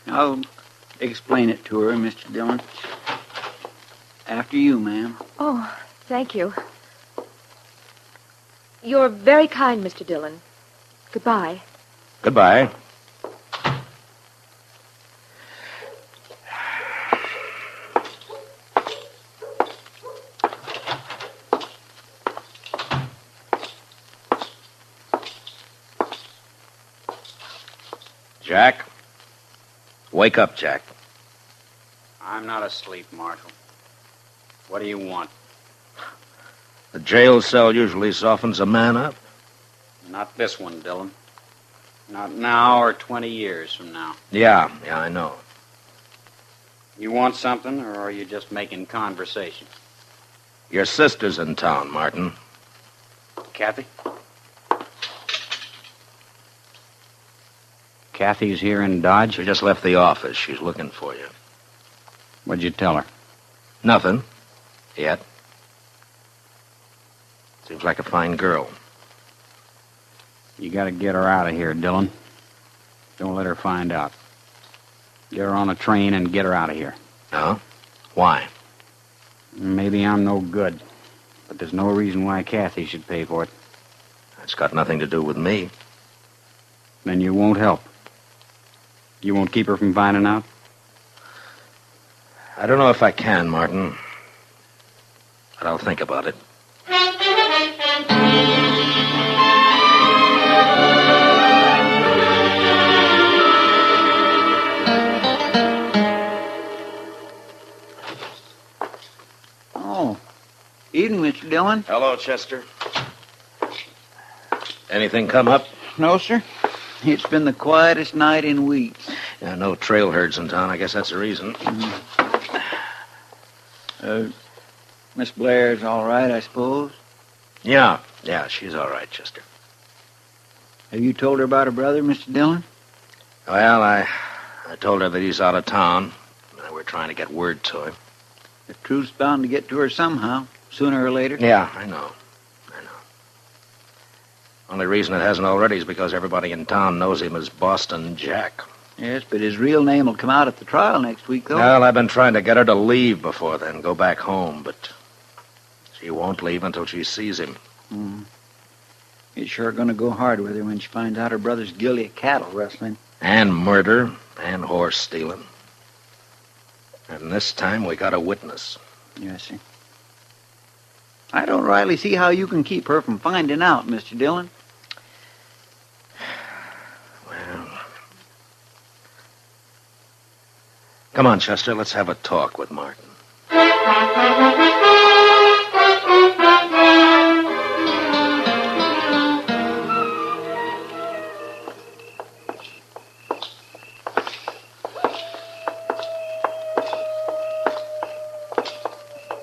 I'll explain it to her, Mr. Dillon. After you, ma'am. Oh, thank you. You're very kind, Mr. Dillon. Goodbye. Goodbye. Jack? Wake up, Jack. I'm not asleep, Marshal. What do you want? The jail cell usually softens a man up. Not this one, Dillon. Not now or 20 years from now. Yeah, I know. You want something, or are you just making conversation? Your sister's in town, Martin. Kathy? Kathy's here in Dodge? She just left the office. She's looking for you. What'd you tell her? Nothing. Yet. Seems like a fine girl. You gotta get her out of here, Dillon. Don't let her find out. Get her on a train and get her out of here. No? Why? Maybe I'm no good, but there's no reason why Kathy should pay for it. It's got nothing to do with me. Then you won't help. You won't keep her from finding out? I don't know if I can, Martin. But I'll think about it. Oh, evening, Mr. Dillon. Hello, Chester. Anything come up? No, sir. It's been the quietest night in weeks. Yeah, no trail herds in town. I guess that's the reason. Miss Blair's all right, I suppose? Yeah, she's all right, Chester. Have you told her about her brother, Mr. Dillon? Well, I told her that he's out of town. We're trying to get word to him. The truth's bound to get to her somehow, sooner or later. Yeah, I know. Only reason it hasn't already is because everybody in town knows him as Boston Jack. Yes, but his real name will come out at the trial next week, though. Well, I've been trying to get her to leave before then, go back home, but she won't leave until she sees him. It's sure going to go hard with her when she finds out her brother's guilty of cattle rustling. And murder, and horse stealing. And this time we got a witness. Yes, sir. I don't rightly see how you can keep her from finding out, Mr. Dillon. Well... Come on, Chester, let's have a talk with Martin.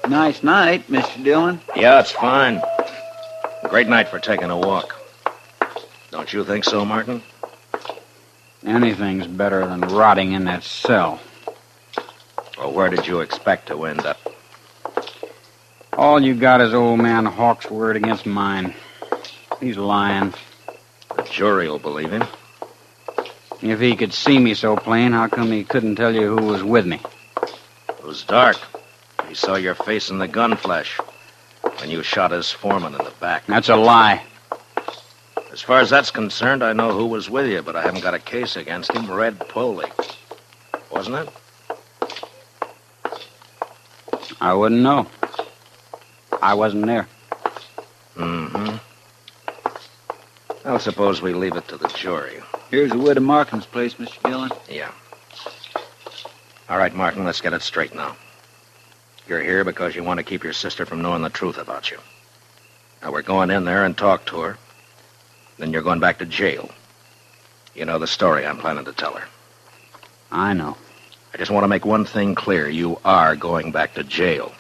Nice night, Mr. Dillon. Yeah, it's fine. Great night for taking a walk. Don't you think so, Martin? Anything's better than rotting in that cell. Well, where did you expect to end up? All you got is old man Hawk's word against mine. He's lying. The jury will believe him. If he could see me so plain, how come he couldn't tell you who was with me? It was dark. He saw your face in the gun flash when you shot his foreman in the back. That's a lie. As far as that's concerned, I know who was with you, but I haven't got a case against him. Red Poley. Wasn't it? I wouldn't know. I wasn't there. Mm-hmm. Well, suppose we leave it to the jury. Here's the wood of Markham's place, Mr. Dillon. Yeah. All right, Martin, let's get it straight now. You're here because you want to keep your sister from knowing the truth about you. Now, we're going in there and talk to her. Then you're going back to jail. You know the story I'm planning to tell her. I know. I just want to make one thing clear. You are going back to jail.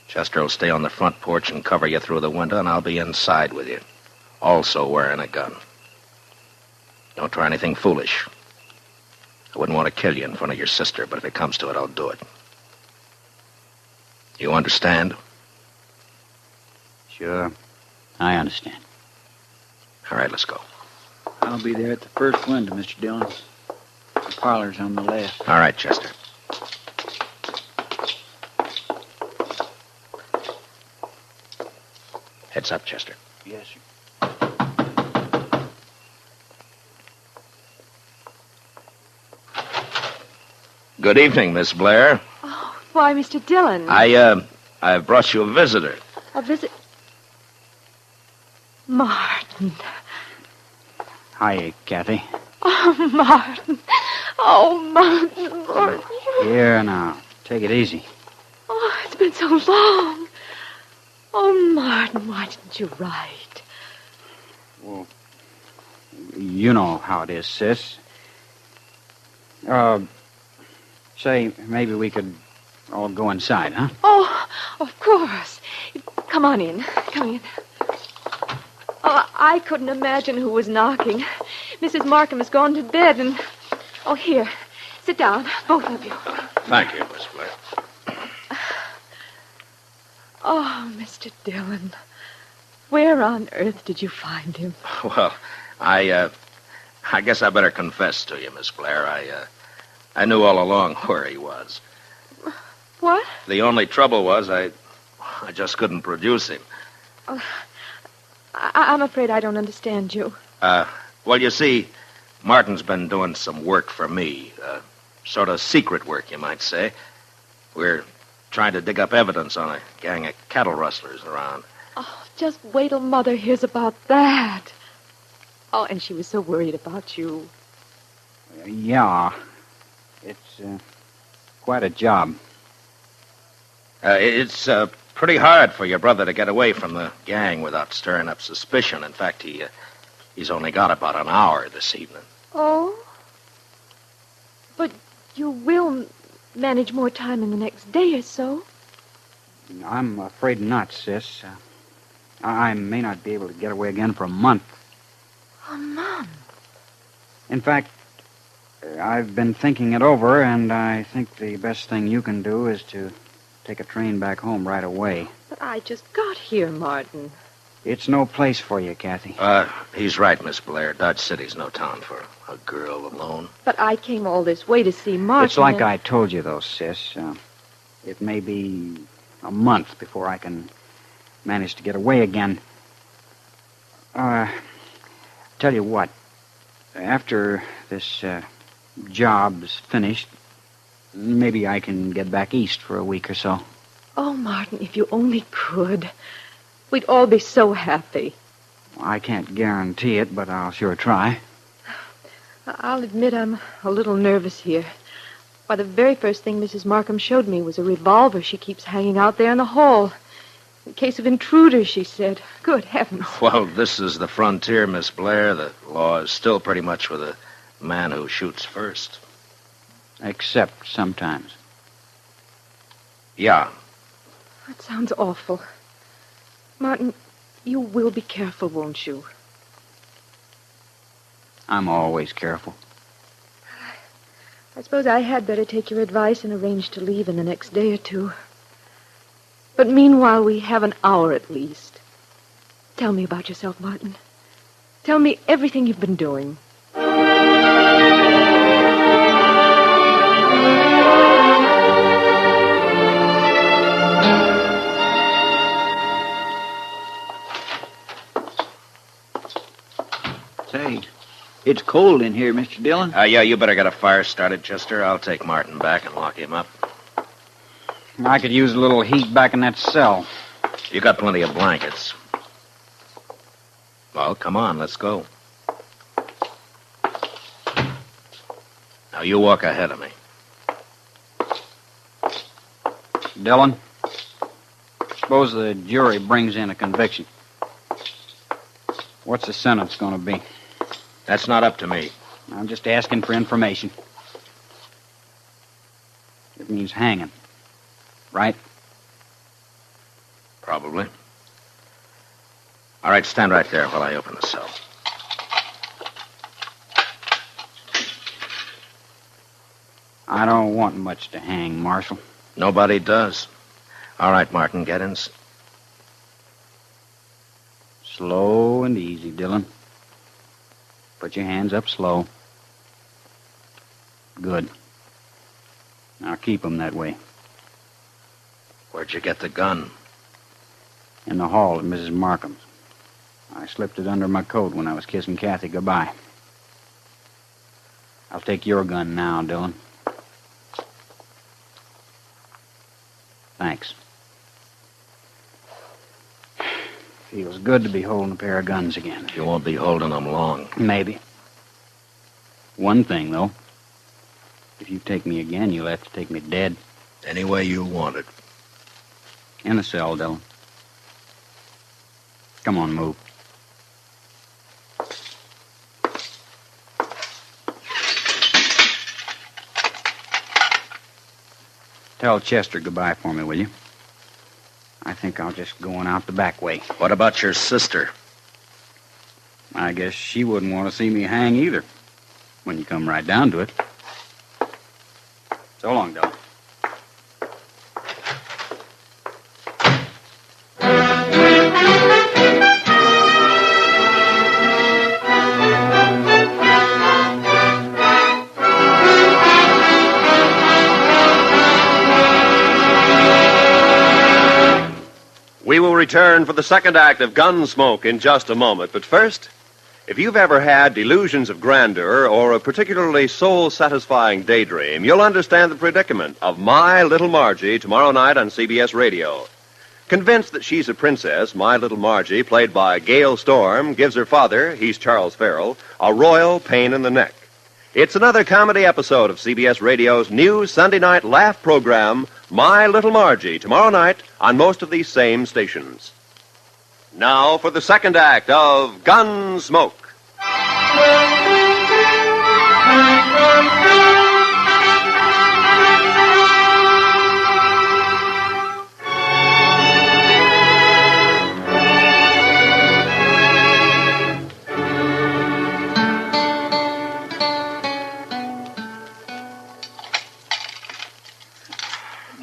Chester will stay on the front porch and cover you through the window, and I'll be inside with you, also wearing a gun. Don't try anything foolish. I wouldn't want to kill you in front of your sister, but if it comes to it, I'll do it. You understand? Sure. I understand. All right, let's go. I'll be there at the first window, Mr. Dillon. The parlor's on the left. All right, Chester. Heads up, Chester. Yes, sir. Good evening, Miss Blair. Oh, why, Mr. Dillon. I've brought you a visitor. A visit. Martin. Hiya, Kathy. Oh, Martin. Oh, Martin. Here now. Take it easy. Oh, it's been so long. Oh, Martin, why didn't you write? Well, you know how it is, sis. Say, maybe we could all go inside, huh? Oh, of course. Come on in. Come in. Oh, I couldn't imagine who was knocking. Mrs. Markham has gone to bed and... Oh, here. Sit down, both of you. Thank you, Miss Blair. Oh, Mr. Dillon. Where on earth did you find him? Well, I guess I better confess to you, Miss Blair. I knew all along where he was. What? The only trouble was I just couldn't produce him. Oh, I'm afraid I don't understand you. Well, you see, Martin's been doing some work for me. Sort of secret work, you might say. We're trying to dig up evidence on a gang of cattle rustlers around. Oh, just wait till Mother hears about that. Oh, and she was so worried about you. Yeah. It's quite a job. It's pretty hard for your brother to get away from the gang without stirring up suspicion. In fact, he's only got about an hour this evening. Oh? But you will manage more time in the next day or so. I'm afraid not, sis. I may not be able to get away again for a month. A month? In fact, I've been thinking it over, and I think the best thing you can do is to take a train back home right away. But I just got here, Martin. It's no place for you, Kathy. He's right, Miss Blair. Dodge City's no town for a girl alone. But I came all this way to see Martin. It's like I told you, though, sis. It may be a month before I can manage to get away again. Tell you what. After this job's finished, maybe I can get back east for a week or so. Oh, Martin, if you only could. We'd all be so happy. I can't guarantee it, but I'll sure try. I'll admit I'm a little nervous here. Why, the very first thing Mrs. Markham showed me was a revolver she keeps hanging out there in the hall. In case of intruders, she said. Good heavens. Well, this is the frontier, Miss Blair. The law is still pretty much with the man who shoots first. Except sometimes. Yeah. That sounds awful. Martin, you will be careful, won't you? I'm always careful. I suppose I had better take your advice and arrange to leave in the next day or two. But meanwhile, we have an hour at least. Tell me about yourself, Martin. Tell me everything you've been doing. Say, it's cold in here, Mr. Dillon. Yeah, you better get a fire started, Chester. I'll take Martin back and lock him up. I could use a little heat back in that cell. You got plenty of blankets. Well, come on, let's go. Now, you walk ahead of me. Dillon, suppose the jury brings in a conviction. What's the sentence going to be? That's not up to me. I'm just asking for information. It means hanging, right? Probably. All right, stand right there while I open the cell. I don't want much to hang, Marshal. Nobody does. All right, Martin, get in. Slow and easy, Dillon. Put your hands up slow. Good. I'll keep 'em that way. Where'd you get the gun? In the hall at Mrs. Markham's. I slipped it under my coat when I was kissing Kathy goodbye. I'll take your gun now, Dillon. Thanks. Feels good to be holding a pair of guns again. You won't be holding them long. Maybe. One thing, though. If you take me again, you'll have to take me dead. Any way you want it. In a cell, Dillon. Come on, move. Tell Chester goodbye for me, will you? I think I'll just go on out the back way. What about your sister? I guess she wouldn't want to see me hang either, when you come right down to it. So long, Dillon. We will return for the second act of Gunsmoke in just a moment. But first, if you've ever had delusions of grandeur or a particularly soul-satisfying daydream, you'll understand the predicament of My Little Margie tomorrow night on CBS Radio. Convinced that she's a princess, My Little Margie, played by Gail Storm, gives her father, he's Charles Farrell, a royal pain in the neck. It's another comedy episode of CBS Radio's new Sunday night laugh program, My Little Margie, tomorrow night on most of these same stations. Now for the second act of Gunsmoke.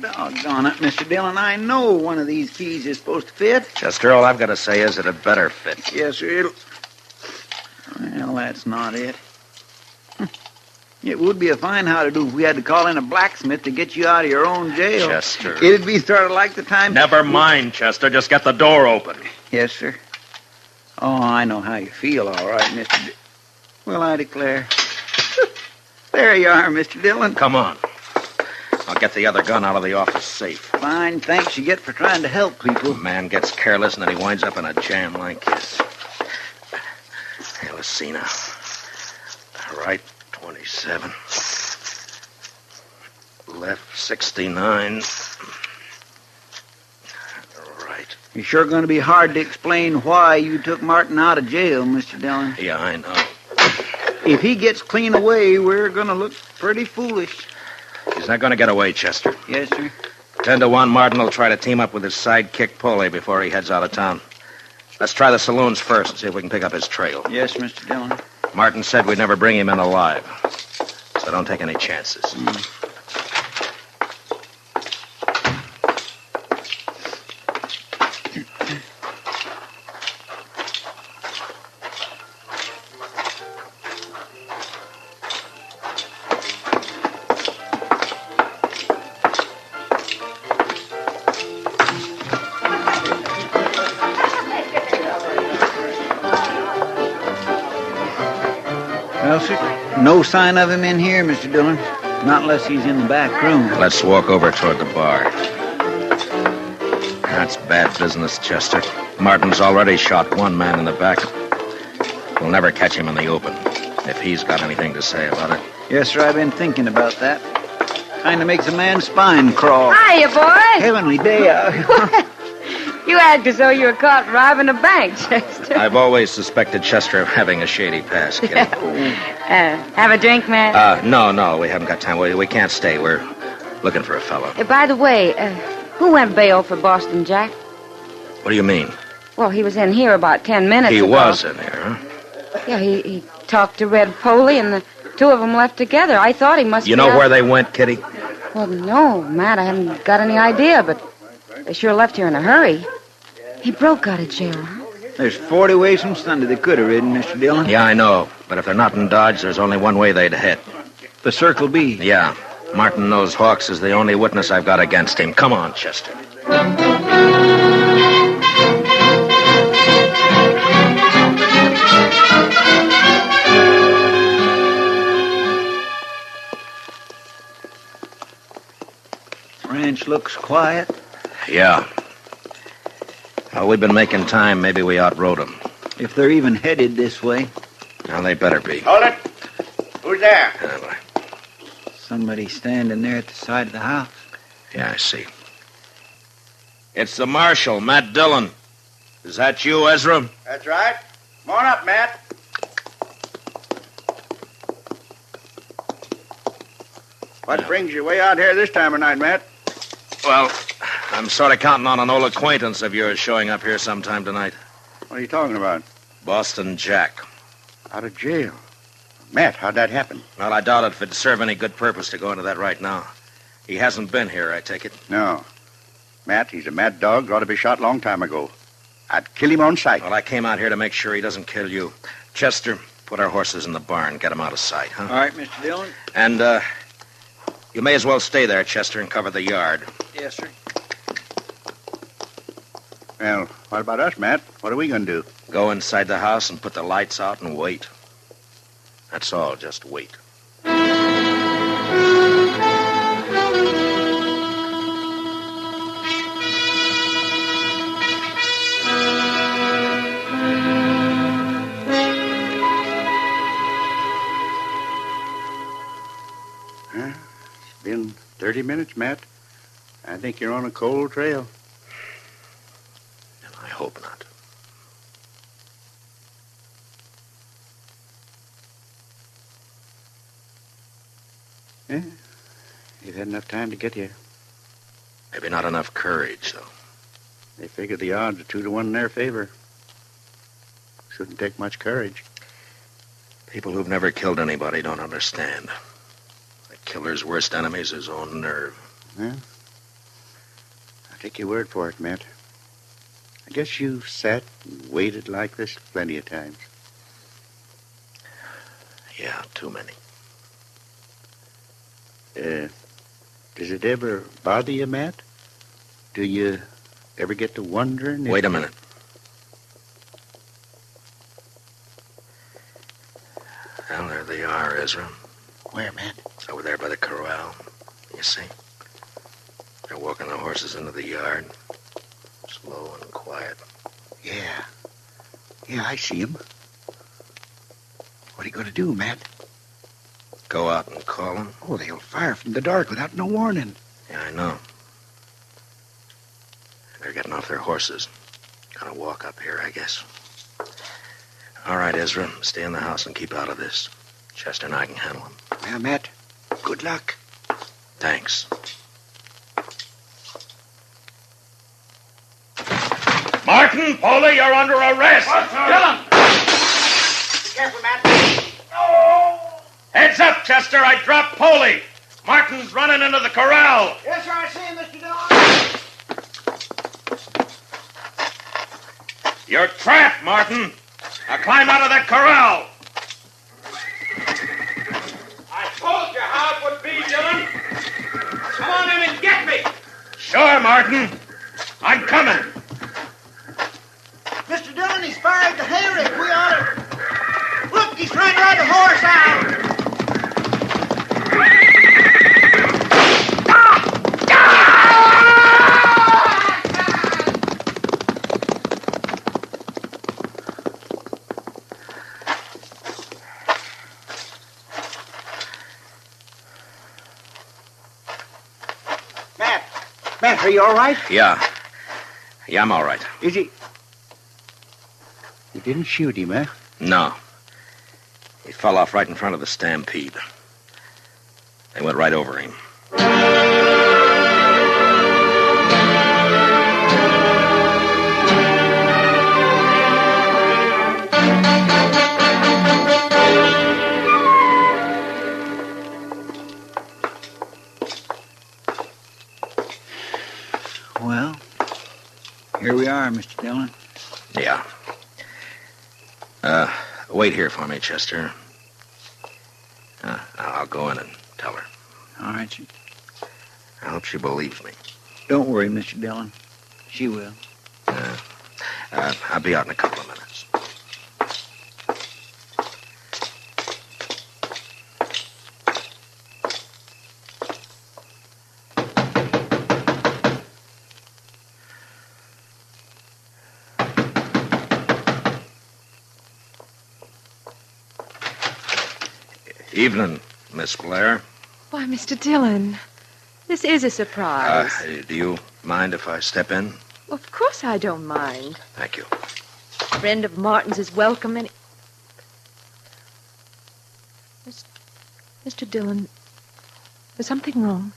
Doggone it, Mr. Dillon. I know one of these keys is supposed to fit. Chester, all I've got to say is that it better fit. Yes, sir. Well, that's not it. It would be a fine how-to-do if we had to call in a blacksmith to get you out of your own jail. Chester. It'd be sort of like the time... Never mind, Chester. Just get the door open. Yes, sir. Oh, I know how you feel, all right, Mr. Well, I declare. There you are, Mr. Dillon. Come on. I'll get the other gun out of the office safe. Fine thanks you get for trying to help people. A man gets careless and then he winds up in a jam like this. Hey, let's see now. Right, 27. Left, 69. Right. It's sure going to be hard to explain why you took Martin out of jail, Mr. Dillon. Yeah, I know. If he gets clean away, we're going to look pretty foolish. He's not going to get away, Chester. Yes, sir. 10-1, Martin will try to team up with his sidekick Polly before he heads out of town. Let's try the saloons first and see if we can pick up his trail. Yes, Mr. Dillon. Martin said we'd never bring him in alive, so don't take any chances. Well, sir, no sign of him in here, Mr. Dillon. Not unless he's in the back room. Let's walk over toward the bar. That's bad business, Chester. Martin's already shot one man in the back. We'll never catch him in the open, if he's got anything to say about it. Yes, sir, I've been thinking about that. Kind of makes a man's spine crawl. Hiya, boy. Heavenly day. You act as though you were caught robbing a bank, Chester. I've always suspected Chester of having a shady past, kid. Have a drink, man? No, we haven't got time. We can't stay. We're looking for a fellow. By the way, who went bail for Boston Jack? What do you mean? Well, he was in here about 10 minutes ago. He was in here, huh? Yeah, he talked to Red Poley, and the two of them left together. I thought he must You know where they went, Kitty? Well, no, Matt, I haven't got any idea, but they sure left here in a hurry. He broke out of jail, huh? There's 40 ways from Sunday they could have ridden, Mr. Dillon. Yeah, I know. But if they're not in Dodge, there's only one way they'd head. the Circle B. Yeah. Martin knows Hawks is the only witness I've got against him. Come on, Chester. Ranch looks quiet. Yeah. Well, we've been making time. Maybe we outrode them. If they're even headed this way. Now, they better be. Hold it. Who's there? Somebody standing there at the side of the house. Yeah, I see. It's the Marshal, Matt Dillon. Is that you, Ezra? That's right. Come on up, Matt. What brings you way out here this time of night, Matt? Well, I'm sort of counting on an old acquaintance of yours showing up here sometime tonight. What are you talking about? Boston Jack. Out of jail. Matt, how'd that happen? Well, I doubt if it'd serve any good purpose to go into that right now. He hasn't been here, I take it. No. Matt, he's a mad dog, ought to be shot long time ago. I'd kill him on sight. Well, I came out here to make sure he doesn't kill you. Chester, put our horses in the barn. Get them out of sight, huh? All right, Mr. Dillon. And, you may as well stay there, Chester, and cover the yard. Yes, sir. Well, what about us, Matt? What are we going to do? Go inside the house and put the lights out and wait. That's all, just wait. It's been 30 minutes, Matt. I think you're on a cold trail. I hope not. Yeah. You've had enough time to get here. Maybe not enough courage, though. They figure the odds are 2-1 in their favor. Shouldn't take much courage. People who've never killed anybody don't understand. The killer's worst enemy is his own nerve. Well, I'll take your word for it, Matt. I guess you've sat and waited like this plenty of times. Yeah, too many. Does it ever bother you, Matt? Do you ever get to wondering? Wait a minute. Well, there they are, Ezra. Where, Matt? Over there by the corral. You see? They're walking the horses into the yard. Slow and quiet. Yeah. Yeah, I see him. What are you going to do, Matt? Go out and call them? Oh, they'll fire from the dark without no warning. Yeah, I know. They're getting off their horses. Gonna walk up here, I guess. All right, Ezra, stay in the house and keep out of this. Chester and I can handle them. Well, Matt, good luck. Thanks. Martin, Foley, you're under arrest. Dillon! Be careful, Matt. Heads up, Chester. I dropped Foley. Martin's running into the corral. Yes, sir, I see him, Mr. Dillon. You're trapped, Martin. Now climb out of that corral. I told you how it would be, Dillon. Come on in and get me. Sure, Martin. I'm coming. Mr. Dillon, he's fired the hayrick. We ought to... Look, he's trying to ride the horse out. Matt, are you all right? Yeah. Yeah, I'm all right. Is he... You didn't shoot him, eh? No. He fell off right in front of the stampede. They went right over him. Well, here we are, Mr. Dillon. Yeah. Wait here for me, Chester. I'll go in and aren't you? I hope she believes me. Don't worry, Mr. Dillon. She will. I'll be out in a couple of minutes. Evening, Miss Blair. Why, Mr. Dillon, this is a surprise. Do you mind if I step in? Of course I don't mind. Thank you. A friend of Martin's is welcome any... Mr. Dillon, is something wrong?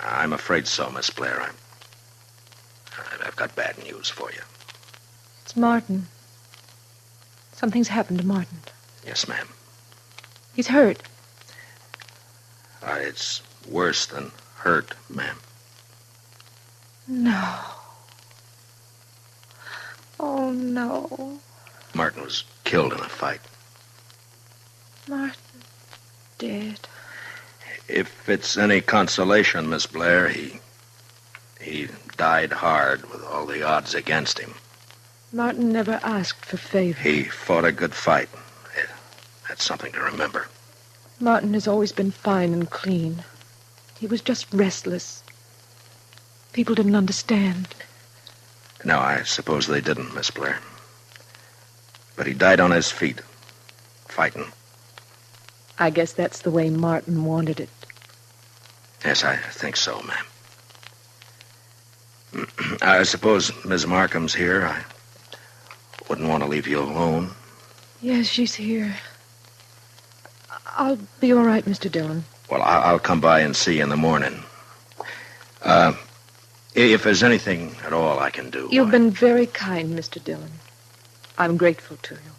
I'm afraid so, Miss Blair. I've got bad news for you. It's Martin. Something's happened to Martin. Yes, ma'am. He's hurt. It's worse than hurt, ma'am. No. Oh, no. Martin was killed in a fight. Martin dead. If it's any consolation, Miss Blair, he died hard with all the odds against him. Martin never asked for favor. He fought a good fight. That's something to remember. Martin has always been fine and clean. He was just restless. People didn't understand. No, I suppose they didn't, Miss Blair. But he died on his feet, fighting. I guess that's the way Martin wanted it. Yes, I think so, ma'am. I suppose Miss Markham's here. I wouldn't want to leave you alone. Yes, she's here. I'll be all right, Mr. Dillon. Well, I'll come by and see you in the morning. If there's anything at all I can do... You've been very kind, Mr. Dillon. I'm grateful to you.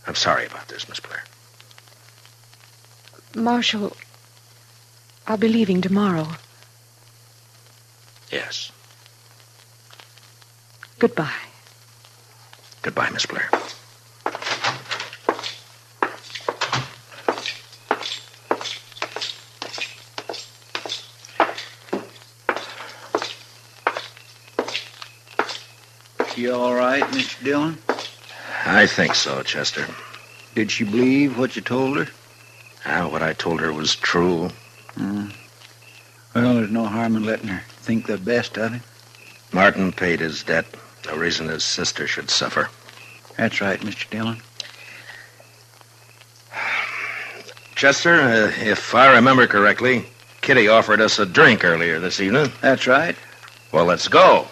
I'm sorry about this, Miss Blair. Marshal, I'll be leaving tomorrow. Yes. Goodbye. Goodbye, Miss Blair. She all right, Mr. Dillon? I think so, Chester. Did she believe what you told her? What I told her was true. Well, there's no harm in letting her think the best of it. Martin paid his debt. No reason his sister should suffer. That's right, Mr. Dillon. Chester, if I remember correctly, Kitty offered us a drink earlier this evening. That's right. Well, let's go.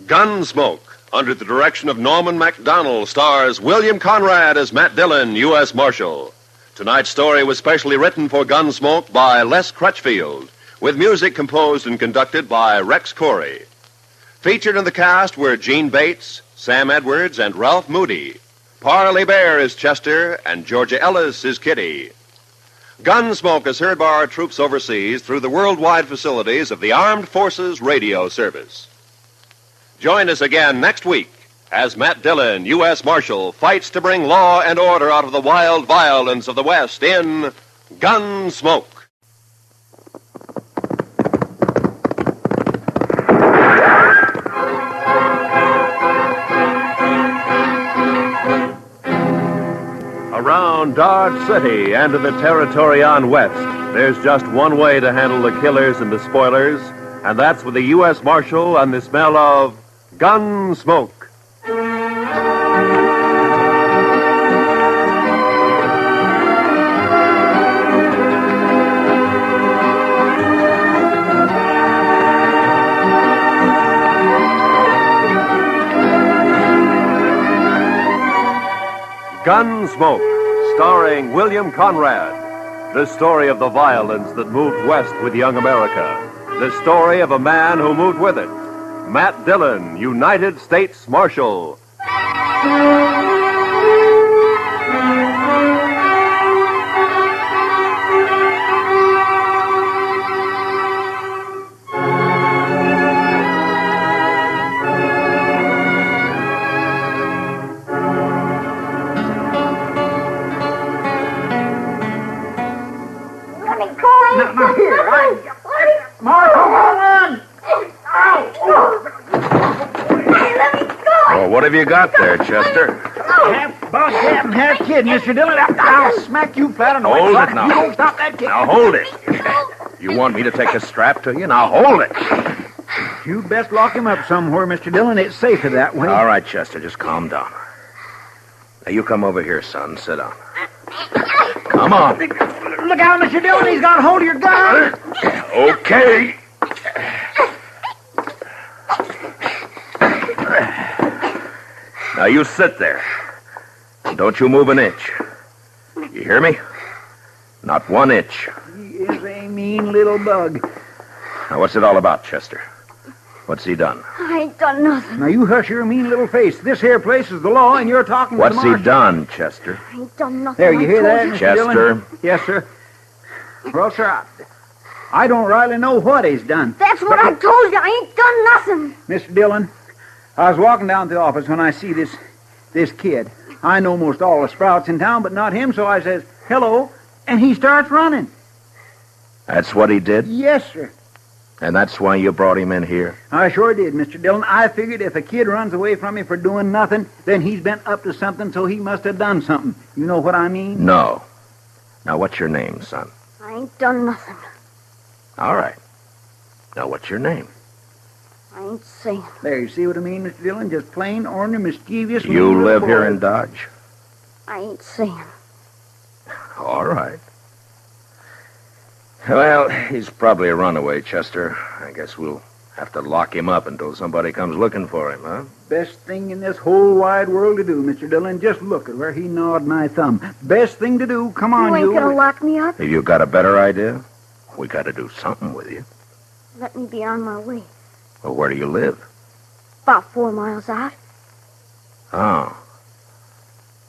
Gunsmoke, under the direction of Norman MacDonald, stars William Conrad as Matt Dillon, U.S. Marshal. Tonight's story was specially written for Gunsmoke by Les Crutchfield, with music composed and conducted by Rex Corey. Featured in the cast were Gene Bates, Sam Edwards, and Ralph Moody. Parley Bear is Chester, and Georgia Ellis is Kitty. Gunsmoke is heard by our troops overseas through the worldwide facilities of the Armed Forces Radio Service. Join us again next week as Matt Dillon, U.S. Marshal, fights to bring law and order out of the wild violence of the West in Gunsmoke. Around Dodge City and in the territory on West, there's just one way to handle the killers and the spoilers, and that's with the U.S. Marshal and the smell of Gunsmoke. Gunsmoke, starring William Conrad. The story of the violence that moved west with young America. The story of a man who moved with it. Matt Dillon, United States Marshal. Let me go. Now, here. Mark, come on. Let me go. Well, what have you got there, Chester? Half bug, half kid, Mr. Dillon. I'll smack you flat on the Hold way. it now. You don't stop that kid. Now, hold it. You want me to take a strap to you? Now, hold it. You'd best lock him up somewhere, Mr. Dillon. It's safer that way. All right, Chester, just calm down. Now, you come over here, son. Sit down. Come on. Look out, Mr. Dillon. He's got hold of your gun. Okay. Now, you sit there. And don't you move an inch. You hear me? Not 1 inch. He is a mean little bug. Now, what's it all about, Chester? What's he done? I ain't done nothing. Now, you hush your mean little face. This here place is the law, and you're talking What's to the he marshal. done, Chester? I ain't done nothing. There, you hear that, I told Mr. Chester? Dillon? Yes, sir. Well, sir, I don't rightly know what he's done. That's what I told you. I ain't done nothing. Mr. Dillon, I was walking down to the office when I see this kid. I know most all the sprouts in town, but not him, so I says, hello, and he starts running. That's what he did? Yes, sir. And that's why you brought him in here? I sure did, Mr. Dillon. I figured if a kid runs away from me for doing nothing, then he's been up to something, so he must have done something. You know what I mean? No. Now, what's your name, son? I ain't done nothing. All right. Now, what's your name? I ain't saying. There, you see what I mean, Mr. Dillon? Just plain, ornery, mischievous. You mean live little here boy. in Dodge? I ain't saying. All right. Well, he's probably a runaway, Chester. I guess we'll have to lock him up until somebody comes looking for him, huh? Best thing in this whole wide world to do, Mr. Dillon. Just look at where he gnawed my thumb. Best thing to do. Come on, You ain't gonna lock me up? Have you got a better idea? We got to do something with you. Let me be on my way. Well, where do you live? About 4 miles out. Oh.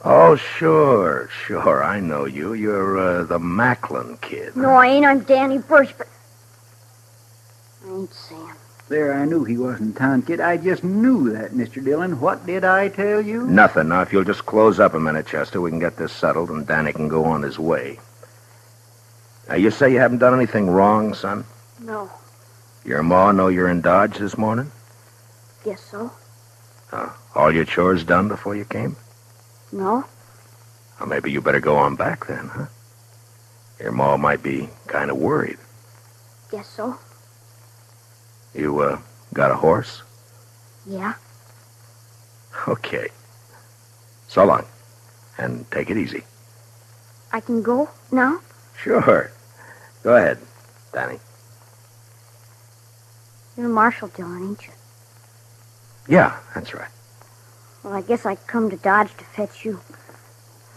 Oh, sure. I know you. You're the Macklin kid. No, I ain't. I'm Danny Birch, but I ain't saying. There, I knew he wasn't town kid. I just knew that, Mr. Dillon. What did I tell you? Nothing. Now, if you'll just close up a minute, Chester, we can get this settled and Danny can go on his way. Now, you say you haven't done anything wrong, son? No. Your ma know you're in Dodge this morning? Guess so. All your chores done before you came? No. Well, maybe you better go on back then, huh? Your ma might be kind of worried. Guess so. You, got a horse? Yeah. Okay. So long. And take it easy. I can go now? Sure. Go ahead, Danny. You're Marshal Dillon, ain't you? Yeah, that's right. Well, I guess I come to Dodge to fetch you.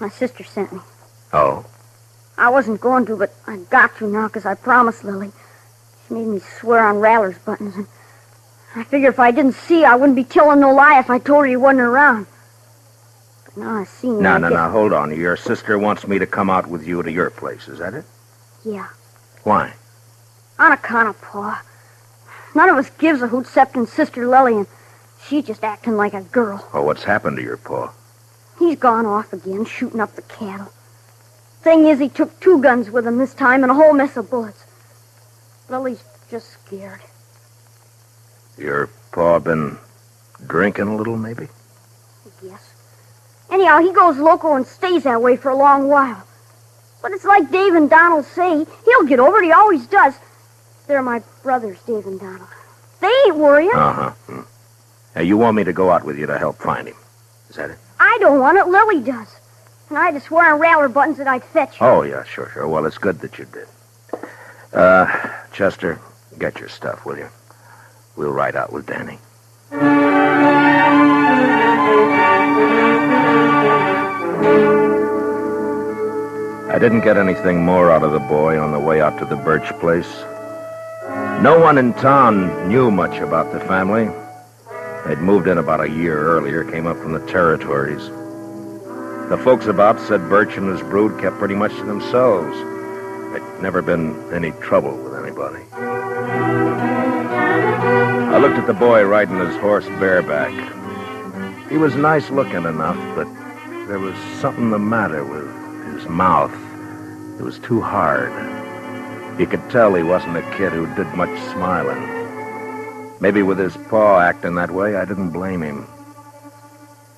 My sister sent me. Oh? I wasn't going to, but I got to now because I promised Lily. She made me swear on Rattler's buttons, and I figured if I didn't see, I wouldn't be telling no lie if I told her he wasn't around. But now I see him. No, hold on. Your sister wants me to come out with you to your place, is that it? Yeah. Why? On account of Pa. None of us gives a hoot except in Sister Lily, and she's just acting like a girl. Oh, what's happened to your pa? He's gone off again, shooting up the cattle. Thing is, he took 2 guns with him this time and a whole mess of bullets. Lily's just scared. Your pa been drinking a little, maybe? I guess. Anyhow, he goes loco and stays that way for a long while. But it's like Dave and Donald say, he'll get over it, he always does. They're my brothers, Dave and Donald. They ain't worrying. Uh-huh. Now, you want me to go out with you to help find him. Is that it? I don't want it, Lily does. And I had to swear on Rattler buttons that I'd fetch you. Oh, yeah, sure. Well, it's good that you did. Chester, get your stuff, will you? We'll ride out with Danny. I didn't get anything more out of the boy on the way out to the Birch place. No one in town knew much about the family. They'd moved in about a year earlier, came up from the territories. The folks about said Birch and his brood kept pretty much to themselves. There'd never been any trouble with anybody. I looked at the boy riding his horse bareback. He was nice looking enough, but there was something the matter with his mouth. It was too hard. You could tell he wasn't a kid who did much smiling. Maybe with his paw acting that way, I didn't blame him.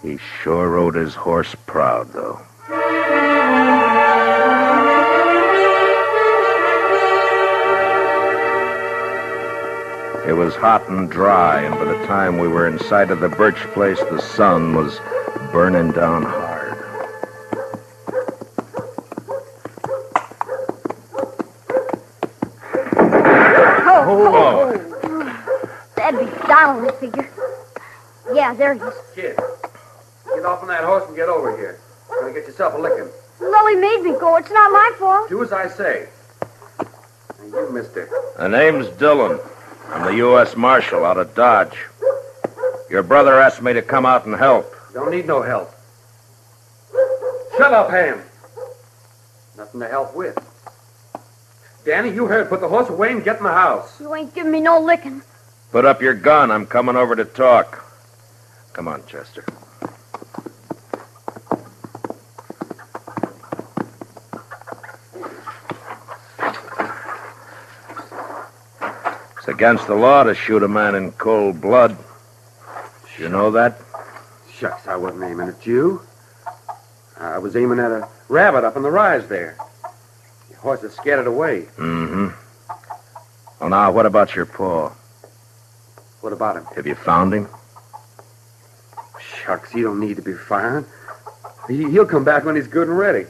He sure rode his horse proud, though. It was hot and dry, and by the time we were in sight of the birch place, the sun was burning down hard. Oh. That'd be Donald, I figure. Yeah, there he is. Kid, get off on that horse and get over here. You're going to get yourself a licking. Lily made me go. It's not my fault. Do as I say. And you, mister. The name's Dillon. I'm the U.S. Marshal out of Dodge. Your brother asked me to come out and help. Don't need no help. Shut up, Ham. Nothing to help with. Danny, you heard. Put the horse away and get in the house. You ain't giving me no licking. Put up your gun. I'm coming over to talk. Come on, Chester. It's against the law to shoot a man in cold blood. You know that? Shucks, I wasn't aiming at you. I was aiming at a rabbit up in the rise there. Your horse is scared it away. Mm-hmm. Well, now, what about your paw? What about him? Have you found him? Shucks, he don't need to be found. He'll come back when he's good and ready.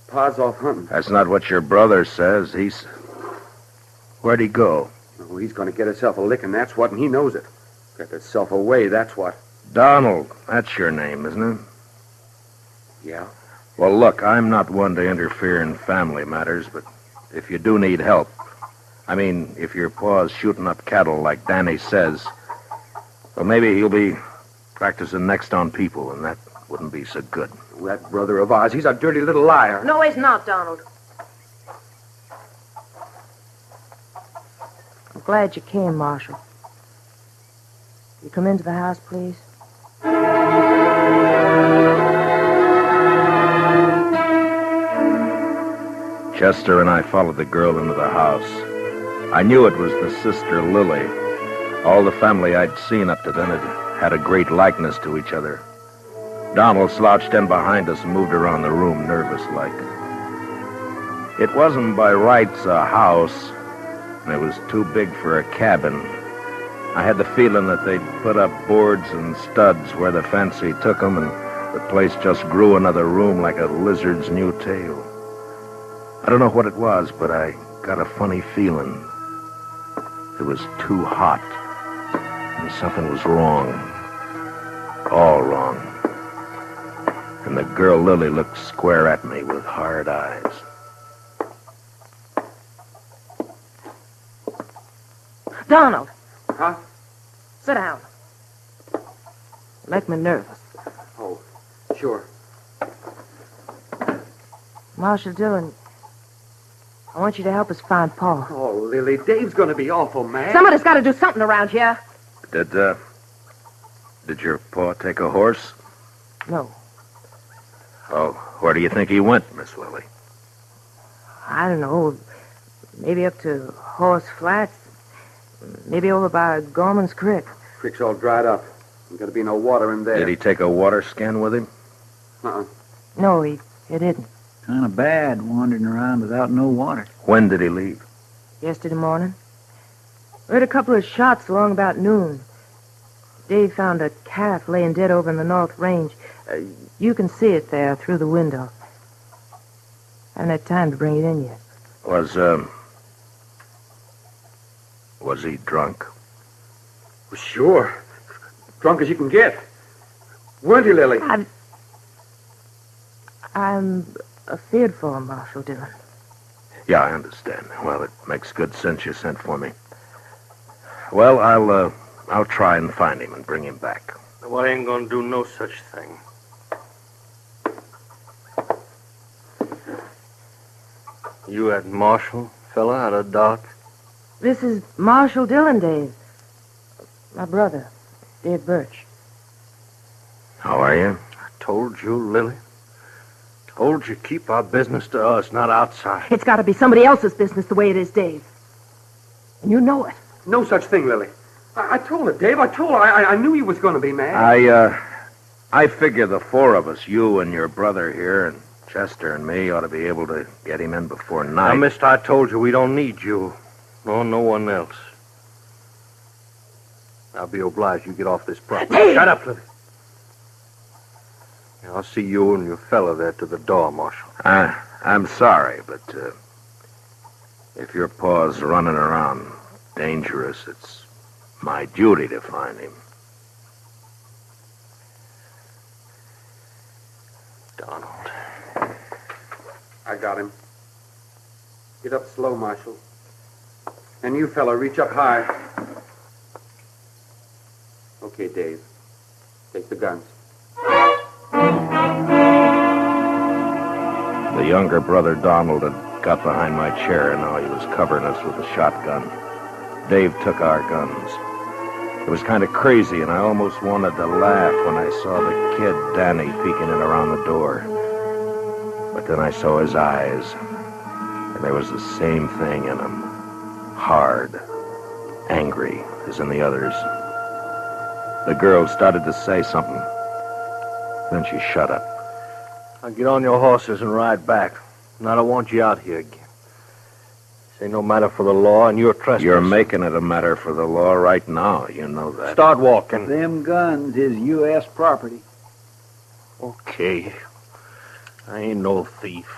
Pa's off hunting. That's not what your brother says. Where'd he go? Oh, he's going to get himself a licking, that's what, and he knows it. Get himself away, that's what. Donald. That's your name, isn't it? Yeah. Well, look, I'm not one to interfere in family matters, but if you do need help, I mean, if your paw's shooting up cattle like Danny says, well, maybe he'll be practicing next on people, and that wouldn't be so good. That brother of ours, he's a dirty little liar. No, he's not, Donald. I'm glad you came, Marshal. You come into the house, please? Chester and I followed the girl into the house. I knew it was the sister Lily. All the family I'd seen up to then had a great likeness to each other. Donald slouched in behind us and moved around the room nervous-like. It wasn't by rights a house, and it was too big for a cabin. I had the feeling that they'd put up boards and studs where the fancy took them, and the place just grew another room like a lizard's new tail. I don't know what it was, but I got a funny feeling. It was too hot, and something was wrong. All wrong. And the girl Lily looked square at me with hard eyes. Donald. Huh? Sit down. You make me nervous. Oh, sure. Marshal Dillon, I want you to help us find Paul. Oh, Lily, Dave's going to be awful mad. Somebody's got to do something around here. Did your paw take a horse? No. Oh, where do you think he went, Miss Lily? I don't know. Maybe up to Horse Flats. Maybe over by Gorman's Creek. Creek's all dried up. There's got to be no water in there. Did he take a water skin with him? Uh-uh. No, he didn't. Kind of bad wandering around without no water. When did he leave? Yesterday morning. We heard a couple of shots along about noon. Dave found a calf laying dead over in the North Range. You can see it there through the window. Haven't had time to bring it in yet. Was he drunk? Well, sure. Drunk as you can get. Weren't you, Lily? I'm afeard for him, Marshal Dillon. Yeah, I understand. Well, it makes good sense you sent for me. Well, I'll try and find him and bring him back. Well, I ain't gonna do no such thing. You that Marshal fella out of Dodge? This is Marshal Dillon, Dave. My brother, Dave Birch. How are you? I told you, Lily. Told you, keep our business to us, not outside. It's got to be somebody else's business the way it is, Dave. And you know it. No such thing, Lily. I told her, Dave. I told her. I knew you was going to be mad. I figure the four of us, you and your brother here, and Chester and me, ought to be able to get him in before night. Now, mister, I told you we don't need you. Nor no one else. I'll be obliged you get off this property. Dave! Shut up, Lily. I'll see you and your fella there to the door, Marshal. I'm sorry, but if your paw's running around dangerous, it's my duty to find him. Donald. I got him. Get up slow, Marshal. And you, fella, reach up high. Okay, Dave. Take the guns. The younger brother, Donald, had got behind my chair, and now he was covering us with a shotgun. Dave took our guns. It was kind of crazy, and I almost wanted to laugh when I saw the kid, Danny, peeking in around the door. But then I saw his eyes, and there was the same thing in them. Hard, angry, as in the others. The girl started to say something. Then she shut up. Now get on your horses and ride back. And I don't want you out here again. This ain't no matter for the law, and you're trespassing. You're making it a matter for the law right now. You know that. Start walking. Them guns is U.S. property. Okay. I ain't no thief.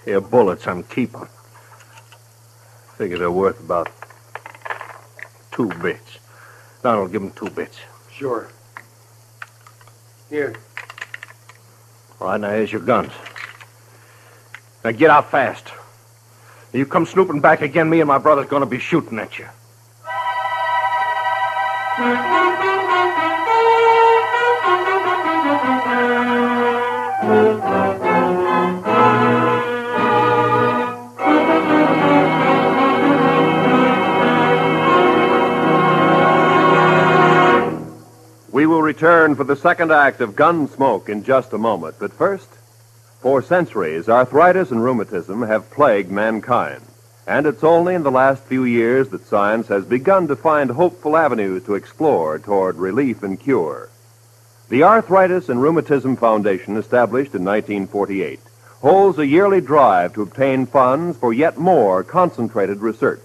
Here, bullets I'm keeping. Figure they're worth about 2 bits. Donald, give him 2 bits. Sure. Here. All right, now here's your guns. Now get out fast. You come snooping back again, me and my brother's going to be shooting at you. We will return for the second act of Gunsmoke in just a moment. But first, for centuries, arthritis and rheumatism have plagued mankind. And it's only in the last few years that science has begun to find hopeful avenues to explore toward relief and cure. The Arthritis and Rheumatism Foundation, established in 1948, holds a yearly drive to obtain funds for yet more concentrated research.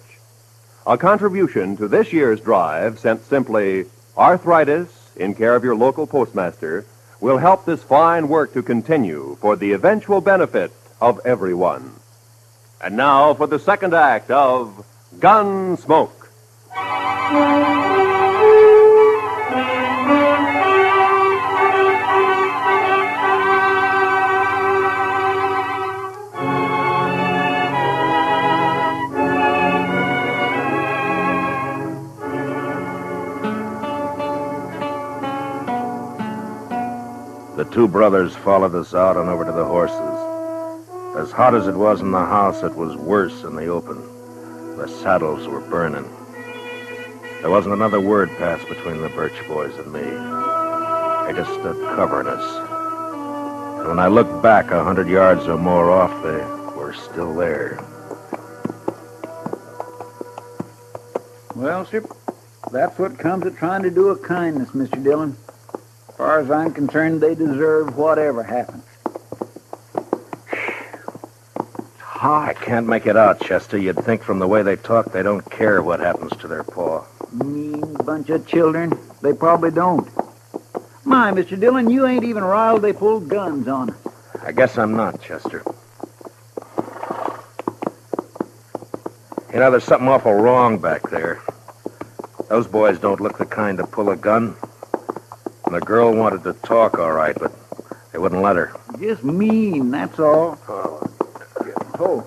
A contribution to this year's drive, sent simply Arthritis, in care of your local postmaster, will help this fine work to continue for the eventual benefit of everyone. And now for the second act of Gunsmoke. The 2 brothers followed us out and over to the horses. As hot as it was in the house, it was worse in the open. The saddles were burning. There wasn't another word passed between the Birch boys and me. They just stood covering us. And when I looked back 100 yards or more off, they were still there. Well, sir, that's what comes of trying to do a kindness, Mr. Dillon. As far as I'm concerned, they deserve whatever happens. I can't make it out, Chester. You'd think from the way they talk they don't care what happens to their paw. Mean bunch of children. They probably don't. My, Mr. Dillon, you ain't even riled they pulled guns on us. I guess I'm not, Chester. You know, there's something awful wrong back there. Those boys don't look the kind to pull a gun. And the girl wanted to talk, all right, but they wouldn't let her. Just mean, that's all. Oh,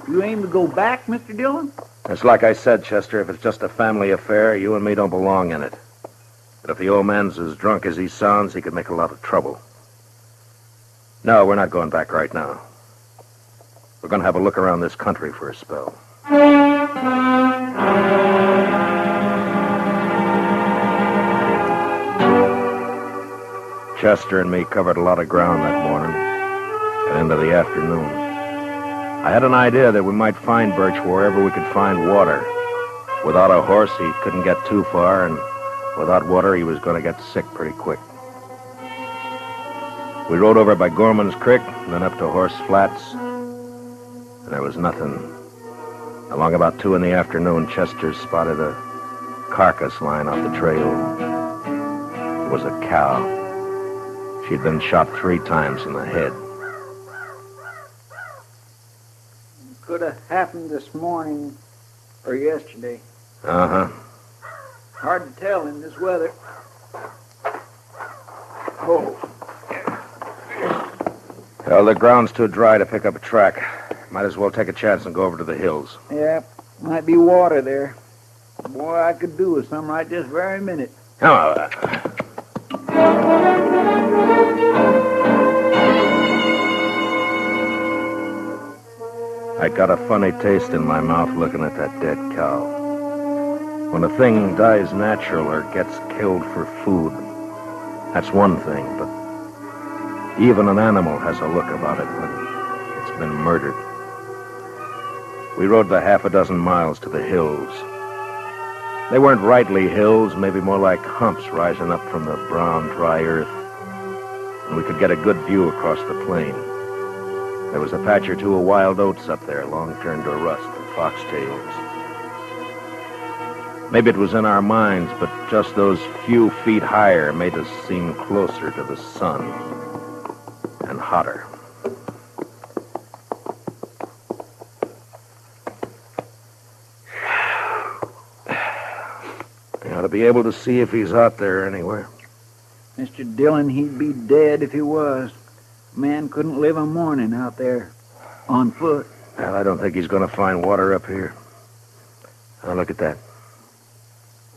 you aim to go back, Mr. Dillon? It's like I said, Chester, if it's just a family affair, you and me don't belong in it. But if the old man's as drunk as he sounds, he could make a lot of trouble. No, we're not going back right now. We're going to have a look around this country for a spell. Chester and me covered a lot of ground that morning and into the afternoon. I had an idea that we might find Birch wherever we could find water. Without a horse, he couldn't get too far, and without water, he was going to get sick pretty quick. We rode over by Gorman's Creek, and then up to Horse Flats, and there was nothing. Along about 2 in the afternoon, Chester spotted a carcass lying off the trail. It was a cow. She'd been shot 3 times in the head. Could have happened this morning or yesterday. Uh-huh. Hard to tell in this weather. Oh. Well, the ground's too dry to pick up a track. Might as well take a chance and go over to the hills. Yeah, might be water there. Boy, I could do with some right this very minute. Come on. I got a funny taste in my mouth looking at that dead cow. When a thing dies natural or gets killed for food, that's one thing, but even an animal has a look about it when it's been murdered. We rode the 6 miles to the hills. They weren't rightly hills, maybe more like humps rising up from the brown, dry earth. And we could get a good view across the plain. There was a patch or two of wild oats up there, long turned to rust, and foxtails. Maybe it was in our minds, but just those few feet higher made us seem closer to the sun and hotter. You ought to be able to see if he's out there anywhere. Mr. Dillon, he'd be dead if he was. Man couldn't live a morning out there on foot. Well, I don't think he's going to find water up here. Now, look at that.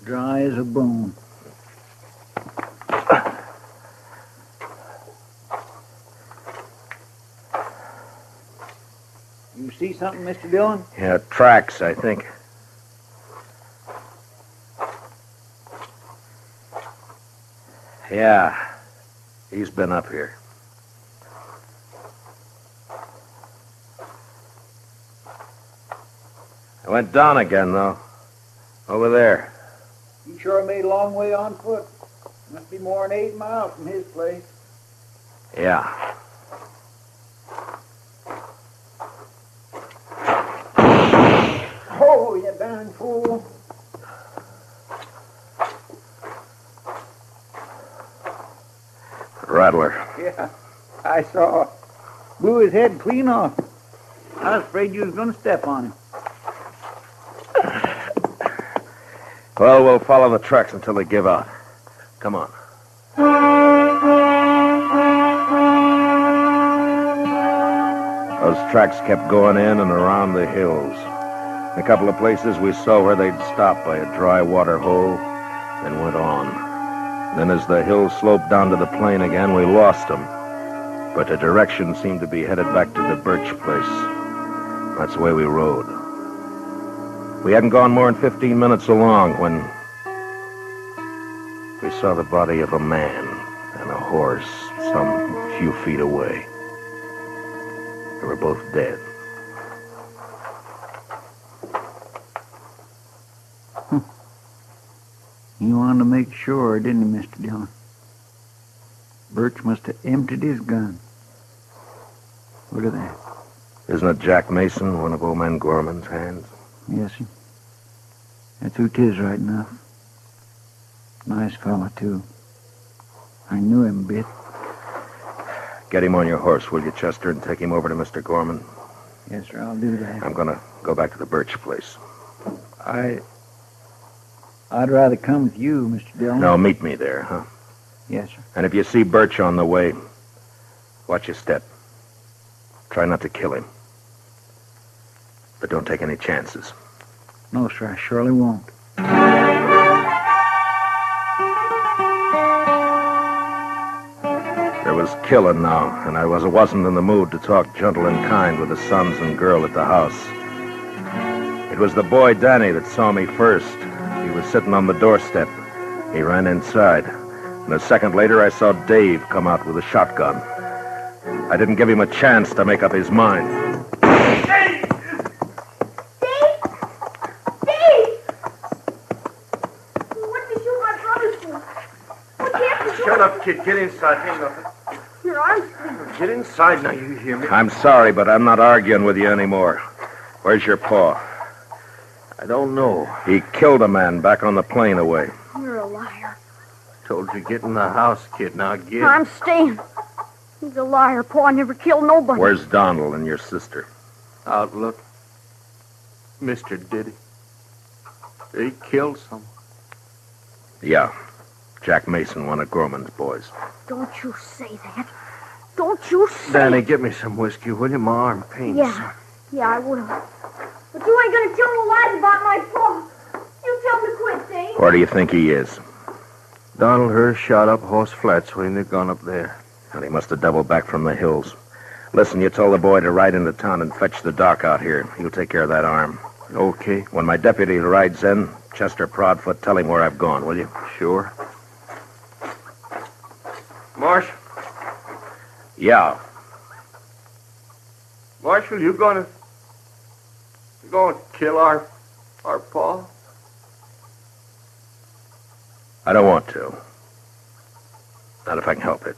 Dry as a bone. You see something, Mr. Dillon? Yeah, tracks, I think. Yeah, he's been up here. I went down again, though. Over there. He sure made a long way on foot. Must be more than 8 miles from his place. Yeah. Oh, you darn fool. Rattler. Yeah, I saw. Blew his head clean off. I was afraid you was going to step on him. Well, we'll follow the tracks until they give out. Come on. Those tracks kept going in and around the hills. In a couple of places we saw where they'd stop by a dry water hole, then went on. Then as the hill sloped down to the plain again, we lost them. But the direction seemed to be headed back to the Birch place. That's the way we rode. We hadn't gone more than 15 minutes along when we saw the body of a man and a horse some few feet away. They were both dead. You wanted to make sure, didn't you, Mr. Dillon? Birch must have emptied his gun. Look at that. Isn't it Jack Mason, one of old man Gorman's hands? Yes, sir. That's who 'tis right enough. Nice fella, too. I knew him a bit. Get him on your horse, will you, Chester, and take him over to Mr. Gorman? Yes, sir, I'll do that. I'm going to go back to the Birch place. I'd rather come with you, Mr. Dillon. No, meet me there, huh? Yes, sir. And if you see Birch on the way, watch your step. Try not to kill him. But don't take any chances. No, sir, I surely won't. There was killing now, and I wasn't in the mood to talk gentle and kind with the sons and girl at the house. It was the boy Danny that saw me first. He was sitting on the doorstep. He ran inside. And a second later, I saw Dave come out with a shotgun. I didn't give him a chance to make up his mind. Dave! Dave! What did you shoot my brother for? What happened to Shut up, kid. Get inside. Ain't nothing. your arms? Get inside now, you hear me? I'm sorry, but I'm not arguing with you anymore. Where's your paw? I don't know. He killed a man back on the plane away. You're a liar. Told you get in the house, kid. Now get. I'm staying. He's a liar. Pa never killed nobody. Where's Donald and your sister? Outlook. Mister, did he? He killed someone. Yeah. Jack Mason, one of Gorman's boys. Don't you say that. Don't you say Danny, it. get me some whiskey, will you? My arm pains. Yeah, I will. But you ain't gonna tell no lies about my pa. You tell me to quit, Dave. Where do you think he is? Donald Hurst shot up Horse Flats when they'd gone up there. And he must have doubled back from the hills. Listen, you told the boy to ride into town and fetch the doc out here. He'll take care of that arm. Okay. When my deputy rides in, Chester Proudfoot, tell him where I've gone, will you? Sure. Marshal. Yeah. Marshal, you gonna kill our pa? I don't want to. Not if I can help it.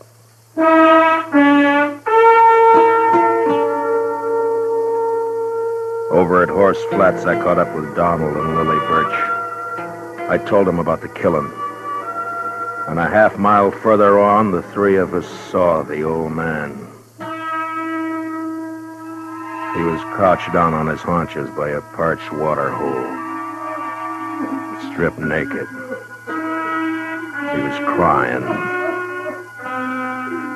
Over at Horse Flats, I caught up with Donald and Lily Birch. I told them about the killing. And a half-mile further on, the three of us saw the old man. He was crouched down on his haunches by a parched water hole, stripped naked. He was crying.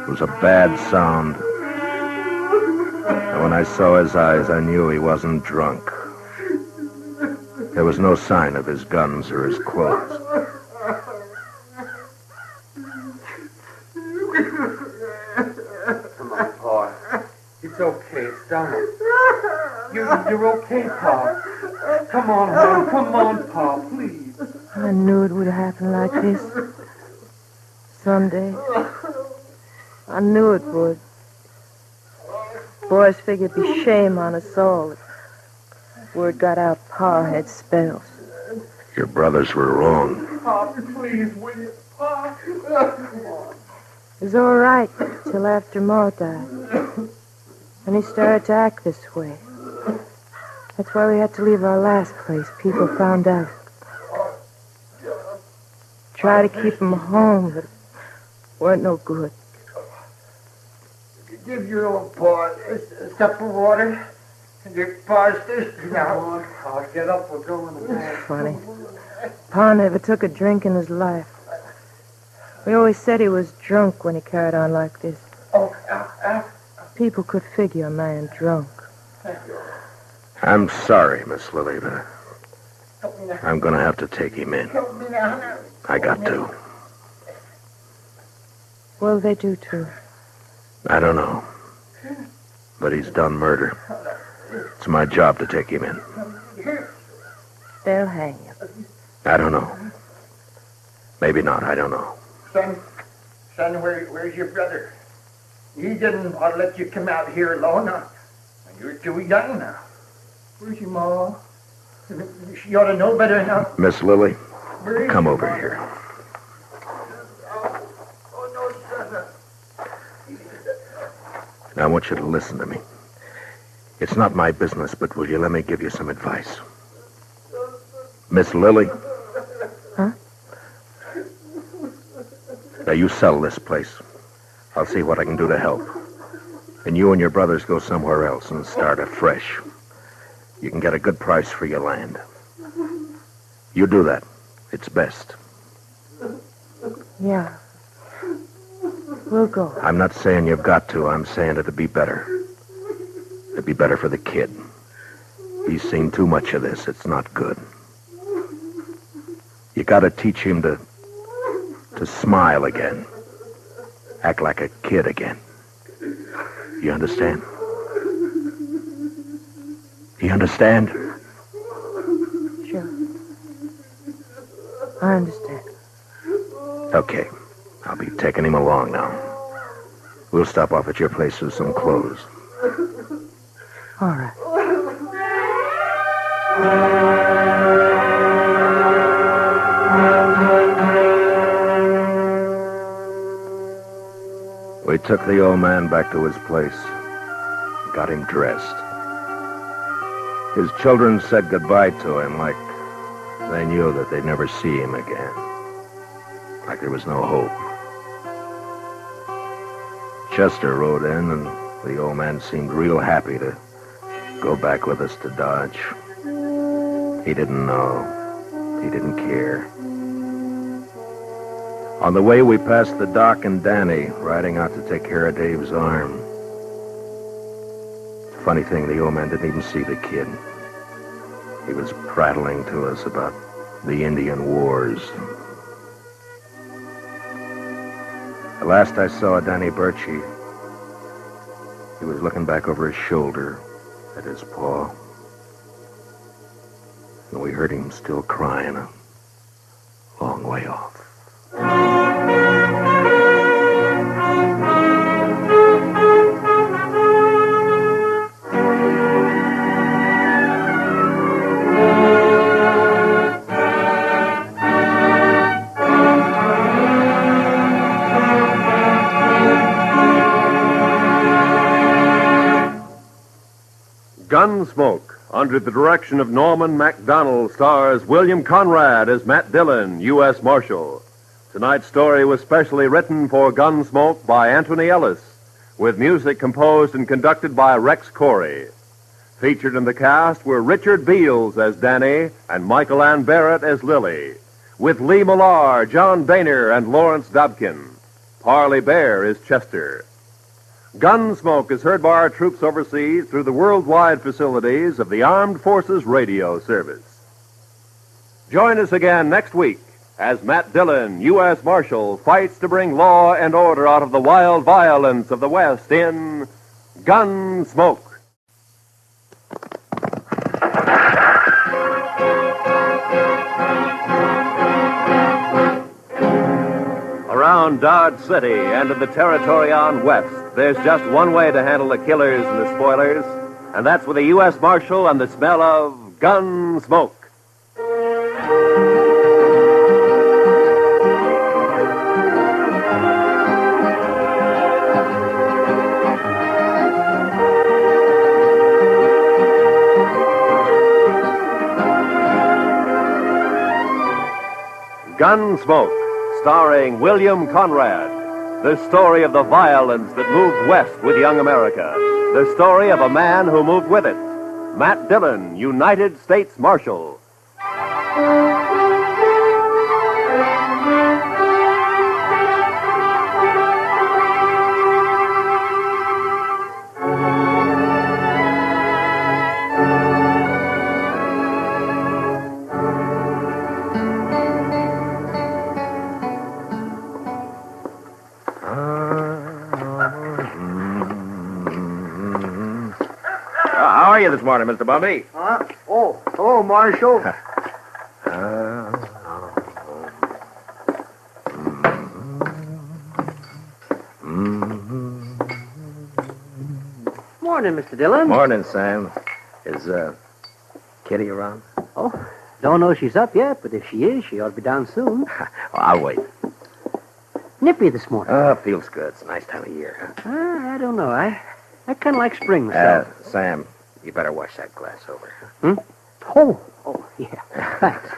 It was a bad sound. And when I saw his eyes, I knew he wasn't drunk. There was no sign of his guns or his clothes. Come on, Pa. It's okay. It's Donald. You're okay, Pa. Come on, home. Come on, Pa, please. I knew it would happen like this. Someday. I knew it would. Boys figured it'd be shame on us all if word got out Pa had spells. Your brothers were wrong. Pa, please, will you? Pa. It was all right till after Ma died. And he started to act this way. That's why we had to leave our last place. People found out. Try to keep him home, but it weren't no good. Give your old Pa a cup of water. And your Pa's thirsty now. Come on, Pa. Get up. We're going to bed. Funny. Pa never took a drink in his life. We always said he was drunk when he carried on like this. Oh, People could figure a man drunk. I'm sorry, Miss Lily, but I'm going to have to take him in. I got to. Well, they do, too. I don't know. But he's done murder. It's my job to take him in. They'll hang you. I don't know. Maybe not. I don't know. Son, where's your brother? He didn't want to let you come out here alone. You're too young now. Where's your ma? She ought to know better now. Miss Lily, come over here. Oh, no, son. Now, I want you to listen to me. It's not my business, but will you let me give you some advice? Miss Lily? Huh? Now, you sell this place. I'll see what I can do to help. And you and your brothers go somewhere else and start afresh. You can get a good price for your land. You do that. It's best. Yeah. We'll go. I'm not saying you've got to. I'm saying it'd be better. It'd be better for the kid. He's seen too much of this. It's not good. You gotta teach him to smile again. Act like a kid again. You understand? You understand? Sure. I understand. Okay. I'll be taking him along now. We'll stop off at your place with some clothes. All right. We took the old man back to his place. Got him dressed. His children said goodbye to him like they knew that they'd never see him again. Like there was no hope. Chester rode in, and the old man seemed real happy to go back with us to Dodge. He didn't know. He didn't care. On the way, we passed the Doc and Danny, riding out to take care of Dave's arm. Funny thing, the old man didn't even see the kid. He was prattling to us about the Indian Wars. The last I saw of Danny Birchie, he was looking back over his shoulder at his paw. And we heard him still crying a long way off. Gunsmoke, under the direction of Norman MacDonald, stars William Conrad as Matt Dillon, U.S. Marshal. Tonight's story was specially written for Gunsmoke by Anthony Ellis, with music composed and conducted by Rex Corey. Featured in the cast were Richard Beals as Danny and Michael Ann Barrett as Lily, with Lee Millar, John Boehner, and Lawrence Dobkin. Parley Bear is Chester. Gunsmoke is heard by our troops overseas through the worldwide facilities of the Armed Forces Radio Service. Join us again next week as Matt Dillon, U.S. Marshal, fights to bring law and order out of the wild violence of the West in Gunsmoke. Around Dodge City and in the territory on West, there's just one way to handle the killers and the spoilers, and that's with a U.S. Marshal and the smell of Gunsmoke. Gunsmoke, starring William Conrad. The story of the violence that moved west with young America. The story of a man who moved with it. Matt Dillon, United States Marshal. How are you this morning, Mr. Bumby? Oh, Marshal. Morning, Mr. Dillon. Morning, Sam. Is, Kitty around? Oh, don't know she's up yet, but if she is, she ought to be down soon. I'll wait. Nippy this morning. Oh, feels good. It's a nice time of year. I don't know. I kind of like spring myself. Sam, you better wash that glass over. Oh, yeah. Thanks.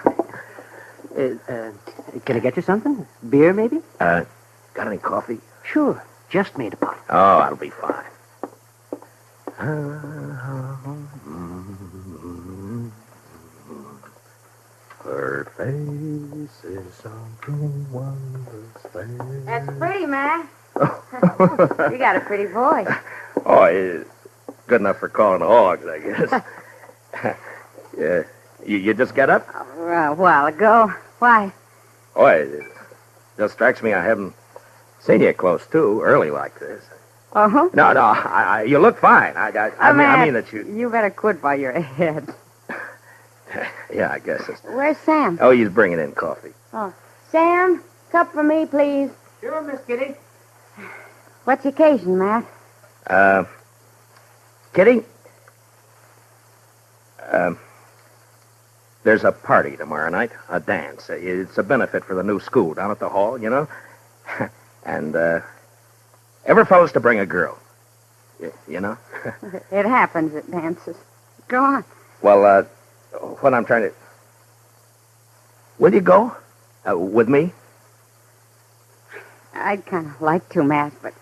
Can I get you something? Beer, maybe? Got any coffee? Sure. Just made a pot. Oh, that'll be fine. Her face is something wondrous. That's pretty, man. You got a pretty voice. Oh, it's good enough for calling hogs, I guess. Yeah. You just got up? A while ago. Why? Oh, it just strikes me I haven't seen you close, too, early like this. Uh-huh. No, you look fine. I mean that you... You better quit by your head. Yeah, I guess it's... Where's Sam? Oh, he's bringing in coffee. Oh, Sam, cup for me, please. Sure, Miss Kitty. What's the occasion, Matt? Kitty? There's a party tomorrow night, a dance. It's a benefit for the new school down at the hall, you know? And, every fellow's to bring a girl. You know? It happens at dances. Go on. Well, what I'm trying to... Will you go? With me? I'd kind of like to, Matt, but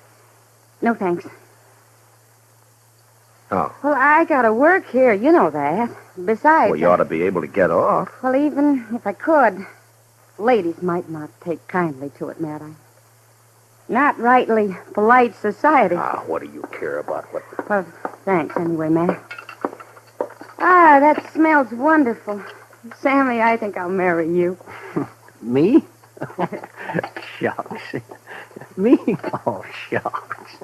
no thanks. Oh. Well, I gotta work here. You know that. Besides... Well, you ought to be able to get off. Well, even if I could, ladies might not take kindly to it, Matt. I'm not rightly polite society. Ah, what do you care about what... Well, thanks anyway, Matt. Ah, that smells wonderful. Sammy, I think I'll marry you. Me? Shucks. Me? Oh, shucks.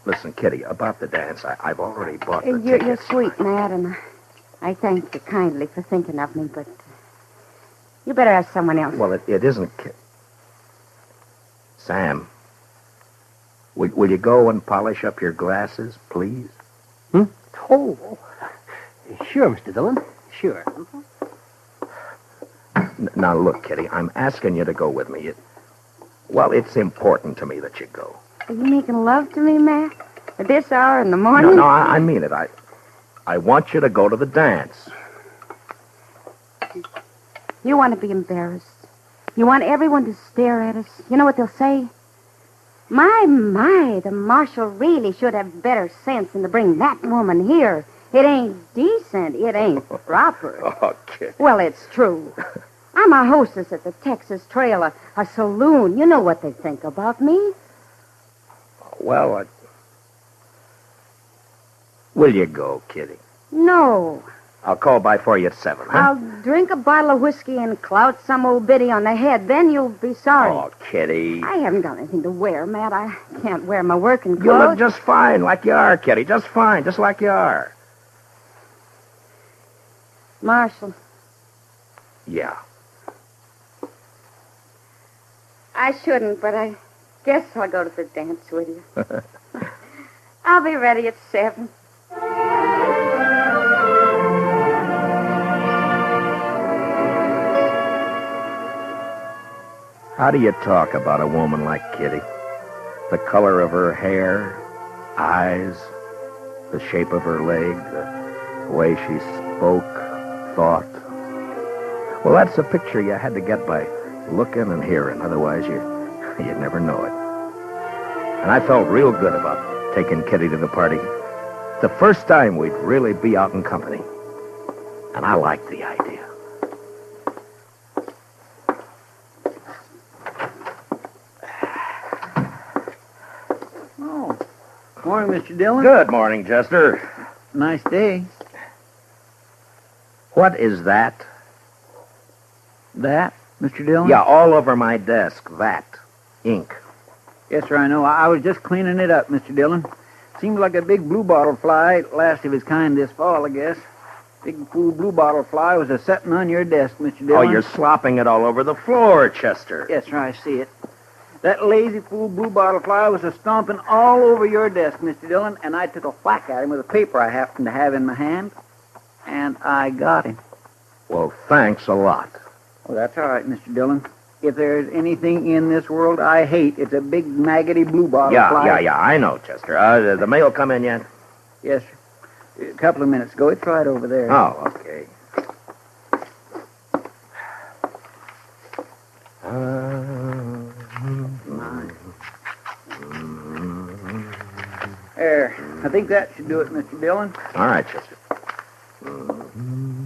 Listen, Kitty, about the dance, I've already bought the You're tickets. sweet, Matt, and I thank you kindly for thinking of me, but you better ask someone else. Well, it isn't... Sam, will you go and polish up your glasses, please? Oh, sure, Mr. Dillon. Sure. Now, look, Kitty, I'm asking you to go with me. It's important to me that you go. Are you making love to me, Matt? At this hour in the morning? No, I mean it. I want you to go to the dance. You want to be embarrassed. You want everyone to stare at us. You know what they'll say? My, the marshal really should have better sense than to bring that woman here. It ain't decent. It ain't proper. Okay. Well, it's true. I'm a hostess at the Texas Trail, a saloon. You know what they think about me. Well, will you go, Kitty? No. I'll call by for you at 7, huh? I'll drink a bottle of whiskey and clout some old biddy on the head. Then you'll be sorry. Oh, Kitty. I haven't got anything to wear, Matt. I can't wear my working clothes. You look just fine, like you are, Kitty. Just fine, just like you are. Marshal, Yeah. I shouldn't, but I guess I'll go to the dance with you. I'll be ready at 7. How do you talk about a woman like Kitty? The color of her hair, eyes, the shape of her leg, the way she spoke, thought. Well, that's a picture you had to get by looking and hearing. Otherwise, you'd never know it. And I felt real good about taking Kitty to the party. The first time we'd really be out in company. And I liked the idea. Morning, Mr. Dillon. Good morning, Chester. Nice day. What is that? That, Mr. Dillon? Yeah, all over my desk, that. Ink. Yes, sir, I know. I was just cleaning it up, Mr. Dillon. Seems like a big bluebottle fly, last of his kind this fall, I guess. Big fool bluebottle fly was a-setting on your desk, Mr. Dillon. Oh, you're slopping it all over the floor, Chester. Yes, sir, I see it. That lazy fool bluebottle fly was a-stomping all over your desk, Mr. Dillon, and I took a whack at him with a paper I happened to have in my hand, and I got him. Well, thanks a lot. Well, that's all right, Mr. Dillon. If there's anything in this world I hate, it's a big, maggoty bluebottle fly. Yeah, I know, Chester. The mail come in yet? Yes, sir. A couple of minutes ago. It's right over there. Oh, okay. There. I think that should do it, Mr. Dillon. All right, Chester.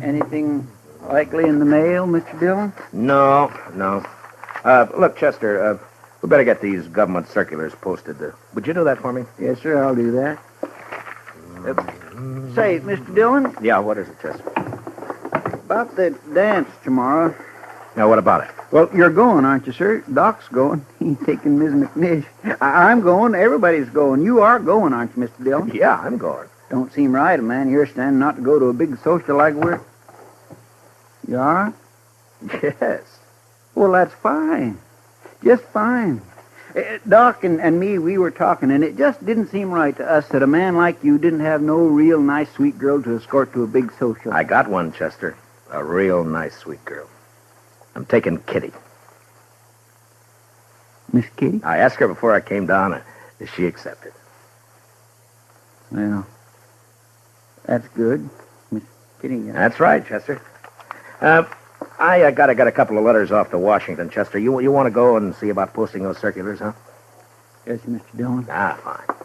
Anything likely in the mail, Mr. Dillon? No. Look, Chester, we better get these government circulars posted. Would you do that for me? Yes, sir, I'll do that. Say, Mr. Dillon, Yeah, what is it, Chester? about the dance tomorrow. Now, what about it? Well, you're going, aren't you, sir? Doc's going. He's taking Ms. McNish. I'm going. Everybody's going. You are going, aren't you, Mr. Dillon? Yeah, I'm going. Don't seem right, a man here standing not to go to a big social like we're... You are? Yes. Well, that's fine. Just fine. Doc and me, we were talking, and it just didn't seem right to us that a man like you didn't have no real nice, sweet girl to escort to a big social. I got one, Chester. A real nice, sweet girl. I'm taking Kitty. Miss Kitty? I asked her before I came down, and she accepted. Well, that's good. Miss Kitty. That's right, Chester. I got a couple of letters off to Washington, Chester. You want to go and see about posting those circulars, huh? Yes, Mr. Dillon. Ah, fine.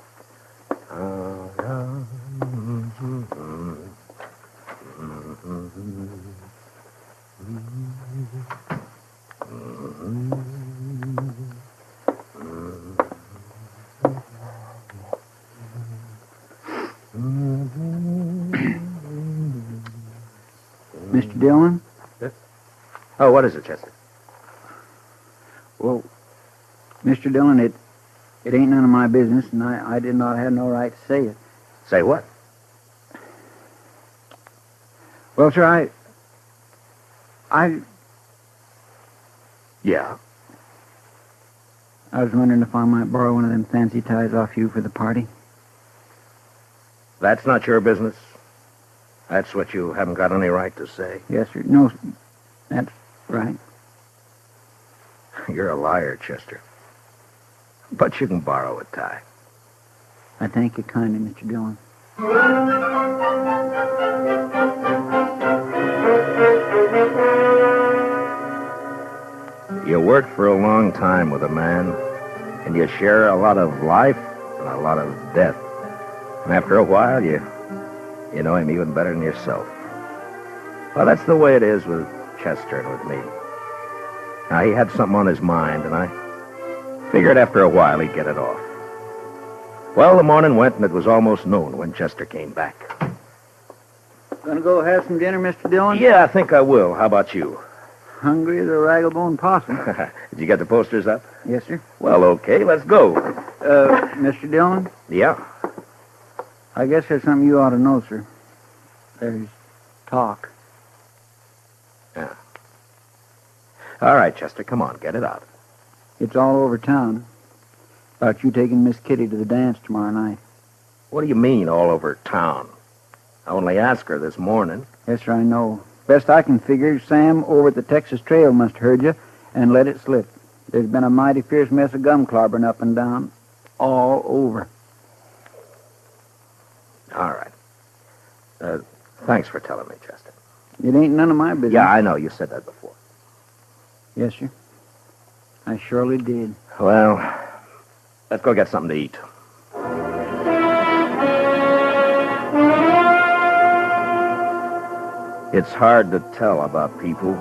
Mr. Dillon? Oh, what is it, Chester? Well, Mr. Dillon, it ain't none of my business, and I did not have no right to say it. Say what? Well, sir, Yeah. I was wondering if I might borrow one of them fancy ties off you for the party. That's not your business. That's what you haven't got any right to say. Yes, sir. No, that's right. You're a liar, Chester. But you can borrow a tie. I thank you kindly, Mr. Dillon. You work for a long time with a man, and you share a lot of life and a lot of death. And after a while, you know him even better than yourself. Well, that's the way it is with Chester and with me. Now, he had something on his mind, and I figured after a while he'd get it off. Well, the morning went, and it was almost noon when Chester came back. Gonna go have some dinner, Mr. Dillon? Yeah, I think I will. How about you? Hungry as a raggle-bone possum. Did you get the posters up? Yes, sir. Well, okay, let's go. Mr. Dillon? Yeah? I guess there's something you ought to know, sir. There's talk. Yeah. All right, Chester, come on, get it out. It's all over town. About you taking Miss Kitty to the dance tomorrow night. What do you mean, all over town? I only asked her this morning. Yes, sir, I know. Best I can figure, Sam over at the Texas Trail must have heard you and let it slip. There's been a mighty fierce mess of gum clobbering up and down. All over. All right. Thanks for telling me, Chester. It ain't none of my business. Yeah, I know. You said that before. Yes, sir. I surely did. Well, let's go get something to eat. It's hard to tell about people.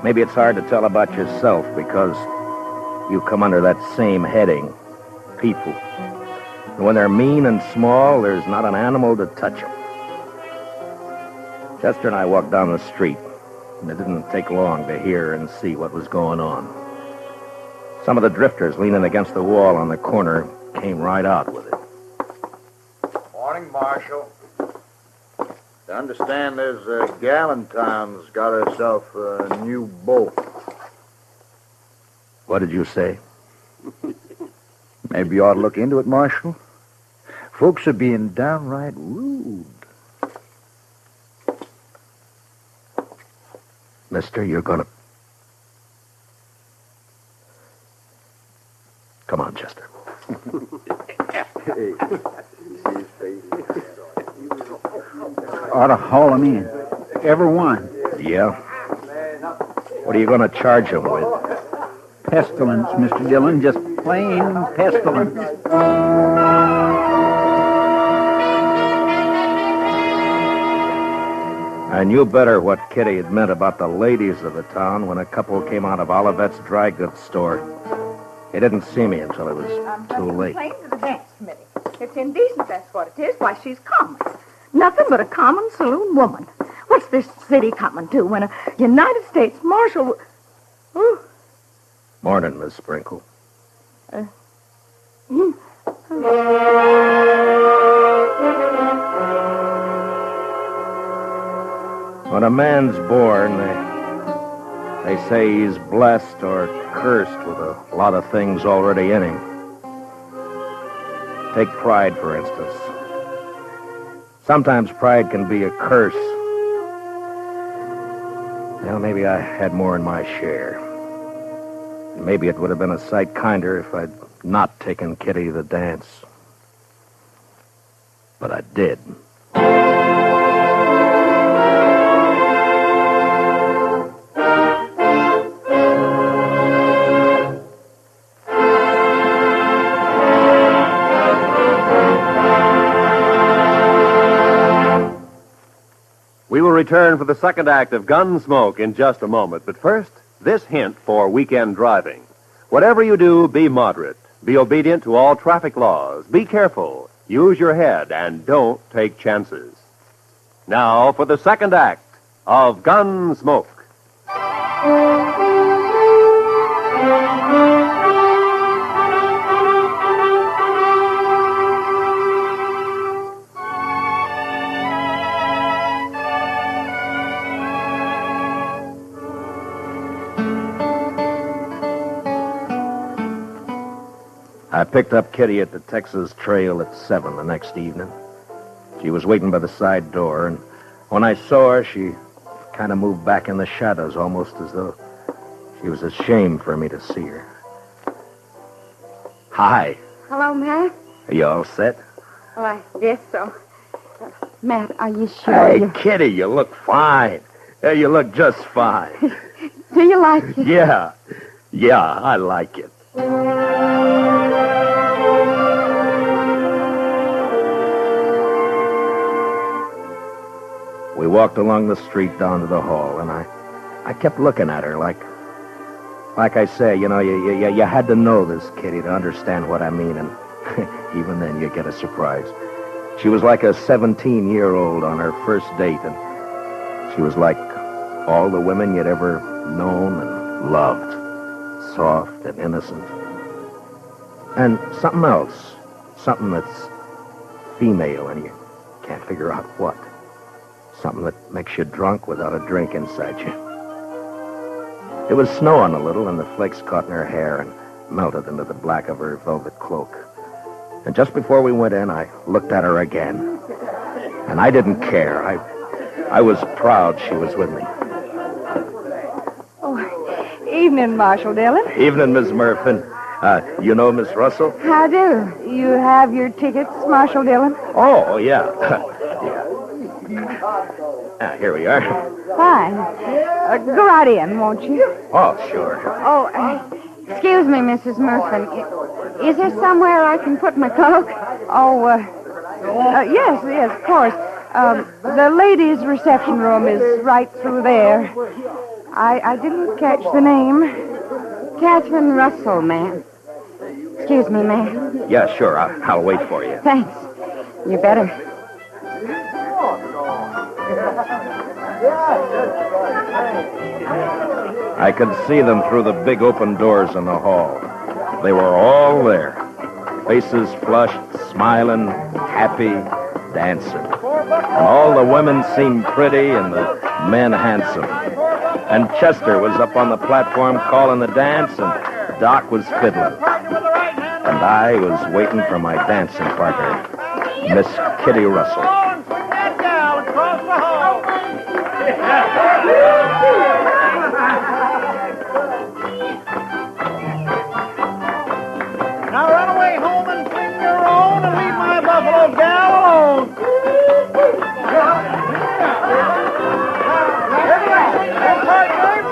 Maybe it's hard to tell about yourself because you come under that same heading, people. And when they're mean and small, there's not an animal to touch them. Chester and I walked down the street, and it didn't take long to hear and see what was going on. Some of the drifters leaning against the wall on the corner came right out with it. Morning, Marshal. I understand there's a Galentine's got herself a new beau. What did you say? Maybe you ought to look into it, Marshal. Folks are being downright rude. Mister, you're gonna... Come on, Chester. Ought to haul them in. Every one. Yeah? What are you gonna charge them with? Pestilence, Mr. Dillon. Just plain pestilence. I knew better what Kitty had meant about the ladies of the town when a couple came out of Olivet's dry goods store. He didn't see me until it was too late. Complain to the dance committee. It's indecent, that's what it is. Why, she's common. Nothing but a common saloon woman. What's this city coming to when a United States Marshal... Ooh. Morning, Miss Sprinkle. When a man's born, They say he's blessed or cursed with a lot of things already in him. Take pride, for instance. Sometimes pride can be a curse. Well, maybe I had more in my share. Maybe it would have been a sight kinder if I'd not taken Kitty to the dance. But I did. We will return for the second act of Gunsmoke in just a moment. But first, this hint for weekend driving. Whatever you do, be moderate. Be obedient to all traffic laws. Be careful. Use your head and don't take chances. Now for the second act of Gunsmoke. I picked up Kitty at the Texas Trail at 7 the next evening. She was waiting by the side door, and when I saw her, she kind of moved back in the shadows, almost as though she was ashamed for me to see her. Hi. Hello, Matt. Are you all set? Well, I guess so. Matt, are you sure? Hey, Kitty, you look fine. Yeah, you look just fine. Do you like it? Yeah. Yeah, I like it. We walked along the street down to the hall, and I kept looking at her like I say, you know, you had to know this, Kitty, to understand what I mean, and even then you get a surprise. She was like a 17-year-old on her first date, and she was like all the women you'd ever known and loved, soft and innocent. And something else, something that's female, and you can't figure out what. Something that makes you drunk without a drink inside you. It was snowing a little, and the flakes caught in her hair and melted into the black of her velvet cloak. And just before we went in, I looked at her again. And I didn't care. I was proud she was with me. Oh, evening, Marshal Dillon. Evening, Miss Murphy. You know Miss Russell? How do? You have your tickets, Marshal Dillon? Oh, yeah. Here we are. Fine. Go right in, won't you? Oh, sure. Oh, excuse me, Mrs. Murphy. Is there somewhere I can put my cloak? Oh, yes, of course. The ladies' reception room is right through there. I didn't catch the name. Catherine Russell, ma'am. Excuse me, ma'am. Yeah, sure. I'll wait for you. Thanks. You better. I could see them through the big open doors in the hall. They were all there. Faces flushed, smiling, happy, dancing. And all the women seemed pretty and the men handsome. And Chester was up on the platform calling the dance, and Doc was fiddling. And I was waiting for my dancing partner, Miss Kitty Russell. Now run away home and clean your own and leave my buffalo gal alone.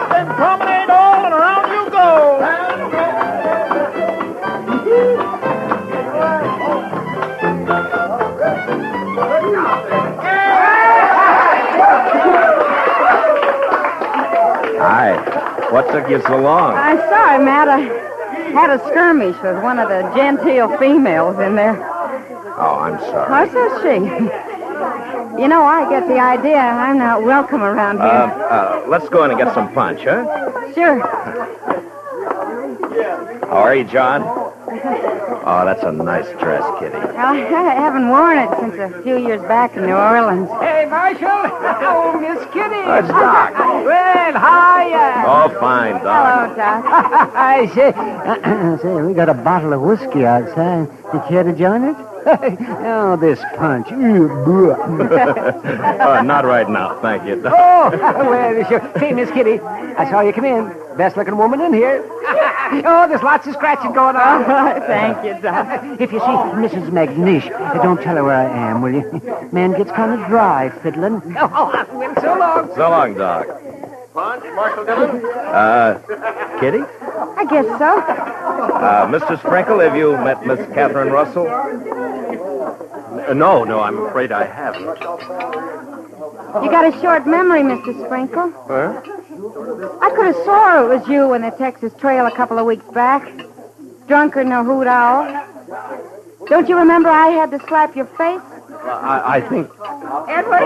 Then promenade all and around you go. Hi. What took you so long? I'm sorry, Matt. I had a skirmish with one of the genteel females in there. Oh, I'm sorry. What says she? You know, I get the idea I'm not welcome around here. Let's go in and get some punch, huh? Sure. How are you, John? Oh, that's a nice dress, Kitty. I haven't worn it since a few years back in New Orleans. Hey, Marshal. Oh, Miss Kitty. It's Doc. Well, hiya. Oh, fine, Doc. Hello, Doc. I say, we got a bottle of whiskey outside. You care to join us? Oh, this punch. Not right now, thank you, Doc. Oh, well, sure. Say, Miss Kitty, I saw you come in. Best-looking woman in here. Oh, there's lots of scratching going on. Thank you, Doc. If you see Mrs. McNish, don't tell her where I am, will you? Man gets kind of dry fiddling. Oh, well, so long. So long, Doc. Punch, Marshal Dillon? Kitty? I guess so. Mr. Sprinkle, have you met Miss Catherine Russell? No, I'm afraid I haven't. You got a short memory, Mr. Sprinkle. Huh? I could have swore it was you in the Texas Trail a couple of weeks back. Drunker than a hoot owl. Don't you remember I had to slap your face? I think... Edward?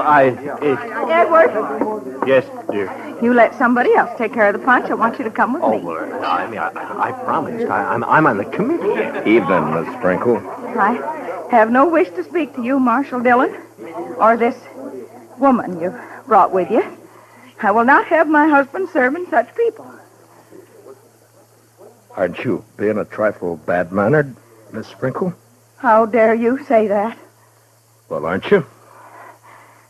Edward? Yes, dear. You let somebody else take care of the punch. I want you to come with me. Well, I promised. I'm on the committee. Evening, Miss Sprinkle. I have no wish to speak to you, Marshal Dillon, or this woman you've brought with you. I will not have my husband serving such people. Aren't you being a trifle bad-mannered, Miss Sprinkle? How dare you say that? Well, aren't you?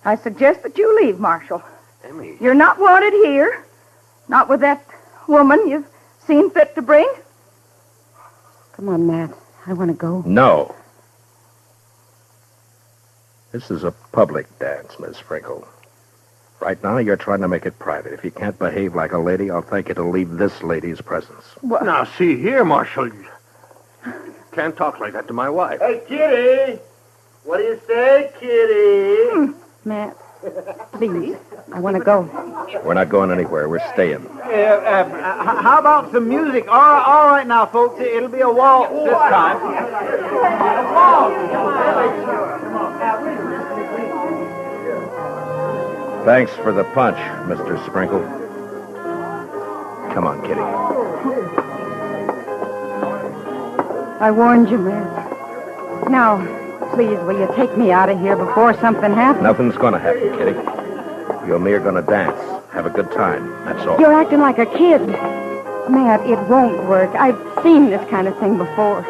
I suggest that you leave, Marshal. Emmy. You're not wanted here. Not with that woman you've seen fit to bring. Come on, Matt. I want to go. No. This is a public dance, Miss Sprinkle. Right now, you're trying to make it private. If you can't behave like a lady, I'll thank you to leave this lady's presence. What? Now, see here, Marshal. You can't talk like that to my wife. Hey, Kitty! What do you say, Kitty? Matt, please. I want to go. We're not going anywhere. We're staying. How about some music? All right now, folks. It'll be a waltz this time. Thanks for the punch, Mr. Sprinkle. Come on, Kitty. I warned you, Matt. Now, please, will you take me out of here before something happens? Nothing's going to happen, Kitty. You and me are going to dance. Have a good time. That's all. You're acting like a kid. Matt, it won't work. I've seen this kind of thing before.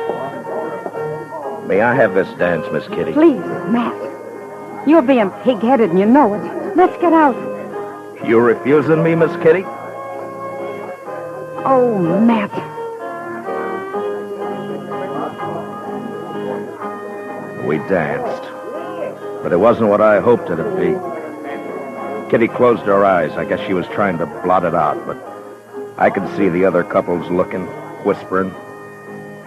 May I have this dance, Miss Kitty? Please, Matt. You're being pig-headed and you know it. Let's get out. You refusing me, Miss Kitty? Oh, Matt. We danced. But it wasn't what I hoped it'd be. Kitty closed her eyes. I guess she was trying to blot it out, but I could see the other couples looking, whispering,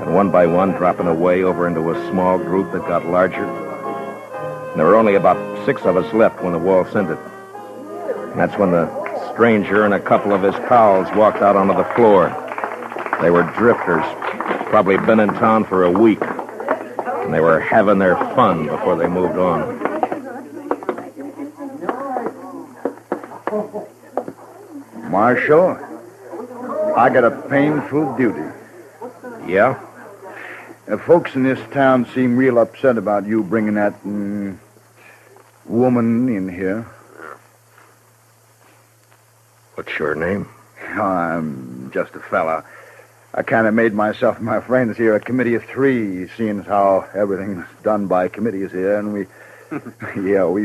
and one by one dropping away over into a small group that got larger. And there were only about 6 of us left when the waltz ended. And that's when the stranger and a couple of his pals walked out onto the floor. They were drifters, probably been in town for a week. And they were having their fun before they moved on. Marshal, I got a painful duty. Yeah? The folks in this town seem real upset about you bringing that woman in here. What's your name? Oh, I'm just a fella. I kind of made myself and my friends here a committee of 3, seeing as how everything's done by committees here, and we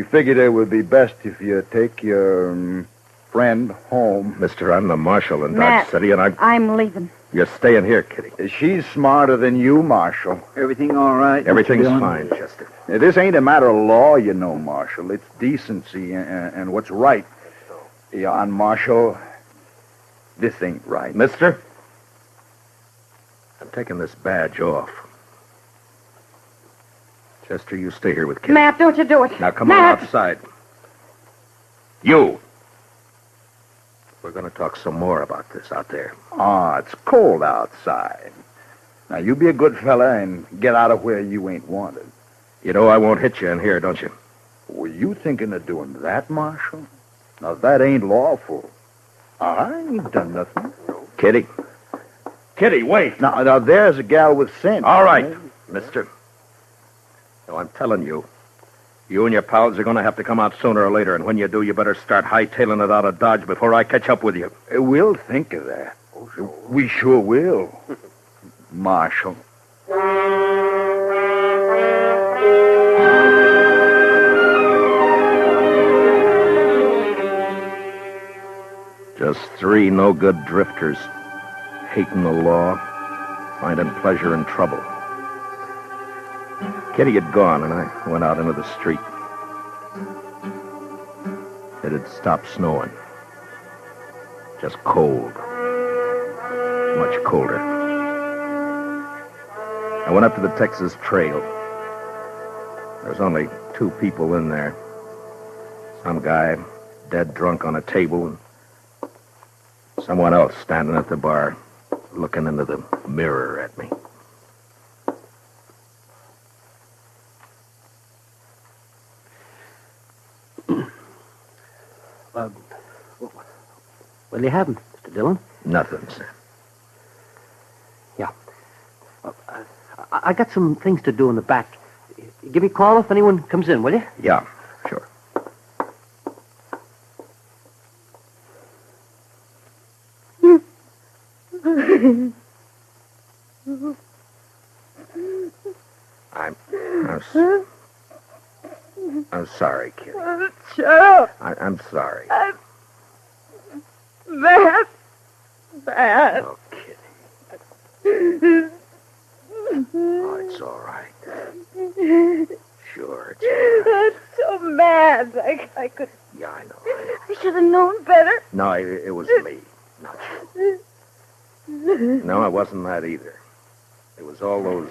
figured it would be best if you take your friend home. Mister, I'm the marshal in Matt, Dodge City, and I'm leaving. You're staying here, Kitty. She's smarter than you, Marshal. Everything all right? Mr. Everything's Dillon? fine, Chester. This ain't a matter of law, you know, Marshal. It's decency and what's right. Yeah, and Marshal, this ain't right. Mister, I'm taking this badge off. Chester, you stay here with Kitty. Matt, don't you do it. Now come Matt. on outside. You. We're going to talk some more about this out there. Ah, it's cold outside. Now, you be a good fella and get out of where you ain't wanted. You know I won't hit you in here, don't you? Were you thinking of doing that, Marshal? Now, that ain't lawful. I ain't done nothing. Kitty, Kitty, wait. Now, there's a gal with sense. All right, mister. So I'm telling you, you and your pals are going to have to come out sooner or later, and when you do, you better start hightailing it out of Dodge before I catch up with you. We'll think of that. We sure will. Marshal. Just 3 no-good drifters, hating the law, finding pleasure in trouble. Kitty had gone, and I went out into the street. It had stopped snowing. Just cold. Much colder. I went up to the Texas Trail. There was only 2 people in there. Some guy dead drunk on a table, and someone else standing at the bar, looking into the mirror at me. What do you have, Mr. Dillon? Nothing, sir. Yeah. I got some things to do in the back. Give me a call if anyone comes in, will you? Yeah, sure. I'm sorry, Kitty. Shut up. I'm sorry. Matt. Matt. Oh, Kitty. Oh, it's all right. Sure, it's all right. I'm so mad. I could... Yeah, I know. I should have known better. No, it was me, not you. No, it wasn't that either. It was all those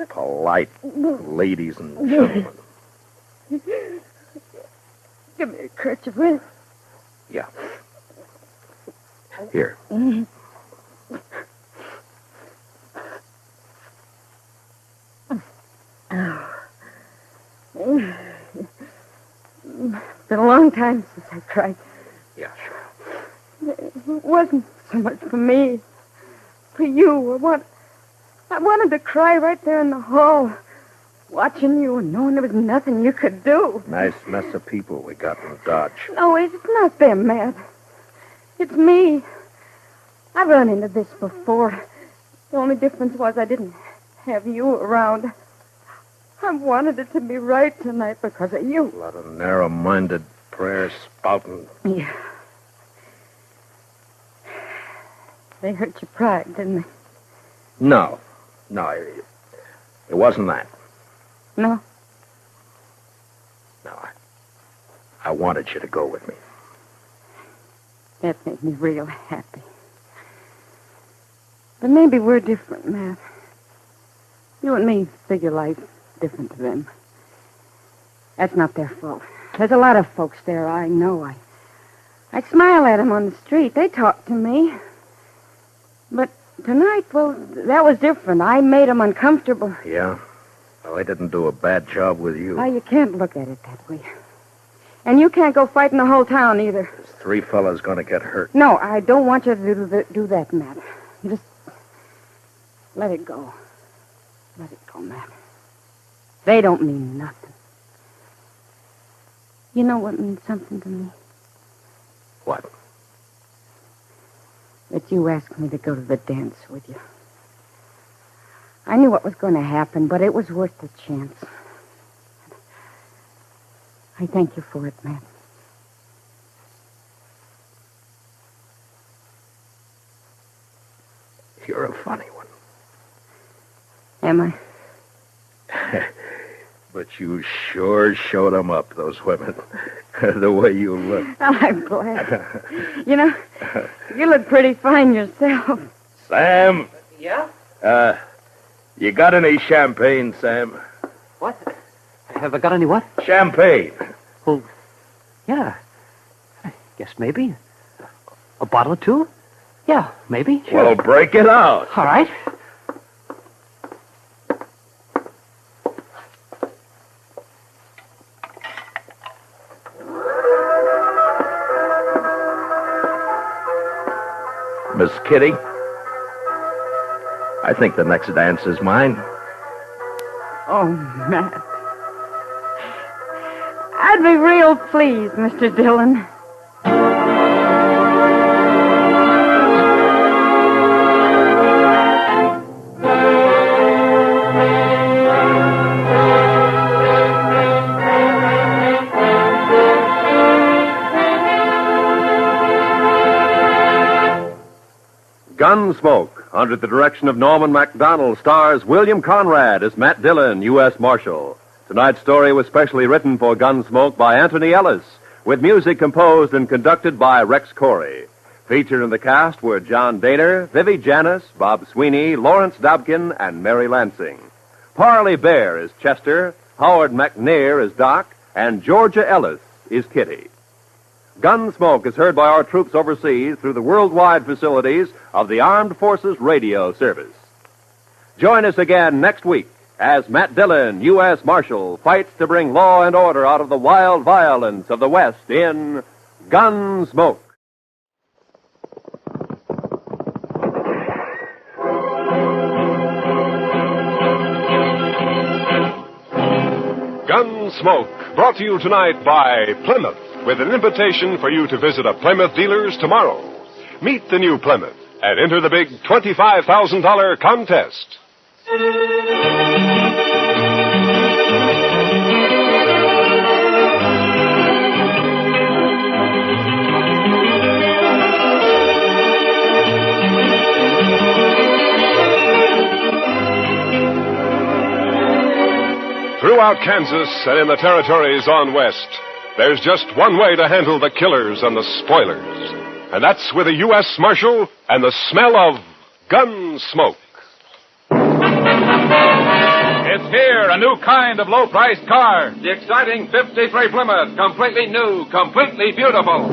polite ladies and gentlemen. Give me a kerchief, will you? Yeah. Here. Been a long time since I cried. Yeah, sure. It wasn't so much for me. For you. I wanted to cry right there in the hall. Watching you and knowing there was nothing you could do. Nice mess of people we got in Dodge. No, it's not them, Matt. It's me. I've run into this before. The only difference was I didn't have you around. I wanted it to be right tonight because of you. A lot of narrow-minded prayer spouting. Yeah. They hurt your pride, didn't they? No, it wasn't that. No? No, I wanted you to go with me. That made me real happy. But maybe we're different, Matt. You and me figure life different to them. That's not their fault. There's a lot of folks there, I know. I smile at them on the street. They talk to me. But tonight, well, that was different. I made them uncomfortable. Yeah? Well, I didn't do a bad job with you. Why, you can't look at it that way. And you can't go fighting the whole town either. There's 3 fellas going to get hurt. No, I don't want you to do that, Matt. Just let it go. Let it go, Matt. They don't mean nothing. You know what means something to me? What? That you asked me to go to the dance with you. I knew what was going to happen, but it was worth the chance. I thank you for it, Matt. You're a funny one. Am I? But you sure showed them up, those women. The way you look. Oh, I'm glad. You know, you look pretty fine yourself. Sam? Yeah? You got any champagne, Sam? What? Have I got any what? Champagne. Well, yeah. I guess maybe. A bottle or 2? Yeah, maybe. Sure. Well, break it out. All right. Miss Kitty? I think the next dance is mine. Oh, Matt. I'd be real pleased, Mr. Dillon. Gunsmoke, under the direction of Norman MacDonald, stars William Conrad as Matt Dillon, U.S. Marshal. Tonight's story was specially written for Gunsmoke by Anthony Ellis, with music composed and conducted by Rex Corey. Featured in the cast were John Daner, Vivi Janis, Bob Sweeney, Lawrence Dobkin, and Mary Lansing. Parley Bear is Chester, Howard McNair is Doc, and Georgia Ellis is Kitty. Gunsmoke is heard by our troops overseas through the worldwide facilities of the Armed Forces Radio Service. Join us again next week as Matt Dillon, U.S. Marshal, fights to bring law and order out of the wild violence of the West in Gunsmoke. Gunsmoke, brought to you tonight by Plymouth, with an invitation for you to visit a Plymouth dealer's tomorrow. Meet the new Plymouth and enter the big $25,000 contest. Throughout Kansas and in the territories on west, there's just one way to handle the killers and the spoilers. And that's with a U.S. Marshal and the smell of Gunsmoke. It's here, a new kind of low-priced car. The exciting 53 Plymouth, completely new, completely beautiful.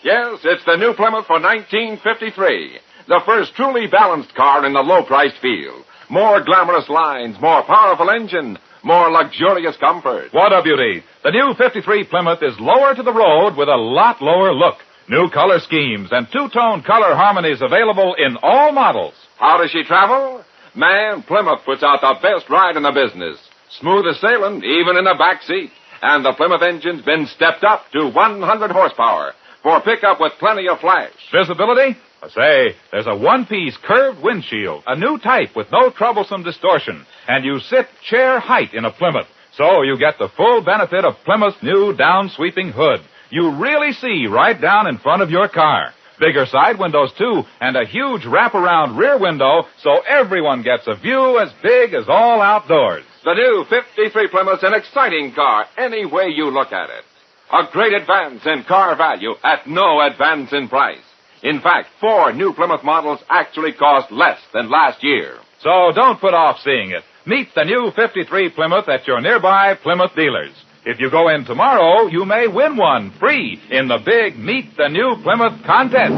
Yes, it's the new Plymouth for 1953. The first truly balanced car in the low-priced field. More glamorous lines, more powerful engine, more luxurious comfort. What a beauty. The new 53 Plymouth is lower to the road with a lot lower look. New color schemes and two-tone color harmonies available in all models. How does she travel? Man, Plymouth puts out the best ride in the business. Smooth as sailing, even in the back seat. And the Plymouth engine's been stepped up to 100 horsepower for pickup with plenty of flash. Visibility? Say, there's a one-piece curved windshield, a new type with no troublesome distortion, and you sit chair height in a Plymouth, so you get the full benefit of Plymouth's new down-sweeping hood. You really see right down in front of your car. Bigger side windows, too, and a huge wraparound rear window, so everyone gets a view as big as all outdoors. The new 53 Plymouth's an exciting car, any way you look at it. A great advance in car value at no advance in price. In fact, 4 new Plymouth models actually cost less than last year. So don't put off seeing it. Meet the new 53 Plymouth at your nearby Plymouth dealers. If you go in tomorrow, you may win one free in the big Meet the New Plymouth contest.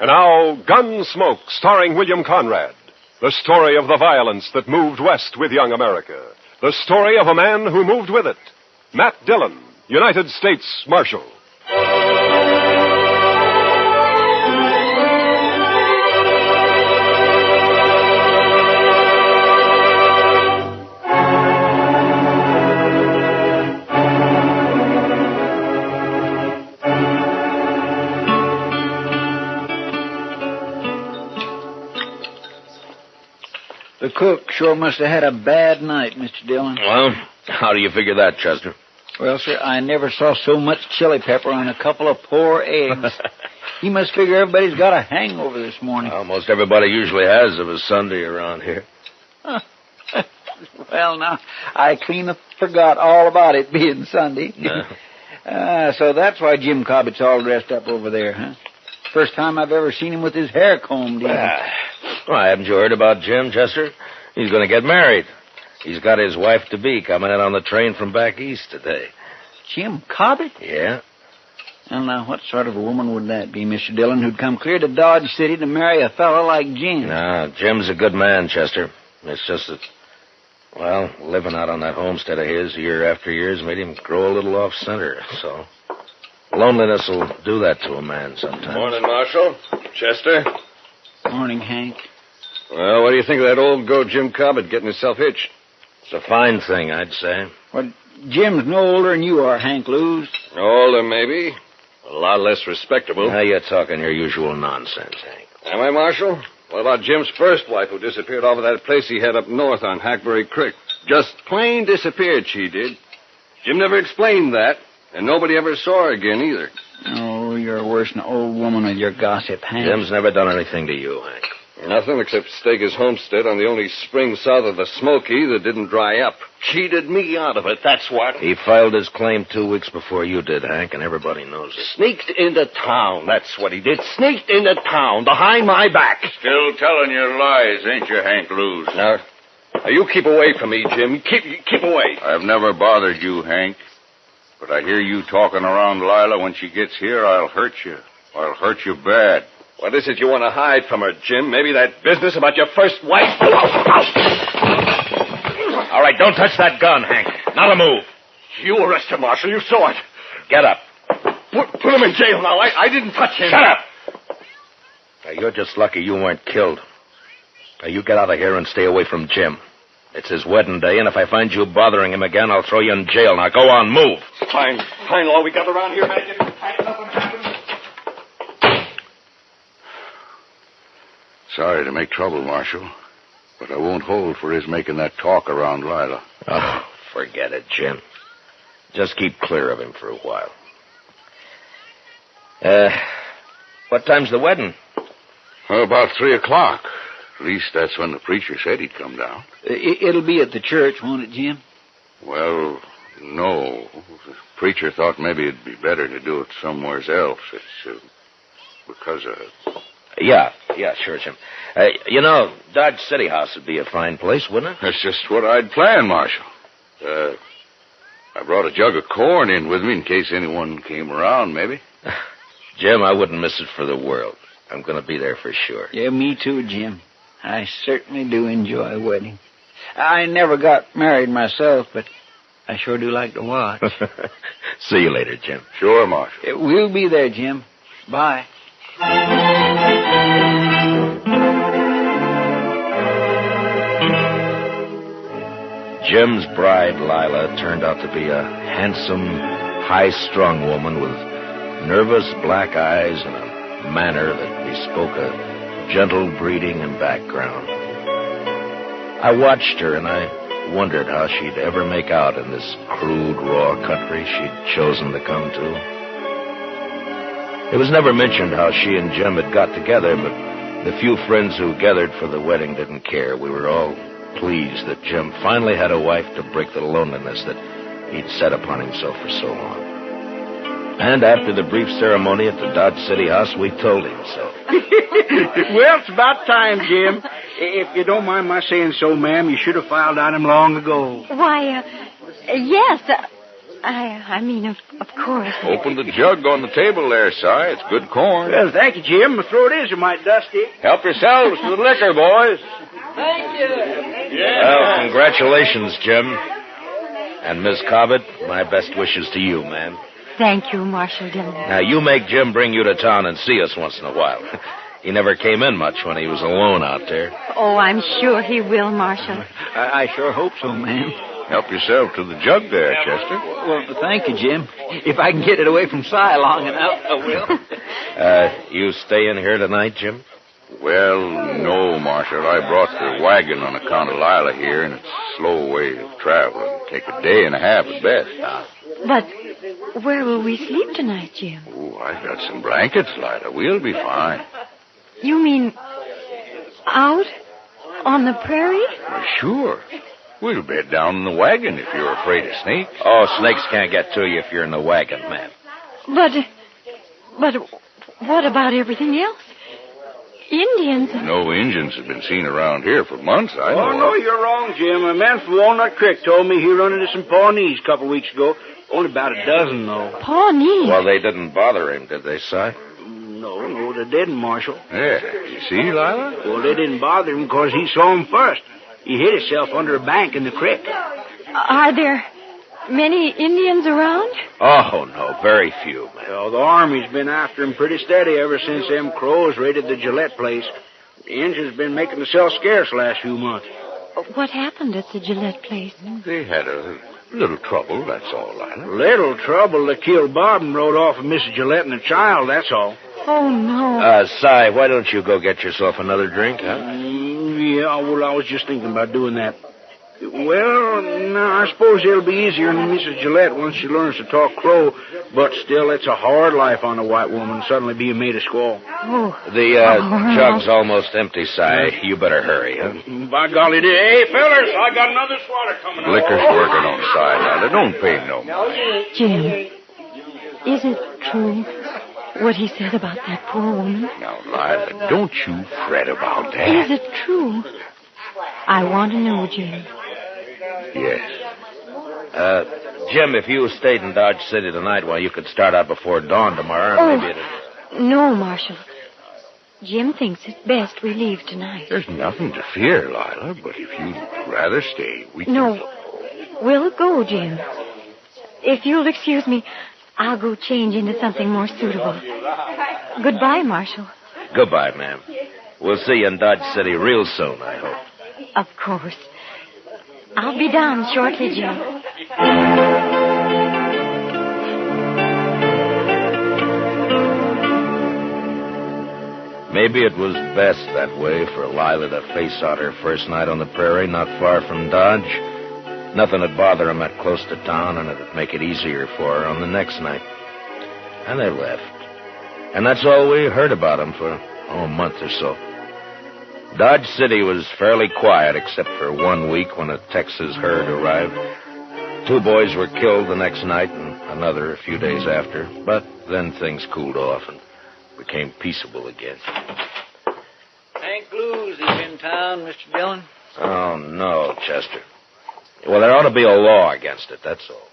And now, Gunsmoke, starring William Conrad. The story of the violence that moved west with young America. The story of a man who moved with it. Matt Dillon, United States Marshal. The cook sure must have had a bad night, Mr. Dillon. Well, how do you figure that, Chester? Well, sir, I never saw so much chili pepper on a couple of poor eggs. He must figure everybody's got a hangover this morning. Almost everybody usually has of a Sunday around here. Well, now, I clean forgot all about it being Sunday. So that's why Jim Cobbett's all dressed up over there, huh? First time I've ever seen him with his hair combed in. Well, haven't you heard about Jim, Chester? He's going to get married. He's got his wife-to-be coming in on the train from back east today. Jim Cobbett? Yeah. Well, now, what sort of a woman would that be, Mr. Dillon, who'd come clear to Dodge City to marry a fellow like Jim? No, Jim's a good man, Chester. It's just that Well, living out on that homestead of his year after year has made him grow a little off-center, so... Loneliness will do that to a man sometimes. Morning, Marshal. Chester. Morning, Hank. Well, what do you think of that old goat Jim Cobbett getting himself hitched? It's a fine thing, I'd say. Well, Jim's no older than you are, Hank Lewis. Older, maybe. A lot less respectable. Now you're talking your usual nonsense, Hank. Am I, Marshal? What about Jim's first wife who disappeared off of that place he had up north on Hackberry Creek? Just plain disappeared, she did. Jim never explained that, and nobody ever saw her again either. Oh, you're worse than an old woman with your gossip, Hank. Jim's never done anything to you, Hank. Nothing except stake his homestead on the only spring south of the Smoky that didn't dry up. Cheated me out of it, that's what. He filed his claim 2 weeks before you did, Hank, and everybody knows it. Sneaked into town, that's what he did. Sneaked into town, behind my back. Still telling your lies, ain't you, Hank Lewis? Now, you keep away from me, Jim. Keep away. I've never bothered you, Hank. But I hear you talking around Lila. When she gets here, I'll hurt you. I'll hurt you bad. What is it you want to hide from her, Jim? Maybe that business about your first wife? All right, don't touch that gun, Hank. Not a move. You arrest him, Marshal. You saw it. Get up. Put him in jail now. I didn't touch him. Shut up. Now, you're just lucky you weren't killed. Now, you get out of here and stay away from Jim. It's his wedding day, and if I find you bothering him again, I'll throw you in jail. Now, go on, move. Fine. All we got around here, man. Get packed up and happened. Sorry to make trouble, Marshal, but I won't hold for his making that talk around Lila. Oh, forget it, Jim. Just keep clear of him for a while. What time's the wedding? About 3 o'clock. At least that's when the preacher said he'd come down. It'll be at the church, won't it, Jim? Well, no. The preacher thought maybe it'd be better to do it somewhere else. It's because of... Yeah, sure, Jim. Dodge City House would be a fine place, wouldn't it? That's just what I'd planned, Marshal. I brought a jug of corn in with me in case anyone came around, maybe. Jim, I wouldn't miss it for the world. I'm going to be there for sure. Yeah, me too, Jim. I certainly do enjoy weddings. I never got married myself, but I sure do like to watch. See you later, Jim. Sure, Marshal. We'll be there, Jim. Bye. Jim's bride, Lila, turned out to be a handsome, high-strung woman with nervous black eyes and a manner that bespoke a gentle breeding and background. I watched her, and I wondered how she'd ever make out in this crude, raw country she'd chosen to come to. It was never mentioned how she and Jim had got together, but the few friends who gathered for the wedding didn't care. We were all pleased that Jim finally had a wife to break the loneliness that he'd set upon himself for so long. And after the brief ceremony at the Dodge City House, we told him so. Well, it's about time, Jim. If you don't mind my saying so, ma'am, you should have filed on him long ago. Why, yes. I mean, of course. Open the jug on the table there, Si. It's good corn. Well, thank you, Jim. My throat is mighty dusty. Help yourselves to the liquor, boys. Thank you. Well, congratulations, Jim. And Miss Cobbett, my best wishes to you, ma'am. Thank you, Marshal Dillon. Now, you make Jim bring you to town and see us once in a while. He never came in much when he was alone out there. Oh, I'm sure he will, Marshal. I sure hope so, ma'am. Help yourself to the jug there, Chester. Well, thank you, Jim. If I can get it away from Si long enough, I will. You stay in here tonight, Jim? Well, no, Marshal. I brought the wagon on account of Lila here, and it's a slow way of traveling. Take a day and a half at best. But where will we sleep tonight, Jim? Oh, I've got some blankets, Lila. We'll be fine. You mean out on the prairie? Well, sure. We'll bed down in the wagon if you're afraid of snakes. Oh, snakes can't get to you if you're in the wagon, ma'am. But what about everything else? Indians? No Indians have been seen around here for months, I know. Oh, no, you're wrong, Jim. A man from Walnut Creek told me he run into some Pawnees a couple weeks ago. Only about a dozen, though. Pawnees? Well, they didn't bother him, did they, Si? No, they didn't, Marshal. Yeah, you see, Lila? Well, they didn't bother him because he saw him first. He hid himself under a bank in the creek. Are there many Indians around? Oh, no, very few, man. Well, the Army's been after him pretty steady ever since them crows raided the Gillette place. The Indians been making themselves scarce the last few months. What happened at the Gillette place? They had a little trouble, that's all, Lila. Little trouble. They killed Bob and rode off with Mrs. Gillette and the child, that's all. Oh, no. Si, why don't you go get yourself another drink, huh? Yeah, well, I was just thinking about doing that. Well, no, I suppose it'll be easier on Mrs. Gillette once she learns to talk Crow, but still, it's a hard life on a white woman, suddenly being made a squaw. Oh. The jug's almost empty, Si. You better hurry, huh? By golly, hey, fellers, I got another swatter coming up. Liquor's working on the side, Lila. Don't pay no mind. Jim, is it true what he said about that poor woman? Now, Lila, don't you fret about that. Is it true? I want to know, Jim. Yes. Jim, if you stayed in Dodge City tonight, well, you could start out before dawn tomorrow, and maybe No, Marshal. Jim thinks it's best we leave tonight. There's nothing to fear, Lila, but if you'd rather stay, we can... No, we'll go, Jim. If you'll excuse me, I'll go change into something more suitable. Goodbye, Marshal. Goodbye, ma'am. We'll see you in Dodge City real soon, I hope. Of course. I'll be down shortly, Jim. Maybe it was best that way for Lila to face out her first night on the prairie, not far from Dodge. Nothing would bother him that close to town, and it'd make it easier for her on the next night. And they left. And that's all we heard about them for, a month or so. Dodge City was fairly quiet, except for 1 week when a Texas herd arrived. 2 boys were killed the next night, and another a few days after. But then things cooled off and became peaceable again. Hank Blues is in town, Mr. Dillon. Oh, no, Chester. Well, there ought to be a law against it, that's all.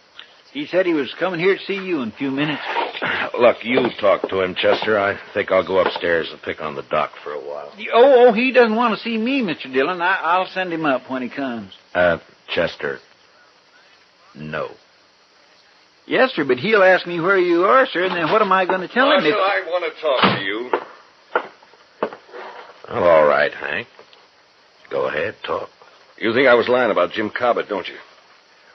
He said he was coming here to see you in a few minutes. Look, you talk to him, Chester. I think I'll go upstairs and pick on the doc for a while. Oh, he doesn't want to see me, Mr. Dillon. I'll send him up when he comes. Chester, no. Yes, sir, but he'll ask me where you are, sir, and then what am I going to tell him? Marshal, I want to talk to you. Well, all right, Hank. Go ahead, talk. You think I was lying about Jim Cobbett, don't you?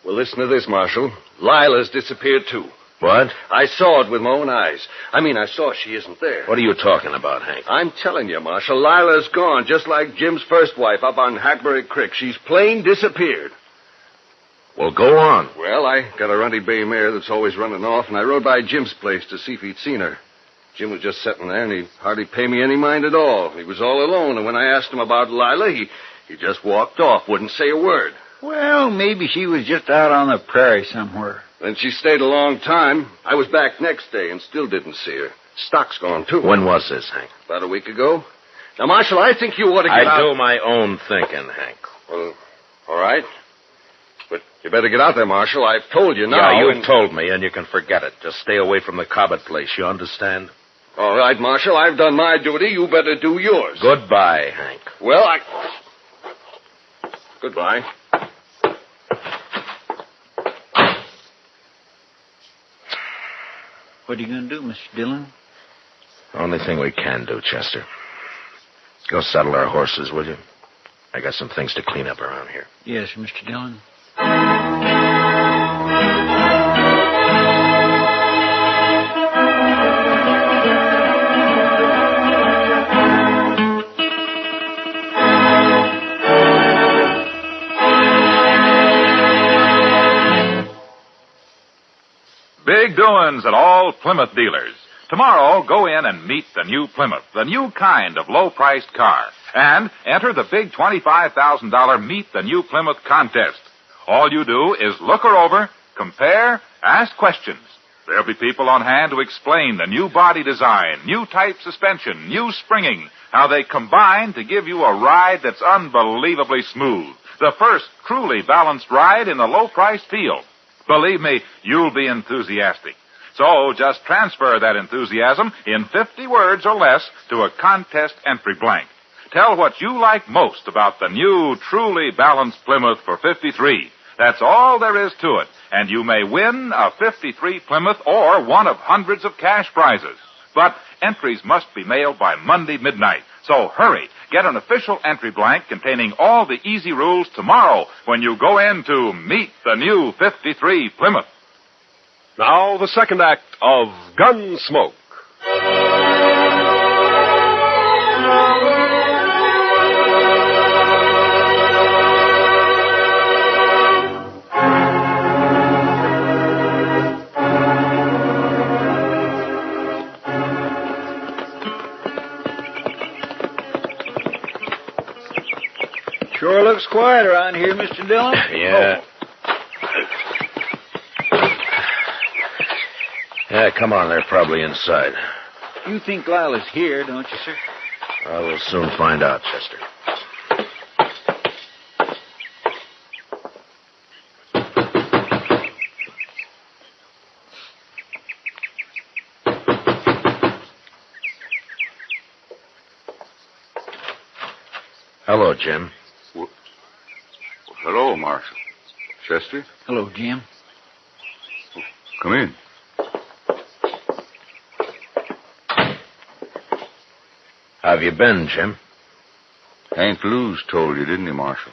Well, listen to this, Marshal. Lila's disappeared, too. What? I saw it with my own eyes. I saw she isn't there. What are you talking about, Hank? I'm telling you, Marshal, Lila's gone, just like Jim's first wife up on Hackberry Creek. She's plain disappeared. Well, go on. Well, I got a runty bay mare that's always running off, and I rode by Jim's place to see if he'd seen her. Jim was just sitting there, and he hardly paid me any mind at all. He was all alone, and when I asked him about Lila, he just walked off, wouldn't say a word. Well, maybe she was just out on the prairie somewhere. Then she stayed a long time. I was back next day and still didn't see her. Stock's gone, too. When was this, Hank? About a week ago. Now, Marshal, I think you ought to get out... I do my own thinking, Hank. Well, all right. But you better get out there, Marshal. I've told you now. Yeah, you've told me, and you can forget it. Just stay away from the Cobbett place, you understand? All right, Marshal, I've done my duty. You better do yours. Goodbye, Hank. Well, Goodbye. What are you going to do, Mr. Dillon? Only thing we can do, Chester. Go saddle our horses, will you? I got some things to clean up around here. Yes, Mr. Dillon. Big doings at all Plymouth dealers. Tomorrow, go in and meet the new Plymouth, the new kind of low-priced car. And enter the big $25,000 Meet the New Plymouth contest. All you do is look her over, compare, ask questions. There'll be people on hand to explain the new body design, new type suspension, new springing, how they combine to give you a ride that's unbelievably smooth. The first truly balanced ride in the low-priced field. Believe me, you'll be enthusiastic. So just transfer that enthusiasm in 50 words or less to a contest entry blank. tell what you like most about the new, truly balanced Plymouth for 53. That's all there is to it. And you may win a 53 Plymouth or one of hundreds of cash prizes. But entries must be mailed by Monday midnight. So hurry. Get an official entry blank containing all the easy rules tomorrow when you go in to meet the new 53 Plymouth. Now, the second act of Gunsmoke. Sure looks quiet around here, Mr. Dillon. Yeah. Yeah, come on. They're probably inside. You think Lila's here, don't you, sir? I will soon find out, Chester. Hello, Jim. Hello, Marshal. Chester? Hello, Jim. Come in. How have you been, Jim? Hank Lewis told you, didn't he, Marshal?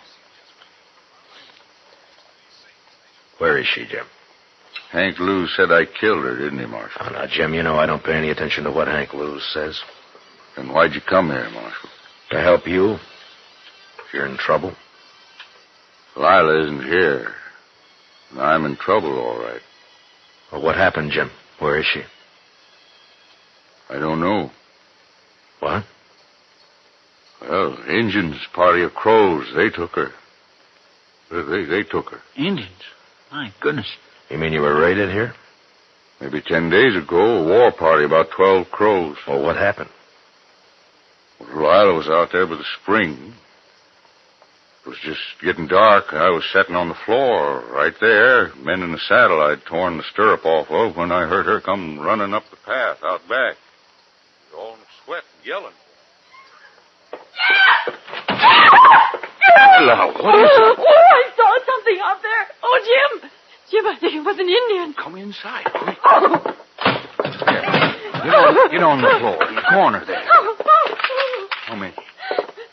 Where is she, Jim? Hank Lewis said I killed her, didn't he, Marshal? Oh, now, Jim, you know I don't pay any attention to what Hank Lewis says. Then why'd you come here, Marshal? To help you. If you're in trouble. Lila isn't here. I'm in trouble, all right. Well, what happened, Jim? Where is she? I don't know. What? Well, Indians, party of Crows, they took her. They took her. Indians? My goodness. You mean you were raided here? Maybe 10 days ago, a war party, about 12 Crows. Well, what happened? Well, Lila was out there by the spring. It was just getting dark. I was sitting on the floor right there, mending the saddle I'd torn the stirrup off of when I heard her come running up the path out back. All in a sweat and yelling. Ella, what is it? Oh, I saw something out there. Oh, Jim. Jim, I think it was an Indian. Come inside. Oh. Get on the floor in the corner there.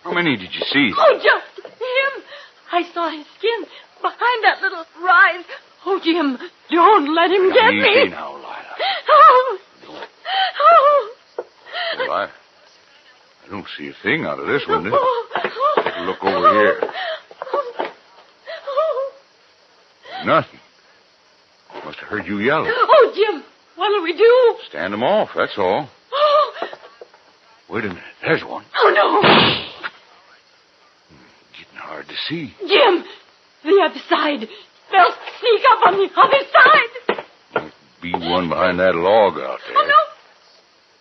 How many did you see? Oh, just him. I saw his skin behind that little rise. Oh, Jim, don't let him get me. Easy now, Lila. Oh. Oh. Well, I don't see a thing out of this window. Take a look over here. Nothing. Must have heard you yelling. Oh, Jim, what'll we do? Stand them off, that's all. Oh. Wait a minute. There's one. Oh, no. Getting hard to see. Jim, the other side. They'll sneak up on the other side. Might be one behind that log out there. Oh, no.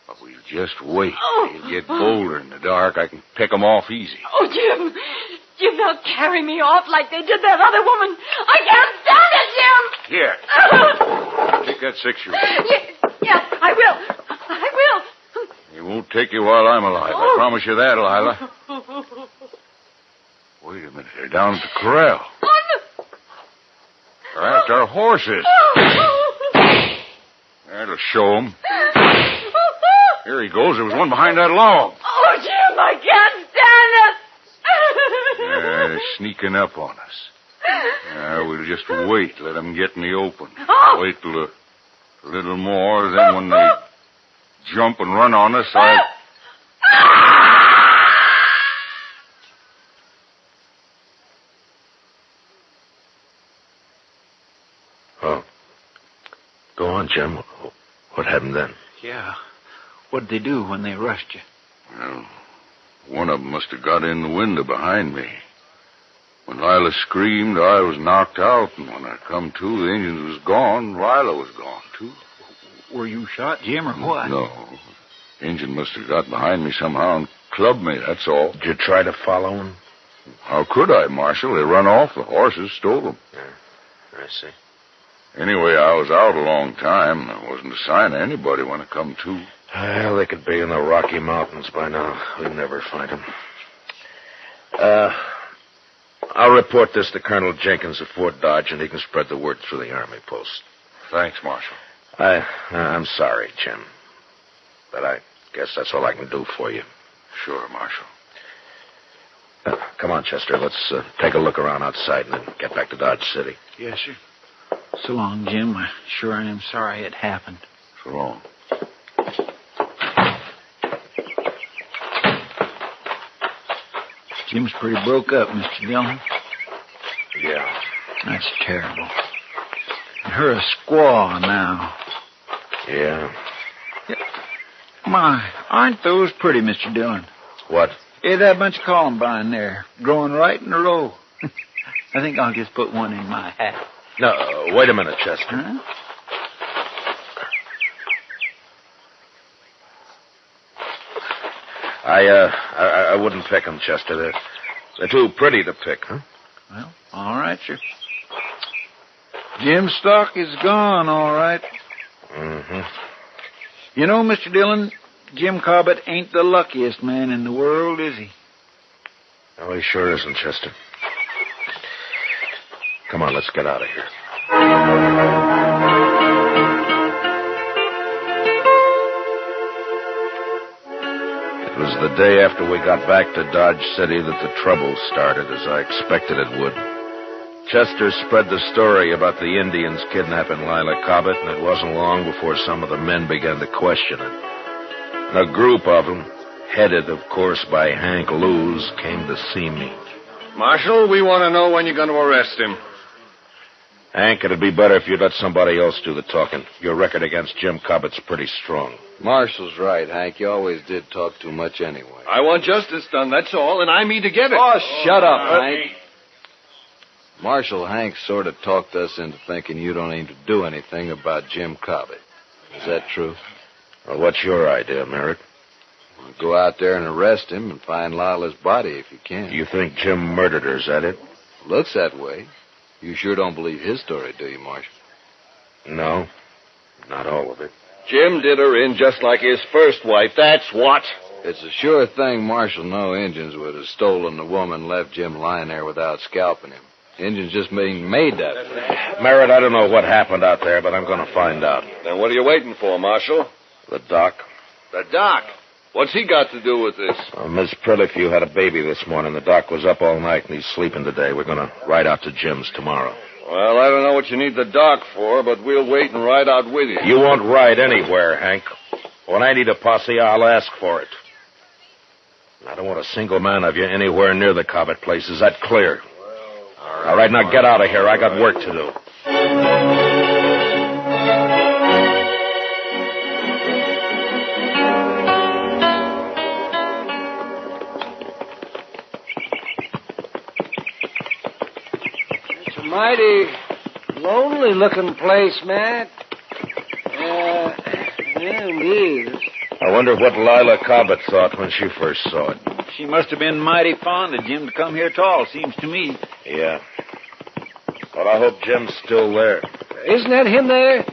But we'll just wait. Oh. They'll get bolder in the dark. I can pick them off easy. Oh, Jim. Jim, they'll carry me off like they did that other woman. I can't stand it, Jim. Here. Take that 6-shooter. Yes, I will. I will. It won't take you while I'm alive. I promise you that, Lila. Wait a minute. They're down at the corral. Oh, no. They're after our horses. That'll show them. Here he goes. There was one behind that log. Oh, Jim, I can't stand it. Yeah, they're sneaking up on us. We'll just wait. Let them get in the open. Wait till a little more. Then when they jump and run on us, Oh. Go on, Jim. What happened then? Yeah. What'd they do when they rushed you? Well, one of them must have got in the window behind me. When Lila screamed, I was knocked out, and when I come to, the Indian was gone. Lila was gone, too. Were you shot, Jim, or what? No. The Indian must have got behind me somehow and clubbed me, that's all. Did you try to follow him? How could I, Marshal? They run off. The horses stole them. Yeah, I see. Anyway, I was out a long time. There wasn't a sign of anybody when I come to. Well, they could be in the Rocky Mountains by now. We'd never find them. I'll report this to Colonel Jenkins at Fort Dodge, and he can spread the word through the Army post. Thanks, Marshal. I'm sorry, Jim. But I guess that's all I can do for you. Sure, Marshal. Come on, Chester. Let's take a look around outside and then get back to Dodge City. Yes, sir. So long, Jim. I sure am sorry it happened. So long. Jim's pretty broke up, Mr. Dillon. Yeah. That's terrible. And her a squaw now. Yeah. My, aren't those pretty, Mr. Dillon? What? Hey, that bunch of columbine there, growing right in a row. I think I'll just put one in my hat. No, wait a minute, Chester. Huh? I wouldn't pick them, Chester. They're too pretty to pick, huh? Well, all right, sir. Jim's stock is gone, all right. Mm-hmm. You know, Mr. Dillon, Jim Cobbett ain't the luckiest man in the world, is he? No, he sure isn't, Chester. Come on, let's get out of here. It was the day after we got back to Dodge City that the trouble started, as I expected it would. Chester spread the story about the Indians kidnapping Lila Cobbett, and it wasn't long before some of the men began to question it. And a group of them, headed, of course, by Hank Lewis, came to see me. Marshal, we want to know when you're going to arrest him. Hank, it'd be better if you'd let somebody else do the talking. Your record against Jim Cobbett's pretty strong. Marshall's right, Hank. You always did talk too much anyway. I want justice done, that's all, and I mean to get it. Oh, shut up, Hank. Marshal, Hank sort of talked us into thinking you don't aim to do anything about Jim Cobbett. Is that true? Well, what's your idea, Merritt? Well, go out there and arrest him and find Lila's body if you can. You think Jim murdered her, is that it? Looks that way. You sure don't believe his story, do you, Marshal? No, not all of it. Jim did her in just like his first wife, that's what. It's a sure thing, Marshal. No Indians would have stolen the woman and left Jim lying there without scalping him. Indians just being made that way. Merritt, I don't know what happened out there, but I'm going to find out. Then what are you waiting for, Marshal? The doc. The doc? What's he got to do with this? Miss Prilifew had a baby this morning. The doc was up all night, and he's sleeping today. We're going to ride out to Jim's tomorrow. Well, I don't know what you need the doc for, but we'll wait and ride out with you. You won't ride anywhere, Hank. When I need a posse, I'll ask for it. I don't want a single man of you anywhere near the Cobbett place. Is that clear? All right, now get out of here. I got work to do. It's a mighty lonely-looking place, Matt. Yeah, indeed. I wonder what Lila Cobbett thought when she first saw it. She must have been mighty fond of Jim to come here at all, seems to me. Yeah. Well, I hope Jim's still there. Isn't that him there?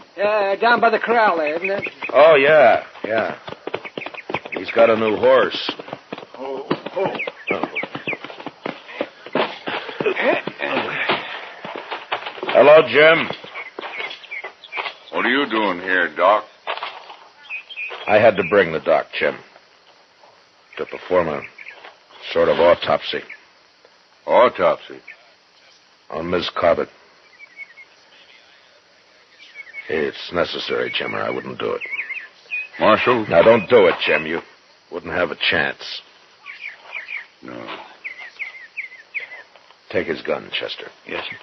Down by the corral there, isn't it? Oh, yeah. He's got a new horse. Oh. Hello, Jim. What are you doing here, Doc? I had to bring the doc, Jim, to perform a sort of autopsy. Autopsy? On Miss Cobbett. It's necessary, Jim, or I wouldn't do it. Marshal? Now, don't do it, Jim. You wouldn't have a chance. No. Take his gun, Chester. Yes, sir.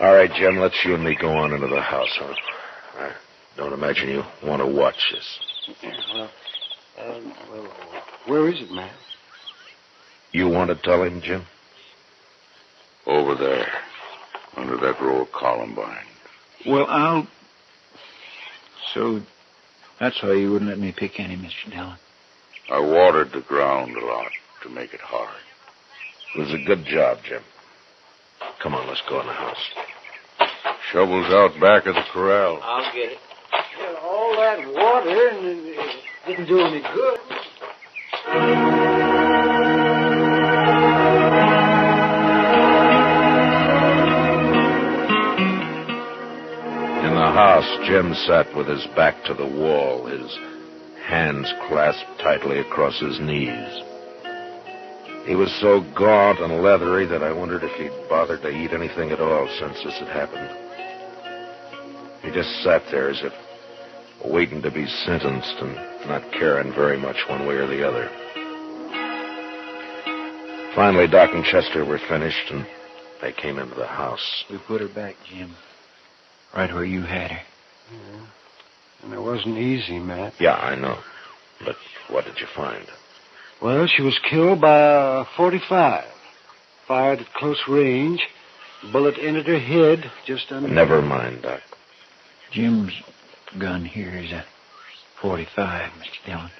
All right, Jim, let's you and me go on into the house, huh? I don't imagine you want to watch this. Well, where is it, Matt? You want to tell him, Jim? Over there, under that row of columbine. Well, So, that's why you wouldn't let me pick any, Mr. Dillon. I watered the ground a lot to make it hard. It was a good job, Jim. Come on, let's go in the house. Shovel's out back of the corral. I'll get it. Well, all that water and it didn't do any good. In the house, Jim sat with his back to the wall, his hands clasped tightly across his knees. He was so gaunt and leathery that I wondered if he'd bothered to eat anything at all since this had happened. He just sat there as if waiting to be sentenced and not caring very much one way or the other. Finally, Doc and Chester were finished, and they came into the house. We put her back, Jim. Right where you had her. Yeah. And it wasn't easy, Matt. Yeah, I know. But what did you find? Well, she was killed by a .45. Fired at close range. Bullet entered her head just under... Never mind, Doc. Jim's gun here is a .45, Mr. Dillon.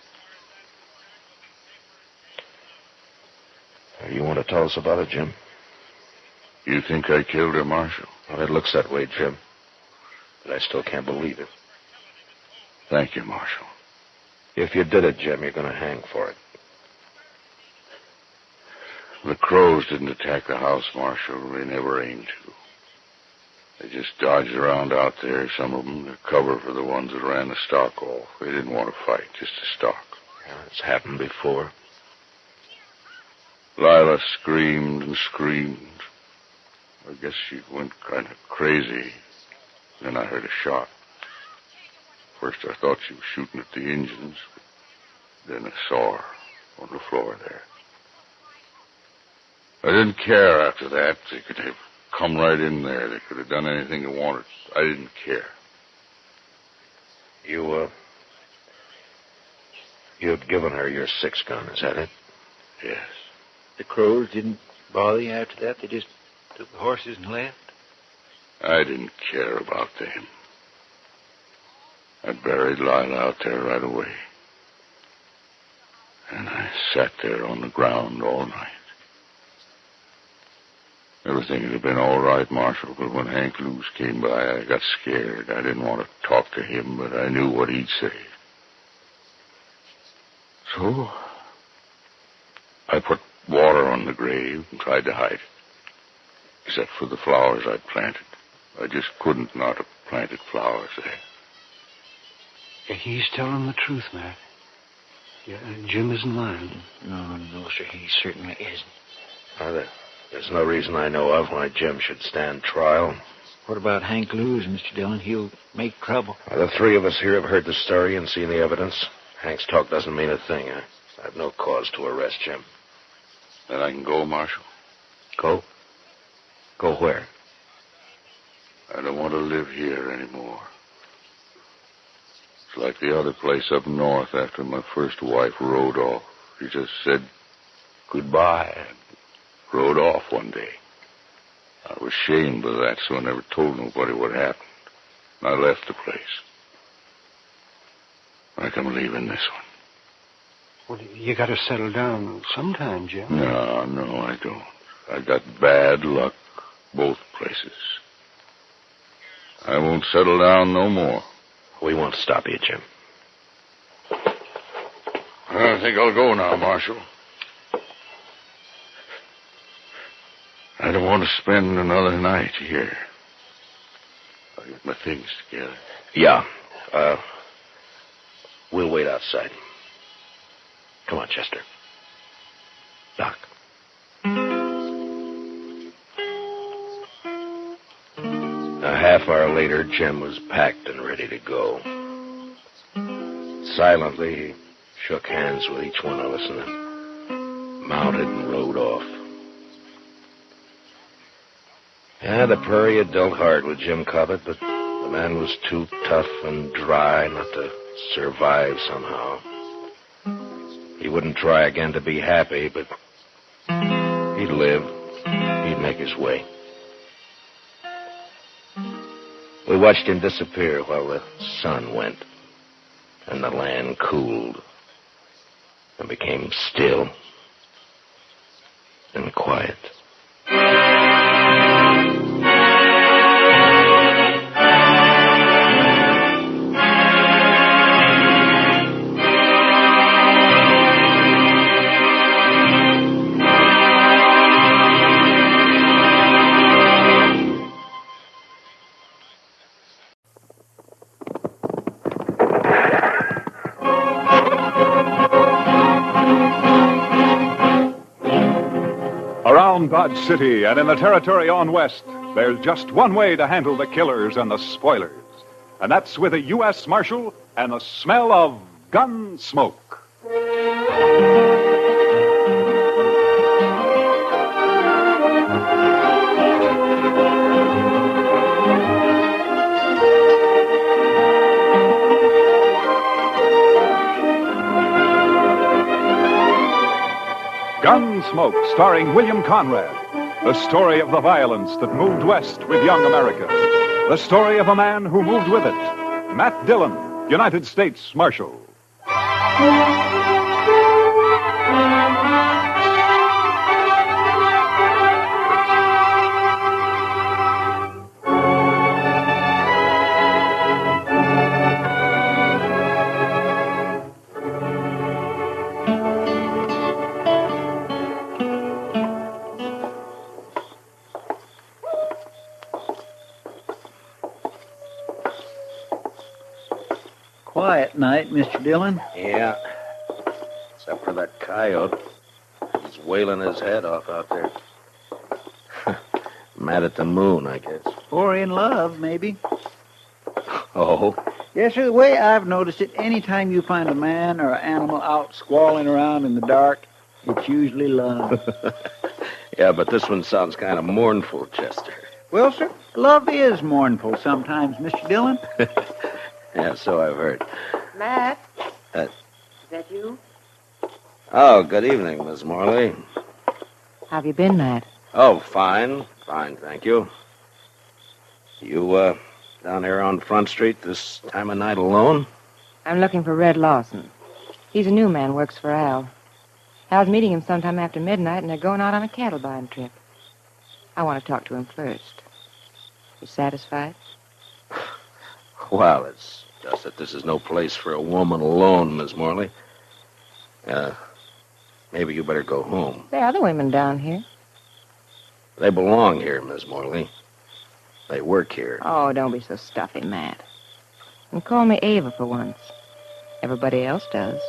You want to tell us about it, Jim? You think I killed her, Marshal? Well, it looks that way, Jim. But I still can't believe it. Thank you, Marshal. If you did it, Jim, you're going to hang for it. The crows didn't attack the house, Marshal. They never aimed to. They just dodged around out there, some of them, to cover for the ones that ran the stock off. They didn't want to fight, just to stalk. Yeah, it's happened before. Lila screamed and screamed. I guess she went kind of crazy. Then I heard a shot. First I thought she was shooting at the engines. Then I saw her on the floor there. I didn't care after that. They could have come right in there. They could have done anything they wanted. I didn't care. You had given her your 6 gun, is that it? Yes. The crows didn't bother you after that? They just took the horses and left? I didn't care about them. I buried Lila out there right away. And I sat there on the ground all night. Everything would have been all right, Marshal, but when Hank Lewis came by, I got scared. I didn't want to talk to him, but I knew what he'd say. So, I put water on the grave and tried to hide it. Except for the flowers I'd planted. I just couldn't not have planted flowers there. Yeah, he's telling the truth, Matt. Yeah, Jim isn't lying. No, sir, he certainly isn't. There's no reason I know of why Jim should stand trial. What about Hank Lewis, Mr. Dillon? He'll make trouble. The 3 of us here have heard the story and seen the evidence. Hank's talk doesn't mean a thing. I have no cause to arrest Jim. Then I can go, Marshal. Go? Go where? I don't want to live here anymore. It's like the other place up north after my first wife rode off. She just said goodbye and rode off one day. I was ashamed of that, so I never told nobody what happened. I left the place. I come leaving this one. Well, you got to settle down sometime, Jim. No, I don't. I got bad luck both places. I won't settle down no more. We won't stop you, Jim. I think I'll go now, Marshal. I don't want to spend another night here. I'll get my things together. Yeah. We'll wait outside. Come on, Chester. Doc. A half hour later, Jim was packed and ready to go. Silently, he shook hands with each one of us and then mounted and rode off. Yeah, the prairie had dealt hard with Jim Cobbett, but the man was too tough and dry not to survive somehow. He wouldn't try again to be happy, but he'd live. He'd make his way. We watched him disappear while the sun went, and the land cooled and became still and quiet. around Dodge City and in the territory on west, there's just one way to handle the killers and the spoilers. And that's with a U.S. Marshal and the smell of gun smoke. Gunsmoke, starring William Conrad. The story of the violence that moved west with young America. The story of a man who moved with it. Matt Dillon, United States Marshal. Quiet night, Mr. Dillon. Yeah. Except for that coyote. He's wailing his head off out there. Mad at the moon, I guess. Or in love, maybe. Oh? Yes, sir. The way I've noticed it, any time you find a man or an animal out squalling around in the dark, it's usually love. Yeah, but this one sounds kind of mournful, Chester. Well, sir, love is mournful sometimes, Mr. Dillon. Yeah, so I've heard. Matt? Uh, Is that you? Oh, good evening, Miss Morley. How have you been, Matt? Oh, fine. Fine, thank you. You, down here on Front Street this time of night alone? I'm looking for Red Lawson. He's a new man, works for Al. Al's meeting him sometime after midnight, and they're going out on a cattle buying trip. I want to talk to him first. You satisfied? Well, it's just that this is no place for a woman alone, Miss Morley. Maybe you better go home. There are other women down here. They belong here, Miss Morley. They work here. Oh, don't be so stuffy, Matt. And call me Ava for once. Everybody else does.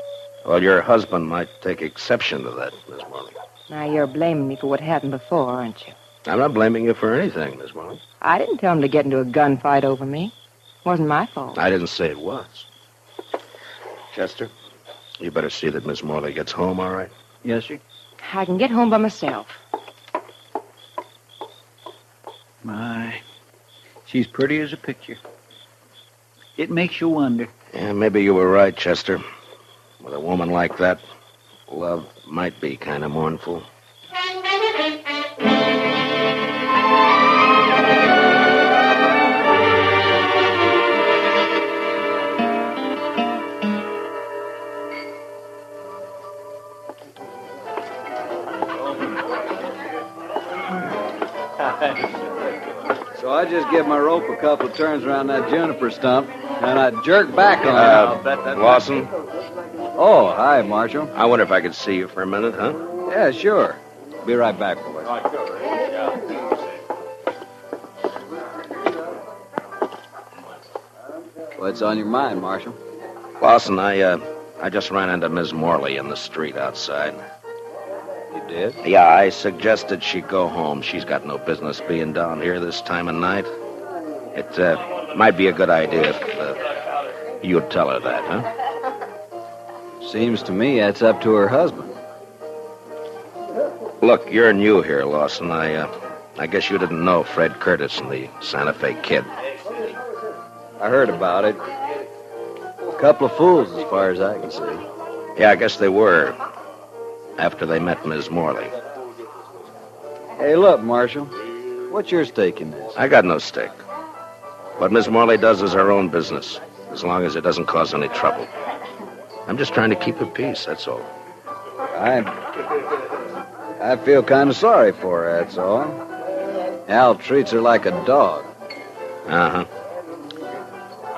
Well, your husband might take exception to that, Miss Morley. Now, you're blaming me for what happened before, aren't you? I'm not blaming you for anything, Miss Morley. I didn't tell him to get into a gunfight over me. Wasn't my fault. I didn't say it was. Chester, you better see that Miss Morley gets home, all right? Yes, sir. I can get home by myself. My, she's pretty as a picture. It makes you wonder. Yeah, maybe you were right, Chester. With a woman like that, love might be kind of mournful. So I just give my rope a couple of turns around that juniper stump, and I jerk back on it. Lawson? Oh, hi, Marshal. I wonder if I could see you for a minute, huh? Yeah, sure. Be right back, boys. What's on your mind, Marshal? Lawson, I just ran into Miss Morley in the street outside. You did? Yeah, I suggested she go home. She's got no business being down here this time of night. It might be a good idea if you'd tell her that, huh? Seems to me that's up to her husband. Look, you're new here, Lawson. I guess you didn't know Fred Curtis and the Santa Fe Kid. I heard about it. A couple of fools, as far as I can see. Yeah, I guess they were. After they met Miss Morley. Hey, look, Marshal. What's your stake in this? I got no stake. What Miss Morley does is her own business, as long as it doesn't cause any trouble. I'm just trying to keep her peace, that's all. I feel kind of sorry for her, that's all. Al treats her like a dog. Uh-huh.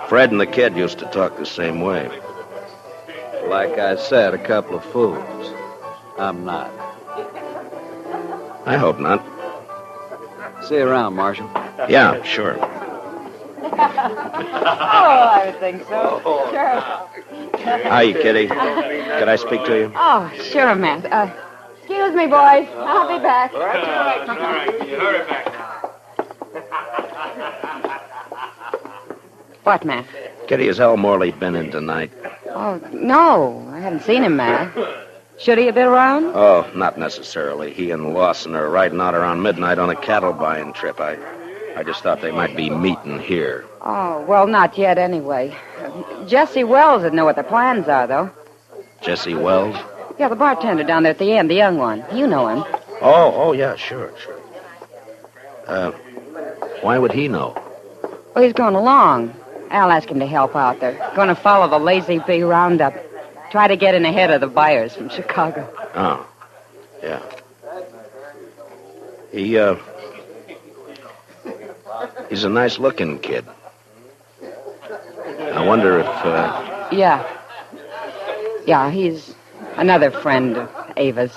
Fred and the kid used to talk the same way. Like I said, a couple of fools. I'm not. I hope not. See you around, Marshal. Yeah, sure. Oh, I would think so. Sure. Hi, Kitty. Could I speak to you? Oh, sure, Matt. Excuse Excuse me, boys. I'll be back. All right. You hurry back now. What, Matt? Kitty, has Al Morley been in tonight? Oh, no. I haven't seen him, Matt. Should he have been around? Oh, not necessarily. He and Lawson are riding out around midnight on a cattle buying trip. I just thought they might be meeting here. Oh, well, not yet anyway. Jesse Wells would know what their plans are, though. Jesse Wells? Yeah, the bartender down there at the end, the young one. You know him. Oh, yeah, sure. Why would he know? Well, he's going along. Al asked him to help out. They're going to follow the Lazy Bee roundup. Try to get in ahead of the buyers from Chicago. Oh, yeah. He's a nice-looking kid. I wonder if, Yeah. Yeah, he's another friend of Ava's.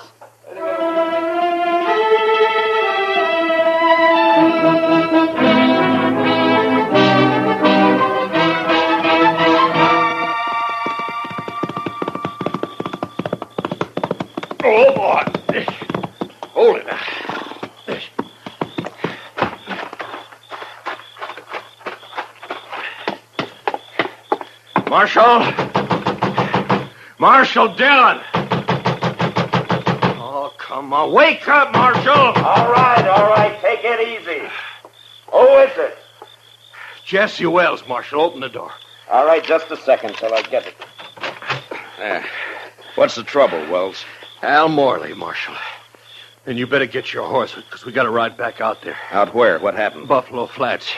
Oh, boy. Hold it. Marshal Dillon. Oh, come on. Wake up, Marshal. All right. Take it easy. Who is it? Jesse Wells, Marshal. Open the door. All right, just a second till I get it. there. What's the trouble, Wells? Al Morley, Marshal. And you better get your horse, because we got to ride back out there. Out where? What happened? Buffalo Flats.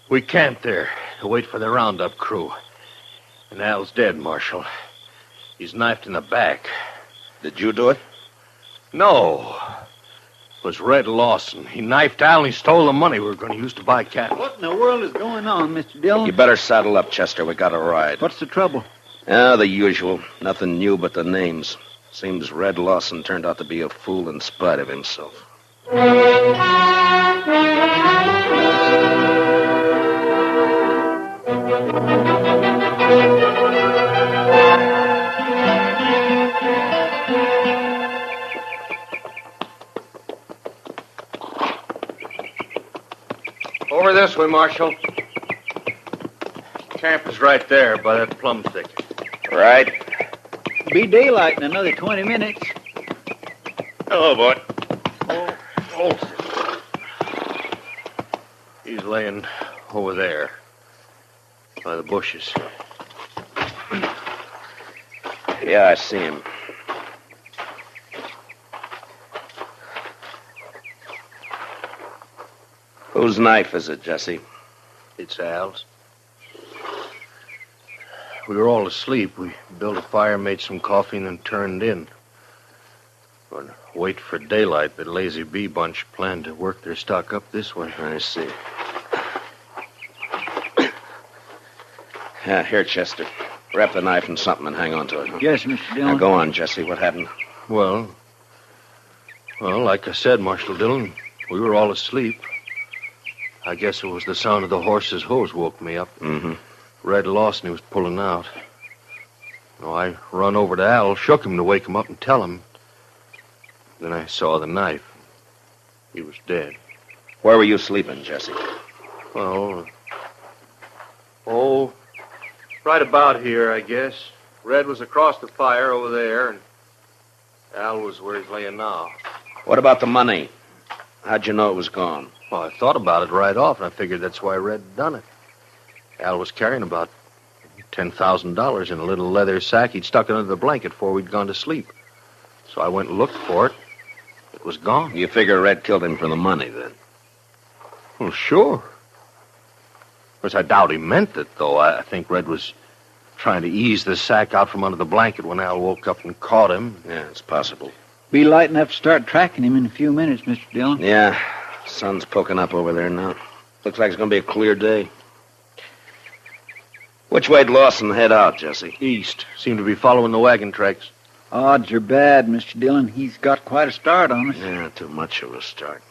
We camped there to wait for the roundup crew. And Al's dead, Marshal. He's knifed in the back. Did you do it? No. It was Red Lawson. He knifed Al and he stole the money we were going to use to buy cattle. What in the world is going on, Mr. Dillon? You better saddle up, Chester. We got to ride. What's the trouble? The usual. Nothing new but the names. Seems Red Lawson turned out to be a fool in spite of himself. Over this way, Marshal. Camp is right there by that plum thicket. Right. Be daylight in another 20 minutes. Hello, boy. Oh. He's laying over there by the bushes. Yeah, I see him. Whose knife is it, Jesse? It's Al's. We were all asleep. We built a fire, made some coffee, and then turned in. But wait for daylight, the Lazy Bee bunch planned to work their stock up this way. I see. Yeah, here, Chester. Wrap the knife in something and hang on to it. Huh? Yes, Mr. Dillon. Now, go on, Jesse. What happened? Well, like I said, Marshal Dillon, we were all asleep. I guess it was the sound of the horse's hooves woke me up. Mm-hmm. Red Lawson, he was pulling out. I run over to Al, shook him to wake him up and tell him. Then I saw the knife. He was dead. Where were you sleeping, Jesse? Well, right about here, I guess. Red was across the fire over there, and Al was where he's laying now. What about the money? How'd you know it was gone? Well, I thought about it right off, and I figured that's why Red done it. Al was carrying about $10,000 in a little leather sack. He'd stuck it under the blanket before we'd gone to sleep. So I went and looked for it. It was gone. You figure Red killed him for the money, then? Well, sure. Of course, I doubt he meant it, though. I think Red was trying to ease the sack out from under the blanket when Al woke up and caught him. Yeah, it's possible. Be light enough to start tracking him in a few minutes, Mr. Dillon. Yeah, sun's poking up over there now. Looks like it's going to be a clear day. Which way'd Lawson head out, Jesse? East. Seemed to be following the wagon tracks. Odds are bad, Mr. Dillon. He's got quite a start on us. Yeah, too much of a start.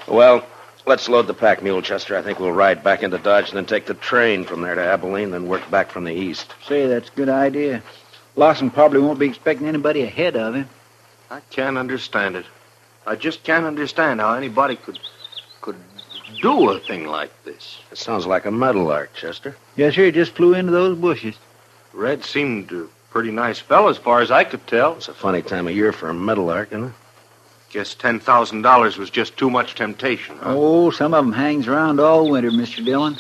Well, let's load the pack mule, Chester. I think we'll ride back into Dodge and then take the train from there to Abilene, then work back from the east. Say, that's a good idea. Lawson probably won't be expecting anybody ahead of him. I can't understand it. I just can't understand how anybody could do a thing like this. It sounds like a meadowlark, Chester. Yes, sir. He just flew into those bushes. Red seemed a pretty nice fellow as far as I could tell. It's a funny time of year for a meadowlark, isn't it? Guess $10,000 was just too much temptation, huh? Oh, some of them hangs around all winter, Mr. Dillon.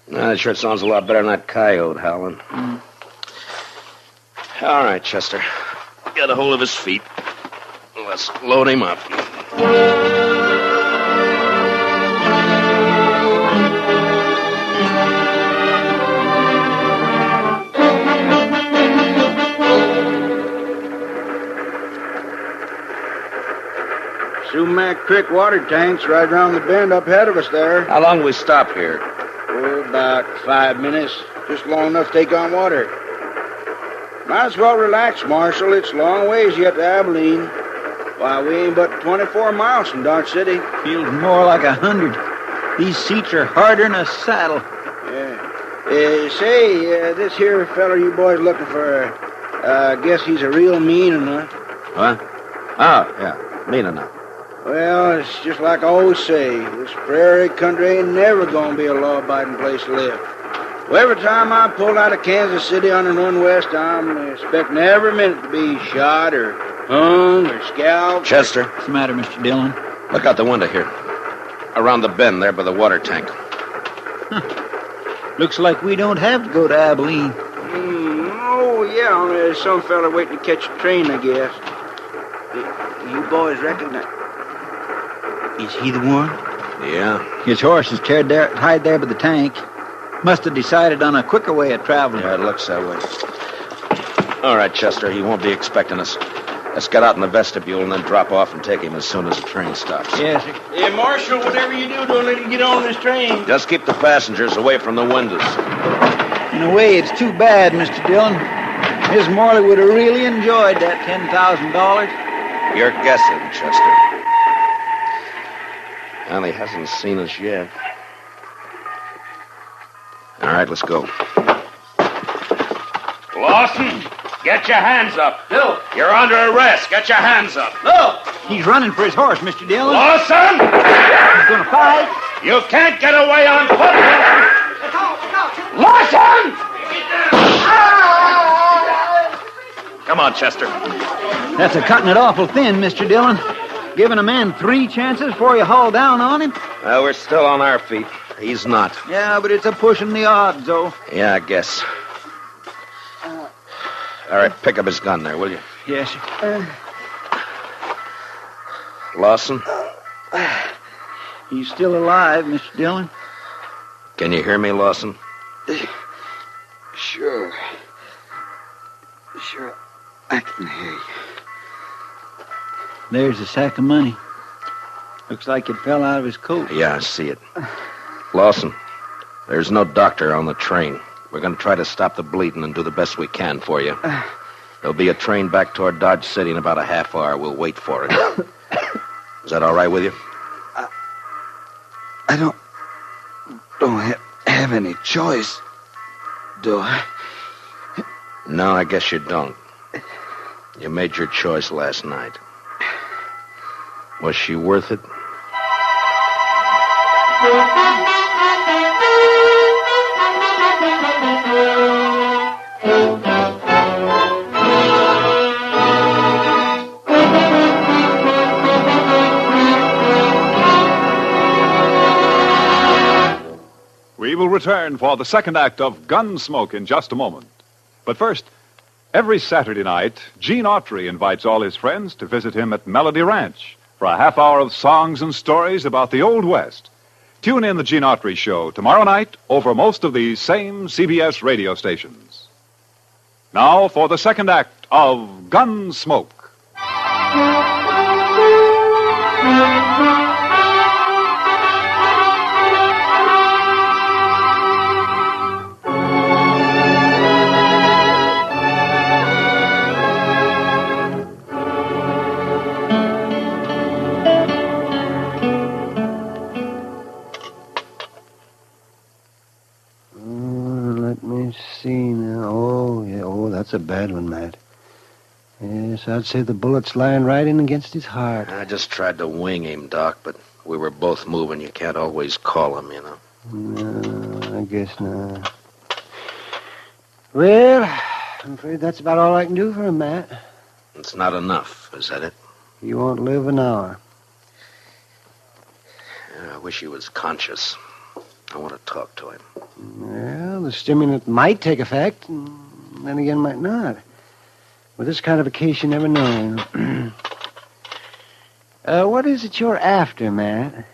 That sure sounds a lot better than that coyote howling. All right, Chester. Get a hold of his feet. Let's load him up. Sumac Creek water tank's right around the bend up ahead of us there. How long we stop here? Oh, about 5 minutes. Just long enough to take on water. Might as well relax, Marshal. It's a long ways yet to Abilene. Why, we ain't but 24 miles from Dodge City. Feels more like 100. These seats are harder than a saddle. Yeah. Say, this here feller you boys looking for, I guess he's a real mean enough. What? Oh, yeah. Mean enough. Well, it's just like I always say. This prairie country ain't never gonna be a law-abiding place to live. Well, every time I pull out of Kansas City on the run west, I'm expecting every minute to be shot or hung or scalped. Chester. What's the matter, Mr. Dillon? Look out the window here. Around the bend there by the water tank. Looks like we don't have to go to Abilene. Oh, yeah. There's some fella waiting to catch a train, I guess. You boys recognize... Is he the one? Yeah. His horse is tied there by the tank. Must have decided on a quicker way of traveling. Yeah, it looks that way. All right, Chester, he won't be expecting us. Let's get out in the vestibule and then drop off and take him as soon as the train stops. Yes, sir. Hey, Marshal, whatever you do, don't let him get on this train. Just keep the passengers away from the windows. In a way, it's too bad, Mr. Dillon. Miss Morley would have really enjoyed that $10,000. You're guessing, Chester. Well, he hasn't seen us yet. All right, let's go. Lawson, get your hands up. Bill. You're under arrest. Get your hands up. Look! He's running for his horse, Mr. Dillon. Lawson! He's gonna fight. You can't get away on foot. Lawson! Come on, Chester. That's a cutting it awful thin, Mr. Dillon. Giving a man 3 chances before you haul down on him. Well, we're still on our feet. He's not. Yeah, but it's a pushing the odds, though. Yeah, I guess. All right, pick up his gun there, will you? Yes, sir. Lawson? He's still alive, Mr. Dillon. Can you hear me, Lawson? Sure, I can hear you. There's a sack of money. Looks like it fell out of his coat. Yeah, I see it. Lawson, there's no doctor on the train. We're going to try to stop the bleeding and do the best we can for you. There'll be a train back toward Dodge City in about a half hour. We'll wait for it. Is that all right with you? I don't have any choice, do I? No, I guess you don't. You made your choice last night. Was she worth it? We will return for the second act of Gunsmoke in just a moment. But first, every Saturday night, Gene Autry invites all his friends to visit him at Melody Ranch for a half hour of songs and stories about the Old West. Tune in the Gene Autry Show tomorrow night over most of these same CBS radio stations. Now for the second act of Gunsmoke. Let me see now. Oh, yeah. Oh, that's a bad one, Matt. Yes, I'd say the bullet's lying right in against his heart. I just tried to wing him, Doc, but we were both moving. You can't always call him, you know. No, I guess not. Well, I'm afraid that's about all I can do for him, Matt. It's not enough, is that it? He won't live an hour. Yeah, I wish he was conscious. I want to talk to him. Well, the stimulant might take effect, and then again might not. With this kind of a case, you never know. What is it you're after, Matt?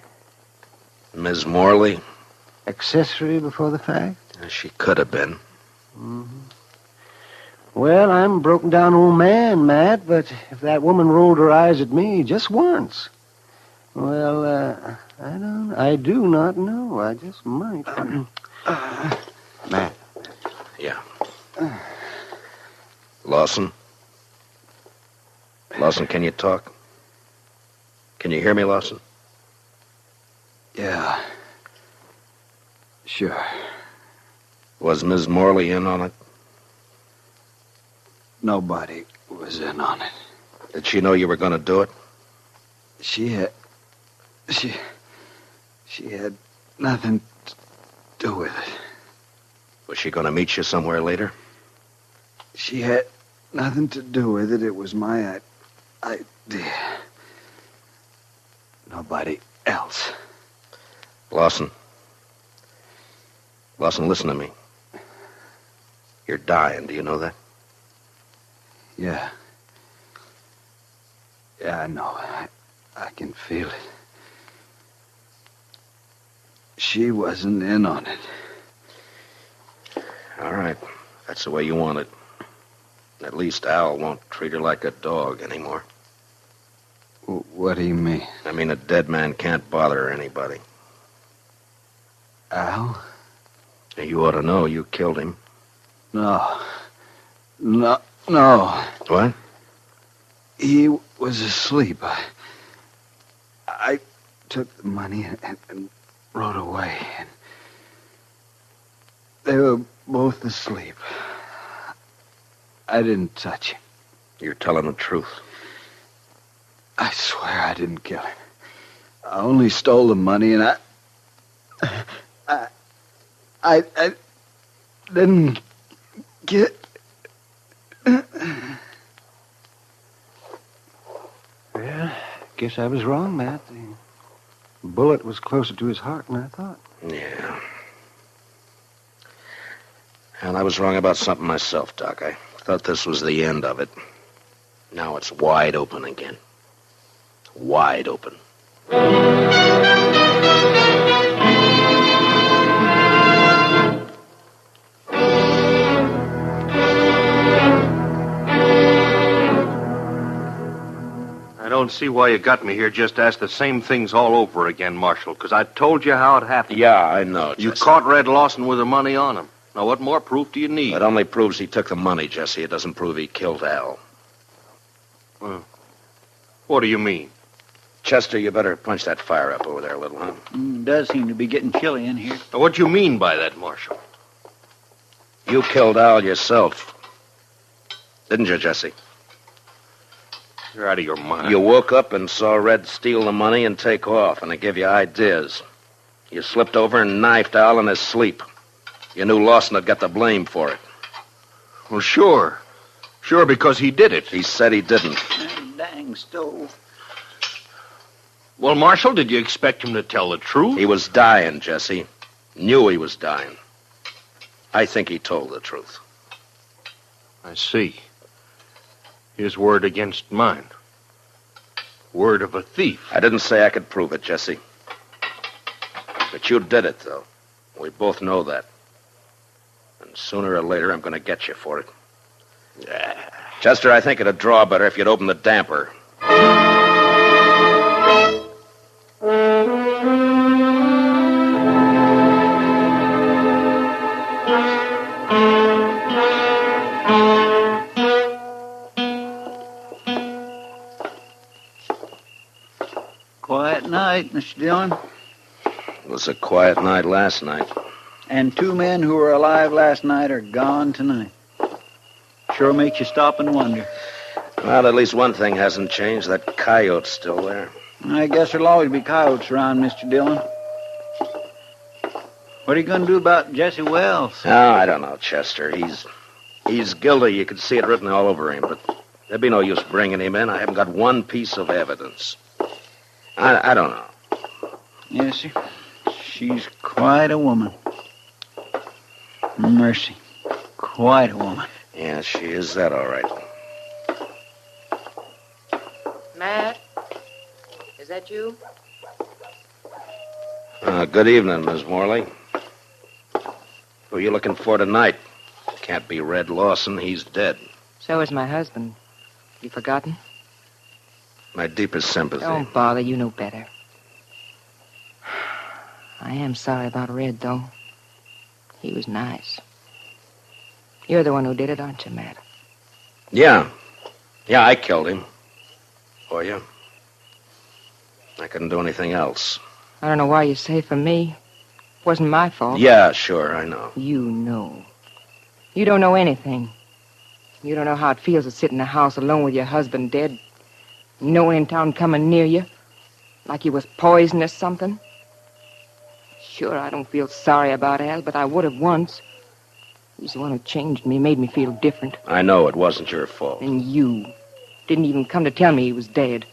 Ms. Morley? Accessory before the fact? She could have been. Mm-hmm. Well, I'm a broken down old man, Matt, but if that woman rolled her eyes at me just once, well, I do not know. I just might. Matt. Yeah. Lawson? Lawson, can you talk? Can you hear me, Lawson? Yeah. Sure. Was Ms. Morley in on it? Nobody was in on it. Did she know you were going to do it? She had nothing to do with it. Was she going to meet you somewhere later? She had nothing to do with it. It was my idea. Nobody else. Lawson. Lawson, listen to me. You're dying. Do you know that? Yeah. Yeah, I know. I can feel it. She wasn't in on it. All right. That's the way you want it. At least Al won't treat her like a dog anymore. What do you mean? I mean, a dead man can't bother anybody. Al? You ought to know you killed him. No. No. What? He was asleep. I took the money and rode away. And they were both asleep. I didn't touch him. You're telling the truth. I swear I didn't kill him. I only stole the money, and I didn't get... Well, guess I was wrong, Matt. The bullet was closer to his heart than I thought. Yeah. And I was wrong about something myself, Doc. I thought this was the end of it. Now it's wide open again. Wide open. I don't see why you got me here just to ask the same things all over again, Marshal, because I told you how it happened. Yeah, I know, You Jesse. caught Red Lawson with the money on him. Now, what more proof do you need? It only proves he took the money, Jesse. It doesn't prove he killed Al. What do you mean? Chester, you better punch that fire up over there a little, huh? It does seem to be getting chilly in here. Now, what do you mean by that, Marshal? You killed Al yourself. Didn't you, Jesse? You're out of your mind. You woke up and saw Red steal the money and take off, and it gave you ideas. You slipped over and knifed Al in his sleep. You knew Lawson had got the blame for it. Well, sure. Sure, because he did it. He said he didn't. Dang stove. Well, Marshal, did you expect him to tell the truth? He was dying, Jesse. Knew he was dying. I think he told the truth. I see. His word against mine. Word of a thief. I didn't say I could prove it, Jesse. But you did it, though. We both know that. And sooner or later, I'm going to get you for it. Chester, I think it'd draw better if you'd open the damper. Quiet night, Mr. Dillon. It was a quiet night last night. And 2 men who were alive last night are gone tonight. Sure makes you stop and wonder. Well, at least one thing hasn't changed. That coyote's still there. I guess there'll always be coyotes around, Mr. Dillon. What are you going to do about Jesse Wells? Oh, I don't know, Chester. He's guilty. You can see it written all over him, but there'd be no use bringing him in. I haven't got one piece of evidence. I don't know. Yes, sir. She's quite a woman. Mercy. Quite a woman. Yeah, she is that, all right. Matt? Is that you? Good evening, Miss Morley. Who are you looking for tonight? Can't be Red Lawson. He's dead. So is my husband. You forgotten? My deepest sympathy. Don't bother. You know better. I am sorry about Red, though. He was nice. You're the one who did it, aren't you, Matt? Yeah. Yeah, I killed him. For you. I couldn't do anything else. I don't know why you say for me. It wasn't my fault. Yeah, sure, I know. You know. You don't know anything. You don't know how it feels to sit in a house alone with your husband dead. No one in town coming near you. Like he was poisoned or something. Sure, I don't feel sorry about Al, but I would have once. He's the one who changed me, made me feel different. I know it wasn't your fault. And you didn't even come to tell me he was dead.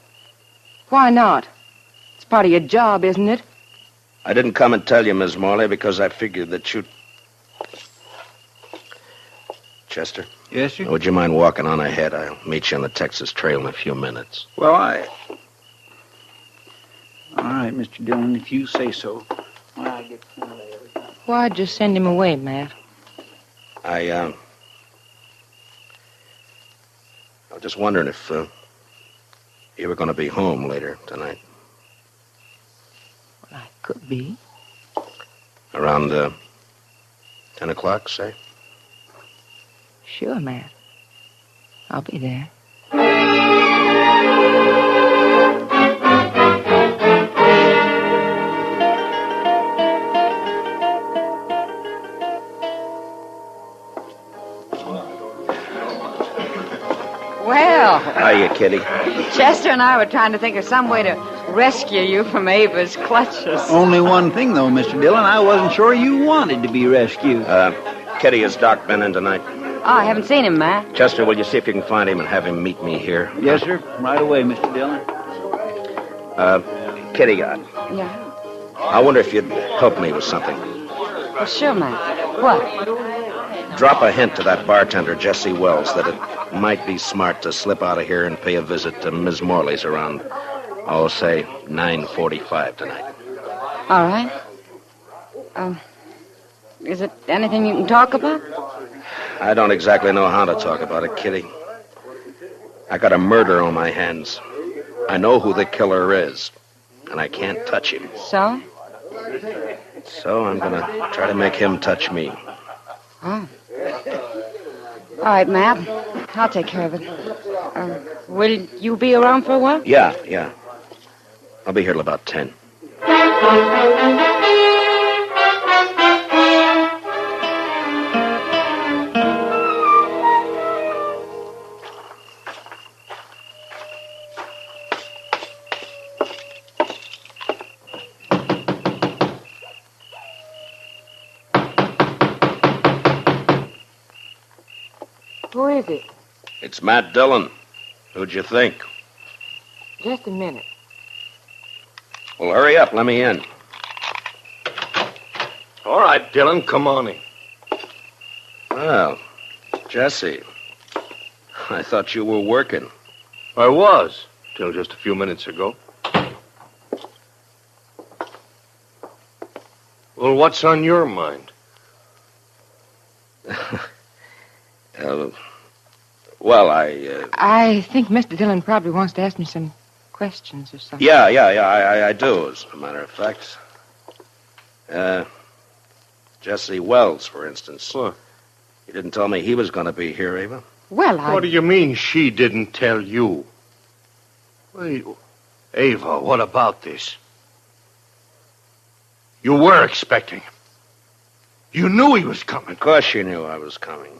Why not? It's part of your job, isn't it? I didn't come and tell you, Miss Morley, because I figured that you'd... Chester? Yes, sir? Would you mind walking on ahead? I'll meet you on the Texas Trail in a few minutes. Well, All right, Mr. Dillon, if you say so. Well, I get Why'd you send him away, Matt? I was just wondering if you were going to be home later tonight. Well, I could be. Around 10 o'clock, say? Sure, Matt. I'll be there. Well. Hiya, Kitty. Chester and I were trying to think of some way to rescue you from Ava's clutches. Only one thing, though, Mr. Dillon. I wasn't sure you wanted to be rescued. Kitty, has Doc been in tonight? Oh, I haven't seen him, Matt. Chester, will you see if you can find him and have him meet me here? Yes, sir. Right away, Mr. Dillon. Kitty, Yeah. I wonder if you'd help me with something. Well, sure, Matt. What? Drop a hint to that bartender, Jesse Wells, that it might be smart to slip out of here and pay a visit to Ms. Morley's around, say, 9:45 tonight. All right. Is it anything you can talk about? I don't exactly know how to talk about it, Kitty. I got a murder on my hands. I know who the killer is, and I can't touch him. So? So I'm going to try to make him touch me. Oh. All right, Matt. I'll take care of it. Will you be around for a while? Yeah. I'll be here till about 10. Who is it? It's Matt Dillon. Who'd you think? Just a minute. Well, hurry up. Let me in. All right, Dillon, come on in. Well, Jesse, I thought you were working. I was, till just a few minutes ago. Well, what's on your mind? I think Mr. Dillon probably wants to ask me some questions or something. Yeah, I do, as a matter of fact. Jesse Wells, for instance. What? You didn't tell me he was going to be here, Ava. Well, What do you mean she didn't tell you? Wait, Ava, what about this? You were expecting him. You knew he was coming. Of course you knew I was coming.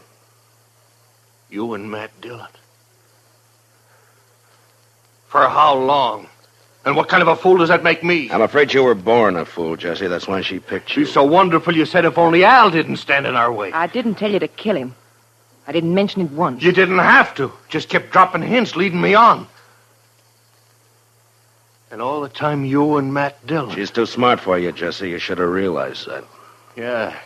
You and Matt Dillon. For how long? And what kind of a fool does that make me? I'm afraid you were born a fool, Jesse. That's why she picked you. She's so wonderful you said if only Al didn't stand in our way. I didn't tell you to kill him. I didn't mention it once. You didn't have to. Just kept dropping hints, leading me on. And all the time you and Matt Dillon. She's too smart for you, Jesse. You should have realized that. Yeah.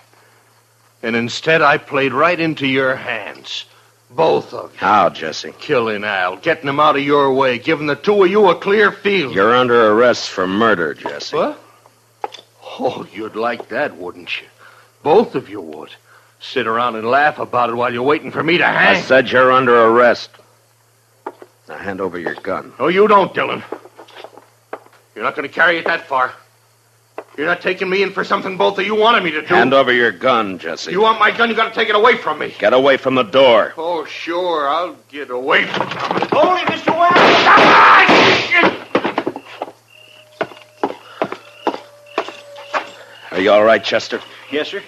And instead I played right into your hands. Both of you. How, Jesse? Killing Al, getting him out of your way, giving the two of you a clear field. You're under arrest for murder, Jesse. What? Oh, you'd like that, wouldn't you? Both of you would. Sit around and laugh about it while you're waiting for me to hang. I said you're under arrest. Now hand over your gun. No, you don't, Dillon. You're not going to carry it that far. You're not taking me in for something both of you wanted me to do. Hand over your gun, Jesse. You want my gun, you got to take it away from me. Get away from the door. Oh, sure, I'll get away from you. Hold it, Mr. Are you all right, Chester? Yes, sir.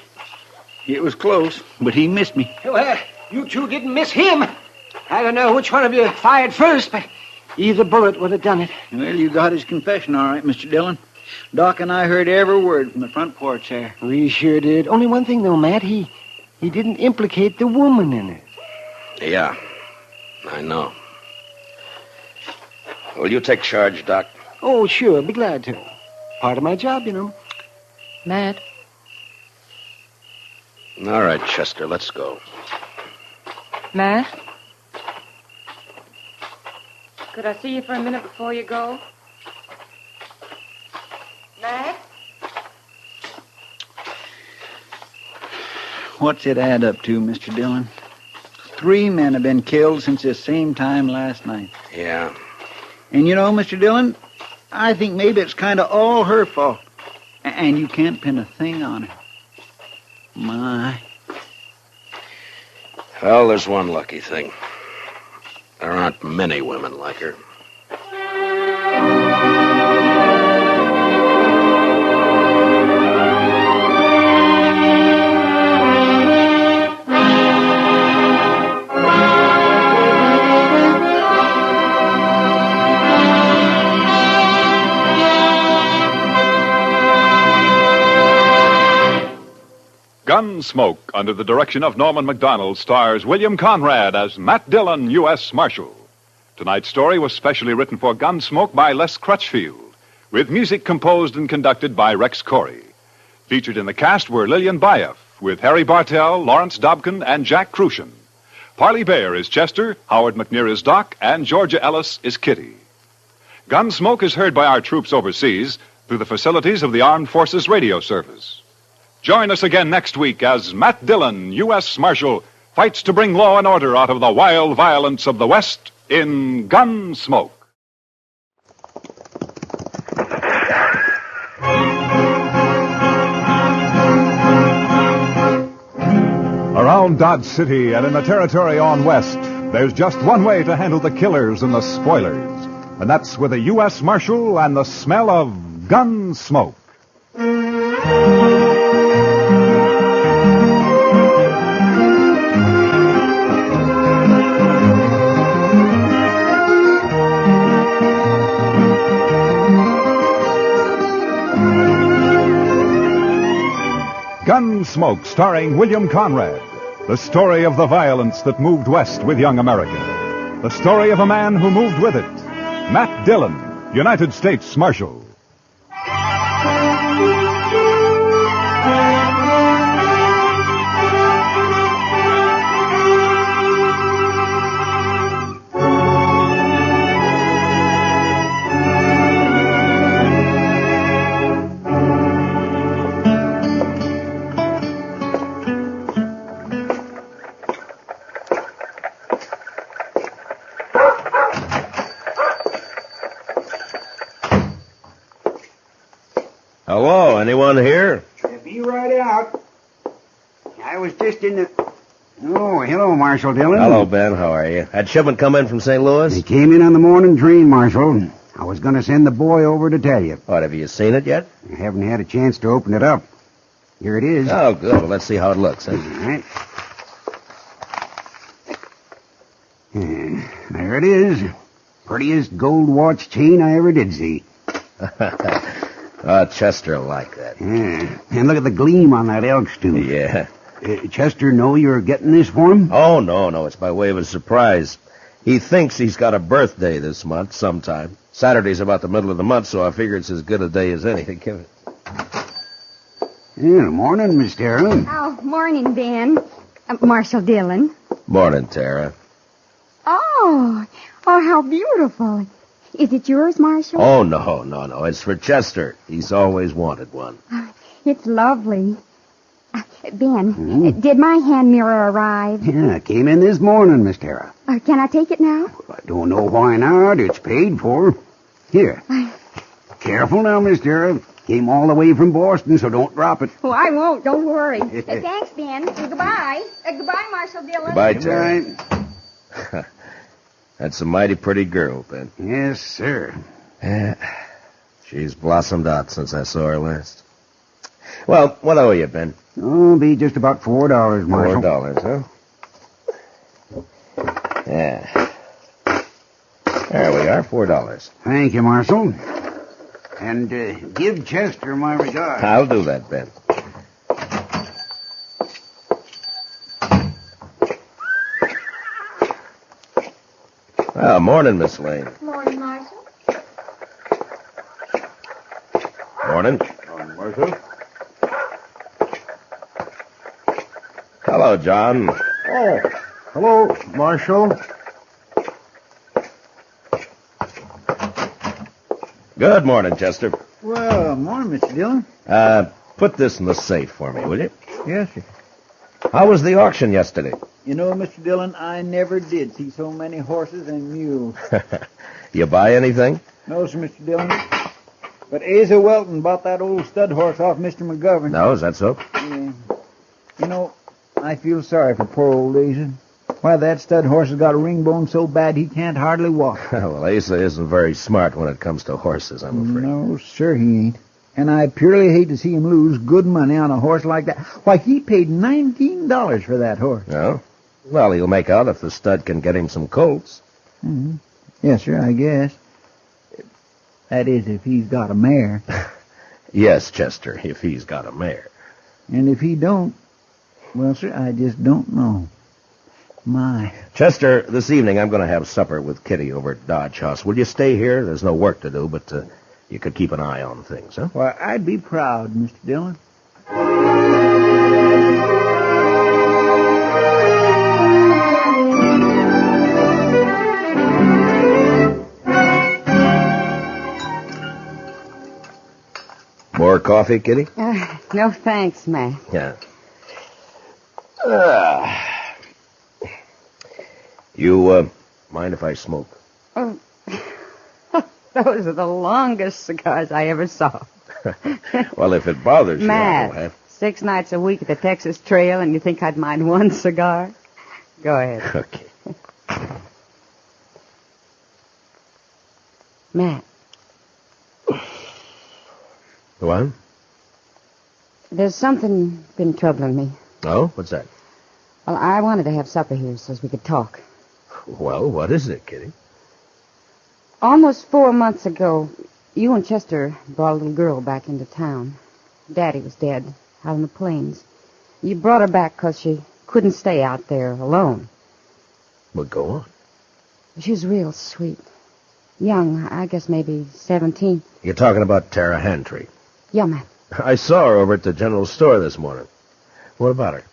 It was close, but he missed me. Well, you two didn't miss him. I don't know which one of you fired first, but either bullet would have done it. Well, you got his confession all right, Mr. Dillon. Doc and I heard every word from the front porch there. We sure did. Only one thing, though, Matt. He didn't implicate the woman in it. Yeah, I know. Will you take charge, Doc? Oh, sure. Be glad to. Part of my job, you know. Matt. All right, Chester, let's go. Matt? Could I see you for a minute before you go? Matt? What's it add up to, Mr. Dillon? 3 men have been killed since this same time last night. Yeah. And you know, Mr. Dillon, I think maybe it's kind of all her fault. And you can't pin a thing on her. My. Well, there's one lucky thing. There aren't many women like her. Gunsmoke, under the direction of Norman Macdonald, stars William Conrad as Matt Dillon, U.S. Marshal. Tonight's story was specially written for Gunsmoke by Les Crutchfield, with music composed and conducted by Rex Corey. Featured in the cast were Lillian Bayef, with Harry Bartell, Lawrence Dobkin, and Jack Crucian. Parley Bayer is Chester, Howard McNear is Doc, and Georgia Ellis is Kitty. Gunsmoke is heard by our troops overseas through the facilities of the Armed Forces Radio Service. Join us again next week as Matt Dillon, U.S. Marshal, fights to bring law and order out of the wild violence of the West in Gunsmoke. Around Dodge City and in the territory on West, there's just one way to handle the killers and the spoilers, and that's with a U.S. Marshal and the smell of Gunsmoke. Gunsmoke, starring William Conrad. The story of the violence that moved west with young America. The story of a man who moved with it. Matt Dillon, United States Marshal. Hello, anyone here? Be right out. I was just in the... Oh, hello, Marshal Dillon. Hello, Ben. How are you? Had shipment come in from St. Louis? They came in on the morning train, Marshal. I was going to send the boy over to tell you. What, have you seen it yet? I haven't had a chance to open it up. Here it is. Oh, good. Well, let's see how it looks. All right. There it is. Prettiest gold watch chain I ever did see. Chester will like that. Yeah. And look at the gleam on that elk's tooth. Yeah. Chester know you're getting this for him? Oh, no. It's by way of a surprise. He thinks he's got a birthday this month sometime. Saturday's about the middle of the month, so I figure it's as good a day as any to give it. Yeah, morning, Miss Tara. Oh, morning, Ben. Marshal Dillon. Morning, Tara. Oh, how beautiful. Is it yours, Marshal? Oh, no. It's for Chester. He's always wanted one. It's lovely. Ben, did my hand mirror arrive? Yeah, came in this morning, Miss Tara. Can I take it now? I don't know why not. It's paid for. Here. Careful now, Miss Tara. Came all the way from Boston, so don't drop it. Oh, I won't. Don't worry. Thanks, Ben. Goodbye. Goodbye, Marshal Dillon. Goodbye, Tara. That's a mighty pretty girl, Ben. Yes, sir. Yeah. She's blossomed out since I saw her last. Well, what owe you, Ben? Oh, be just about $4, Marshal. $4, huh? Yeah. There we are, $4. Thank you, Marshal. And give Chester my regards. I'll do that, Ben. Well, morning, Miss Lane. Morning, Marshal. Morning. Morning, Marshal. Hello, John. Oh, hello, Marshal. Good morning, Chester. Well, morning, Mr. Dillon. Put this in the safe for me, will you? Yes, sir. How was the auction yesterday? You know, Mr. Dillon, I never did see so many horses and mules. You buy anything? No, sir, Mr. Dillon. But Asa Welton bought that old stud horse off Mr. McGovern. No, is that so? Yeah. You know, I feel sorry for poor old Asa. Why, that stud horse has got a ring bone so bad he can't hardly walk. Well, Asa isn't very smart when it comes to horses, I'm afraid. No, sir, he ain't. And I purely hate to see him lose good money on a horse like that. Why, he paid $19 for that horse. No? Well, he'll make out if the stud can get him some colts. Mm-hmm. Yes, sir, I guess. That is, if he's got a mare. Yes, Chester, if he's got a mare. And if he don't, well, sir, I just don't know. My. Chester, this evening I'm going to have supper with Kitty over at Dodge House. Will you stay here? There's no work to do, but you could keep an eye on things, huh? Why, I'd be proud, Mr. Dillon. More coffee, Kitty? No thanks, Matt. Yeah. You, mind if I smoke? Oh, those are the longest cigars I ever saw. Well, if it bothers you, I Matt, will have... 6 nights a week at the Texas Trail, and you think I'd mind one cigar? Go ahead. Okay. Matt. What? There's something been troubling me. Oh? What's that? Well, I wanted to have supper here so we could talk. Well, what is it, Kitty? Almost 4 months ago, you and Chester brought a little girl back into town. Daddy was dead, out in the plains. You brought her back because she couldn't stay out there alone. Well, go on. She was real sweet. Young, I guess maybe 17. You're talking about Tara Hantry. Yeah, Matt. I saw her over at the general store this morning. What about her?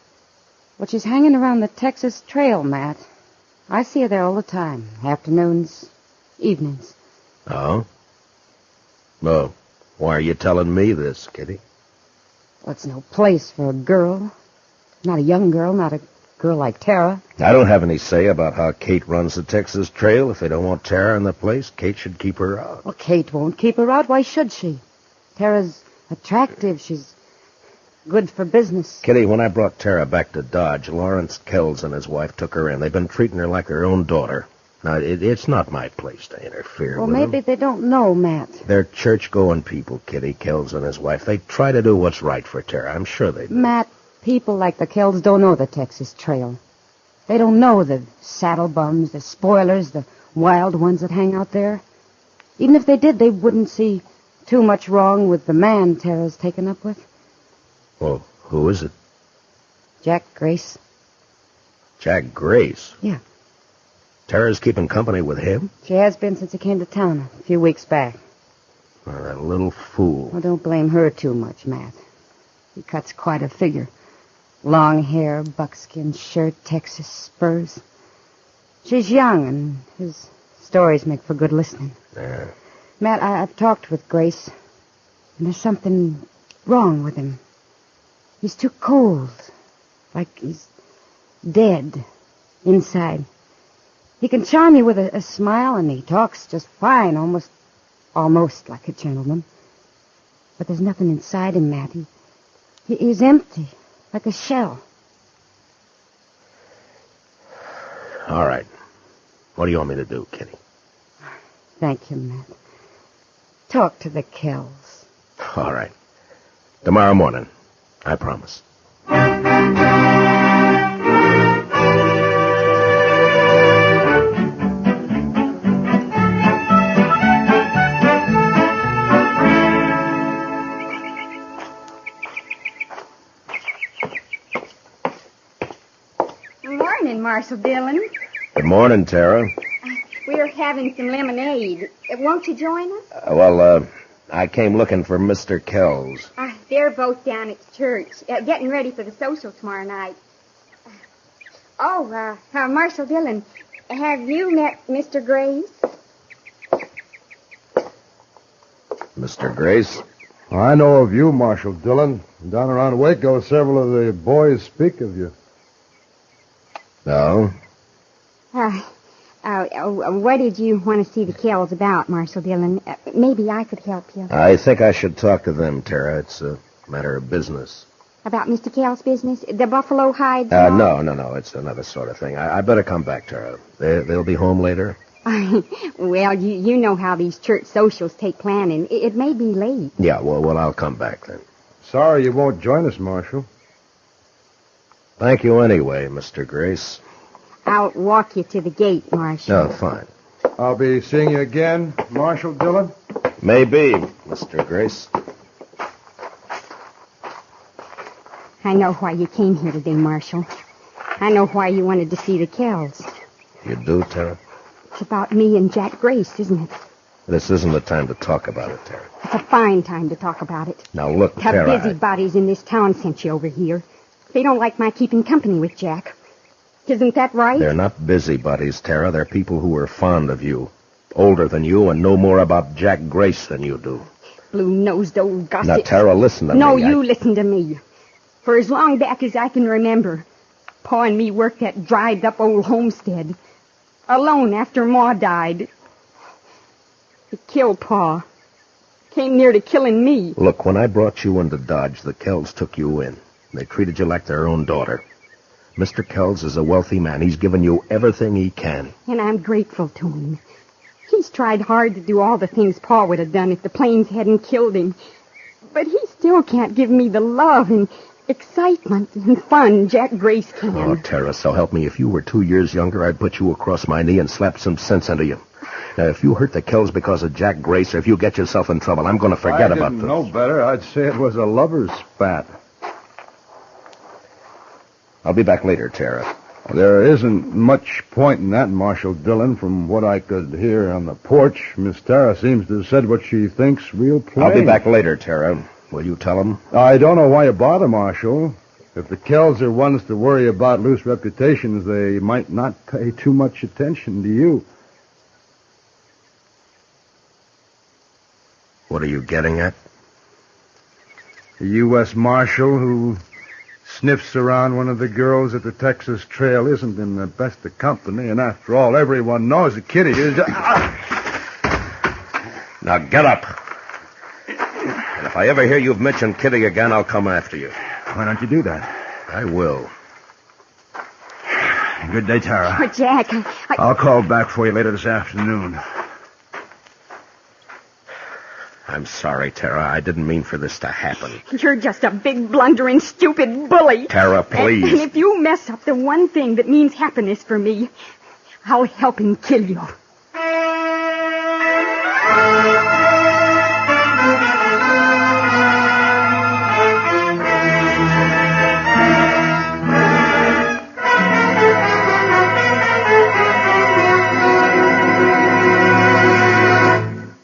Well, she's hanging around the Texas Trail, Matt. I see her there all the time. Afternoons, evenings. Oh? Well, why are you telling me this, Kitty? Well, it's no place for a girl. Not a young girl, not a girl like Tara. I don't have any say about how Kate runs the Texas Trail. If they don't want Tara in the place, Kate should keep her out. Well, Kate won't keep her out. Why should she? Tara's attractive. She's good for business. Kitty, when I brought Tara back to Dodge, Lawrence Kells and his wife took her in. They've been treating her like their own daughter. Now, it's not my place to interfere Well, with maybe them. they don't know, Matt. They're church-going people, Kitty, Kells and his wife. They try to do what's right for Tara. I'm sure they do. Matt, people like the Kells don't know the Texas Trail. They don't know the saddle bums, the spoilers, the wild ones that hang out there. Even if they did, they wouldn't see too much wrong with the man Tara's taken up with. Well, who is it? Jack Grace. Jack Grace? Yeah. Tara's keeping company with him? She has been since he came to town a few weeks back. Oh, that little fool. Well, don't blame her too much, Matt. He cuts quite a figure. Long hair, buckskin shirt, Texas spurs. She's young, and his stories make for good listening. Yeah. Matt, I've talked with Grace, and there's something wrong with him. He's too cold, like he's dead inside. He can charm you with a smile, and he talks just fine, almost like a gentleman. But there's nothing inside him, Matt. He's empty, like a shell. All right. What do you want me to do, Kitty? Thank you, Matt. Talk to the Kells. All right. Tomorrow morning. I promise. Morning, Marshal Dillon. Good morning, Tara. We're having some lemonade. Won't you join us? I came looking for Mr. Kells. They're both down at church, getting ready for the social tomorrow night. Marshal Dillon, have you met Mr. Grace? Mr. Grace? I know of you, Marshal Dillon. Down around Waco, several of the boys speak of you. No? What did you want to see the Kells about, Marshal Dillon? Maybe I could help you. I think I should talk to them, Tara. It's a matter of business. About Mr. Kells' business? The buffalo hides? No. It's another sort of thing. I better come back, Tara. They'll be home later? Well, you know how these church socials take planning. It may be late. Yeah, well, I'll come back then. Sorry you won't join us, Marshal. Thank you anyway, Mr. Grace. I'll walk you to the gate, Marshal. Oh, fine. I'll be seeing you again, Marshal Dillon? Maybe, Mr. Grace. I know why you came here today, Marshal. I know why you wanted to see the Kells. You do, Tara? It's about me and Jack Grace, isn't it? This isn't the time to talk about it, Tara. It's a fine time to talk about it. Now, look, The Tara... busybodies in this town sent you over here. They don't like my keeping company with Jack. Isn't that right? They're not busybodies, Tara. They're people who are fond of you. Older than you and know more about Jack Grace than you do. Blue-nosed old gossip. Now, Tara, listen to me. No, you listen to me. For as long back as I can remember, Pa and me worked that dried-up old homestead. Alone after Ma died. He killed Pa. Came near to killing me. Look, when I brought you into Dodge, the Kells took you in. They treated you like their own daughter. Mr. Kells is a wealthy man. He's given you everything he can. And I'm grateful to him. He's tried hard to do all the things Pa would have done if the planes hadn't killed him. But he still can't give me the love and excitement and fun Jack Grace can. Oh, Tara, so help me. If you were 2 years younger, I'd put you across my knee and slap some sense into you. Now, if you hurt the Kells because of Jack Grace, or if you get yourself in trouble, I'm going to forget about this. I didn't know better. I'd say it was a lover's spat. I'll be back later, Tara. There isn't much point in that, Marshal Dillon. From what I could hear on the porch, Miss Tara seems to have said what she thinks real plain. I'll be back later, Tara. Will you tell him? I don't know why you bother, Marshal. If the Kells are ones to worry about loose reputations, they might not pay too much attention to you. What are you getting at? A U.S. Marshal who sniffs around one of the girls at the Texas Trail isn't in the best of company, and after all, everyone knows that Kitty is... Now get up. And if I ever hear you've mentioned Kitty again, I'll come after you. Why don't you do that? I will. Good day, Tara. Oh, Jack, I'll call back for you later this afternoon. I'm sorry, Tara. I didn't mean for this to happen. You're just a big, blundering, stupid bully. Tara, please. And if you mess up the one thing that means happiness for me, I'll help him kill you.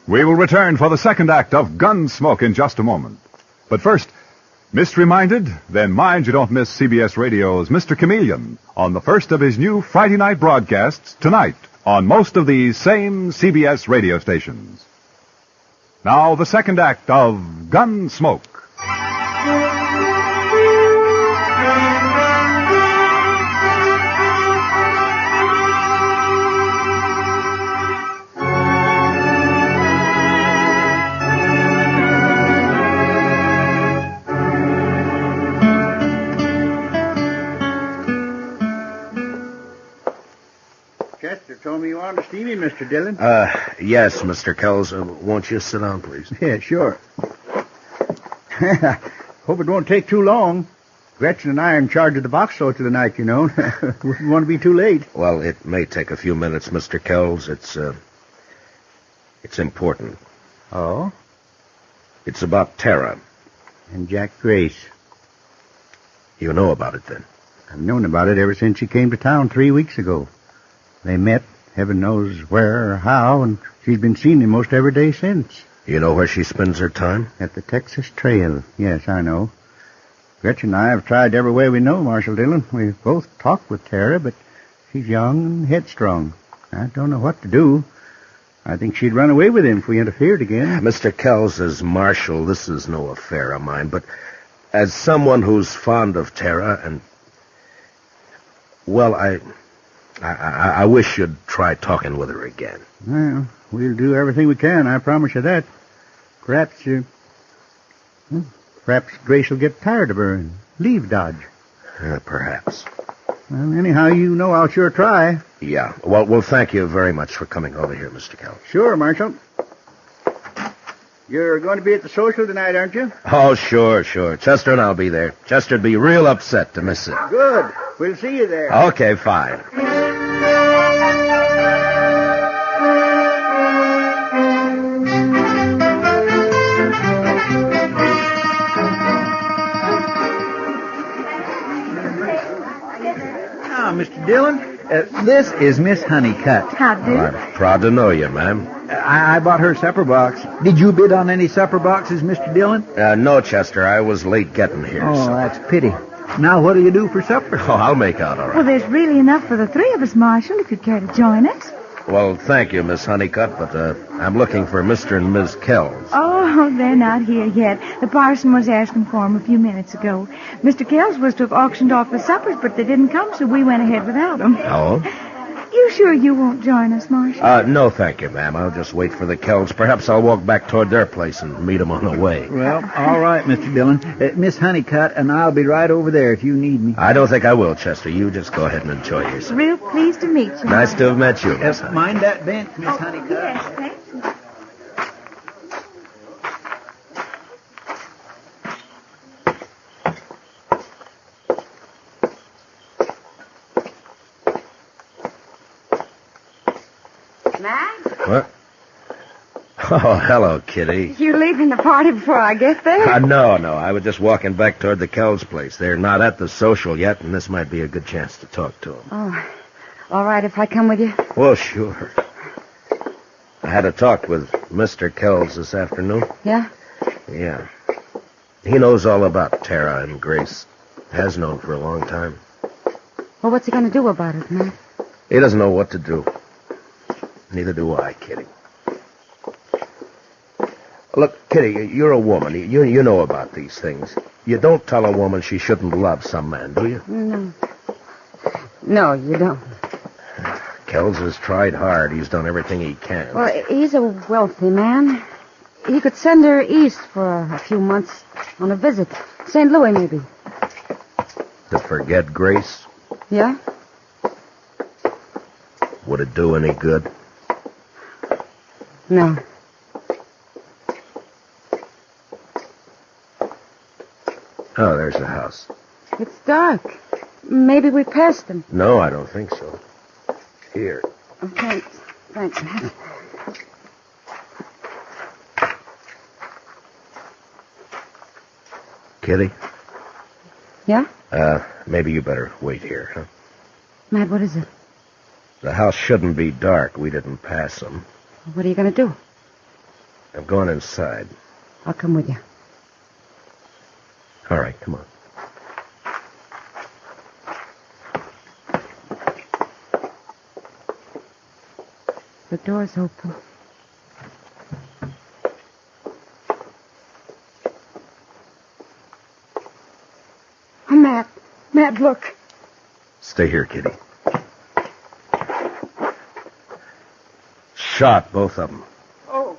We will return for the second act of Gunsmoke in just a moment. But first, missed reminded? Then mind you don't miss CBS Radio's Mr. Chameleon on the first of his new Friday night broadcasts tonight on most of these same CBS radio stations. Now, the second act of Gunsmoke. Chester told me you wanted to see me, Mr. Dillon. Yes, Mr. Kells. Won't you sit down, please? Yeah, sure. Hope it won't take too long. Gretchen and I are in charge of the box store tonight, you know. Wouldn't want to be too late. Well, it may take a few minutes, Mr. Kells. It's important. Oh? It's about Tara. And Jack Grace. You know about it, then? I've known about it ever since she came to town 3 weeks ago. They met, heaven knows where or how, and she's been seen him most every day since. You know where she spends her time? At the Texas Trail. Yes, I know. Gretchen and I have tried every way we know, Marshal Dillon. We've both talked with Tara, but she's young and headstrong. I don't know what to do. I think she'd run away with him if we interfered again. Mr. Kells, as Marshal, this is no affair of mine, but as someone who's fond of Tara and... Well, I wish you'd try talking with her again. Well, we'll do everything we can, I promise you that. Perhaps Grace will get tired of her and leave Dodge. Perhaps. Well, anyhow, you know I'll sure try. Yeah. Well, thank you very much for coming over here, Mr. Kells. Sure, Marshal. You're going to be at the social tonight, aren't you? Oh, sure. Chester and I'll be there. Chester'd be real upset to miss it. Good. We'll see you there. Okay, fine. Mr. Dillon, this is Miss Honeycutt. How do? I'm proud to know you, ma'am. I bought her supper box. Did you bid on any supper boxes, Mr. Dillon? No, Chester. I was late getting here. Oh, so. That's a pity. Now, what do you do for supper? Oh, I'll make out all right. Well, there's really enough for the three of us, Marshal, if you'd care to join us. Well, thank you, Miss Honeycutt, but I'm looking for Mr. and Ms. Kells. Oh, they're not here yet. The parson was asking for them a few minutes ago. Mr. Kells was to have auctioned off the suppers, but they didn't come, so we went ahead without them. Oh? You sure you won't join us, Marshal? No, thank you, ma'am. I'll just wait for the Kells. Perhaps I'll walk back toward their place and meet them on the way. Well, all right, Mr. Dillon. Miss Honeycutt and I'll be right over there if you need me. I don't think I will, Chester. You just go ahead and enjoy yourself. Real pleased to meet you. Nice to have met you, Miss Honeycutt. Mind that bench, Miss Honeycutt. Yes, thank you. Matt? What? Oh, hello, Kitty. You leaving the party before I get there? No. I was just walking back toward the Kells place. They're not at the social yet, and this might be a good chance to talk to them. Oh, all right if I come with you? Well, sure. I had a talk with Mr. Kells this afternoon. Yeah? Yeah. He knows all about Tara and Grace. Has known for a long time. Well, what's he going to do about it, Matt? He doesn't know what to do. Neither do I, Kitty. Look, Kitty, you're a woman. You know about these things. You don't tell a woman she shouldn't love some man, do you? No. No, you don't. Kells has tried hard. He's done everything he can. Well, he's a wealthy man. He could send her east for a few months on a visit. St. Louis, maybe. To forget Grace? Yeah? Would it do any good? No. Oh, there's the house. It's dark. Maybe we passed them. No, I don't think so. Here. Oh, thanks. Thanks, Matt. Kitty? Yeah? Maybe you better wait here, huh? Matt, what is it? The house shouldn't be dark. We didn't pass them. What are you going to do? I'm going inside. I'll come with you. All right, come on. The door's open. Oh, Matt. Matt, look. Stay here, Kitty. Shot, both of them. Oh.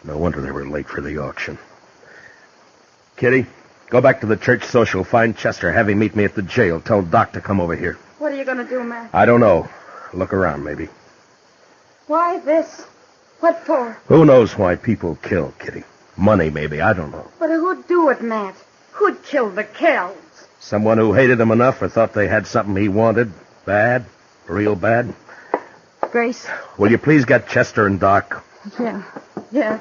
No wonder they were late for the auction. Kitty, go back to the church social. Find Chester. Have him meet me at the jail. Tell Doc to come over here. What are you going to do, Matt? I don't know. Look around, maybe. Why this? What for? Who knows why people kill, Kitty? Money, maybe. I don't know. But who'd do it, Matt? Who'd kill the Kells? Someone who hated him enough or thought they had something he wanted. Bad. Real bad. Grace? Will you please get Chester and Doc? Yeah. Yeah.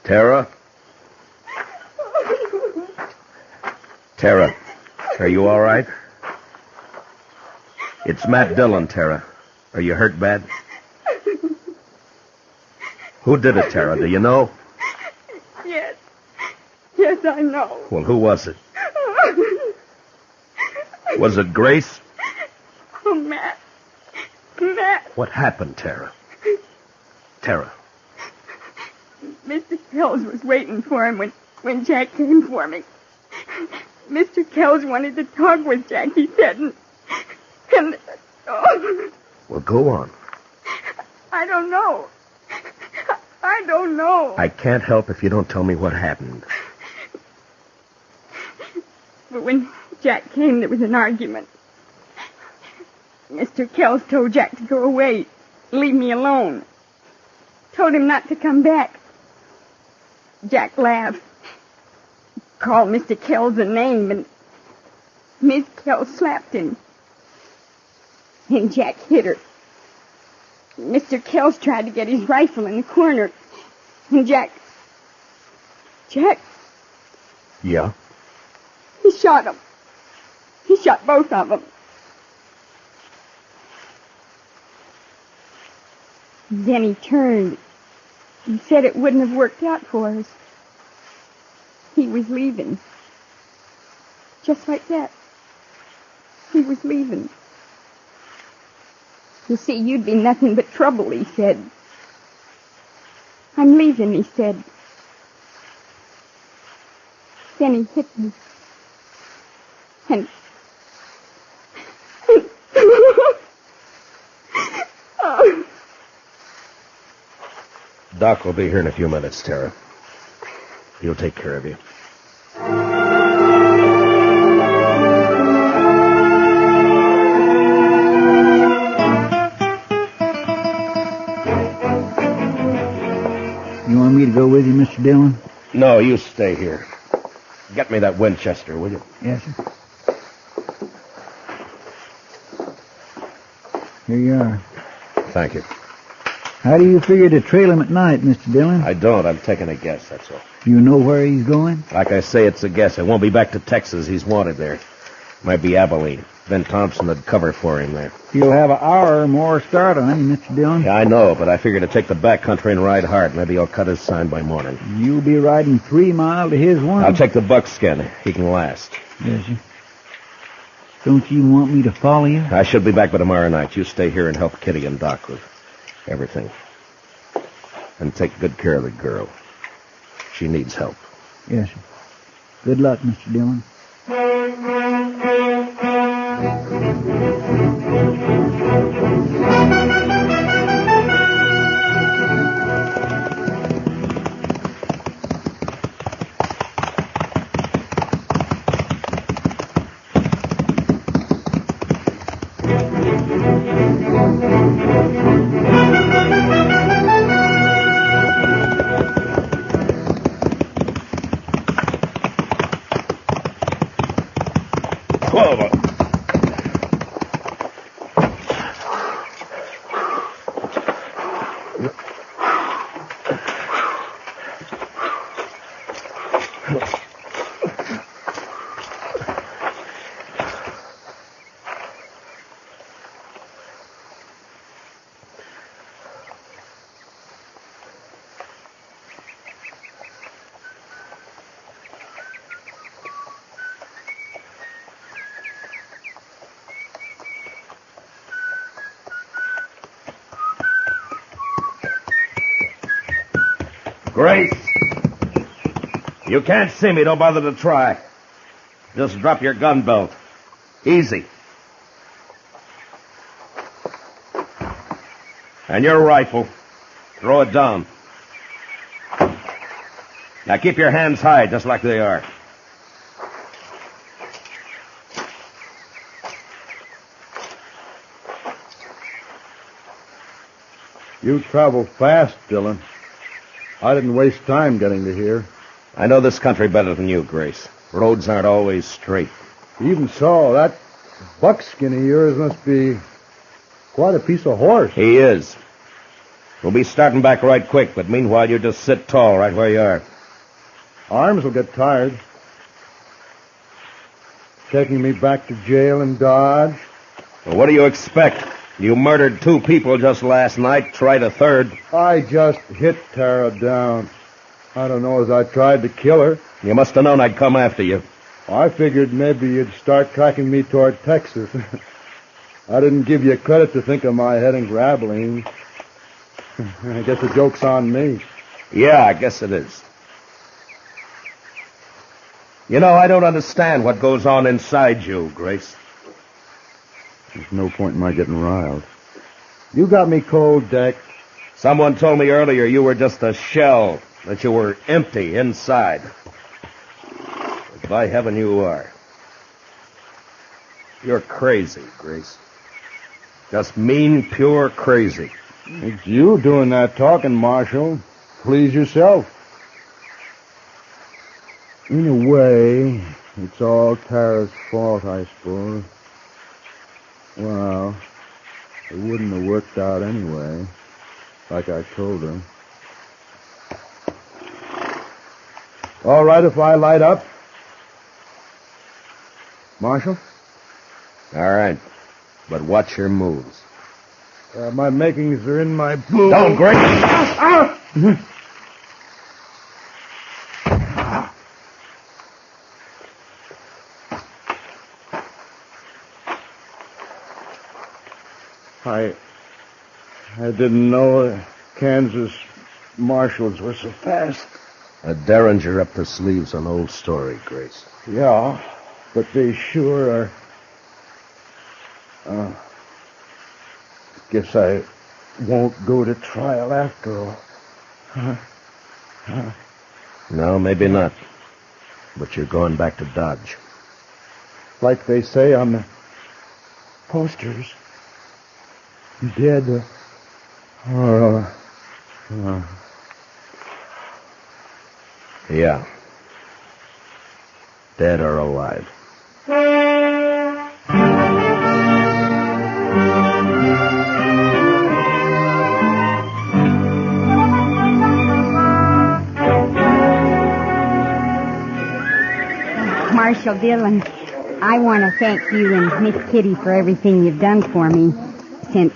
Tara? Tara, are you all right? It's Matt Dillon, Tara. Are you hurt bad? Who did it, Tara? Do you know? Yes. Yes, I know. Well, who was it? Was it Grace? Oh, Matt. Matt. What happened, Tara? Tara. Mr. Kells was waiting for him when Jack came for me. Mr. Kells wanted to talk with Jack, he said, and oh, Well, go on. I don't know. I don't know. I can't help if you don't tell me what happened. But when Jack came, there was an argument. Mr. Kells told Jack to go away, leave me alone. Told him not to come back. Jack laughed. Called Mr. Kells a name, and Miss Kells slapped him. And Jack hit her. Mr. Kells tried to get his rifle in the corner, and Jack... Yeah? He shot him. He shot both of them. Then he turned. He said it wouldn't have worked out for us. He was leaving. Just like that. He was leaving. You see, you'd be nothing but trouble, he said. I'm leaving, he said. Then he hit me. And... oh. Doc will be here in a few minutes, Tara. He'll take care of you. You want me to go with you, Mr. Dillon? No, you stay here. Get me that Winchester, will you? Yes, sir. Here you are. Thank you. How do you figure to trail him at night, Mr. Dillon? I don't. I'm taking a guess, that's all. You know where he's going? Like I say, it's a guess. I won't be back to Texas. He's wanted there. Might be Abilene. Ben Thompson would cover for him there. You'll have an hour or more start on him, Mr. Dillon. Yeah, I know, but I figure to take the back country and ride hard. Maybe he'll cut his sign by morning. You'll be riding 3 miles to his 1. I'll take the buckskin. He can last. Yes, sir. Don't you want me to follow you? I should be back by tomorrow night. You stay here and help Kitty and Doc with everything. And take good care of the girl. She needs help. Yes, sir. Good luck, Mr. Dillon. Grace! You can't see me. Don't bother to try. Just drop your gun belt. Easy. And your rifle. Throw it down. Now keep your hands high, just like they are. You travel fast, Dillon. I didn't waste time getting to here. I know this country better than you, Grace. Roads aren't always straight. Even so, that buckskin of yours must be quite a piece of horse. He is. We'll be starting back right quick, but meanwhile you just sit tall right where you are. Arms will get tired. Taking me back to jail in Dodge. Well, what do you expect? You murdered 2 people just last night, tried a third. I just hit Tara down. I don't know as I tried to kill her. You must have known I'd come after you. I figured maybe you'd start tracking me toward Texas. I didn't give you credit to think of my heading for Abilene. I guess the joke's on me. Yeah, I guess it is. You know, I don't understand what goes on inside you, Grace. There's no point in my getting riled. You got me cold, Deck. Someone told me earlier you were just a shell, that you were empty inside. But by heaven, you are. You're crazy, Grace. Just mean, pure crazy. It's you doing that talking, Marshal. Please yourself. In a way, it's all Tara's fault, I suppose. Well, it wouldn't have worked out anyway, like I told her. All right if I light up? Marshal? All right, but watch your moves. My makings are in my boot. Don't, Grace! I didn't know Kansas marshals were so fast. A derringer up the sleeve's an old story, Grace. Yeah, but they sure are. Guess I won't go to trial after all. No, maybe not. But you're going back to Dodge. Like they say on the posters. Dead. Yeah. Dead or alive. Marshal Dillon, I want to thank you and Miss Kitty for everything you've done for me since...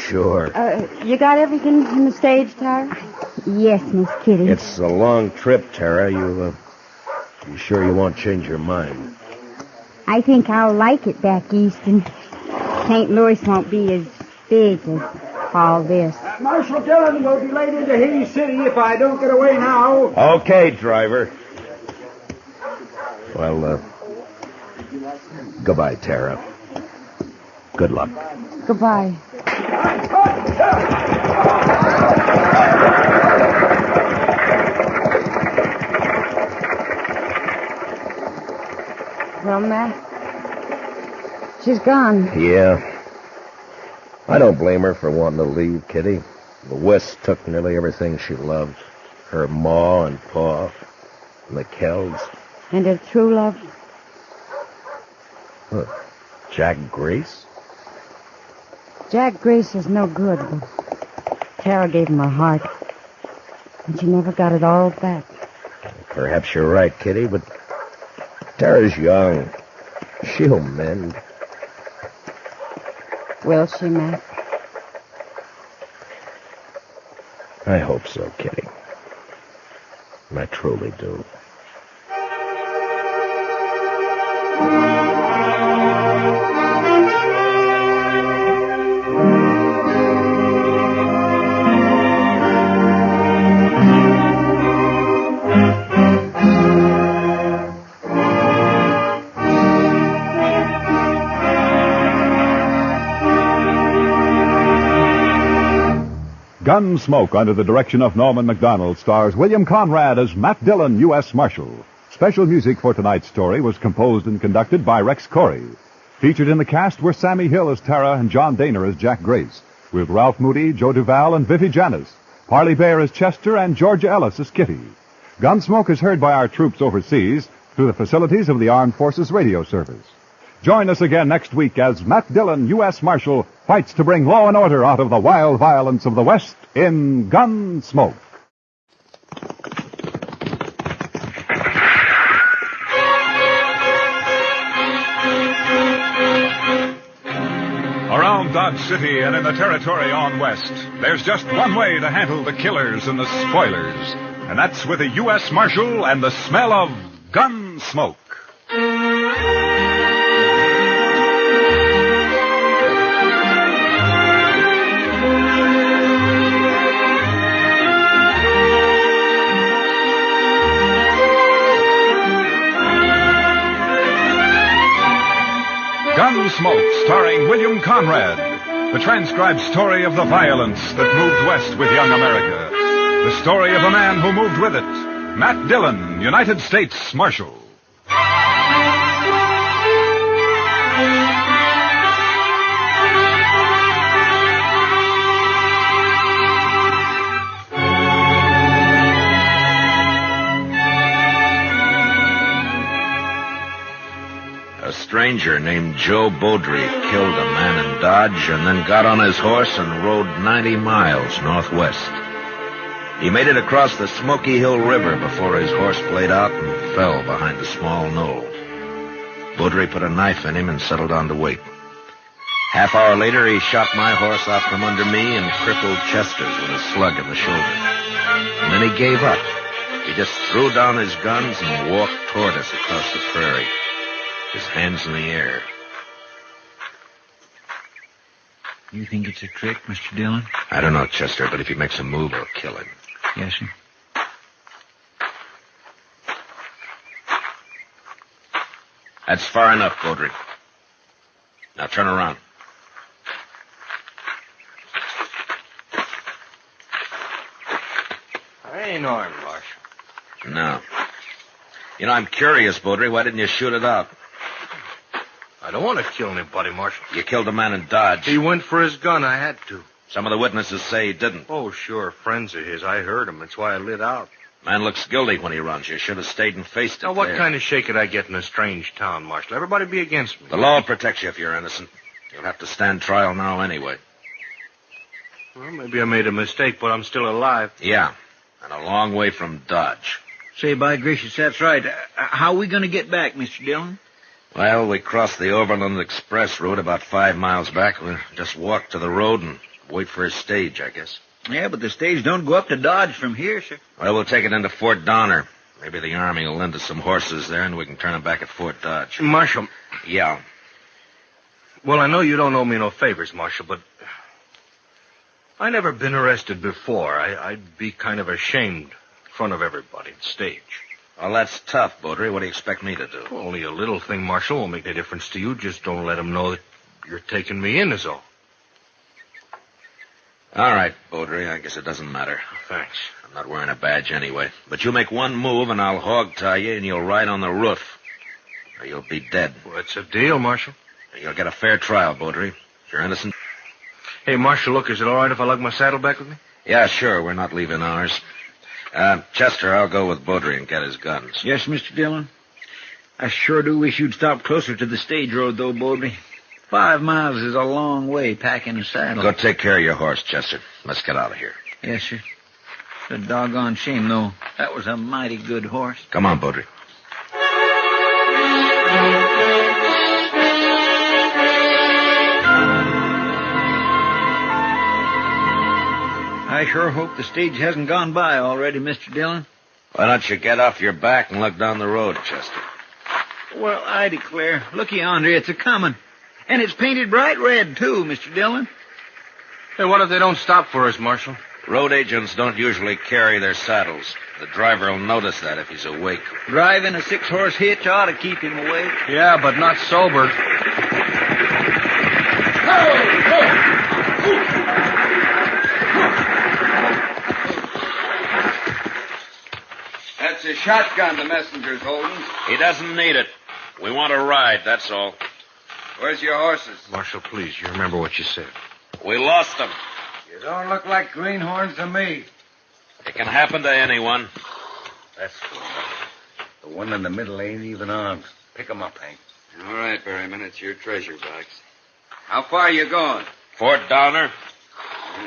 Sure. You got everything in the stage, Tara? Yes, Miss Kitty. It's a long trip, Tara. You sure you won't change your mind? I think I'll like it back east, and St. Louis won't be as big as all this. Marshal Dillon will be late into Hays City if I don't get away now. Okay, driver. Well, goodbye, Tara. Good luck. Goodbye. Well, Matt, she's gone. Yeah. I don't blame her for wanting to leave, Kitty. The West took nearly everything she loved. Her ma and pa, and the Kells. And her true love? Huh. Jack Grace? Jack Grace is no good, but Tara gave him her heart. And she never got it all back. Perhaps you're right, Kitty, but Tara's young. She'll mend. Will she, Matt? I hope so, Kitty. I truly do. Gunsmoke, under the direction of Norman MacDonald, stars William Conrad as Matt Dillon, U.S. Marshal. Special music for tonight's story was composed and conducted by Rex Corey. Featured in the cast were Sammy Hill as Tara and John Daner as Jack Grace, with Ralph Moody, Joe Duval, and Vivi Janis, Parley Bear as Chester, and Georgia Ellis as Kitty. Gunsmoke is heard by our troops overseas through the facilities of the Armed Forces Radio Service. Join us again next week as Matt Dillon, U.S. Marshal, fights to bring law and order out of the wild violence of the West in Gunsmoke. Around Dodge City and in the territory on West, there's just one way to handle the killers and the spoilers, and that's with a U.S. Marshal and the smell of Gunsmoke. Gunsmoke, starring William Conrad. The transcribed story of the violence that moved west with young America. The story of a man who moved with it. Matt Dillon, United States Marshal. A stranger named Joe Beaudry killed a man in Dodge and then got on his horse and rode 90 miles northwest. He made it across the Smoky Hill River before his horse played out and fell behind a small knoll. Beaudry put a knife in him and settled on to wait. Half-hour later, he shot my horse out from under me and crippled Chester's with a slug in the shoulder. And then he gave up. He just threw down his guns and walked toward us across the prairie, his hands in the air. You think it's a trick, Mr. Dillon? I don't know, Chester, but if he makes a move, I'll kill him. Yes, sir. That's far enough, Beaudry. Now turn around. I ain't armed, Marshal. No. You know, I'm curious, Beaudry. Why didn't you shoot it out? I don't want to kill anybody, Marshal. You killed a man in Dodge. He went for his gun. I had to. Some of the witnesses say he didn't. Oh, sure. Friends of his. I heard him. That's why I lit out. Man looks guilty when he runs. You should have stayed and faced it. Now, what there. kind of shake could I get in a strange town, Marshal? Everybody be against me. The law protects you if you're innocent. You'll have to stand trial now anyway. Well, maybe I made a mistake, but I'm still alive. Yeah, and a long way from Dodge. Say, by gracious, that's right. How are we going to get back, Mr. Dillon? Well, we crossed the Overland Express route about 5 miles back. We'll just walk to the road and wait for a stage, I guess. Yeah, but the stage don't go up to Dodge from here, sir. Well, we'll take it into Fort Donner. Maybe the Army will lend us some horses there, and we can turn them back at Fort Dodge. Marshal. Yeah. Well, I know you don't owe me no favors, Marshal, but I never been arrested before. I'd be kind of ashamed in front of everybody at the stage. Well, that's tough, Baudry. What do you expect me to do? Only a little thing, Marshal. Won't make any difference to you. Just don't let them know that you're taking me in is all. All right, Baudry. I guess it doesn't matter. Thanks. I'm not wearing a badge anyway. But you make one move, and I'll hog tie you, and you'll ride on the roof. Or you'll be dead. Well, it's a deal, Marshal. You'll get a fair trial, Baudry. If you're innocent. Hey, Marshal, look, is it all right if I lug my saddle back with me? Yeah, sure. We're not leaving ours. Chester, I'll go with Baudry and get his guns. Yes, Mr. Dillon. I sure do wish you'd stop closer to the stage road, though, Baudry. 5 miles is a long way packing a saddle. Go take care of your horse, Chester. Let's get out of here. Yes, sir. It's a doggone shame, though. That was a mighty good horse. Come on, Baudry. I sure hope the stage hasn't gone by already, Mr. Dillon. Why don't you get off your back and look down the road, Chester? Well, I declare. Looky yonder, it's a-comin'. And it's painted bright red, too, Mr. Dillon. Hey, what if they don't stop for us, Marshal? Road agents don't usually carry their saddles. The driver will notice that if he's awake. Driving a 6-horse hitch ought to keep him awake. Yeah, but not sober. That's a shotgun the messenger's holding. He doesn't need it. We want to ride, that's all. Where's your horses? Marshal, please, you remember what you said. We lost them. You don't look like greenhorns to me. It can happen to anyone. That's good. The one in the middle ain't even armed. Pick 'em up, Hank. All right, Berryman, it's your treasure box. How far are you going? Fort Downer.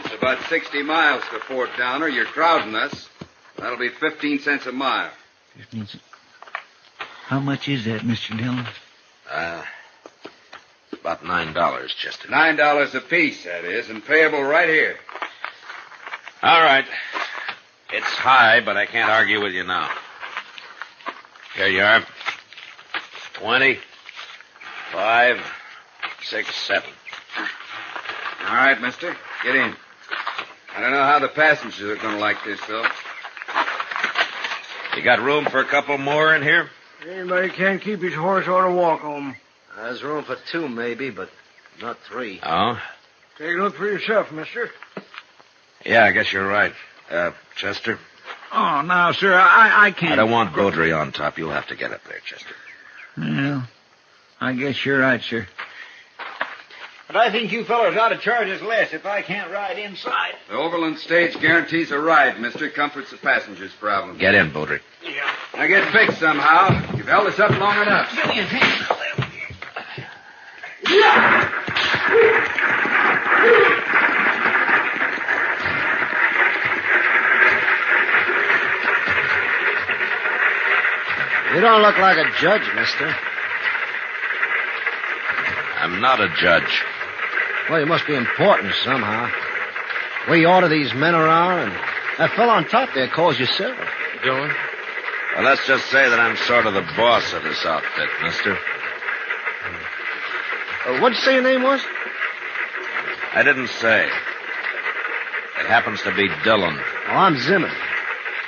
It's about 60 miles to Fort Downer. You're crowding us. That'll be 15 cents a mile. 15 cents. How much is that, Mr. Dillon? About $9, Chester. $9 apiece, that is, and payable right here. All right. It's high, but I can't argue with you now. Here you are. 20, 5, 6, 7. All right, mister. Get in. I don't know how the passengers are going to like this, though. You got room for a couple more in here? Anybody can't keep his horse ought to walk home. There's room for 2, maybe, but not 3. Oh? Take a look for yourself, mister. Yeah, I guess you're right. Chester? Oh, now, sir, I can't... I don't want Baudry on top. You'll have to get up there, Chester. Well, I guess you're right, sir. But I think you fellas ought to charge us less if I can't ride inside. The Overland stage guarantees a ride, mister. Comfort's the passenger's problem. Get in, Baudry. Yeah. Now get fixed somehow. You've held us up long enough. Give me a hand. You don't look like a judge, mister. I'm not a judge. Well, you must be important somehow. We order these men around, and that fellow on top there calls you sir. Dillon? Well, let's just say that I'm sort of the boss of this outfit, mister. What'd you say your name was? I didn't say. It happens to be Dillon. Oh, I'm Zimmer.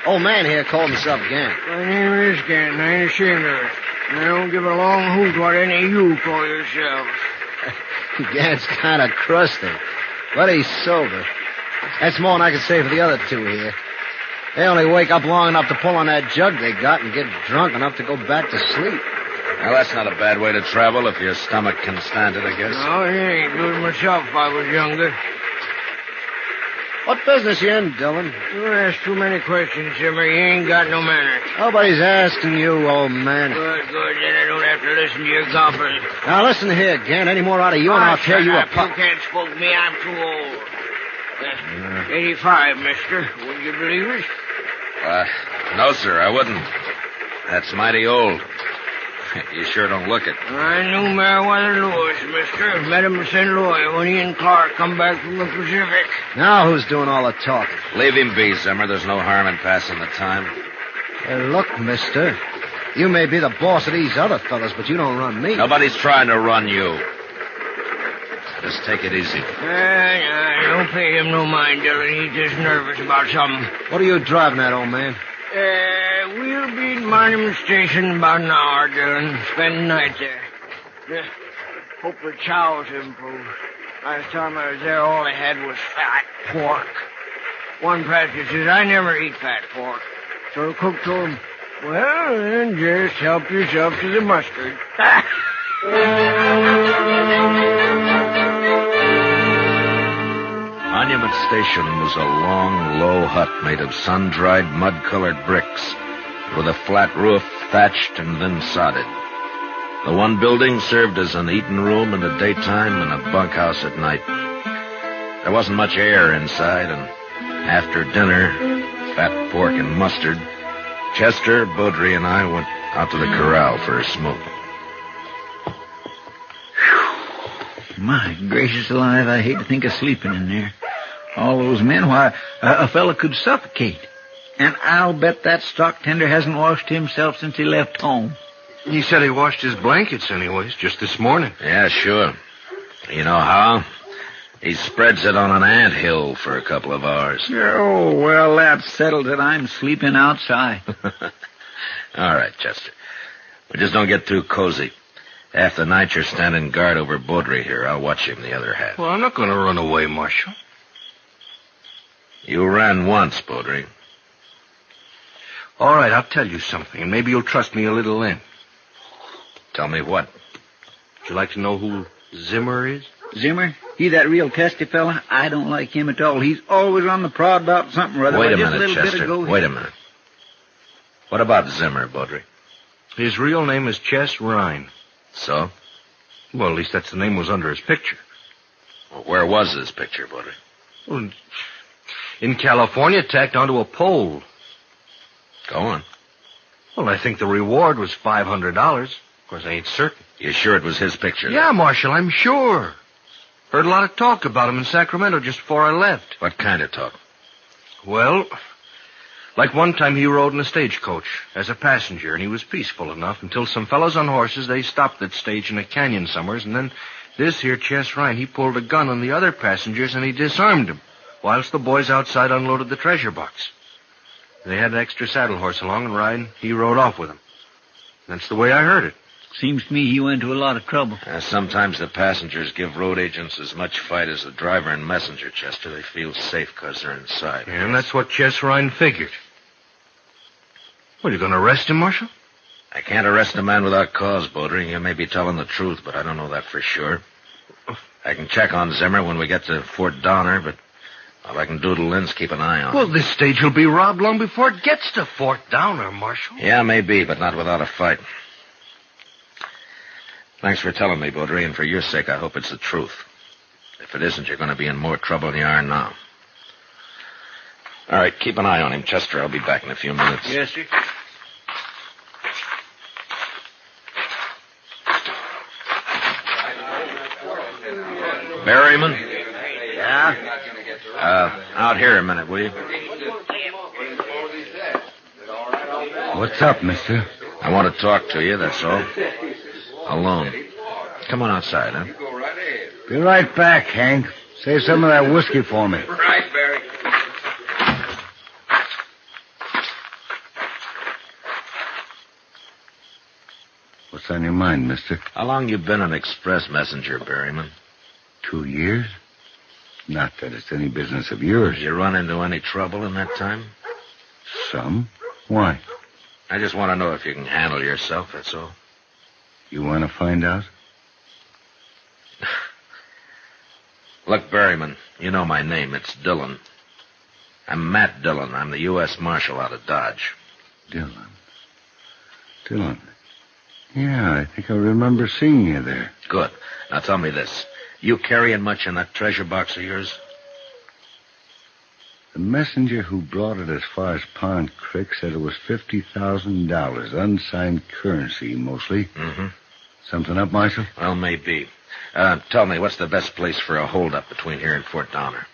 Old man here called himself Gant. My name is Gant, and I ain't ashamed of it. And I don't give a long hoot what any of you call yourselves. Gant's kind of crusty, but he's sober. That's more than I can say for the other 2 here. They only wake up long enough to pull on that jug they got and get drunk enough to go back to sleep. Well, that's not a bad way to travel if your stomach can stand it, I guess. No, it ain't. Do it myself if I was younger. What business you in, Dillon? You ask too many questions, Zimmer. You ain't got no manners. Nobody's asking you, old man. Good. Then I don't have to listen to your gobbers. Now, listen here, Gant. Any more out of you, and I'll tear you apart. You can't spook me. I'm too old. 85, mister. Would you believe it? No, sir, I wouldn't. That's mighty old. You sure don't look it. I knew Meriwether Lewis, mister. Met him in St. Louis when he and Clark come back from the Pacific. Now who's doing all the talking? Leave him be, Zimmer. There's no harm in passing the time. Look, mister. You may be the boss of these other fellas, but you don't run me. Nobody's trying to run you. Just take it easy. Don't pay him no mind, Dillon. He's just nervous about something. What are you driving at, old man? We'll be at Monument Station in about an hour, Dillon. Spend the night there. Hope the chow's improved. Last time I was there, all I had was fat pork. One passenger says, I never eat fat pork. So the cook told him, well, then just help yourself to the mustard. Monument Station was a long, low hut made of sun-dried, mud-colored bricks, with a flat roof thatched and then sodded. The one building served as an eating room in the daytime and a bunkhouse at night. There wasn't much air inside, and after dinner, fat pork and mustard, Chester, Beaudry, and I went out to the corral for a smoke. My gracious alive, I hate to think of sleeping in there. All those men, why, a fella could suffocate. And I'll bet that stock tender hasn't washed himself since he left home. He said he washed his blankets anyways, just this morning. Yeah, sure. You know how? He spreads it on an anthill for a couple of hours. Oh, well, that settles it. I'm sleeping outside. All right, Chester. But just don't get too cozy. Half the night you're standing guard over Beaudry here. I'll watch him the other half. Well, I'm not going to run away, Marshal. You ran once, Beaudry. All right, I'll tell you something, and maybe you'll trust me a little then. Tell me what? Would you like to know who Zimmer is? Zimmer? He that real testy fella? I don't like him at all. He's always on the prod about something or other. Wait a Just minute, little bit Chester. ago, Wait a minute. What about Zimmer, Beaudry? His real name is Chess Rhine. So? Well, at least that's the name was under his picture. Well, where was his picture, Beaudry? Well, in California, tacked onto a pole. Go on. Well, I think the reward was $500. Of course, I ain't certain. You sure it was his picture? Yeah, Marshal, I'm sure. Heard a lot of talk about him in Sacramento just before I left. What kind of talk? Well, like one time he rode in a stagecoach as a passenger, and he was peaceful enough until some fellows on horses, they stopped that stage in a canyon somewheres, and then this here Chess Rhine, he pulled a gun on the other passengers, and he disarmed them, whilst the boys outside unloaded the treasure box. They had an extra saddle horse along, and Rhine, he rode off with them. That's the way I heard it. Seems to me he went to a lot of trouble. Sometimes the passengers give road agents as much fight as the driver and messenger, Chester. They feel safe because they're inside. Yeah, and that's what Chess Rhine figured. What, are you going to arrest him, Marshal? I can't arrest a man without cause, Beaudry. You may be telling the truth, but I don't know that for sure. I can check on Zimmer when we get to Fort Donner, but all I can do to Lynn's keep an eye on him. Well, this stage will be robbed long before it gets to Fort Donner, Marshal. Yeah, maybe, but not without a fight. Thanks for telling me, Beaudry, and for your sake, I hope it's the truth. If it isn't, you're going to be in more trouble than you are now. All right, keep an eye on him, Chester. I'll be back in a few minutes. Yes, sir. Berryman? Yeah? Out here a minute, will you? What's up, mister? I want to talk to you, that's all. Alone. Come on outside, huh? Be right back, Hank. Save some of that whiskey for me. Right, Barry. What's on your mind, mister? How long you been an express messenger, Berryman? 2 years? Not that it's any business of yours. Did you run into any trouble in that time? Some? Why? I just want to know if you can handle yourself, that's all. You want to find out? Look, Berryman, you know my name. It's Dillon. I'm Matt Dillon. I'm the U.S. Marshal out of Dodge. Dillon. Yeah, I think I remember seeing you there. Good. Now tell me this. You carrying much in that treasure box of yours? The messenger who brought it as far as Pond Creek said it was $50,000, unsigned currency, mostly. Mm-hmm. Something up, Marshal? Well, maybe. Tell me, what's the best place for a holdup between here and Fort Donner?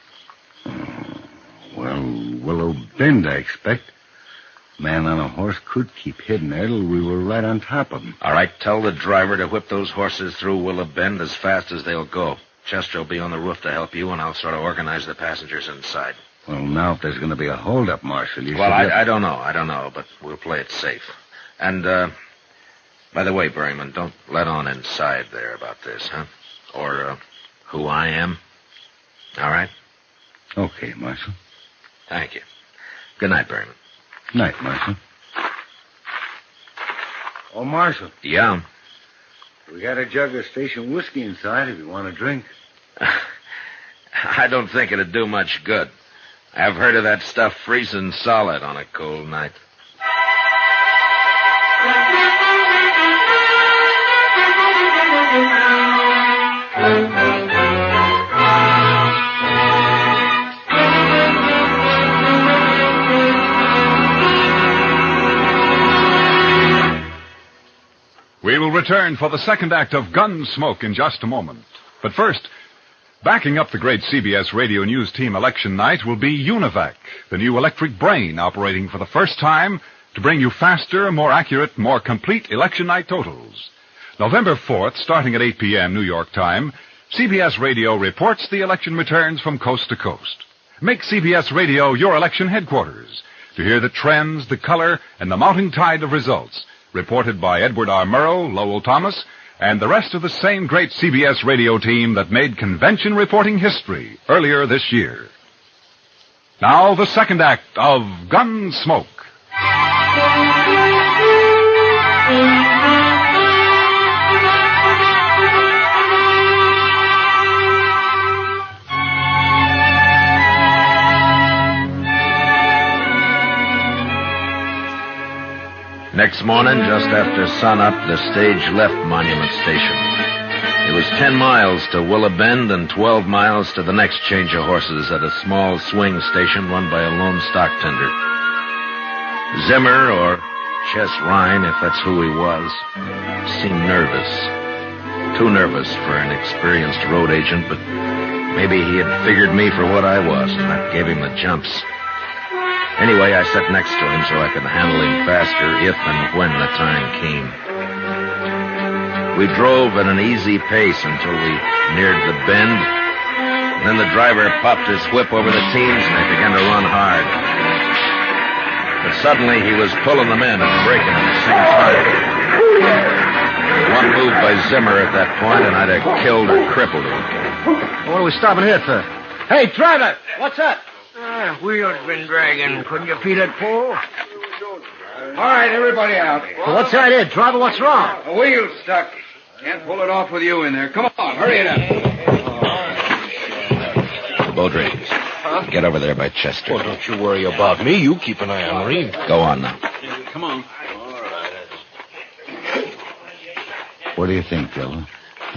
Well, Willow Bend, I expect. Man on a horse could keep hidden there till we were right on top of him. All right, tell the driver to whip those horses through Willow Bend as fast as they'll go. Chester will be on the roof to help you, and I'll sort of organize the passengers inside. Well, now if there's going to be a holdup, Marshal, you Well, should... I don't know, but we'll play it safe. And, by the way, Berryman, don't let on inside there about this, huh? Or, who I am. All right? Okay, Marshal. Thank you. Good night, Berryman. Night, Marshal. Oh, Marshal. Yeah? We got a jug of station whiskey inside if you want a drink. I don't think it'd do much good. I've heard of that stuff freezing solid on a cold night. We will return for the second act of Gunsmoke in just a moment. But first, backing up the great CBS Radio News Team election night will be Univac, the new electric brain operating for the first time to bring you faster, more accurate, more complete election night totals. November 4th, starting at 8 p.m. New York time, CBS Radio reports the election returns from coast to coast. Make CBS Radio your election headquarters to hear the trends, the color, and the mounting tide of results, reported by Edward R. Murrow, Lowell Thomas, and the rest of the same great CBS radio team that made convention reporting history earlier this year. Now, the second act of Gunsmoke. Next morning, just after sunup, the stage left Monument Station. It was 10 miles to Willow Bend and 12 miles to the next change of horses at a small swing station run by a lone stock tender. Zimmer, or Chess Rhine, if that's who he was, seemed nervous. Too nervous for an experienced road agent, but maybe he had figured me for what I was, and that gave him the jumps. Anyway, I sat next to him so I could handle him faster if and when the time came. We drove at an easy pace until we neared the bend. Then the driver popped his whip over the teams and they began to run hard. But suddenly he was pulling them in and braking at the same time. One move by Zimmer at that point and I'd have killed or crippled him. What are we stopping here for? Hey, driver! What's up? Wheel's been dragging. Couldn't you feel it pull? All right, everybody out. Well, what's that here, driver? What's wrong? The wheel's stuck. Can't pull it off with you in there. Come on, hurry it up. Baudry, get over there by Chester. Well, don't you worry about me. You keep an eye on Marine. Go on now. Come on. What do you think, Dillon?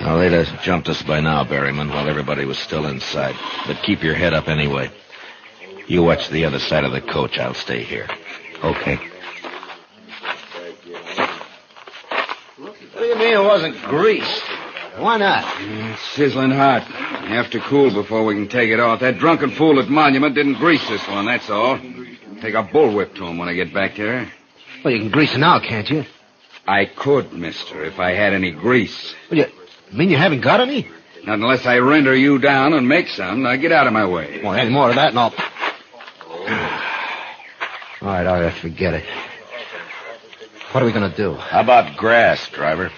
Well, they'd have jumped us by now, Berryman, while everybody was still inside. But keep your head up anyway. You watch the other side of the coach. I'll stay here. Okay. What do you mean it wasn't greased? Why not? It's sizzling hot. You have to cool before we can take it off. That drunken fool at Monument didn't grease this one, that's all. Take a bullwhip to him when I get back there. Well, you can grease it now, can't you? I could, mister, if I had any grease. Well, you mean you haven't got any? Not unless I render you down and make some. Now get out of my way. Well, any more of that and I'll... All right, forget it. What are we going to do? How about grass, driver?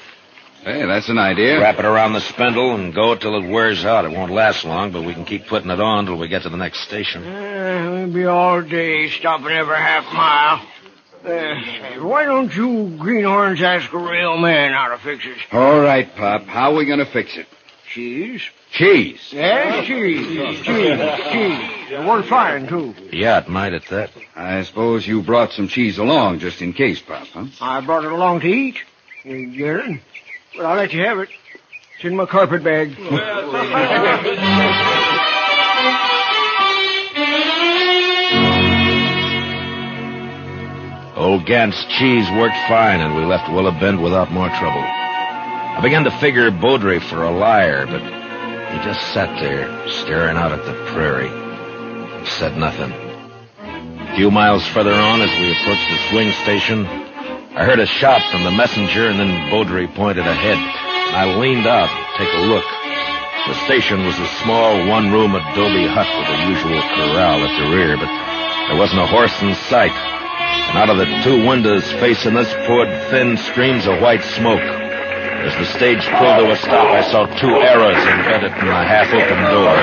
Hey, that's an idea. Wrap it around the spindle and go till it wears out. It won't last long, but we can keep putting it on till we get to the next station. We'll be all day stopping every half mile. Why don't you greenhorns ask a real man how to fix it? All right, Pop. How are we going to fix it? Cheese? Cheese? Yes, cheese. It works fine, too. Yeah, it might at that. I suppose you brought some cheese along just in case, Pop, huh? I brought it along to eat. You get it? But I'll let you have it. It's in my carpet bag. Old Gant's cheese worked fine, and we left Willow Bend without more trouble. I began to figure Baudry for a liar, but he just sat there, staring out at the prairie, and said nothing. few miles further on, as we approached the swing station, I heard a shout from the messenger, and then Beaudry pointed ahead. And I leaned out to take a look. The station was a small, one-room adobe hut with the usual corral at the rear, but there wasn't a horse in sight. And out of the two windows facing us poured thin streams of white smoke. As the stage pulled to a stop, I saw two arrows embedded in the half-open door.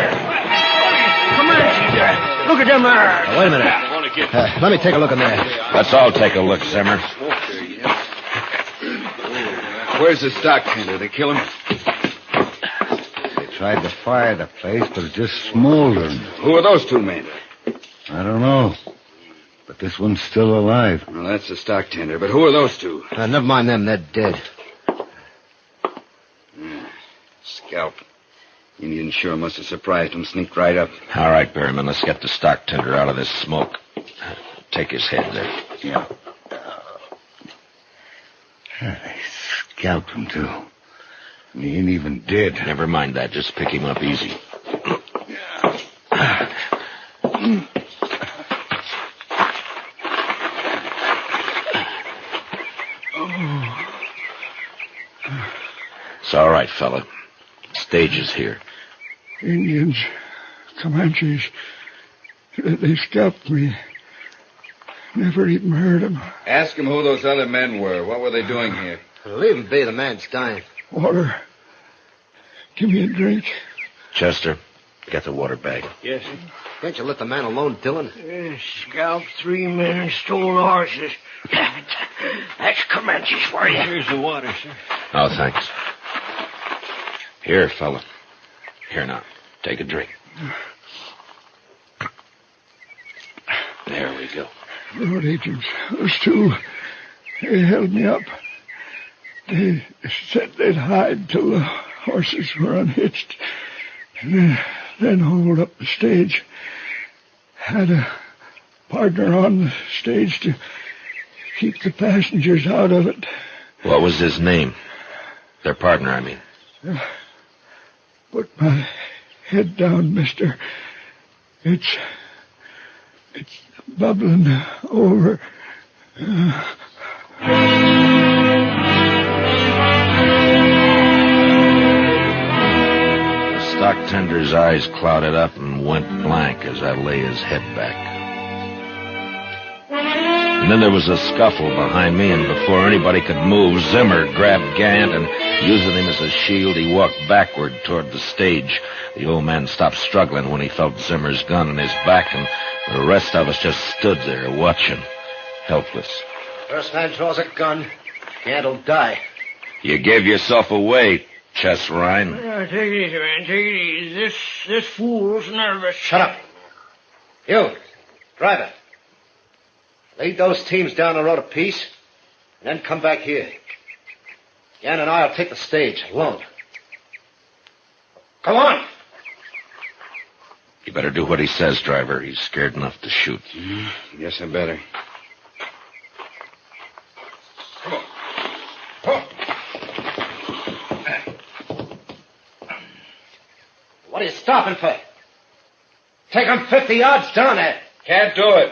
Come on, look at them arrows. Wait a minute. Let me take a look in there. Let's all take a look, Zimmer. Where's the stock tender? They kill him? They tried to fire the place, but it just smoldered. Who are those two men? I don't know. But this one's still alive. Well, that's the stock tender. But who are those two? Never mind them. They're dead. Scalp. Indian sure must have surprised him, sneaked right up. All right, Berryman, let's get the stock tender out of this smoke. Take his head there. Yeah. They scalped him, too. And he ain't even dead. Never mind that. Just pick him up easy. It's all right, fella. Stage is here. Indians, Comanches, they scalped me. Never even heard them. Ask him who those other men were. What were they doing here? Leave him be. The man's dying. Water. Give me a drink. Chester, get the water bag. Yes. Can't you let the man alone, Dillon? Scalped 3 men and stole the horses. That's Comanches for you. Here's the water, sir. Oh, thanks. Here, fella. Here now. Take a drink. There we go. Road agents, those two, they held me up. They said they'd hide till the horses were unhitched, and then hold up the stage. Had a partner on the stage to keep the passengers out of it. What was his name? Their partner, I mean. Put my head down, mister. It's bubbling over. The stock tender's eyes clouded up and went blank as I lay his head back. And then there was a scuffle behind me, and before anybody could move, Zimmer grabbed Gant, and using him as a shield, he walked backward toward the stage. The old man stopped struggling when he felt Zimmer's gun in his back, and the rest of us just stood there watching, helpless. First man draws a gun, Gant'll die. You gave yourself away, Chess Ryan. Take it easy, man. Take it easy. This fool's nervous. Shut up. You, driver. Lead those teams down the road a piece, and then come back here. Jan and I'll take the stage alone. Come on! You better do what he says, driver. He's scared enough to shoot. Guess I better. What are you stopping for? Take him 50 yards down there. Can't do it.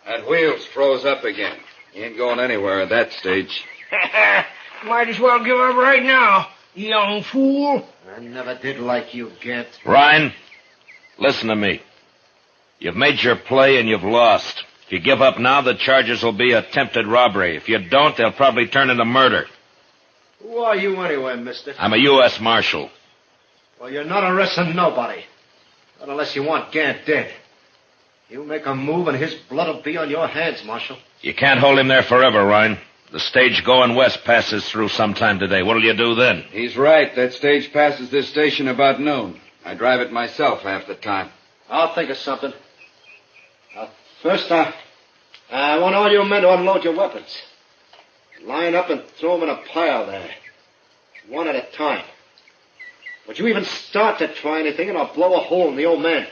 That wheel's froze up again. He ain't going anywhere at that stage. Might as well give up right now, you young fool. I never did like you, Gant. Ryan, listen to me. You've made your play and you've lost. If you give up now, the charges will be attempted robbery. If you don't, they'll probably turn into murder. Who are you anyway, mister? I'm a U.S. Marshal. Well, you're not arresting nobody. Not unless you want Gant dead. You make a move and his blood will be on your hands, Marshal. You can't hold him there forever, Ryan. The stage going west passes through sometime today. What'll you do then? He's right. That stage passes this station about noon. I drive it myself half the time. I'll think of something. First, I want all you men to unload your weapons. Line up and throw them in a pile there. One at a time. Would you even start to try anything, and I'll blow a hole in the old man.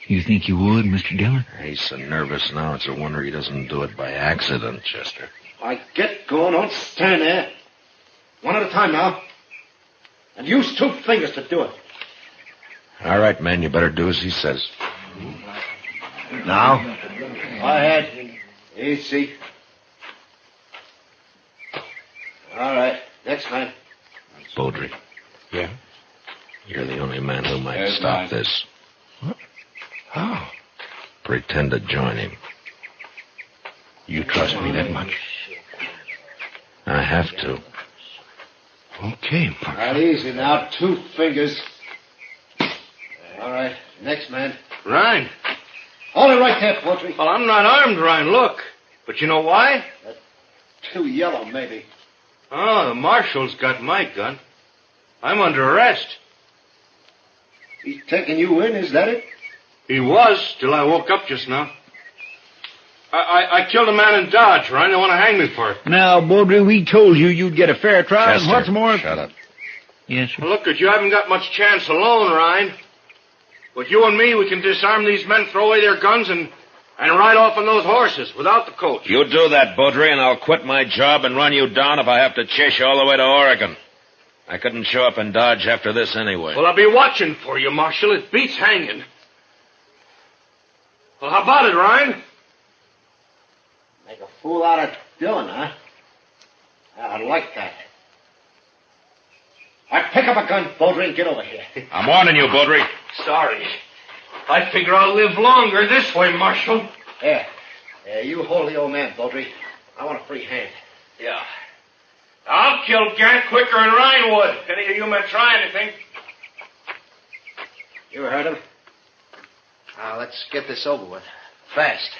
You think you would, Mr. Dillon? He's so nervous now, it's a wonder he doesn't do it by accident, Chester. I get going, don't stand there. One at a time now. And use 2 fingers to do it. All right, man, you better do as he says. Now? Go ahead. Easy. All right. Next man. Baudry. Yeah? You're the only man who might There's stop mine. this. How? Pretend to join him. You trust me that much? I have to. Okay, Not easy now. 2 fingers. All right. Next man. Ryan. Hold it right there, Poultry. Well, I'm not armed, Ryan. Look. But you know why? Too yellow, maybe. Oh, the marshal's got my gun. I'm under arrest. He's taking you in, is that it? He was, till I woke up just now. I killed a man in Dodge, Ryan. They want to hang me for it. Now, Baudry, we told you you'd get a fair trial, Chester, and what's more... shut up. Yes, sir. Well, look, you haven't got much chance alone, Ryan. But you and me, we can disarm these men, throw away their guns, and ride off on those horses without the coach. You do that, Baudry, and I'll quit my job and run you down if I have to chase you all the way to Oregon. I couldn't show up in Dodge after this anyway. Well, I'll be watching for you, Marshal. It beats hanging. Well, how about it, Ryan? Make a fool out of Dillon, huh? I like that. I pick up a gun, Baudry, and get over here. I'm warning you, Baudry. Sorry. I figure I'll live longer this way, Marshal. Yeah, you hold the old man, Baudry. I want a free hand. Yeah. I'll kill Gant quicker than Ryan would. If any of you men try anything. You heard him. Now, let's get this over with. Fast.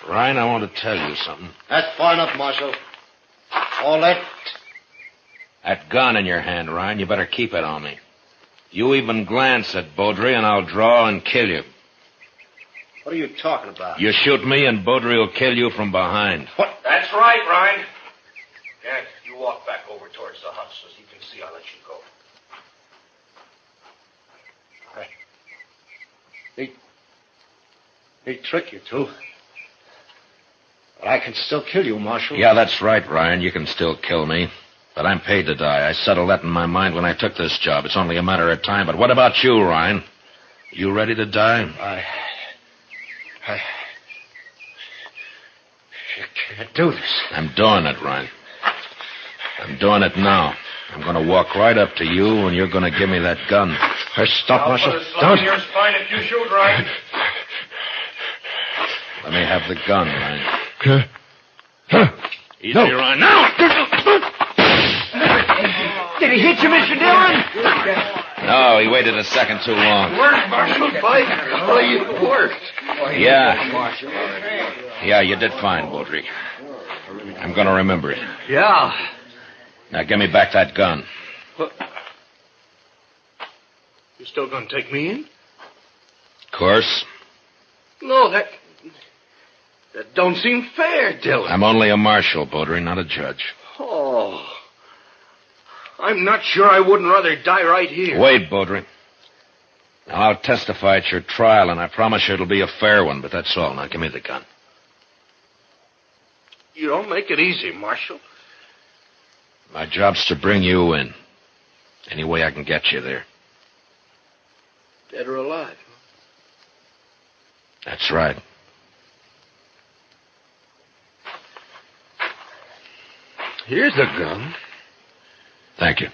Ryan, I want to tell you something. That's far enough, Marshal. All that... That gun in your hand, Ryan, you better keep it on me. You even glance at Baudry, and I'll draw and kill you. What are you talking about? You shoot me, and Baudry will kill you from behind. What? That's right, Ryan. Gant, you walk back over towards the hut so you can see I'll let you go. He'd trick you, too. But I can still kill you, Marshal. Yeah, that's right, Ryan. You can still kill me. But I'm paid to die. I settled that in my mind when I took this job. It's only a matter of time. But what about you, Ryan? You ready to die? You can't do this. I'm doing it, Ryan. I'm doing it now. I'm going to walk right up to you, and you're going to give me that gun. Stop, Marshal. Don't. Your spine if you shoot, Ryan. Let me have the gun, Ryan. Easy, No. Ryan. Now! Did he hit you, Mr. Dillon? No, he waited a second too long. Worked, Marshal. Well, you worked. Yeah. Yeah, you did fine, Baudry. I'm going to remember it. Yeah. Now, give me back that gun. You still gonna take me in? Of course. No, that don't seem fair, Dillon. I'm only a marshal, Baudry, not a judge. Oh. I'm not sure I wouldn't rather die right here. Wait, Baudry. Now, I'll testify at your trial, and I promise you it'll be a fair one, but that's all. Now, give me the gun. You don't make it easy, Marshal. My job's to bring you in. Any way I can get you there. Dead or alive? That's right. Here's the gun. Thank you.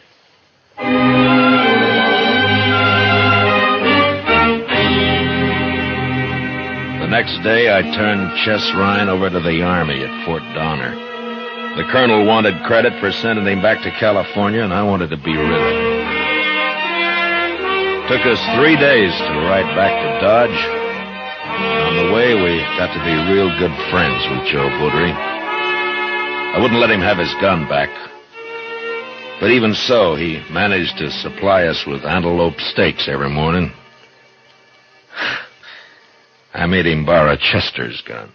The next day, I turned Chess Ryan over to the Army at Fort Donner. The colonel wanted credit for sending him back to California, and I wanted to be rid of him. Took us 3 days to ride back to Dodge. On the way, we got to be real good friends with Joe Baudry. I wouldn't let him have his gun back. But even so, he managed to supply us with antelope steaks every morning. I made him borrow Chester's gun.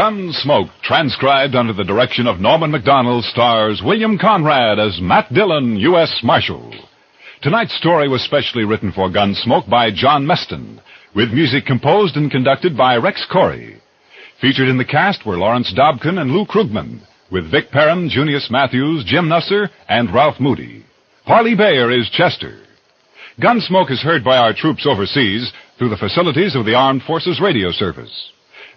Gunsmoke, transcribed under the direction of Norman MacDonald, stars William Conrad as Matt Dillon, U.S. Marshal. Tonight's story was specially written for Gunsmoke by John Meston, with music composed and conducted by Rex Corey. Featured in the cast were Lawrence Dobkin and Lou Krugman, with Vic Perrin, Junius Matthews, Jim Nusser, and Ralph Moody. Parley Bayer is Chester. Gunsmoke is heard by our troops overseas through the facilities of the Armed Forces Radio Service.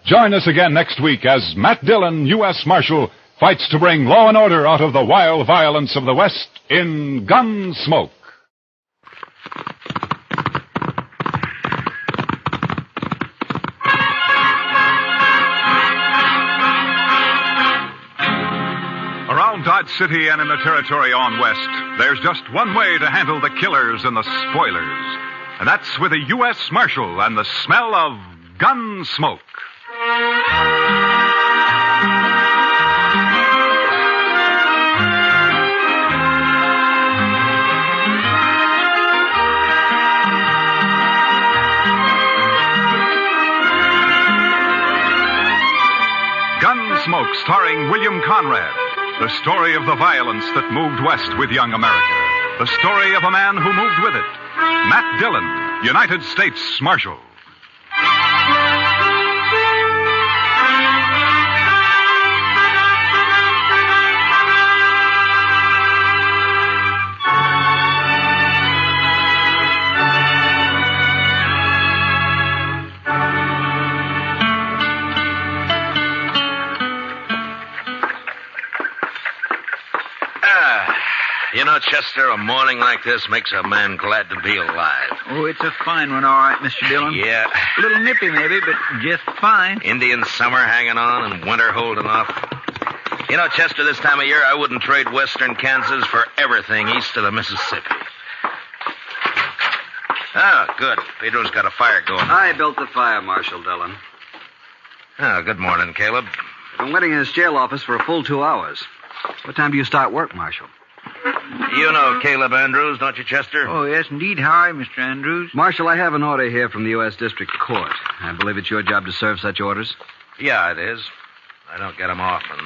Join us again next week as Matt Dillon, U.S. Marshal, fights to bring law and order out of the wild violence of the West in Gunsmoke. Around Dodge City and in the territory on West, there's just one way to handle the killers and the spoilers. And that's with a U.S. Marshal and the smell of Gunsmoke. Gunsmoke, starring William Conrad. The story of the violence that moved west with young America. The story of a man who moved with it. Matt Dillon, United States Marshal. You know, Chester, a morning like this makes a man glad to be alive. Oh, it's a fine one, all right, Mr. Dillon. Yeah. A little nippy, maybe, but just fine. Indian summer hanging on and winter holding off. You know, Chester, this time of year, I wouldn't trade western Kansas for everything east of the Mississippi. Oh, good. Pedro's got a fire going. I built the fire, Marshal Dillon. Oh, good morning, Caleb. I've been waiting in his jail office for a full 2 hours. What time do you start work, Marshal? You know Caleb Andrews, don't you, Chester? Oh, yes, indeed. How are you, Mr. Andrews? Marshal, I have an order here from the U.S. District Court. I believe it's your job to serve such orders. Yeah, it is. I don't get them often,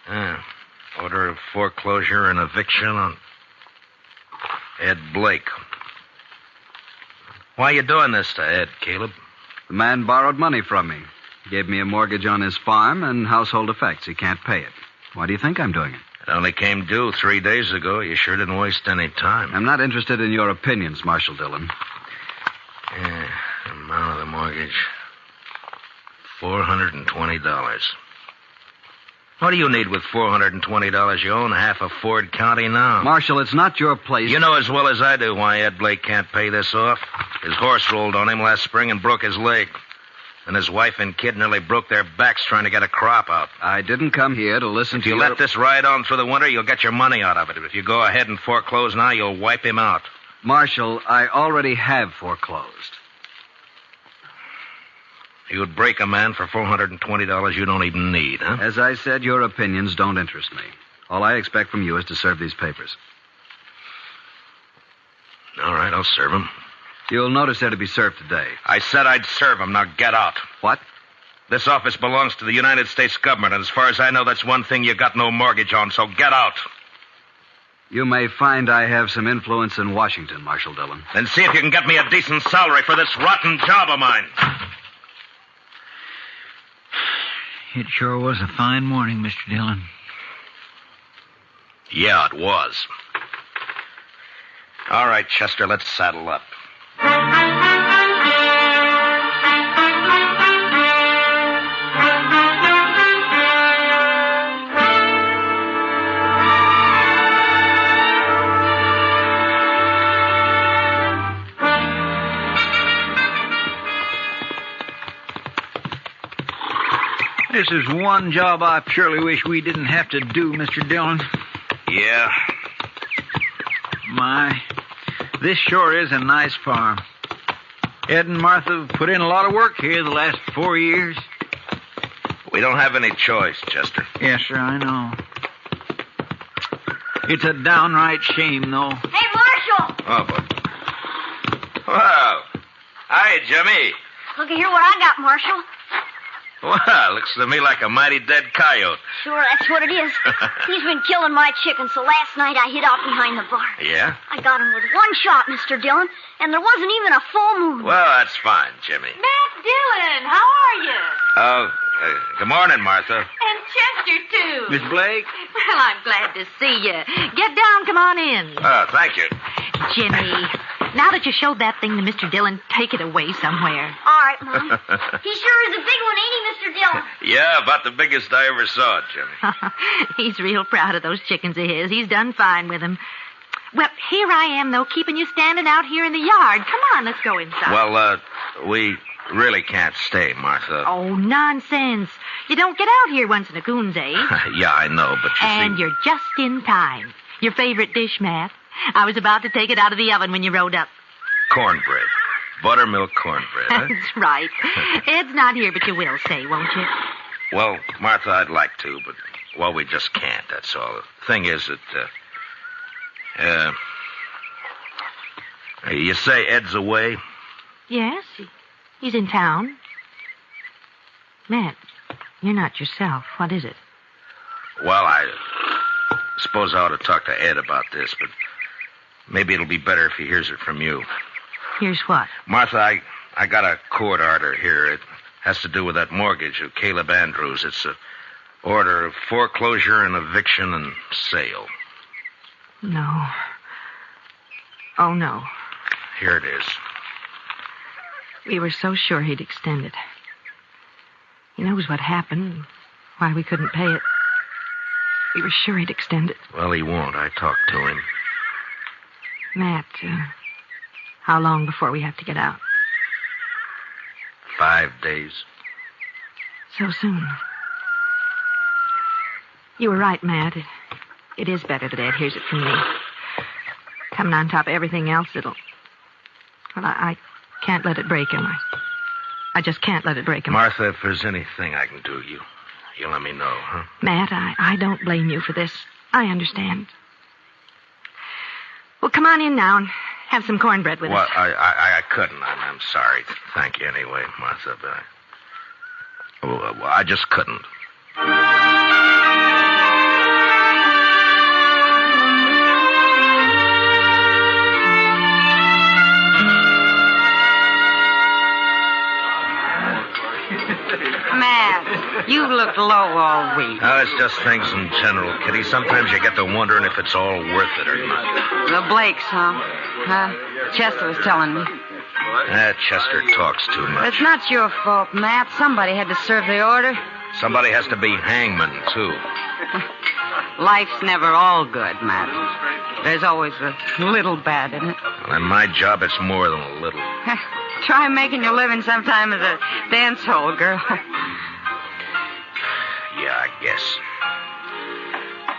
though. Order of foreclosure and eviction on Ed Blake. Why are you doing this to Ed, Caleb? The man borrowed money from me. He gave me a mortgage on his farm and household effects. He can't pay it. Why do you think I'm doing it? It only came due 3 days ago. You sure didn't waste any time. I'm not interested in your opinions, Marshal Dillon. Yeah, amount of the mortgage. $420. What do you need with $420? You own half of Ford County now. Marshal, it's not your place. You know as well as I do why Ed Blake can't pay this off. His horse rolled on him last spring and broke his leg. And his wife and kid nearly broke their backs trying to get a crop out. I didn't come here to listen to you. If you let this ride on through the winter, you'll get your money out of it. If you go ahead and foreclose now, you'll wipe him out. Marshal, I already have foreclosed. You'd break a man for $420 you don't even need, huh? As I said, your opinions don't interest me. All I expect from you is to serve these papers. All right, I'll serve them. You'll notice they're to be served today. I said I'd serve them. Now get out. What? This office belongs to the United States government, and as far as I know, that's one thing you got no mortgage on, so get out. You may find I have some influence in Washington, Marshal Dillon. Then see if you can get me a decent salary for this rotten job of mine. It sure was a fine morning, Mr. Dillon. Yeah, it was. All right, Chester, let's saddle up. This is one job I surely wish we didn't have to do, Mr. Dillon. Yeah. My, this sure is a nice farm. Ed and Martha have put in a lot of work here the last 4 years. We don't have any choice, Chester. Yes, sir, I know. It's a downright shame, though. Hey, Marshal! Oh, boy. Wow. Hi, Jimmy. Look at here what I got, Marshal. Well, looks to me like a mighty dead coyote. Sure, that's what it is. He's been killing my chickens, so last night I hid out behind the barn. Yeah? I got him with one shot, Mr. Dillon, and there wasn't even a full moon. Well, that's fine, Jimmy. Matt Dillon, how are you? Oh, good morning, Martha. And Chester, too. Miss Blake? Well, I'm glad to see you. Get down, come on in. Thank you. Jimmy, now that you showed that thing to Mr. Dillon, take it away somewhere. All right, Mom. He sure is a big one, ain't he, Mr. Dillon? Yeah, about the biggest I ever saw, Jimmy. He's real proud of those chickens of his. He's done fine with them. Well, here I am, though, keeping you standing out here in the yard. Come on, let's go inside. Well, we really can't stay, Martha. Oh, nonsense. You don't get out here once in a coon's age. Yeah, I know, but And you're just in time. Your favorite dish, Matt. I was about to take it out of the oven when you rode up. Cornbread. Buttermilk cornbread, huh? That's right. Ed's not here, but you will say, won't you? Well, Martha, I'd like to, but, well, we just can't, that's all. The thing is that, you say Ed's away? Yes, he's in town. Matt, you're not yourself. What is it? Well, I suppose I ought to talk to Ed about this, but maybe it'll be better if he hears it from you. Here's what? Martha, I got a court order here. It has to do with that mortgage of Caleb Andrews. It's an order of foreclosure and eviction and sale. No. Oh, no. Here it is. We were so sure he'd extend it. He knows what happened, why we couldn't pay it. We were sure he'd extend it. Well, he won't. I talked to him. Matt, how long before we have to get out? 5 days. So soon. You were right, Matt. It is better that Ed hears it from me. Coming on top of everything else, it'll... Well, I can't let it break him. I just can't let it break him. Martha, if there's anything I can do, you let me know, huh? Matt, I don't blame you for this. I understand. Well, come on in now and have some cornbread with us. Well, I couldn't. I'm sorry. Thank you anyway, Martha, but I just couldn't. Matt, you looked low all week. No, it's just things in general, Kitty. Sometimes you get to wondering if it's all worth it or not. The Blakes, huh? Chester was telling me. Chester talks too much. It's not your fault, Matt. Somebody had to serve the order. Somebody has to be hangman, too. Life's never all good, Matt. There's always a little bad in it. Well, in my job, it's more than a little. Try making your living sometime as a dance hall girl. Yeah, I guess.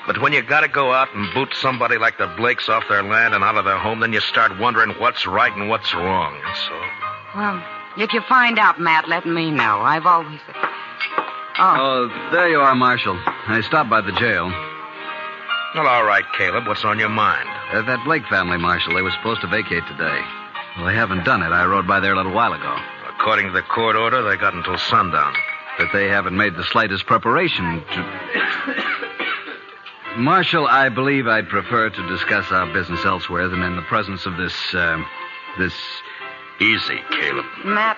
But when you gotta go out and boot somebody like the Blakes off their land and out of their home, then you start wondering what's right and what's wrong, that's all. Well, if you find out, Matt, let me know. I've always... Oh, there you are, Marshal. I stopped by the jail. Well, all right, Caleb. What's on your mind? That Blake family, Marshal, they were supposed to vacate today. Well, they haven't done it. I rode by there a little while ago. According to the court order, they got until sundown. But they haven't made the slightest preparation to... Marshal, I believe I'd prefer to discuss our business elsewhere than in the presence of this... Easy, Caleb. Matt,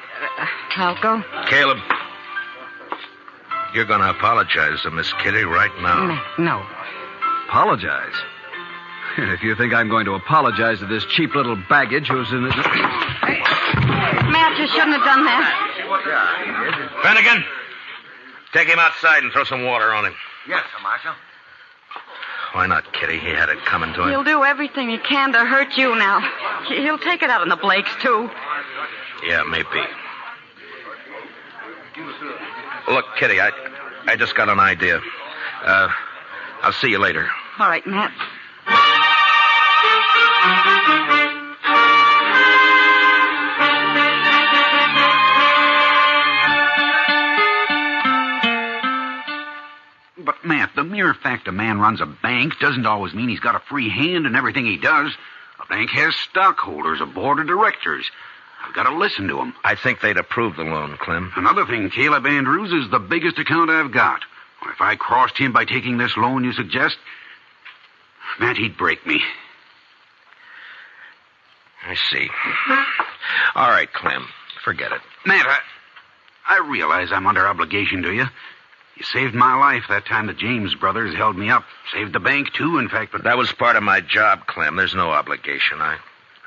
I'll go. Caleb, you're going to apologize to Miss Kitty right now. No. Apologize? If you think I'm going to apologize to this cheap little baggage who's in it... Matt, you shouldn't have done that. Finnegan, take him outside and throw some water on him. Yes, sir, Marshal. Why not, Kitty? He had it coming to him. He'll do everything he can to hurt you now. He'll take it out on the Blakes, too. Yeah, maybe. Look, Kitty, I just got an idea. I'll see you later. All right, Matt. But, Matt, the mere fact a man runs a bank doesn't always mean he's got a free hand in everything he does. A bank has stockholders, a board of directors. I've got to listen to him. I think they'd approve the loan, Clem. Another thing, Caleb Andrews is the biggest account I've got. If I crossed him by taking this loan you suggest, Matt, he'd break me. I see. All right, Clem. Forget it. Matt, I realize I'm under obligation to you. You saved my life that time the James brothers held me up. Saved the bank, too, in fact, but... That was part of my job, Clem. There's no obligation. I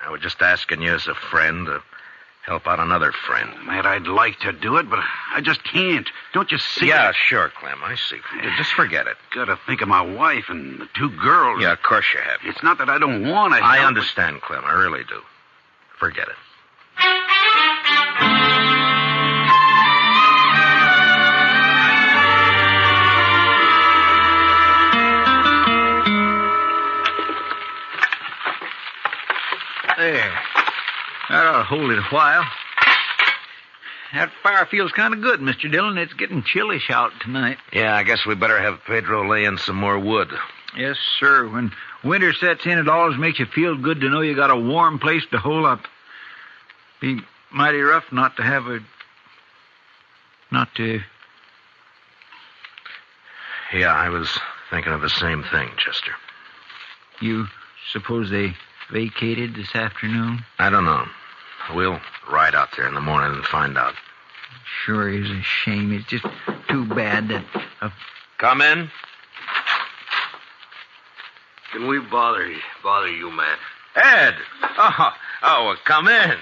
was just asking you as a friend to help out another friend. Matt, I'd like to do it, but I just can't. Don't you see? Yeah, sure, Clem. I see. Just forget it. Gotta think of my wife and the 2 girls. Yeah, of course you have. It's not that I don't want to help. I understand, Clem. I really do. Forget it. There. That ought to hold it a while. That fire feels kind of good, Mr. Dillon. It's getting chillish out tonight. Yeah, I guess we better have Pedro lay in some more wood. Yes, sir. When winter sets in, it always makes you feel good to know you got a warm place to hole up. Be mighty rough not to have a... Yeah, I was thinking of the same thing, Chester. You suppose they vacated this afternoon? I don't know. We'll ride out there in the morning and find out. Sure is a shame. It's just too bad that... Come in. Can we bother you, Matt? Ed! Oh, come in,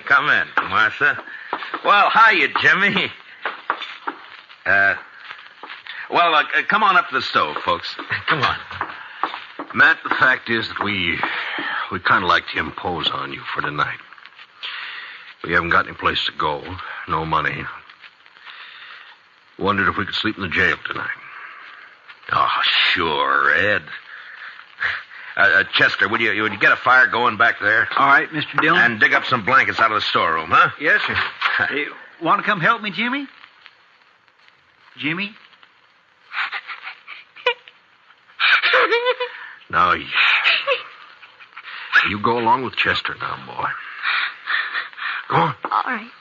Martha. Well, hiya, Jimmy. Come on up to the stove, folks. Come on. Matt, the fact is that we kind of like to impose on you for tonight. We haven't got any place to go, no money. Wondered if we could sleep in the jail tonight. Oh, sure, Ed. Chester, would you get a fire going back there? All right, Mr. Dillon. And dig up some blankets out of the storeroom, huh? Yes, sir. Hey, want to come help me, Jimmy? Jimmy? Now, you go along with Chester now, boy. Go on. All right.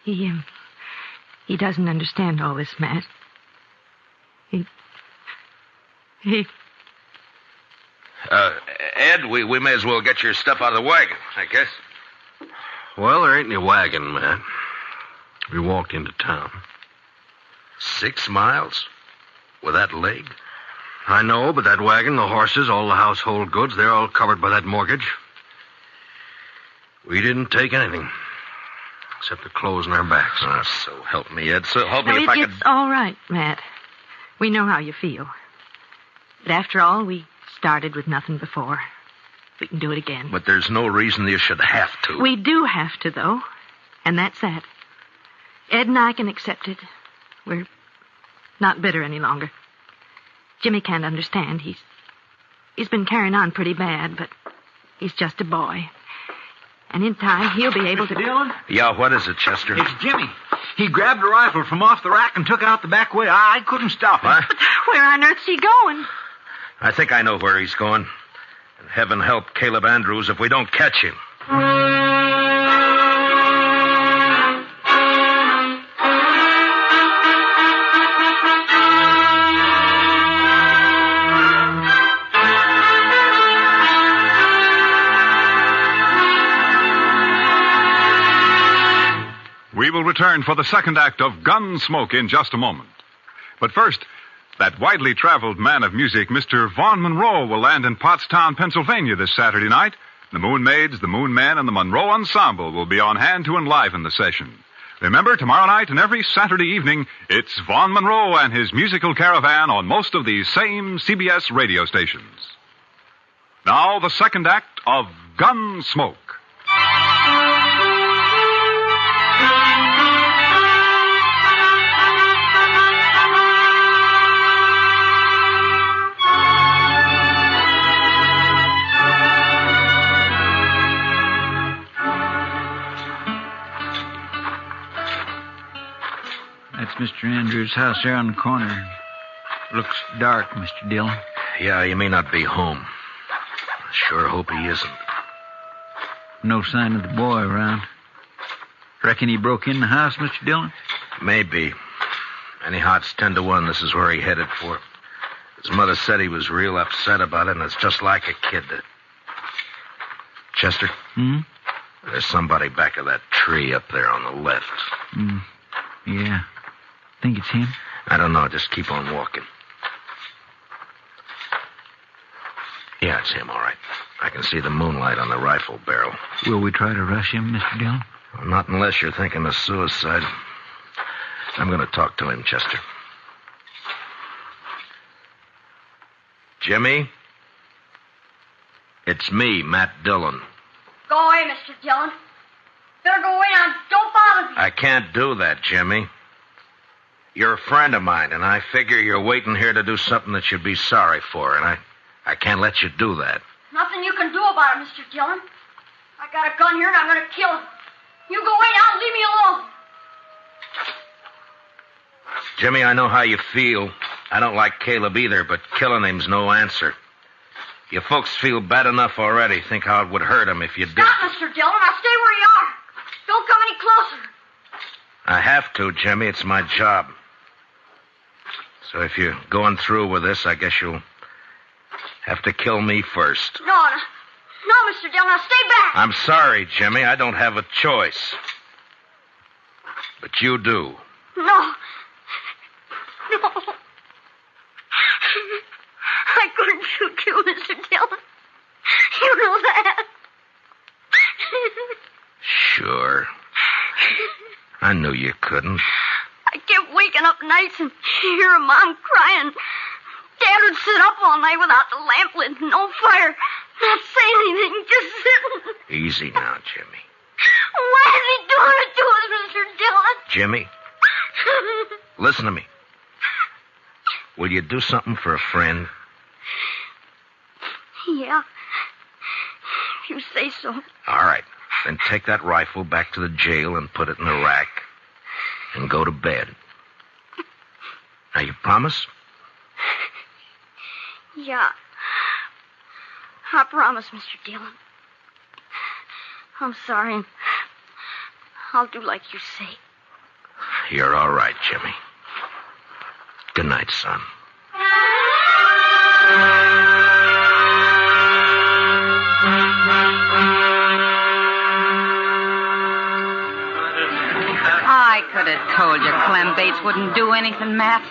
He doesn't understand all this, Matt. Ed, we may as well get your stuff out of the wagon, I guess. Well, there ain't any wagon, Matt. We walked into town. 6 miles? With that leg? I know, but that wagon, the horses, all the household goods, they're all covered by that mortgage. We didn't take anything. Except the clothes on our backs. Oh, so help me, Ed. So help me if I could... It's all right, Matt. We know how you feel. But after all, we started with nothing before. We can do it again. But there's no reason you should have to. We do have to, though. And that's that. Ed and I can accept it. We're not bitter any longer. Jimmy can't understand. He's been carrying on pretty bad, but he's just a boy. And in time, he'll be able to... Dillon? Yeah, what is it, Chester? It's Jimmy. He grabbed a rifle from off the rack and took out the back way. I couldn't stop him. What? But where on earth's he going? I think I know where he's going. And heaven help Caleb Andrews if we don't catch him. We will return for the second act of Gunsmoke in just a moment. But first, that widely traveled man of music, Mr. Vaughn Monroe, will land in Pottstown, Pennsylvania this Saturday night. The Moon Maids, the Moon Men, and the Monroe Ensemble will be on hand to enliven the session. Remember, tomorrow night and every Saturday evening, it's Vaughn Monroe and his musical caravan on most of these same CBS radio stations. Now, the second act of Gunsmoke. That's Mr. Andrews' house there on the corner. Looks dark, Mr. Dillon. Yeah, he may not be home. I sure hope he isn't. No sign of the boy around. Reckon he broke in the house, Mr. Dillon? Maybe. Anyhow, it's 10 to 1. This is where he headed for. His mother said he was real upset about it, and it's just like a kid. Chester? Hmm? There's somebody back of that tree up there on the left. Yeah. Think it's him? I don't know. Just keep on walking. Yeah, it's him, all right. I can see the moonlight on the rifle barrel. Will we try to rush him, Mr. Dillon? Well, not unless you're thinking of suicide. I'm going to talk to him, Chester. Jimmy? It's me, Matt Dillon. Go away, Mr. Dillon. Better go away now. Don't bother me. I can't do that, Jimmy. You're a friend of mine, and I figure you're waiting here to do something that you'd be sorry for, and I can't let you do that. Nothing you can do about it, Mr. Dillon. I got a gun here, and I'm going to kill him. You go away now and leave me alone. Jimmy, I know how you feel. I don't like Caleb either, but killing him's no answer. You folks feel bad enough already. Think how it would hurt him if you did. Stop, Mr. Dillon. Now stay where you are. Don't come any closer. I have to, Jimmy. It's my job. So if you're going through with this, I guess you'll have to kill me first. No, Mr. Dillon. Now stay back. I'm sorry, Jimmy. I don't have a choice. But you do. No. I couldn't shoot you, Mr. Dillon. You know that. Sure. I knew you couldn't. I kept waking up nights and hearing Mom crying. Dad would sit up all night without the lamp lit, no fire, not saying anything, just sitting. Easy now, Jimmy. Why is he doing it to us, Mr. Dillon? Jimmy, listen to me. Will you do something for a friend? Yeah. If you say so. All right. Then take that rifle back to the jail and put it in the rack. And go to bed. Now, you promise? Yeah. I promise, Mr. Dillon. I'm sorry, and I'll do like you say. You're all right, Jimmy. Good night, son. I could have told you Clem Bates wouldn't do anything, Matt.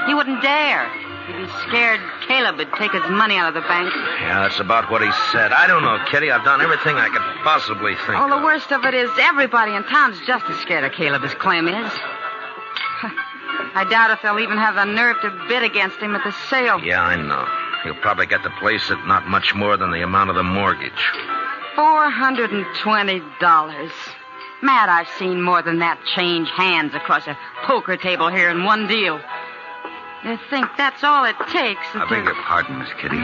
He wouldn't dare. He'd be scared Caleb would take his money out of the bank. Yeah, that's about what he said. I don't know, Kitty. I've done everything I could possibly think Oh, of. the worst of it is everybody in town's just as scared of Caleb as Clem is. I doubt if they'll even have the nerve to bid against him at the sale. Yeah, I know. He'll probably get the place at not much more than the amount of the mortgage. $420. Matt, I've seen more than that change hands across a poker table here in one deal. You think that's all it takes? I beg your pardon, Miss Kitty.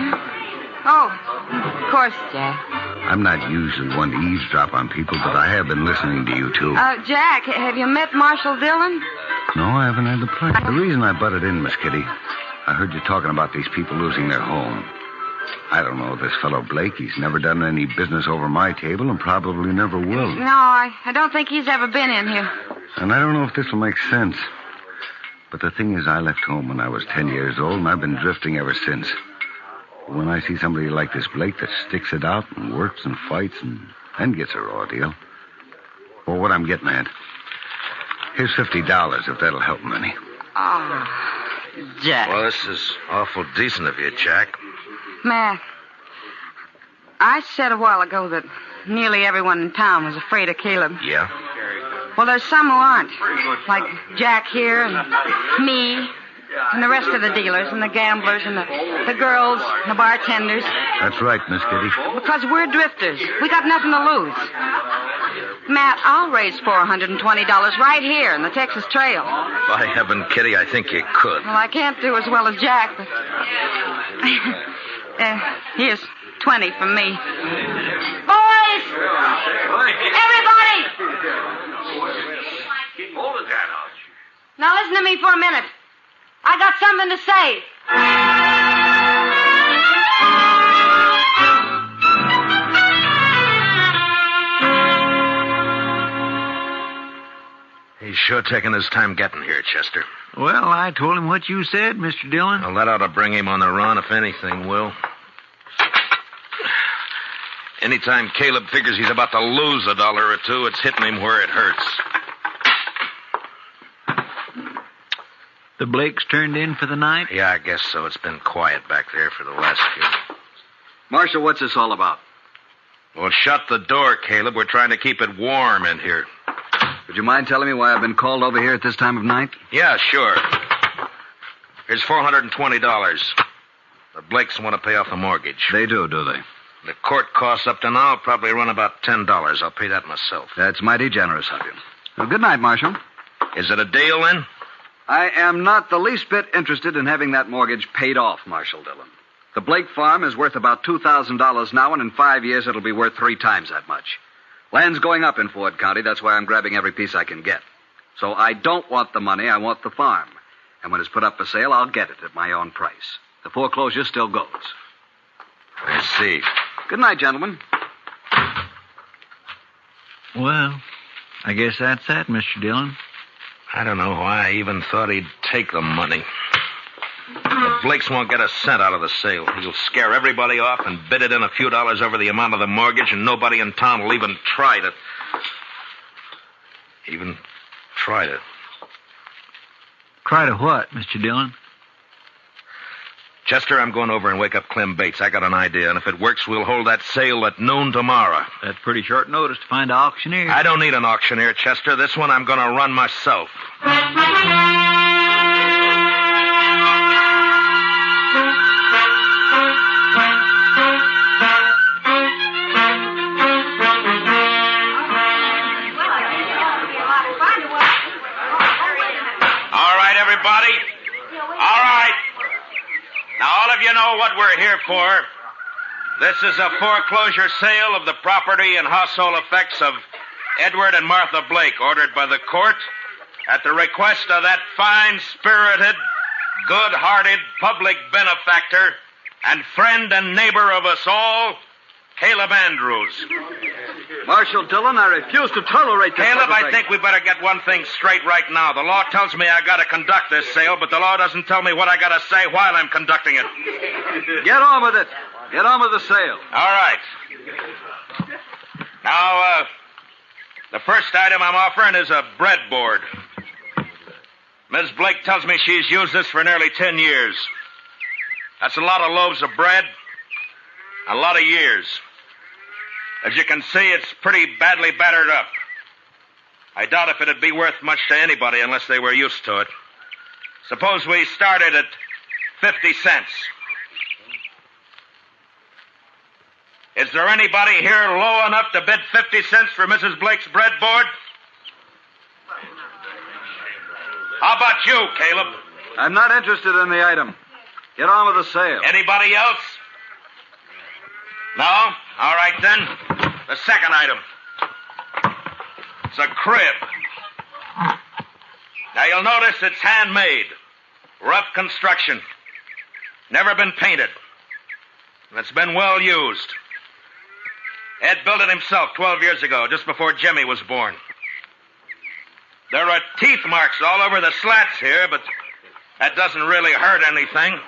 Oh, of course, Jack. I'm not usually one to eavesdrop on people, but I have been listening to you, too. Jack, have you met Marshal Dillon? No, I haven't had the pleasure. The reason I butted in, Miss Kitty, I heard you talking about these people losing their home. I don't know this fellow Blake. He's never done any business over my table and probably never will. No, I don't think he's ever been in here. And I don't know if this will make sense. But the thing is, I left home when I was 10 years old, and I've been drifting ever since. When I see somebody like this Blake that sticks it out and works and fights and gets a raw deal. Well, what I'm getting at, here's $50 if that'll help him any. Oh, Jack. Well, this is awful decent of you, Jack. Matt, I said a while ago that nearly everyone in town was afraid of Caleb. Yeah? Well, there's some who aren't. Like Jack here and me and the rest of the dealers and the gamblers and the girls and the bartenders. That's right, Miss Kitty. Because we're drifters. We got nothing to lose. Matt, I'll raise $420 right here in the Texas Trail. By heaven, Kitty, I think you could. Well, I can't do as well as Jack, but... here's 20 from me. Boys! Everybody! Now listen to me for a minute. I got something to say. He's sure taking his time getting here, Chester. Well, I told him what you said, Mr. Dillon. Well, that ought to bring him on the run, if anything will. Anytime Caleb figures he's about to lose $1 or $2, it's hitting him where it hurts. The Blakes turned in for the night? Yeah, I guess so. It's been quiet back there for the last few. Marshal, what's this all about? Well, shut the door, Caleb. We're trying to keep it warm in here. Would you mind telling me why I've been called over here at this time of night? Yeah, sure. Here's $420. The Blakes want to pay off the mortgage. They do they? The court costs up to now probably run about $10. I'll pay that myself. That's mighty generous of you. Well, good night, Marshal. Is it a deal, then? I am not the least bit interested in having that mortgage paid off, Marshal Dillon. The Blake farm is worth about $2,000 now, and in 5 years it'll be worth 3 times that much. Land's going up in Ford County. That's why I'm grabbing every piece I can get. So I don't want the money. I want the farm. And when it's put up for sale, I'll get it at my own price. The foreclosure still goes. I see. Good night, gentlemen. Well, I guess that's that, Mr. Dillon. I don't know why I even thought he'd take the money. The Blakes won't get a cent out of the sale. He'll scare everybody off and bid it in a few dollars over the amount of the mortgage, and nobody in town will even try to... Try to what, Mr. Dillon? Chester, I'm going over and wake up Clem Bates. I got an idea, and if it works, we'll hold that sale at noon tomorrow. That's pretty short notice to find an auctioneer. I don't need an auctioneer, Chester. This one I'm going to run myself. All right, everybody. All right. Now, all of you know what we're here for. This is a foreclosure sale of the property and household effects of Edward and Martha Blake, ordered by the court at the request of that fine-spirited, good-hearted public benefactor and friend and neighbor of us all, Caleb Andrews. Marshal Dillon, I refuse to tolerate this. Caleb, I think we better get one thing straight right now. The law tells me I got to conduct this sale, but the law doesn't tell me what I got to say while I'm conducting it. Get on with it. Get on with the sale. All right. Now, the first item I'm offering is a breadboard. Ms. Blake tells me she's used this for nearly 10 years. That's a lot of loaves of bread, a lot of years. As you can see, it's pretty badly battered up. I doubt if it'd be worth much to anybody unless they were used to it. Suppose we started at 50 cents. Is there anybody here low enough to bid 50 cents for Mrs. Blake's breadboard? How about you, Caleb? I'm not interested in the item. Get on with the sale. Anybody else? No? All right, then. The second item. It's a crib. Now, you'll notice it's handmade. Rough construction. Never been painted. And it's been well used. Ed built it himself 12 years ago, just before Jimmy was born. There are teeth marks all over the slats here, but that doesn't really hurt anything.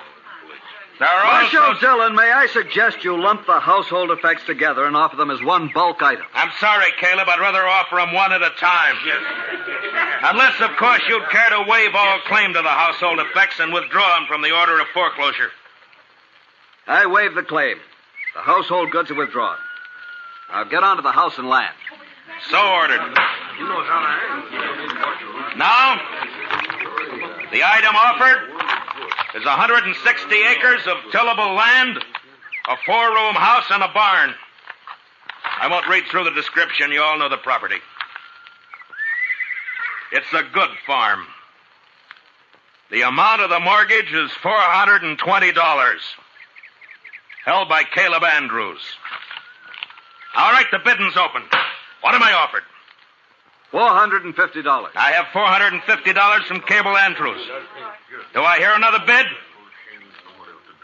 There are Marshal Dillon, may I suggest you lump the household effects together and offer them as one bulk item? I'm sorry, Caleb. I'd rather offer them one at a time. Yes. Unless, of course, you'd care to waive all claim to the household effects and withdraw them from the order of foreclosure. I waive the claim. The household goods are withdrawn. Now get on to the house and land. So ordered. Now, the item offered is 160 acres of tillable land, a 4-room house, and a barn. I won't read through the description. You all know the property. It's a good farm. The amount of the mortgage is $420, held by Caleb Andrews. All right, the bidding's open. What am I offered? $450. I have $450 from Caleb Andrews. Do I hear another bid?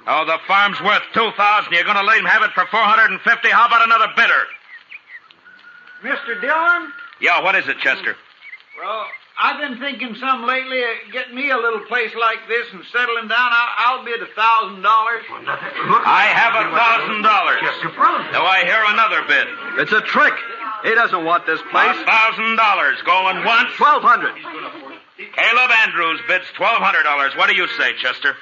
Oh, the farm's worth $2,000. You're going to let him have it for $450? How about another bidder? Mr. Dillon? Yeah, what is it, Chester? Well, I've been thinking some lately of getting me a little place like this and settling down. I'll bid $1,000. I have $1,000. Do I hear another bid? It's a trick. He doesn't want this place. $1,000. Going once. $1,200. Caleb Andrews bids $1,200. What do you say, Chester?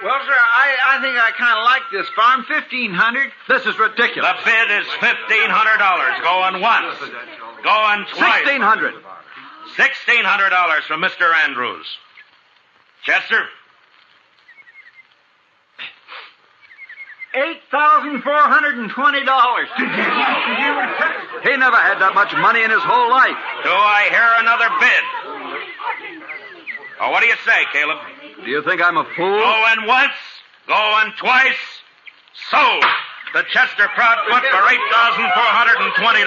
Well, sir, I think I kind of like this farm. $1,500. This is ridiculous. The bid is $1,500. Going once. Going twice. $1,600. $1,600 from Mr. Andrews. Chester? $8,420. He never had that much money in his whole life. Do I hear another bid? Oh, what do you say, Caleb? Do you think I'm a fool? Going once, going twice. Sold. The Chester Proudfoot for $8,420.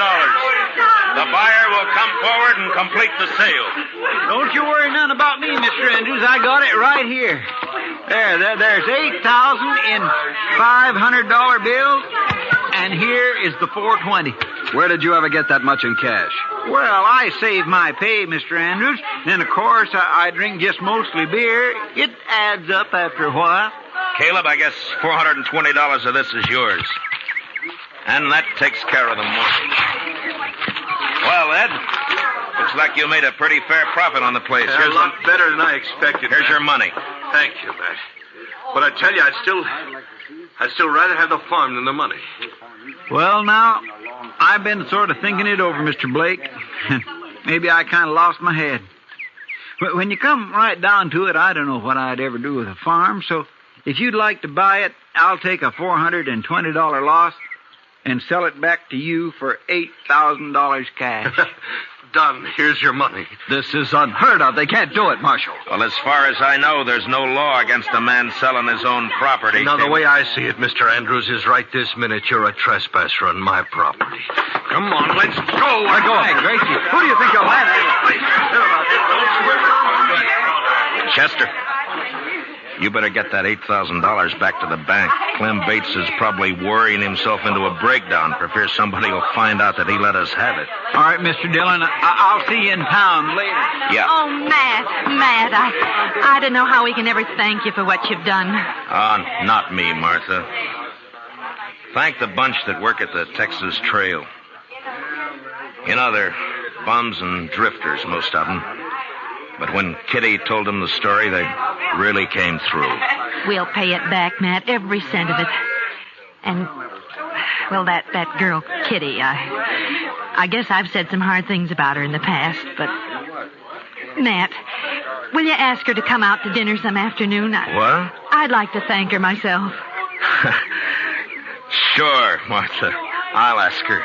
The buyer will come forward and complete the sale. Don't you worry none about me, Mr. Andrews. I got it right here. There's $8,000 in $500 bills, and here is the $420. Where did you ever get that much in cash? Well, I save my pay, Mr. Andrews. Then, of course, I drink just mostly beer. It adds up after a while. Caleb, I guess $420 of this is yours. And that takes care of the mortgage. Well, Ed, looks like you made a pretty fair profit on the place. A lot better than I expected. Here's your money. Thank you, Matt. But I tell you, I'd still rather have the farm than the money. Well, now, I've been sort of thinking it over, Mr. Blake. Maybe I kind of lost my head. But when you come right down to it, I don't know what I'd ever do with a farm, so if you'd like to buy it, I'll take a $420 loss and sell it back to you for $8,000 cash. Done. Here's your money. This is unheard of. They can't do it, Marshal. Well, as far as I know, there's no law against a man selling his own property. Now, the way I see it, Mr. Andrews, is right this minute you're a trespasser on my property. Come on, let's go. We're going. Hey, Gracie, who do you think you're landing? Chester, you better get that $8,000 back to the bank. Clem Bates is probably worrying himself into a breakdown for fear somebody will find out that he let us have it. All right, Mr. Dillon, I'll see you in town later. Yeah. Oh, Matt, I don't know how we can ever thank you for what you've done. Not me, Martha. Thank the bunch that work at the Texas Trail. You know, they're bums and drifters, most of them. But when Kitty told them the story, they really came through. We'll pay it back, Matt, every cent of it. And, well, that girl, Kitty, I guess I've said some hard things about her in the past, but... Matt, will you ask her to come out to dinner some afternoon? What? I'd like to thank her myself. Sure, Martha. I'll ask her.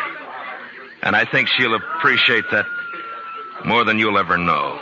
And I think she'll appreciate that more than you'll ever know.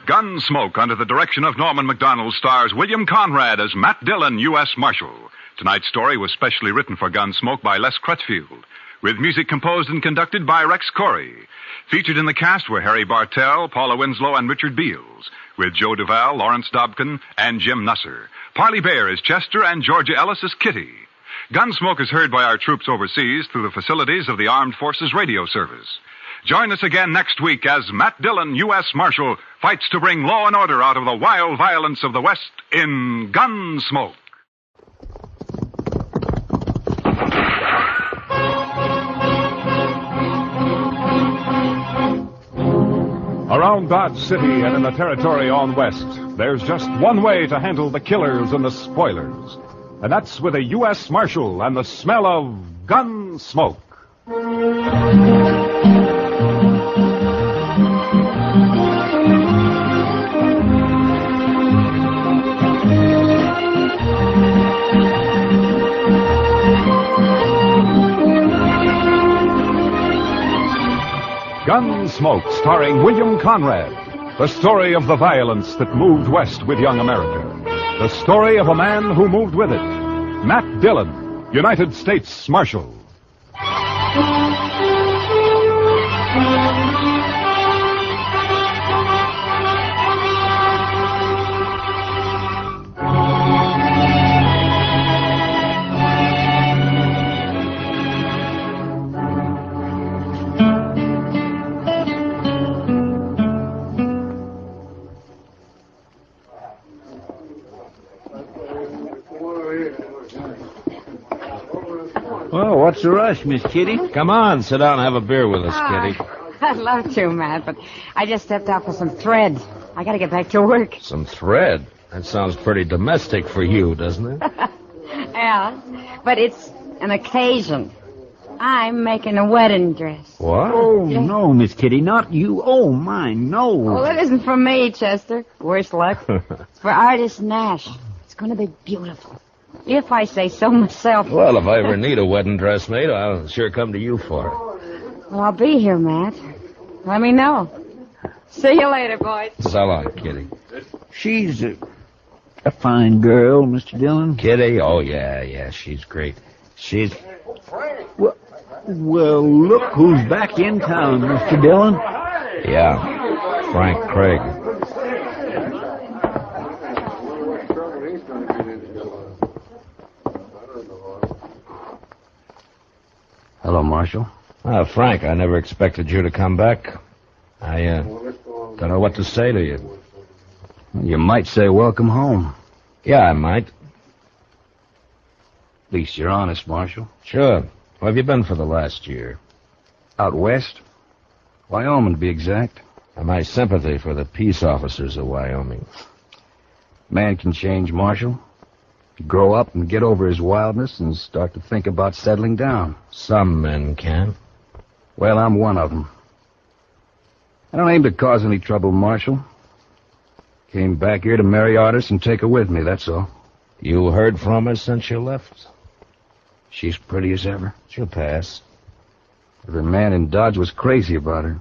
Gunsmoke, under the direction of Norman Macdonald, stars William Conrad as Matt Dillon, U.S. Marshal. Tonight's story was specially written for Gunsmoke by Les Crutchfield, with music composed and conducted by Rex Corey. Featured in the cast were Harry Bartell, Paula Winslow, and Richard Beals, with Joe Duvall, Lawrence Dobkin, and Jim Nusser. Parley Baer as Chester, and Georgia Ellis as Kitty. Gunsmoke is heard by our troops overseas through the facilities of the Armed Forces Radio Service. Join us again next week as Matt Dillon, U.S. Marshal, fights to bring law and order out of the wild violence of the West in Gunsmoke. Around Dodge City and in the territory on West, there's just one way to handle the killers and the spoilers. And that's with a U.S. Marshal and the smell of Gunsmoke. Gunsmoke, starring William Conrad. The story of the violence that moved west with young America. The story of a man who moved with it. Matt Dillon, United States Marshal. Well, what's the rush, Miss Kitty? Come on, sit down and have a beer with us, Kitty. I'd love to, Matt, but I just stepped out for some thread. I gotta get back to work. Some thread? That sounds pretty domestic for you, doesn't it? Yeah, but it's an occasion. I'm making a wedding dress. What? Oh, no, Miss Kitty, not you. Oh, my, no. Well, it isn't for me, Chester. Worse luck. It's for artist Nash. It's gonna be beautiful. If I say so myself. Well, if I ever need a wedding dress made, I'll sure come to you for it. Well, I'll be here, Matt. Let me know. See you later, boys. So long, Kitty. She's a fine girl, Mr. Dillon. Kitty? Oh, yeah, she's great. She's... Well, look who's back in town, Mr. Dillon. Yeah, Frank Craig. Hello, Marshal. Frank, I never expected you to come back. I don't know what to say to you. You might say welcome home. Yeah, I might. At least you're honest, Marshal. Sure. Where have you been for the last year? Out west. Wyoming, to be exact. My sympathy for the peace officers of Wyoming. Man can change, Marshal. Grow up and get over his wildness and start to think about settling down. Some men can. Well, I'm one of them. I don't aim to cause any trouble, Marshal. Came back here to marry Artis and take her with me, that's all. You heard from her since you left? She's pretty as ever. She'll pass. The man in Dodge was crazy about her.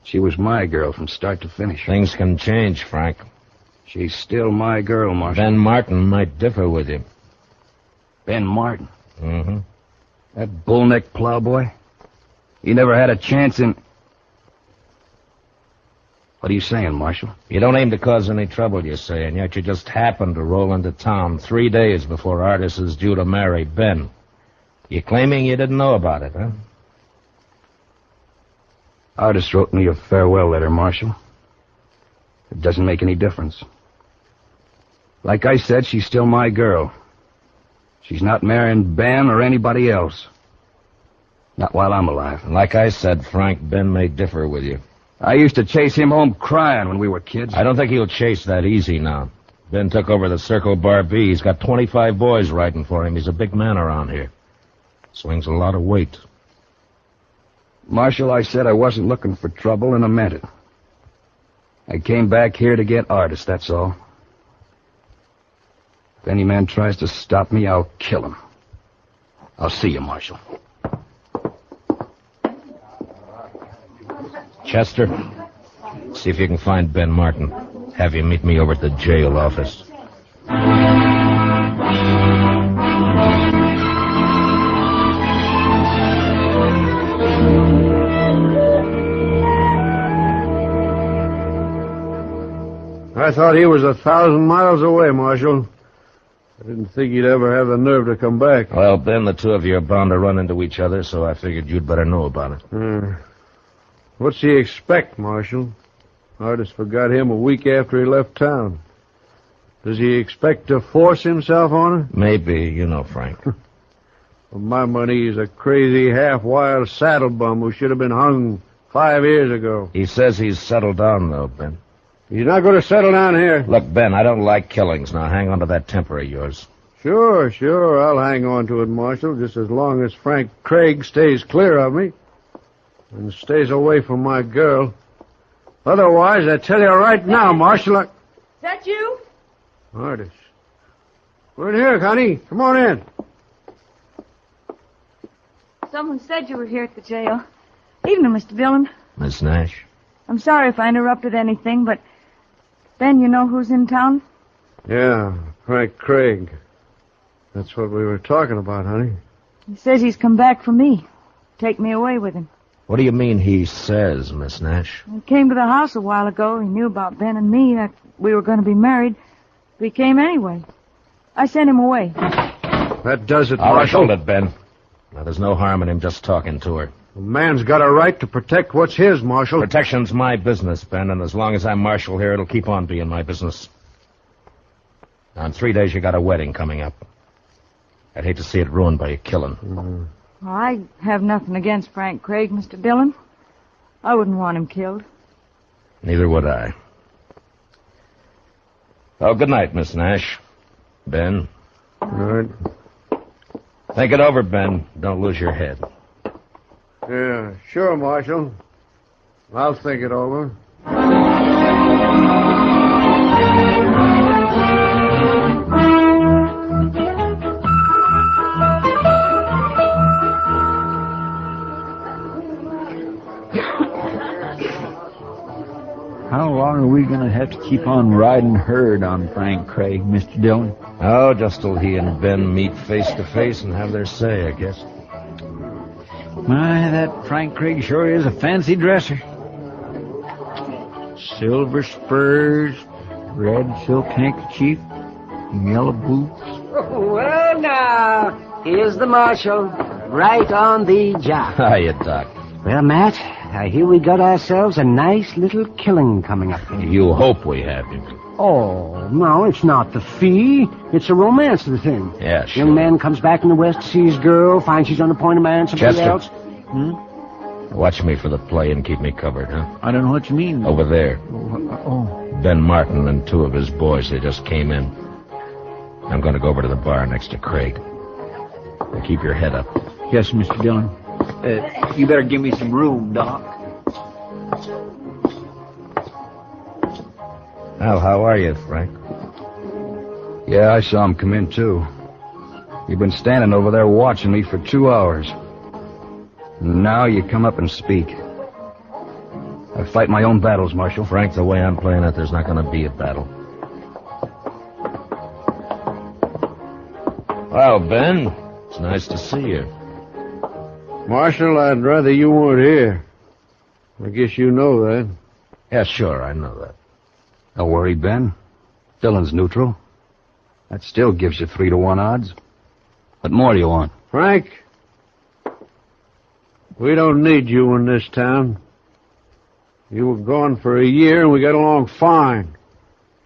She was my girl from start to finish. Things can change, Frank. She's still my girl, Marshal. Ben Martin might differ with you. Ben Martin? Mm-hmm. That bull-necked plowboy? He never had a chance in... What are you saying, Marshal? You don't aim to cause any trouble, you're saying, yet you just happened to roll into town 3 days before Artis is due to marry Ben. You're claiming you didn't know about it, huh? Artis wrote me a farewell letter, Marshal. It doesn't make any difference. Like I said, she's still my girl. She's not marrying Ben or anybody else. Not while I'm alive. And like I said, Frank, Ben may differ with you. I used to chase him home crying when we were kids. I don't think he'll chase that easy now. Ben took over the Circle Bar B. He's got 25 boys riding for him. He's a big man around here. Swings a lot of weight. Marshal, I said I wasn't looking for trouble, and I meant it. I came back here to get Artis, that's all. If any man tries to stop me, I'll kill him. I'll see you, Marshal. Chester, see if you can find Ben Martin. Have you meet me over at the jail office. I thought he was 1,000 miles away, Marshal. I didn't think he'd ever have the nerve to come back. Well, Ben, the two of you are bound to run into each other, so I figured you'd better know about it. What's he expect, Marshal? Artis forgot him a week after he left town. Does he expect to force himself on her? Maybe, you know, Frank. For my money, he's a crazy, half-wild saddle bum who should have been hung 5 years ago. He says he's settled down, though, Ben. He's not going to settle down here. Look, Ben, I don't like killings. Now, hang on to that temper of yours. Sure. I'll hang on to it, Marshal, just as long as Frank Craig stays clear of me and stays away from my girl. Otherwise, I tell you right now, Marshal, Is that you? Artis. We're in here, honey. Come on in. Someone said you were here at the jail. Evening, Mr. Dillon. Miss Nash? I'm sorry if I interrupted anything, but... Ben, you know who's in town? Yeah, Frank Craig. That's what we were talking about, honey. He says he's come back for me. take me away with him. What do you mean he says, Miss Nash? He came to the house a while ago. He knew about Ben and me, that we were going to be married. But he came anyway. I sent him away. That does it, All right, Marshal. hold it, Ben. Now, there's no harm in him just talking to her. A man's got a right to protect what's his, Marshal. Protection's my business, Ben, and as long as I'm Marshal here, it'll keep on being my business. Now, in 3 days, you got a wedding coming up. I'd hate to see it ruined by a killing. Well, I have nothing against Frank Craig, Mr. Dillon. I wouldn't want him killed. Neither would I. Oh, good night, Miss Nash. Ben. All right. Think it over, Ben. Don't lose your head. Yeah, sure, Marshal. I'll think it over. How long are we going to have to keep on riding herd on Frank Craig, Mr. Dillon? Oh, just till he and Ben meet face to face and have their say, I guess. My, that Frank Craig sure is a fancy dresser. Silver spurs, red silk handkerchief, yellow boots. Well, now, here's the Marshal, right on the job. Hiya, Doc. Well, Matt, I hear we got ourselves a nice little killing coming up. You hope we have him. Oh, no, it's not the fee. It's a romance of the thing. Yeah, sure. Young man comes back in the West, sees girl, finds she's on the point of marrying somebody Chester. else. Watch me for the play and keep me covered, huh? I don't know what you mean. Over there. Oh. Ben Martin and two of his boys, they just came in. I'm going to go over to the bar next to Craig. Now keep your head up. Yes, Mr. Dillon. You better give me some room, Doc. Al, how are you, Frank? Yeah, I saw him come in, too. You've been standing over there watching me for 2 hours. Now you come up and speak. I fight my own battles, Marshal. Frank, the way I'm playing it, there's not going to be a battle. Well, Ben, it's nice to see you. Marshal, I'd rather you weren't here. I guess you know that. Yeah, sure, I know that. Don't worry, Ben. Dillon's neutral. That still gives you 3-to-1 odds. What more do you want? Frank, we don't need you in this town. You were gone for a year and we got along fine.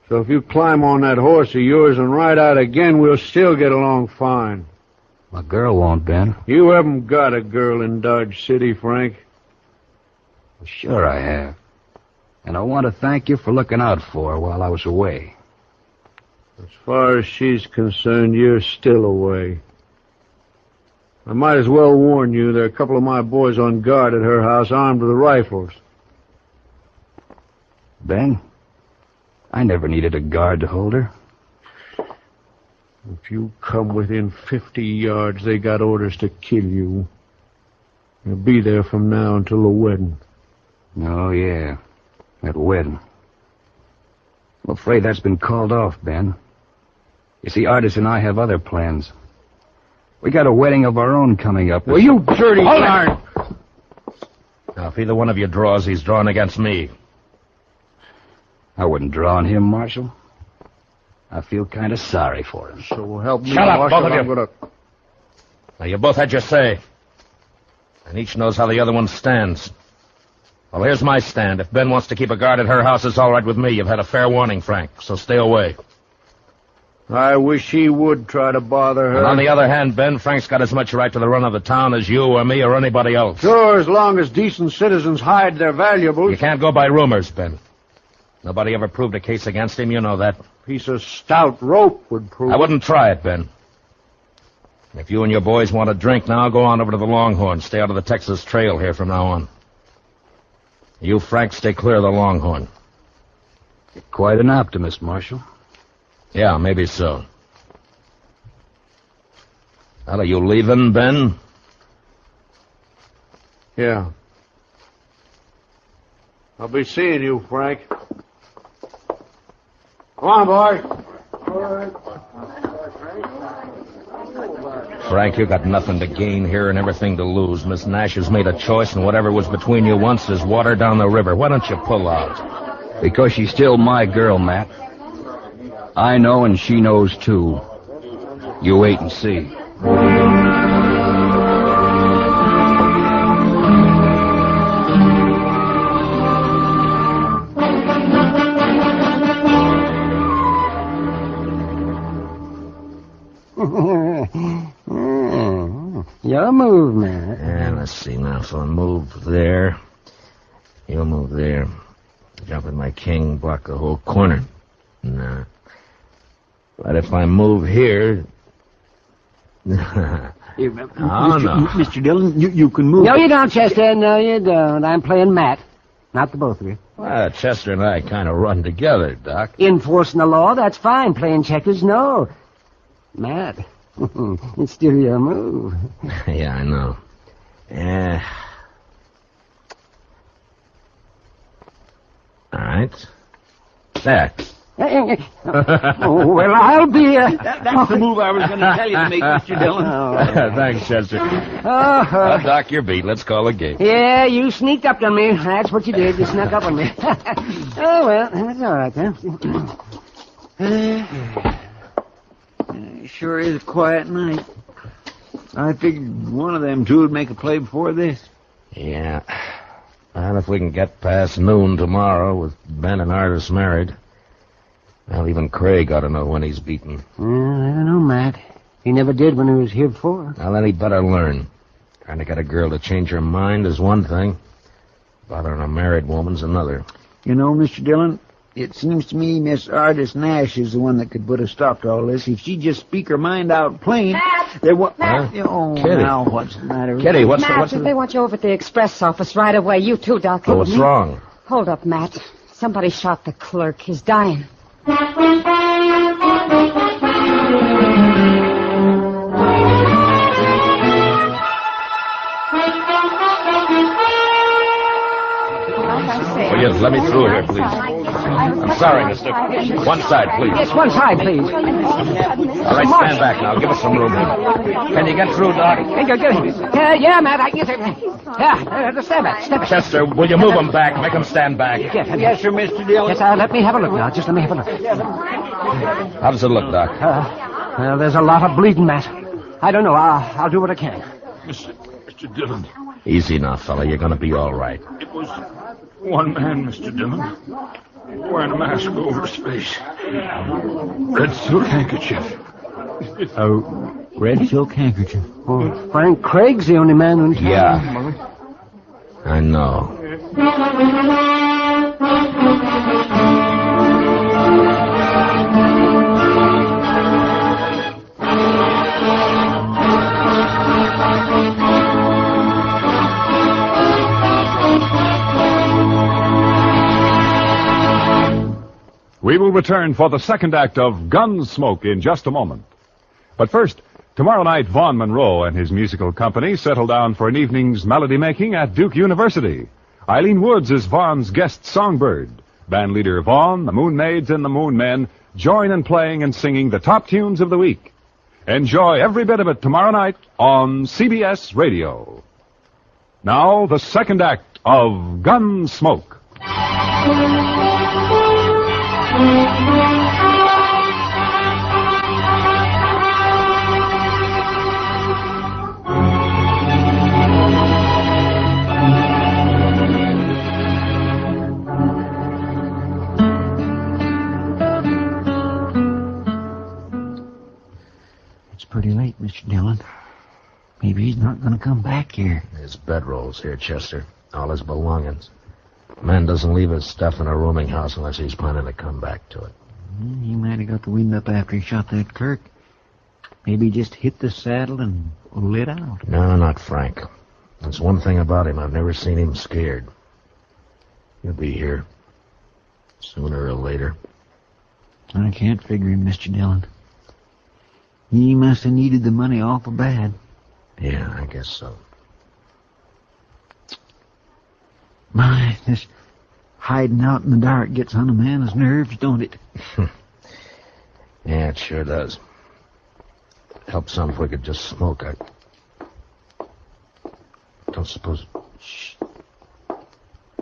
So if you climb on that horse of yours and ride out again, we'll still get along fine. My girl won't, Ben. You haven't got a girl in Dodge City, Frank. Sure I have. And I want to thank you for looking out for her while I was away. As far as she's concerned, you're still away. I might as well warn you, there are a couple of my boys on guard at her house armed with rifles. Ben, I never needed a guard to hold her. If you come within 50 yards, they got orders to kill you. You'll be there from now until the wedding. Oh, yeah. That wedding. I'm afraid that's been called off, Ben. You see, Artis and I have other plans. We got a wedding of our own coming up. Well, you dirty darn! Now, if either one of you draws, he's drawn against me. I wouldn't draw on him, Marshal. I feel kind of sorry for him. So help me, Shut up, Marshal, both of you. I'm gonna... Now, you both had your say. And each knows how the other one stands. Well, here's my stand. If Ben wants to keep a guard at her house, it's all right with me. You've had a fair warning, Frank, so stay away. I wish he would try to bother her. And on the other hand, Ben, Frank's got as much right to the run of the town as you or me or anybody else. Sure, as long as decent citizens hide their valuables. You can't go by rumors, Ben. Nobody ever proved a case against him, you know that. Piece of stout rope would prove I wouldn't try it, Ben. If you and your boys want a drink now, go on over to the Longhorn. Stay out of the Texas Trail here from now on. You, Frank, stay clear of the Longhorn. You're quite an optimist, Marshal. Yeah, maybe so. Well, are you leaving, Ben? Yeah. I'll be seeing you, Frank. Come on, boy. Frank, you got nothing to gain here and everything to lose. Miss Nash has made a choice, and whatever was between you once is water down the river. Why don't you pull out? Because she's still my girl, Matt. I know, and she knows, too. You wait and see. Your move, Matt. Yeah, let's see now. So I move there. You'll move there. Jump with my king, block the whole corner. Nah. But if I move here... Oh, no. Mr. Dillon, you can move. No, you don't, Chester. No, you don't. I'm playing Matt. Not the both of you. Well, Chester and I kind of run together, Doc. Enforcing the law, that's fine. Playing checkers, no. Matt, it's still your move. Yeah, I know. All right. There. Oh, well, I'll be... That's the move I was going to tell you to make, Mr. Dillon. Thanks, Chester. Doc, you're beat. Let's call a game. Yeah, you sneaked up on me. That's what you did. You snuck up on me. Oh, well, that's all right, then. It sure is a quiet night. I figured one of them two would make a play before this. Yeah. Well, if we can get past noon tomorrow with Ben and Artis married, well, even Craig ought to know when he's beaten. I don't know, Matt. He never did when he was here before. Well, then he better learn. Trying to get a girl to change her mind is one thing. Bothering a married woman's another. You know, Mr. Dillon, it seems to me Miss Artis Nash is the one that could put a stop to all this. If she'd just speak her mind out plain... There was... Oh, Kitty. now what's the matter? Kitty, what's Matt, the... they want you over at the express office right away. You too, Doc. Oh, what's wrong? Hold up, Matt. Somebody shot the clerk. He's dying. Will you let me through here, please? I'm sorry, mister. One side, please. Yes, one side, please. All right, stand back now. Give us some room here. Can you get through, Doc? Yeah, Matt, I can get it. Yeah, stand back. Chester, will you move them back? Make them stand back. Yes, sir, Mr. Dillon. Yes, let me have a look now. Just let me have a look. How does it look, Doc? Well, there's a lot of bleeding, Matt. I don't know. I'll do what I can. Mr. Dillon. Easy now, fella. You're going to be all right. It was one man, Mr. Dillon, wearing a mask over his face. Red silk handkerchief. A red silk handkerchief. Oh, Frank Craig's the only man who... Yeah. I know. We will return for the second act of Gunsmoke in just a moment. But first, tomorrow night, Vaughn Monroe and his musical company settle down for an evening's melody making at Duke University. Eileen Woods is Vaughn's guest songbird. Bandleader Vaughn, the Moon Maids, and the Moon Men join in playing and singing the top tunes of the week. Enjoy every bit of it tomorrow night on CBS Radio. Now, the second act of Gunsmoke. It's pretty late, Mr. Dillon. Maybe he's not going to come back here. His bedroll's here, Chester. All his belongings. Man doesn't leave his stuff in a rooming house unless he's planning to come back to it. He might have got the wind up after he shot that clerk. Maybe he just hit the saddle and lit out. No, not Frank. That's one thing about him. I've never seen him scared. He'll be here. Sooner or later. I can't figure him, Mr. Dillon. He must have needed the money awful bad. Yeah, I guess so. My, this hiding out in the dark gets on a man's nerves, don't it? Yeah, it sure does. help some if we could just smoke. I don't suppose... Shh.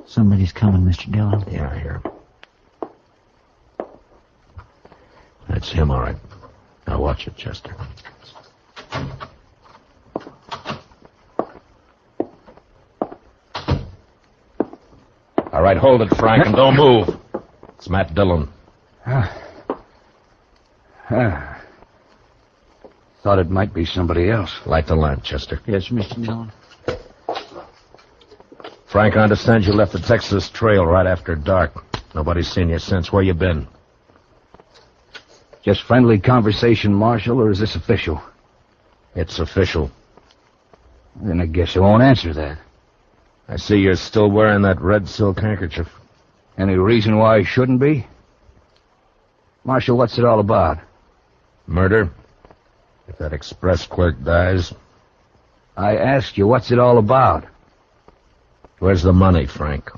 Somebody's coming, Mr. Dillon. Yeah, I hear him. That's him, all right. Now watch it, Chester. All right, hold it, Frank, and don't move. It's Matt Dillon. Thought it might be somebody else. Light the lamp, Chester. Yes, Mr. Dillon. Frank, I understand you left the Texas Trail right after dark. Nobody's seen you since. Where you been? Just friendly conversation, Marshal, or is this official? It's official. Then I guess you won't answer that. I see you're still wearing that red silk handkerchief. Any reason why I shouldn't be? Marshal, what's it all about? Murder? If that express clerk dies... I asked you, what's it all about? Where's the money, Frank?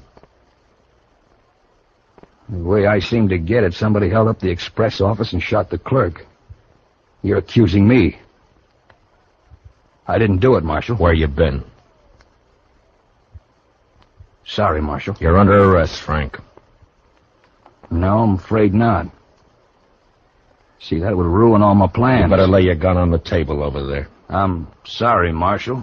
The way I seem to get it, somebody held up the express office and shot the clerk. You're accusing me. I didn't do it, Marshal. Where you been? Sorry, Marshal. You're under arrest, Frank. No, I'm afraid not. See, that would ruin all my plans. You better lay your gun on the table over there. I'm sorry, Marshal.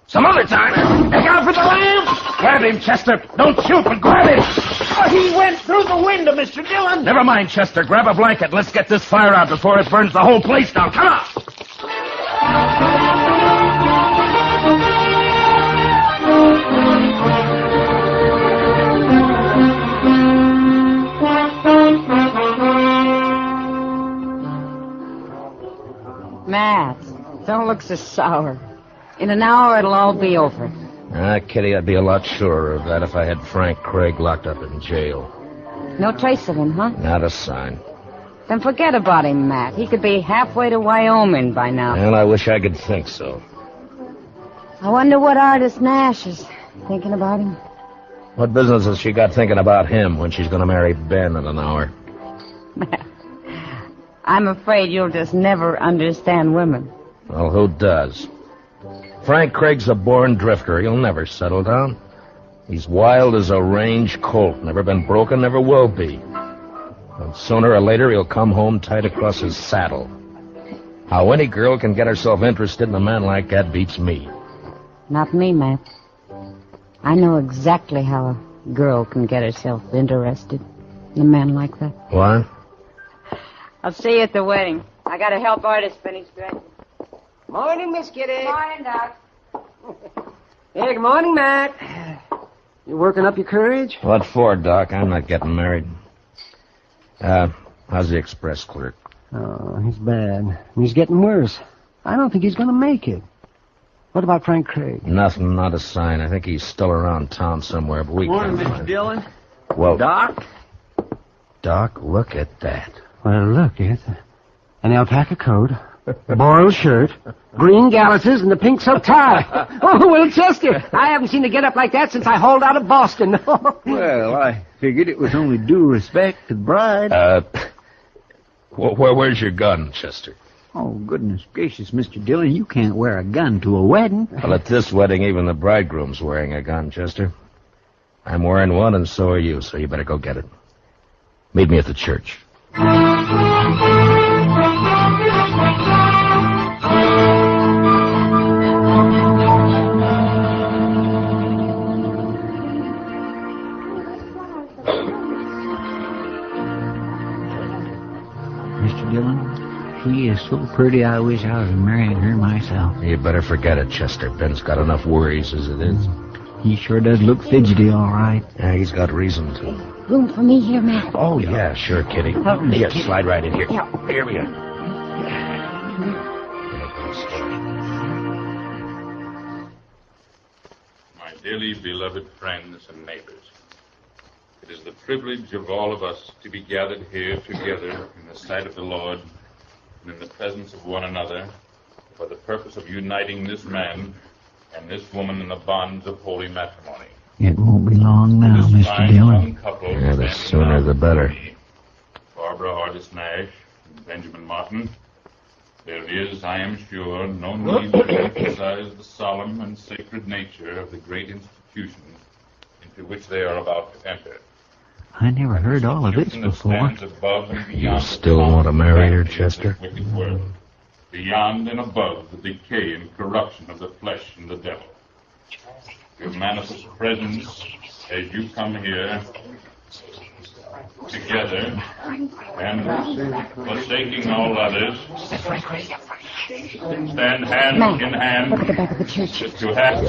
Some other time. Look out for the lamp! Grab him, Chester. Don't shoot, but grab him. Oh, he went through the window, Mr. Dillon. Never mind, Chester. Grab a blanket. Let's get this fire out before it burns the whole place down. Come on! Matt, don't look so sour. In an hour, it'll all be over. Kitty, I'd be a lot surer of that if I had Frank Craig locked up in jail. No trace of him, huh? Not a sign. Then forget about him, Matt. He could be halfway to Wyoming by now. Well, I wish I could think so. I wonder what Artist Nash is thinking about him. What business has she got thinking about him when she's going to marry Ben in an hour? I'm afraid you'll just never understand women. Well, who does? Frank Craig's a born drifter. He'll never settle down. He's wild as a range colt. Never been broken, never will be. And sooner or later, he'll come home tight across his saddle. How any girl can get herself interested in a man like that beats me. Not me, Matt. I know exactly how a girl can get herself interested in a man like that. What? I'll see you at the wedding. I gotta help Artist finish dressing. Morning, Miss Kitty. Morning, Doc. Yeah, good morning, Matt. You working up your courage? What for, Doc? I'm not getting married. How's the express clerk? Oh, he's bad. He's getting worse. I don't think he's going to make it. What about Frank Craig? Nothing, not a sign. I think he's still around town somewhere, but we Morning, can't Mr. find Dillon. him. Well, Doc? Doc, look at that. Well, look, it's an alpaca coat, a borrowed shirt, green galluses, and a pink silk tie. Oh, well, Chester, I haven't seen a get-up like that since I hauled out of Boston. Well, I figured it was only due respect to the bride. Where's your gun, Chester? Oh, goodness gracious, Mr. Dillon, you can't wear a gun to a wedding. Well, at this wedding, even the bridegroom's wearing a gun, Chester. I'm wearing one, and so are you, so you better go get it. Meet me at the church. Mr. Dillon, she is so pretty, I wish I was marrying her myself. You better forget it, Chester. Ben's got enough worries as it is. He sure does look fidgety, all right. Yeah, he's got reason to. Room for me here, Matt? Oh, yeah, sure, Kitty. Here, slide right in here. Yeah. Here we are. My dearly beloved friends and neighbors, it is the privilege of all of us to be gathered here together in the sight of the Lord and in the presence of one another for the purpose of uniting this man and this woman in the bonds of holy matrimony. It won't be long now, This Mr. fine Dillon. young couple Yeah, the standing sooner now the better. before me, Barbara Artis Nash and Benjamin Martin, There is, I am sure, no need to emphasize the solemn and sacred nature of the great institutions into which they are about to enter. I never heard all of this before. You still want to marry her, Chester? Beyond and above the decay and corruption of the flesh and the devil. Your manifest presence as you come here together and forsaking all others, stand hand in hand. Look at the back of the church. To have,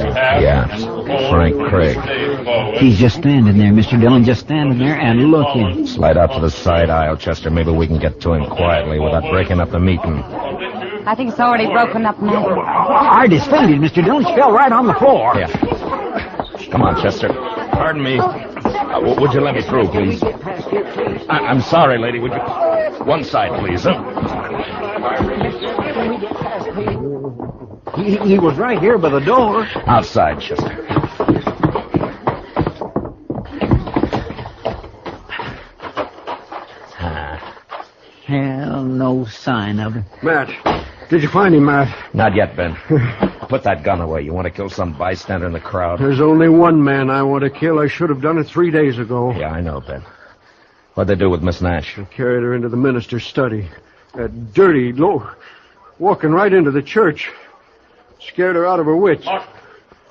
and hold Frank Craig. He's just standing there, Mr. Dillon, just standing there and looking. Slide out to the side aisle, Chester. Maybe we can get to him quietly without breaking up the meeting. I think it's already broken up now. Hardest fainted, Mr. Dillon. She fell right on the floor. Yeah. Come on, Chester. Pardon me. Would you let me through, please? I'm sorry, lady. Would you... One side, please. He was right here by the door. Outside, Chester. Hell, no sign of him. Matt, did you find him, Matt? Not yet, Ben. Put that gun away. You want to kill some bystander in the crowd? There's only one man I want to kill. I should have done it 3 days ago. Yeah, I know, Ben. What'd they do with Miss Nash? They carried her into the minister's study. That dirty, walking right into the church. Scared her out of her wits.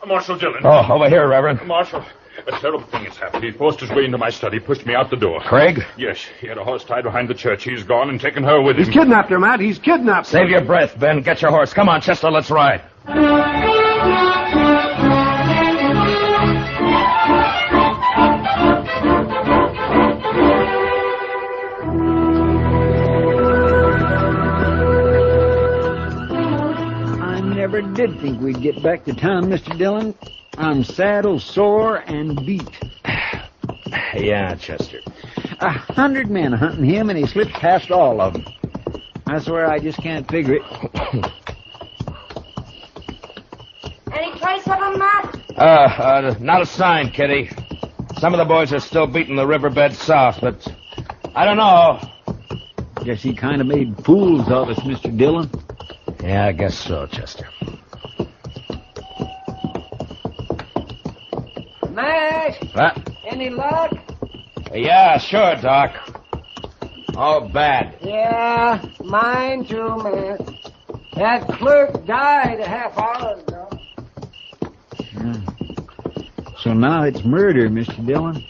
Marshal Dillon. Oh, over here, Reverend. Marshal, a terrible thing has happened. He forced his way into my study, pushed me out the door. Craig? Yes, he had a horse tied behind the church. He's gone and taken her with him. He's kidnapped her, Matt. He's kidnapped her. Save your breath, Ben. Get your horse. Come on, Chester, let's ride. I never did think we'd get back to town, Mr. Dillon. I'm saddled, sore, and beat. Yeah, Chester. 100 men hunting him, and he slipped past all of them. I swear I just can't figure it. Any trace of him, Matt? Not a sign, Kitty. Some of the boys are still beating the riverbed south, but I don't know. Guess he kind of made fools of us, Mr. Dillon. Yeah, I guess so, Chester. Matt? What? Any luck? Yeah, sure, Doc. All bad. Yeah, mine too, Matt. That clerk died a half hour ago. So now it's murder, Mr. Dillon.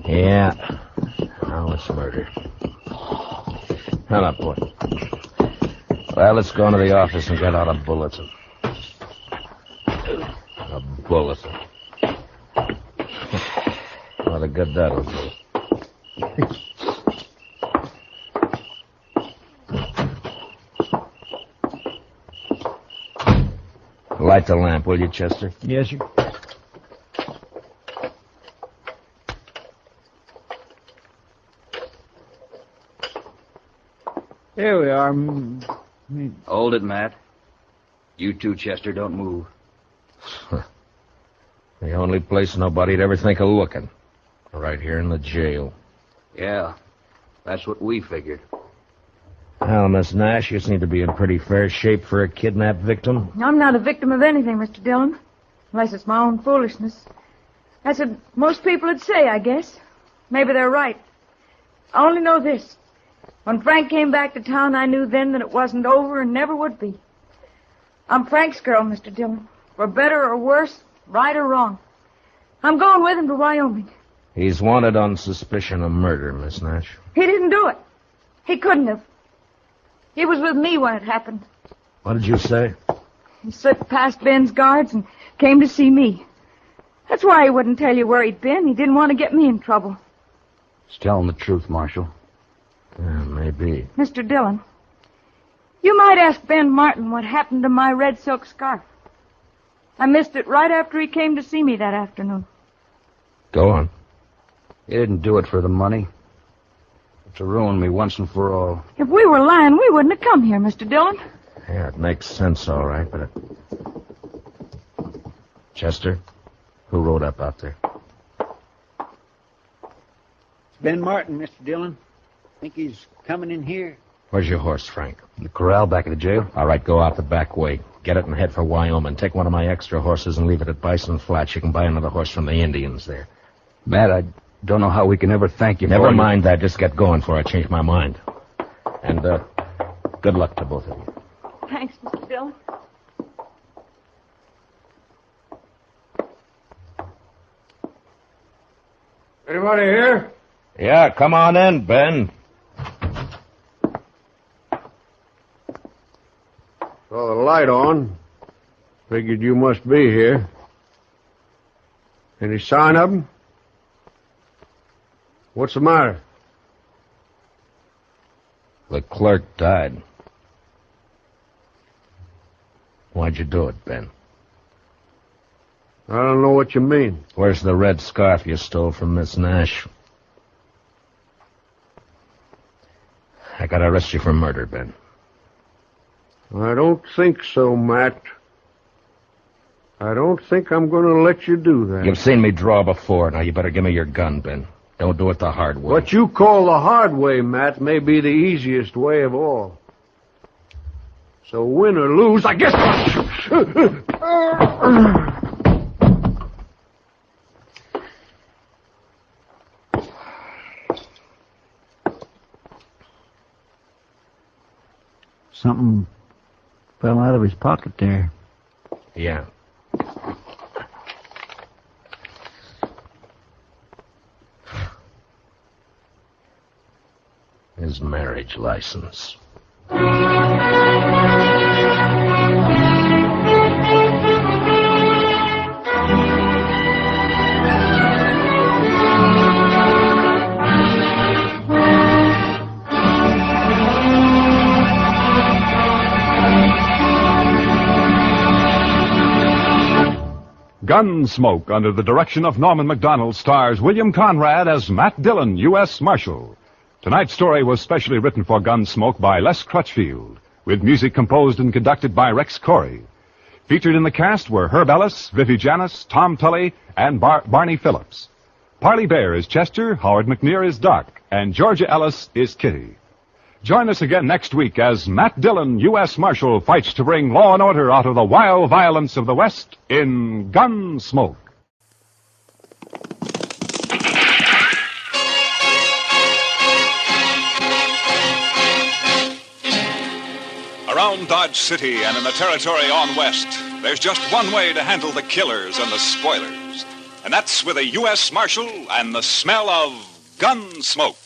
Yeah. Now it's murder. Hello, boy. Well, let's go into the office and get out a bulletin. A bulletin. What a good that'll do. Light the lamp, will you, Chester? Yes, sir. There we are. Hold it, Matt. You too, Chester, don't move. The only place nobody'd ever think of looking. Right here in the jail. Yeah, that's what we figured. Well, Miss Nash, you seem to be in pretty fair shape for a kidnapped victim. I'm not a victim of anything, Mr. Dillon. Unless it's my own foolishness. That's what most people would say, I guess. Maybe they're right. I only know this. When Frank came back to town, I knew then that it wasn't over and never would be. I'm Frank's girl, Mr. Dillon. For better or worse, right or wrong. I'm going with him to Wyoming. He's wanted on suspicion of murder, Miss Nash. He didn't do it. He couldn't have. He was with me when it happened. What did you say? He slipped past Ben's guards and came to see me. That's why he wouldn't tell you where he'd been. He didn't want to get me in trouble. He's telling the truth, Marshal. Yeah, maybe. Mr. Dillon, you might ask Ben Martin what happened to my red silk scarf. I missed it right after he came to see me that afternoon. Go on. He didn't do it for the money. To ruin me once and for all. If we were lying, we wouldn't have come here, Mr. Dillon. Yeah, it makes sense, all right, but it... Chester, who rode up out there? It's Ben Martin, Mr. Dillon. Think he's coming in here. Where's your horse, Frank? The corral back at the jail? All right, go out the back way. Get it and head for Wyoming. Take one of my extra horses and leave it at Bison Flats. You can buy another horse from the Indians there. Matt, I don't know how we can ever thank you for... Never mind that. Just get going before I change my mind. And, good luck to both of you. Thanks, Mr. Dillon. Anybody here? Yeah, come on in, Ben. Saw the light on. Figured you must be here. Any sign of him? What's the matter? The clerk died. Why'd you do it, Ben? I don't know what you mean. Where's the red scarf you stole from Miss Nash? I gotta arrest you for murder, Ben. I don't think so, Matt. I don't think I'm going to let you do that. You've seen me draw before. Now you better give me your gun, Ben. Don't do it the hard way. What you call the hard way, Matt, may be the easiest way of all. So win or lose, I guess... Something fell out of his pocket there. Yeah. His marriage license. Gunsmoke, under the direction of Norman Macdonald, stars William Conrad as Matt Dillon, U.S. Marshal. Tonight's story was specially written for Gunsmoke by Les Crutchfield, with music composed and conducted by Rex Corey. Featured in the cast were Herb Ellis, Vivi Janis, Tom Tully, and Barney Phillips. Parley Bear is Chester, Howard McNear is Doc, and Georgia Ellis is Kitty. Join us again next week as Matt Dillon, U.S. Marshal, fights to bring law and order out of the wild violence of the West in Gunsmoke. Around Dodge City and in the territory on West, there's just one way to handle the killers and the spoilers. And that's with a U.S. Marshal and the smell of Gunsmoke.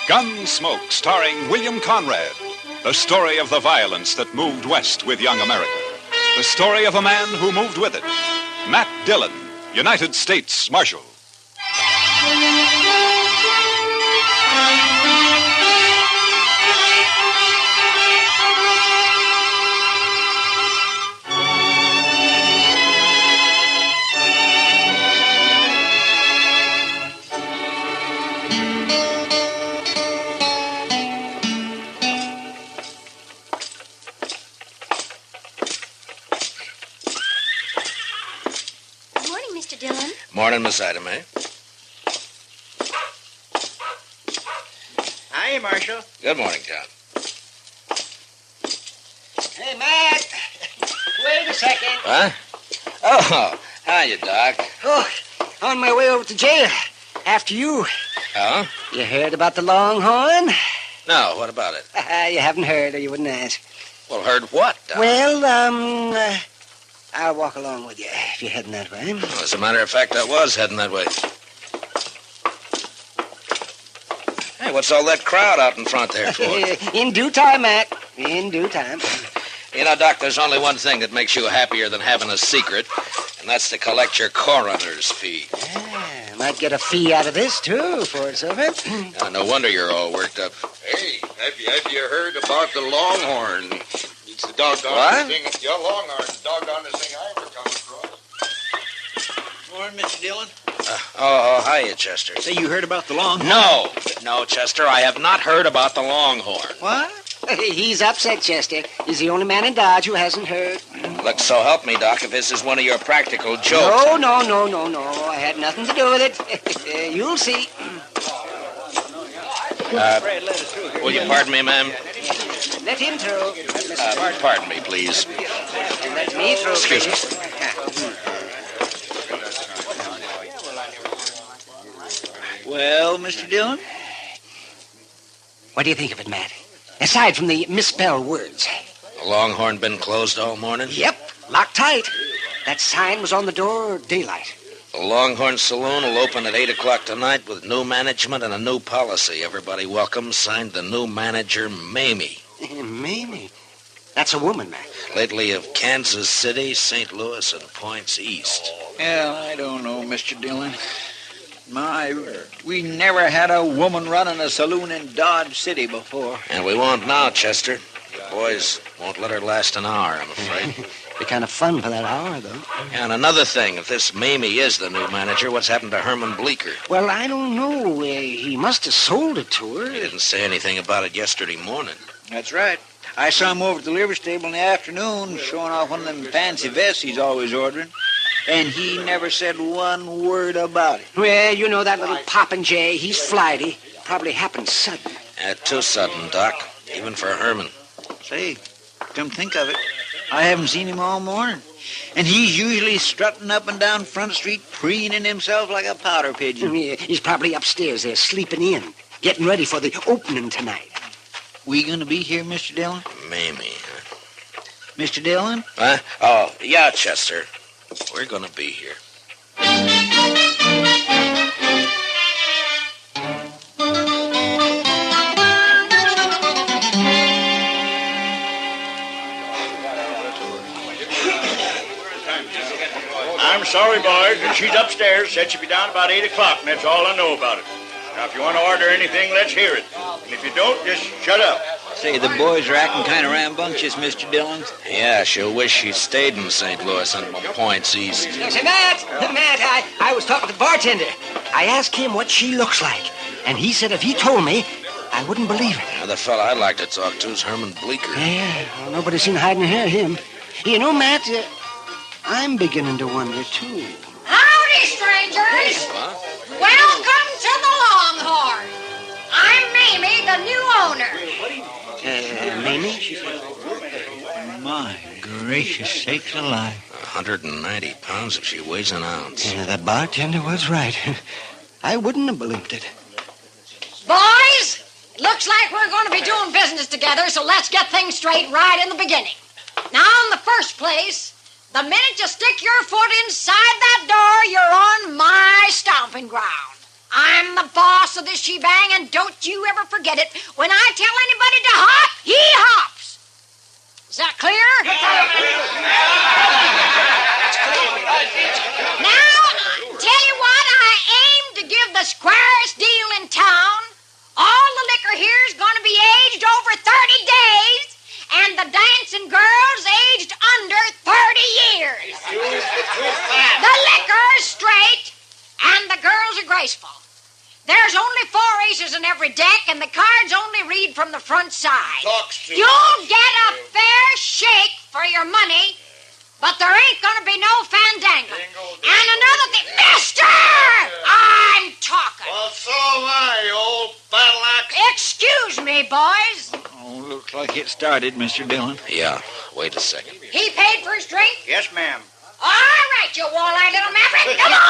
Gunsmoke, starring William Conrad. The story of the violence that moved west with young America. The story of a man who moved with it. Matt Dillon, United States Marshal. Morning, Miss Ida Mae. Hiya, Marshal. Good morning, John. Hey, Matt. Wait a second. What? Oh, hiya, Doc. Oh, on my way over to jail. After you. Oh? You heard about the Longhorn? No, what about it? You haven't heard, or you wouldn't ask. Well, heard what, Doc? Well, I'll walk along with you if you're heading that way. Well, as a matter of fact, I was heading that way. Hey, what's all that crowd out in front there for? In due time, Matt. In due time. You know, Doc, there's only one thing that makes you happier than having a secret, and that's to collect your coroner's fee. Yeah, might get a fee out of this, too, for it's over. No wonder you're all worked up. Hey, have you heard about the Longhorn? It's the What? thing. Your Longhorn, the doggonest thing I ever come across. Morning, Mr. Dillon. Hiya, Chester. Say, you heard about the Longhorn? No, Chester, I have not heard about the Longhorn. What? He's upset, Chester. He's the only man in Dodge who hasn't heard. Look, so help me, Doc, if this is one of your practical jokes. No. I had nothing to do with it. You'll see. Will you pardon me, ma'am? Let him through. Pardon me, please. Let me through. Excuse me. Well, Mr. Dillon? What do you think of it, Matt? Aside from the misspelled words. The Longhorn been closed all morning? Yep, locked tight. That sign was on the door daylight. The Longhorn Saloon will open at 8 o'clock tonight with new management and a new policy. Everybody welcome. Signed the new manager, Mamie. Mamie? That's a woman, Matt. Lately of Kansas City, St. Louis, and points east. Well, I don't know, Mr. Dillon. We never had a woman running a saloon in Dodge City before. And we won't now, Chester. The boys won't let her last an hour, I'm afraid. Be kind of fun for that hour, though. And another thing, if this Mamie is the new manager, what's happened to Herman Bleecker? Well, I don't know. He must have sold it to her. He didn't say anything about it yesterday morning. That's right. I saw him over at the livery stable in the afternoon showing off one of them fancy vests he's always ordering. And he never said one word about it. Well, you know that little popinjay. He's flighty. Probably happened sudden. Too sudden, Doc. Even for Herman. Say, come think of it, I haven't seen him all morning. And he's usually strutting up and down Front Street, preening himself like a powder pigeon. Yeah, he's probably upstairs there, sleeping in, getting ready for the opening tonight. We gonna be here, Mr. Dillon? Mamie. Mr. Dillon? Huh? Oh, yeah, Chester. We're gonna be here. I'm sorry, boys, but she's upstairs. Said she'd be down about 8 o'clock, and that's all I know about it. Now, if you want to order anything, let's hear it. And if you don't, just shut up. Say, the boys are acting kind of rambunctious, Mr. Dillon. Yeah, she'll wish she stayed in St. Louis and points east. Say, Matt, I was talking to the bartender. I asked him what she looks like, and he said if he told me, I wouldn't believe it. Now, the fella I'd like to talk to is Herman Bleecker. Yeah, well, nobody's seen hiding here him. You know, Matt, I'm beginning to wonder, too. Howdy, strangers. What? Welcome to the Longhorn. I'm Mamie, the new owner. Mamie? My gracious sakes alive. 190 pounds if she weighs an ounce. Yeah, that bartender was right. I wouldn't have believed it. Boys, it looks like we're going to be doing business together, so let's get things straight right in the beginning. Now, in the first place, the minute you stick your foot inside that door, you're on my stomping ground. I'm the boss of this shebang, and don't you ever forget it. When I tell anybody to hop, he hops. Is that clear? Now, tell you what, I aim to give the squarest deal in town. All the liquor here is going to be aged over 30 days, and the dancing girls aged under 30 years. The liquor is straight, and the girls are graceful. There's only 4 aces in every deck, and the cards only read from the front side. You'll get a fair shake for your money, but there ain't going to be no fandangling. And another thing, mister! I'm talking. Well, so am I, you old battle axe. Excuse me, boys. Oh, looks like it started, Mr. Dillon. Yeah, wait a second. He paid for his drink? Yes, ma'am. All right, you wall-eyed little maverick. Come on!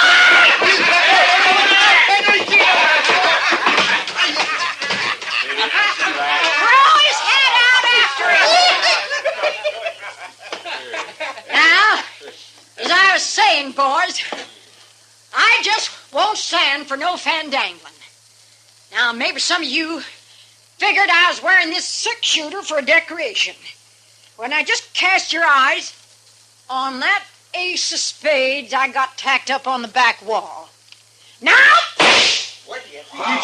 Throw his head out after him. Now, as I was saying, boys, I just won't stand for no fandangling. Now, maybe some of you figured I was wearing this six-shooter for a decoration. When I just cast your eyes on that ace of spades I got tacked up on the back wall. Now!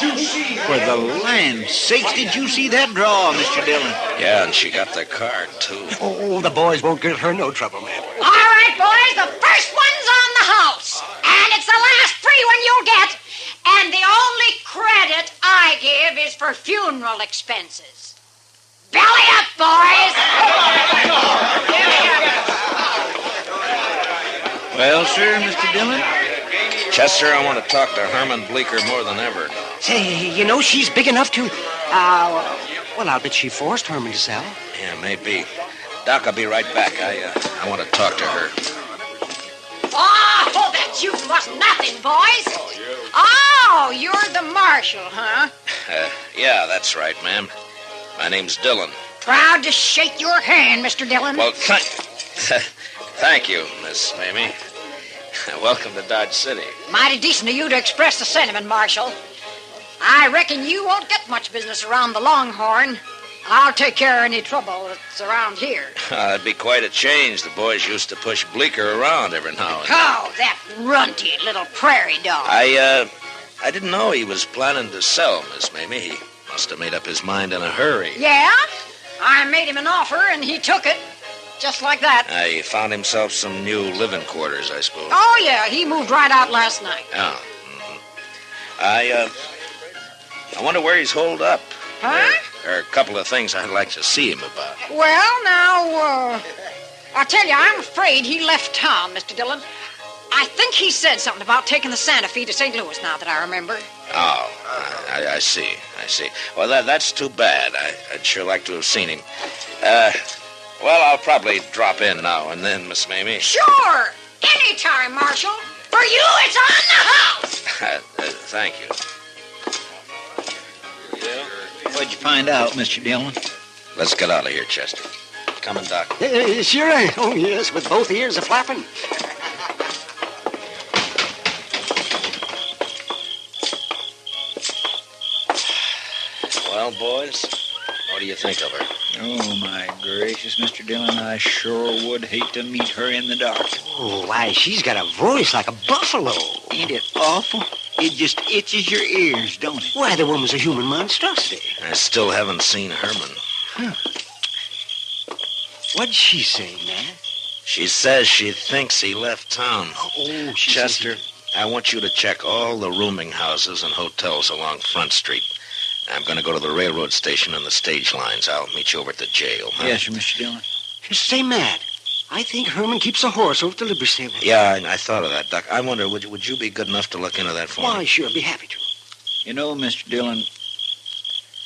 Did you see? For the land's sakes, did you see that draw, Mr. Dillon? Yeah, and she got the card, too. Oh, the boys won't give her no trouble, man. All right, boys, the first one's on the house. And it's the last free everyone you'll get. And the only credit I give is for funeral expenses. Belly up, boys! Well, sir, Mr. Dillon? Chester, I want to talk to Herman Bleecker more than ever. Say, you know, she's big enough to... well, I'll bet she forced Herman to sell. Yeah, maybe. Doc, I'll be right back. I want to talk to her. Oh, that you was nothing, boys. Oh, you're the marshal, huh? Yeah, that's right, ma'am. My name's Dillon. Proud to shake your hand, Mr. Dillon. Well, thank you, Miss Mamie. Welcome to Dodge City. Mighty decent of you to express the sentiment, Marshal. I reckon you won't get much business around the Longhorn. I'll take care of any trouble that's around here. It'd be quite a change. The boys used to push Bleecker around every now and then. Oh, that runty little prairie dog. I didn't know he was planning to sell, Miss Mamie. He must have made up his mind in a hurry. Yeah? I made him an offer, and he took it. Just like that. He found himself some new living quarters, I suppose. Oh, yeah. He moved right out last night. Oh. I wonder where he's holed up. Huh? There are a couple of things I'd like to see him about. Well, now, I'll tell you, I'm afraid he left town, Mr. Dillon. I think he said something about taking the Santa Fe to St. Louis, now that I remember. Oh, I see. Well, that's too bad. I'd sure like to have seen him. Well, I'll probably drop in now and then, Miss Mamie. Sure! Anytime, Marshal. For you, it's on the house! Thank you. What'd you find out, Mr. Dillon? Let's get out of here, Chester. Coming, Doc. Sure. Oh, yes, with both ears a-flapping. Well, boys, what do you think of her? Oh, my gracious, Mr. Dillon, I sure would hate to meet her in the dark. Oh, why, she's got a voice like a buffalo. Ain't it awful? It just itches your ears, don't it? Why, the woman's a human monstrosity. I still haven't seen Herman. Huh. What'd she say, man? She says she thinks he left town. Oh, Chester, I want you to check all the rooming houses and hotels along Front Street. I'm going to go to the railroad station and the stage lines. I'll meet you over at the jail. Huh? Yes, sir, Mr. Dillon. Say, Matt, I think Herman keeps a horse over at the livery stable. Yeah, I thought of that, Doc. I wonder, would you be good enough to look into that for me? Why, sure, be happy to. You know, Mr. Dillon,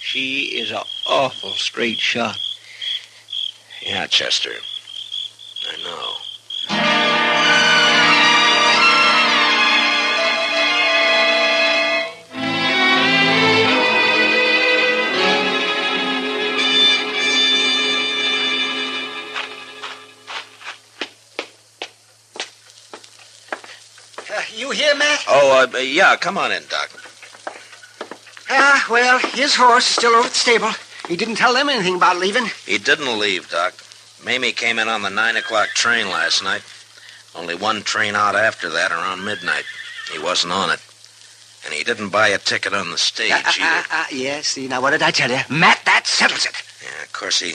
she is an awful straight shot. Yeah, Chester. I know. You here, Matt? Oh, yeah, come on in, Doc. Well, his horse is still over at the stable. He didn't tell them anything about leaving. He didn't leave, Doc. Mamie came in on the 9 o'clock train last night. Only one train out after that, around midnight. He wasn't on it. And he didn't buy a ticket on the stage either. Yes, see, now what did I tell you? Matt, that settles it. Yeah, of course, he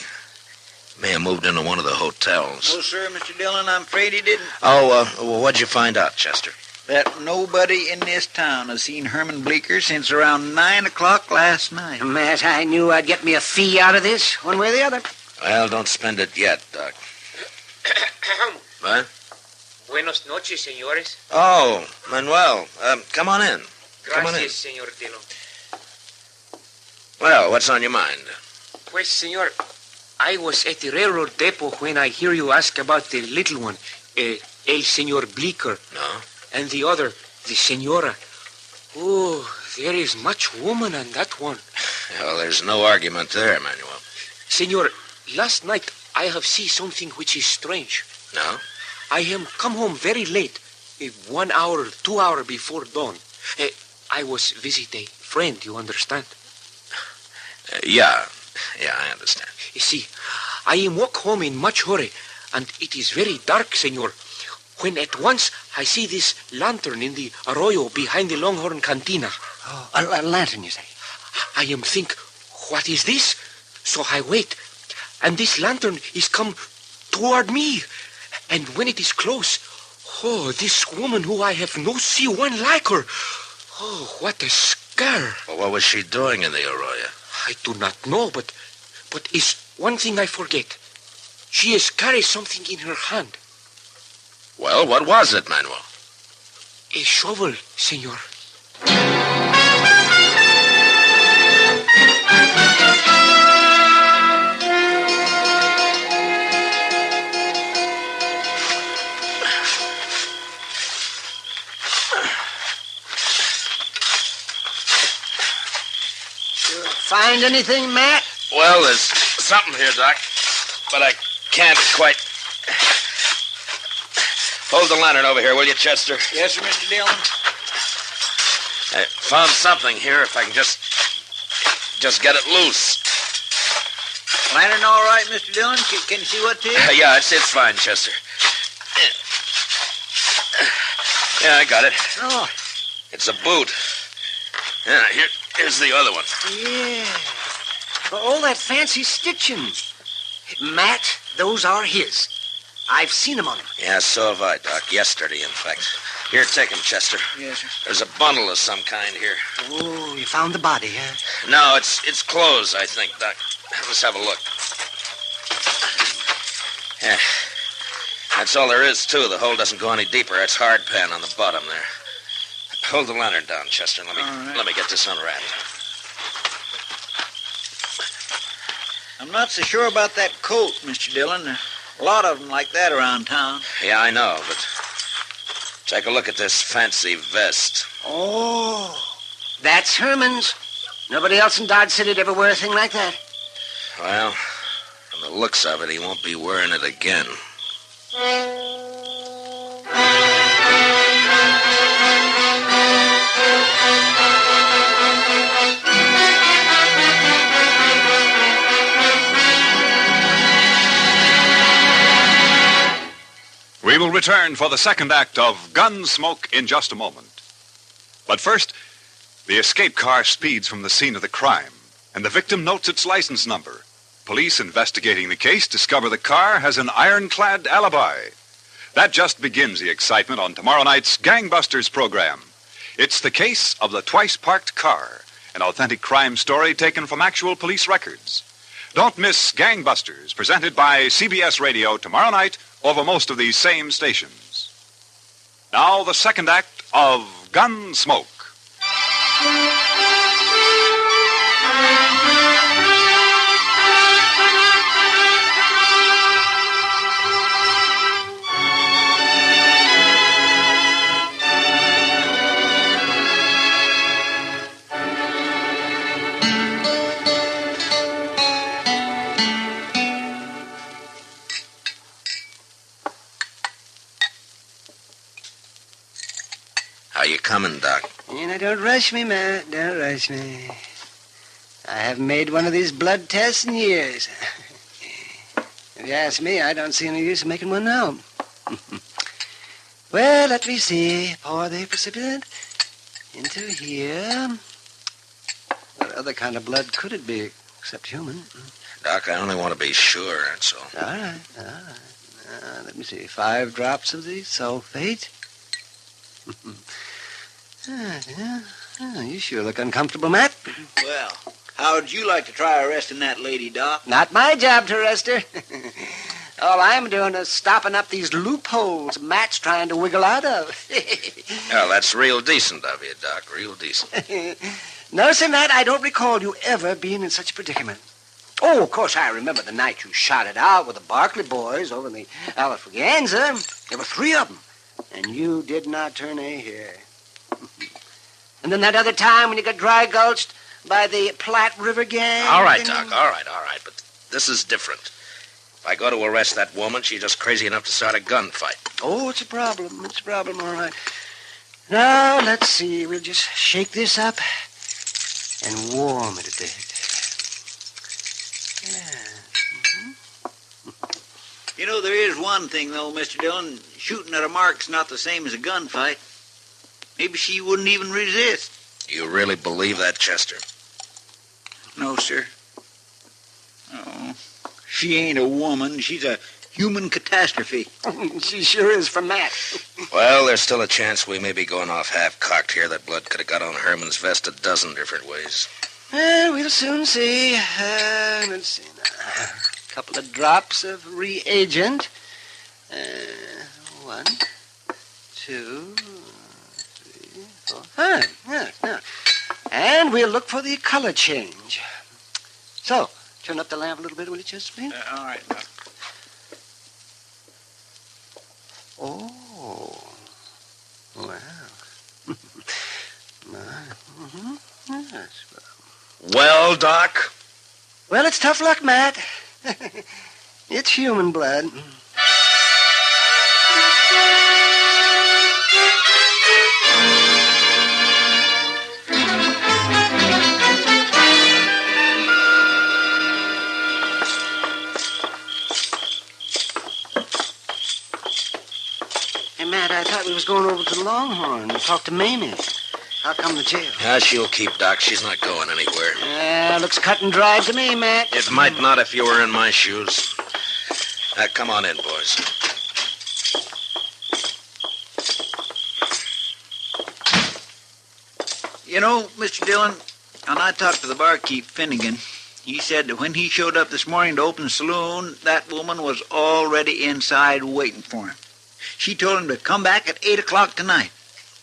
may have moved into one of the hotels. Oh, sir, Mr. Dillon, I'm afraid he didn't. Oh, what'd you find out, Chester? That nobody in this town has seen Herman Bleecker since around 9 o'clock last night. Matt, I knew I'd get me a fee out of this, one way or the other. Well, don't spend it yet, Doc. What? Buenos noches, señores. Oh, Manuel. Come on in. Come on in. Gracias, señor Dillon. Well, what's on your mind? Pues, señor, I was at the railroad depot when I hear you ask about the little one, el señor Bleecker. No? And the other, the señora. Oh, there is much woman on that one. Well, there's no argument there, Manuel. Señor, last night I have seen something which is strange. No? I am come home very late, 1 hour, 2 hours before dawn. I was visit a friend, you understand? Yeah, I understand. You see, I am walk home in much hurry, and it is very dark, señor, when at once I see this lantern in the arroyo behind the Longhorn Cantina. Oh, a lantern, you say? I am think, what is this? So I wait, and this lantern is come toward me. And when it is close, Oh, this woman who I have no see one like her. Oh, what a scare. Well, what was she doing in the arroyo? I do not know, but is one thing I forget. She has carried something in her hand. Well, what was it, Manuel? A shovel, senor. Find anything, Matt? Well, there's something here, Doc, but I can't quite... Hold the lantern over here, will you, Chester? Yes, sir, Mr. Dillon. I found something here, if I can just get it loose. Lantern all right, Mr. Dillon? Can you see what it is? Yeah, it's fine, Chester. Yeah, I got it. Oh. It's a boot. Yeah, here's the other one. Yeah. All that fancy stitching. Matt, those are his. I've seen them on him. Yeah, so have I, Doc. Yesterday, in fact. Here, take him, Chester. Yes, sir. There's a bundle of some kind here. Oh, you found the body, huh? No, it's clothes, I think, Doc. Let's have a look. Yeah. That's all there is, too. The hole doesn't go any deeper. It's hard pan on the bottom there. Hold the lantern down, Chester. Let me get this unwrapped. I'm not so sure about that coat, Mr. Dillon. A lot of them like that around town. Yeah, I know, but take a look at this fancy vest. Oh, that's Herman's. Nobody else in Dodge City'd ever wear a thing like that. Well, from the looks of it, he won't be wearing it again. We will return for the second act of Gunsmoke in just a moment. But first, the escape car speeds from the scene of the crime, and the victim notes its license number. Police investigating the case discover the car has an ironclad alibi. That just begins the excitement on tomorrow night's Gangbusters program. It's the case of the twice-parked car, an authentic crime story taken from actual police records. Don't miss Gangbusters, presented by CBS Radio tomorrow night over most of these same stations. Now, the second act of Gunsmoke. How you coming, Doc? Now, don't rush me, Matt. Don't rush me. I haven't made one of these blood tests in years. If you ask me, I don't see any use in making one now. Well, let me see. Pour the precipitant into here. What other kind of blood could it be except human? Doc, I only want to be sure, that's all. All right. Let me see. 5 drops of the sulfate. You sure look uncomfortable, Matt. Well, how would you like to try arresting that lady, Doc? Not my job to arrest her. All I'm doing is stopping up these loopholes Matt's trying to wiggle out of. Well, that's real decent of you, Doc. Real decent. No, sir, Matt, I don't recall you ever being in such a predicament. Oh, of course, I remember the night you shot it out with the Barkley boys over in the Alafraganza. There were 3 of them, and you did not turn a hair. And then that other time when you got dry gulched by the Platte River gang. All right, Doc, all right. But this is different. If I go to arrest that woman, she's just crazy enough to start a gunfight. Oh, it's a problem. It's a problem, all right. Now, let's see. We'll just shake this up and warm it a bit. You know, there is one thing, though, Mr. Dillon. Shooting at a mark's not the same as a gunfight. Maybe she wouldn't even resist. You really believe that, Chester? No, sir. Oh, she ain't a woman. She's a human catastrophe. She sure is for Matt. Well, there's still a chance we may be going off half-cocked here. That blood could have got on Herman's vest a dozen different ways. We'll soon see. Let's see now. A couple of drops of reagent. 1, 2, 3, 4, 5. Yeah. And we'll look for the color change. So, turn up the lamp a little bit, will you, Chester, please? All right, Doc. Oh. Wow. Yes. Well, Doc? Well, it's tough luck, Matt. It's human blood. Hey, Matt, I thought we was going over to the Longhorn to talk to Mamie. How come the jail? She'll keep, Doc. She's not going anywhere. Looks cut and dried to me, Matt. It might not if you were in my shoes. Come on in, boys. You know, Mr. Dillon, when I talked to the barkeep, Finnegan, he said that when he showed up this morning to open the saloon, that woman was already inside waiting for him. She told him to come back at 8 o'clock tonight,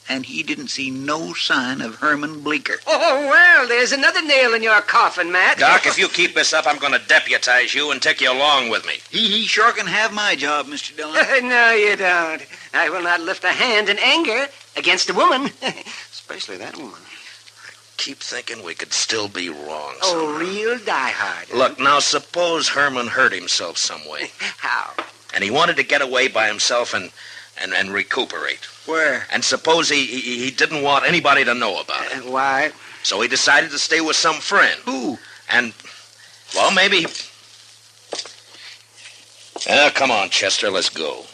and he didn't see no sign of Herman Bleeker. Oh, well, there's another nail in your coffin, Matt. Doc, if you keep this up, I'm going to deputize you and take you along with me. He sure can have my job, Mr. Dillon. No, you don't. I will not lift a hand in anger against a woman, especially that woman. Keep thinking we could still be wrong. Oh, real diehard. Look, now suppose Herman hurt himself some way. How? And he wanted to get away by himself and recuperate. Where? And suppose he didn't want anybody to know about it. Why? So he decided to stay with some friend. Who? And, well, maybe... Come on, Chester, let's go.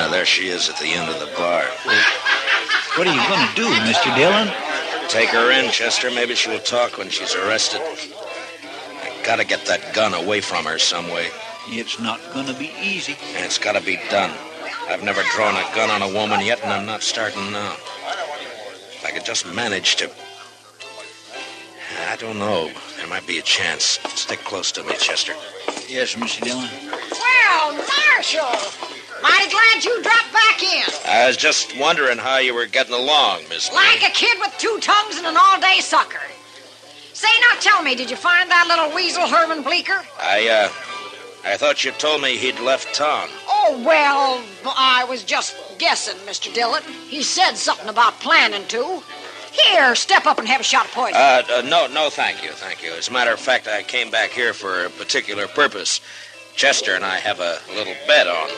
There she is at the end of the bar. What are you going to do, Mr. Dillon? Take her in, Chester. Maybe she'll talk when she's arrested. I gotta get that gun away from her some way. It's not going to be easy. And it's gotta be done. I've never drawn a gun on a woman yet, and I'm not starting now. If I could just manage to... I don't know. There might be a chance. Stick close to me, Chester. Yes, Mr. Dillon. Well, Marshal, mighty glad you dropped back in. I was just wondering how you were getting along, Miss Like a kid with 2 tongues and an all-day sucker. Say, now tell me, did you find that little weasel Herman Bleeker? I thought you told me he'd left town. Oh, well, I was just guessing, Mr. Dillon. He said something about planning to. Here, step up and have a shot of poison. No, thank you. As a matter of fact, I came back here for a particular purpose. Chester and I have a little bet on.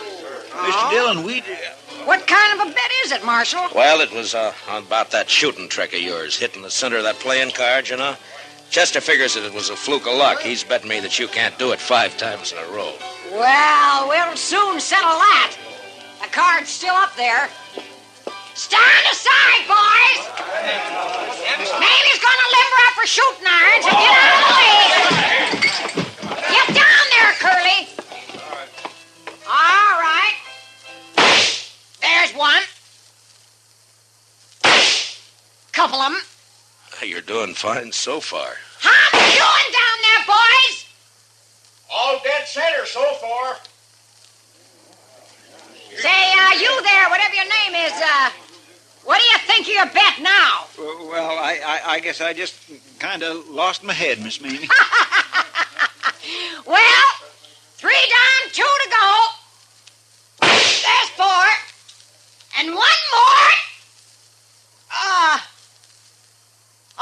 Mr. Dillon, What kind of a bet is it, Marshal? Well, it was about that shooting trick of yours, hitting the center of that playing card, you know. Chester figures that it was a fluke of luck. He's betting me that you can't do it 5 times in a row. Well, we'll soon settle that. The card's still up there. Stand aside, boys! Mamie's gonna limber up her shooting irons and get out of the way. Get down there, Curly. All right. There's one. Couple of them. You're doing fine so far. How you doing down there, boys? All dead center so far. Say, you there, whatever your name is, what do you think of your bet now? Well, I guess I just kind of lost my head, Miss Mamie. Well, 3 down, 2 to go. There's 4. And 1 more.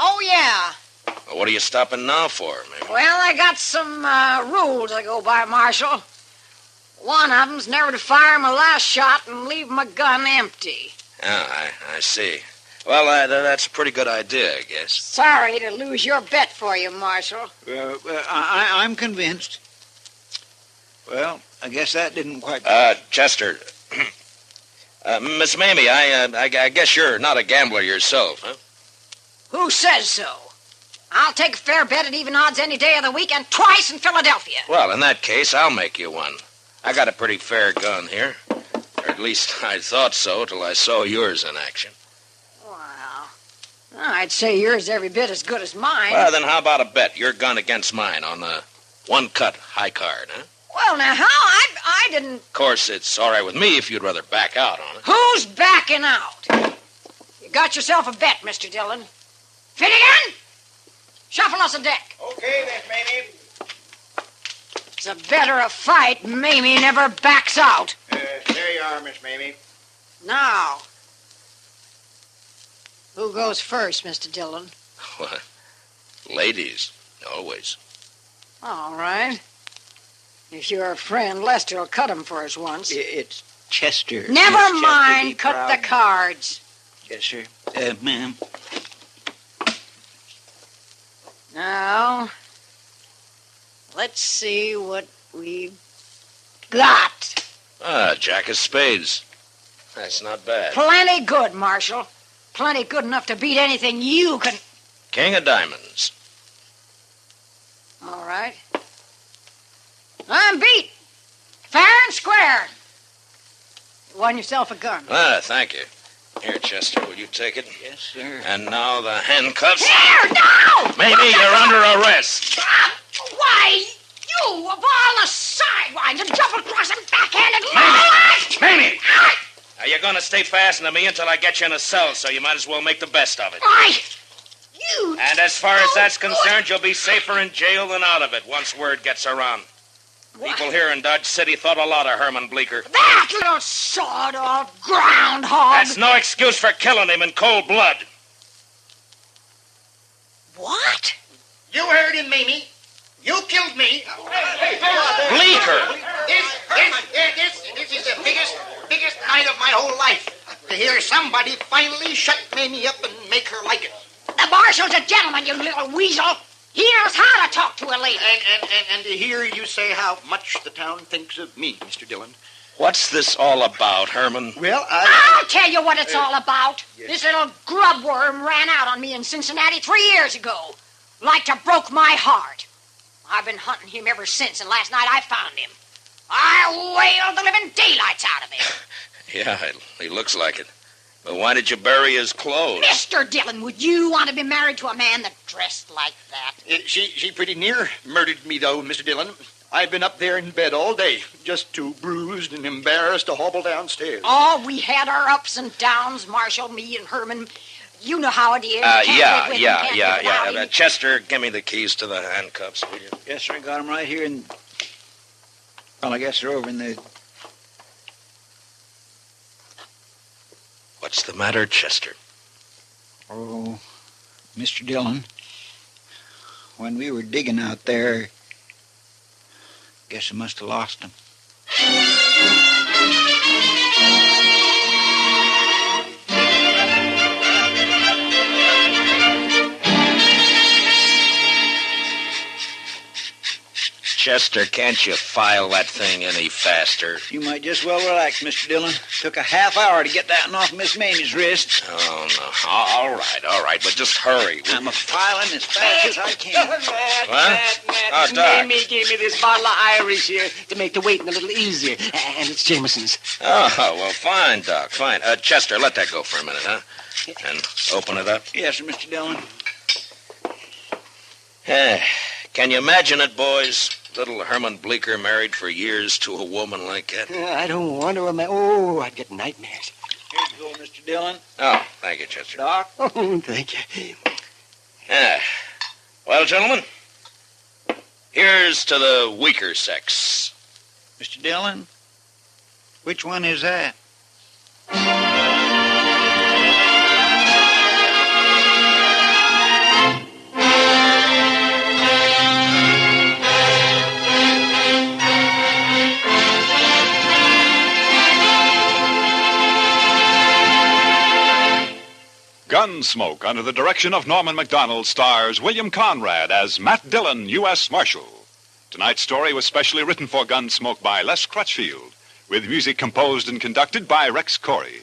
Oh, yeah. Well, what are you stopping now for, Mamie? Well, I got some rules I go by, Marshal. One of them's never to fire my last shot and leave my gun empty. I see. Well, that's a pretty good idea, I guess. Sorry to lose your bet for you, Marshal. I'm convinced. Well, I guess that didn't quite... Chester. Miss Mamie, I guess you're not a gambler yourself, huh? Who says so? I'll take a fair bet at even odds any day of the week and twice in Philadelphia. Well, in that case, I'll make you one. I got a pretty fair gun here. Or at least I thought so till I saw yours in action. Well, I'd say yours every bit as good as mine. Well, then how about a bet? Your gun against mine on the one-cut high card, huh? Well, now, how? I didn't... Of course, it's all right with me if you'd rather back out on it. Who's backing out? You got yourself a bet, Mr. Dillon. Finnegan! Shuffle us a deck. Okay, Miss Mamie. It's a better a fight. Mamie never backs out. There you are, Miss Mamie. Now, who goes first, Mr. Dillon? What? Ladies, always. All right. If you're a friend, Lester'll cut him for us once. It's Chester. Never Miss mind. Chester, Cut the cards. Yes, sir. Ma'am. Now, let's see what we've got. Jack of spades. That's not bad. Plenty good, Marshal. Plenty good enough to beat anything you can... King of diamonds. All right. I'm beat. Fair and square. You won yourself a gun. Thank you. Here, Chester, will you take it? Yes, sir. And now the handcuffs. Here, now! Maybe you're under arrest. Why, you, of all the sidewinds and double-crossing backhanded... Mamie! Now, you're going to stay fastened to me until I get you in a cell, so you might as well make the best of it. Why, you... And as far as that's concerned, you'll be safer in jail than out of it once word gets around. People here in Dodge City thought a lot of Herman Bleecker. That little sawed-off groundhog... That's no excuse for killing him in cold blood. What? You heard him, Mamie. You killed me. Bleecker! This is the biggest night of my whole life. To hear somebody finally shut Mamie up and make her like it. The marshal's a gentleman, you little weasel. He knows how to talk to a lady. And to hear you say how much the town thinks of me, Mr. Dillon. What's this all about, Herman? Well, I'll tell you what it's all about. Yes. This little grubworm ran out on me in Cincinnati 3 years ago. Like to broke my heart. I've been hunting him ever since, and last night I found him. I wailed the living daylights out of him. Yeah, he looks like it. But why did you bury his clothes? Mr. Dillon, would you want to be married to a man that dressed like that? She pretty near murdered me, though, Mr. Dillon. I've been up there in bed all day, just too bruised and embarrassed to hobble downstairs. Oh, we had our ups and downs, Marshal, me and Herman. You know how it is. Yeah. Chester, give me the keys to the handcuffs, will you? Yes, sir. I got them right here in... Well, I guess they're over in the... What's the matter, Chester? Oh, Mr. Dillon, when we were digging out there, guess I must have lost them. Chester, can't you file that thing any faster? You might just well relax, Mr. Dillon. Took a half hour to get that one off Miss Mamie's wrist. Oh, no. All right, but just hurry. I'm filing as fast as I can. What? Mamie gave me this bottle of Irish here to make the waiting a little easier. And it's Jameson's. Oh, well, fine, Doc, fine. Chester, let that go for a minute, huh? And open it up. Yes, sir, Mr. Dillon. Can you imagine it, boys? Little Herman Bleecker married for years to a woman like that. I don't want to imagine. Oh, I'd get nightmares. Here you go, Mr. Dillon. Oh, thank you, Chester. Doc? Oh, thank you. Well, gentlemen, here's to the weaker sex. Mr. Dillon, which one is that? Gunsmoke, under the direction of Norman MacDonald, stars William Conrad as Matt Dillon, U.S. Marshal. Tonight's story was specially written for Gunsmoke by Les Crutchfield, with music composed and conducted by Rex Corey.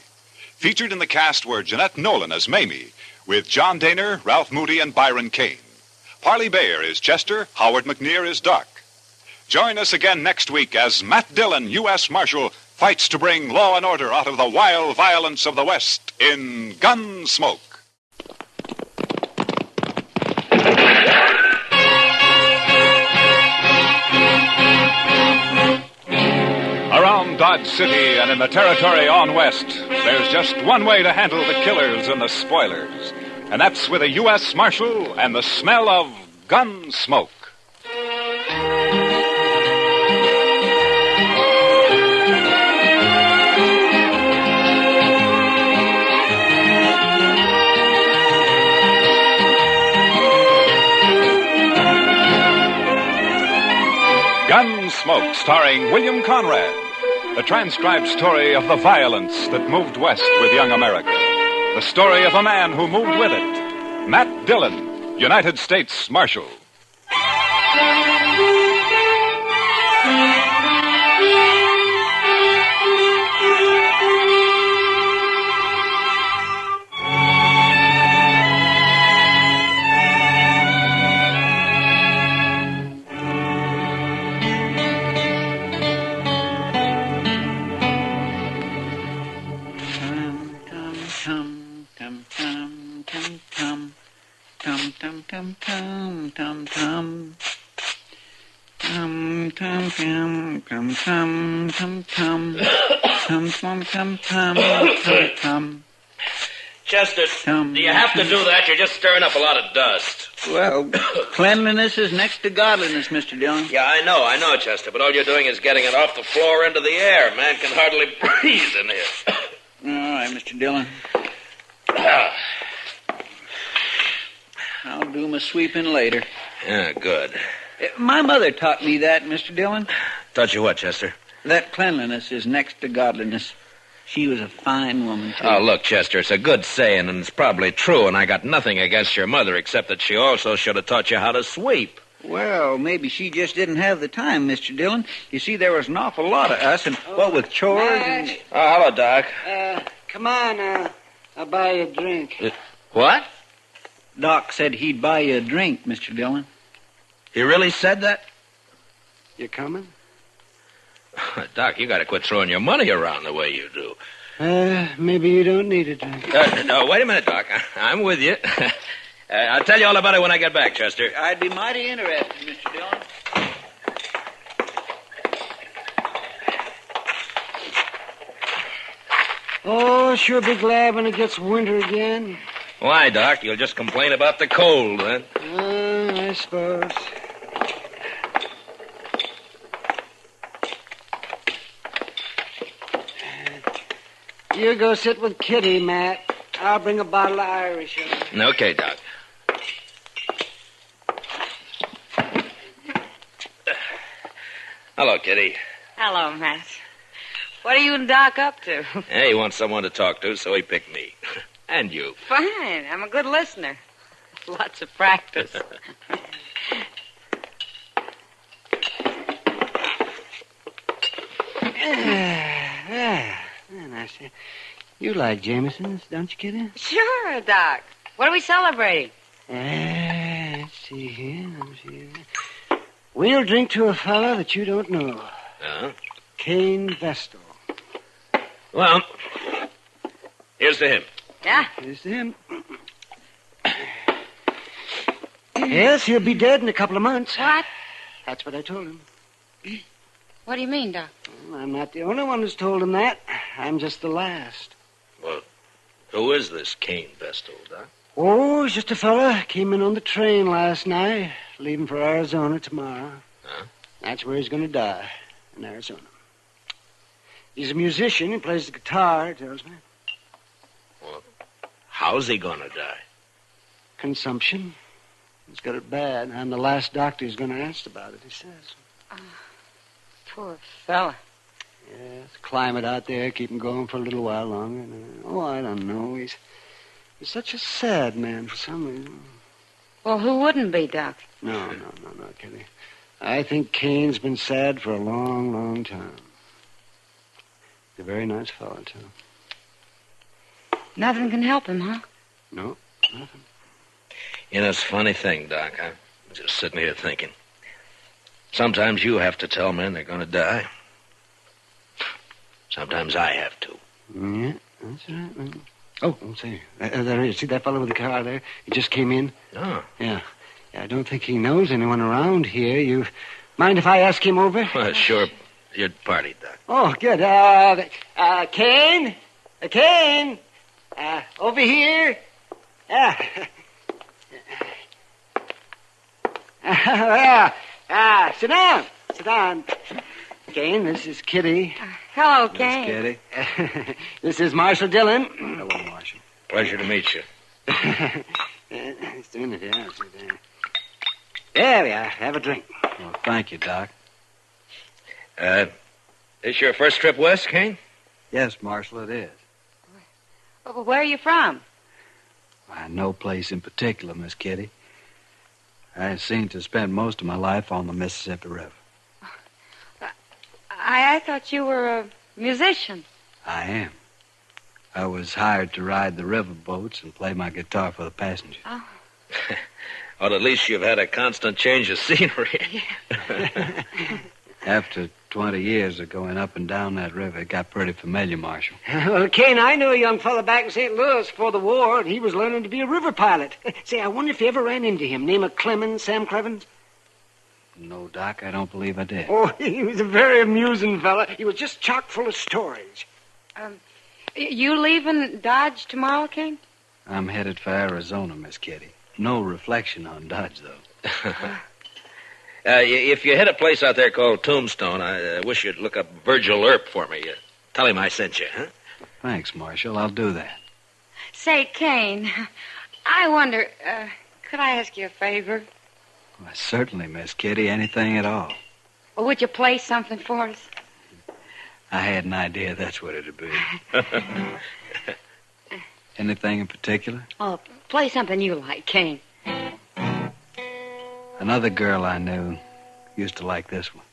Featured in the cast were Jeanette Nolan as Mamie, with John Daner, Ralph Moody, and Byron Kane. Parley Bayer is Chester, Howard McNear is Doc. Join us again next week as Matt Dillon, U.S. Marshal, fights to bring law and order out of the wild violence of the West in Gunsmoke. Around Dodge City and in the territory on west, there's just one way to handle the killers and the spoilers, and that's with a U.S. Marshal and the smell of gun smoke. Gunsmoke, starring William Conrad, the transcribed story of the violence that moved west with young America. The story of a man who moved with it. Matt Dillon, United States Marshal. Chester, do you have to do that? You're just stirring up a lot of dust. Well, cleanliness is next to godliness, Mr. Dillon. Yeah, I know, Chester, but all you're doing is getting it off the floor into the air. Man can hardly breathe in here. All right, Mr. Dillon. I'll do my sweeping later. Yeah, good. My mother taught me that, Mr. Dillon. Taught you what, Chester? That cleanliness is next to godliness. She was a fine woman, too. Oh, look, Chester, it's a good saying, and it's probably true, and I got nothing against your mother, except that she also should have taught you how to sweep. Well, maybe she just didn't have the time, Mr. Dillon. You see, there was an awful lot of us, and what with chores and... Oh, hello, Doc. Come on, I'll buy you a drink. What? Doc said he'd buy you a drink, Mr. Dillon. He really said that? You coming? Doc, you gotta quit throwing your money around the way you do. Maybe you don't need a drink. No, wait a minute, Doc. I'm with you. I'll tell you all about it when I get back, Chester. I'd be mighty interested, Mr. Dillon. Oh, sure be glad when it gets winter again. Why, Doc? You'll just complain about the cold, then. I suppose. You go sit with Kitty, Matt. I'll bring a bottle of Irish over. Okay, Doc. Hello, Kitty. Hello, Matt. What are you and Doc up to? Hey, he wants someone to talk to, so he picked me. And you. Fine. I'm a good listener. Lots of practice. Nice. You like Jameson's, don't you, Kitty? Sure, Doc. What are we celebrating? Let's see here. We'll drink to a fella that you don't know. Cain Vestal. Well, here's to him. Yeah? Here's to him. Yes, he'll be dead in a couple of months. What? That's what I told him. What do you mean, Doc? Well, I'm not the only one who's told him that. I'm just the last. Well, who is this Cain Vestal, Doc? Oh, he's just a fella. Came in on the train last night, leaving for Arizona tomorrow. Huh? That's where he's going to die, in Arizona. He's a musician. He plays the guitar, he tells me. Well, how's he going to die? Consumption. He's got it bad. I'm the last doctor who's going to ask about it, he says. Poor fella. Yeah, the climate out there keep him going for a little while longer. Oh, I don't know. He's such a sad man for some reason. Well, who wouldn't be, Doc? No, Kitty. I think Kane's been sad for a long, long time. He's a very nice fellow, too. Nothing can help him, huh? No, nothing. You know, it's a funny thing, Doc. I'm just sitting here thinking. Sometimes you have to tell men they're going to die. Sometimes I have to. Yeah, that's right, man. Oh, say, there he is. See that fellow with the car there? He just came in. Oh. Yeah, I don't think he knows anyone around here. You mind if I ask him over? Well, sure. Your party, Doc. Oh, good. Kane? Kane? Over here? Sit down. Sit down. Kane, this is Kitty. Hello, Kane. Kitty. This is Marshal Dillon. Hello, Marshal. Pleasure to meet you. Just a minute, yeah. There we are. Have a drink. Well, thank you, Doc. This your first trip west, Kane? Yes, Marshal, it is. Well, where are you from? No place in particular, Miss Kitty. I seem to spend most of my life on the Mississippi River. I thought you were a musician. I am. I was hired to ride the river boats and play my guitar for the passengers. Oh. Well, at least you've had a constant change of scenery. After 20 years of going up and down that river, it got pretty familiar, Marshal. Well, Kane, I knew a young fella back in St. Louis before the war, and he was learning to be a river pilot. Say, I wonder if you ever ran into him. Name of Clemens, Sam Clevens? No, Doc, I don't believe I did. Oh, he was a very amusing fella. He was just chock full of stories. You leaving Dodge tomorrow, Kane? I'm headed for Arizona, Miss Kitty. No reflection on Dodge, though. If you hit a place out there called Tombstone, I wish you'd look up Virgil Earp for me. Tell him I sent you, huh? Thanks, Marshal. I'll do that. Say, Kane, I wonder, could I ask you a favor? Well, certainly, Miss Kitty. Anything at all. Well, would you play something for us? I had an idea that's what it'd be. Anything in particular? Oh, play something you like, Kane. Another girl I knew used to like this one.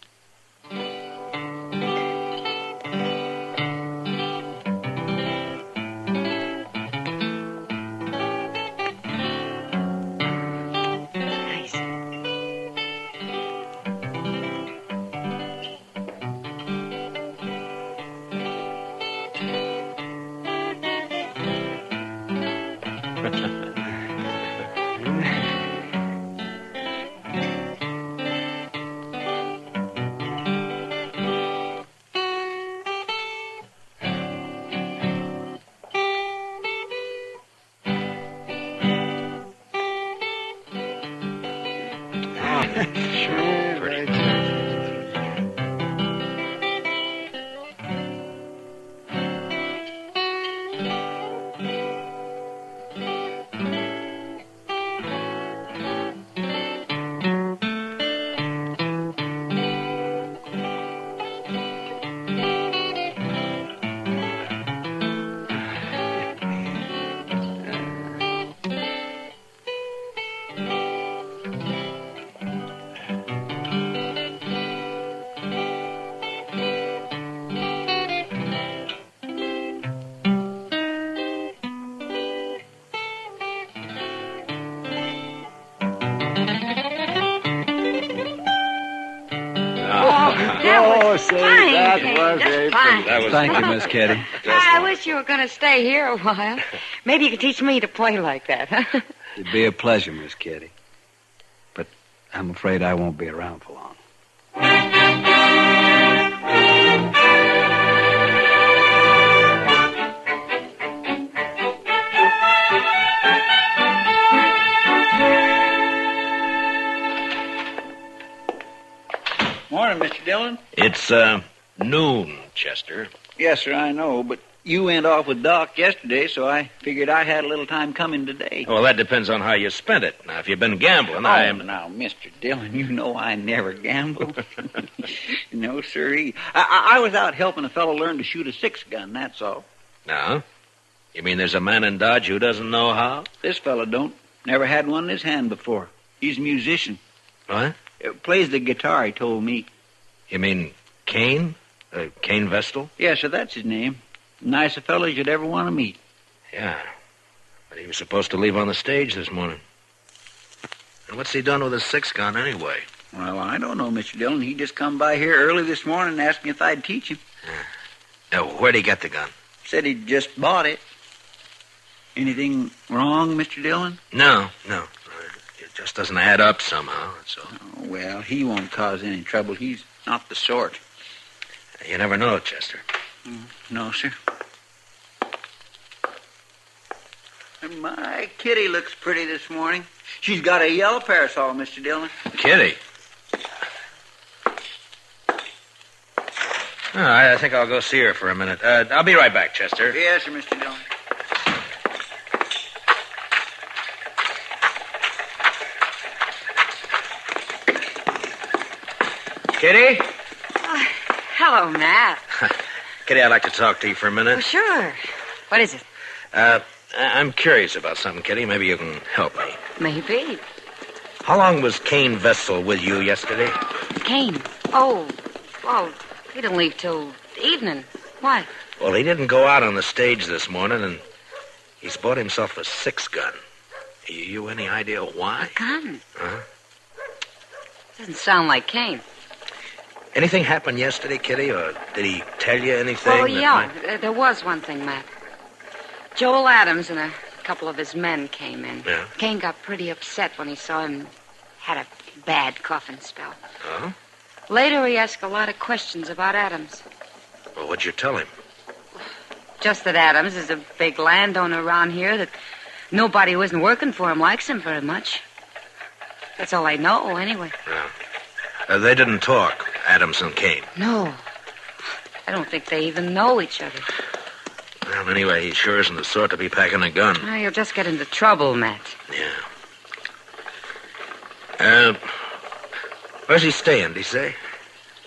Thank you, Miss Kitty. I wish you were going to stay here a while. Maybe you could teach me to play like that, huh? It'd be a pleasure, Miss Kitty. But I'm afraid I won't be around for long. Morning, Mr. Dillon. It's, noon, Chester. Yes, sir, I know, but you went off with Doc yesterday, so I figured I had a little time coming today. Well, that depends on how you spent it. Now, if you've been gambling, Now, Mr. Dillon, you know I never gamble. No, sir. I was out helping a fellow learn to shoot a 6-gun, that's all. No? You mean there's a man in Dodge who doesn't know how? This fellow don't. Never had one in his hand before. He's a musician. What? Plays the guitar, he told me. You mean Kane? Kane Vestal? Yes, sir, that's his name. Nice a fellow as you'd ever want to meet. Yeah. But he was supposed to leave on the stage this morning. And what's he done with his 6-gun anyway? Well, I don't know, Mr. Dillon. He just come by here early this morning and asked me if I'd teach him. Now, where'd he get the gun? Said he'd just bought it. Anything wrong, Mr. Dillon? No. It just doesn't add up somehow, that's all. Oh, well, he won't cause any trouble. He's not the sort. You never know, Chester. No, sir. And my Kitty looks pretty this morning. She's got a yellow parasol, Mr. Dillon. Kitty? Oh, I think I'll go see her for a minute. I'll be right back, Chester. Yes, sir, Mr. Dillon. Kitty? Hello, Matt. Kitty, I'd like to talk to you for a minute. Oh, sure. What is it? I'm curious about something, Kitty. Maybe you can help me. Maybe. How long was Kane Vestal with you yesterday? Kane. Oh, well, he didn't leave till evening. Why? Well, he didn't go out on the stage this morning, and he's bought himself a 6-gun. You any idea why? A gun? Huh? Doesn't sound like Kane. Anything happened yesterday, Kitty, or did he tell you anything? Well, yeah, there was one thing, Matt. Joel Adams and a couple of his men came in. Yeah? Kane got pretty upset when he saw him had a bad coughing spell. Oh? Later, he asked a lot of questions about Adams. Well, what'd you tell him? Just that Adams is a big landowner around here, that nobody who isn't working for him likes him very much. That's all I know, anyway. Yeah. They didn't talk, Adams and Kane. No. I don't think they even know each other. Well, anyway, he sure isn't the sort to be packing a gun. Well, you'll just get into trouble, Matt. Yeah. Where's he staying, did he say?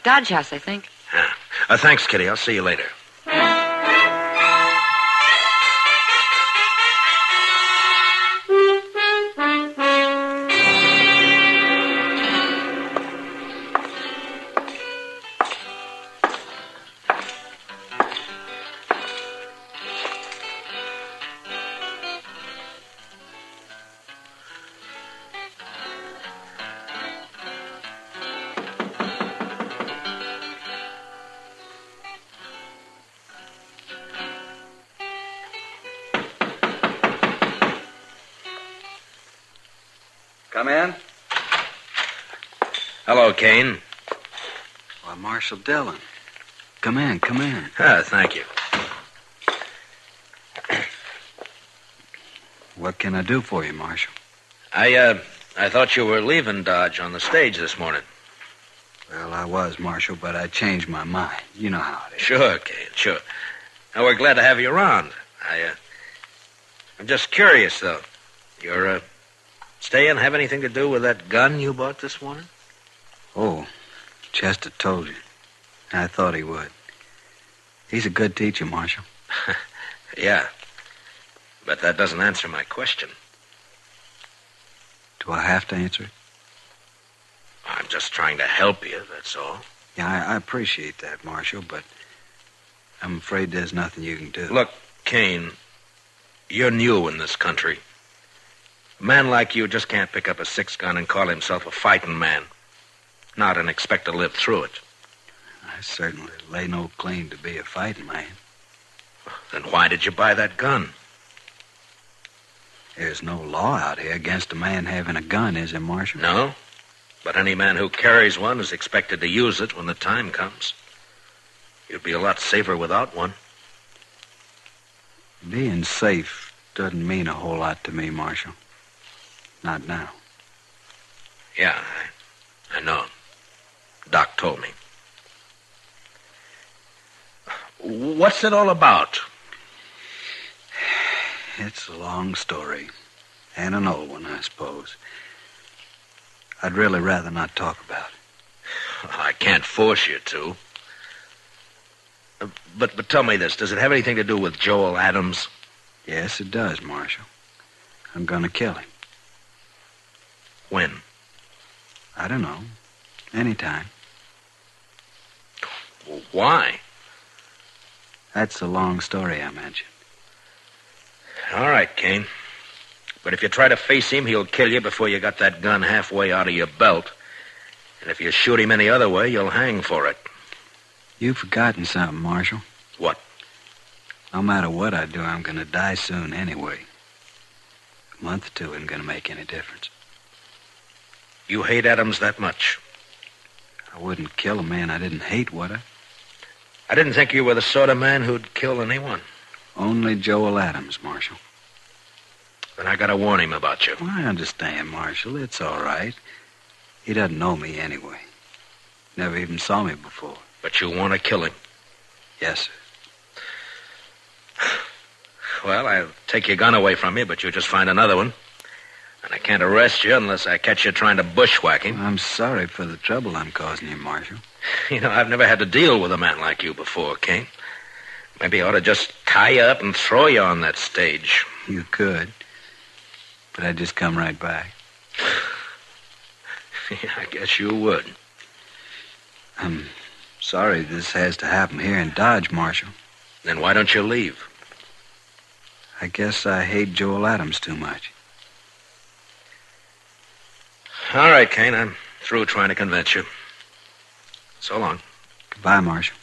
Dodge House, I think. Yeah. Thanks, Kitty. I'll see you later. Come in. Hello, Kane. Why, Marshal Dillon. Come in. Thank you. What can I do for you, Marshal? I thought you were leaving Dodge on the stage this morning. Well, I was, Marshal, but I changed my mind. You know how it is. Sure, Kane, sure. Now, we're glad to have you around. I'm just curious, though. Your staying have anything to do with that gun you bought this morning? Oh, Chester told you. I thought he would. He's a good teacher, Marshal. Yeah. But that doesn't answer my question. Do I have to answer it? I'm just trying to help you, that's all. Yeah, I appreciate that, Marshal, but I'm afraid there's nothing you can do. Look, Kane, you're new in this country. A man like you just can't pick up a 6-gun and call himself a fighting man. Not and expect to live through it. I certainly lay no claim to be a fighting man. Then why did you buy that gun? There's no law out here against a man having a gun, is there, Marshal? No. But any man who carries one is expected to use it when the time comes. You'd be a lot safer without one. Being safe doesn't mean a whole lot to me, Marshal. Not now. Yeah, I know. Doc told me. What's it all about? It's a long story. And an old one, I suppose. I'd really rather not talk about it. I can't force you to. But tell me this. Does it have anything to do with Joel Adams? Yes, it does, Marshal. I'm going to kill him. When? I don't know. Anytime. Well, why? That's the long story I mentioned. All right, Kane. But if you try to face him, he'll kill you before you got that gun halfway out of your belt. And if you shoot him any other way, you'll hang for it. You've forgotten something, Marshal. What? No matter what I do, I'm going to die soon anyway. A month or two isn't going to make any difference. You hate Adams that much? I wouldn't kill a man I didn't hate, would I? I didn't think you were the sort of man who'd kill anyone. Only Joel Adams, Marshal. Then I gotta warn him about you. Well, I understand, Marshal. It's all right. He doesn't know me anyway. Never even saw me before. But you want to kill him? Yes, sir. Well, I'll take your gun away from you, but you just find another one. And I can't arrest you unless I catch you trying to bushwhack him. I'm sorry for the trouble I'm causing you, Marshal. You know, I've never had to deal with a man like you before, Kane. Maybe I ought to just tie you up and throw you on that stage. You could. But I'd just come right back. Yeah, I guess you would. I'm sorry this has to happen here in Dodge, Marshal. Then why don't you leave? I guess I hate Joel Adams too much. All right, Kane, I'm through trying to convince you. So long. Goodbye, Marshal.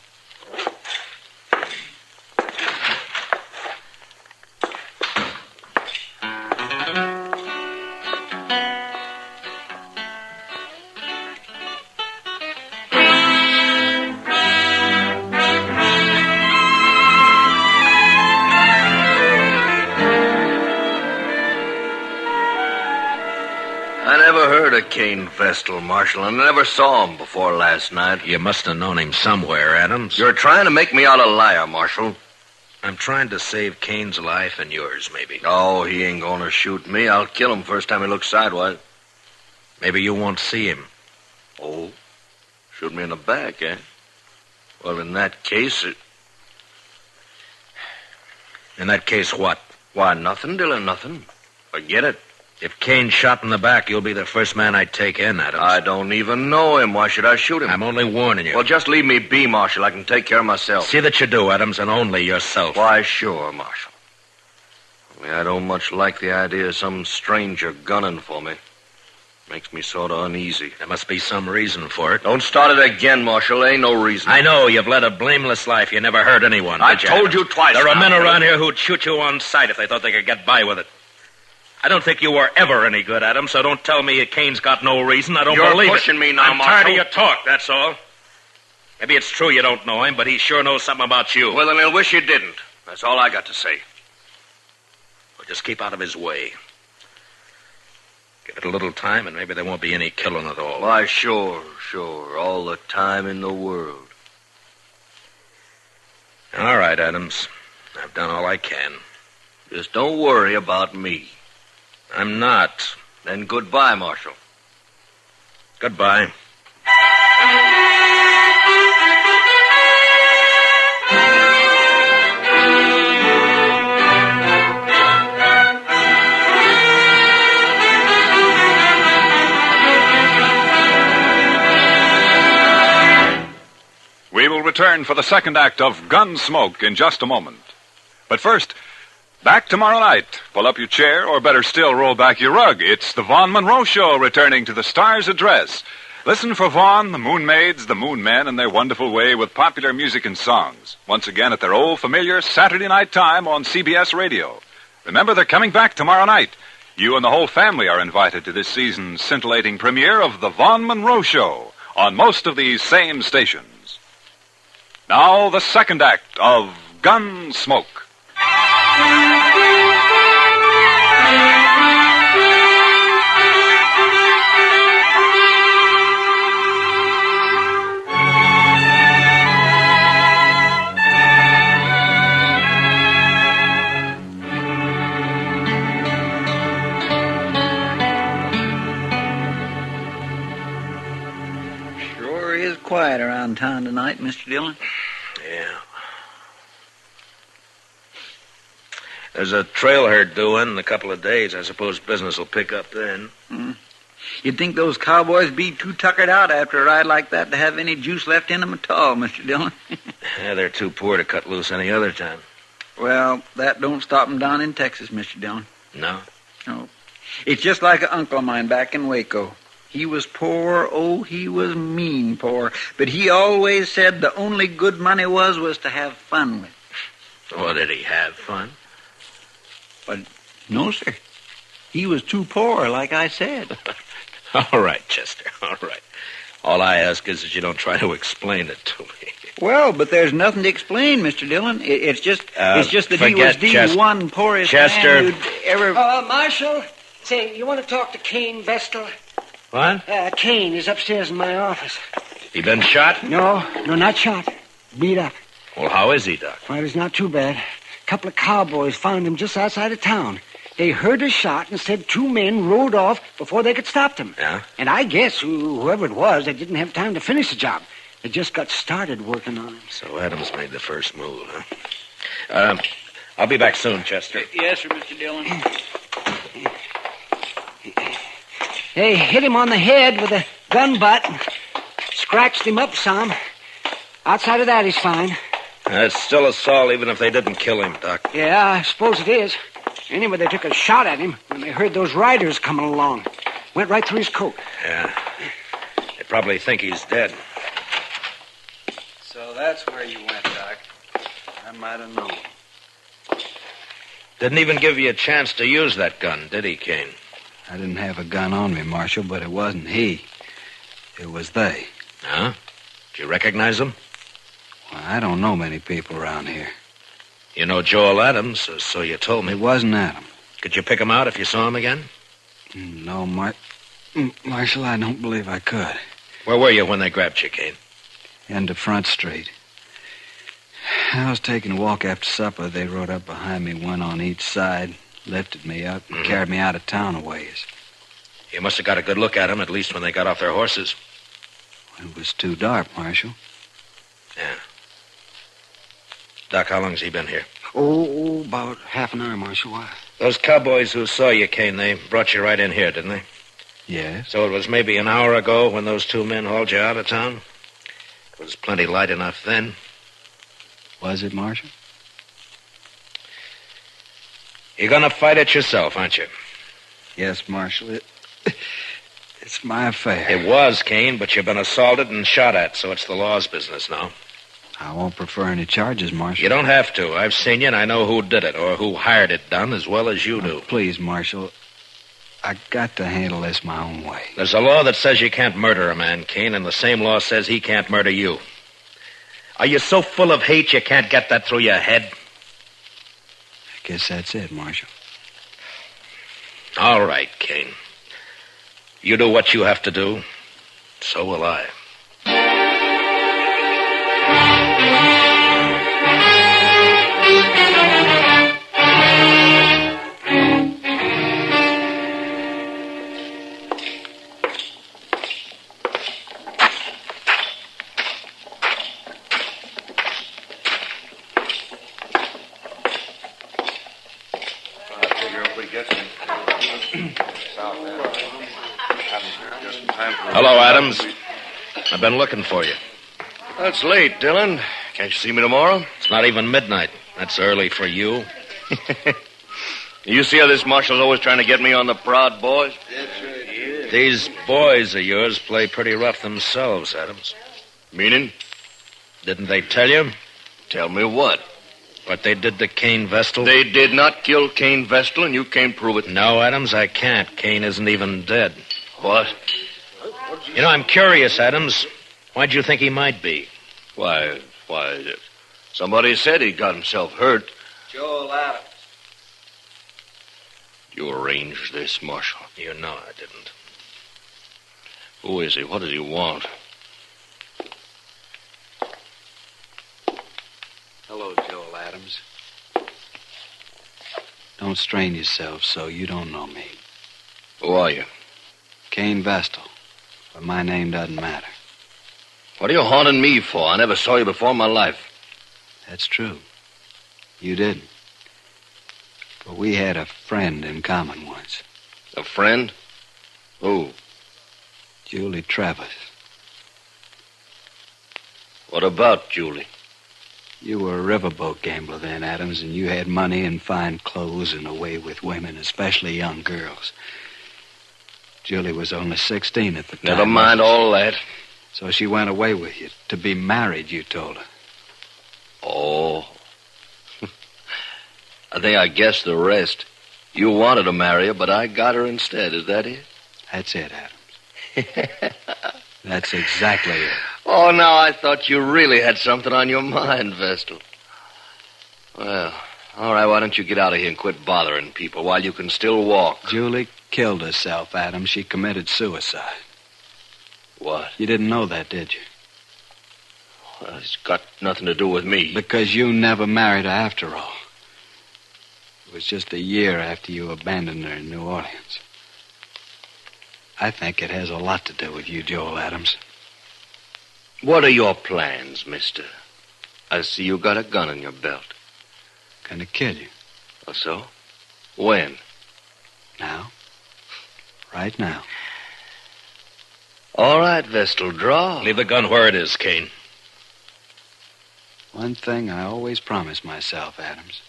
Kane Vestal, Marshal. I never saw him before last night. You must have known him somewhere, Adams. You're trying to make me out a liar, Marshal. I'm trying to save Kane's life and yours, maybe. Oh, he ain't gonna shoot me. I'll kill him first time he looks sidewise. Maybe you won't see him. Oh, shoot me in the back, eh? Well, in that case... In that case, what? Why, nothing, Dillon, nothing. Forget it. If Kane's shot in the back, you'll be the first man I'd take in, Adams. I don't even know him. Why should I shoot him? I'm only warning you. Well, just leave me be, Marshal. I can take care of myself. See that you do, Adams, and only yourself. Why, sure, Marshal. I don't much like the idea of some stranger gunning for me. Makes me sort of uneasy. There must be some reason for it. Don't start it again, Marshal. Ain't no reason. I know. You've led a blameless life. You never hurt anyone. I told you twice. There are men around here who'd shoot you on sight if they thought they could get by with it. I don't think you were ever any good, Adams, so don't tell me Kane's got no reason. I don't believe it. You're pushing me now, I'm Marshal. tired of your talk, that's all. Maybe it's true you don't know him, but he sure knows something about you. Well, then he'll wish you didn't. That's all I got to say. Well, just keep out of his way. Give it a little time, and maybe there won't be any killing at all. Why, sure. All the time in the world. All right, Adams. I've done all I can. Just don't worry about me. I'm not. Then goodbye, Marshal. Goodbye. We will return for the second act of Gunsmoke in just a moment. But first... back tomorrow night. Pull up your chair, or better still, roll back your rug. It's the Vaughn Monroe Show returning to the Star's Address. Listen for Vaughn, the Moon Maids, the Moon Men, in their wonderful way with popular music and songs. Once again at their old familiar Saturday night time on CBS Radio. Remember, they're coming back tomorrow night. You and the whole family are invited to this season's scintillating premiere of the Vaughn Monroe Show on most of these same stations. Now, the second act of Gunsmoke. Sure is quiet around town tonight, Mr. Dillon. Yeah. There's a trail herd due in a couple of days. I suppose business will pick up then. You'd think those cowboys be too tuckered out after a ride like that to have any juice left in them at all, Mr. Dillon. Yeah, they're too poor to cut loose any other time. Well, that don't stop them down in Texas, Mr. Dillon. No? No. It's just like an uncle of mine back in Waco. He was poor, oh, he was mean poor. But he always said the only good money was to have fun with. Oh, did he have fun? But no, sir. He was too poor, like I said. All right, Chester, all right. All I ask is that you don't try to explain it to me. Well, but there's nothing to explain, Mr. Dillon. It's just that he was the one poorest Chester. man you'd ever... Marshal, say, you want to talk to Cain Vestal? What? Cain is upstairs in my office. He been shot? No, not shot. Beat up. Well, how is he, Doc? Well, he's not too bad. A couple of cowboys found him just outside of town. They heard a shot and said 2 men rode off before they could stop them. Yeah? And I guess whoever it was, they didn't have time to finish the job. They just got started working on him. So Adams made the first move, huh? I'll be back soon, Chester. Yes, sir, Mr. Dillon. They hit him on the head with a gun butt. Scratched him up some. Outside of that, he's fine. It's still assault, even if they didn't kill him, Doc. Yeah, I suppose it is. Anyway, they took a shot at him when they heard those riders coming along. Went right through his coat. Yeah. They probably think he's dead. So that's where you went, Doc. I might have known. Didn't even give you a chance to use that gun, did he, Cain? I didn't have a gun on me, Marshal, but it wasn't he. It was they. Huh? Did you recognize them? Well, I don't know many people around here. You know Joel Adams, so you told me. It wasn't Adam. Could you pick him out if you saw him again? No, Marshal, I don't believe I could. Where were you when they grabbed you, Cain? End of Front Street. I was taking a walk after supper. They rode up behind me, one on each side, lifted me up, and carried me out of town a ways. You must have got a good look at them, at least when they got off their horses. It was too dark, Marshal. Yeah. Doc, how long's he been here? Oh, about half an hour, Marshal. Why? Those cowboys who saw you, Cain, they brought you right in here, didn't they? Yes. So it was maybe an hour ago when those 2 men hauled you out of town? It was plenty light enough then. Was it, Marshal? You're gonna fight it yourself, aren't you? Yes, Marshal. It's my affair. It was, Cain, but you've been assaulted and shot at, so it's the law's business now. I won't prefer any charges, Marshal. You don't have to. I've seen you, and I know who did it, or who hired it done, as well as you do. Please, Marshal. I got to handle this my own way. There's a law that says you can't murder a man, Cain, and the same law says he can't murder you. Are you so full of hate you can't get that through your head? I guess that's it, Marshal. All right, Cain. You do what you have to do. So will I. Hello, Adams. I've been looking for you. That's late, Dillon. Can't you see me tomorrow? It's not even midnight. That's early for you. You see how this marshal's always trying to get me on the prod, boys? That's right. These boys of yours play pretty rough themselves, Adams. Meaning? Didn't they tell you? Tell me what? What they did to Cain Vestal? They did not kill Cain Vestal, and you can't prove it. No, Adams, I can't. Cain isn't even dead. What? You know, I'm curious, Adams. Why'd you think he might be? Why, somebody said he got himself hurt. Joel Adams. You arranged this, Marshal. You know I didn't. Who is he? What does he want? Hello, Joel Adams. Don't strain yourself so you don't know me. Who are you? Cain Vestal. But my name doesn't matter. What are you haunting me for? I never saw you before in my life. That's true. You didn't. But we had a friend in common once. A friend? Who? Julie Travis. What about Julie? You were a riverboat gambler then, Adams, and you had money and fine clothes and a way with women, especially young girls. Julie was only 16 at the time. Never mind all that. So she went away with you to be married, you told her. Oh. I think I guessed the rest. You wanted to marry her, but I got her instead. Is that it? That's it, Adams. That's exactly it. Oh, now I thought you really had something on your mind, Vestal. Well, all right, why don't you get out of here and quit bothering people while you can still walk? Julie killed herself, Adams. She committed suicide. What? You didn't know that, did you? Well, it's got nothing to do with me. Because you never married her after all. It was just a year after you abandoned her in New Orleans. I think it has a lot to do with you, Joel Adams. What are your plans, mister? I see you got a gun in your belt. Gonna kill you. Oh, so? When? Now. Right now. All right, Vestal, draw. Leave the gun where it is, Kane. One thing I always promised myself, Adams.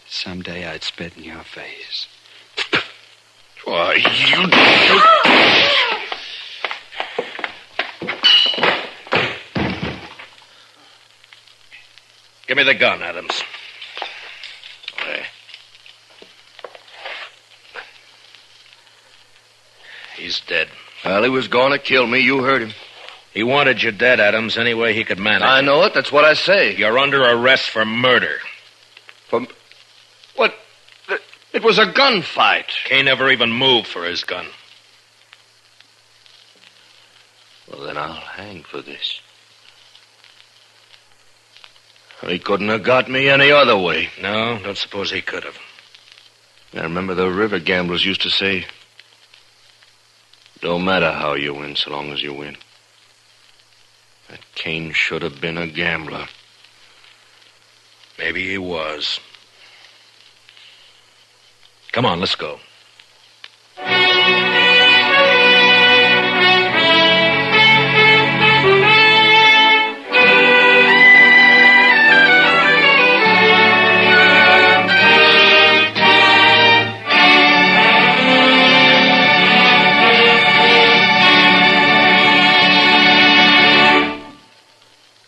Someday I'd spit in your face. Why, you... Give me the gun, Adams. There. He's dead. Well, he was going to kill me. You heard him. He wanted you dead, Adams, any way he could manage. I know it. That's what I say. You're under arrest for murder. For... What? It was a gunfight. Kane never even moved for his gun. Well, then I'll hang for this. He couldn't have got me any other way. No, don't suppose he could have. I remember the river gamblers used to say, don't matter how you win, so long as you win. That Kane should have been a gambler. Maybe he was. Come on, let's go.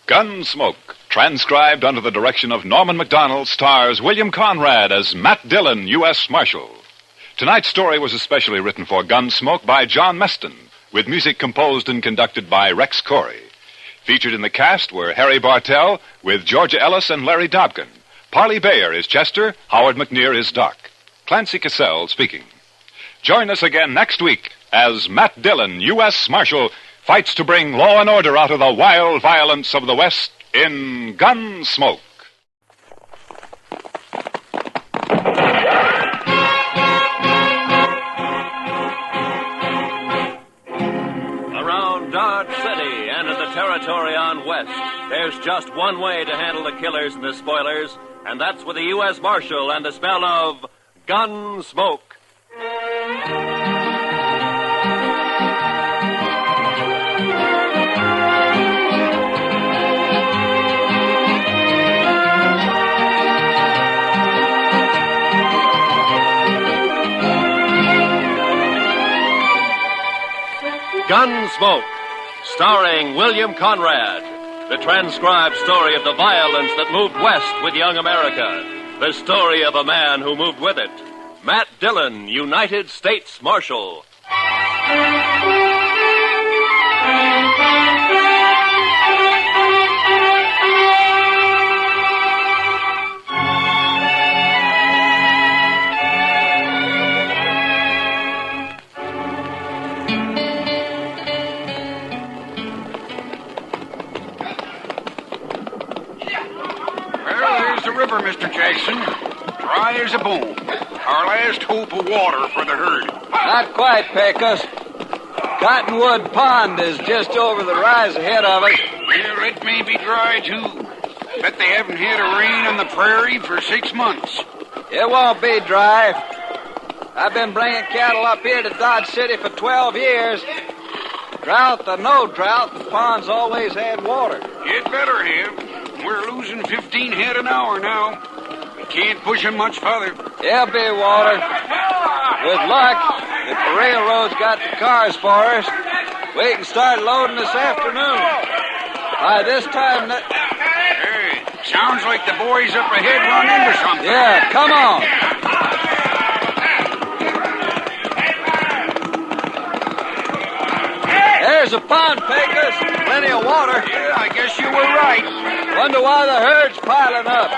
Gunsmoke, transcribed under the direction of Norman MacDonald, stars William Conrad as Matt Dillon, U.S. Marshal. Tonight's story was especially written for Gunsmoke by John Meston, with music composed and conducted by Rex Corey. Featured in the cast were Harry Bartell with Georgia Ellis and Larry Dobkin. Parley Bayer is Chester, Howard McNear is Doc. Clancy Cassell speaking. Join us again next week as Matt Dillon, U.S. Marshal, fights to bring law and order out of the wild violence of the West in Gunsmoke. Around Dodge City and in the territory on West, there's just one way to handle the killers and the spoilers, and that's with the U.S. Marshal and the smell of Gunsmoke. Gunsmoke, starring William Conrad. The transcribed story of the violence that moved west with young America. The story of a man who moved with it. Matt Dillon, United States Marshal. River, Mr. Jackson. Dry as a bone. Our last hope of water for the herd. Not quite, Pecos. Cottonwood Pond is just over the rise ahead of us. Well, it may be dry, too. Bet they haven't had a rain on the prairie for 6 months. It won't be dry. I've been bringing cattle up here to Dodge City for 12 years. Drought or no drought, the pond's always had water. It better have. We're losing 15 head an hour now. We can't push them much further. There'll be water. With luck, if the railroad's got the cars for us, we can start loading this afternoon. By this time... Hey, sounds like the boys up ahead run into something. Yeah, come on. There's a pond, Pecos. Plenty of water. Yeah, I guess you were right. Wonder why the herd's piling up.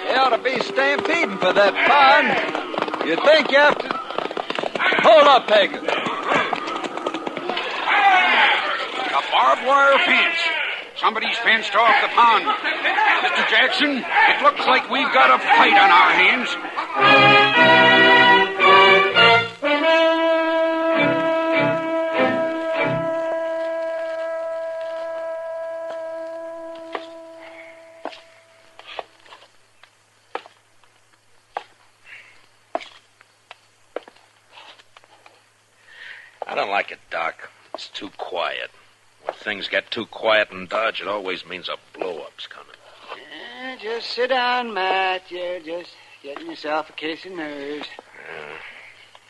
They ought to be stampeding for that pond. You think you have to... Hold up, Pecos. A barbed wire fence. Somebody's fenced off the pond. Mr. Jackson, it looks like we've got a fight on our hands. I don't like it, Doc. It's too quiet. When things get too quiet in Dodge, it always means a blow-up's coming. Just sit down, Matt. You're just getting yourself a case of nerves.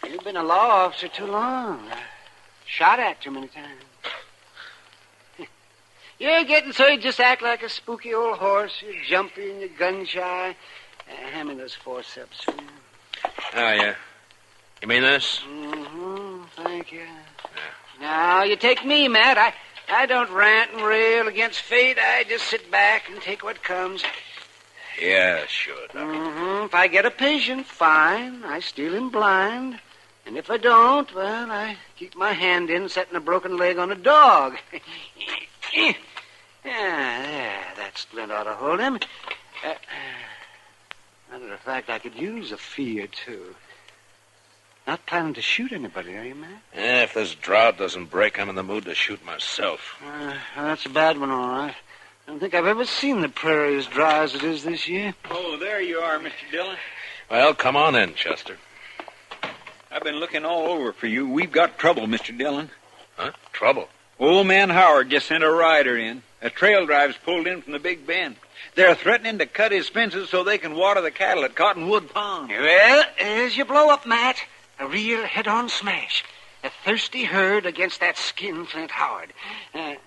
You've been a law officer too long. Shot at too many times. You're getting so you just act like a spooky old horse. You're jumpy and you're gun-shy. Hand me those forceps. Oh, yeah. You mean this? Mm-hmm. Thank you. Now, you take me, Matt. I don't rant and rail against fate. I just sit back and take what comes. Yeah, sure, Doc. Mm-hmm. If I get a patient, fine. I steal him blind. And if I don't, well, I keep my hand in setting a broken leg on a dog. Yeah, there. That splint ought to hold him. Matter of fact, I could use a fee or two. Not planning to shoot anybody, are you, Matt? Yeah, if this drought doesn't break, I'm in the mood to shoot myself. That's a bad one, all right. I don't think I've ever seen the prairie as dry as it is this year. Oh, there you are, Mr. Dillon. Well, come on in, Chester. I've been looking all over for you. We've got trouble, Mr. Dillon. Huh? Trouble? Old man Howard just sent a rider in. A trail drive's pulled in from the Big Bend. They're threatening to cut his fences so they can water the cattle at Cottonwood Pond. Well, there's your blow-up, Matt. A real head-on smash. A thirsty herd against that skinflint Howard. Bet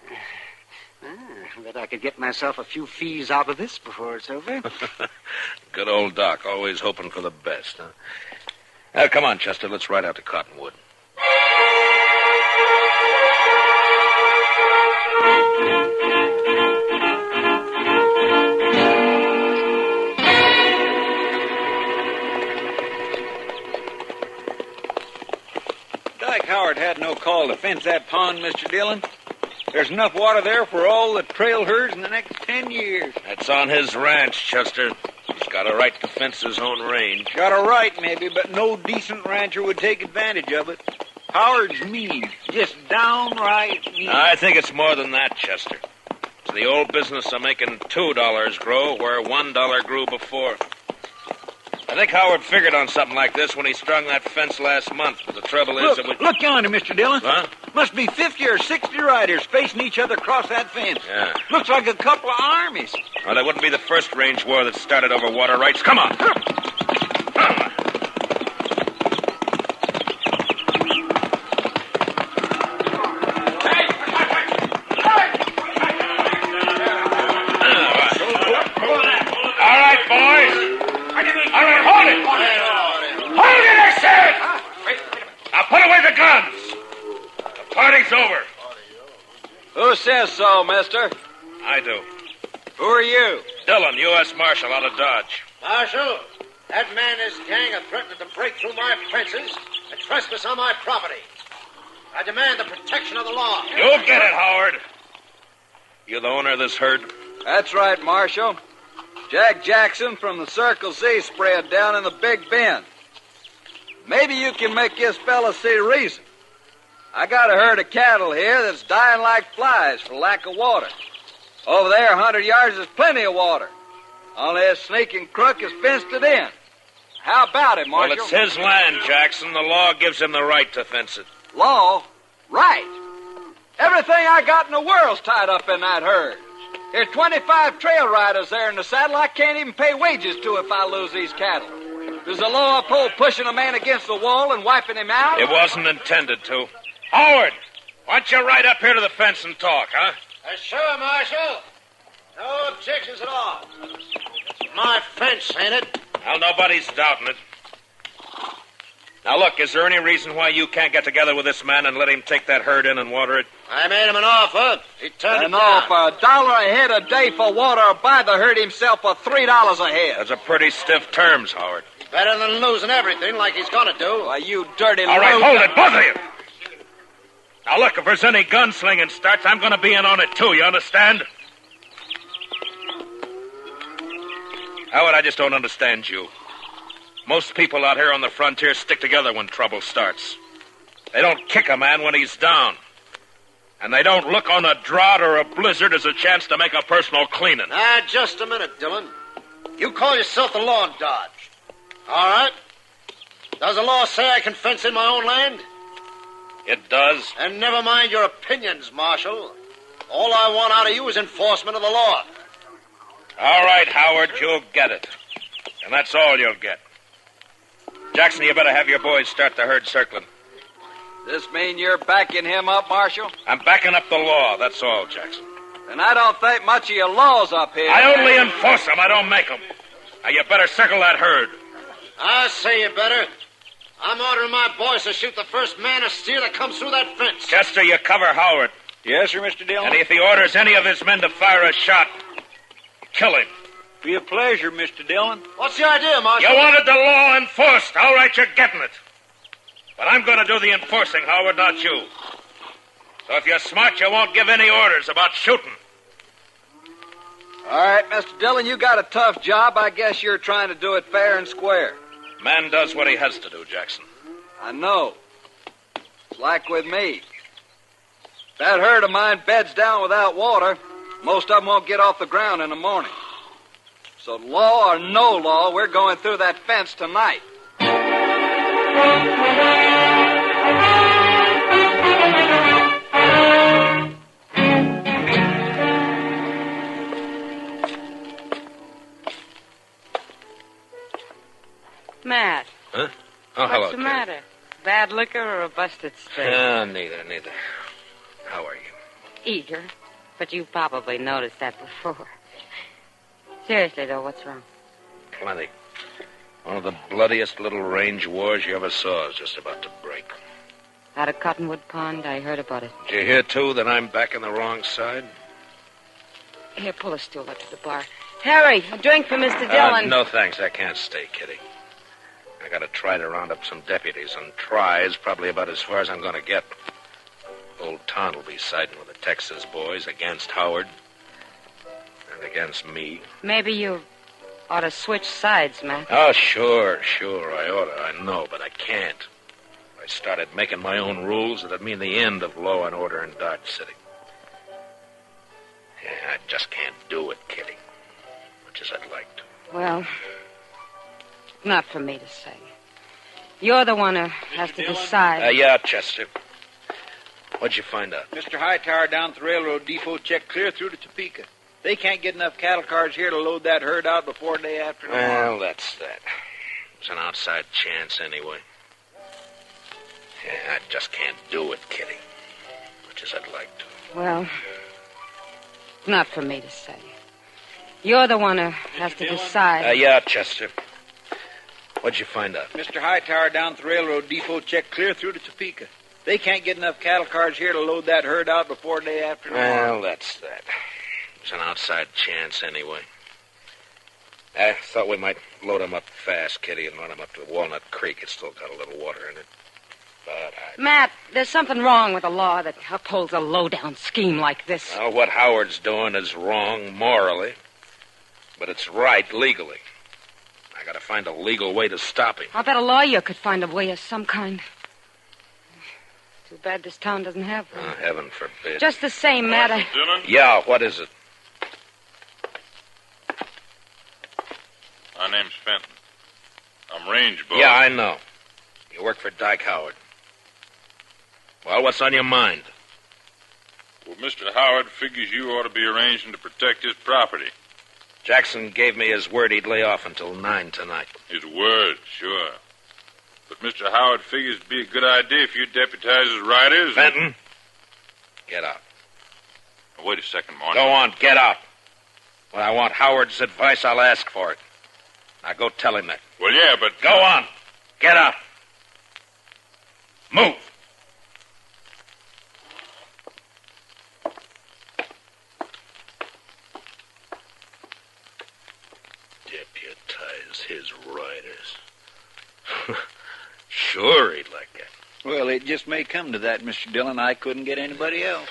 I could get myself a few fees out of this before it's over. Good old Doc, always hoping for the best, huh? Now, come on, Chester, let's ride out to Cottonwood. Dyke Howard had no call to fence that pond, Mr. Dillon. There's enough water there for all the trail herds in the next 10 years. That's on his ranch, Chester. He's got a right to fence his own range. Got a right, maybe, but no decent rancher would take advantage of it. Howard's mean. Just downright mean. I think it's more than that, Chester. It's the old business of making $2 grow where $1 grew before. I think Howard figured on something like this when he strung that fence last month. But the trouble is that we... Look yonder, Mr. Dillon. Huh? Must be 50 or 60 riders facing each other across that fence. Yeah. Looks like a couple of armies. Well, that wouldn't be the first range war that started over water rights. Come on. All right, boys. All right, hold it. Hold it, I said. Now put away the guns. The party's over. Who says so, mister? I do. Who are you? Dillon, U.S. Marshal out of Dodge. Marshal, that man and his gang have threatened to break through my fences and trespass on my property. I demand the protection of the law. You'll get it, Howard. You the owner of this herd? That's right, Marshal. Jack Jackson from the Circle Z spread down in the Big Bend. Maybe you can make this fella see reason. I got a herd of cattle here that's dying like flies for lack of water. Over there, 100 yards, is plenty of water. Only a sneaking crook has fenced it in. How about it, Marshal? Well, it's his land, Jackson. The law gives him the right to fence it. Law? Right. Everything I got in the world's tied up in that herd. There's 25 trail riders there in the saddle I can't even pay wages to if I lose these cattle. Does the law uphold pushing a man against the wall and wiping him out? It wasn't intended to. Howard, why don't you ride up here to the fence and talk, huh? Sure, Marshal. No objections at all. It's my fence, ain't it? Well, nobody's doubting it. Now, look, is there any reason why you can't get together with this man and let him take that herd in and water it? I made him an offer. He turned it No, down. for $1 a head a day for water, or buy the herd himself for $3 a head. Those are pretty stiff terms, Howard. Better than losing everything like he's gonna do. Why, you dirty All right, loser. hold it, both of you. Now, look, if there's any gunslinging starts, I'm going to be in on it, too, you understand? Howard, I just don't understand you. Most people out here on the frontier stick together when trouble starts. They don't kick a man when he's down. And they don't look on a drought or a blizzard as a chance to make a personal cleaning. Just a minute, Dillon. You call yourself the law in Dodge. All right. Does the law say I can fence in my own land? It does. And never mind your opinions, Marshal. All I want out of you is enforcement of the law. All right, Howard, you'll get it. And that's all you'll get. Jackson, you better have your boys start the herd circling. This mean you're backing him up, Marshal? I'm backing up the law, that's all, Jackson. And I don't think much of your laws up here. I only enforce them, I don't make them. Now, you better circle that herd. I say you better. I'm ordering my boys to shoot the first man or steer that comes through that fence. Chester, you cover Howard. Yes, sir, Mr. Dillon. And if he orders any of his men to fire a shot, kill him. Be a pleasure, Mr. Dillon. What's the idea, Marshal? You wanted the law enforced. All right, you're getting it. But I'm going to do the enforcing, Howard, not you. So if you're smart, you won't give any orders about shooting. All right, Mr. Dillon, you got a tough job. I guess you're trying to do it fair and square. Man does what he has to do, Jackson. I know. It's like with me. If that herd of mine beds down without water, most of them won't get off the ground in the morning. So law or no law, we're going through that fence tonight. Matt. Huh? Oh, hello, What's the matter? Bad liquor or a busted steak? Neither. How are you? Eager. But you've probably noticed that before. Seriously, though, what's wrong? Plenty. One of the bloodiest little range wars you ever saw is just about to break. Out of Cottonwood Pond, I heard about it. Did you hear, too, that I'm back on the wrong side? Here, pull a stool up to the bar. Harry, a drink for Mr. Dillon. No, thanks. I can't stay, Kitty. I gotta try to round up some deputies, and try is probably about as far as I'm gonna get. Old Ton will be siding with the Texas boys against Howard. And against me. Maybe you ought to switch sides, Matt. Oh, sure, I oughta. I know, but I can't. If I started making my own rules, it'd mean the end of law and order in Dodge City. Yeah, I just can't do it, Kitty. Much as I'd like to. Well, not for me to say. You're the one who has to decide. Yeah, Chester. What'd you find out? Mr. Hightower down at the railroad depot checked clear through to Topeka. They can't get enough cattle cars here to load that herd out before day after tomorrow. Well, that's that. It's an outside chance anyway. Yeah, I just can't do it, Kitty. Much as I'd like to. Well, not for me to say. You're the one who has to decide. Yeah, Chester. What'd you find out? Mr. Hightower down at the railroad depot checked clear through to Topeka. They can't get enough cattle cars here to load that herd out before day after tomorrow. Well, that's that. It's an outside chance anyway. I thought we might load them up fast, Kitty, and run them up to Walnut Creek. It's still got a little water in it. But Matt, there's something wrong with the law that upholds a low-down scheme like this. Well, what Howard's doing is wrong morally, but it's right legally. I gotta find a legal way to stop him. I bet a lawyer could find a way of some kind. Too bad this town doesn't have one. Oh, heaven forbid. Just the same, Matt, Yeah, what is it? My name's Fenton. I'm I'm range boss. Yeah, I know. You work for Dyke Howard. Well, what's on your mind? Well, Mr. Howard figures you ought to be arranging to protect his property. Jackson gave me his word he'd lay off until 9 tonight. His word, sure. But Mr. Howard figures it'd be a good idea if you deputize his riders. Fenton, get out. Now, wait a second, Marshal. Go on, get out. When I want Howard's advice, I'll ask for it. Now go tell him that. Well, yeah, but... Go on. Get out. Move. Deputize his riders. Sure, he'd like that. Well, it just may come to that, Mr. Dillon. I couldn't get anybody else.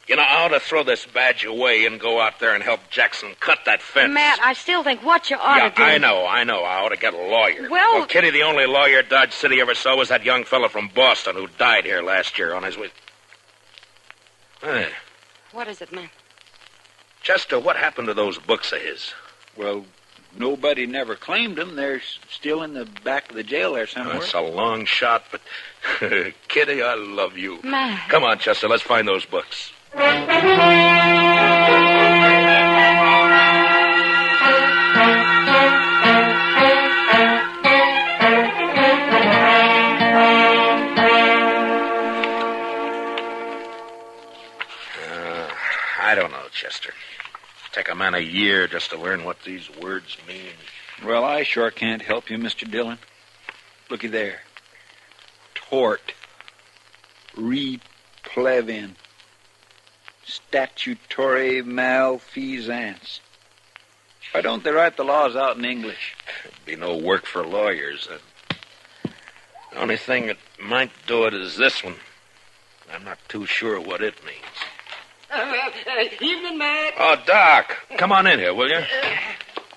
You know, I ought to throw this badge away and go out there and help Jackson cut that fence. Matt, I still think what you ought to do... I know. I ought to get a lawyer. Well, Kitty, the only lawyer Dodge City ever saw was that young fellow from Boston who died here last year on his way... Hey, what is it, Matt? Chester, what happened to those books of his? Well, nobody never claimed them. They're still in the back of the jail there somewhere. That's a long shot, but... Kitty, I love you. Matt. Come on, Chester, let's find those books. I don't know, Chester. Take a man a year just to learn what these words mean. Well, I sure can't help you, Mr. Dillon. Looky there. Tort. Replevin. Statutory malfeasance. Why don't they write the laws out in English? There'd be no work for lawyers. The only thing that might do it is this one. I'm not too sure what it means. Evening, Matt. Oh, Doc, come on in here, will you?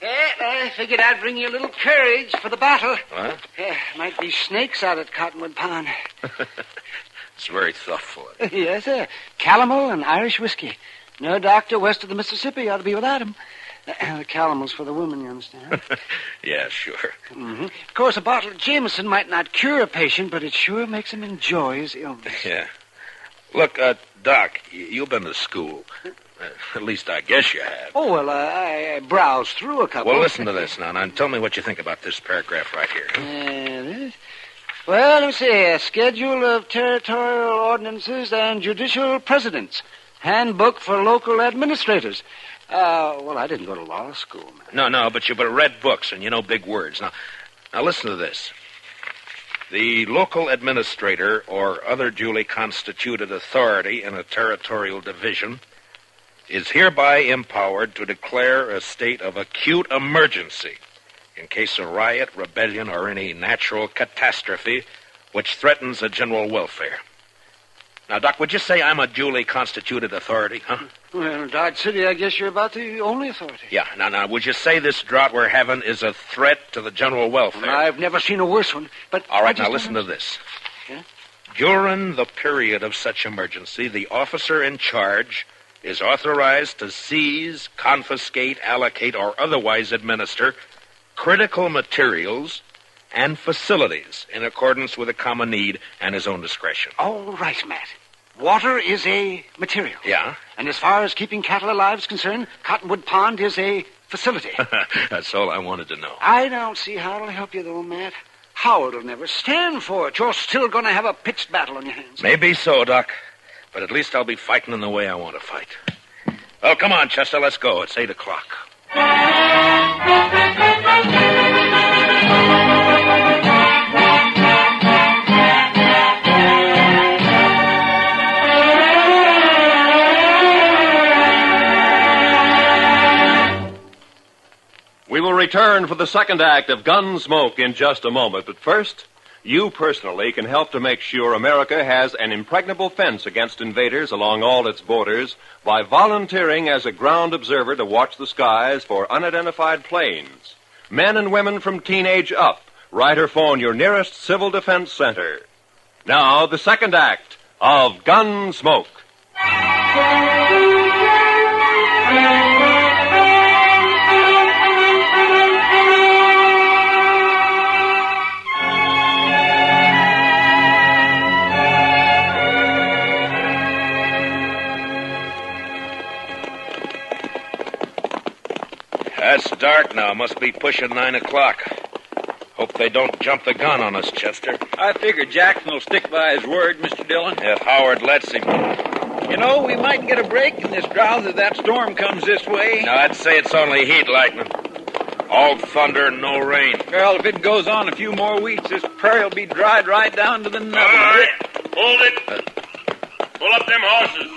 I figured I'd bring you a little courage for the battle. What? Might be snakes out at Cottonwood Pond. It's very thoughtful. Yes, sir. Calomel and Irish whiskey. No doctor west of the Mississippi ought to be without him. The calomel's for the women, you understand? Yeah, sure. Mm-hmm. Of course, a bottle of Jameson might not cure a patient, but it sure makes him enjoy his illness. Yeah. Look, Doc, you've been to school. At least I guess you have. Oh, well, I browsed through a couple. Well, listen to this now, and tell me what you think about this paragraph right here. This? Well, let me see. A schedule of territorial ordinances and judicial precedents. Handbook for local administrators. Well, I didn't go to law school, man. No, but you've read books, and you know big words. Now listen to this. The local administrator or other duly constituted authority in a territorial division is hereby empowered to declare a state of acute emergency in case of riot, rebellion, or any natural catastrophe which threatens the general welfare. Now, Doc, would you say I'm a duly constituted authority, huh? Well, Dodge City, I guess you're about the only authority. Yeah, now, would you say this drought we're having is a threat to the general welfare? Well, I've never seen a worse one, but... All right, now listen to this. Yeah? During the period of such emergency, the officer in charge is authorized to seize, confiscate, allocate, or otherwise administer critical materials and facilities in accordance with the common need and his own discretion. All right, Matt. Water is a material. Yeah? And as far as keeping cattle alive is concerned, Cottonwood Pond is a facility. That's all I wanted to know. I don't see how it'll help you, though, Matt. Howard will never stand for it. You're still going to have a pitched battle on your hands. Maybe so, Doc. But at least I'll be fighting in the way I want to fight. Well, come on, Chester, let's go. It's 8 o'clock. We will return for the second act of Gunsmoke in just a moment, but first, you personally can help to make sure America has an impregnable fence against invaders along all its borders by volunteering as a ground observer to watch the skies for unidentified planes. Men and women from teenage up, write or phone your nearest Civil Defense Center. Now, the second act of Gunsmoke. That's dark now. Must be pushing 9 o'clock. Hope they don't jump the gun on us, Chester. I figure Jackson will stick by his word, Mr. Dillon. If Howard lets him. You know, we might get a break in this drought if that storm comes this way. No, I'd say it's only heat lightning. All thunder and no rain. Well, if it goes on a few more weeks, this prairie will be dried right down to the nubbin. All right, hold it. Pull up them horses.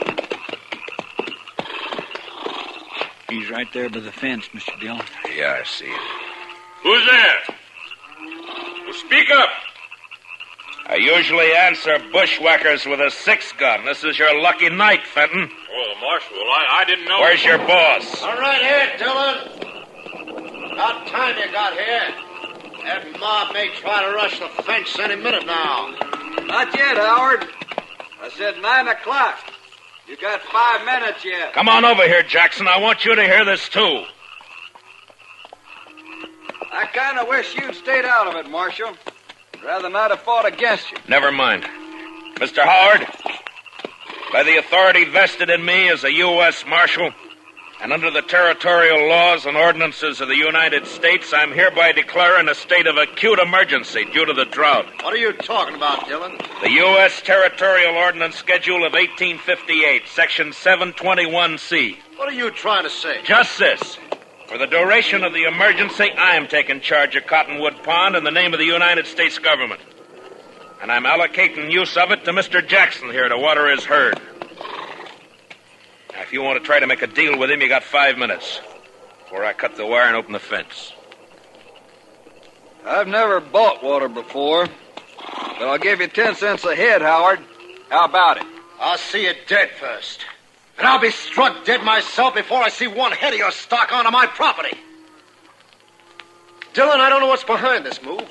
He's right there by the fence, Mr. Dillon. Yeah, I see it. Who's there? Well, speak up. I usually answer bushwhackers with a 6-gun. This is your lucky night, Fenton. Oh, Marshal, I didn't know. Where's your boss? All right here, Dillon. About time you got here. That mob may try to rush the fence any minute now. Not yet, Howard. I said 9 o'clock. You got 5 minutes yet. Come on over here, Jackson. I want you to hear this, too. I kind of wish you'd stayed out of it, Marshal. I'd rather not have fought against you. Never mind. Mr. Howard, by the authority vested in me as a U.S. Marshal, and under the territorial laws and ordinances of the United States, I'm hereby declaring a state of acute emergency due to the drought. What are you talking about, Dillon? The U.S. Territorial Ordinance Schedule of 1858, Section 721C. What are you trying to say? Just this. For the duration of the emergency, I am taking charge of Cottonwood Pond in the name of the United States government. And I'm allocating use of it to Mr. Jackson here to water his herd. Now, if you want to try to make a deal with him, you got 5 minutes before I cut the wire and open the fence. I've never bought water before, but I'll give you 10 cents a head, Howard. How about it? I'll see you dead first. And I'll be struck dead myself before I see one head of your stock onto my property. Dillon, I don't know what's behind this move.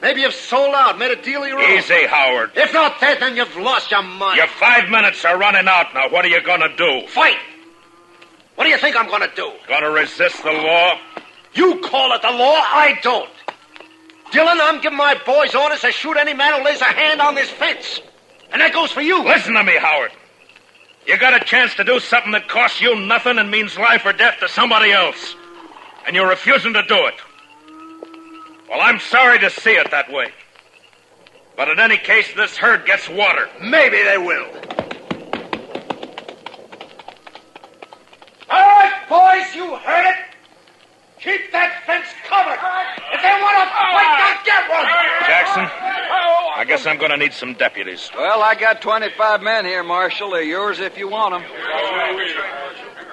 Maybe you've sold out, made a deal of your own. Easy, Howard. If not that, then you've lost your mind. Your 5 minutes are running out now. What are you going to do? Fight! What do you think I'm going to do? Going to resist the law? You call it the law, I don't. Dillon, I'm giving my boys orders to shoot any man who lays a hand on this fence. And that goes for you. Listen to me, Howard. You got a chance to do something that costs you nothing and means life or death to somebody else. And you're refusing to do it. Well, I'm sorry to see it that way. But in any case, this herd gets water. Maybe they will. All right, boys, you heard it. Keep that fence covered. If they want to fight, they'll get one. Jackson, I guess I'm going to need some deputies. Well, I got 25 men here, Marshal. They're yours if you want them.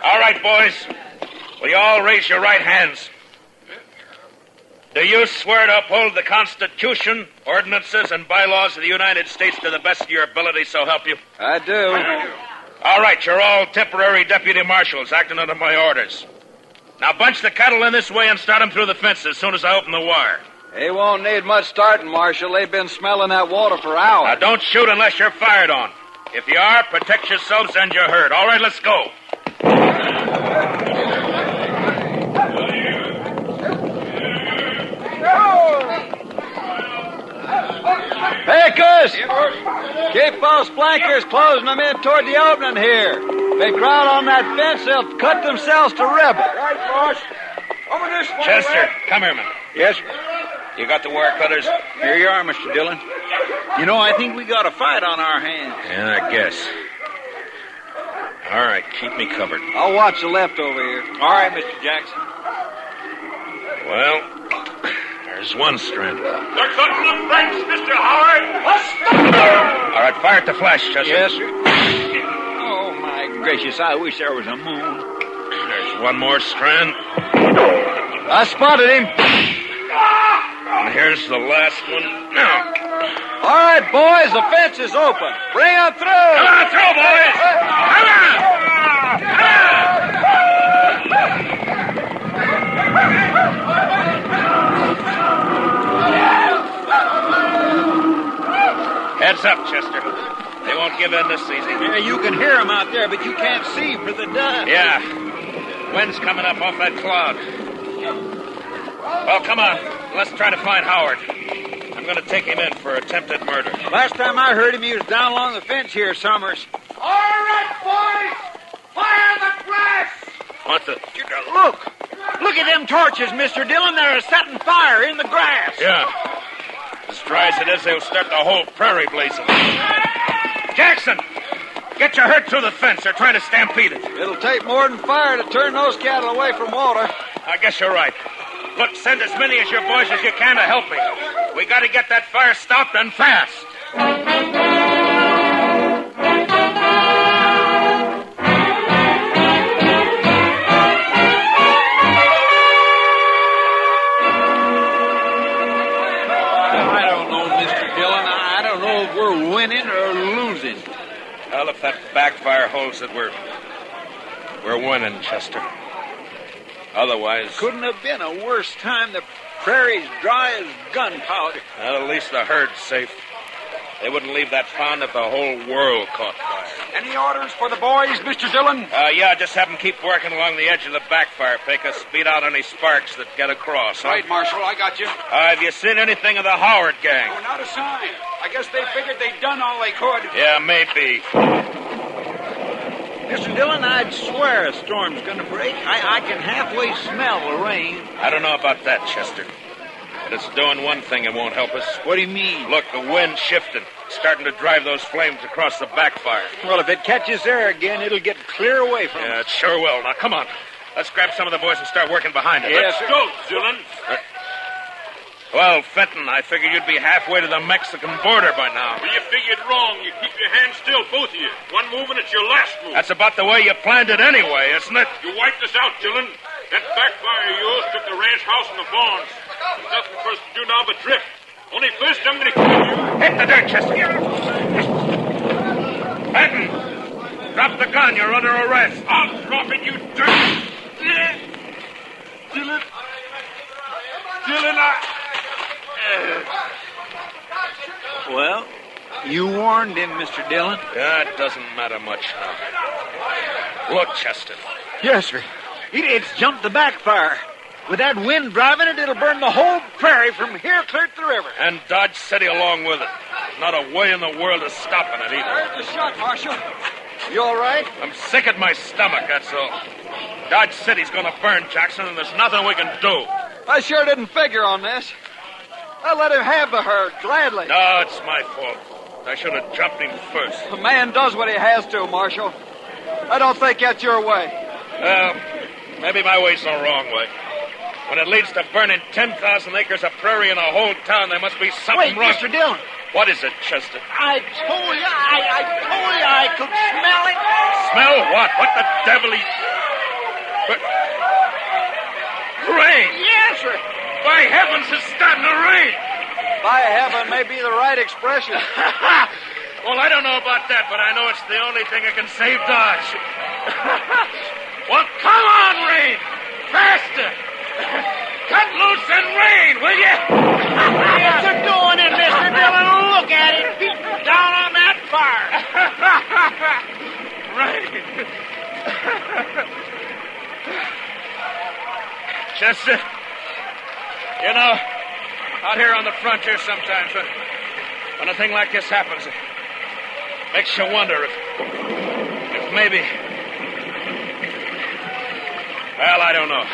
All right, boys. Will you all raise your right hands? Do you swear to uphold the Constitution, ordinances, and bylaws of the United States to the best of your ability, so help you? I do. All right, you're all temporary deputy marshals acting under my orders. Now bunch the cattle in this way and start them through the fence as soon as I open the wire. They won't need much starting, Marshal. They've been smelling that water for hours. Now don't shoot unless you're fired on. If you are, protect yourselves and your herd. All right, let's go. Hey, Gus! Keep those flankers closing them in toward the opening here. If they crowd on that fence, they'll cut themselves to rebel. Right, boss. Over this way. Chester, come here, man. Yes, sir. You got the wire cutters? Here you are, Mr. Dillon. You know, I think we got a fight on our hands. Yeah, I guess. All right, keep me covered. I'll watch the left over here. All right, Mr. Jackson. Well, there's one strand. They're cutting the fence, Mr. Howard. All right, fire at the flash, Chester. Yes, sir. Oh, my gracious, I wish there was a moon. There's one more strand. I spotted him. And here's the last one. Now. All right, boys, the fence is open. Bring them through. Come on through, boys. Come on. Heads up, Chester. They won't give in this easy. Yeah, you can hear them out there, but you can't see for the dust. Yeah. Wind's coming up off that cloud. Well, come on. Let's try to find Howard. I'm going to take him in for attempted murder. Last time I heard him, he was down along the fence here, Summers. All right, boys. Fire the grass. What the... Look. Look at them torches, Mr. Dillon. They're setting fire in the grass. Yeah. As dry as it is, they'll start the whole prairie blazing. Jackson! Get your herd through the fence. They're trying to stampede it. It'll take more than fire to turn those cattle away from water. I guess you're right. Look, send as many of your boys as you can to help me. We got to get that fire stopped and fast. I don't know, Mr. Dillon. I don't know if we're winning or losing. Well, if that backfire holds it, we're winning, Chester. Otherwise... Couldn't have been a worse time. The prairie's dry as gunpowder. Well, at least the herd's safe. They wouldn't leave that pond if the whole world caught fire. Any orders for the boys, Mr. Dillon? Yeah, just have them keep working along the edge of the backfire, Pecos. Beat out any sparks that get across. Huh? Right, Marshal, I got you. Have you seen anything of the Howard gang? Oh, not a sign. I guess they figured they'd done all they could. Yeah, maybe. Mr. Dillon, I'd swear a storm's going to break. I can halfway smell the rain. I don't know about that, Chester. But it's doing one thing it won't help us. What do you mean? Look, the wind's shifting. Starting to drive those flames across the backfire. Well, if it catches there again, it'll get clear away from us. Yeah, it sure will. Now, come on. Let's grab some of the boys and start working behind it. Yes, Let's sir. go, Dillon. Well, Fenton, I figured you'd be halfway to the Mexican border by now. Well, you figured wrong. You keep your hands still, both of you. One move and it's your last move. That's about the way you planned it anyway, isn't it? You wiped us out, Dillon. That backfire of yours took the ranch house and the barns. There's nothing for us to do now but drift. Only first I'm going to kill you. Hit the dirt, Chester. Fenton, drop the gun. You're under arrest. I'll drop it, you dirt. Dillon. Well, you warned him, Mr. Dillon. Yeah, it doesn't matter much now. Look, Chester. Yes, sir. It's jumped the backfire. With that wind driving it, it'll burn the whole prairie from here clear to the river. And Dodge City along with it. Not a way in the world of stopping it either. There's the shot, Marshal. You all right? I'm sick at my stomach, that's all. Dodge City's gonna burn, Jackson, and there's nothing we can do. I sure didn't figure on this. I let him have the herd, gladly. No, it's my fault. I should have jumped him first. A man does what he has to, Marshal. I don't think that's your way. Maybe my way's the wrong way. When it leads to burning 10,000 acres of prairie in a whole town, there must be something wrong. Wait, Mr. Dillon. What is it, Chester? I told you I could smell it. Smell what? What the devil? Rain! Yes, sir. By heavens, it's starting to rain! By heaven may be the right expression. Well, I don't know about that, but I know it's the only thing that can save Dodge. Well, come on, rain! Faster! Cut loose and rain, will you? Yes, they're doing it, Mr. Dillon. Look at it. Beating down on that fire. Rain. Chester, you know, out here on the frontier sometimes, when a thing like this happens, it makes you wonder if maybe... Well, I don't know.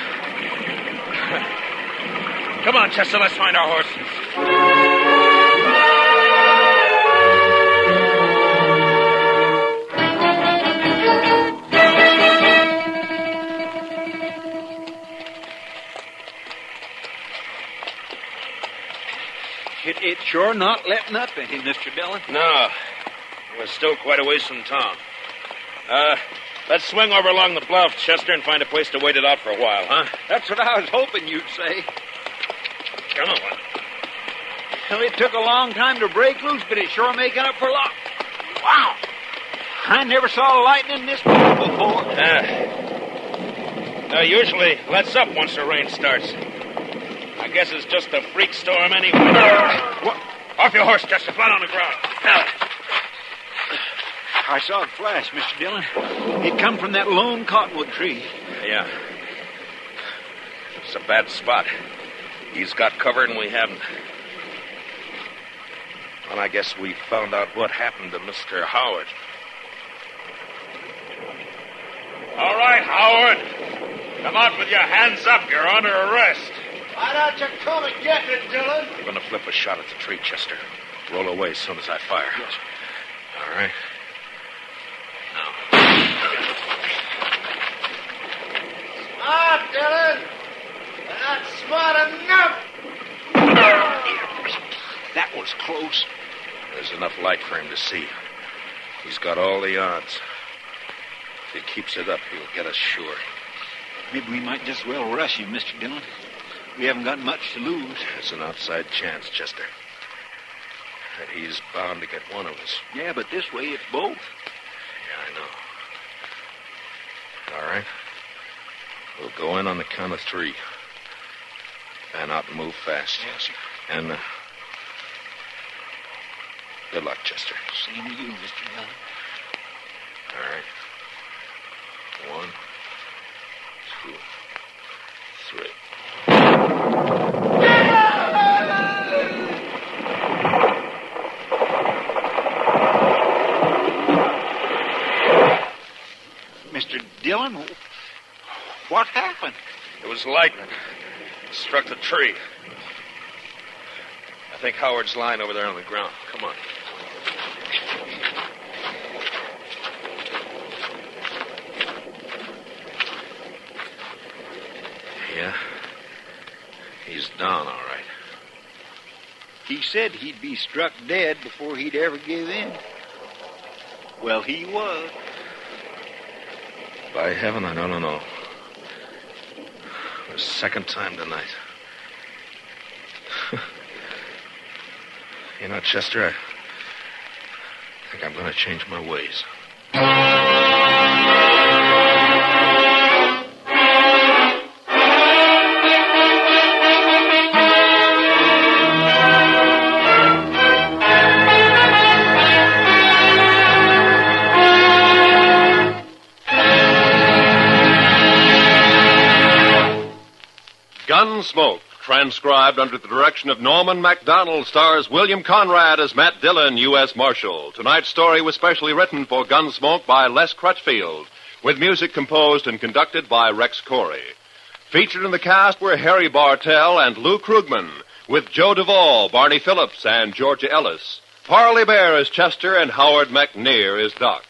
Come on, Chester, let's find our horses. It's sure not letting up any, Mr. Dillon. No. We're still quite a ways from town. Let's swing over along the bluff, Chester, and find a place to wait it out for a while, huh? That's what I was hoping you'd say. Come on. Well, it took a long time to break loose, but it's sure making up for loss. Wow! I never saw lightning this big before. Usually lets up once the rain starts. I guess it's just a freak storm anyway. What? Off your horse, Chester. Flat on the ground. I saw it flash, Mr. Dillon. It come from that lone cottonwood tree. Yeah. It's a bad spot. He's got cover and we haven't. Well, I guess we found out what happened to Mr. Howard. All right, Howard. Come out with your hands up. You're under arrest. Why don't you come and get me, Dillon? You're going to flip a shot at the tree, Chester. Roll away as soon as I fire. Yes. All right. Smart, Dillon. You're not smart enough. That was close. There's enough light for him to see. He's got all the odds. If he keeps it up, he'll get us sure. Maybe we might just well rush him, Mr. Dillon. We haven't got much to lose. It's an outside chance, Chester. And he's bound to get one of us. Yeah, but this way it's both. Yeah, I know. All right. We'll go in on the count of 3. Fan out and move fast. Yes, sir. And, good luck, Chester. Same to you, Mr. Dillon. All right. 1, 2, 3. Mr. Dillon, what happened? It was lightning. It struck the tree. I think Howard's lying over there on the ground. Come on. Yeah. He's down, all right. He said he'd be struck dead before he'd ever give in. Well, he was. By heaven, I don't know. The second time tonight. You know, Chester, I think I'm going to change my ways. Gunsmoke, transcribed under the direction of Norman MacDonald, stars William Conrad as Matt Dillon, U.S. Marshal. Tonight's story was specially written for Gunsmoke by Les Crutchfield, with music composed and conducted by Rex Corey. Featured in the cast were Harry Bartell and Lou Krugman, with Joe Duvall, Barney Phillips, and Georgia Ellis. Parley Bear is Chester, and Howard McNear is Doc.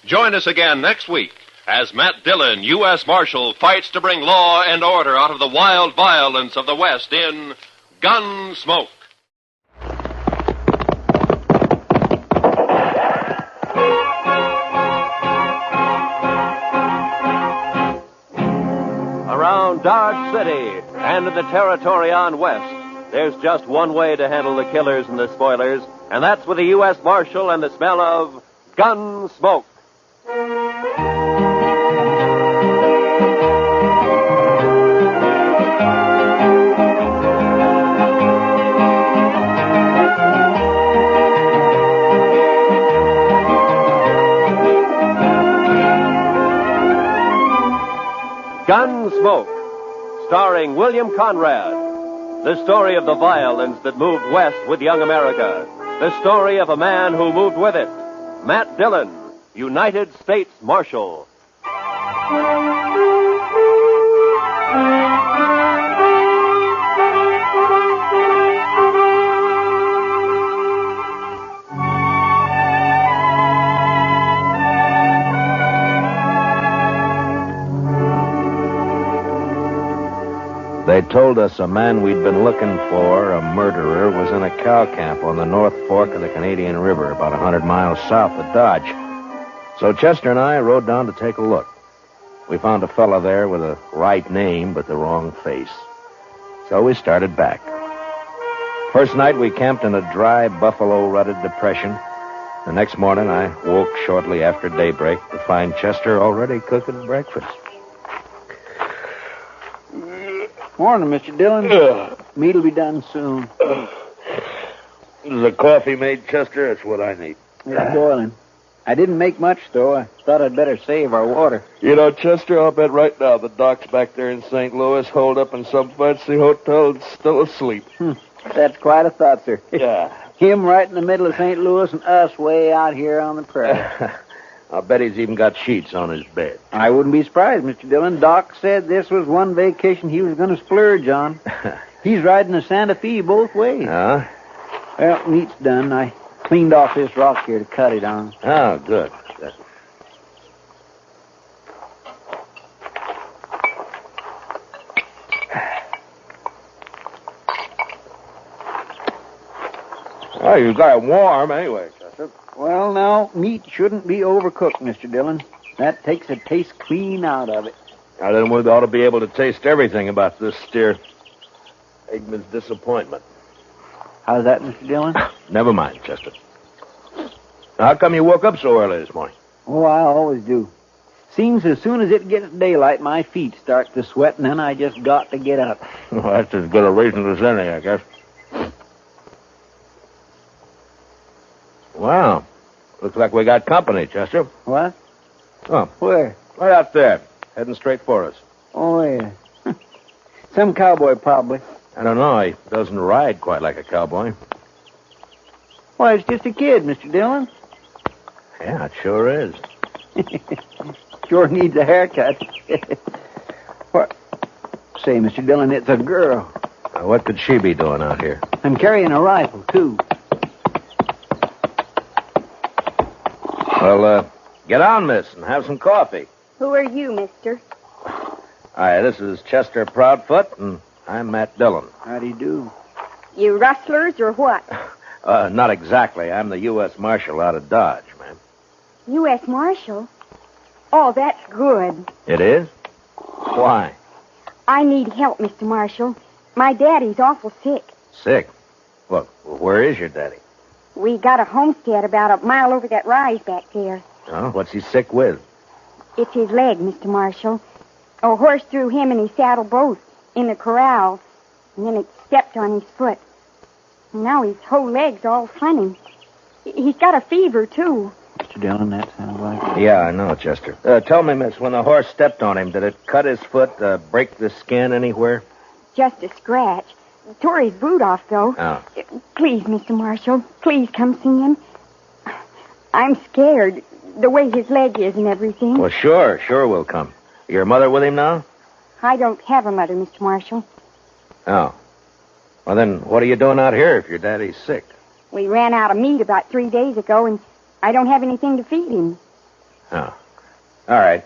Join us again next week as Matt Dillon, U.S. Marshal, fights to bring law and order out of the wild violence of the West in Gunsmoke. Around Dodge City and in the territory on West, there's just one way to handle the killers and the spoilers, and that's with a U.S. Marshal and the smell of Gunsmoke. Gunsmoke, starring William Conrad. The story of the violence that moved west with young America. The story of a man who moved with it. Matt Dillon, United States Marshal. They told us a man we'd been looking for, a murderer, was in a cow camp on the North Fork of the Canadian River, about 100 miles south of Dodge. So Chester and I rode down to take a look. We found a fella there with a right name but the wrong face. So we started back. First night we camped in a dry, buffalo-rutted depression. The next morning I woke shortly after daybreak to find Chester already cooking breakfast. Morning, Mr. Dillon. Meat'll be done soon. The coffee made, Chester? That's what I need. It's boiling. I didn't make much, though. I thought I'd better save our water. You know, Chester, I'll bet right now the doc's back there in St. Louis, holed up in some fancy hotel and still asleep. That's quite a thought, sir. Yeah. Him right in the middle of St. Louis and us way out here on the prairie. I'll bet he's even got sheets on his bed. I wouldn't be surprised, Mr. Dillon. Doc said this was one vacation he was going to splurge on. He's riding the Santa Fe both ways. Huh? Well, meat's done. I cleaned off this rock here to cut it on. Oh, good. Oh, you got it warm anyway, Chester. Well, now, meat shouldn't be overcooked, Mr. Dillon. That takes the taste clean out of it. Now, then we ought to be able to taste everything about this steer. Eggman's disappointment. How's that, Mr. Dillon? Never mind, Chester. How come you woke up so early this morning? Oh, I always do. Seems as soon as it gets daylight, my feet start to sweat, and then I just got to get up. Well, that's as good a reason as any, I guess. Wow. Looks like we got company, Chester. What? Oh. Where? Right out there. Heading straight for us. Oh, yeah. Some cowboy, probably. I don't know. He doesn't ride quite like a cowboy. Why, it's just a kid, Mr. Dillon. Yeah, it sure is. Sure needs a haircut. What? Say, Mr. Dillon, it's a girl. What could she be doing out here? I'm carrying a rifle, too. Well, get on, miss, and have some coffee. Who are you, mister? Hi, this is Chester Proudfoot, and I'm Matt Dillon. How do you do? You rustlers or what? Not exactly. I'm the U.S. Marshal out of Dodge, ma'am. U.S. Marshal? Oh, that's good. It is? Why? I need help, Mr. Marshal. My daddy's awful sick. Sick? Well, where is your daddy? We got a homestead about a mile over that rise back there. Oh, what's he sick with? It's his leg, Mr. Marshal. A horse threw him and his saddle both in the corral, and then it stepped on his foot. And now his whole leg's all funny. He's got a fever, too. Mr. Dillon, that sounds like... Yeah, I know, Chester. Tell me, miss, when the horse stepped on him, did it cut his foot, break the skin anywhere? Just a scratch. Tore his boot off, though. Oh. Please, Mr. Marshal, please come see him. I'm scared, the way his leg is and everything. Well, sure we'll come. Your mother with him now? I don't have a mother, Mr. Marshal. Oh. Well, then, what are you doing out here if your daddy's sick? We ran out of meat about 3 days ago, and I don't have anything to feed him. Oh. All right.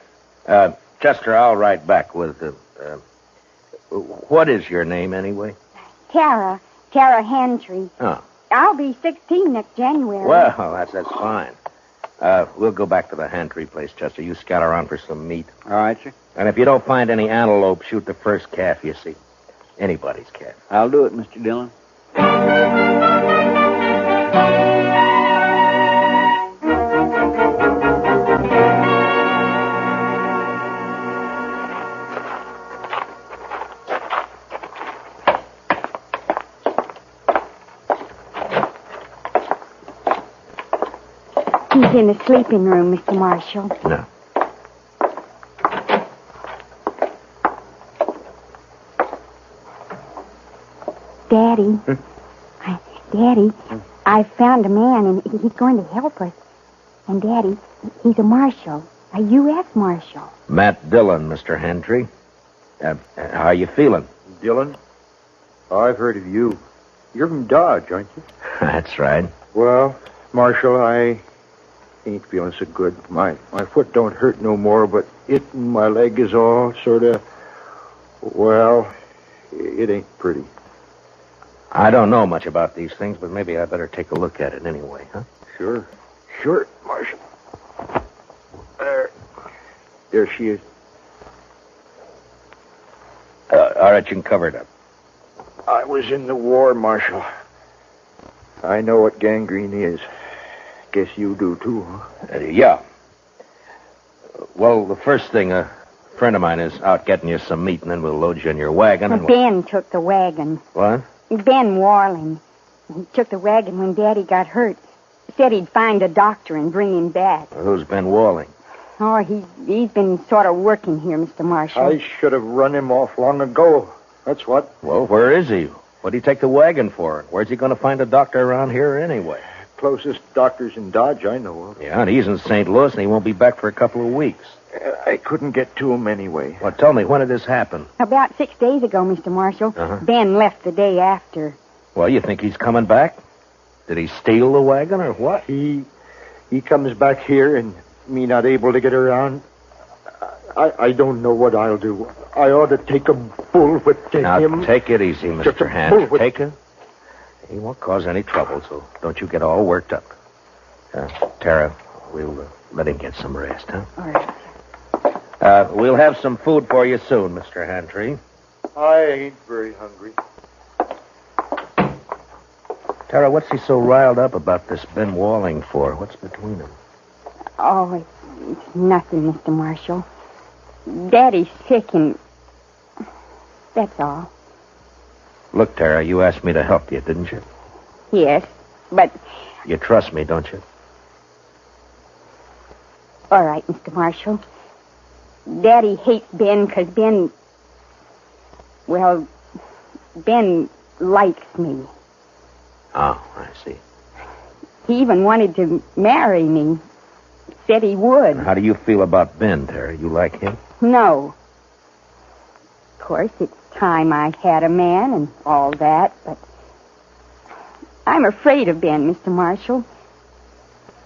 Chester, I'll write back with what is your name, anyway? Tara Hantry. Oh. I'll be 16 next January. Well, that's fine. We'll go back to the Hantry place, Chester. You scout around for some meat. All right, sir. And if you don't find any antelope, shoot the first calf you see. Anybody's calf. I'll do it, Mr. Dillon. He's in the sleeping room, Mr. Marshal. No. Daddy. Daddy, I found a man, and he's going to help us. And, Daddy, he's a marshal, a U.S. Marshal. Matt Dillon, Mr. Hantry. How you feeling? Dillon? I've heard of you. You're from Dodge, aren't you? That's right. Well, Marshal, I ain't feeling so good. My foot don't hurt no more, but my leg is all sort of, well, it ain't pretty. I don't know much about these things, but maybe I better take a look at it anyway, huh? Sure, Marshal. There she is. All right, you can cover it up. I was in the war, Marshal. I know what gangrene is. Guess you do, too, huh? Yeah. Well, the first thing, a friend of mine is out getting you some meat, and then we'll load you in your wagon. And Ben took the wagon. What? Ben Warling. He took the wagon when Daddy got hurt. Said he'd find a doctor and bring him back. Well, who's Ben Warling? Oh, he's been sort of working here, Mr. Marshal. I should have run him off long ago. That's what. Well, where is he? What'd he take the wagon for? Where's he going to find a doctor around here anyway? closest doctor's in Dodge I know of. Yeah, and he's in St. Louis, and he won't be back for a couple of weeks. I couldn't get to him anyway. Well, tell me, when did this happen? About 6 days ago, Mr. Marshall. Uh-huh. Ben left the day after. Well, you think he's coming back? Did he steal the wagon or what? He comes back here and me not able to get around. I don't know what I'll do. I ought to take a bullwhip to him. Now, take it easy, Mr. Hand. Take it. He won't cause any trouble, so don't you get all worked up. Tara, we'll let him get some rest, huh? All right. We'll have some food for you soon, Mr. Handtree. I ain't very hungry. Tara, what's he so riled up about this Ben Walling for? What's between them? Oh, it's nothing, Mr. Marshall. Daddy's sick and... that's all. Look, Tara, you asked me to help you, didn't you? Yes, but... You trust me, don't you? All right, Mr. Marshall. Daddy hates Ben because Ben... well, Ben likes me. Oh, I see. He even wanted to marry me. Said he would. How do you feel about Ben, Tara? You like him? No. Of course, it's time I had a man and all that, but... I'm afraid of Ben, Mr. Marshall.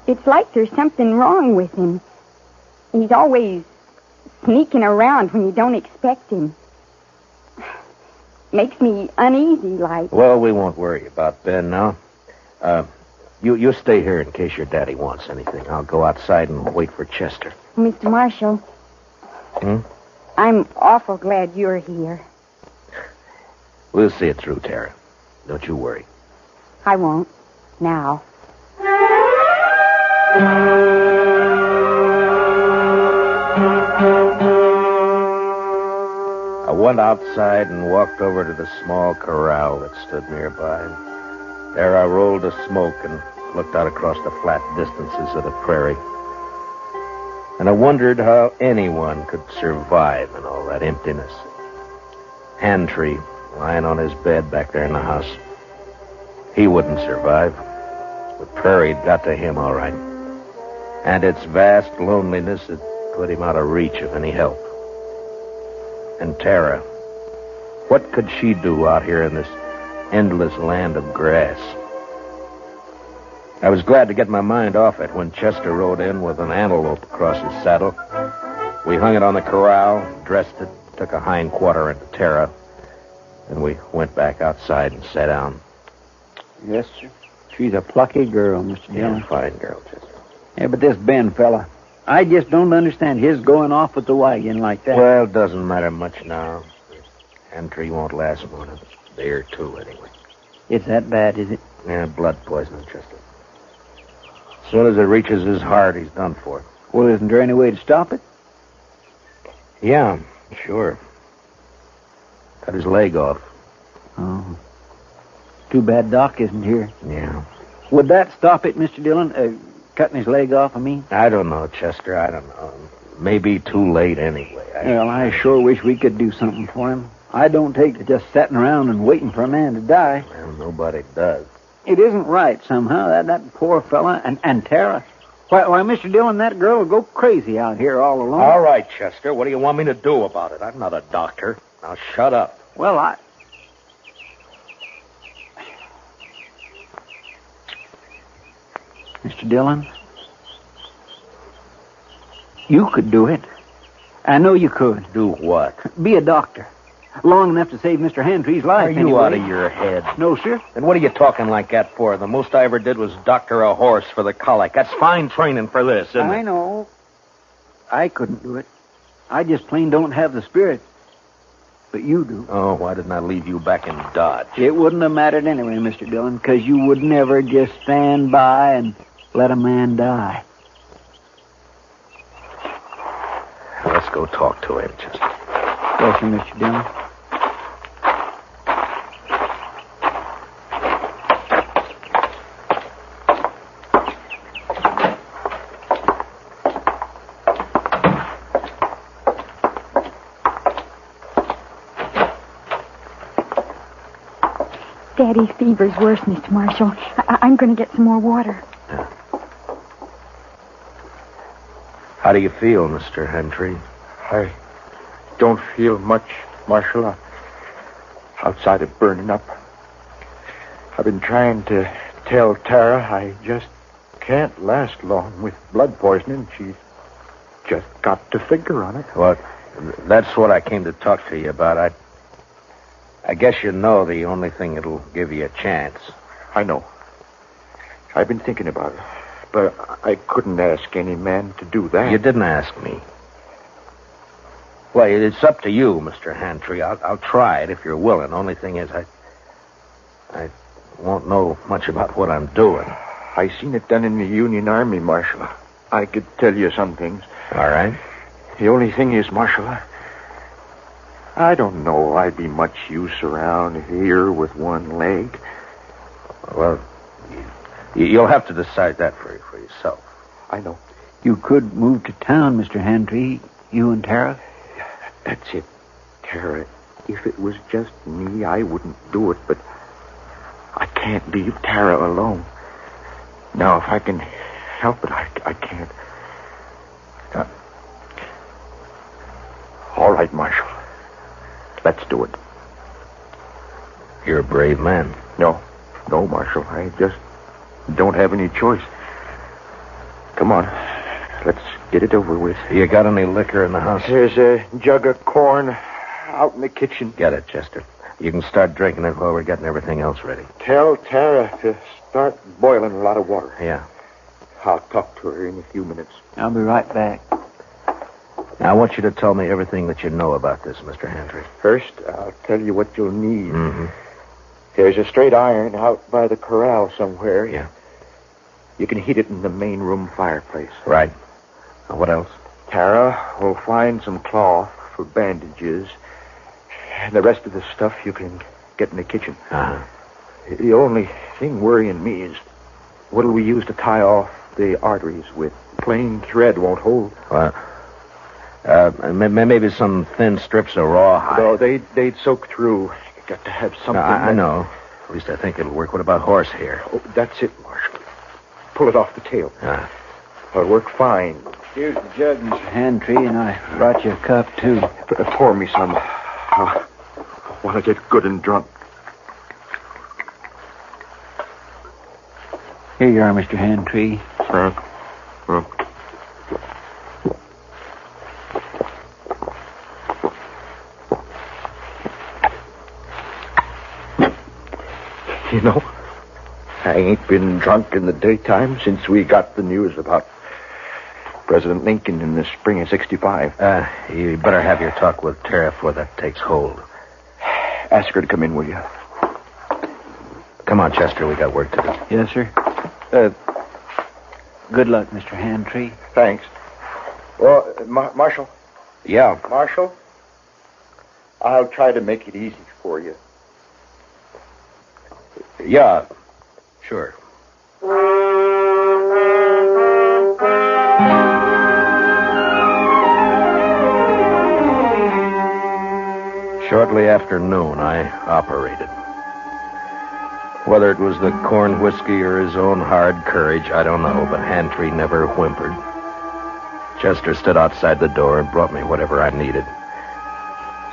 It's like there's something wrong with him. He's always sneaking around when you don't expect him. Makes me uneasy, like. Well, we won't worry about Ben now. You stay here in case your daddy wants anything. I'll go outside and wait for Chester. Mr. Marshall. Hmm? I'm awful glad you're here. We'll see it through, Tara. Don't you worry. I won't. Now. I went outside and walked over to the small corral that stood nearby. There I rolled a smoke and looked out across the flat distances of the prairie. And I wondered how anyone could survive in all that emptiness. Handtree lying on his bed back there in the house. He wouldn't survive. The prairie'd got to him all right. And its vast loneliness had put him out of reach of any help. And Tara, what could she do out here in this endless land of grass? I was glad to get my mind off it when Chester rode in with an antelope across his saddle. We hung it on the corral, dressed it, took a hind quarter into Tara, and we went back outside and sat down. Yes, sir. She's a plucky girl, Mr. Dillon. Yeah, fine girl, Chester. Yeah, but this Ben fella, I just don't understand his going off with the wagon like that. Well, it doesn't matter much now. Handtree won't last more than a day or two, anyway. It's that bad, is it? Yeah, blood poisoning, Chester. As soon as it reaches his heart, he's done for. Well, isn't there any way to stop it? Yeah, sure. Cut his leg off. Oh. Too bad Doc isn't here. Yeah. Would that stop it, Mr. Dillon? Cutting his leg off, I mean? I don't know, Chester. I don't know. Maybe too late anyway. Well, I sure wish we could do something for him. I don't take to just sitting around and waiting for a man to die. Well, nobody does. It isn't right somehow. That poor fella and Tara. Why, Mr. Dillon, that girl will go crazy out here all alone. All right, Chester. What do you want me to do about it? I'm not a doctor. Now shut up. Well, Mr. Dillon, you could do it. I know you could. Do what? Be a doctor. Long enough to save Mr. Handtree's life. Are you anyway. out of your head? No, sir. Then what are you talking like that for? The most I ever did was doctor a horse for the colic. That's fine training for this, isn't it? I know. I couldn't do it. I just plain don't have the spirit. But you do. Oh, why didn't I leave you back in Dodge? It wouldn't have mattered anyway, Mr. Dillon, because you would never just stand by and let a man die. Let's go talk to him, Chester. Yes, sir, Mr. Dillon. Daddy's fever's worse, Mr. Marshal. I'm going to get some more water. How do you feel, Mr. Hentry? I don't feel much, Marshal. Outside of burning up. I've been trying to tell Tara I just can't last long with blood poisoning. She's just got to figure on it. Well, that's what I came to talk to you about. I guess you know the only thing that'll give you a chance. I know. I've been thinking about it. But I couldn't ask any man to do that. You didn't ask me. Well, it's up to you, Mr. Hantry. I'll try it if you're willing. Only thing is, I won't know much about what I'm doing. I seen it done in the Union Army, Marshal. I could tell you some things. All right. The only thing is, Marshal, I don't know I'd be much use around here with one leg. Well, you'll have to decide that for yourself. I know. You could move to town, Mr. Hantry, you and Tara. That's it, Tara. If it was just me, I wouldn't do it, but I can't leave Tara alone. Now, if I can help it, I can't. All right, Marshal. Let's do it. You're a brave man. No, Marshal. I just don't have any choice. Come on. Let's get it over with. You got any liquor in the house? There's a jug of corn out in the kitchen. Get it, Chester. You can start drinking it while we're getting everything else ready. Tell Tara to start boiling a lot of water. Yeah. I'll talk to her in a few minutes. I'll be right back. Now, I want you to tell me everything that you know about this, Mr. Hantry. First, I'll tell you what you'll need. Mm-hmm. There's a straight iron out by the corral somewhere. Yeah. You can heat it in the main room fireplace. Right. What else? Tara will find some cloth for bandages. And the rest of the stuff you can get in the kitchen. Uh-huh. The only thing worrying me is what'll we use to tie off the arteries with? Plain thread won't hold. Well, maybe some thin strips of rawhide. No, they'd soak through. You got to have something. I know. At least I think it'll work. What about horsehair? Oh, that's it, Marshal. Pull it off the tail. It'll work fine. Here's the jug, Mr. Hantry, and I brought you a cup, too. Pour me some. I want to get good and drunk. Here you are, Mr. Hantry. You know, I ain't been drunk in the daytime since we got the news about President Lincoln in the spring of 65. You better have your talk with Tara before that takes hold. Ask her to come in, will you? Come on, Chester. We got work to do. Yes, sir. Good luck, Mr. Hantry. Thanks. Well, Marshal? Yeah? Marshal? I'll try to make it easy for you. Yeah, sure. Shortly after noon, I operated. Whether it was the corn whiskey or his own hard courage, I don't know, but Hantry never whimpered. Chester stood outside the door and brought me whatever I needed.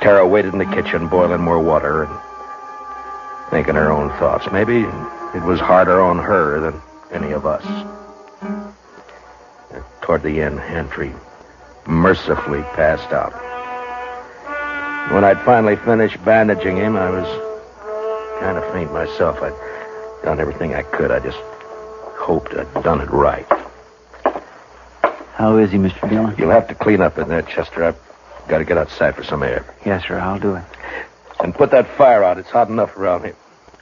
Tara waited in the kitchen, boiling more water and thinking her own thoughts. Maybe it was harder on her than any of us. Toward the end, Hantry mercifully passed out. When I'd finally finished bandaging him, I was kind of faint myself. I'd done everything I could. I just hoped I'd done it right. How is he, Mr. Dillon? You'll have to clean up in there, Chester. I've got to get outside for some air. Yes, sir, I'll do it. And put that fire out. It's hot enough around here.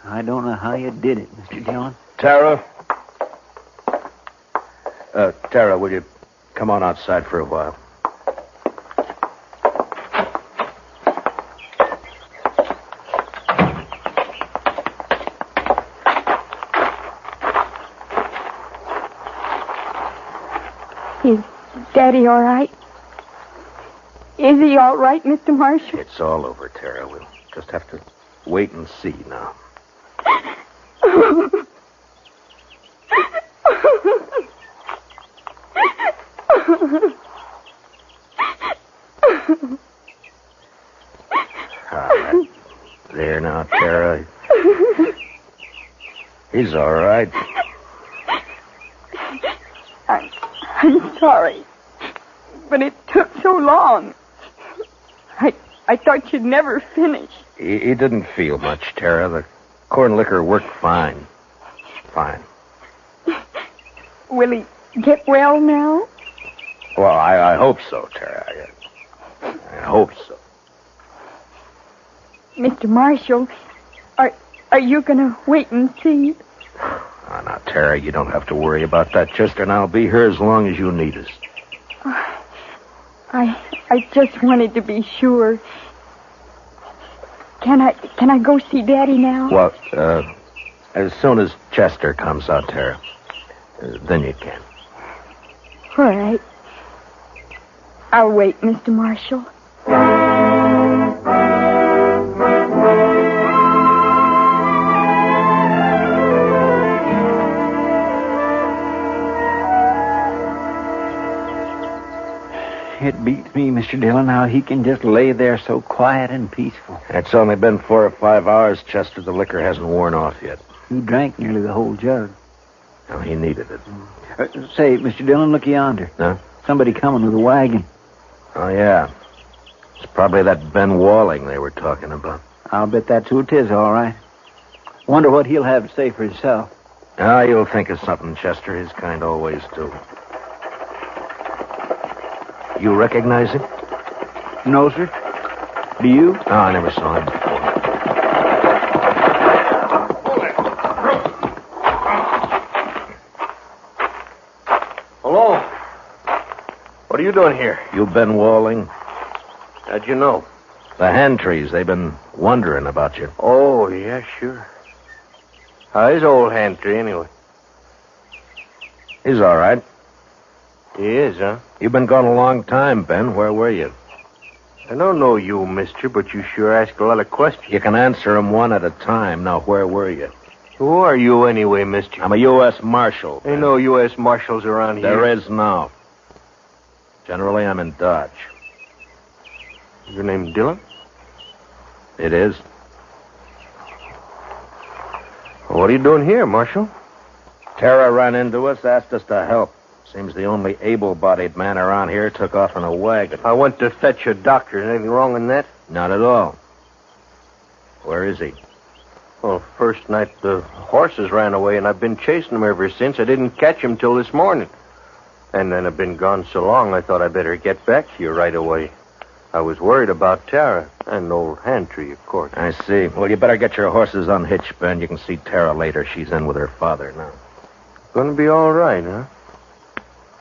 I don't know how you did it, Mr. Dillon. Tara? Tara, will you come on outside for a while? Is Daddy all right? Is he all right, Mr. Marshal? It's all over, Tara. We'll just have to wait and see now. There now, Tara. He's all right. I'm sorry. But it took so long. I thought you'd never finish. He didn't feel much, Tara. The corn liquor worked fine. Fine. Will he get well now? Well, I hope so, Tara. I hope so. Mr. Marshal, are you going to wait and see? Oh, now, Tara, you don't have to worry about that, Chester, and I'll be here as long as you need us. I just wanted to be sure. Can I go see Daddy now? Well, as soon as Chester comes out, Tara, then you can. All right. I'll wait, Mr. Marshal. It beats me, Mr. Dillon, how he can just lay there so quiet and peaceful. It's only been 4 or 5 hours, Chester. The liquor hasn't worn off yet. He drank nearly the whole jug. No, he needed it. Say, Mr. Dillon, look yonder. Huh? Somebody coming with a wagon. Oh, yeah. It's probably that Ben Walling they were talking about. I'll bet that's who it is, all right. Wonder what he'll have to say for himself. Ah, you'll think of something, Chester. His kind always do. You recognize him? No, sir. Do you? Oh, I never saw him before. Hello? What are you doing here? You Ben Walling? How'd you know? The Hantrees, they've been wondering about you. Oh, yeah, sure. How is old Hantry, anyway? He's all right. He is, huh? You've been gone a long time, Ben. Where were you? I don't know you, mister, but you sure ask a lot of questions. You can answer them one at a time. Now, where were you? Who are you anyway, mister? I'm a U.S. Marshal. Ain't no U.S. Marshals around here. There is now. Generally, I'm in Dodge. Your name Dillon? It is. What are you doing here, Marshal? Tara ran into us, asked us to help. Seems the only able-bodied man around here took off in a wagon. I went to fetch a doctor. Is anything wrong in that? Not at all. Where is he? Well, first night the horses ran away, and I've been chasing them ever since. I didn't catch him till this morning. And then I've been gone so long, I thought I'd better get back to you right away. I was worried about Tara and old Hantry, of course. I see. Well, you better get your horses unhitched, Ben. You can see Tara later. She's in with her father now. Gonna be all right, huh?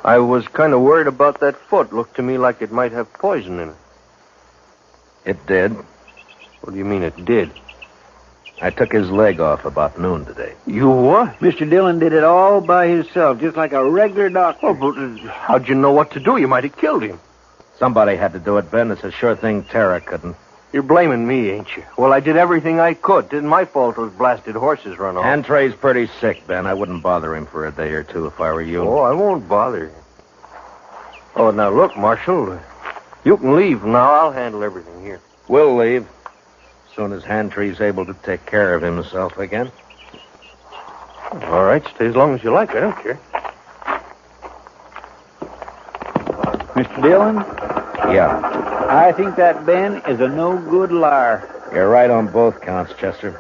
I was kind of worried about that foot. Looked to me like it might have poison in it. It did. What do you mean it did? I took his leg off about noon today. You what? Mr. Dillon did it all by himself, just like a regular doctor. Oh, but how'd you know what to do? You might have killed him. Somebody had to do it, Ben. It's a sure thing Tara couldn't. You're blaming me, ain't you? Well, I did everything I could. Didn't my fault those blasted horses run off. Antray's pretty sick, Ben. I wouldn't bother him for a day or two if I were you. Oh, I won't bother you. Oh, now look, Marshal. You can leave now. I'll handle everything here. We'll leave. As soon as Hantry's able to take care of himself again. All right, stay as long as you like. I don't care. Mr. Dillon? Yeah. I think that Ben is a no-good liar. You're right on both counts, Chester.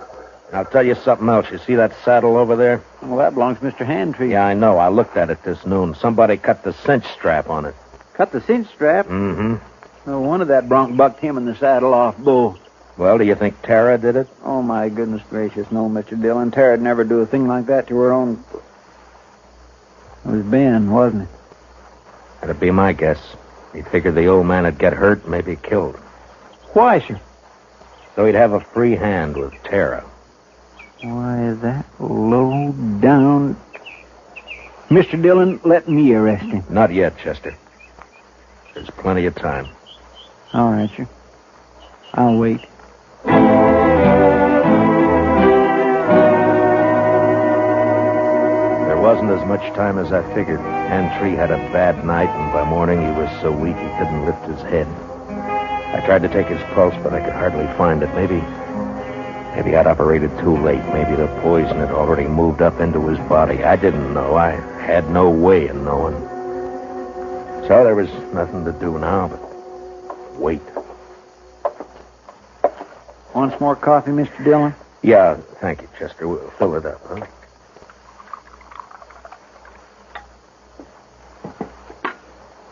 I'll tell you something else. You see that saddle over there? Well, that belongs to Mr. Hantry. Yeah, I know. I looked at it this noon. Somebody cut the cinch strap on it. Cut the cinch strap? Mm-hmm. No wonder that bronc bucked him in the saddle off both. Well, do you think Tara did it? Oh, my goodness gracious, no, Mr. Dillon. Tara'd never do a thing like that to her own... It was Ben, wasn't it? That'd be my guess. He figured the old man would get hurt, maybe killed. Why, sir? So he'd have a free hand with Tara. Why, that low down... Mr. Dillon, let me arrest him. Not yet, Chester. There's plenty of time. All right, sir. I'll wait. There wasn't as much time as I figured. Hantry had a bad night, and by morning he was so weak he couldn't lift his head. I tried to take his pulse, but I could hardly find it. Maybe I'd operated too late. Maybe the poison had already moved up into his body. I didn't know. I had no way of knowing. So there was nothing to do now but wait. Want some more coffee, Mr. Dillon? Yeah, thank you, Chester. We'll fill it up, huh?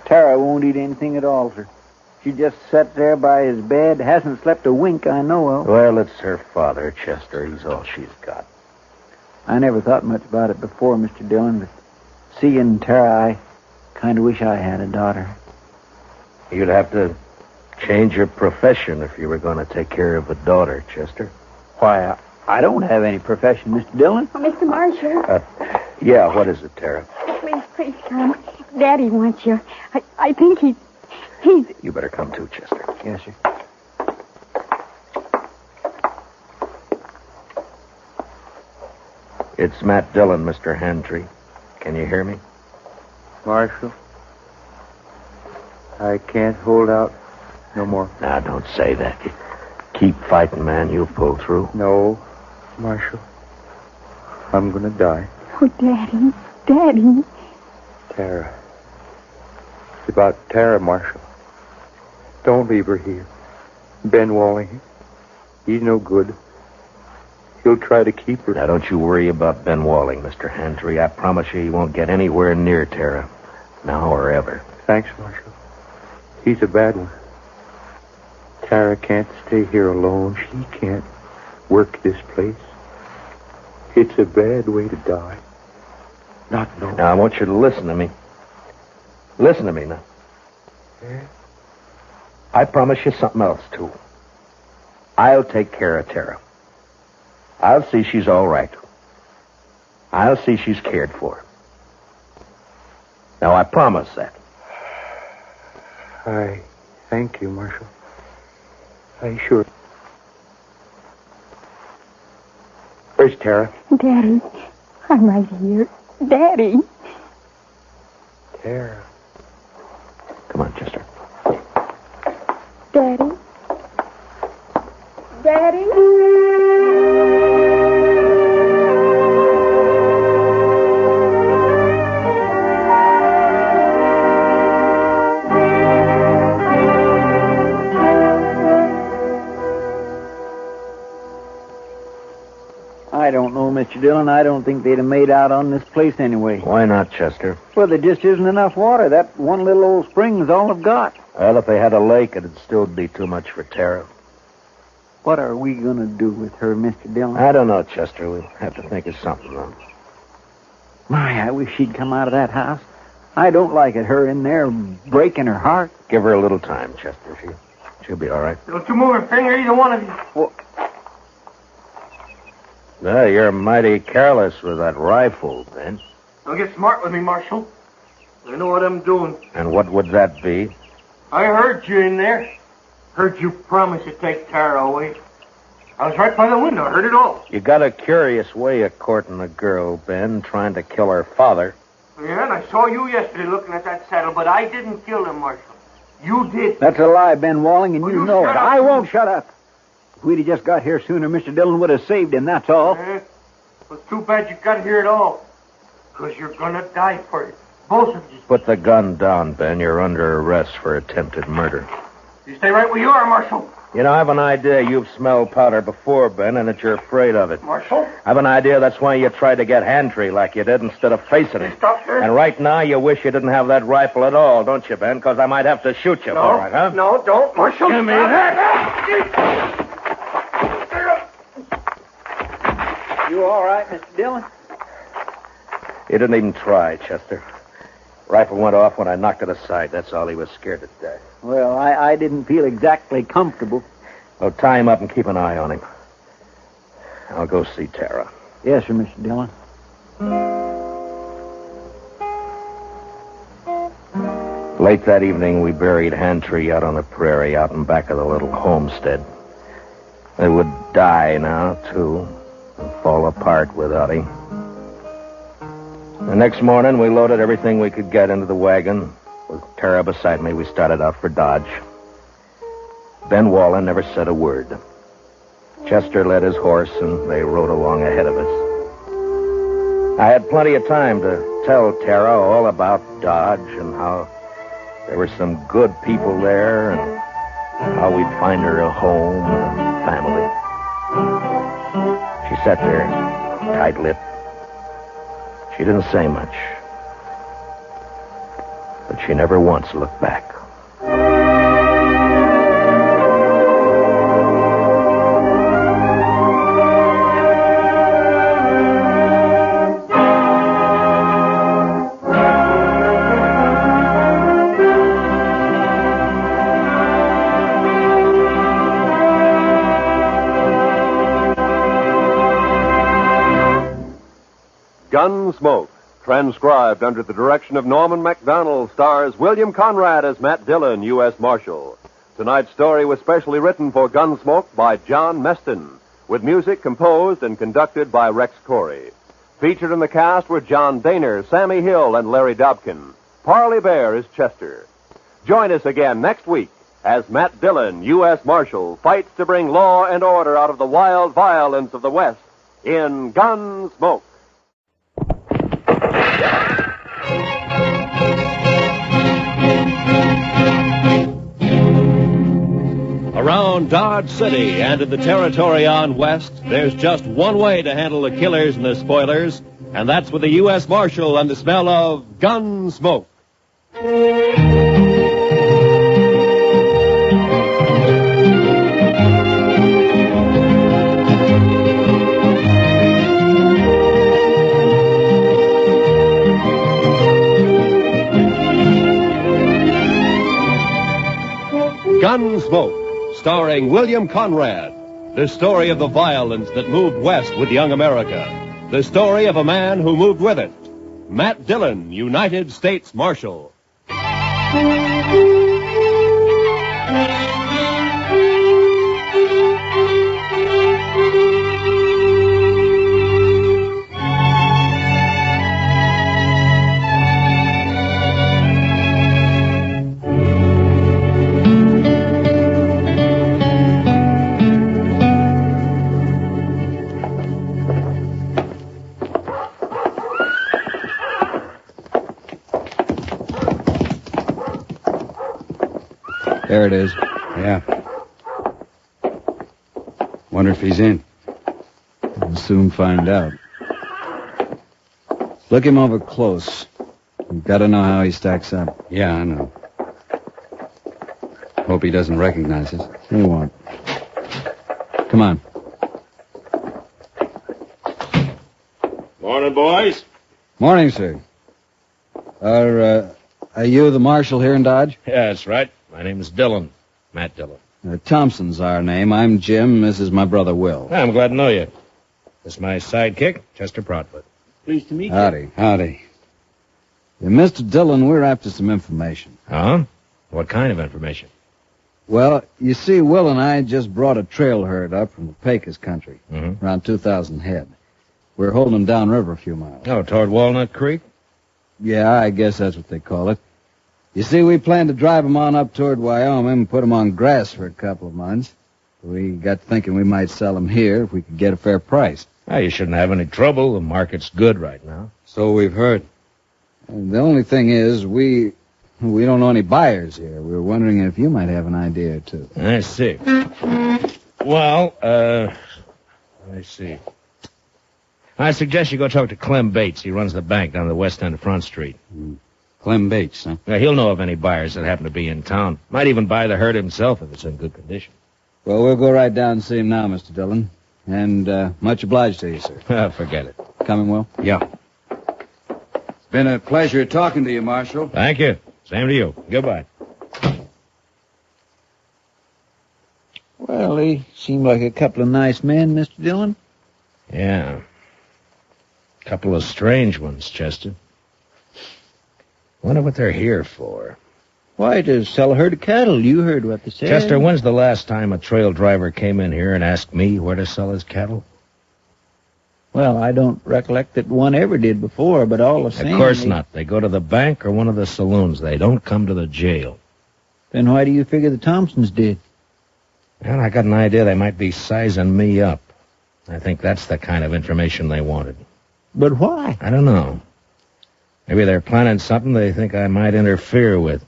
Tara won't eat anything at all, sir. She just sat there by his bed, hasn't slept a wink I know of. Well, it's her father, Chester. He's all she's got. I never thought much about it before, Mr. Dillon, but seeing Tara, I kind of wish I had a daughter. You'd have to change your profession if you were going to take care of a daughter, Chester. Why, I don't have any profession, Mr. Dillon. Oh, Mr. Marshall. Yeah, what is it, Tara? Please come. Daddy wants you. I think he's... You better come too, Chester. Yes, sir. It's Matt Dillon, Mr. Hantry. Can you hear me? Marshal, I can't hold out no more. Now, don't say that. Keep fighting, man. You'll pull through. No, Marshal. I'm gonna die. Oh, Daddy. Daddy. Tara. It's about Tara, Marshal. Don't leave her here. Ben Walling, he's no good. He'll try to keep her. Now, don't you worry about Ben Walling, Mr. Hantry. I promise you he won't get anywhere near Tara. Now or ever. Thanks, Marshal. He's a bad one. Tara can't stay here alone. She can't work this place. It's a bad way to die. Not knowing. Now, I want you to listen to me. Listen to me now. Yeah? I promise you something else, too. I'll take care of Tara. I'll see she's all right. I'll see she's cared for. Now, I promise that. I thank you, Marshal. I sure. Where's Tara? Daddy, I'm right here. Daddy. Tara. Come on, Chester. Daddy. Daddy. I don't know, Mr. Dillon. I don't think they'd have made out on this place anyway. Why not, Chester? Well, there just isn't enough water. That one little old spring's all they've got. Well, if they had a lake, it'd still be too much for Tara. What are we going to do with her, Mr. Dillon? I don't know, Chester. We'll have to think of something, though. My, I wish she'd come out of that house. I don't like it, her in there breaking her heart. Give her a little time, Chester. She'll be all right. Don't you move a finger, either one of you. Well, Well, you're mighty careless with that rifle, Ben. Don't get smart with me, Marshal. I know what I'm doing. And what would that be? I heard you in there. Heard you promise to take Tara away. I was right by the window. I heard it all. You got a curious way of courting a girl, Ben, trying to kill her father. Yeah, and I saw you yesterday looking at that saddle, but I didn't kill him, Marshal. You did. That's a lie, Ben Walling, and you know it. shut up. I won't shut up. If we'd have just got here sooner, Mr. Dillon would have saved him, that's all. Well, it's too bad you got here at all. Because you're going to die for it. Both of you. Put the gun down, Ben. You're under arrest for attempted murder. You stay right where you are, Marshal. You know, I have an idea you've smelled powder before, Ben, and that you're afraid of it. Marshal? I have an idea that's why you tried to get Hantry like you did instead of facing him. Stop her. And right now you wish you didn't have that rifle at all, don't you, Ben? Because I might have to shoot you for it, huh? No, don't, Marshal. Give me that. You all right, Mr. Dillon? He didn't even try, Chester. Rifle went off when I knocked it aside. That's all. He was scared to death. Well, I didn't feel exactly comfortable. Well, tie him up and keep an eye on him. I'll go see Tara. Yes, sir, Mr. Dillon. Late that evening, we buried Hantry out on the prairie out in back of the little homestead. They would die now, too, and fall apart without him. The next morning, we loaded everything we could get into the wagon. With Tara beside me, we started out for Dodge. Ben Wallen never said a word. Chester led his horse, and they rode along ahead of us. I had plenty of time to tell Tara all about Dodge and how there were some good people there and how we'd find her a home and a family. She sat there, tight-lipped. She didn't say much, but she never once looked back. Gunsmoke, transcribed under the direction of Norman MacDonald, stars William Conrad as Matt Dillon, U.S. Marshal. Tonight's story was specially written for Gunsmoke by John Meston, with music composed and conducted by Rex Corey. Featured in the cast were John Daner, Sammy Hill, and Larry Dobkin. Parley Bear is Chester. Join us again next week as Matt Dillon, U.S. Marshal, fights to bring law and order out of the wild violence of the West in Gunsmoke. Around Dodge City and in the territory on west, there's just one way to handle the killers and the spoilers, and that's with the U.S. Marshal and the smell of Gunsmoke. Gunsmoke, starring William Conrad. The story of the violence that moved west with young America. The story of a man who moved with it. Matt Dillon, United States Marshal. There it is. Yeah. Wonder if he's in. We'll soon find out. Look him over close. You've got to know how he stacks up. Yeah, I know. Hope he doesn't recognize us. He won't. Come on. Morning, boys. Morning, sir. Are you the marshal here in Dodge? Yeah, that's right. My name is Dillon. Matt Dillon. Thompson's our name. I'm Jim. This is my brother, Will. I'm glad to know you. This is my sidekick, Chester Proudfoot. Pleased to meet you. Howdy. Howdy. Yeah, Mr. Dillon, we're after some information. Huh? What kind of information? Well, you see, Will and I just brought a trail herd up from the Pecos country, around 2,000 head. We're holding them downriver a few miles. Oh, toward Walnut Creek? Yeah, I guess that's what they call it. You see, we plan to drive them on up toward Wyoming and put them on grass for a couple of months. We got thinking we might sell them here if we could get a fair price. Well, you shouldn't have any trouble. The market's good right now. So we've heard. And the only thing is, we don't know any buyers here. We were wondering if you might have an idea or two. I see. Well, let me see. I suggest you go talk to Clem Bates. He runs the bank down the west end of Front Street. Clem Bates, huh? Yeah, he'll know of any buyers that happen to be in town. Might even buy the herd himself if it's in good condition. Well, we'll go right down and see him now, Mr. Dillon. And much obliged to you, sir. Forget it. Coming, Will? Yeah. It's been a pleasure talking to you, Marshal. Thank you. Same to you. Goodbye. Well, they seem like a couple of nice men, Mr. Dillon. Yeah. Couple of strange ones, Chester. Wonder what they're here for. Why, to sell a herd of cattle. You heard what they said. Chester, when's the last time a trail driver came in here and asked me where to sell his cattle? Well, I don't recollect that one ever did before, but all the same... Of course not. They go to the bank or one of the saloons. They don't come to the jail. Then why do you figure the Thompsons did? Well, I got an idea they might be sizing me up. I think that's the kind of information they wanted. But why? I don't know. Maybe they're planning something they think I might interfere with.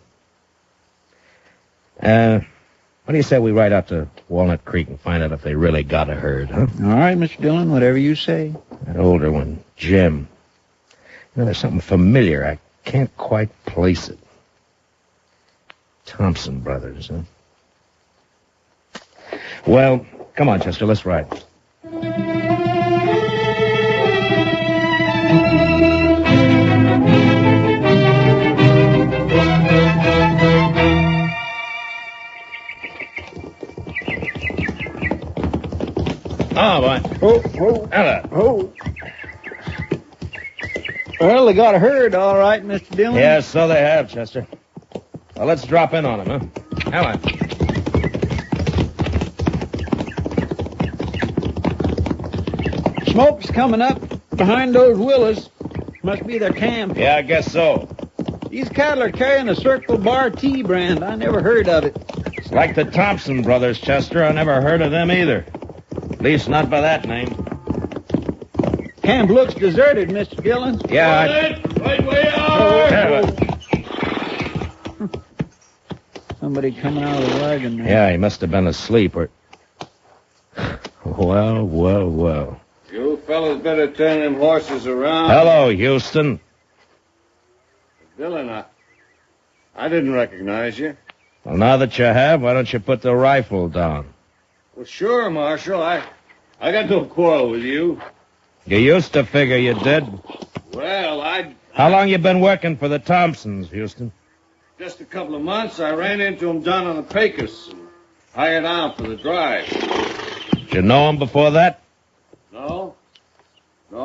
What do you say we ride out to Walnut Creek and find out if they really got a herd, huh? All right, Mr. Dillon, whatever you say. That older one, Jim. There's something familiar. I can't quite place it. Thompson brothers, huh? Well, come on, Chester, let's ride. Oh, boy. Oh. Well, they got a herd, all right, Mr. Dillon. Yes, so they have, Chester. Well, let's drop in on them, huh? Come on. Smoke's coming up behind those willows. Must be their camp. Yeah, I guess so. These cattle are carrying a Circle Bar T brand. I never heard of it. It's like the Thompson brothers, Chester. I never heard of them either. At least not by that name. Camp looks deserted, Mr. Dillon. Yeah, Right way out! Somebody coming out of the wagon there. Yeah, he must have been asleep or... Well. You fellas better turn them horses around. Hello, Houston. Dillon, I didn't recognize you. Well, now that you have, why don't you put the rifle down? Well, sure, Marshal. I got no quarrel with you. You used to figure you did. Well, How long you been working for the Thompsons, Houston? Just a couple of months. I ran into them down on the Pecos and hired out for the drive. Did you know them before that? No,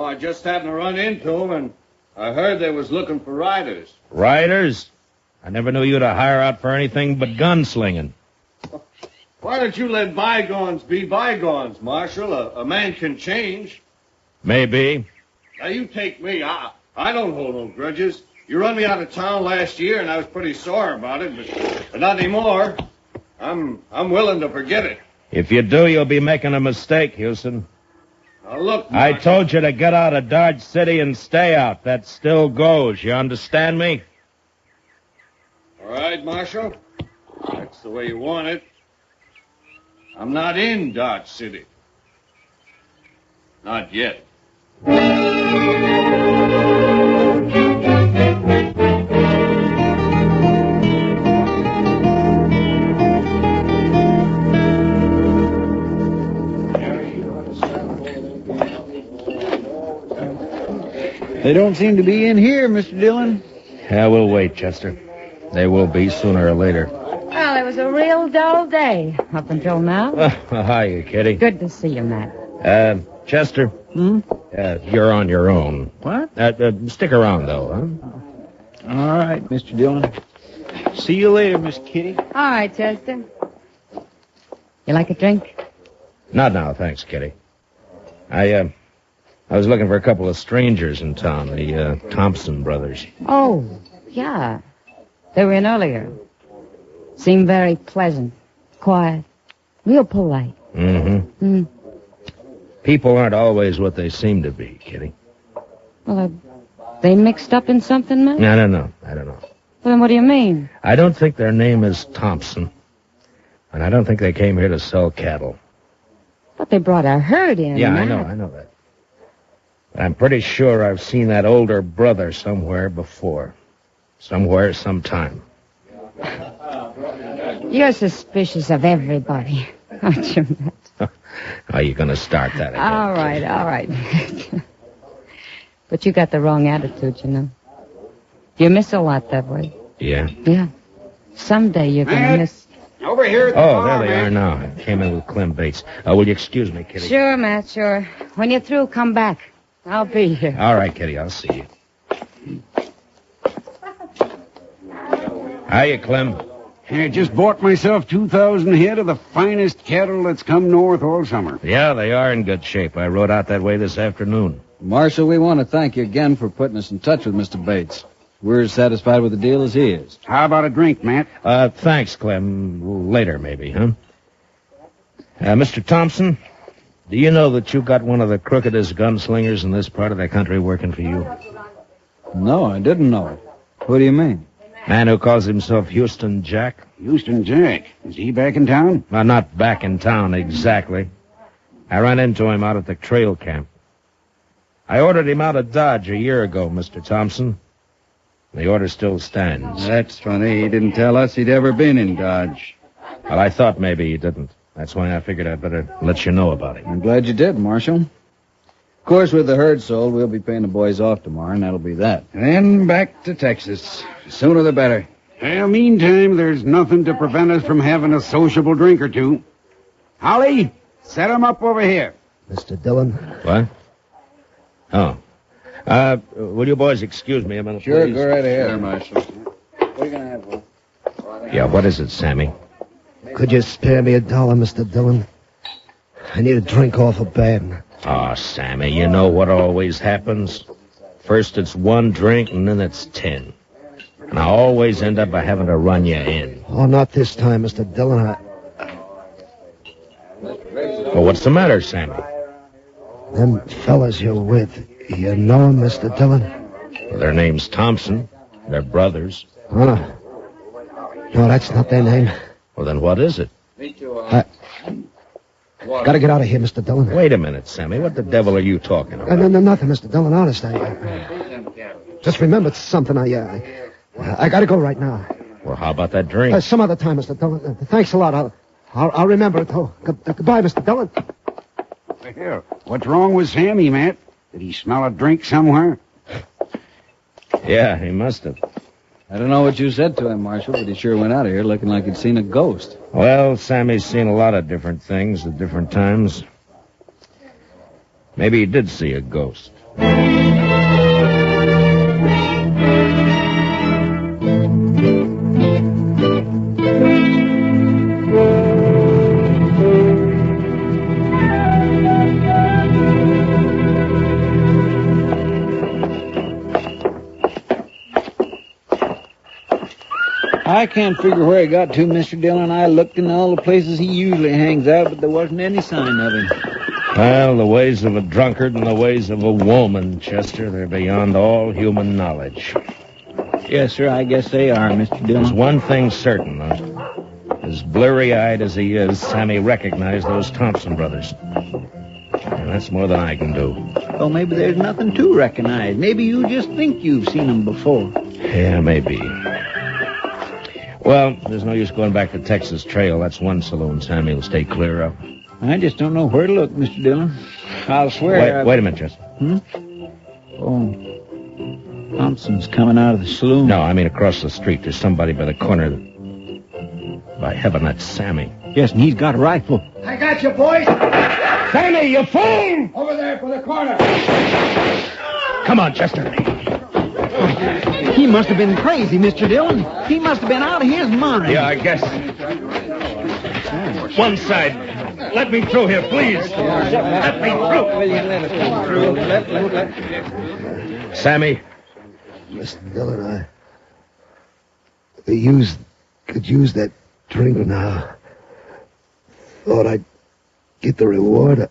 I just happened to run into them, and I heard they was looking for riders. Riders? I never knew you to hire out for anything but gunslinging. Why don't you let bygones be bygones, Marshal? A man can change. Maybe. Now, you take me. I don't hold no grudges. You run me out of town last year, and I was pretty sore about it, but not anymore. I'm willing to forget it. If you do, you'll be making a mistake, Houston. Now, look, I Marshal. told you to get out of Dodge City and stay out. That still goes. You understand me? All right, Marshal. That's the way you want it. I'm not in Dodge City. Not yet. They don't seem to be in here, Mr. Dillon. Yeah, we'll wait, Chester. They will be sooner or later. Well, it was a real dull day up until now. Hiya, Kitty. Good to see you, Matt. Chester. You're on your own. What? Stick around, though, huh? All right, Mr. Dillon. See you later, Miss Kitty. All right, Chester. You like a drink? Not now, thanks, Kitty. I was looking for a couple of strangers in town, the Thompson brothers. Oh, yeah. They were in earlier. Seemed very pleasant, quiet, real polite. Mm-hmm. People aren't always what they seem to be, Kitty. Well, are they mixed up in something, Matt? I don't know. Well, then what do you mean? I don't think their name is Thompson. And I don't think they came here to sell cattle. But they brought a herd in, Yeah, Matt. I know that. But I'm pretty sure I've seen that older brother somewhere before. Somewhere, sometime. You're suspicious of everybody, aren't you, Matt? Are you going to start that again? All right. But you got the wrong attitude, you know. You miss a lot that way. Yeah? Yeah. Someday you're going to miss... Over here at the Oh, bar, there they man. are now. I came in with Clem Bates. Will you excuse me, Kitty? Sure, Matt, sure. When you're through, come back. I'll be here. All right, Kitty, I'll see you. Hiya, Clem. I just bought myself 2,000 head of the finest cattle that's come north all summer. Yeah, they are in good shape. I rode out that way this afternoon. Marshal, we want to thank you again for putting us in touch with Mr. Bates. We're as satisfied with the deal as he is. How about a drink, Matt? Thanks, Clem. Later, maybe, huh? Mr. Thompson, do you know that you got one of the crookedest gunslingers in this part of the country working for you? No, I didn't know it. What do you mean? Man who calls himself Houston Jack. Houston Jack? Is he back in town? Well, not back in town, exactly. I ran into him out at the trail camp. I ordered him out of Dodge a year ago, Mr. Thompson. The order still stands. That's funny. He didn't tell us he'd ever been in Dodge. Well, I thought maybe he didn't. That's why I figured I'd better let you know about him. I'm glad you did, Marshal. Of course, with the herd sold, we'll be paying the boys off tomorrow, and that'll be that. Then back to Texas. The sooner the better. Well, meantime, there's nothing to prevent us from having a sociable drink or two. Holly, set 'em up over here. Mr. Dillon? What? Oh. Will you boys excuse me a minute, Sure, please? go right ahead. Sure, Marshal. What are you going to have, Will? Yeah, what is it, Sammy? Could you spare me $1, Mr. Dillon? I need a drink awful bad. Oh, Sammy, you know what always happens? First it's one drink, and then it's 10. And I always end up by having to run you in. Oh, not this time, Mr. Dillon. Well, what's the matter, Sammy? Them fellas you're with, you know 'em, Mr. Dillon? Well, their name's Thompson. They're brothers. Oh. No, that's not their name. Well, then what is it? Gotta get out of here, Mr. Dillon. Wait a minute, Sammy. What the devil are you talking about? No, nothing, Mr. Dillon. Honest, I just remembered something. I gotta go right now. Well, how about that drink? Some other time, Mr. Dillon. Thanks a lot. I'll remember it. Oh, goodbye, Mr. Dillon. Here, what's wrong with Sammy, Matt? Did he smell a drink somewhere? Yeah, he must have. I don't know what you said to him, Marshal, but he sure went out of here looking like he'd seen a ghost. Well, Sammy's seen a lot of different things at different times. Maybe he did see a ghost. I can't figure where he got to, Mr. Dillon. I looked in all the places he usually hangs out, but there wasn't any sign of him. Well, the ways of a drunkard and the ways of a woman, Chester, they're beyond all human knowledge. Yes, sir, I guess they are, Mr. Dillon. There's one thing certain, though. As blurry-eyed as he is, Sammy recognized those Thompson brothers. And that's more than I can do. Well, maybe there's nothing to recognize. Maybe you just think you've seen them before. Yeah, maybe. Well, there's no use going back to Texas Trail. That's one saloon Sammy will stay clear of. I just don't know where to look, Mr. Dillon. I'll swear... Wait a minute, Chester. Oh, Thompson's coming out of the saloon. No, I mean across the street. There's somebody by the corner. By heaven, that's Sammy. Yes, and he's got a rifle. I got you, boys. Sammy, you fool! Over there for the corner. Come on, Chester. He must have been crazy, Mr. Dillon. He must have been out of his mind. Yeah, I guess. One side. Let me through here, please. Let me through. Will you let us come through? Sammy. Mr. Dillon, could use that drink now. Thought I'd get the reward.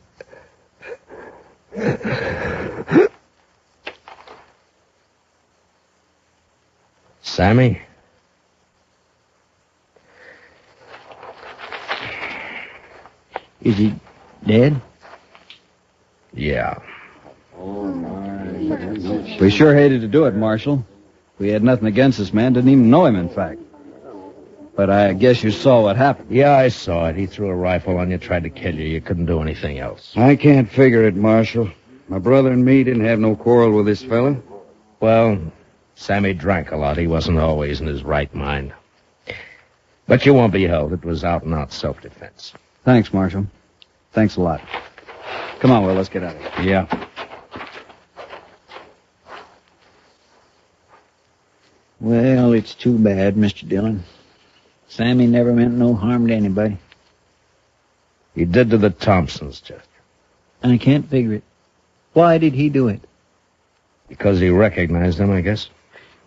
Sammy? Is he dead? Yeah. We sure hated to do it, Marshal. We had nothing against this man, didn't even know him, in fact. But I guess you saw what happened. Yeah, I saw it. He threw a rifle on you, tried to kill you. You couldn't do anything else. I can't figure it, Marshal. My brother and me didn't have no quarrel with this fella. Well, Sammy drank a lot. He wasn't always in his right mind. But you won't be held. It was out-and-out self-defense. Thanks, Marshal. Thanks a lot. Come on, Will, let's get out of here. Yeah. Well, it's too bad, Mr. Dillon. Sammy never meant no harm to anybody. He did to the Thompsons, Chester. I can't figure it. Why did he do it? Because he recognized them, I guess.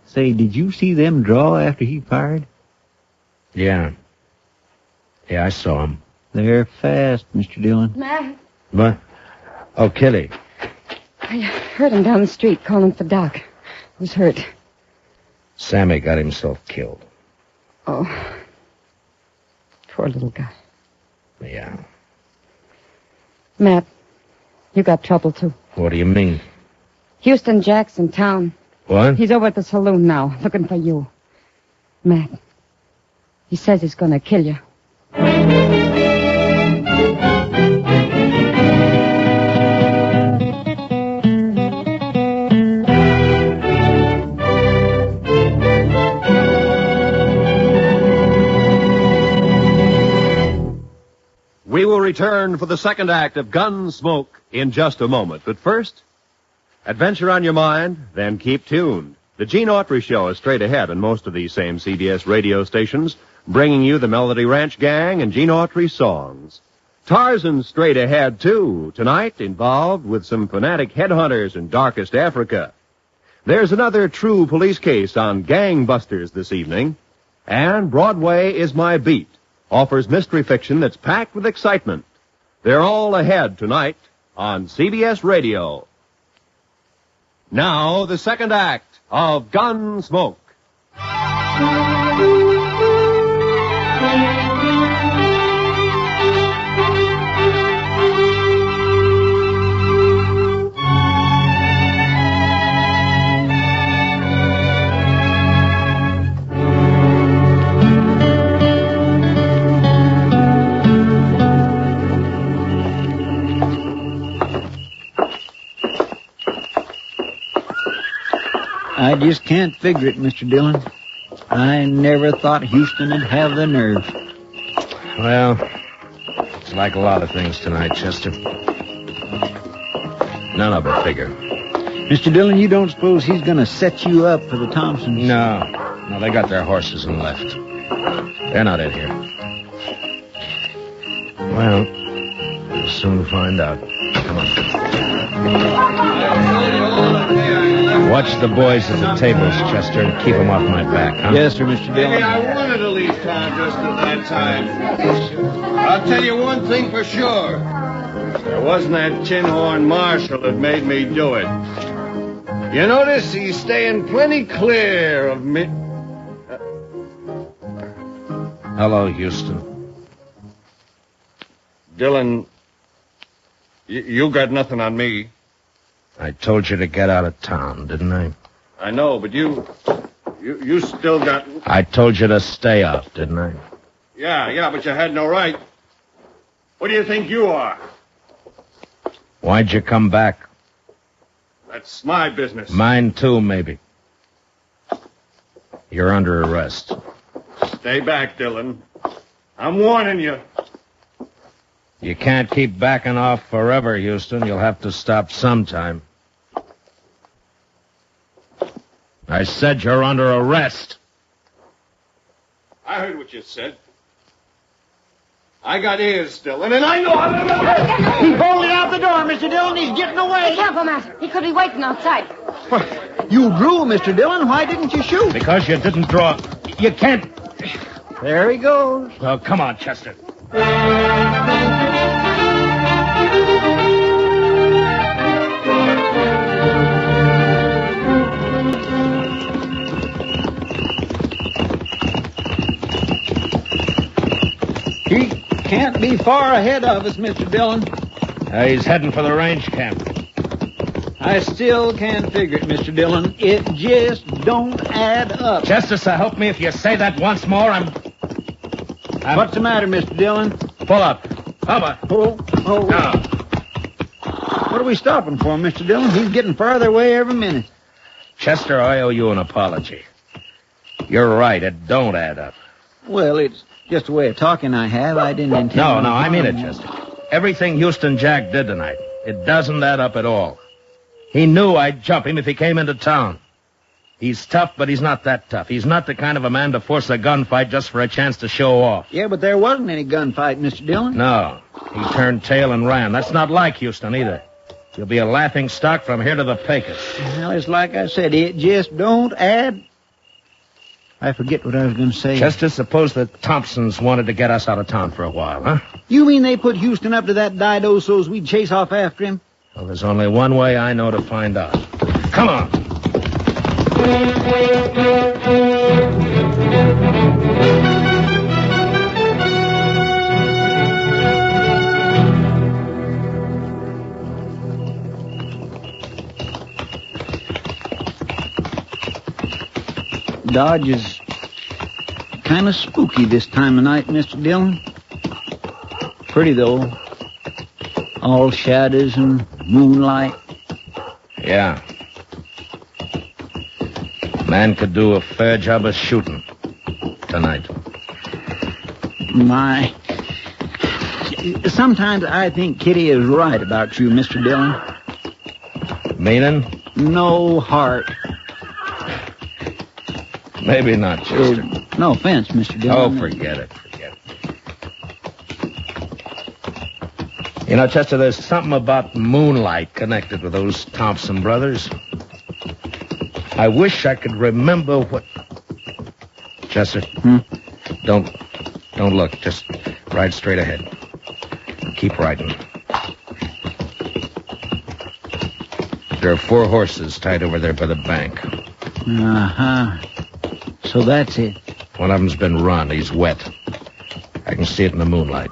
Say, did you see them draw after he fired? Yeah. Yeah, I saw him. They're fast, Mr. Dillon. Matt, What? Oh, Kitty. I heard him down the street calling for Doc. He was hurt. Sammy got himself killed. Oh, poor little guy. Yeah. Matt, you got trouble, too. What do you mean? Houston Jack's in town. What? He's over at the saloon now, looking for you. Matt, he says he's gonna kill you. We will return for the second act of Gunsmoke in just a moment. But first, adventure on your mind, then keep tuned. The Gene Autry Show is straight ahead on most of these same CBS radio stations, bringing you the Melody Ranch Gang and Gene Autry songs. Tarzan's straight ahead, too, tonight involved with some fanatic headhunters in darkest Africa. There's another true police case on gangbusters this evening, and Broadway is My Beat offers mystery fiction that's packed with excitement. They're all ahead tonight on CBS Radio. Now, the second act of Gunsmoke. I just can't figure it, Mr. Dillon. I never thought Houston would have the nerve. Well, it's like a lot of things tonight, Chester. None of it bigger. Mr. Dillon, you don't suppose he's going to set you up for the Thompsons? No, they got their horses and left. They're not in here. Well, we'll soon find out. Come on. Watch the boys at the tables, Chester, and keep them off my back, huh? Yes, sir, Mr. Dillon. Maybe I wanted to leave town just at that time. I'll tell you one thing for sure. There wasn't that tin-horn marshal that made me do it. You notice he's staying plenty clear of me. Hello, Houston. Dillon, you got nothing on me. I told you to get out of town, didn't I? I know, but you still got... I told you to stay out, didn't I? Yeah, but you had no right. What do you think you are? Why'd you come back? That's my business. Mine too, maybe. You're under arrest. Stay back, Dillon. I'm warning you. You can't keep backing off forever, Houston. You'll have to stop sometime. I said you're under arrest. I heard what you said. I got ears, Dillon, and I know how to... He's bolted out the door, Mr. Dillon. He's getting away. Be careful, Matt. He could be waiting outside. You drew, Mr. Dillon. Why didn't you shoot? Because you didn't draw. You can't... There he goes. Oh, come on, Chester. He can't be far ahead of us, Mr. Dillon. He's heading for the range camp. I still can't figure it, Mr. Dillon. It just don't add up. Chester, so help me if you say that once more, I'm... What's the matter, Mr. Dillon? Pull up. Come on. Oh. Now. What are we stopping for, Mr. Dillon? He's getting farther away every minute. Chester, I owe you an apology. You're right. It don't add up. Well, it's just a way of talking I have. I didn't intend... No, I mean it, Chester. Everything Houston Jack did tonight, it doesn't add up at all. He knew I'd jump him if he came into town. He's tough, but he's not that tough. He's not the kind of a man to force a gunfight just for a chance to show off. Yeah, but there wasn't any gunfight, Mr. Dillon. No. He turned tail and ran. That's not like Houston either. He'll be a laughing stock from here to the Pecos. Well, it's like I said, it just don't add... I forget what I was going to say. Chester, suppose the Thompsons wanted to get us out of town for a while, huh? You mean they put Houston up to that dido so's we'd chase off after him? Well, there's only one way I know to find out. Come on. Dodge is kind of spooky this time of night, Mr. Dillon. Pretty, though. All shadows and moonlight. Yeah. Man could do a fair job of shooting tonight. My. Sometimes I think Kitty is right about you, Mr. Dillon. Meaning? No heart. Maybe not, Chester. No offense, Mr. Dillon. Oh, forget it. You know, Chester, there's something about moonlight connected with those Thompson brothers. I wish I could remember what... Chester, don't look. Just ride straight ahead. Keep riding. There are 4 horses tied over there by the bank. Uh-huh. So that's it. One of them's been run. He's wet. I can see it in the moonlight.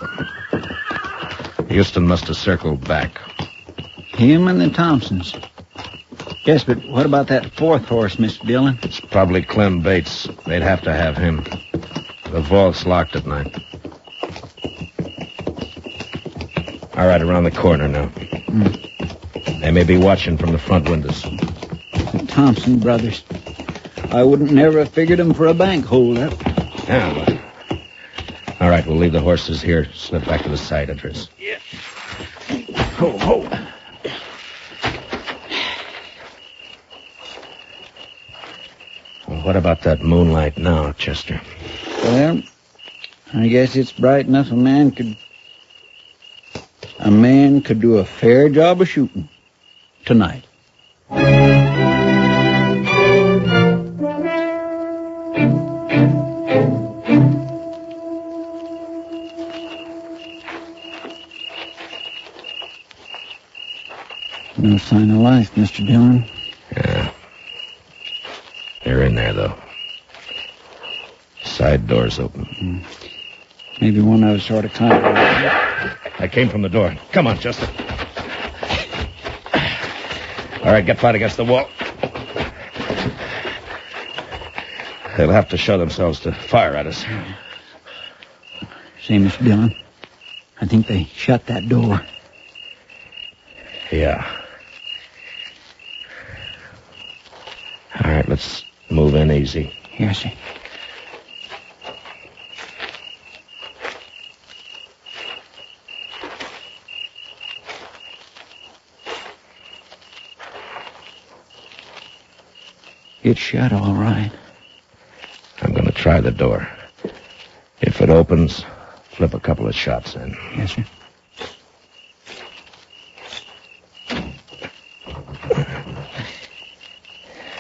Houston must have circled back. Him and the Thompsons. Yes, but what about that 4th horse, Mr. Dillon? It's probably Clem Bates. They'd have to have him. The vault's locked at night. All right, around the corner now. They may be watching from the front windows. The Thompson brothers. I wouldn't never have figured them for a bank holdup. Yeah, well. All right, we'll leave the horses here. Slip back to the side entrance. Yeah. Ho, ho. Well, what about that moonlight now, Chester? Well, I guess it's bright enough a man could do a fair job of shooting tonight. No sign of life, Mr. Dillon. Yeah. They're in there, though. Side door's open. Maybe one of us sort of climbed. I came from the door. Come on, Chester. All right, get flat against the wall. They'll have to show themselves to fire at us. Say, Mr. Dillon, I think they shut that door. Yeah. All right, let's move in easy. Yes, sir. It's shut all right. I'm going to try the door. If it opens, flip a couple of shots in. Yes, sir.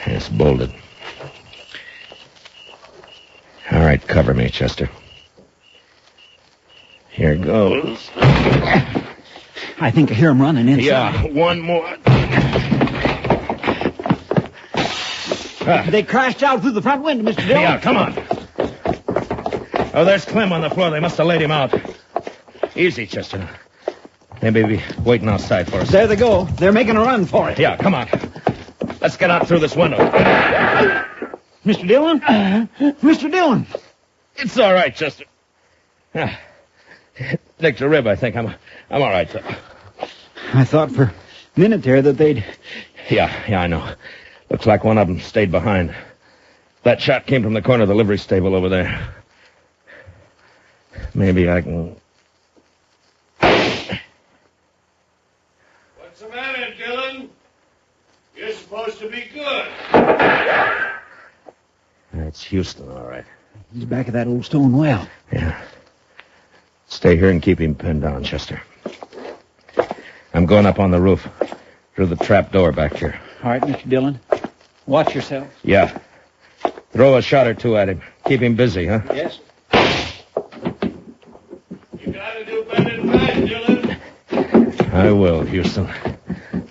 It's bolted. All right, cover me, Chester. Here goes. I think I hear him running inside. Yeah, one more. They crashed out through the front window, Mr. Dillon. Yeah, come on. Oh, there's Clem on the floor. They must have laid him out. Easy, Chester. They may be waiting outside for us. There they go. They're making a run for it. Yeah, come on. Let's get out through this window. Mr. Dillon? Mr. Dillon! It's all right, Chester. Nicked a rib, I think. I'm all right, though. I thought for a minute there that they'd... Yeah, I know. Looks like one of them stayed behind. That shot came from the corner of the livery stable over there. Maybe I can... What's the matter, Dillon? You're supposed to be good. Houston, all right. He's back at that old stone well. Yeah. Stay here and keep him pinned down, Chester. I'm going up on the roof. Through the trap door back here. All right, Mr. Dillon. Watch yourself. Yeah. Throw a shot or two at him. Keep him busy, huh? Yes. You gotta do better than that, Dillon. I will, Houston.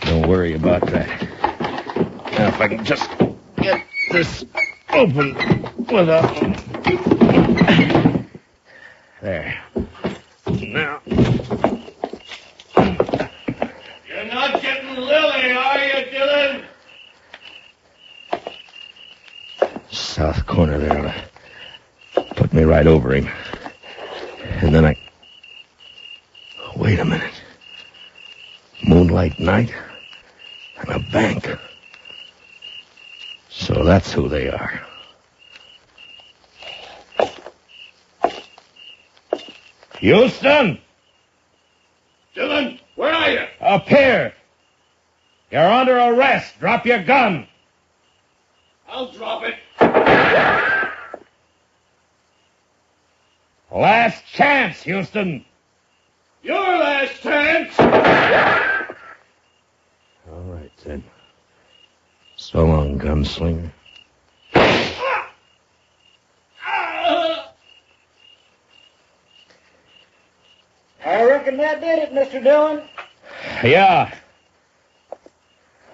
Don't worry about that. Now, if I can just get this open without... There. Now... You're not getting Lily, are you, Dillon? South corner there. Put me right over him. And then I... Wait a minute. Moonlight night and a bank. So that's who they are. Houston! Dillon, where are you? Up here. You're under arrest. Drop your gun. I'll drop it. Last chance, Houston. Your last chance. All right, then. So long, gunslinger. I reckon that did it, Mr. Dillon. Yeah.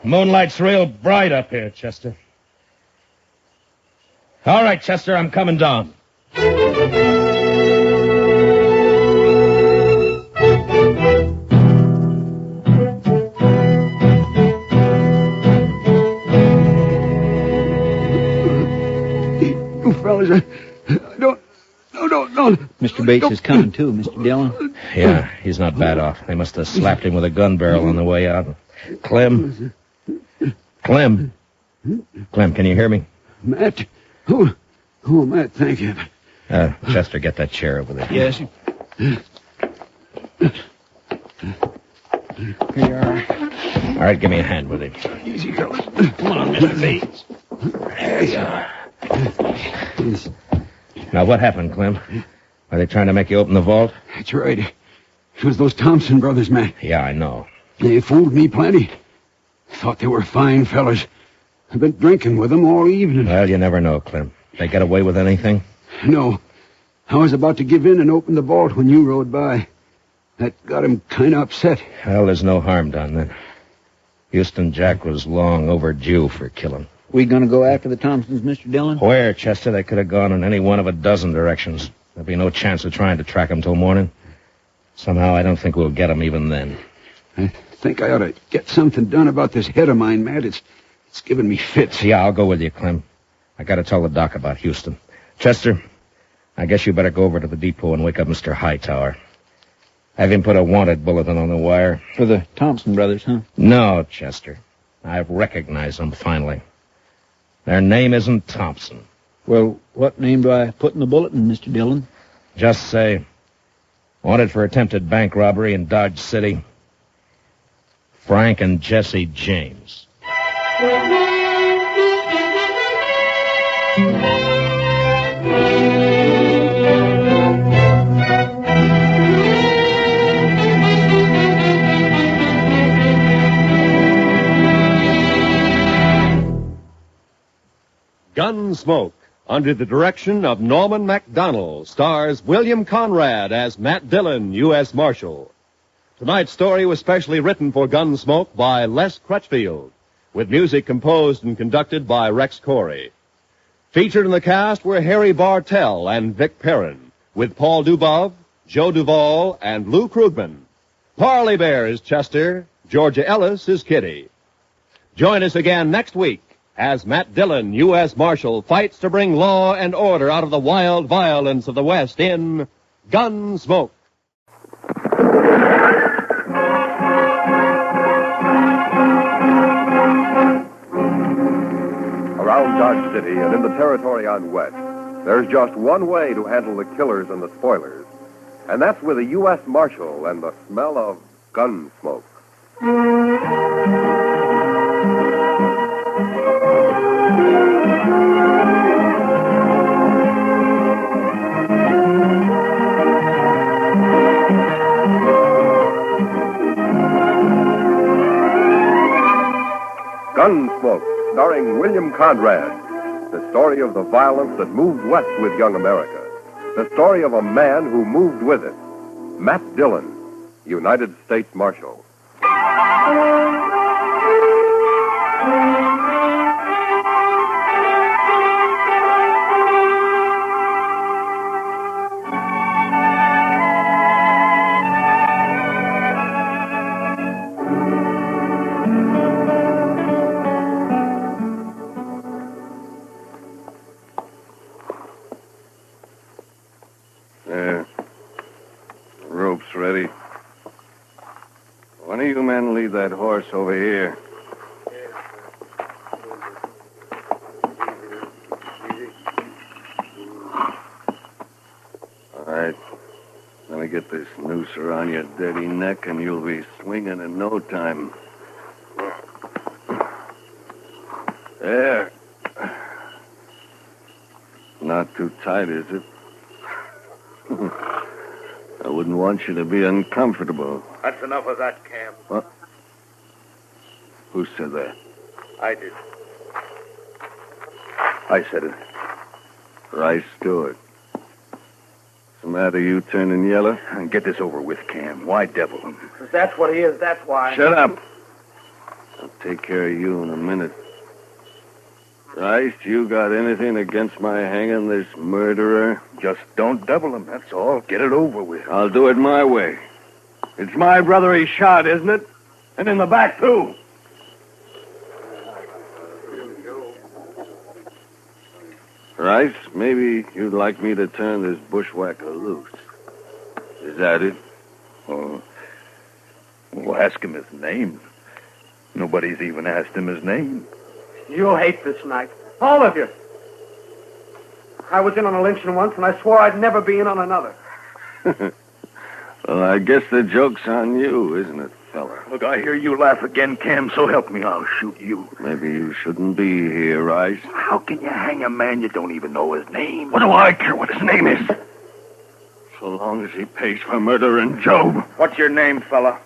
Moonlight's real bright up here, Chester. All right, Chester, I'm coming down. You fellas, don't. Mr. Bates is coming, too, Mr. Dillon. Yeah, he's not bad off. They must have slapped him with a gun barrel on the way out. Clem, can you hear me? Matt? Oh, Matt, thank you. Chester, get that chair over there. Yes. Here you are. All right, give me a hand with him. Easy, fellas. Come on, Mr. Bates. There you are. Now, what happened, Clem? Are they trying to make you open the vault? That's right. It was those Thompson brothers, Matt. Yeah, I know. They fooled me plenty. Thought they were fine fellas. I've been drinking with them all evening. Well, you never know, Clem. They get away with anything? No. I was about to give in and open the vault when you rode by. That got him kind of upset. Well, there's no harm done then. Houston Jack was long overdue for killing. We gonna go after the Thompsons, Mr. Dillon? Where, Chester? They could have gone in any one of a dozen directions. There'd be no chance of trying to track them till morning. Somehow, I don't think we'll get them even then. I think I ought to get something done about this head of mine, Matt. It's giving me fits. Yeah, I'll go with you, Clem. I gotta tell the doc about Houston. Chester, I guess you better go over to the depot and wake up Mr. Hightower. Have him put a wanted bulletin on the wire. For the Thompson brothers, huh? No, Chester. I've recognized them finally. Their name isn't Thompson. Well, what name do I put in the bulletin, Mr. Dillon? Just say, wanted for attempted bank robbery in Dodge City, Frank and Jesse James. Gunsmoke, under the direction of Norman MacDonald, stars William Conrad as Matt Dillon, U.S. Marshal. Tonight's story was specially written for Gunsmoke by Les Crutchfield, with music composed and conducted by Rex Corey. Featured in the cast were Harry Bartell and Vic Perrin, with Paul Dubov, Joe Duvall, and Lou Krugman. Parley Bear is Chester, Georgia Ellis is Kitty. Join us again next week as Matt Dillon, U.S. Marshal, fights to bring law and order out of the wild violence of the West in Gunsmoke. Around Dodge City and in the territory on West, there's just one way to handle the killers and the spoilers, and that's with a U.S. Marshal and the smell of gun smoke. Gunsmoke, starring William Conrad. The story of the violence that moved west with young America. The story of a man who moved with it. Matt Dillon, United States Marshal. There. Rope's ready. One of you men lead that horse over here. All right. Let me get this noose around your dirty neck, and you'll be swinging in no time. There. Not too tight, is it? I wouldn't want you to be uncomfortable. That's enough of that, Cam. What? Who said that? I did. I said it. Rice Stewart. What's the matter, you turning yellow? Get this over with, Cam. Why devil him? If that's what he is, that's why. Shut up. I'll take care of you in a minute. Rice, you got anything against my hanging this murderer? Just don't devil him, that's all. Get it over with. I'll do it my way. It's my brother he shot, isn't it? And in the back, too. Rice, maybe you'd like me to turn this bushwhacker loose. Is that it? Oh. Well, ask him his name. Nobody's even asked him his name. You hate this night. All of you. I was in on a lynching once, and I swore I'd never be in on another. Well, I guess the joke's on you, isn't it, fella? Look, I hear you laugh again, Cam, so help me, I'll shoot you. Maybe you shouldn't be here, Rice. How can you hang a man you don't even know his name? What do I care what his name is? So long as he pays for murdering Job. What's your name, fella?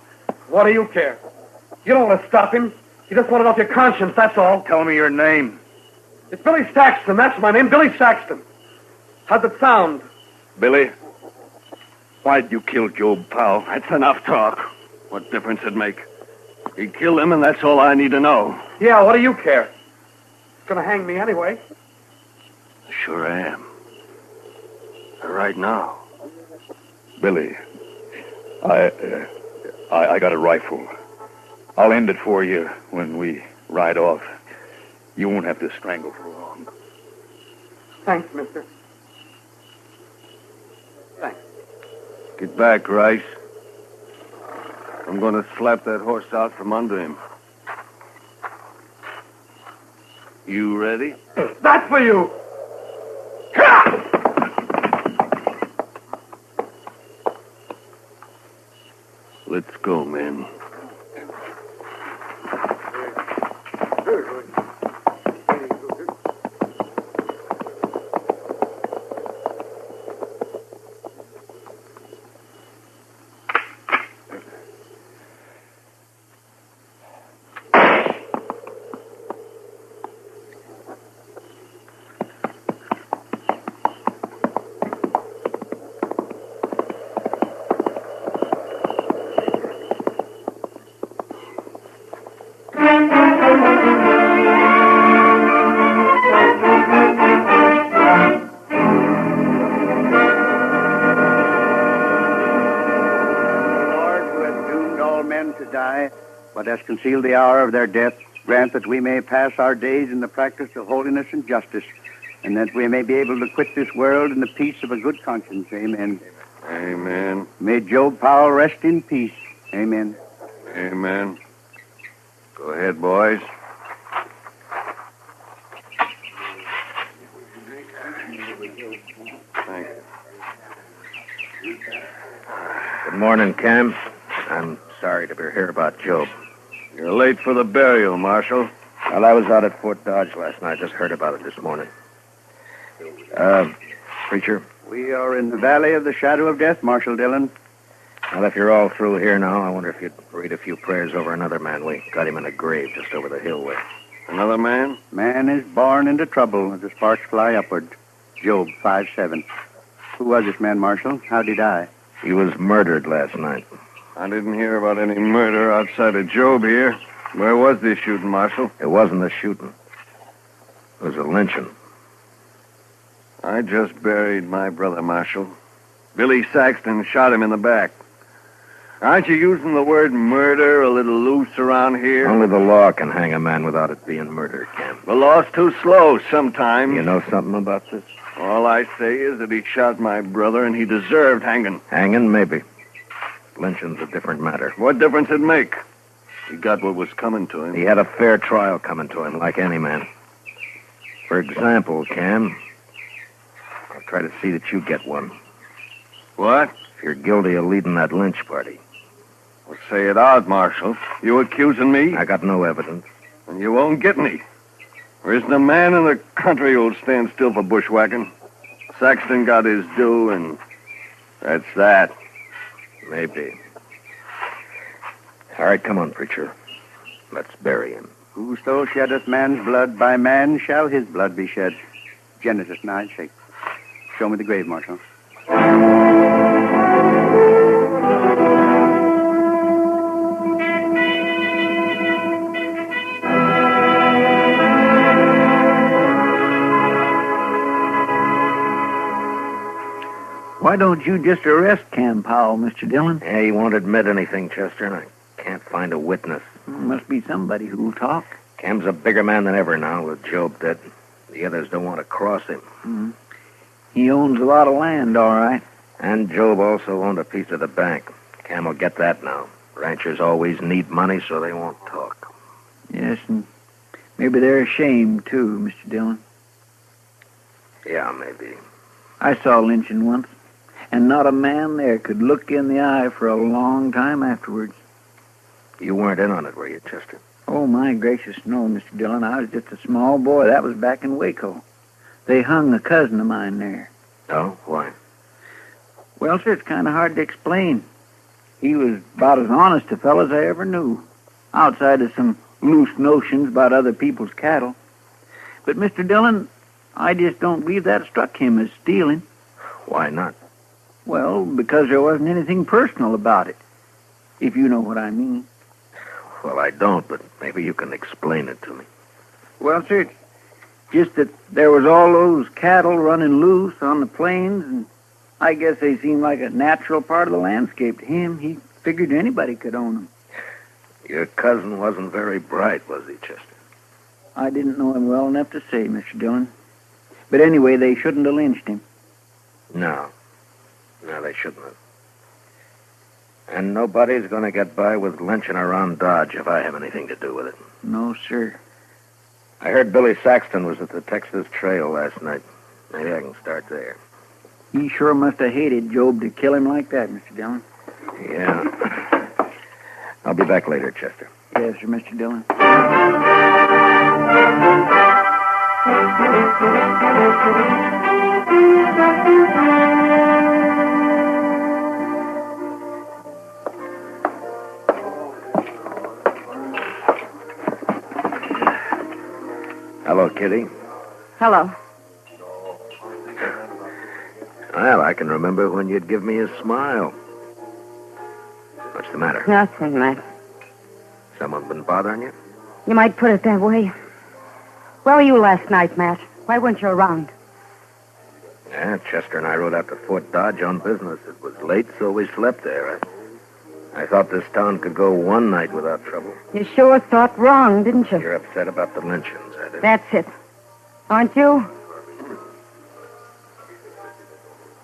What do you care? You don't want to stop him. You just want it off your conscience, that's all. Tell me your name. It's Billy Saxton, that's my name, Billy Saxton. How's it sound? Billy? Why'd you kill Job, pal? That's enough talk. What difference it make? He killed him, and that's all I need to know. Yeah, what do you care? He's gonna hang me anyway. Sure I am. Right now. Billy, I got a rifle. I'll end it for you when we ride off. You won't have to strangle for long. Thanks, mister. Thanks. Get back, Rice. I'm going to slap that horse out from under him. You ready? That's for you! Let's go, men. But has concealed the hour of their death, grant that we may pass our days in the practice of holiness and justice, and that we may be able to quit this world in the peace of a good conscience. Amen. Amen. May Job Powell rest in peace. Amen. Amen. Go ahead, boys. Thank you. Good morning, Cam. I'm sorry to hear about Job. You're late for the burial, Marshal. Well, I was out at Fort Dodge last night. Just heard about it this morning. Preacher? We are in the valley of the shadow of death, Marshal Dillon. Well, if you're all through here now, I wonder if you'd read a few prayers over another man. We got him in a grave just over the hill way. Another man? Man is born into trouble as the sparks fly upward. Job 5:7. Who was this man, Marshal? How'd he die? He was murdered last night. I didn't hear about any murder outside of Job here. Where was this shooting, Marshal? It wasn't a shooting. It was a lynching. I just buried my brother, Marshal. Billy Saxton shot him in the back. Aren't you using the word murder a little loose around here? Only the law can hang a man without it being murder, Cam. The law's too slow sometimes. You know something about this? All I say is that he shot my brother and he deserved hanging. Hanging, maybe. Lynching's a different matter. What difference it make? He got what was coming to him. He had a fair trial coming to him, like any man. For example, Cam, I'll try to see that you get one. What? If you're guilty of leading that lynch party. Well, say it out, Marshal. You accusing me? I got no evidence. And you won't get any. There isn't a man in the country who'll stand still for bushwhacking. Saxton got his due, and that's that. Maybe. All right, come on, preacher. Let's bury him. Whoso sheddeth man's blood, by man shall his blood be shed. Genesis 9:6. Show me the grave, Marshal. Why don't you just arrest Cam Powell, Mr. Dillon? Yeah, he won't admit anything, Chester, and I can't find a witness. Must be somebody who'll talk. Cam's a bigger man than ever now, with Job dead. The others don't want to cross him. He owns a lot of land, all right. And Job also owned a piece of the bank. Cam will get that now. Ranchers always need money, so they won't talk. Yes, and maybe they're ashamed, too, Mr. Dillon. Yeah, maybe. I saw lynching once, and not a man there could look in the eye for a long time afterwards. You weren't in on it, were you, Chester? Oh, my gracious, no, Mr. Dillon. I was just a small boy. That was back in Waco. They hung a cousin of mine there. Oh? Why? Well, sir, it's kind of hard to explain. He was about as honest a fellow as I ever knew, outside of some loose notions about other people's cattle. But, Mr. Dillon, I just don't believe that struck him as stealing. Why not? Well, because there wasn't anything personal about it, if you know what I mean. Well, I don't, but maybe you can explain it to me. Well, sir, it's just that there was all those cattle running loose on the plains, and I guess they seemed like a natural part of the landscape to him. He figured anybody could own them. Your cousin wasn't very bright, was he, Chester? I didn't know him well enough to say, Mr. Dillon. But anyway, they shouldn't have lynched him. No. No, they shouldn't have. And nobody's going to get by with lynching around Dodge if I have anything to do with it. No, sir. I heard Billy Saxton was at the Texas Trail last night. Maybe I can start there. He sure must have hated Job to kill him like that, Mr. Dillon. Yeah. I'll be back later, Chester. Yes, sir, Mr. Dillon. Hello, Kitty. Hello. Well, I can remember when you'd give me a smile. What's the matter? Nothing, Matt. Someone been bothering you? You might put it that way. Where were you last night, Matt? Why weren't you around? Yeah, Chester and I rode out to Fort Dodge on business. It was late, so we slept there. I thought this town could go one night without trouble. You sure thought wrong, didn't you? You're upset about the lynchings, I did. That's it. Aren't you?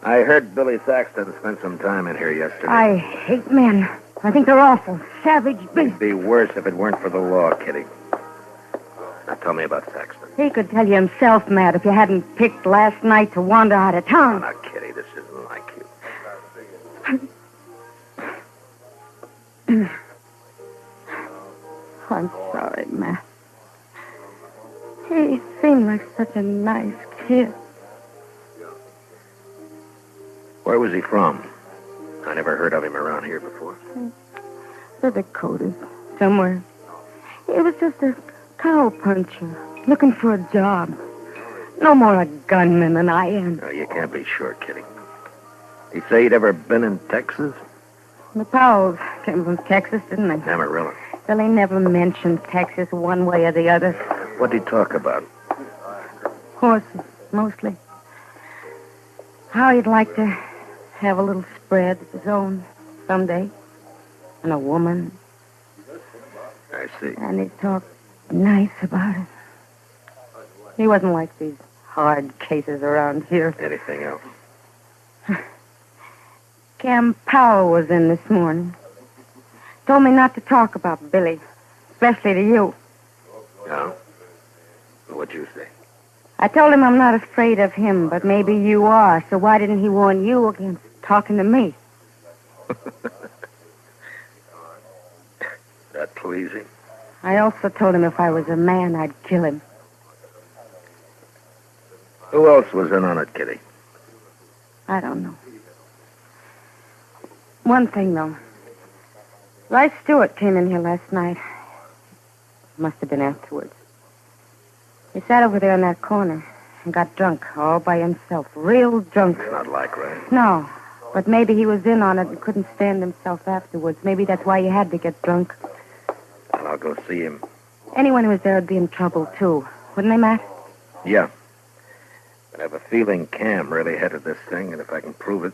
I heard Billy Saxton spent some time in here yesterday. I hate men. I think they're awful. Savage beasts. It'd be worse if it weren't for the law, Kitty. Now tell me about Saxton. He could tell you himself, Matt, if you hadn't picked last night to wander out of town. Now, Kitty, this isn't like you. I'm sorry, Matt. He seemed like such a nice kid. Where was he from? I never heard of him around here before. The Dakotas, somewhere. It was just a Cowpuncher. Looking for a job. No more a gunman than I am. No, you can't be sure, Kitty. You say he'd ever been in Texas? The Powells came from Texas, didn't they? Amarillo. Well, they never mentioned Texas one way or the other. What'd he talk about? Horses, mostly. How he'd like to have a little spread of his own someday. And a woman. I see. And he'd talk nice about it. He wasn't like these hard cases around here. Anything else? Cam Powell was in this morning. Told me not to talk about Billy, especially to you. No? What'd you say? I told him I'm not afraid of him, but maybe you are, so why didn't he warn you against talking to me? That pleasing? I also told him if I was a man, I'd kill him. Who else was in on it, Kitty? I don't know. One thing, though. Rice Stewart came in here last night. Must have been afterwards. He sat over there in that corner and got drunk all by himself. Real drunk. It's not like Rice. No, but maybe he was in on it and couldn't stand himself afterwards. Maybe that's why he had to get drunk. Well, I'll go see him. Anyone who was there would be in trouble, too. Wouldn't they, Matt? Yeah. But I have a feeling Cam really headed this thing, and if I can prove it,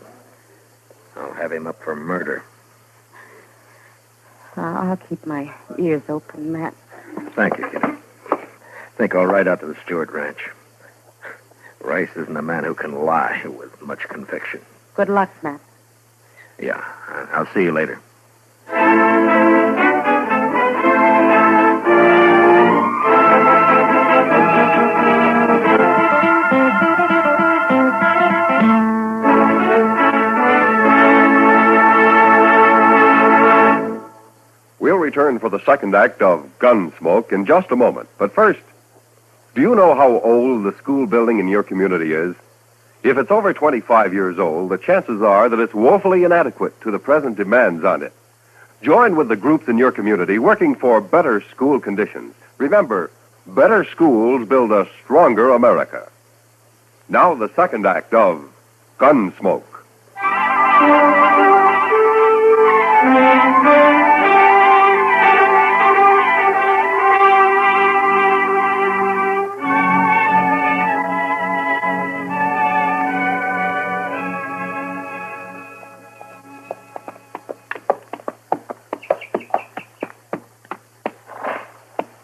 I'll have him up for murder. I'll keep my ears open, Matt. Thank you, Kitty. I think I'll ride out to the Stewart Ranch. Rice isn't a man who can lie with much conviction. Good luck, Matt. Yeah, I'll see you later. We'll return for the second act of Gunsmoke in just a moment. But first, do you know how old the school building in your community is? If it's over 25 years old, the chances are that it's woefully inadequate to the present demands on it. Join with the groups in your community working for better school conditions. Remember, better schools build a stronger America. Now the second act of Gunsmoke.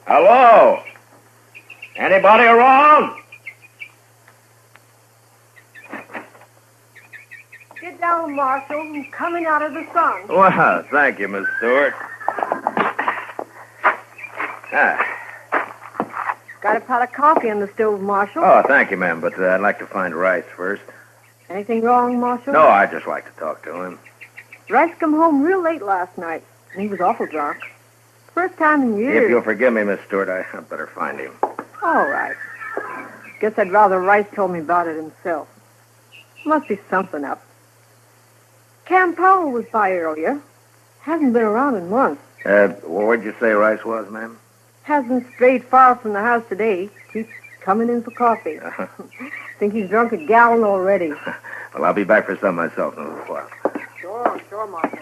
Hello? Anybody around? Get down, Marshal. I'm coming out of the sun. Well, thank you, Miss Stewart. Got a pot of coffee on the stove, Marshal. Oh, thank you, ma'am, but I'd like to find Rice first. Anything wrong, Marshal? No, I'd just like to talk to him. Rice come home real late last night, and he was awful drunk. First time in years. If you'll forgive me, Miss Stewart, I'd better find him. All right. Guess I'd rather Rice told me about it himself. Must be something up. Cam Powell was by earlier. Hasn't been around in months. Where'd you say Rice was, ma'am? Hasn't strayed far from the house today. Keeps coming in for coffee. Think he's drunk a gallon already. Well, I'll be back for some myself in a little while. Sure, Marshal.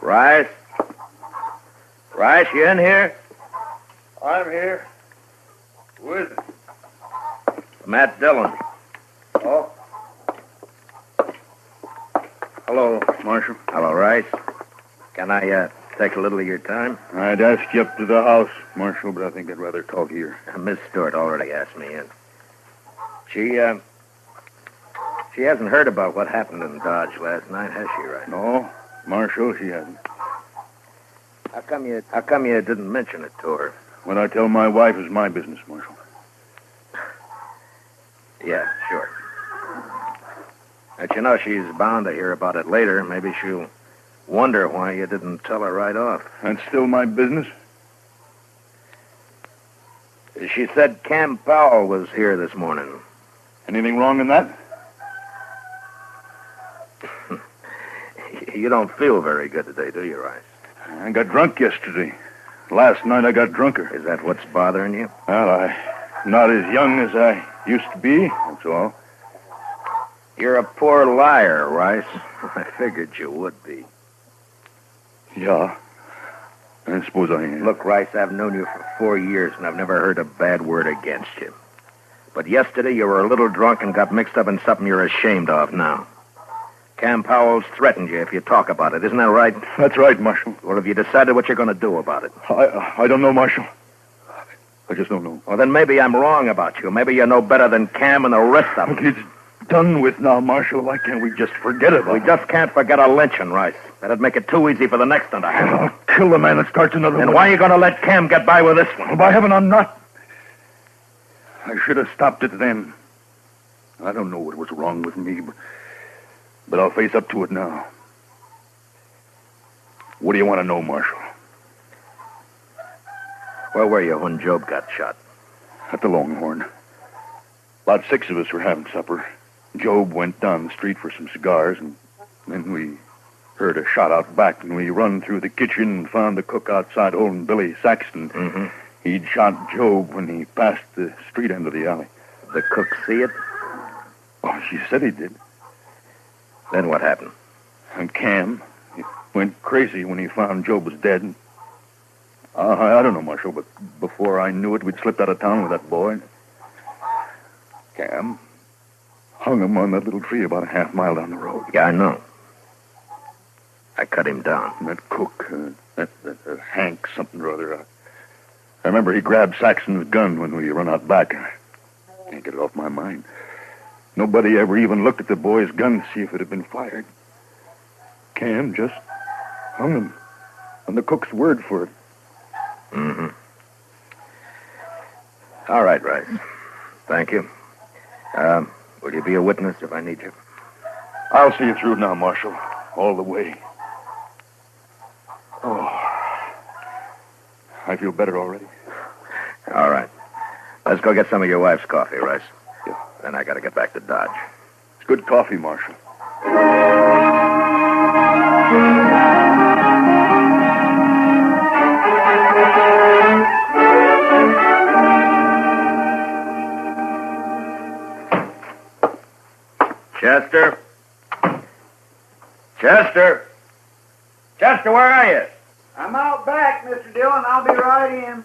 Rice? Rice, you in here? I'm here. Who is it? Matt Dillon. Oh? Hello, Marshal. Hello, Rice. Can I take a little of your time? I'd ask you up to the house, Marshal, but I think I'd rather talk here. Miss Stewart already asked me in. She hasn't heard about what happened in Dodge last night, has she, Rice? No, Marshal, she hasn't. How come you didn't mention it to her? What I tell my wife is my business, Marshal. Yeah, sure. But you know, she's bound to hear about it later. Maybe she'll wonder why you didn't tell her right off. That's still my business? She said Cam Powell was here this morning. Anything wrong in that? You don't feel very good today, do you, Rice? I got drunk yesterday. Last night I got drunker. Is that what's bothering you? Well, I'm not as young as I used to be, that's all. You're a poor liar, Rice. I figured you would be. Yeah, I suppose I am. Look, Rice, I've known you for 4 years, and I've never heard a bad word against you. But yesterday you were a little drunk and got mixed up in something you're ashamed of now. Cam Powell's threatened you if you talk about it. Isn't that right? That's right, Marshal. Well, have you decided what you're going to do about it? I don't know, Marshal. I just don't know. Well, then maybe I'm wrong about you. Maybe you know better than Cam and the rest of them. It's done with now, Marshal. Why can't we just forget it? We just can't forget a lynching, Rice. That'd make it too easy for the next one to happen. I'll kill the man that starts another one. And why are you going to let Cam get by with this one? Well, by heaven, I'm not. I should have stopped it then. I don't know what was wrong with me, but I'll face up to it now. What do you want to know, Marshal? Where were you when Job got shot? At the Longhorn. About 6 of us were having supper. Job went down the street for some cigars, and then we heard a shot out back, and we run through the kitchen and found the cook outside holding Billy Saxton. Mm-hmm. He'd shot Job when he passed the street end of the alley. The cook see it? Oh, she said he did. Then what happened? And Cam, he went crazy when he found Job was dead. I don't know, Marshal, but before I knew it, we'd slipped out of town with that boy. Cam hung him on that little tree about a half mile down the road. Yeah, I know. I cut him down. And that cook, that Hank something or other, I remember he grabbed Saxon's gun when we run out back. I can't get it off my mind. Nobody ever even looked at the boy's gun to see if it had been fired. Cam just hung him on the cook's word for it. Mm-hmm. All right, Rice. Thank you. Will you be a witness if I need you? I'll see you through now, Marshal. All the way. Oh. I feel better already. All right. Let's go get some of your wife's coffee, Rice. Yeah. Then I got to get back to Dodge. It's good coffee, Marshal. Chester? Chester? Chester, where are you? I'm out back, Mr. Dillon. I'll be right in.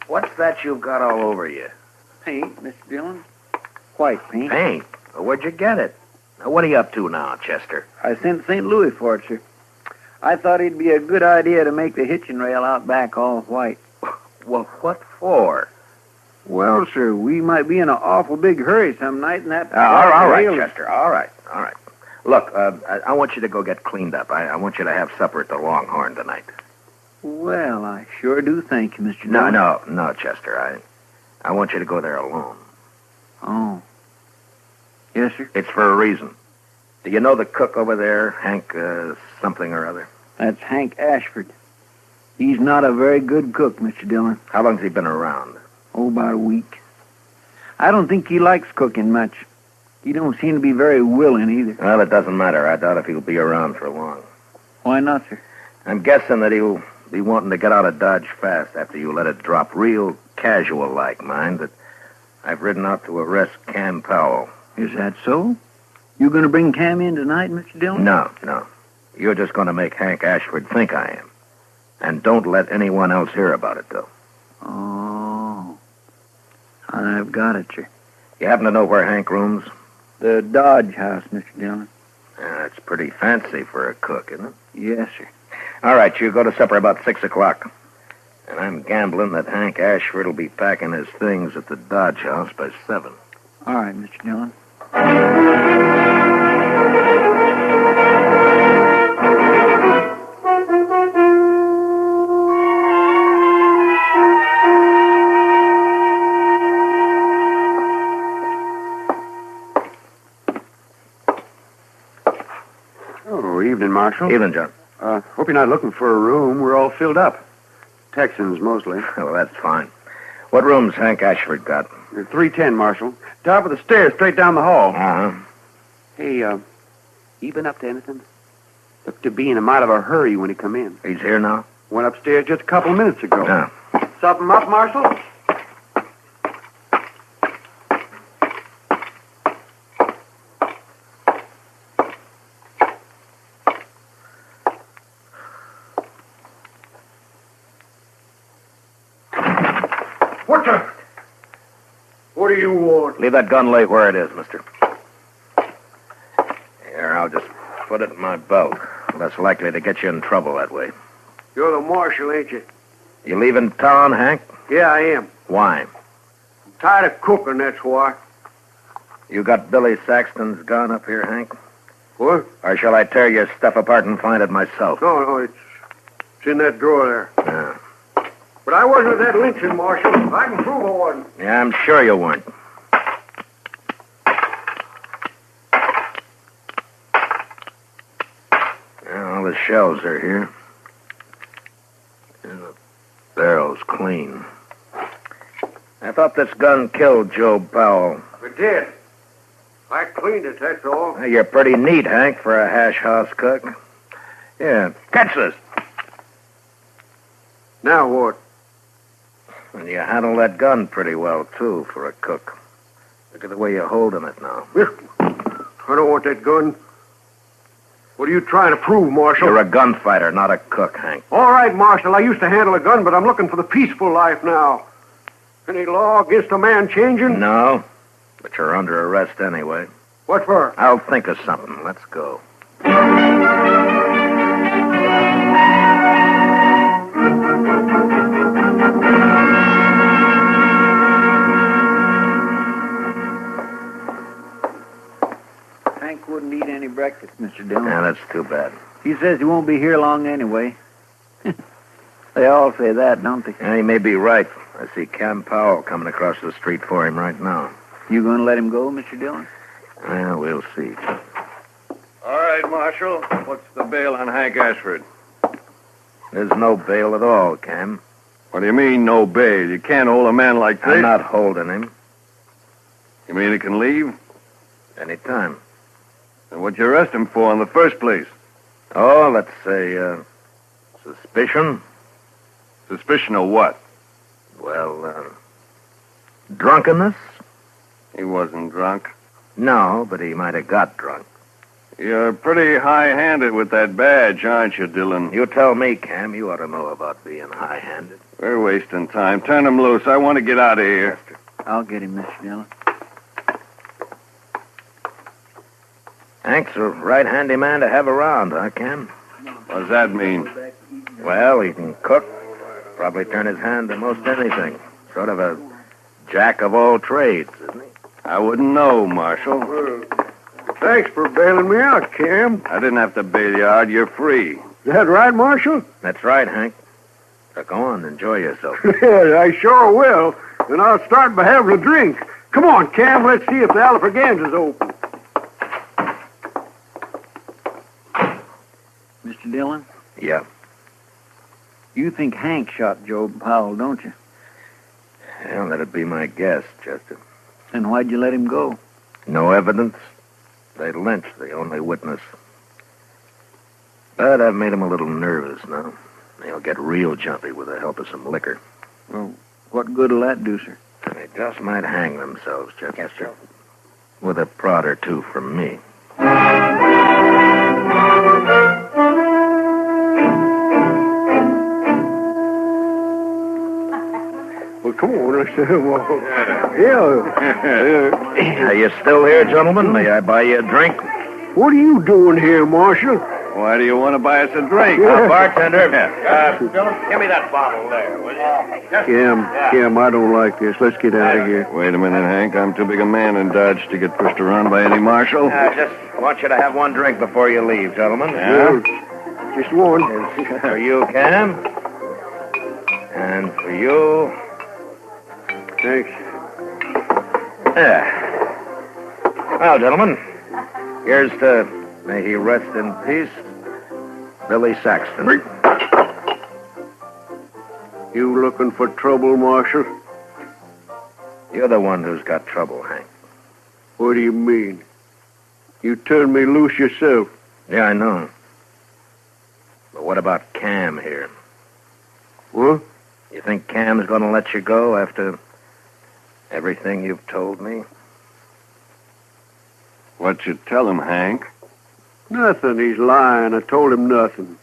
What's that you've got all over you? Paint, Mr. Dillon. White paint. Paint? Well, where'd you get it? Now, what are you up to now, Chester? I sent St. Louis for it, sir. I thought it'd be a good idea to make the hitching rail out back all white. Well, what for? Well, sir, we might be in an awful big hurry some night, and that... all right, Chester. All right. Look, I want you to go get cleaned up. I want you to have supper at the Longhorn tonight. Well, I sure do thank you, Mr. Dillon. No, Chester. I want you to go there alone. Oh. Yes, sir? It's for a reason. Do you know the cook over there, Hank something or other? That's Hank Ashford. He's not a very good cook, Mr. Dillon. How long's he been around? Oh, about a week. I don't think he likes cooking much. He don't seem to be very willing either. Well, it doesn't matter. I doubt if he'll be around for long. Why not, sir? I'm guessing that he'll be wanting to get out of Dodge fast after you let it drop. Real casual-like, mind, that I've ridden out to arrest Cam Powell. Is that so? You going to bring Cam in tonight, Mr. Dillon? No. You're just going to make Hank Ashford think I am. And don't let anyone else hear about it, though. Oh. I've got it, sir. You happen to know where Hank rooms? The Dodge house, Mr. Dillon. It's pretty fancy for a cook, isn't it? Yes, sir. All right, you go to supper about 6 o'clock. And I'm gambling that Hank Ashford will be packing his things at the Dodge house by 7. All right, Mr. Dillon. Oh, evening, Marshal. Evening, John. Hope you're not looking for a room. We're all filled up. Texans, mostly. Well, that's fine. What room's Hank Ashford got? 310, Marshal. Top of the stairs, straight down the hall. Uh-huh. Hey, you been up to anything? Looked to be in a mite of a hurry when he come in. He's here now? Went upstairs just a couple minutes ago. Yeah. Something up, Marshal? What do you want? Leave that gun lay where it is, mister. Here, I'll just put it in my belt. Less likely to get you in trouble that way. You're the marshal, ain't you? You leaving town, Hank? Yeah, I am. Why? I'm tired of cooking, that's why. You got Billy Saxton's gun up here, Hank? What? Or shall I tear your stuff apart and find it myself? No, it's in that drawer there. Yeah. But I wasn't at that lynching, Marshal. I can prove I wasn't. Yeah, I'm sure you weren't. Yeah, all the shells are here. And the barrel's clean. I thought this gun killed Joe Powell. It did. I cleaned it, that's all. Well, you're pretty neat, Hank, for a hash house cook. Yeah, catch this. Now what? And you handle that gun pretty well, too, for a cook. Look at the way you're holding it now. I don't want that gun. What are you trying to prove, Marshal? You're a gunfighter, not a cook, Hank. All right, Marshal, I used to handle a gun, but I'm looking for the peaceful life now. Any law against a man changing? No, but you're under arrest anyway. What for? I'll think of something. Let's go. Hank wouldn't eat any breakfast, Mr. Dillon. Yeah, that's too bad. He says he won't be here long anyway. They all say that, don't they? Yeah, he may be right. I see Cam Powell coming across the street for him right now. You going to let him go, Mr. Dillon? Well, we'll see. All right, Marshal. What's the bail on Hank Ashford? There's no bail at all, Cam. What do you mean, no bail? You can't hold a man like this. I'm not holding him. You mean he can leave? Anytime. And what'd you arrest him for in the first place? Oh, let's say, suspicion. Suspicion of what? Well, drunkenness? He wasn't drunk. No, but he might have got drunk. You're pretty high-handed with that badge, aren't you, Dillon? You tell me, Cam. You ought to know about being high-handed. We're wasting time. Turn him loose. I want to get out of here. I'll get him, Mr. Dillon. Hank's a right handy man to have around, huh, Cam? What does that mean? Well, he can cook. Probably turn his hand to most anything. Sort of a jack of all trades, isn't he? I wouldn't know, Marshal. Thanks for bailing me out, Cam. I didn't have to bail you out. You're free. Is that right, Marshal? That's right, Hank. So go on, enjoy yourself. Yeah, I sure will. And I'll start by having a drink. Come on, Cam, let's see if the Alfraganza's open. Mr. Dillon? Yeah. You think Hank shot Joe Powell, don't you? Well, that'd be my guess, Chester. And why'd you let him go? No evidence. They lynched the only witness. But I've made him a little nervous now. He'll get real jumpy with the help of some liquor. Well, what good'll that do, sir? They just might hang themselves, Chester. With a prod or two from me. Well, come on, let's Yeah. Are you still here, gentlemen? May I buy you a drink? What are you doing here, Marshal? Why do you want to buy us a drink? Bartender. Give me that bottle there, will you? Cam, I don't like this. Let's get out of here. Wait a minute, Hank. I'm too big a man in Dodge to get pushed around by any marshal. I just want you to have one drink before you leave, gentlemen. Yeah? Just one. For you, Cam. And for you... Thanks. Yeah. Well, gentlemen, here's to may he rest in peace, Billy Saxton. You looking for trouble, Marshal? You're the one who's got trouble, Hank. What do you mean? You turned me loose yourself. Yeah, I know. But what about Cam here? What? You think Cam's going to let you go after everything you've told me? What'd you tell him, Hank? Nothing. He's lying. I told him nothing.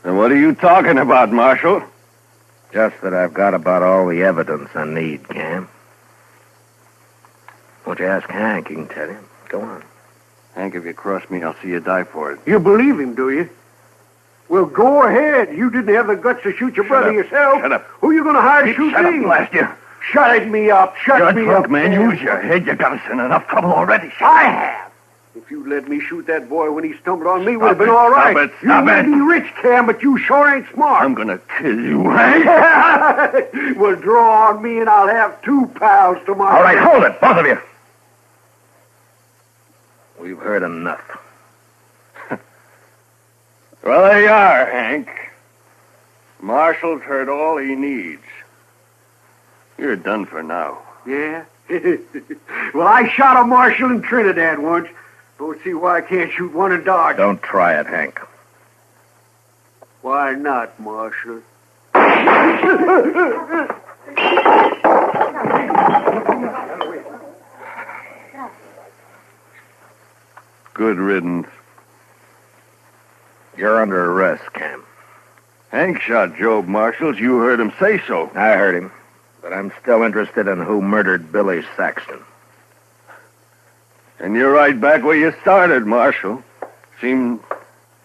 And what are you talking about, Marshal? Just that I've got about all the evidence I need, Cam. Won't you ask Hank? He can tell you. Go on. Hank, if you cross me, I'll see you die for it. You believe him, do you? Well, go ahead. You didn't have the guts to shoot your brother yourself. Shut up. Who are you going to hire to shoot Shut me? up, blast you. Shut me up. Shut You're me drunk, up. man. Use your head. You got us in enough trouble already. I have. If you'd let me shoot that boy when he stumbled on me, would have Stop been it. all right. Stop it. Stop you may it. be rich, Cam, but you sure ain't smart. I'm going to kill you, Hank. Well, draw on me and I'll have 2 pals tomorrow. All right, hold it, both of you. We've heard enough. Well, there you are, Hank. Marshal's heard all he needs. You're done for now. Yeah? Well, I shot a marshal in Trinidad once. Don't see why I can't shoot one in Dodge. Don't try it, Hank. Why not, Marshal? Good riddance. You're under arrest, Cam. Hank shot Job Marshals. You heard him say so. I heard him. But I'm still interested in who murdered Billy Saxton. And you're right back where you started, Marshal. Seems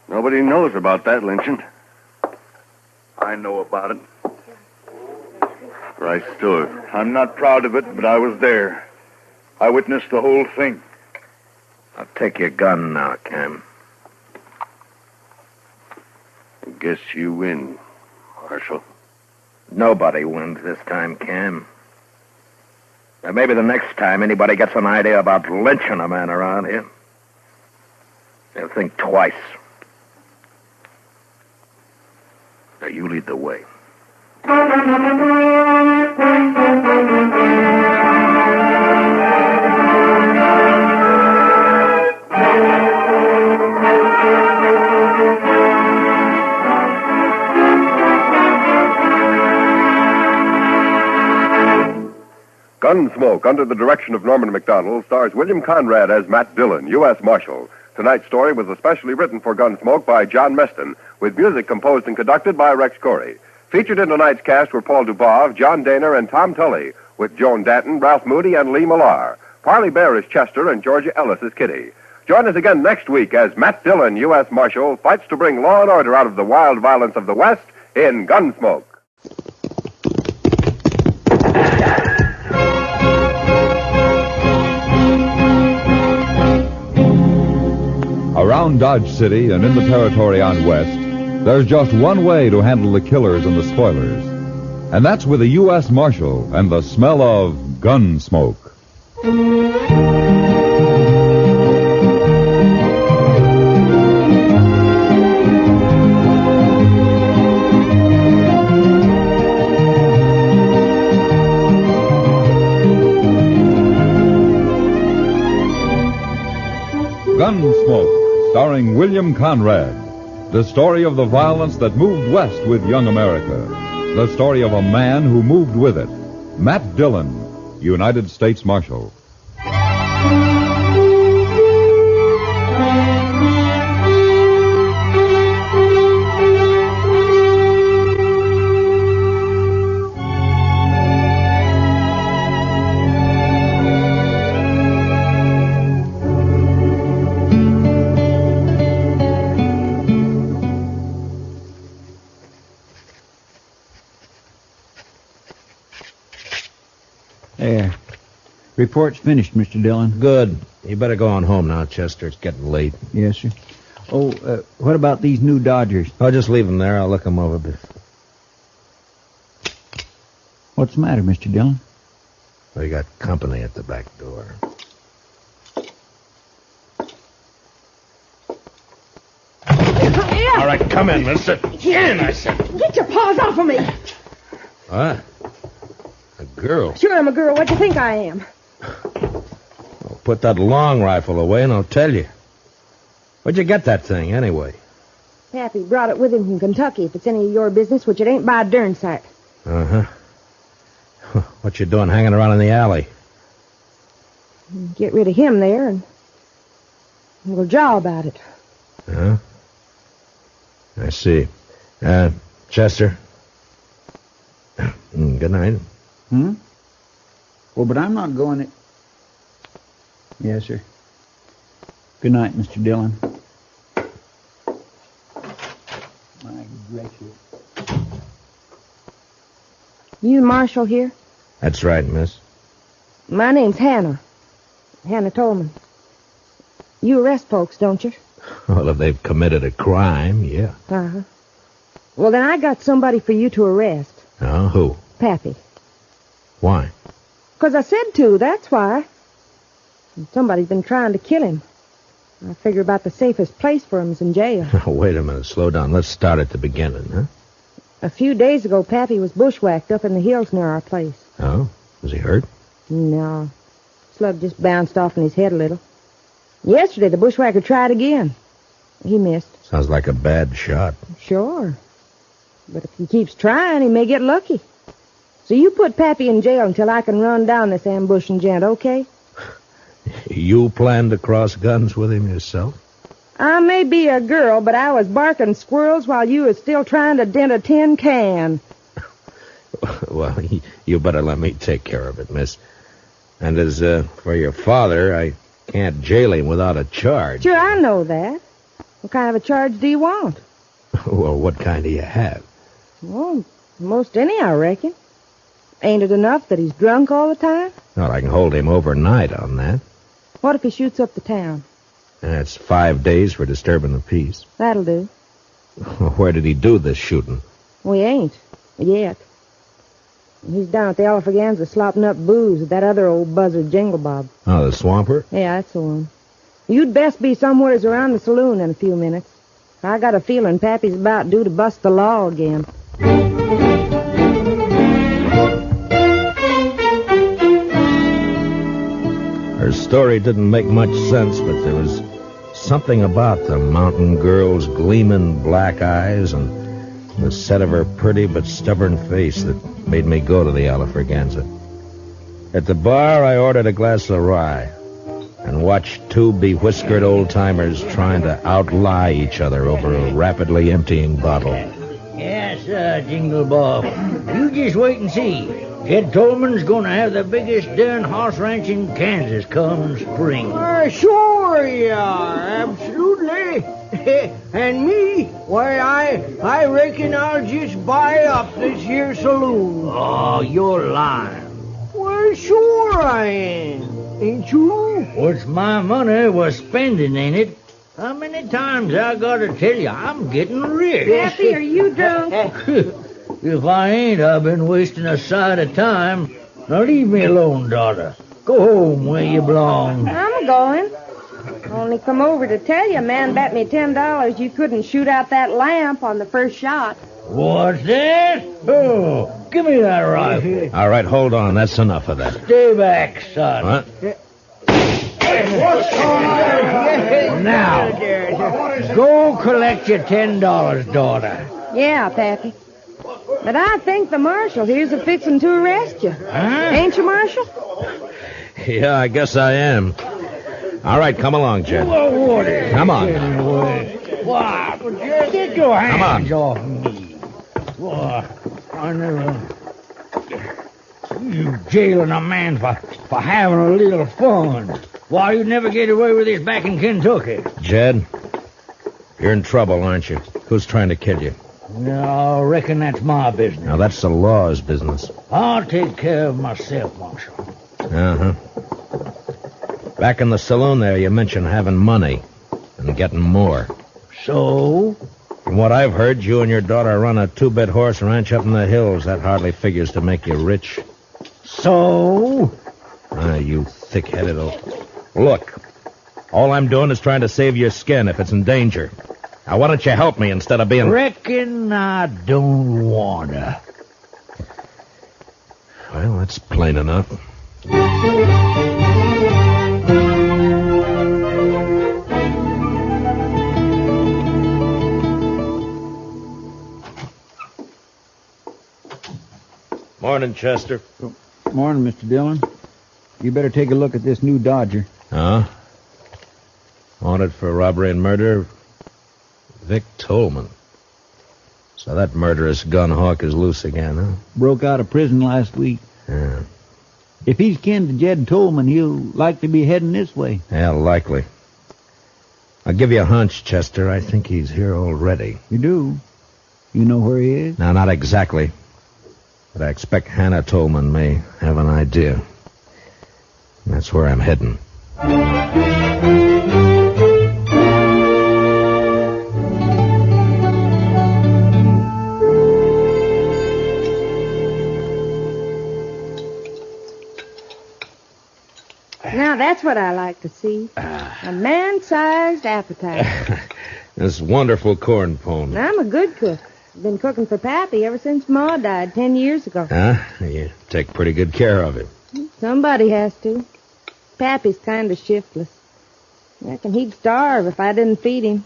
nobody knows about that lynching. I know about it. Right stood. I'm not proud of it, but I was there. I witnessed the whole thing. I'll take your gun now, Cam. I guess you win, Marshal. Nobody wins this time, Cam. And maybe the next time anybody gets an idea about lynching a man around here, they'll think twice. Now, you lead the way. Gunsmoke, under the direction of Norman Macdonald, stars William Conrad as Matt Dillon, U.S. Marshal. Tonight's story was especially written for Gunsmoke by John Meston, with music composed and conducted by Rex Corey. Featured in tonight's cast were Paul Dubov, John Daner, and Tom Tully, with Joan Danton, Ralph Moody, and Lee Millar. Parley Bear is Chester, and Georgia Ellis is Kitty. Join us again next week as Matt Dillon, U.S. Marshal, fights to bring law and order out of the wild violence of the West in Gunsmoke. Around Dodge City and in the territory on West, there's just one way to handle the killers and the spoilers. And that's with a U.S. Marshal and the smell of gun smoke. Gunsmoke, starring William Conrad. The story of the violence that moved west with young America. The story of a man who moved with it. Matt Dillon, United States Marshal. There. Report's finished, Mr. Dillon. Good. You better go on home now, Chester. It's getting late. Yes, sir. Oh, what about these new Dodgers? I'll just leave them there. I'll look them over. What's the matter, Mr. Dillon? We got company at the back door. All right, come in, mister. In, I said. Get your paws off of me. What? A girl. Sure, I'm a girl. What do you think I am? Well, put that long rifle away and I'll tell you. Where'd you get that thing, anyway? Pappy brought it with him from Kentucky, if it's any of your business, which it ain't by a darn sight. Uh-huh. What you doing hanging around in the alley? Get rid of him there, and we'll jaw about it. Huh? I see. Chester? Good night. Hmm? Well, but I'm not going to... Yes, sir. Good night, Mr. Dillon. My gracious. You the marshal here? That's right, miss. My name's Hannah. Hannah Tolman. You arrest folks, don't you? Well, if they've committed a crime, yeah. Uh-huh. Well, then I got somebody for you to arrest. Oh, who? Pappy. Why? 'Cause I said to, that's why. And somebody's been trying to kill him. I figure about the safest place for him is in jail. Wait a minute, slow down. Let's start at the beginning, huh? A few days ago, Pappy was bushwhacked up in the hills near our place. Oh? Was he hurt? No. Slug just bounced off in his head a little. Yesterday, the bushwhacker tried again. He missed. Sounds like a bad shot. Sure. But if he keeps trying, he may get lucky. So you put Pappy in jail until I can run down this ambushing gent, okay? You plan to cross guns with him yourself? I may be a girl, but I was barking squirrels while you was still trying to dent a tin can. Well, you better let me take care of it, miss. And as for your father, I can't jail him without a charge. Sure, I know that. What kind of a charge do you want? Well, what kind do you have? Well, most any, I reckon. Ain't it enough that he's drunk all the time? Well, I can hold him overnight on that. What if he shoots up the town? That's 5 days for disturbing the peace. That'll do. Where did he do this shooting? We ain't. Yet. He's down at the Alfreganza slopping up booze with that other old buzzard Jingle Bob. Oh, the Swamper? Yeah, that's the one. You'd best be somewheres around the saloon in a few minutes. I got a feeling Pappy's about due to bust the law again. Her story didn't make much sense, but there was something about the mountain girl's gleaming black eyes and the set of her pretty but stubborn face that made me go to the Alfreganza. At the bar, I ordered a glass of rye and watched two bewhiskered old-timers trying to outlie each other over a rapidly emptying bottle. Yes, Jingle Bob. You just wait and see. Ted Tolman's gonna have the biggest darn horse ranch in Kansas come spring. Sure you are, absolutely. And me, why, I reckon I'll just buy up this here saloon. Oh, you're lying. Well, sure I am. Ain't you? What's my money was spending, ain't it? How many times I gotta tell you I'm getting rich? Pappy, are you drunk? If I ain't, I've been wasting a sight of time. Now leave me alone, daughter. Go home where you belong. I'm going. Only come over to tell you, man bet me $10 you couldn't shoot out that lamp on the first shot. What's that? Oh, give me that rifle. All right, hold on. That's enough of that. Stay back, son. What? What's going on? Now, go collect your $10, daughter. Yeah, Pappy. But I think the marshal here's a-fixin' to arrest you. Huh? Ain't you, Marshal? Yeah, I guess I am. All right, come along, Jed. What is Come on. What? Get your hands Come off me. What? I never... You jailing a man for having a little fun. Why, you'd never get away with this back in Kentucky. Jed, you're in trouble, aren't you? Who's trying to kill you? No, I reckon that's my business. Now, that's the law's business. I'll take care of myself, Marshal. Uh-huh. Back in the saloon there, you mentioned having money and getting more. So? From what I've heard, you and your daughter run a 2-bit horse ranch up in the hills. That hardly figures to make you rich. So? You thick-headed old... Look, all I'm doing is trying to save your skin if it's in danger. Now, why don't you help me instead of being... Reckon I don't wanna. Well, that's plain enough. Morning, Chester. Morning, Mr. Dillon. You better take a look at this new Dodger. Huh? Wanted for robbery and murder? Vic Tolman. So that murderous gun hawk is loose again, huh? Broke out of prison last week. Yeah. If he's kin to Jed Tolman, he'll likely be heading this way. Yeah, likely. I'll give you a hunch, Chester. I think he's here already. You do? You know where he is? No, not exactly. But I expect Hannah Tolman may have an idea. And that's where I'm heading. Now, that's what I like to see. A man-sized appetite. This wonderful corn pone. I'm a good cook. Been cooking for Pappy ever since Ma died 10 years ago. Huh? You take pretty good care of it. Somebody has to. Pappy's kind of shiftless. Reckon he'd starve if I didn't feed him.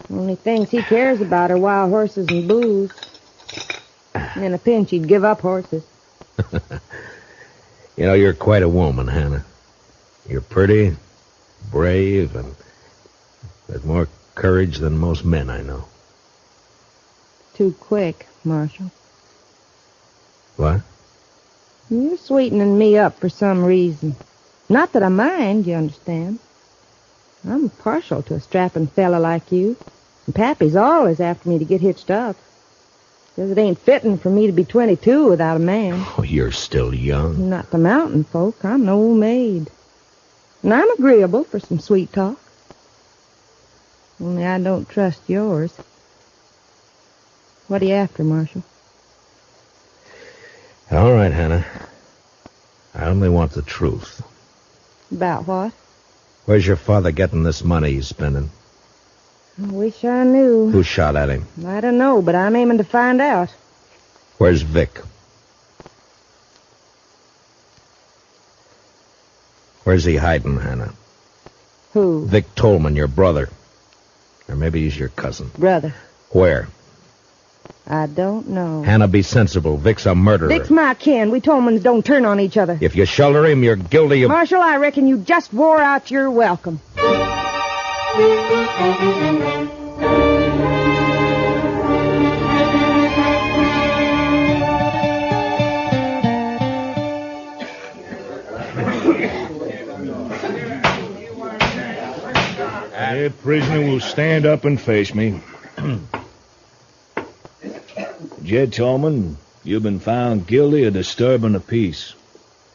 Only things he cares about are wild horses and booze. In a pinch, he'd give up horses. You know, you're quite a woman, Hannah. You're pretty, brave, and with more courage than most men I know. Too quick, Marshal. What? You're sweetening me up for some reason. Not that I mind, you understand. I'm partial to a strapping fella like you. And Pappy's always after me to get hitched up. Says it ain't fitting for me to be 22 without a man. Oh, you're still young. Not the mountain folk. I'm an old maid. And I'm agreeable for some sweet talk. Only I don't trust yours. What are you after, Marshal? All right, Hannah. I only want the truth. About what? Where's your father getting this money he's spending? I wish I knew. Who shot at him? I don't know, but I'm aiming to find out. Where's Vic? Where's he hiding, Hannah? Who? Vic Tolman, your brother. Or maybe he's your cousin. Brother. Where? I don't know. Hannah, be sensible. Vic's a murderer. Vic's my kin. We Tolmans don't turn on each other. If you shelter him, you're guilty of... Marshal, I reckon you just wore out your welcome. The prisoner will stand up and face me. Jed Tolman, you've been found guilty of disturbing the peace.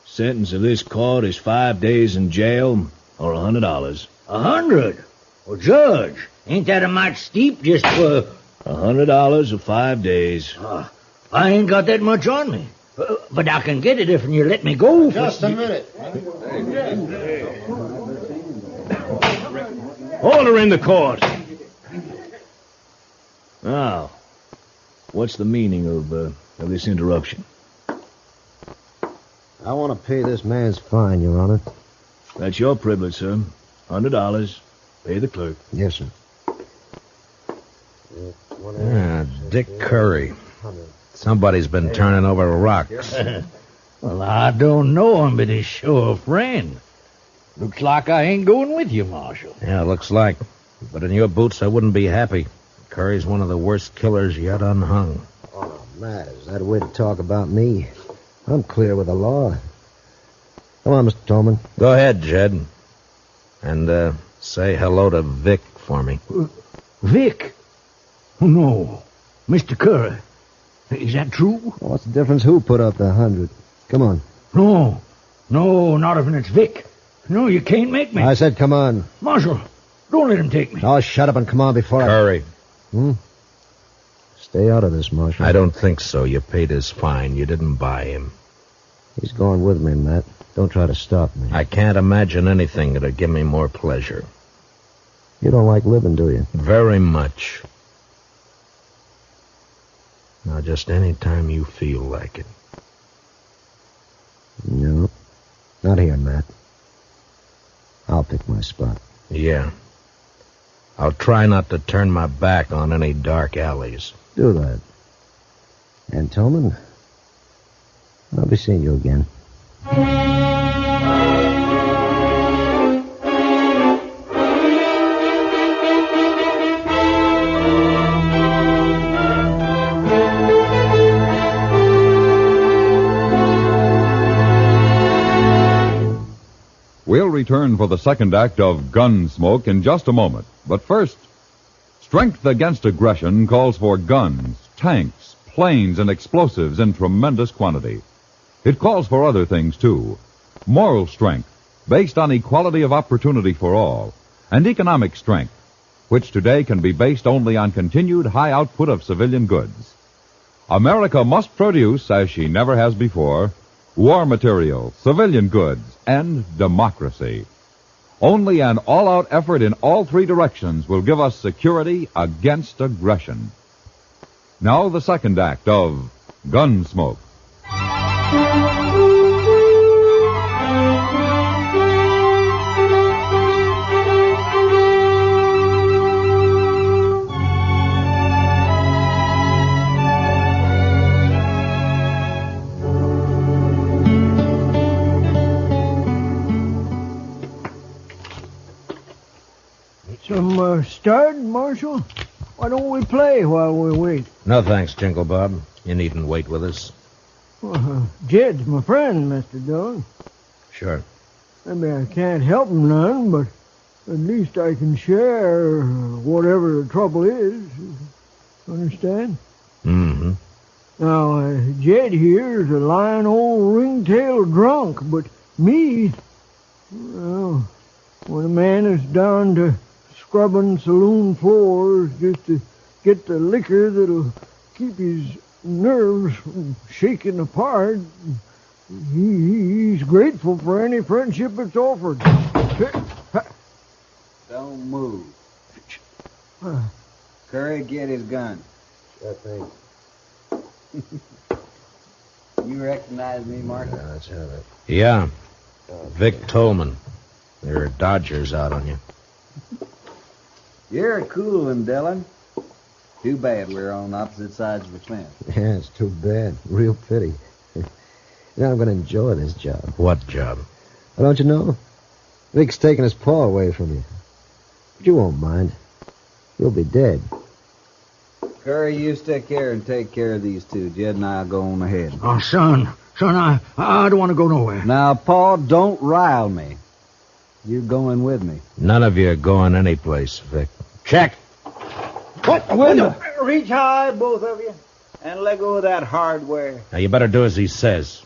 Sentence of this court is 5 days in jail or $100. 100? Well, Judge, ain't that a mite steep just for... $100 or 5 days. I ain't got that much on me. But I can get it if you let me go. Just a minute. Order in the court. Now, what's the meaning of this interruption? I want to pay this man's fine, Your Honor. That's your privilege, sir. $100. Pay the clerk. Yes, sir. Dick Curry. Somebody's been turning over rocks. Well, I don't know him, but he's sure a friend. Looks like I ain't going with you, Marshal. Yeah, looks like. But in your boots, I wouldn't be happy. Curry's one of the worst killers yet unhung. Oh, Matt, is that a way to talk about me? I'm clear with the law. Come on, Mr. Tolman. Go ahead, Jed. And, say hello to Vic for me. Vic? Oh, no. Mr. Curry. Is that true? What's the difference who put up the 100? Come on. No, not if it's Vic. No, you can't make me. I said come on. Marshal, don't let him take me. Oh, shut up and come on before Curry. Stay out of this, Marshal. I don't think so. You paid his fine. You didn't buy him. He's going with me, Matt. Don't try to stop me. I can't imagine anything that'd give me more pleasure. You don't like living, do you? Very much. Now, just any time you feel like it. No, not here, Matt. I'll pick my spot. Yeah. I'll try not to turn my back on any dark alleys. Do that. And Tolman, I'll be seeing you again. We'll return for the second act of Gunsmoke in just a moment. But first, strength against aggression calls for guns, tanks, planes, and explosives in tremendous quantity. It calls for other things, too. Moral strength, based on equality of opportunity for all, and economic strength, which today can be based only on continued high output of civilian goods. America must produce, as she never has before, war material, civilian goods, and democracy. Only an all-out effort in all three directions will give us security against aggression. Now the second act of Gunsmoke. Some stud, Marshal? Why don't we play while we wait? No thanks, Jingle Bob. You needn't wait with us. Jed's my friend, Mr. Dillon. Sure. Maybe I can't help him none, but at least I can share whatever the trouble is. Understand? Mm-hmm. Now, Jed here is a lying old ringtail drunk, but me, well, when a man is down to scrubbing saloon floors just to get the liquor that'll keep his nerves from shaking apart, he's grateful for any friendship that's offered. Don't move. Curry, get his gun. Sure thing. You recognize me, Marshal? Yeah, that's how that... Yeah. Vic Tolman. There are Dodgers out on you. You're a cool one, Dillon. Too bad we're on opposite sides of the fence. Yeah, it's too bad. Real pity. Now I'm going to enjoy this job. What job? Well, don't you know? Vic's taking his paw away from you. But you won't mind. You'll be dead. Curry, you stick here and take care of these two. Jed and I'll go on ahead. Oh, son, I don't want to go nowhere. Now, Paul, don't rile me. You're going with me. None of you are going anyplace, Vic. Check. What? Window. Reach high, both of you, and let go of that hardware. Now, you better do as he says.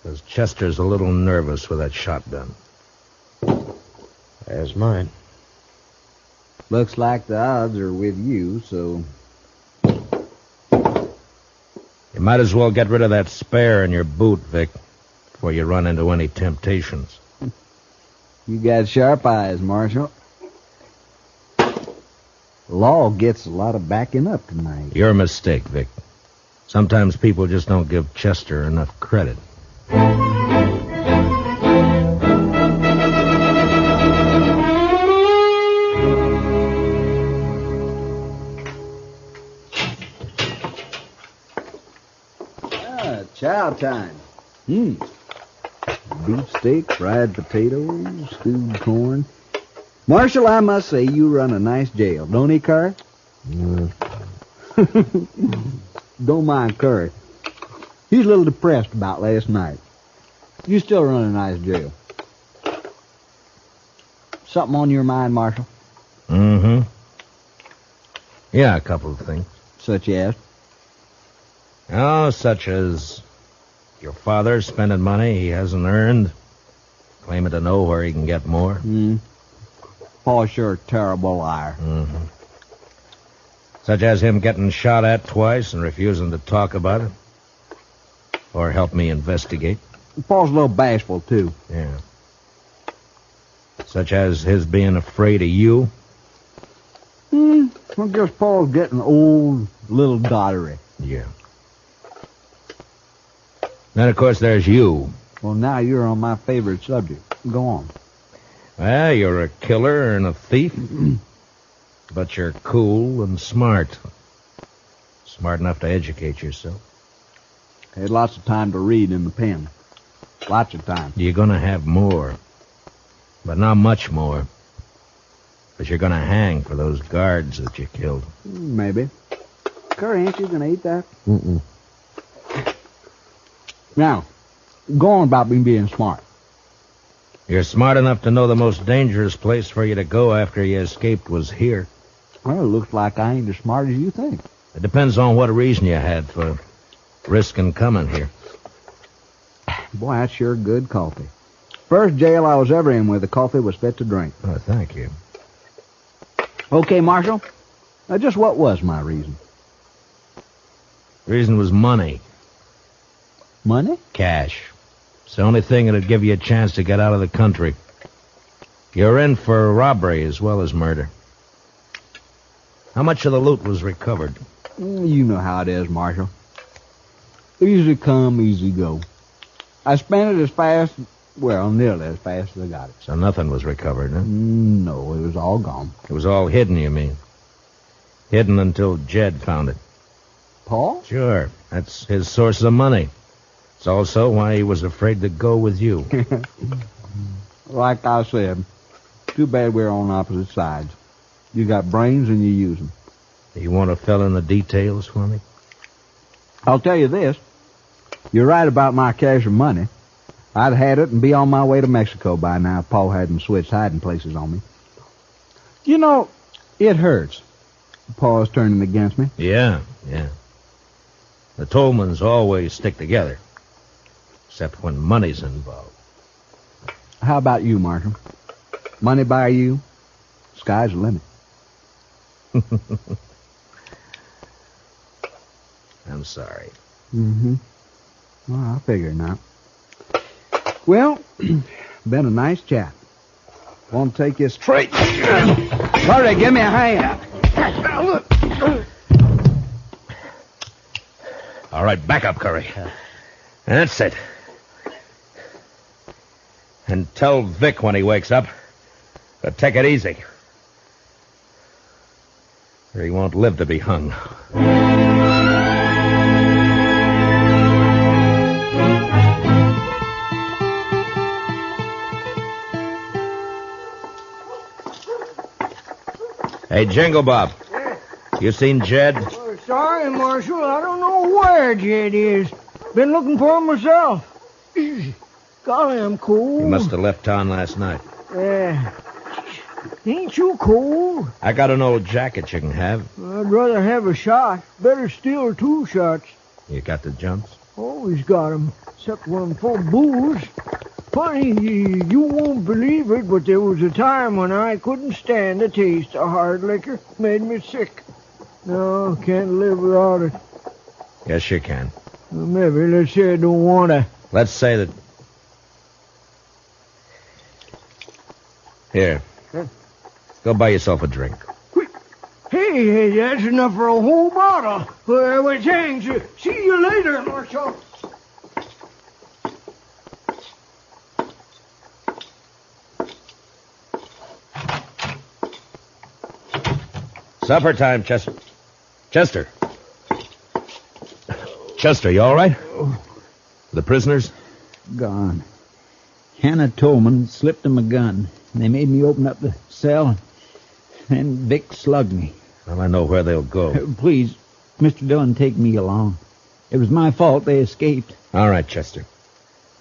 Because Chester's a little nervous with that shotgun. There's mine. Looks like the odds are with you, so... You might as well get rid of that spare in your boot, Vic, before you run into any temptations. You got sharp eyes, Marshal. The law gets a lot of backing up tonight. Your mistake, Vic. Sometimes people just don't give Chester enough credit. Chow time. Beefsteak, fried potatoes, stewed corn. Marshal, I must say you run a nice jail, don't he, Curry? Don't mind Curry. He's a little depressed about last night. You still run a nice jail. Something on your mind, Marshal? Mm-hmm. Yeah, a couple of things. Such as? Oh, such as your father spending money he hasn't earned, claiming to know where he can get more. Paul's sure a terrible liar. Mm-hmm. Such as him getting shot at twice and refusing to talk about it. Or help me investigate. Paul's a little bashful, too. Yeah. Such as his being afraid of you. I guess Paul's getting old, little dottery. Yeah. Then, of course, there's you. Well, now you're on my favorite subject. Go on. Well, you're a killer and a thief, but you're cool and smart. Smart enough to educate yourself. Had lots of time to read in the pen. Lots of time. You're gonna have more, but not much more. But you're gonna hang for those guards that you killed. Maybe. Curry, ain't you gonna eat that? Mm-mm. Now, go on about me being smart. You're smart enough to know the most dangerous place for you to go after you escaped was here. Well, it looks like I ain't as smart as you think. It depends on what reason you had for risking coming here. Boy, that's sure good coffee. First jail I was ever in where the coffee was fit to drink. Oh, thank you. Okay, Marshal. Now, just what was my reason? Reason was money. Money? Cash. It's the only thing that'd give you a chance to get out of the country. You're in for robbery as well as murder. How much of the loot was recovered? You know how it is, Marshal. Easy come, easy go. I spent it as fast, well, nearly as fast as I got it. So nothing was recovered, huh? No, it was all gone. It was all hidden, you mean? Hidden until Jed found it. Paul? Sure. That's his source of money. It's also why he was afraid to go with you. Like I said, too bad we're on opposite sides. You got brains and you use them. You want to fill in the details for me? I'll tell you this. You're right about my cash and money. I'd had it and be on my way to Mexico by now if Paul hadn't switched hiding places on me. You know, it hurts. Paul's turning against me. Yeah. The Tolmans always stick together. Except when money's involved. How about you, Marshal? Money by you, sky's the limit. I'm sorry. Mm-hmm. Well, I figure not. Well, been a nice chat. Want to take you straight? Hurry, give me a hand. All right, back up, Curry. That's it. And tell Vic when he wakes up to take it easy. Or he won't live to be hung. Hey, Jingle Bob. You seen Jed? Oh, sorry, Marshal. I don't know where Jed is. Been looking for him myself. Golly, I'm cold. He must have left town last night. Ain't you cold? I got an old jacket you can have. I'd rather have a shot. Better still 2 shots. You got the jumps? Always got 'em, except when I'm full of booze. Funny, you won't believe it, but there was a time when I couldn't stand the taste of hard liquor. Made me sick. No, can't live without it. Yes, you can. Well, maybe, let's say I don't want to. Let's say that... Here. Huh? Go buy yourself a drink. Hey, that's enough for a whole bottle. Well, thanks. See you later, Marshal. Supper time, Chester. Chester, you all right? The prisoners? Gone. Hannah Tolman slipped him a gun. They made me open up the cell, and Vic slugged me. Well, I know where they'll go. Please, Mr. Dillon, take me along. It was my fault they escaped. All right, Chester.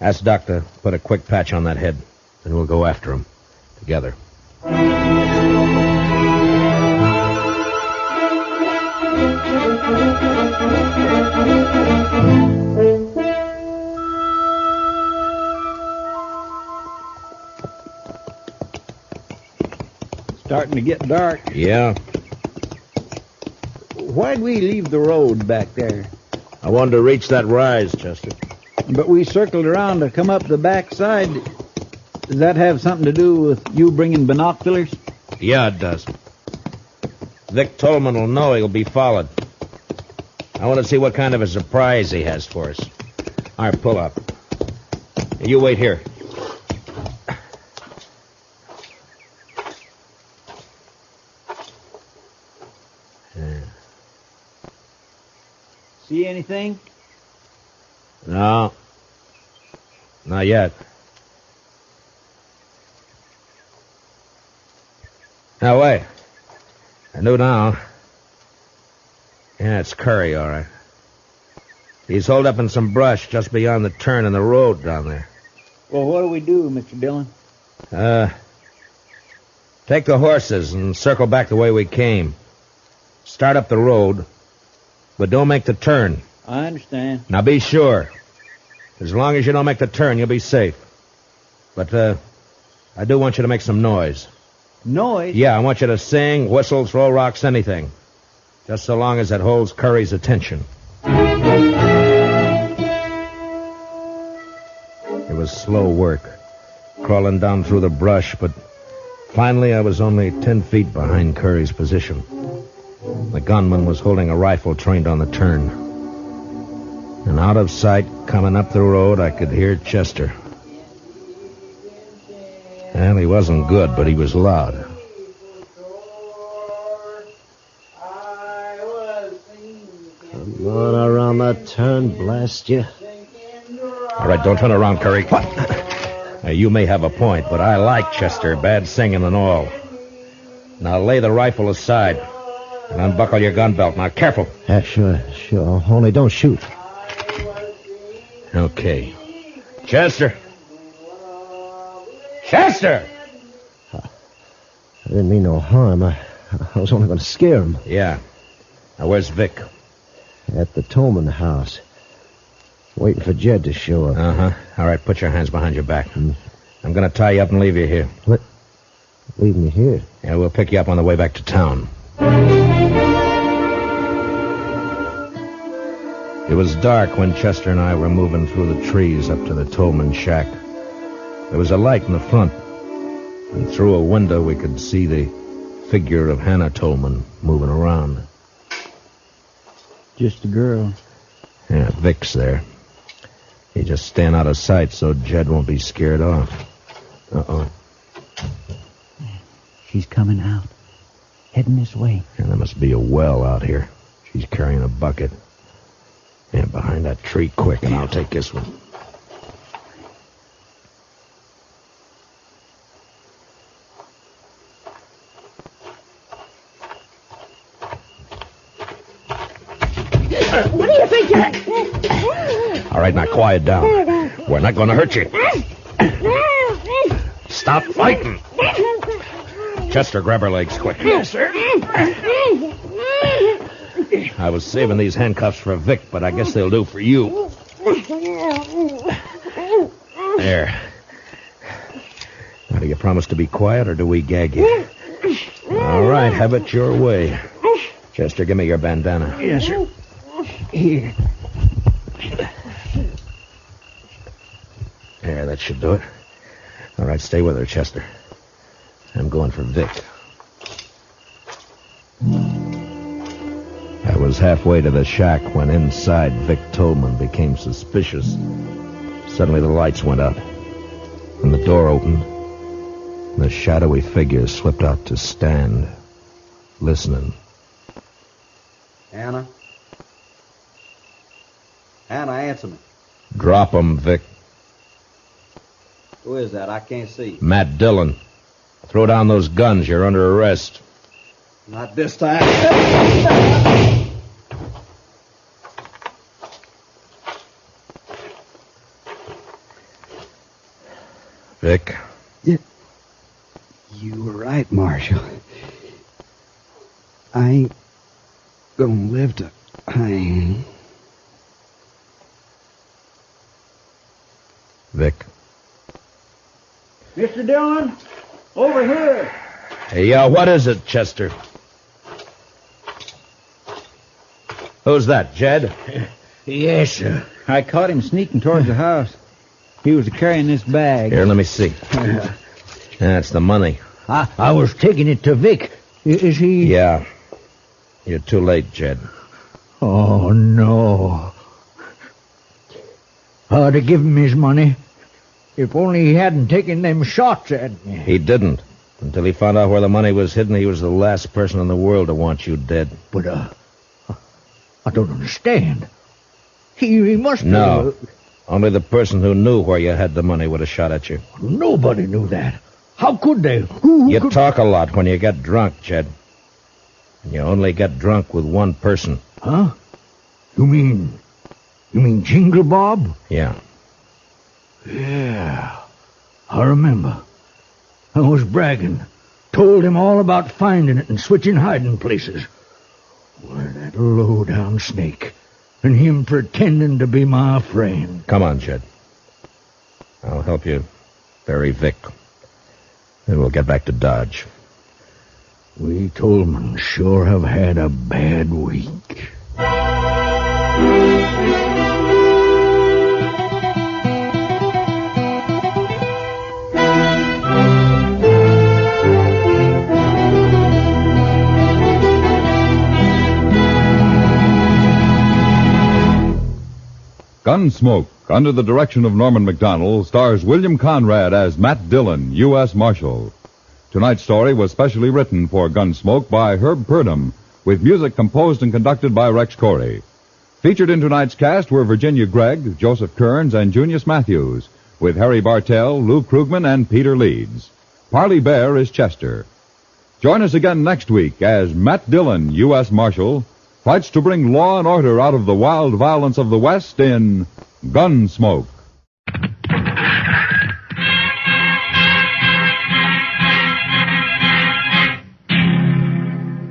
Ask Doc to put a quick patch on that head, and we'll go after him together. Starting to get dark. Yeah. Why'd we leave the road back there? I wanted to reach that rise, Chester. But we circled around to come up the back side. Does that have something to do with you bringing binoculars? Yeah, it does. Vic Tolman will know he'll be followed. I want to see what kind of a surprise he has for us. All right, pull up. You wait here. See anything? No. Not yet. Now, wait. I know now. Yeah, it's Curry, all right. He's holed up in some brush just beyond the turn in the road down there. Well, what do we do, Mr. Dillon? Take the horses and circle back the way we came. Start up the road, but don't make the turn. I understand. Now be sure. As long as you don't make the turn, you'll be safe. But, I do want you to make some noise. Noise? Yeah, I want you to sing, whistle, throw rocks, anything. Just so long as it holds Curry's attention. It was slow work, crawling down through the brush, but finally I was only 10 feet behind Curry's position. The gunman was holding a rifle trained on the turn. And out of sight, coming up the road, I could hear Chester. Well, he wasn't good, but he was loud. Come on around that turn, blast you. All right, don't turn around, Curry. What? Now, you may have a point, but I like Chester, bad singing and all. Now lay the rifle aside and unbuckle your gun belt. Now, careful. Yeah, sure. Only don't shoot. Okay. Chester! Chester! I didn't mean no harm. I was only going to scare him. Yeah. Now, where's Vic? At the Tolman house. Waiting for Jed to show up. Uh-huh. All right, put your hands behind your back. I'm going to tie you up and leave you here. What? Leave me here? Yeah, we'll pick you up on the way back to town. It was dark when Chester and I were moving through the trees up to the Tolman shack. There was a light in the front, and through a window we could see the figure of Hannah Tolman moving around. Just a girl. Yeah, Vic's there. He just stand out of sight so Jed won't be scared off. Uh-oh. She's coming out. Heading this way. And there must be a well out here. She's carrying a bucket. And behind that tree, quick, and I'll take this one. What do you think you're... All right, now quiet down. We're not going to hurt you. Stop fighting. Chester, grab her legs quick. Yes, sir. I was saving these handcuffs for Vic, but I guess they'll do for you. There. Now, do you promise to be quiet, or do we gag you? All right, have it your way. Chester, give me your bandana. Yes, sir. Here. There, that should do it. All right, stay with her, Chester. I'm going for Vic. I was halfway to the shack when inside Vic Tolman became suspicious. Suddenly the lights went out, and the door opened, and the shadowy figure slipped out to stand, listening. Anna? Anna, answer me. Drop 'em, Vic. Who is that? I can't see. Matt Dillon. Throw down those guns. You're under arrest. Not this time. Vic? You were right, Marshal. I ain't gonna live to hang. Vic? Mr. Dillon, over here. Hey, what is it, Chester? Who's that, Jed? Yes, sir. I caught him sneaking towards the house. He was carrying this bag. Here, let me see. That's the money. I was taking it to Vic. Is he... Yeah. You're too late, Jed. Oh, no. To give him his money. If only he hadn't taken them shots at me. He didn't. Until he found out where the money was hidden, he was the last person in the world to want you dead. But, I don't understand. He must be... No. Only the person who knew where you had the money would have shot at you. Nobody knew that. How could they? You talk a lot when you get drunk, Jed. And you only get drunk with one person. Huh? You mean Jingle Bob? Yeah. Yeah. I remember. I was bragging. Told him all about finding it and switching hiding places. Why, that low-down snake. And him pretending to be my friend. Come on, Jed. I'll help you bury Vic. Then we'll get back to Dodge. We Tolmans sure have had a bad week. Gunsmoke, under the direction of Norman Macdonnell, stars William Conrad as Matt Dillon, U.S. Marshal. Tonight's story was specially written for Gunsmoke by Herb Purdom, with music composed and conducted by Rex Corey. Featured in tonight's cast were Virginia Gregg, Joseph Kearns, and Junius Matthews, with Harry Bartell, Lou Krugman, and Peter Leeds. Parley Bear is Chester. Join us again next week as Matt Dillon, U.S. Marshal, fights to bring law and order out of the wild violence of the West in Gunsmoke.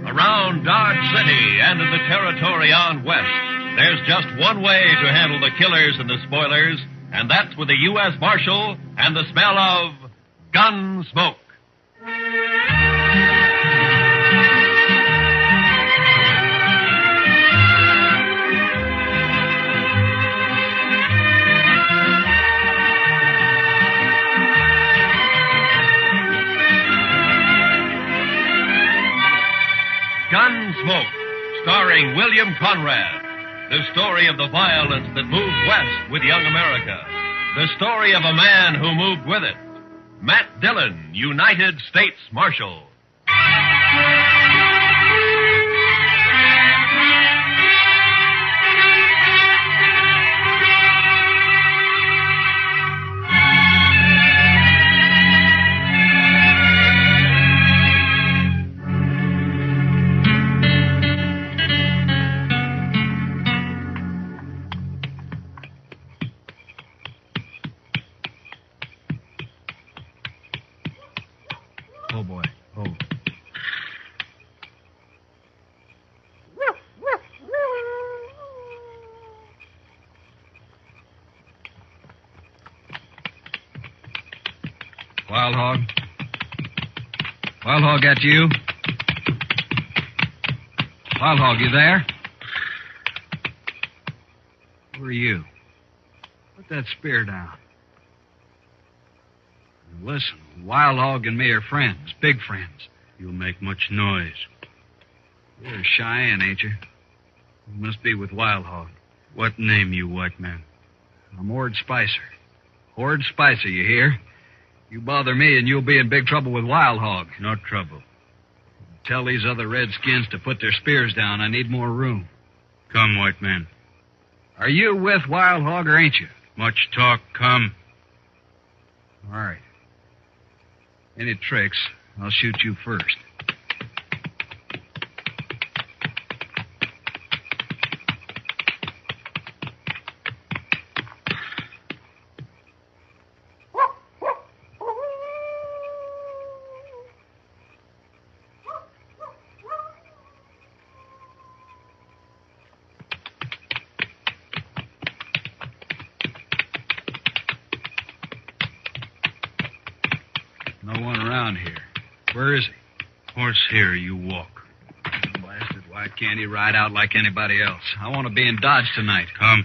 Around Dodge City and in the territory on west, there's just one way to handle the killers and the spoilers, and that's with the U.S. Marshal and the smell of Gunsmoke. Gunsmoke, starring William Conrad. The story of the violence that moved west with young America. The story of a man who moved with it. Matt Dillon, United States Marshal. Oh, boy. Oh. Wild Hog? Wild Hog, that you? Wild Hog, you there? Who are you? Put that spear down. Listen, Wild Hog and me are friends, big friends. You'll make much noise. You're Cheyenne, ain't you? You must be with Wild Hog. What name, you white man? I'm Ord Spicer. Ord Spicer, you hear? You bother me and you'll be in big trouble with Wild Hog. No trouble. Tell these other redskins to put their spears down. I need more room. Come, white man. Are you with Wild Hog or ain't you? Much talk, come. All right. Any tricks, I'll shoot you first. No one around here. Where is he? Horse here, you walk. Blasted, why can't he ride out like anybody else? I want to be in Dodge tonight. Come.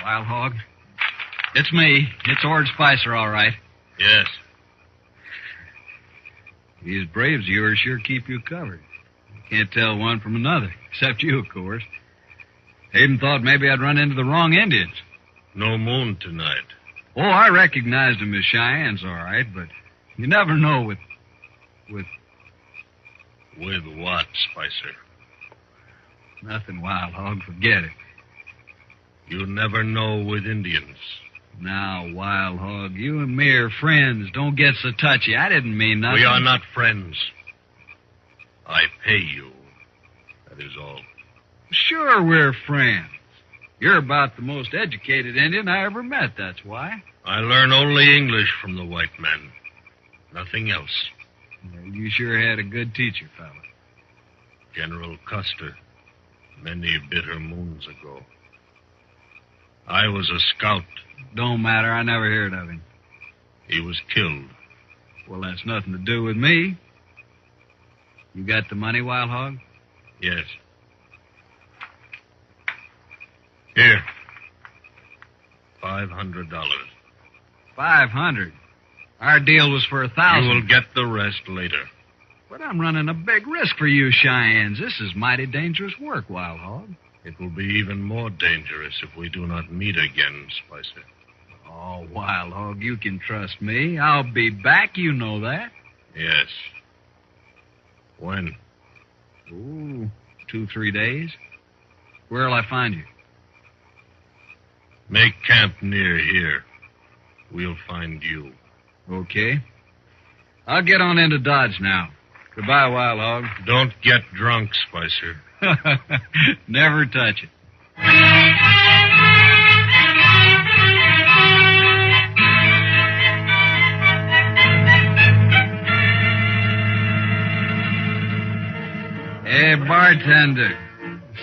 Wild Hog? It's me. It's Ord Spicer, all right. Yes. These braves of yours sure keep you covered. Can't tell one from another, except you, of course. Even thought maybe I'd run into the wrong Indians. No moon tonight. Oh, I recognized them as Cheyennes, all right, but you never know with... With what, Spicer? Nothing, Wild Hog. Forget it. You never know with Indians. Now, Wild Hog, you and me are friends. Don't get so touchy. I didn't mean nothing. We are not friends. I pay you. That is all. Sure we're friends. You're about the most educated Indian I ever met, that's why. I learn only English from the white man. Nothing else. Well, you sure had a good teacher, fella. General Custer, many bitter moons ago. I was a scout. Don't matter, I never heard of him. He was killed. Well, that's nothing to do with me. You got the money, Wild Hog? Yes. Here. $500. 500? Our deal was for 1,000. You will get the rest later. But I'm running a big risk for you Cheyennes. This is mighty dangerous work, Wild Hog. It will be even more dangerous if we do not meet again, Spicer. Oh, Wild Hog, you can trust me. I'll be back, you know that. Yes. When? Ooh, 2-3 days. Where'll I find you? Make camp near here. We'll find you. Okay. I'll get on into Dodge now. Goodbye, Wild Hog. Don't get drunk, Spicer. Never touch it. Hey, bartender.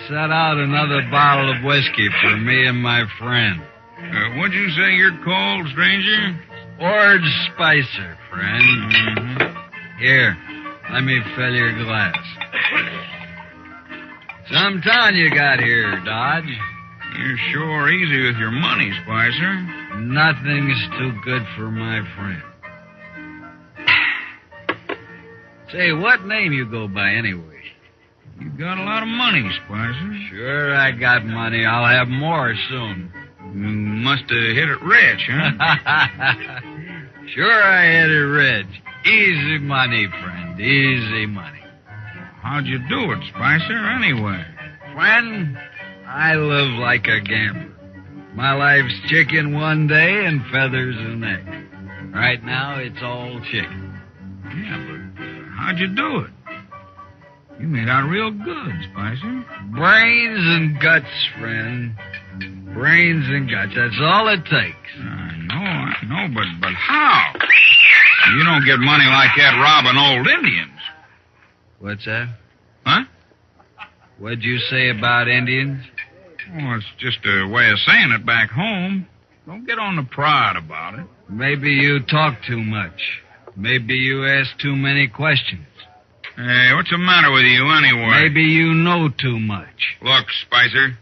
Set out another bottle of whiskey for me and my friend. What'd you say you're called, stranger? Ord Spicer, friend. Mm-hmm. Here, let me fill your glass. Some town you got here, Dodge. You're sure easy with your money, Spicer. Nothing's too good for my friend. Say, what name you go by anyway? You got a lot of money, Spicer. Sure, I got money. I'll have more soon. You must have hit it rich, huh? Sure, I hit it rich. Easy money, friend. Easy money. How'd you do it, Spicer, anyway? Friend, I live like a gambler. My life's chicken one day and feathers the next. Right now, it's all chicken. Yeah, but how'd you do it? You made out real good, Spicer. Brains and guts, friend. Brains and guts. That's all it takes. I know, but how? You don't get money like that robbing old Indians. What's that? Huh? What'd you say about Indians? Oh, it's just a way of saying it back home. Don't get on the prod about it. Maybe you talk too much. Maybe you ask too many questions. Hey, what's the matter with you anyway? Maybe you know too much. Look, Spicer,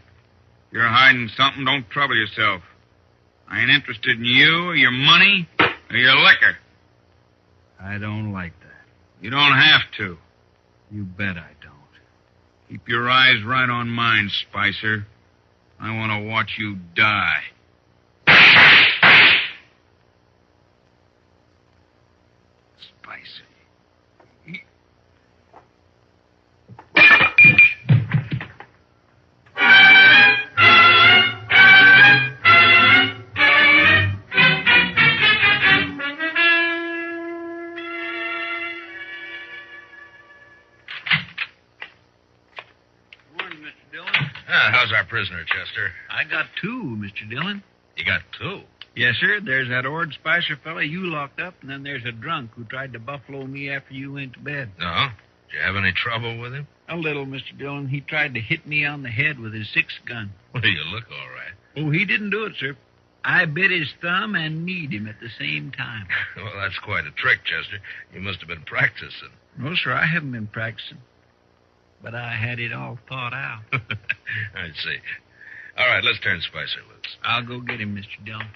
you're hiding something. Don't trouble yourself. I ain't interested in you or your money or your liquor. I don't like that. You don't have to. You bet I don't. Keep your eyes right on mine, Spicer. I want to watch you die. Spicer. How's our prisoner, Chester? I got 2, Mr. Dillon. You got 2? Yes, sir. There's that Ord Spicer fella you locked up, and then there's a drunk who tried to buffalo me after you went to bed. No? Did you have any trouble with him? A little, Mr. Dillon. He tried to hit me on the head with his 6 gun. Well, you look all right. Oh, he didn't do it, sir. I bit his thumb and kneed him at the same time. Well, that's quite a trick, Chester. You must have been practicing. No, sir, I haven't been practicing. But I had it all thought out. I see. All right, let's turn Spicer loose. I'll go get him, Mr. Dillon.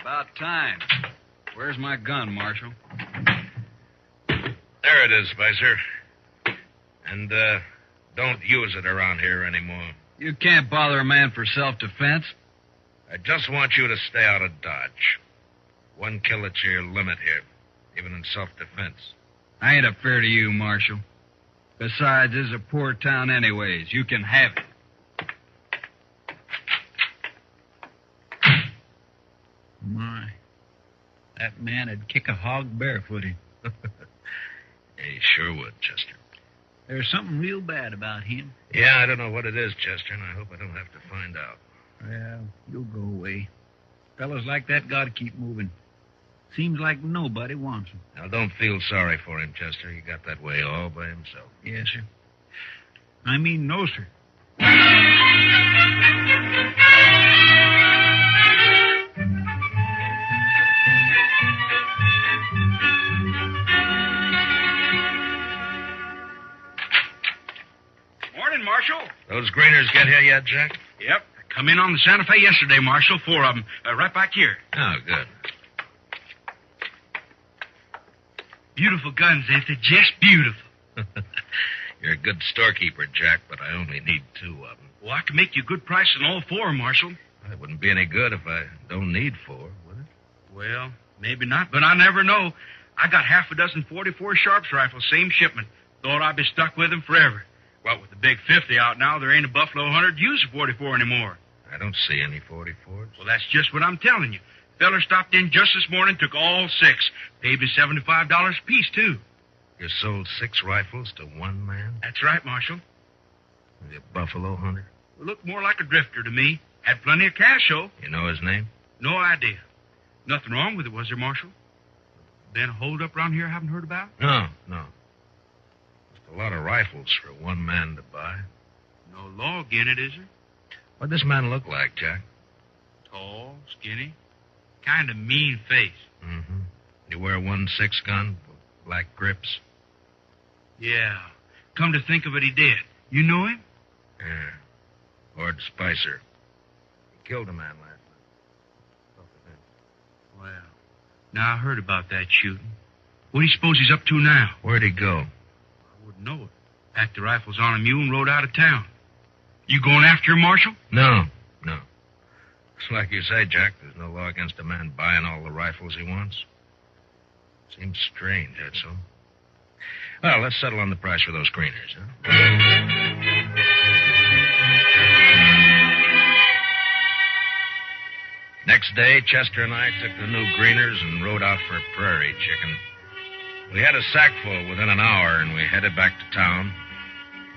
About time. Where's my gun, Marshal? There it is, Spicer. And, don't use it around here anymore. You can't bother a man for self-defense. I just want you to stay out of Dodge. One kill at your limit here, even in self-defense. I ain't a fair to you, Marshal. Besides, this is a poor town anyways. You can have it. My, that man would kick a hog barefooted. He sure would, Chester. There's something real bad about him. Yeah, I don't know what it is, Chester, and I hope I don't have to find out. Well, you'll go away. Fellows like that gotta keep moving. Seems like nobody wants him. Now, don't feel sorry for him, Chester. He got that way all by himself. Yes, sir. I mean, no, sir. Morning, Marshal. Those graders get here yet, Jack? Yep. Come in on the Santa Fe yesterday, Marshal. 4 of them. Right back here. Oh, good. Beautiful guns, ain't they? Just beautiful. You're a good storekeeper, Jack, but I only need 2 of them. Well, I can make you a good price on all 4, Marshal. It wouldn't be any good if I don't need 4, would it? Well, maybe not, but I never know. I got half a dozen 44 Sharps rifles, same shipment. Thought I'd be stuck with them forever. Well, with the big 50 out now, there ain't a Buffalo hunter to use a 44 anymore. I don't see any 44s. Well, that's just what I'm telling you. Feller stopped in just this morning, took all 6. Paid me $75 a piece, too. You sold 6 rifles to one man? That's right, Marshal. Is he a buffalo hunter? Looked more like a drifter to me. Had plenty of cash, though. You know his name? No idea. Nothing wrong with it, was there, Marshal? Been a holdup around here I haven't heard about? No. Just a lot of rifles for one man to buy. No law again it, is there? What'd this man look like, Jack? Tall, skinny, kind of mean face. Mm-hmm. You wear a 1.6 gun, black grips? Yeah. Come to think of it, he did. You know him? Yeah. Lord Spicer. He killed a man last night. Well, now I heard about that shooting. What do you suppose he's up to now? Where'd he go? I wouldn't know it. Packed the rifles on a mule and rode out of town. You going after him, Marshal? No. It's like you say, Jack. There's no law against a man buying all the rifles he wants. Seems strange, that's all. Well, let's settle on the price for those screeners, huh? Next day, Chester and I took the new greeners and rode out for prairie chicken. We had a sackful within an hour, and we headed back to town,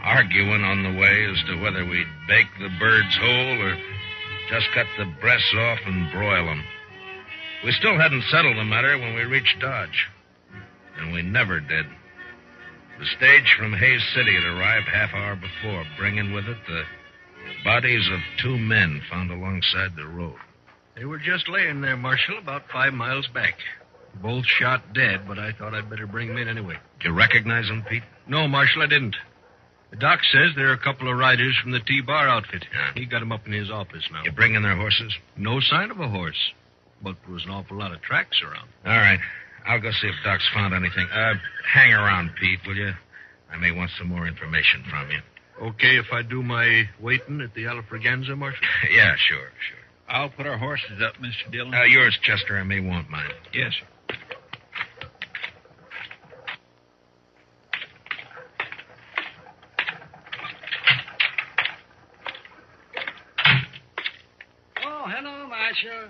arguing on the way as to whether we'd bake the birds whole or just cut the breasts off and broil them. We still hadn't settled the matter when we reached Dodge, and we never did. The stage from Hayes City had arrived half hour before, bringing with it the bodies of 2 men found alongside the road. They were just laying there, Marshal, about 5 miles back. Both shot dead, but I thought I'd better bring them in anyway. Did you recognize them, Pete? No, Marshal, I didn't. The doc says they're a couple of riders from the T-Bar outfit. Yeah. He got them up in his office now. You bringing their horses? No sign of a horse, but there was an awful lot of tracks around. All right. I'll go see if Doc's found anything. Hang around, Pete, will you? I may want some more information from you. Okay if I do my waiting at the Alfraganza, Marshal? Yeah, sure. I'll put our horses up, Mr. Dillon. Yours, Chester. I may want mine. Yes, sir. Oh, hello, Marshal.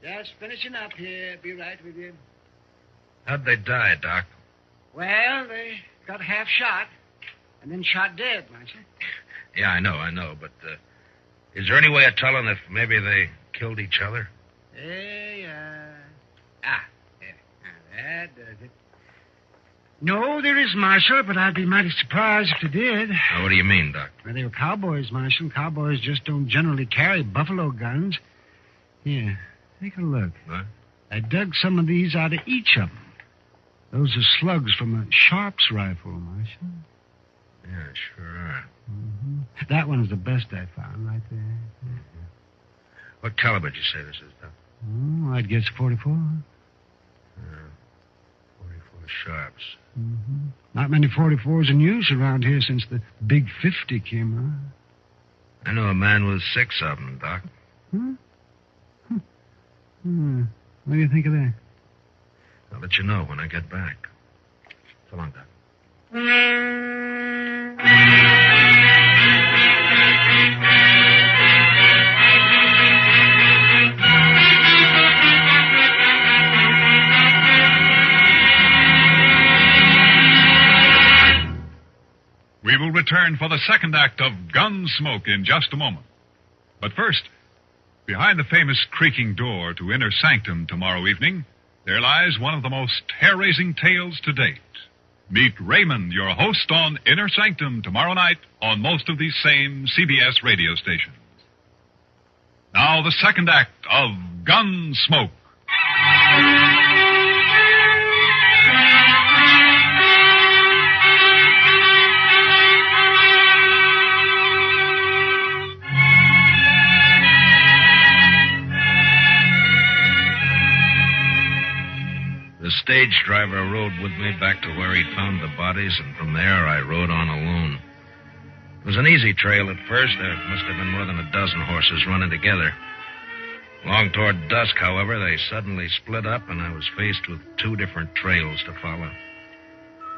Just finishing up here. Be right with you. How'd they die, Doc? Well, they got half shot and then shot dead, Marshal. Yeah, I know, but is there any way of telling if maybe they killed each other? That does it. No, there is, Marshal, but I'd be mighty surprised if they did. Now, what do you mean, Doc? Well, they were cowboys, Marshal. Cowboys just don't generally carry buffalo guns. Here, Take a look. What? I dug some of these out of each of them. Those are slugs from a Sharp's rifle, Marshal. Yeah, sure are. Mm-hmm. That one is the best I found right there. Mm-hmm. What caliber did you say this is, Doc? Oh, I'd guess 44. 44 Sharps. Mm-hmm. Not many 44s in use around here since the Big 50 came out. I know a man with 6 of them, Doc. What do you think of that? I'll let you know when I get back. So long, Doc. We will return for the second act of Gunsmoke in just a moment. But first, behind the famous creaking door to Inner Sanctum tomorrow evening, there lies one of the most hair-raising tales to date. Meet Raymond, your host, on Inner Sanctum tomorrow night on most of these same CBS radio stations. Now, the second act of Gunsmoke. The stage driver rode with me back to where he'd found the bodies, and from there I rode on alone. It was an easy trail at first. There must have been more than a dozen horses running together. Long toward dusk, however, they suddenly split up, and I was faced with 2 different trails to follow.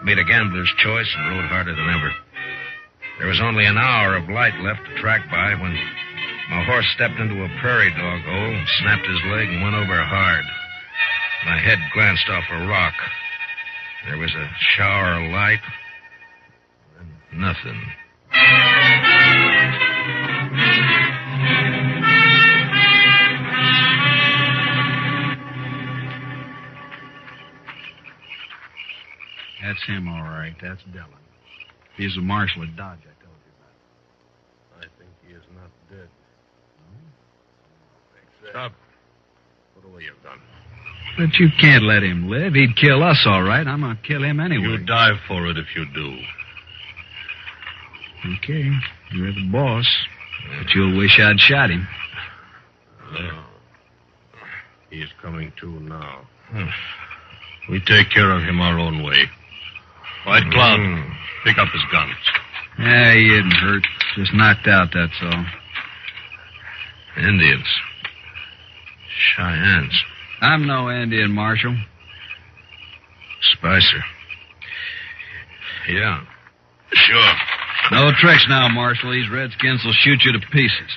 I made a gambler's choice and rode harder than ever. There was only an hour of light left to track by when my horse stepped into a prairie dog hole, snapped his leg, and went over hard. My head glanced off a rock. There was a shower of light, and nothing. That's him, all right. That's Dillon. He's the marshal at Dodge I told you about. I think he is not dead. Stop. Put away your gun. But you can't let him live. He'd kill us, all right. I'm going to kill him anyway. You die for it if you do. Okay. You're the boss. But you'll wish I'd shot him. No. He's coming to now. We take care of him our own way. White Cloud, pick up his guns. Yeah, he isn't hurt. Just knocked out, that's all. Indians. Cheyennes. I'm no Indian, Marshal. Spicer. Yeah. Sure. No tricks now, Marshal. These redskins will shoot you to pieces.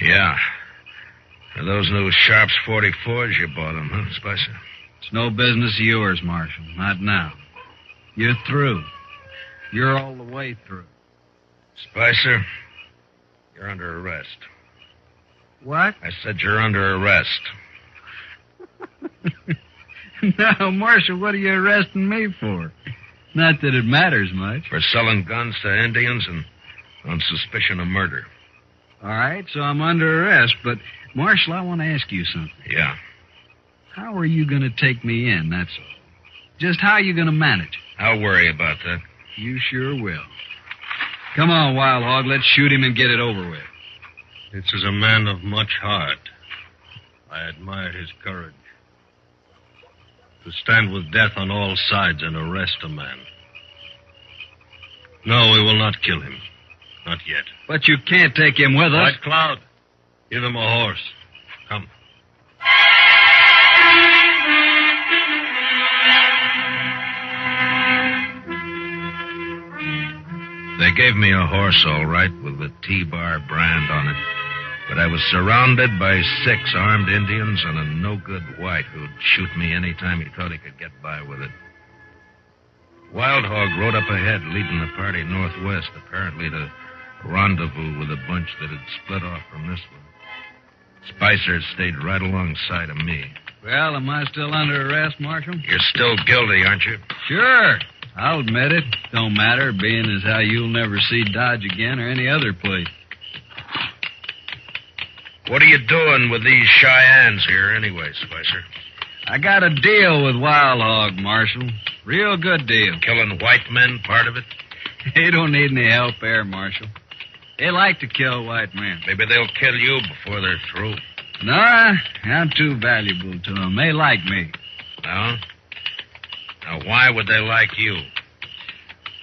Yeah. Are those new Sharps 44s you bought them, huh, Spicer? It's no business of yours, Marshal. Not now. You're through. You're all the way through. Spicer, you're under arrest. What? I said you're under arrest. Now, Marshal, what are you arresting me for? Not that it matters much. For selling guns to Indians and on suspicion of murder. All right, so I'm under arrest, but, Marshal, I want to ask you something. Yeah. How are you going to take me in, that's all? Just how are you going to manage? I'll worry about that. You sure will. Come on, Wild Hog, let's shoot him and get it over with. This is a man of much heart. I admire his courage. To stand with death on all sides and arrest a man. No, we will not kill him. Not yet. But you can't take him with us. White Cloud, give him a horse. Come. They gave me a horse, all right, with the T-Bar brand on it. But I was surrounded by 6 armed Indians and a no-good white who'd shoot me any time he thought he could get by with it. Wild Hog rode up ahead, leading the party northwest, apparently to rendezvous with a bunch that had split off from this one. Spicer stayed right alongside of me. Well, am I still under arrest, Marshal? You're still guilty, aren't you? Sure. I'll admit it. Don't matter, being as how you'll never see Dodge again or any other place. What are you doing with these Cheyennes here anyway, Spicer? I got a deal with Wild Hog, Marshal. Real good deal. Killing white men, part of it? They don't need any help there, Marshal. They like to kill white men. Maybe they'll kill you before they're through. No, I'm too valuable to them. They like me. No? Now, why would they like you?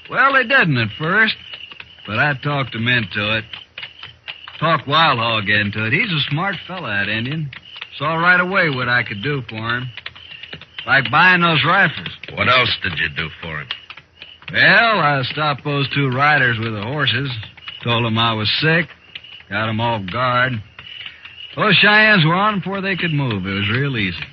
Well, they didn't at first, but I talked them into it. Talked Wild Hog into it. He's a smart fella, that Indian. Saw right away what I could do for him. Like buying those rifles. What else did you do for him? Well, I stopped those two riders with the horses. Told them I was sick. Got them off guard. Those Cheyennes were on before they could move. It was real easy.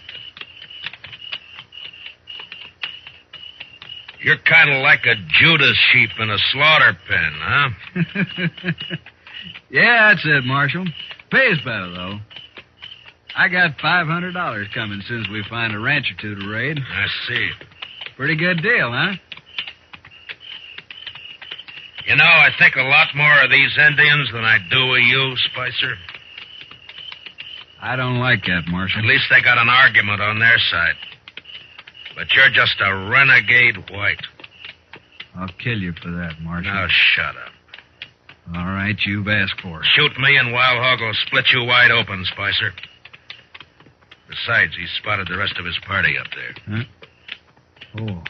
You're kind of like a Judas sheep in a slaughter pen, huh? Yeah, that's it, Marshal. Pays better, though. I got $500 coming since we find a ranch or two to raid. I see. Pretty good deal, huh? You know, I think a lot more of these Indians than I do of you, Spicer. I don't like that, Marshal. At least they got an argument on their side. But you're just a renegade white. I'll kill you for that, Marshal. Now, shut up. All right, you've asked for it. Shoot me and Wild Hog will split you wide open, Spicer. Besides, he spotted the rest of his party up there. Huh? Oh,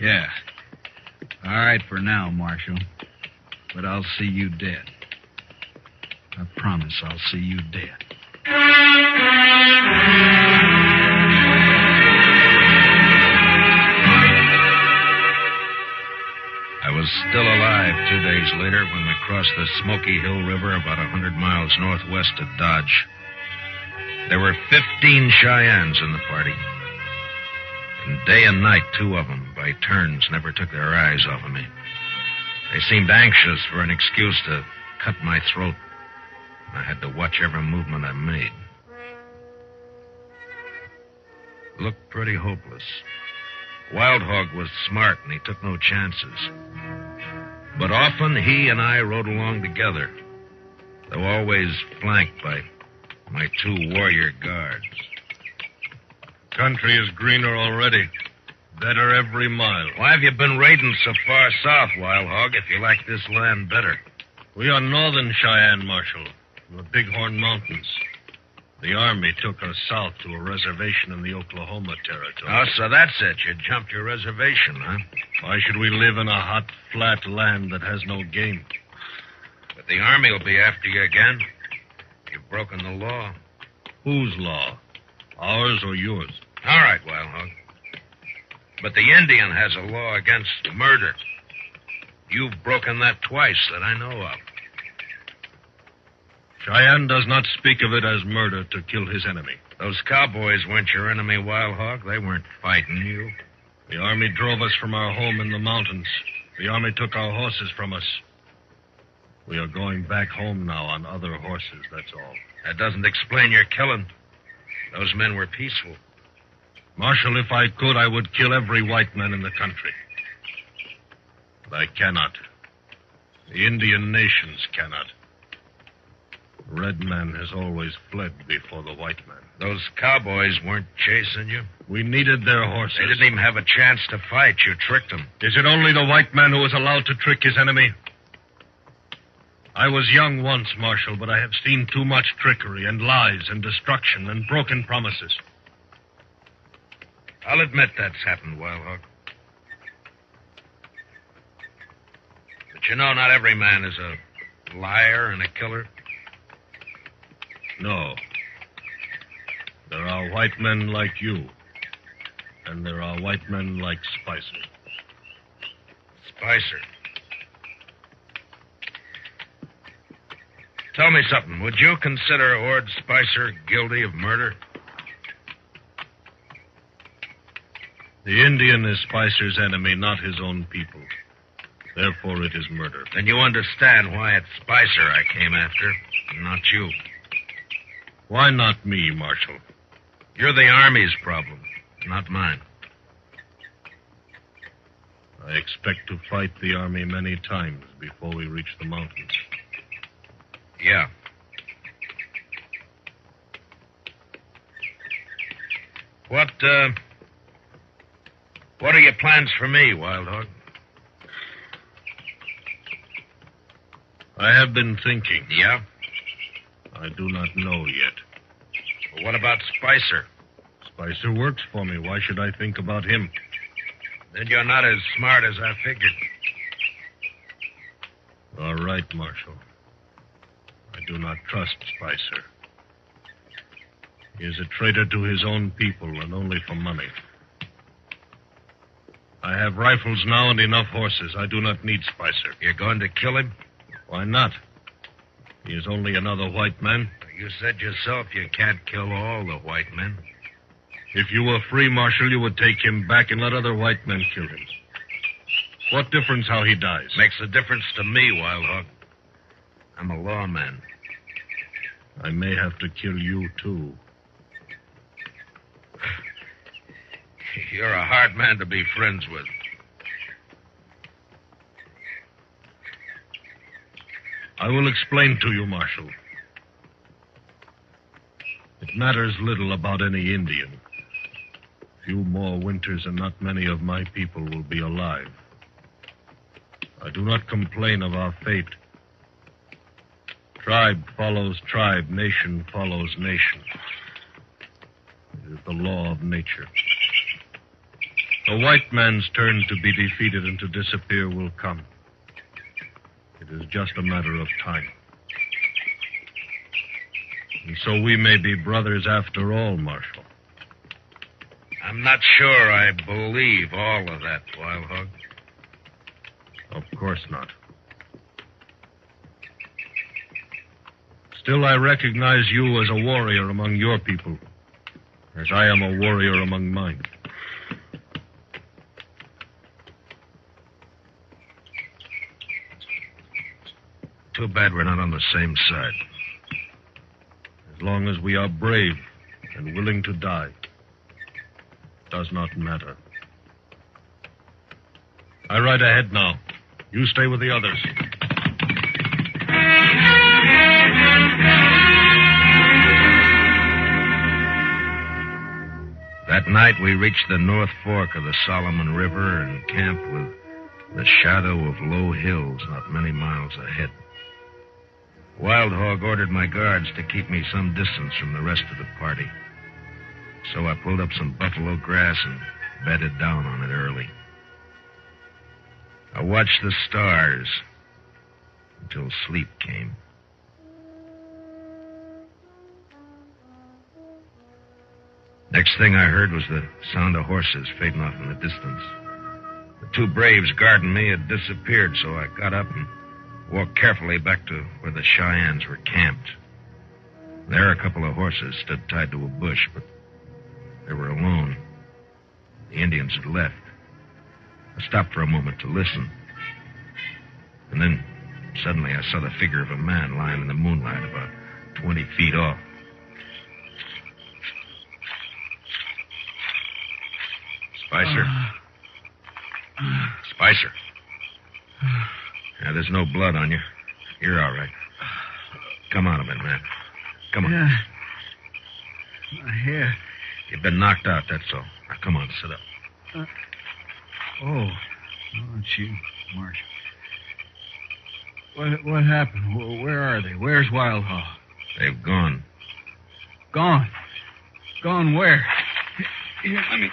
yeah. All right for now, Marshal. But I'll see you dead. I promise I'll see you dead. I was still alive 2 days later when we crossed the Smoky Hill River about 100 miles northwest of Dodge. There were 15 Cheyennes in the party. And day and night, 2 of them, by turns, never took their eyes off of me. They seemed anxious for an excuse to cut my throat. I had to watch every movement I made. It looked pretty hopeless. Wild Hog was smart, and he took no chances. But often he and I rode along together, though always flanked by my 2 warrior guards. Country is greener already. Better every mile. Why have you been raiding so far south, Wild Hog, if you like this land better? We are northern Cheyenne, Marshal, from the Bighorn Mountains. The Army took us south to a reservation in the Oklahoma Territory. Oh, so that's it. You jumped your reservation, huh? Why should we live in a hot, flat land that has no game? But the Army will be after you again. You've broken the law. Whose law? Ours or yours? All right, Wild Hog. But the Indian has a law against murder. You've broken that twice that I know of. Cheyenne does not speak of it as murder to kill his enemy. Those cowboys weren't your enemy, Wild Hog. They weren't fighting you. The Army drove us from our home in the mountains. The Army took our horses from us. We are going back home now on other horses, that's all. That doesn't explain your killing. Those men were peaceful. Marshal, if I could, I would kill every white man in the country. But I cannot. The Indian nations cannot. The red man has always fled before the white man. Those cowboys weren't chasing you? We needed their horses. They didn't even have a chance to fight. You tricked them. Is it only the white man who is allowed to trick his enemy? I was young once, Marshal, but I have seen too much trickery and lies and destruction and broken promises. I'll admit that's happened, Wild Hog. But you know, not every man is a liar and a killer. No. There are white men like you. And there are white men like Spicer. Spicer. Tell me something. Would you consider Ord Spicer guilty of murder? The Indian is Spicer's enemy, not his own people. Therefore, it is murder. Then you understand why it's Spicer I came after, not you. Why not me, Marshal? You're the Army's problem, not mine. I expect to fight the Army many times before we reach the mountains. Yeah. What are your plans for me, Wild Hog? I have been thinking. Yeah? I do not know yet. Well, what about Spicer? Spicer works for me. Why should I think about him? Then you're not as smart as I figured. All right, Marshal. I do not trust Spicer. He is a traitor to his own people and only for money. I have rifles now and enough horses. I do not need Spicer. You're going to kill him? Why not? He is only another white man. You said yourself you can't kill all the white men. If you were free, Marshal, you would take him back and let other white men kill him. What difference how he dies? Makes a difference to me, Wild Hog. I'm a lawman. I may have to kill you, too. You're a hard man to be friends with. I will explain to you, Marshal. It matters little about any Indian. Few more winters and not many of my people will be alive. I do not complain of our fate. Tribe follows tribe, nation follows nation. It is the law of nature. The white man's turn to be defeated and to disappear will come. It is just a matter of time. And so we may be brothers after all, Marshal. I'm not sure I believe all of that, Wild Hog. Of course not. Still, I recognize you as a warrior among your people, as I am a warrior among mine. Too bad we're not on the same side. As long as we are brave and willing to die, does not matter. I ride ahead now. You stay with the others. That night, we reached the North Fork of the Solomon River and camped with the shadow of low hills not many miles ahead. Wild Hog ordered my guards to keep me some distance from the rest of the party. So I pulled up some buffalo grass and bedded down on it early. I watched the stars until sleep came. Next thing I heard was the sound of horses fading off in the distance. The two braves guarding me had disappeared, so I got up and walked carefully back to where the Cheyennes were camped. There, a couple of horses stood tied to a bush, but they were alone. The Indians had left. I stopped for a moment to listen. And then, suddenly, I saw the figure of a man lying in the moonlight about 20 feet off. Spicer? Spicer? Yeah, there's no blood on you. You're all right. Come out of it, man. Come on. Yeah. My hair. You've been knocked out, that's all. Now, come on, sit up. Oh, it's you, Marshal. What happened? Where are they? Where's Wild Hog? They've gone. Gone? Gone where? Here, let me...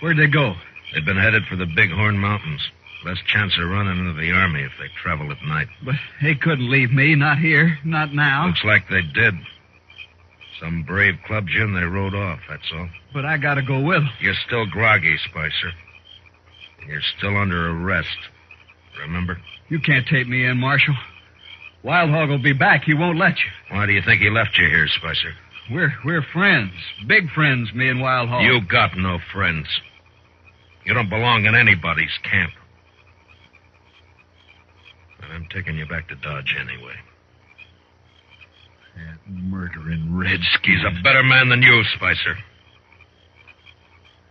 Where'd they go? They've been headed for the Bighorn Mountains. Less chance of running into the army if they travel at night. But they couldn't leave me, not here, not now. Looks like they did. Some brave clubbed you and they rode off, that's all. But I gotta go with them. You're still groggy, Spicer. You're still under arrest. Remember? You can't take me in, Marshal. Wild Hog will be back. He won't let you. Why do you think he left you here, Spicer? We're friends. Big friends, me and Wild Hog. You got no friends. You don't belong in anybody's camp. And I'm taking you back to Dodge anyway. That murdering redskins. He's a better man than you, Spicer.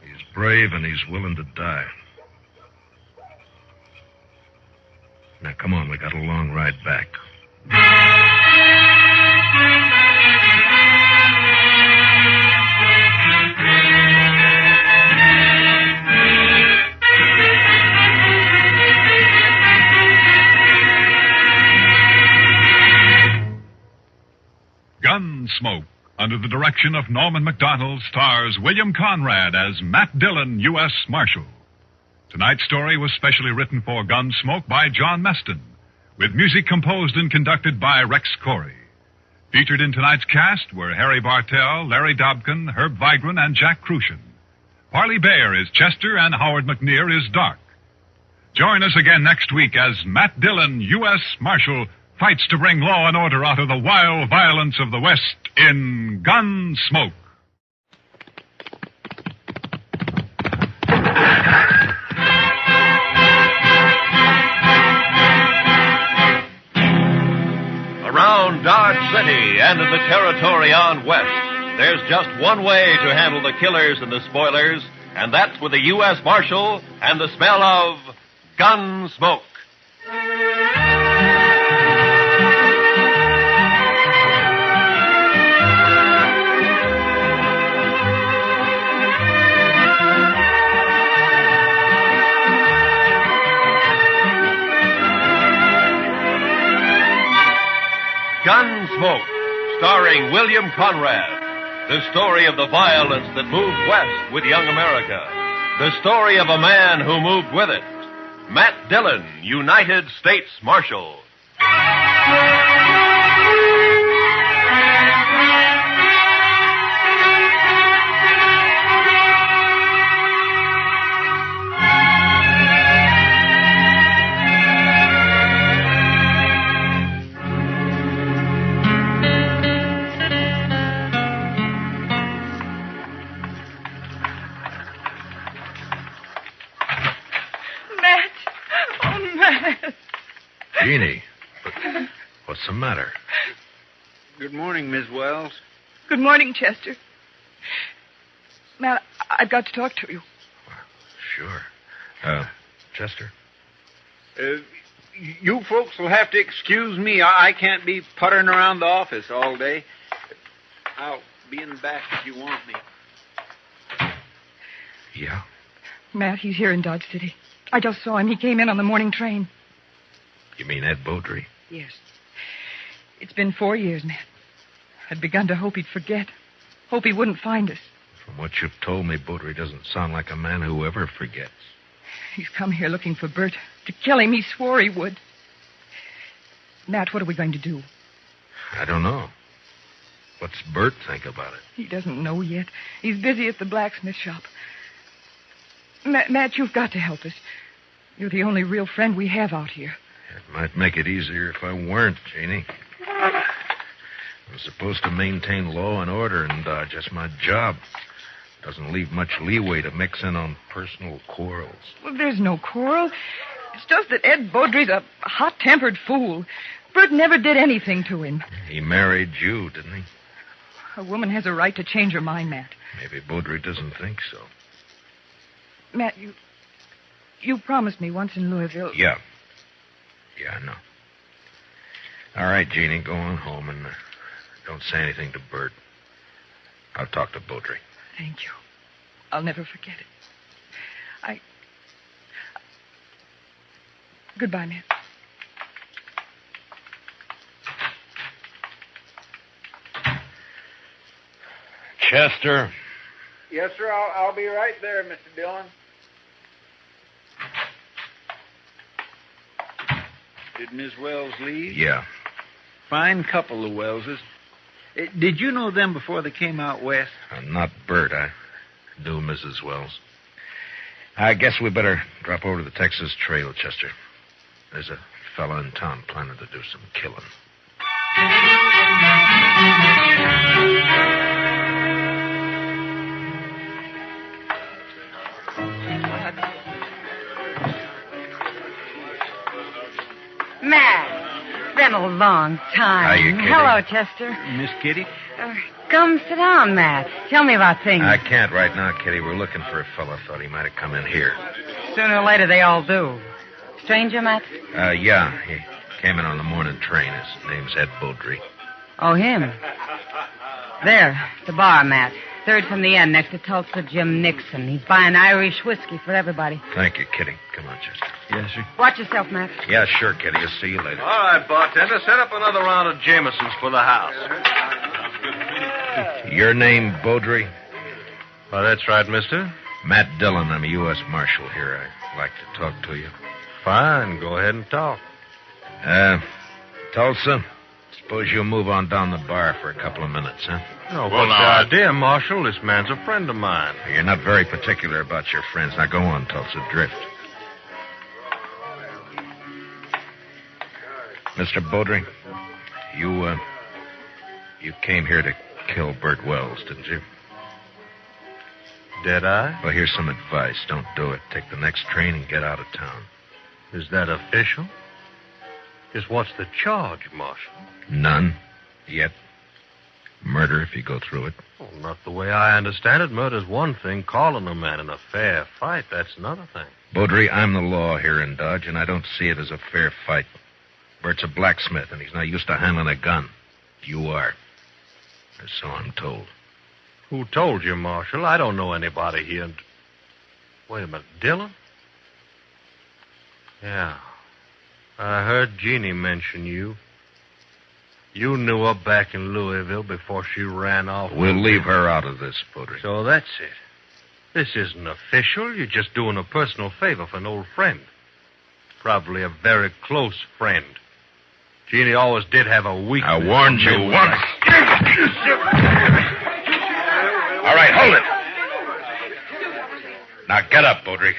He's brave and he's willing to die. Now, come on, we got a long ride back. Gunsmoke, under the direction of Norman Macdonald, stars William Conrad as Matt Dillon, U.S. Marshal. Tonight's story was specially written for Gunsmoke by John Meston, with music composed and conducted by Rex Corey. Featured in tonight's cast were Harry Bartell, Larry Dobkin, Herb Vigran, and Jack Crucian. Parley Bayer is Chester, and Howard McNear is Dark. Join us again next week as Matt Dillon, U.S. Marshal, fights to bring law and order out of the wild violence of the West in Gunsmoke. Around Dodge City and in the territory on west, there's just one way to handle the killers and the spoilers, and that's with a U.S. Marshal and the smell of Gunsmoke. Gunsmoke, starring William Conrad. The story of the violence that moved west with young America. The story of a man who moved with it. Matt Dillon, United States Marshal. Jeannie, what's the matter? Good morning, Miss Wells. Good morning, Chester. Matt, I've got to talk to you. Sure. Chester? You folks will have to excuse me. I can't be puttering around the office all day. I'll be in the back if you want me. Yeah? Matt, he's here in Dodge City. I just saw him. He came in on the morning train. You mean Ed Beaudry? Yes. It's been 4 years, Matt. I'd begun to hope he'd forget. Hope he wouldn't find us. From what you've told me, Beaudry doesn't sound like a man who ever forgets. He's come here looking for Bert. To kill him, he swore he would. Matt, what are we going to do? I don't know. What's Bert think about it? He doesn't know yet. He's busy at the blacksmith shop. Matt, you've got to help us. You're the only real friend we have out here. It might make it easier if I weren't, Jeannie. I'm supposed to maintain law and order in Dodge. That's my job. Doesn't leave much leeway to mix in on personal quarrels. Well, there's no quarrel. It's just that Ed Beaudry's a hot-tempered fool. Bert never did anything to him. He married you, didn't he? A woman has a right to change her mind, Matt. Maybe Beaudry doesn't think so. Matt, you promised me once in Louisville. Yeah. Yeah, I know. All right, Jeannie, go on home and don't say anything to Bert. I'll talk to Beaudry. Thank you. I'll never forget it. Goodbye, Matt. Chester. Yes, sir. I'll be right there, Mr. Dillon. Did Miss Wells leave? Yeah. Fine couple, the Wellses. Did you know them before they came out west? Not Bert. I knew Mrs. Wells. I guess we better drop over to the Texas Trail, Chester. There's a fella in town planning to do some killing. Matt, been a long time. Hiya, Kitty. Hello, Chester. Miss Kitty? Come sit down, Matt. Tell me about things. I can't right now, Kitty. We're looking for a fella. Thought he might have come in here. Sooner or later, they all do. Stranger, Matt? Yeah. He came in on the morning train. His name's Ed Beaudry. Oh, him. There, the bar, Matt. Third from the end, next to Tulsa Jim Nixon. He's buying Irish whiskey for everybody. Thank you, Kitty. Come on, Chester. Yes, sir. Watch yourself, Matt. Yeah, sure, Kitty. I'll see you later. All right, bartender, set up another round of Jamesons for the house. Your name, Beaudry? Well, that's right, mister. Matt Dillon. I'm a U.S. Marshal here. I'd like to talk to you. Fine. Go ahead and talk. Tulsa, suppose you'll move on down the bar for a couple of minutes, huh? No, what's the idea, Marshal? This man's a friend of mine. You're not very particular about your friends. Now go on, Tulsa. Drift. Mr. Beaudry, you came here to kill Bert Wells, didn't you? Did I? Well, here's some advice. Don't do it. Take the next train and get out of town. Is that official? Just what's the charge, Marshal? None. Yet. Murder if you go through it. Well, not the way I understand it. Murder's one thing. Calling a man in a fair fight, that's another thing. Beaudry, I'm the law here in Dodge, and I don't see it as a fair fight. Bert's a blacksmith, and he's not used to handling a gun. You are. Or so I'm told. Who told you, Marshal? I don't know anybody here. Wait a minute. Dillon? Yeah. I heard Jeannie mention you. You knew her back in Louisville before she ran off. We'll leave her out of this, Beaudry. So that's it. This isn't official. You're just doing a personal favor for an old friend. Probably a very close friend. Jeannie always did have a weakness. I warned you once. All right, hold it. Now get up, Beaudry.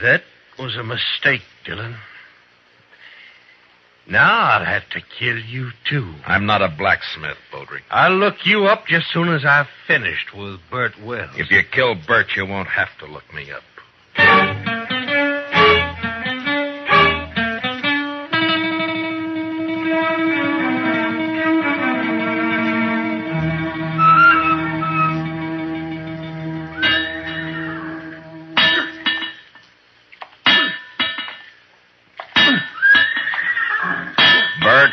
That was a mistake, Dillon. Now I'll have to kill you, too. I'm not a blacksmith, Beaudry. I'll look you up just soon as I've finished with Bert Wells. If you kill Bert, you won't have to look me up. Bert?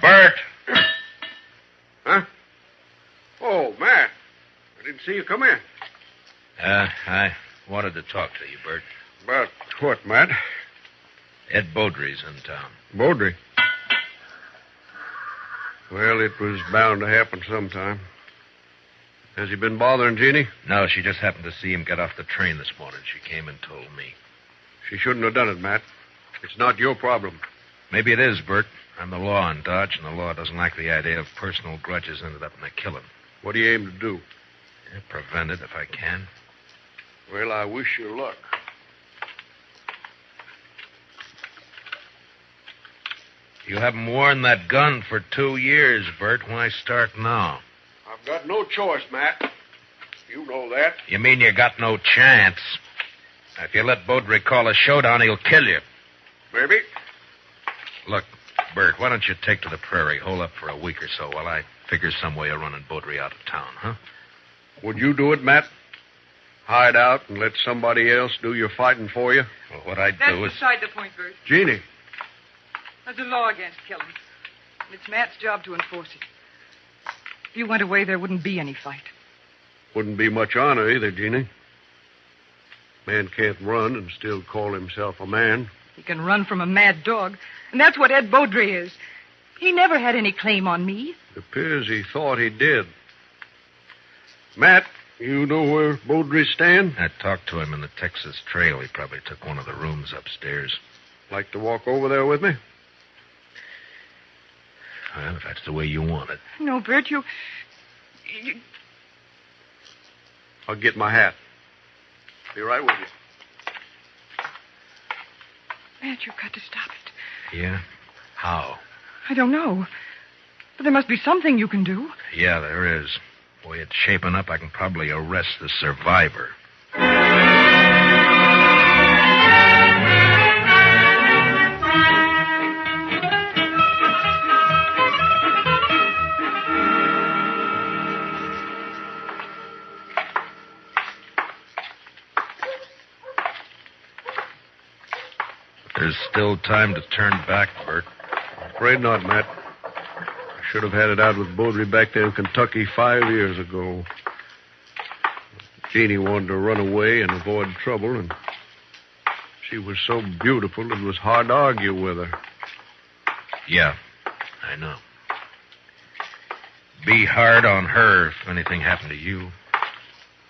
Bert? Huh? Oh, Matt. I didn't see you come in. I wanted to talk to you, Bert. About what, Matt? Ed Beaudry's in town. Beaudry. Well, it was bound to happen sometime. Has he been bothering Jeannie? No, she just happened to see him get off the train this morning. She came and told me. She shouldn't have done it, Matt. It's not your problem. Maybe it is, Bert. I'm the law in Dodge, and the law doesn't like the idea of personal grudges ended up in a killing. What do you aim to do? Prevent it if I can. Well, I wish you luck. You haven't worn that gun for 2 years, Bert. Why start now? I've got no choice, Matt. You know that. You mean you got no chance? If you let Beaudry call a showdown, he'll kill you. Maybe. Look, Bert, why don't you take to the prairie, hole up for a week or so while I figure some way of running Beaudry out of town, huh? Would you do it, Matt? Hide out and let somebody else do your fighting for you? Well, what I'd That's do is... beside the point, Bert. Jeannie. There's a law against killing. It's Matt's job to enforce it. If you went away, there wouldn't be any fight. Wouldn't be much honor either, Jeannie. Man can't run and still call himself a man. He can run from a mad dog, and that's what Ed Beaudry is. He never had any claim on me. It appears he thought he did. Matt, you know where Beaudry's stand? I talked to him in the Texas Trail. He probably took one of the rooms upstairs. Like to walk over there with me? Well, if that's the way you want it. No, Bert, you... I'll get my hat. Be right with you. Matt, you've got to stop it. Yeah? How? I don't know. But there must be something you can do. Yeah, there is. Boy, it's shaping up. I can probably arrest the survivor. There's still time to turn back, Bert. Afraid not, Matt. I should have had it out with Beaudry back there in Kentucky 5 years ago. Jeannie wanted to run away and avoid trouble, and She was so beautiful it was hard to argue with her. Yeah, I know. Be hard on her if anything happened to you.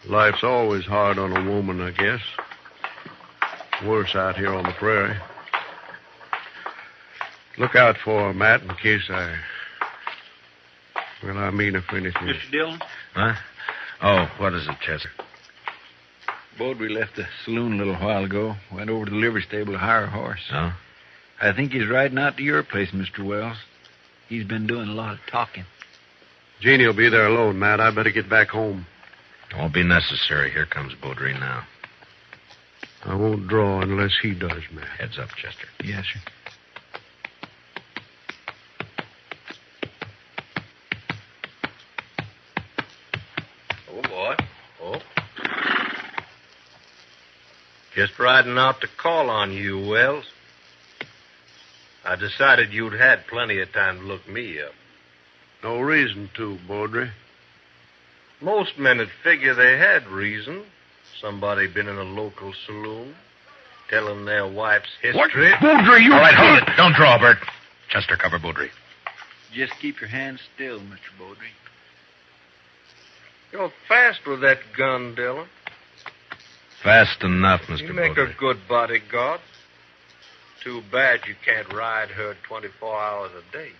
Life's always hard on a woman, I guess. Worse out here on the prairie. Look out for her, Matt, in case I... Well, I mean if anything... Mr. Dillon? Huh? Oh, what is it, Chester? Beaudry left the saloon a little while ago. Went over to the livery stable to hire a horse. Oh? I think he's riding out to your place, Mr. Wells. He's been doing a lot of talking. Jeannie will be there alone, Matt. I better get back home. It won't be necessary. Here comes Beaudry now. I won't draw unless he does, Matt. Heads up, Chester. Yes, sir. Oh, boy. Oh. Just riding out to call on you, Wells. I decided you'd had plenty of time to look me up. No reason to, Beaudry. Most men would figure they had reason. Somebody been in a local saloon, telling their wife's history. What? Beaudry, you... All right, hold it. Don't draw, Bert. Chester, cover Beaudry. Just keep your hands still, Mr. Beaudry. You're fast with that gun, Dillon. Fast enough, Mr. You make Beaudry. a good bodyguard. Too bad you can't ride her 24 hours a day.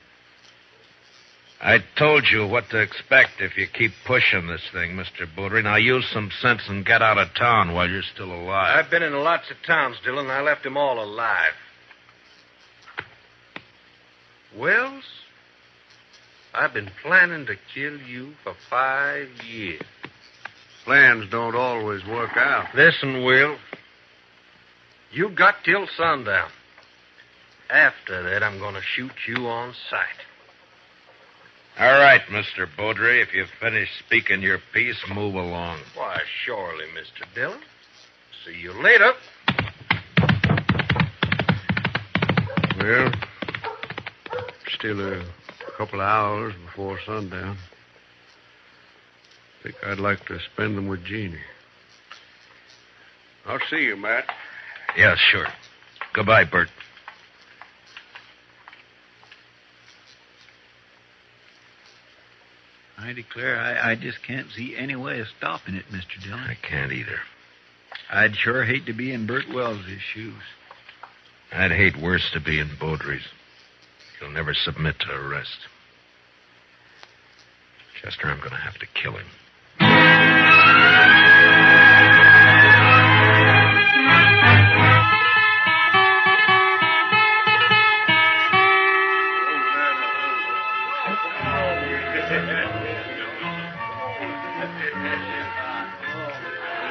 I told you what to expect if you keep pushing this thing, Mr. Beaudry. Now use some sense and get out of town while you're still alive. I've been in lots of towns, Dillon. I left them all alive. Wells, I've been planning to kill you for 5 years. Plans don't always work out. Listen, Will. You got till sundown. After that, I'm going to shoot you on sight. All right, Mr. Beaudry. If you've finished speaking your piece, move along. Why, surely, Mr. Dillon. See you later. Well, still a couple of hours before sundown. I think I'd like to spend them with Jeannie. I'll see you, Matt. Yeah, sure. Goodbye, Bert. I declare I just can't see any way of stopping it, Mr. Dillon. I can't either. I'd sure hate to be in Bert Wells' shoes. I'd hate worse to be in Beaudry's. He'll never submit to arrest. Chester, I'm going to have to kill him.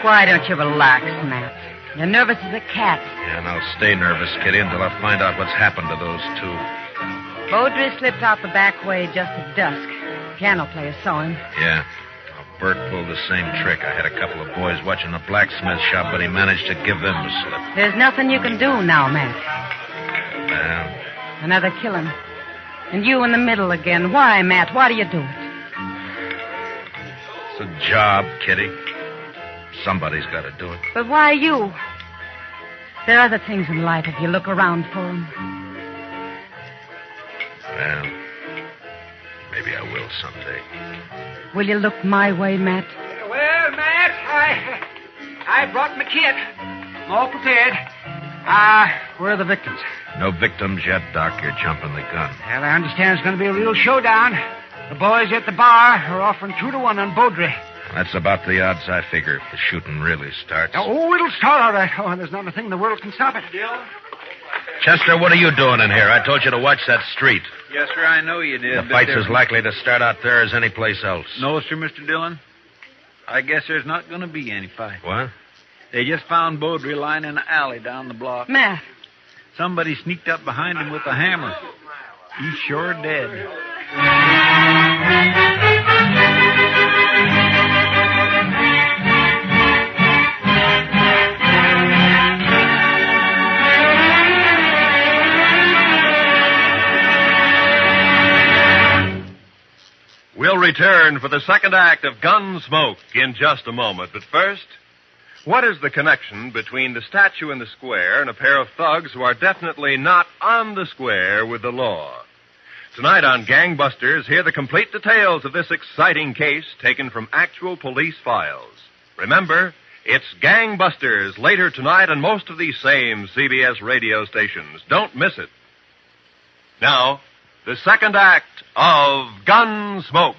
Why don't you relax, Matt? You're nervous as a cat. Yeah, and I'll stay nervous, Kitty, until I find out what's happened to those two. Beaudry slipped out the back way just at dusk. Piano player saw him. Yeah. Well, Bert pulled the same trick. I had a couple of boys watching the blacksmith shop, but he managed to give them the slip. There's nothing you can do now, Matt. Well, Another killing. And you in the middle again. Why, Matt? Why do you do it? it's a job, Kitty. Somebody's got to do it. But why you? There are other things in life if you look around for them. Well, maybe I will someday. Will you look my way, Matt? Well, Matt, I brought my kit. I'm all prepared. Where are the victims? No victims yet, Doc. You're jumping the gun. Well, I understand it's going to be a real showdown. The boys at the bar are offering 2-1 on Beaudry. That's about the odds I figure if the shooting really starts. Oh, it'll start all right. Oh, there's not a thing in the world can stop it. Chester, what are you doing in here? I told you to watch that street. Yes, sir, I know you did. The fight's as likely to start out there as any place else. No, sir, Mr. Dillon. I guess there's not going to be any fight. What? They just found Beaudry lying in an alley down the block. Matt. Somebody sneaked up behind him with a hammer. He's sure dead. We'll return for the second act of Gunsmoke in just a moment. But first, What is the connection between the statue in the square and a pair of thugs who are definitely not on the square with the law? Tonight on Gangbusters, hear the complete details of this exciting case taken from actual police files. Remember, it's Gangbusters later tonight on most of these same CBS radio stations. Don't miss it. Now, the second act of Gunsmoke.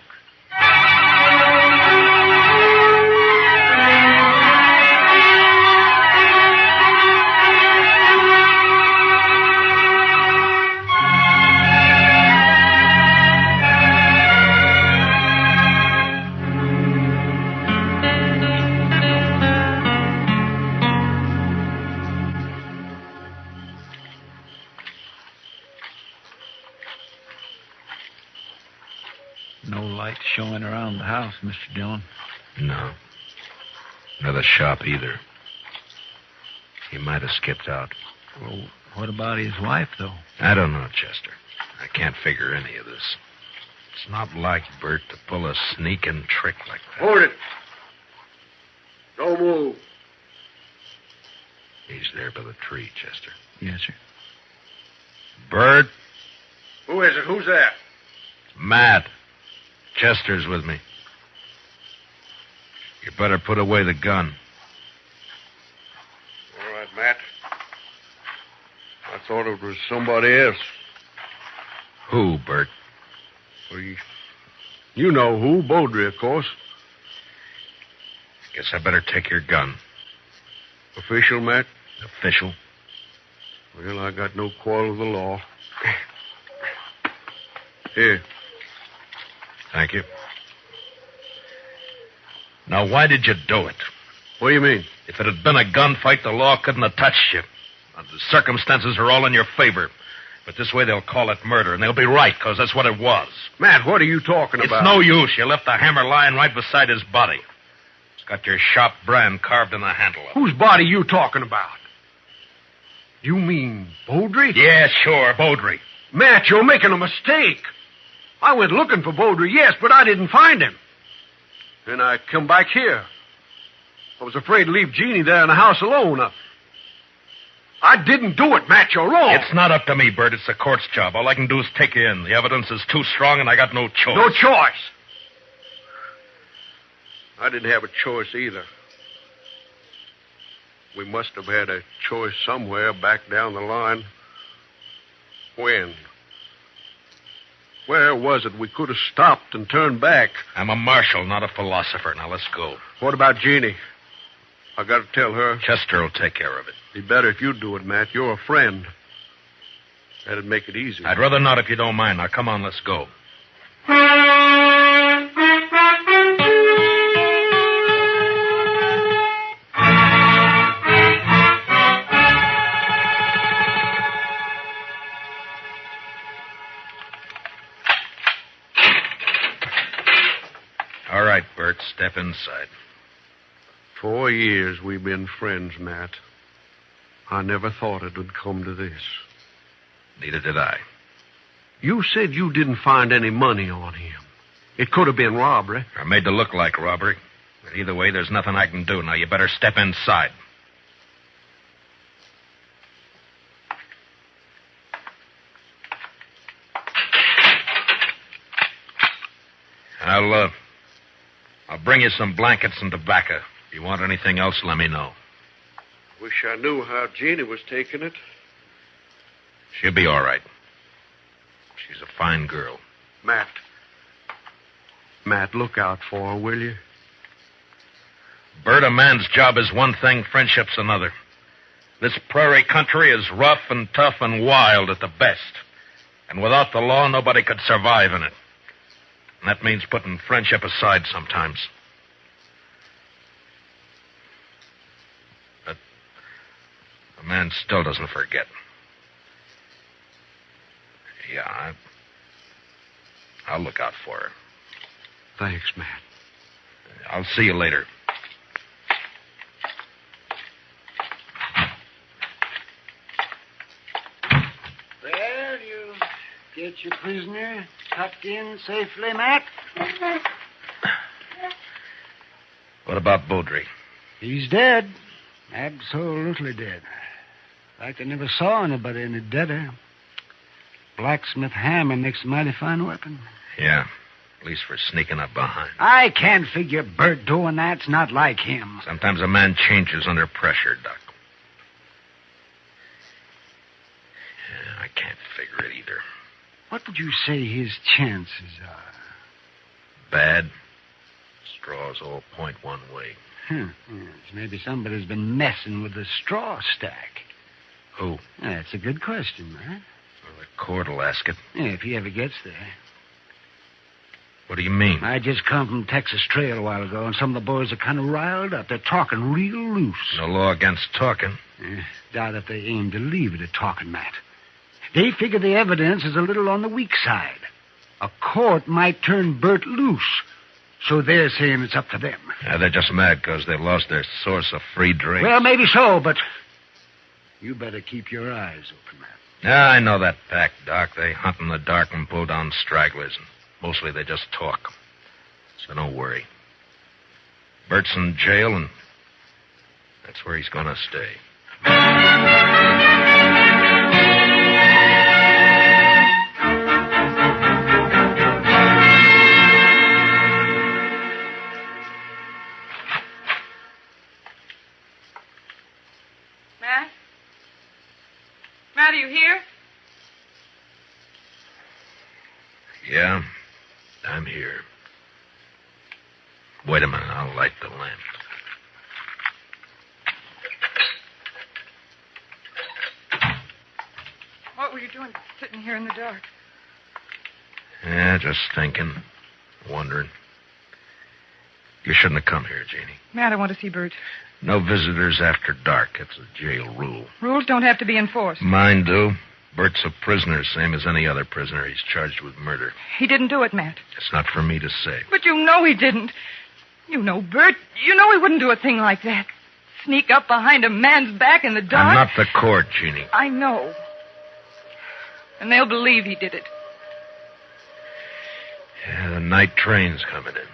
No light showing around the house, Mr. Dillon. No. Nor the shop either. He might have skipped out. Well, what about his wife, though? I don't know, Chester. I can't figure any of this. It's not like Bert to pull a sneaking trick like that. Hold it. Don't move. He's there by the tree, Chester. Yes, sir. Bert? Who is it? Who's there? Matt. Chester's with me. You better put away the gun. All right, Matt. I thought it was somebody else. Who, Bert? Well, you know who. Beaudry, of course. Guess I better take your gun. Official, Matt? Official. Well, I got no quarrel with the law. Here. Thank you. Now, why did you do it? What do you mean? If it had been a gunfight, the law couldn't have touched you. The circumstances are all in your favor. But this way they'll call it murder, and they'll be right, because that's what it was. Matt, what are you talking about? It's no use. You left the hammer lying right beside his body. It's got your shop brand carved in the handle of it. Whose body you talking about? You mean Beaudry? Yeah, sure, Beaudry. Matt, you're making a mistake. I went looking for Beaudry, yes, but I didn't find him. Then I come back here. I was afraid to leave Jeannie there in the house alone. I didn't do it, Matt. You're wrong. It's not up to me, Bert. It's the court's job. All I can do is take you in. The evidence is too strong, and I got no choice. No choice? I didn't have a choice either. We must have had a choice somewhere back down the line. When? Where was it we could have stopped and turned back? I'm a marshal, not a philosopher. Now, let's go. What about Jeannie? I got to tell her. Chester will take care of it. Be better if you do it, Matt. You're a friend. That'd make it easier. I'd rather not if you don't mind. Now, come on, let's go. All right, Bert, step inside. 4 years we've been friends, Matt. I never thought it would come to this. Neither did I. You said you didn't find any money on him. It could have been robbery. Or made to look like robbery. But either way, there's nothing I can do. Now, you better step inside. I'll bring you some blankets and tobacco. If you want anything else, let me know. Wish I knew how Jeannie was taking it. She'll be all right. She's a fine girl. Matt, look out for her, will you? Bert, a man's job is one thing, friendship's another. This prairie country is rough and tough and wild at the best. And without the law, nobody could survive in it. And that means putting friendship aside sometimes. But a man still doesn't forget. Yeah, I'll look out for her. Thanks, Matt. I'll see you later. Well, you get your prisoner tucked in safely, Matt? What about Beaudry? He's dead. Absolutely dead. Like I never saw anybody any deader. Blacksmith hammer makes a mighty fine weapon. Yeah, at least for sneaking up behind. I can't figure Bert doing that. It's not like him. Sometimes a man changes under pressure, Doc. Yeah, I can't figure it either. What would you say his chances are? Bad. Straws all point one way. Yes, maybe somebody's been messing with the straw stack. Who? That's a good question, man. Well, the court will ask it. Yeah, if he ever gets there. What do you mean? I just come from Texas Trail a while ago, and some of the boys are kind of riled up. They're talking real loose. No law against talking. Doubt if they aim to leave it at talking, Matt. They figure the evidence is a little on the weak side. A court might turn Bert loose, so they're saying it's up to them. Yeah, they're just mad because they lost their source of free drink. Well, maybe so, but you better keep your eyes open, Matt. Yeah, I know that pack, Doc. They hunt in the dark and pull down stragglers, and mostly they just talk. So don't worry. Bert's in jail, and that's where he's going to stay. Matt, are you here? Yeah, I'm here. Wait a minute, I'll light the lamp. What were you doing sitting here in the dark? Yeah, just thinking, wondering. You shouldn't have come here, Jeannie. Matt, I want to see Bert. No visitors after dark. It's a jail rule. Rules don't have to be enforced. Mine do. Bert's a prisoner, same as any other prisoner. He's charged with murder. He didn't do it, Matt. It's not for me to say. But you know he didn't. You know Bert. You know he wouldn't do a thing like that. Sneak up behind a man's back in the dark. I'm not the court, Jeannie. I know. And they'll believe he did it. Yeah, the night train's coming in.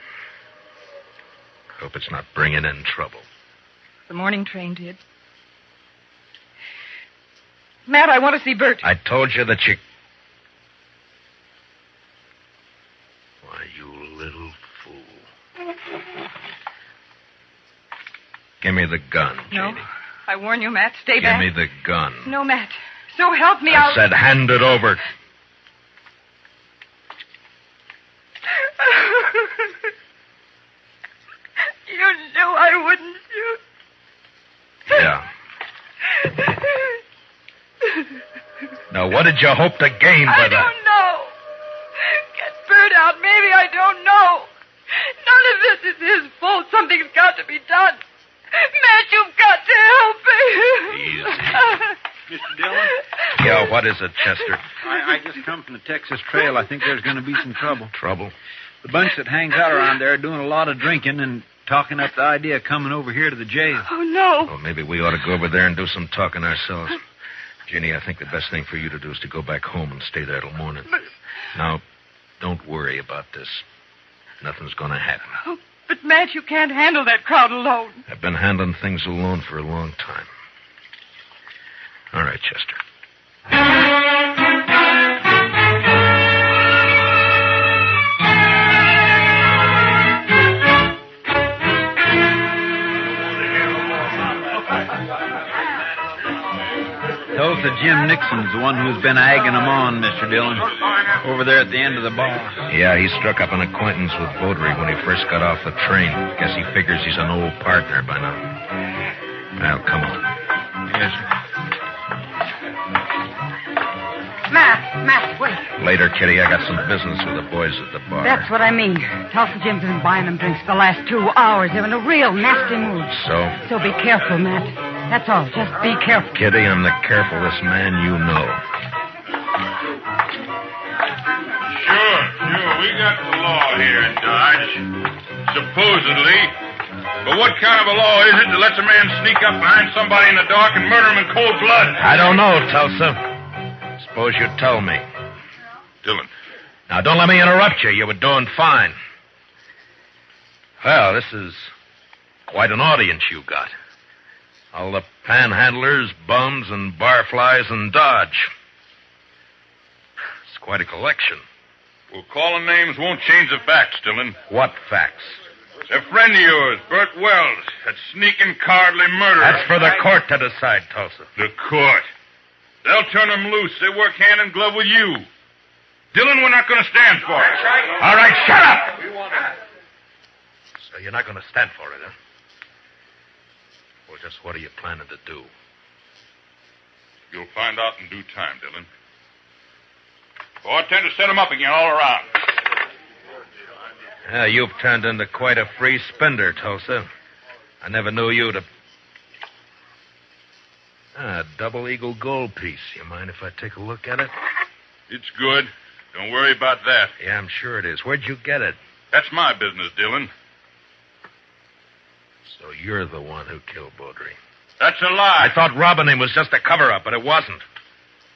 Hope it's not bringing in trouble. The morning train did. Matt, I want to see Bert. I told you that you... Why, you little fool. Give me the gun, No. Jeannie. I warn you, Matt. Stay Give back. me the gun. No, Matt. So help me, I said hand it over. You knew I wouldn't shoot. Yeah. Now, what did you hope to gain by I that? don't know. Get Bert out. Maybe I don't know. None of this is his fault. Something's got to be done. Matt, you've got to help me. Mr. Dillon? Yeah, what is it, Chester? I just come from the Texas Trail. I think there's going to be some trouble. Trouble? The bunch that hangs out around there are doing a lot of drinking and talking up the idea of coming over here to the jail. Oh, no. Well, maybe we ought to go over there and do some talking ourselves. Ginny, I think the best thing for you to do is to go back home and stay there till morning. Now, don't worry about this. Nothing's going to happen. Oh, but, Matt, you can't handle that crowd alone. I've been handling things alone for a long time. All right, Chester. Tulsa Jim Nixon's the one who's been egging them on, Mr. Dillon. Over there at the end of the bar. Yeah, he struck up an acquaintance with Beaudry when he first got off the train. Guess he figures he's an old partner by now. Well, come on. Yes, sir. Matt, wait. Later, Kitty, I got some business with the boys at the bar. That's what I mean. Tulsa Jim's been buying them drinks for the last 2 hours. They're in a real nasty mood. So? So be careful, Matt. That's all. Just be careful. Kitty, I'm the carefulest man you know. Sure. We got the law here in Dodge. Supposedly. But what kind of a law is it that lets a man sneak up behind somebody in the dark and murder him in cold blood? I don't know, Tulsa. Suppose you tell me. Dillon. Now, don't let me interrupt you. You were doing fine. Well, this is Quite an audience you got. All the panhandlers, bums, and barflies in Dodge. It's quite a collection. Well, calling names won't change the facts, Dillon. What facts? A friend of yours, Bert Wells, that sneaking, cowardly murderer. That's for the court to decide, Tulsa. The court? They'll turn them loose. They work hand in glove with you. Dillon, we're not going to stand for it. All right, shut up! So you're not going to stand for it, huh? Well, just what are you planning to do? You'll find out in due time, Dillon. Oh, I intend to set them up again all around. Yeah, you've turned into quite a free spender, Tulsa. I never knew you to... A double eagle gold piece. You mind if I take a look at it? It's good. Don't worry about that. Yeah, I'm sure it is. Where'd you get it? That's my business, Dillon. So you're the one who killed Baudry. That's a lie. I thought robbing him was just a cover-up, but it wasn't.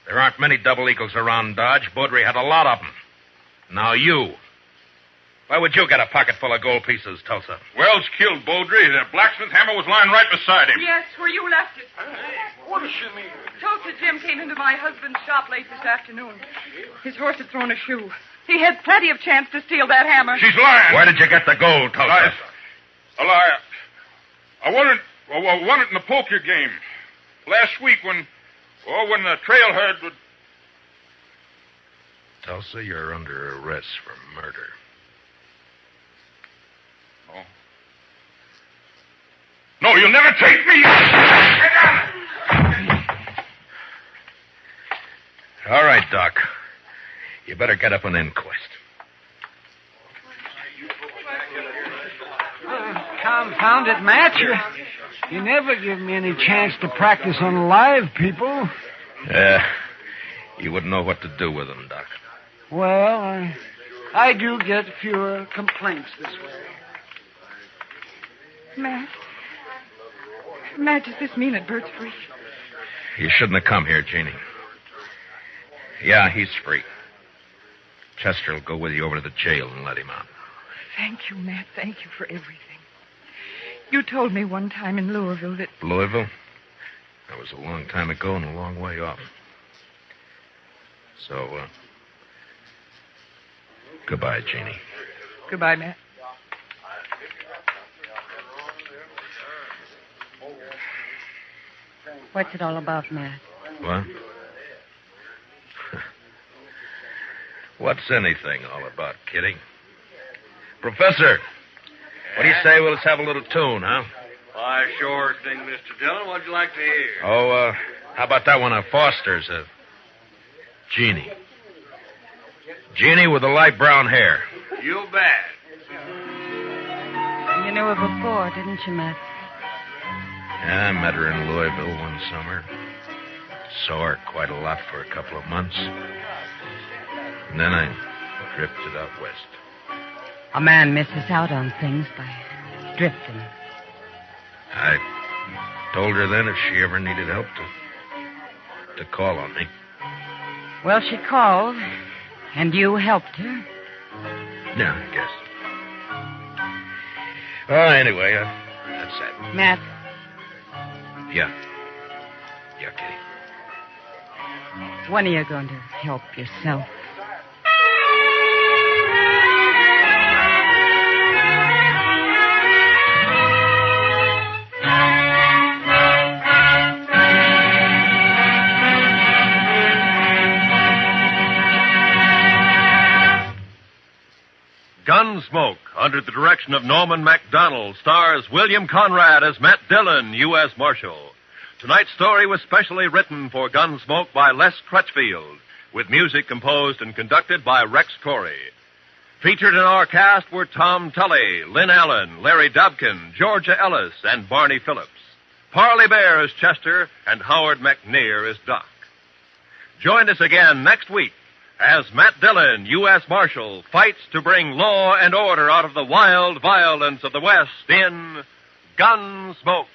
There aren't many double eagles around Dodge. Baudry had a lot of them. Now you. Why would you get a pocket full of gold pieces, Tulsa? Wells killed Baudry. The blacksmith hammer was lying right beside him. Yes, where you left it. What does she mean? Tulsa Jim came into my husband's shop late this afternoon. His horse had thrown a shoe. He had plenty of chance to steal that hammer. She's lying. Where did you get the gold, Tulsa? A lie. I won it in the poker game. Last week when the trail herd would... Tulsa, you're under arrest for murder. Oh. No, you'll never take me! All right, Doc. You better get up an inquest. Confound it, Matt. You never give me any chance to practice on live people. You wouldn't know what to do with them, Doc. Well, I do get fewer complaints this way. Matt, does this mean that Bert's free? You shouldn't have come here, Jeannie. Yeah, he's free. Chester will go with you over to the jail and let him out. Thank you, Matt. Thank you for everything. You told me one time in Louisville that... Louisville? That was a long time ago and a long way off. So, goodbye, Jeannie. Goodbye, Matt. What's it all about, Matt? What? What's anything all about, Kitty? Professor, what do you say we'll just have a little tune, huh? Why, sure thing, Mr. Dillon. What'd you like to hear? Oh, how about that one of Foster's, Jeannie. Jeannie with the light brown hair. You bet. You knew her before, didn't you, Matt? Yeah, I met her in Louisville one summer. Saw her quite a lot for a couple of months. And then I drifted out west. A man misses out on things by drifting. I told her then if she ever needed help to call on me. Well, she called, and you helped her. Yeah, I guess. Well, anyway, that's that. Matt. Yeah. Yeah, Kitty. When are you going to help yourself? Gunsmoke, under the direction of Norman MacDonald, stars William Conrad as Matt Dillon, U.S. Marshal. Tonight's story was specially written for Gunsmoke by Les Crutchfield, with music composed and conducted by Rex Corey. Featured in our cast were Tom Tully, Lynn Allen, Larry Dobkin, Georgia Ellis, and Barney Phillips. Parley Bear as Chester, and Howard McNear as Doc. Join us again next week as Matt Dillon, U.S. Marshal, fights to bring law and order out of the wild violence of the West in Gunsmoke.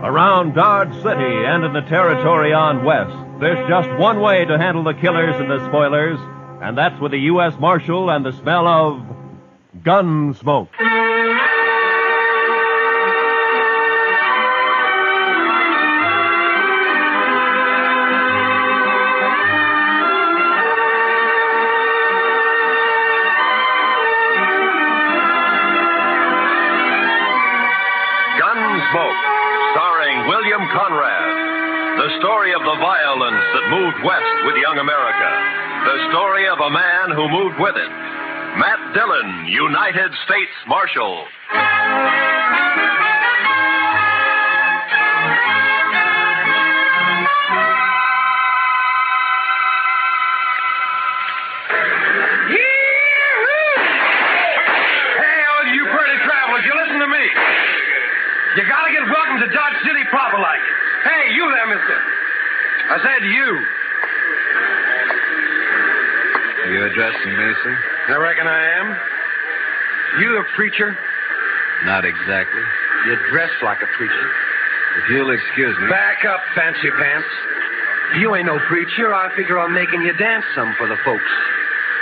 Around Dodge City and in the territory on west, There's just one way to handle the killers and the spoilers, and that's with the U.S. Marshal and the smell of Gunsmoke. Gunsmoke, starring William Conrad. The story of the violence that moved west with young America. The story of a man who moved with it. Matt Dillon, United States Marshal. Hey, all you pretty travelers, you listen to me. You gotta get welcome to Dodge City proper like. Hey, you there, mister. I said you. You addressing me, sir? I reckon I am. You a preacher? Not exactly. You dress like a preacher. If you'll excuse me. Back up, fancy pants. You ain't no preacher. I figure on making you dance some for the folks.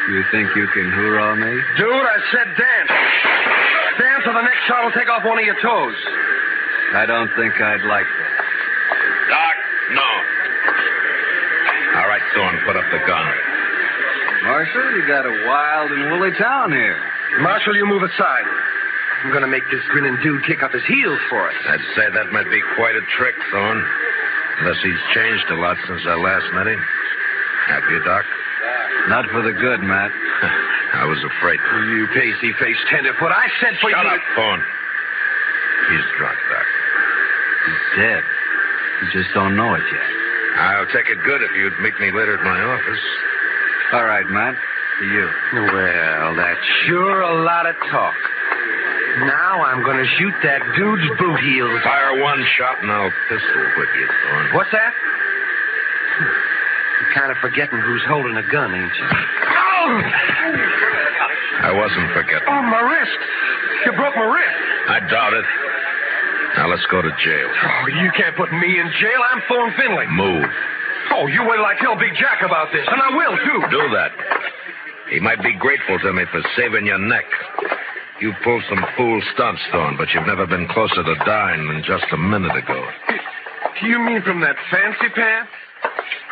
You think you can hoorah me? Dude, I said dance. Dance or the next shot will take off one of your toes. I don't think I'd like that. Doc, no. All right, Thorne, put up the gun. Marshal, you got a wild and woolly town here. Marshal, you move aside. I'm gonna make this grinning dude kick up his heels for us. I'd say that might be quite a trick, Thorne. Unless he's changed a lot since I last met him. Have you, Doc? Not for the good, Matt. I was afraid. You pasty-faced tenderfoot. I said for you... Shut up, Thorne. He's drunk, Doc. He's dead. You just don't know it yet. I'll take it good if you'd meet me later at my office. All right, Matt. To you. Well, that's sure a lot of talk. Now I'm going to shoot that dude's boot heels. Fire one shot and I'll pistol whip you, Thorne. What's that? You're kind of forgetting who's holding a gun, ain't you? Oh! I wasn't forgetting. Oh, my wrist. You broke my wrist. I doubt it. Now let's go to jail. Oh, you can't put me in jail. I'm Thorne Finley. Move. Oh, you wait till I tell Big Jack about this, and I will, too. Do that. He might be grateful to me for saving your neck. You pulled some fool stunts, Thorne, but you've never been closer to dying than just a minute ago. You mean from that fancy pants?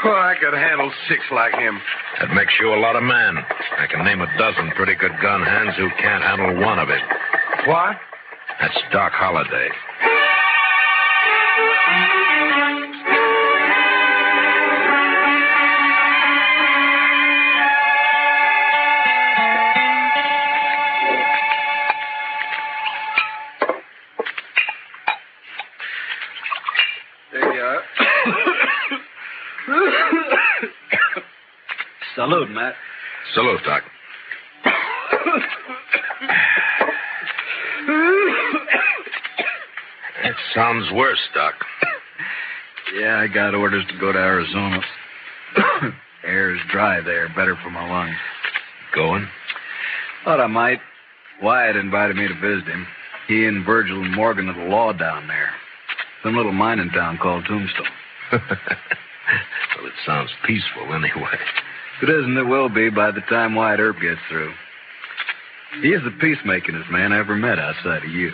Oh, I could handle 6 like him. That makes you a lot of man. I can name a dozen pretty good gun hands who can't handle one of it. What? That's Doc Holliday. There you are. Salute, Matt. Salute, Doc. It sounds worse, Doc. Yeah, I got orders to go to Arizona. Air's dry there, better for my lungs. Going? Thought I might. Wyatt invited me to visit him. He and Virgil and Morgan are the law down there. Some little mining town called Tombstone. Well, it sounds peaceful anyway. If it isn't, it will be by the time Wyatt Earp gets through. He is the peacemakingest man I ever met outside of you.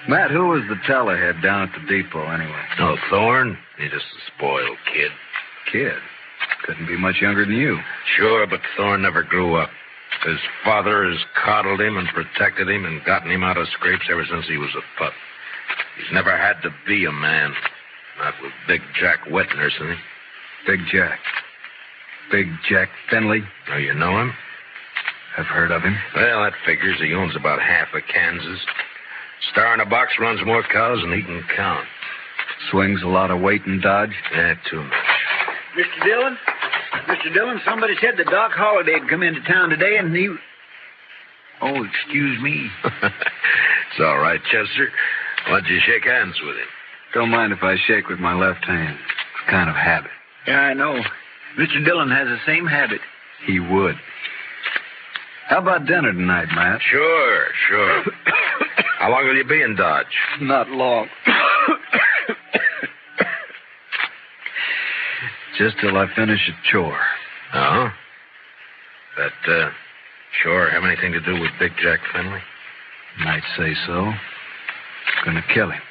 Matt, who was the tellerhead down at the depot anyway? Oh, Thorne? He's just a spoiled kid. Kid? Couldn't be much younger than you. Sure, but Thorne never grew up. His father has coddled him and protected him and gotten him out of scrapes ever since he was a pup. He's never had to be a man. Not with Big Jack wet nursing him. Big Jack? Big Jack Finley? Oh, you know him? I've heard of him. Well, that figures. He owns about half of Kansas. Star in a box runs more cows than he can count. Swings a lot of weight in Dodge? Yeah, too much. Mr. Dillon? Mr. Dillon, somebody said that Doc Holliday had come into town today and he... Oh, excuse me. It's all right, Chester. Why don't you shake hands with him? Don't mind if I shake with my left hand. It's kind of habit. Yeah, I know. Mr. Dillon has the same habit. He would. How about dinner tonight, Matt? Sure. How long will you be in Dodge? Not long. just till I finish a chore. Oh? That, chore have anything to do with Big Jack Finley? Might say so. Gonna kill him.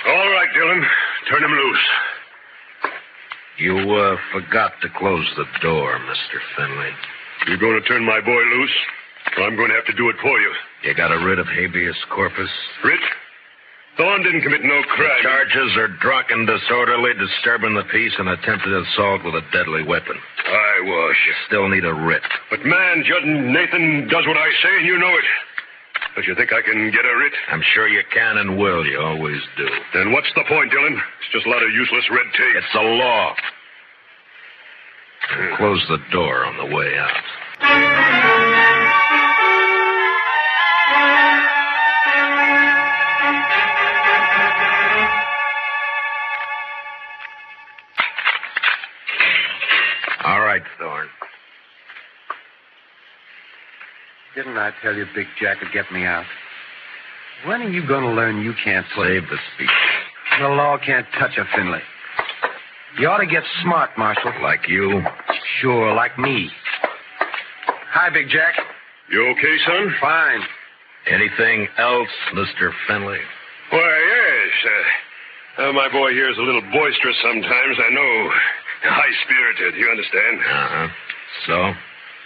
All right, Dillon. Turn him loose. You, forgot to close the door, Mr. Finley. You going to turn my boy loose? Or I'm going to have to do it for you. You got a writ of habeas corpus? Writ? Thorne didn't commit no crime. The charges are drunken, disorderly, disturbing the peace, and attempted assault with a deadly weapon. Eyewash. You still need a writ. But, man, Judge Nathan does what I say, and you know it. Don't you think I can get a writ? I'm sure you can and will. You always do. Then what's the point, Dillon? It's just a lot of useless red tape. It's the law. Close the door on the way out. All right, Thorne. Didn't I tell you Big Jack would get me out? When are you going to learn you can't Save the speech. The law can't touch a Finley. You ought to get smart, Marshal. Like you? Sure, like me. Hi, Big Jack. You okay, son? Fine. Anything else, Mr. Finley? Why, yes. My boy here is a little boisterous sometimes, I know. High-spirited, you understand? Uh-huh. So?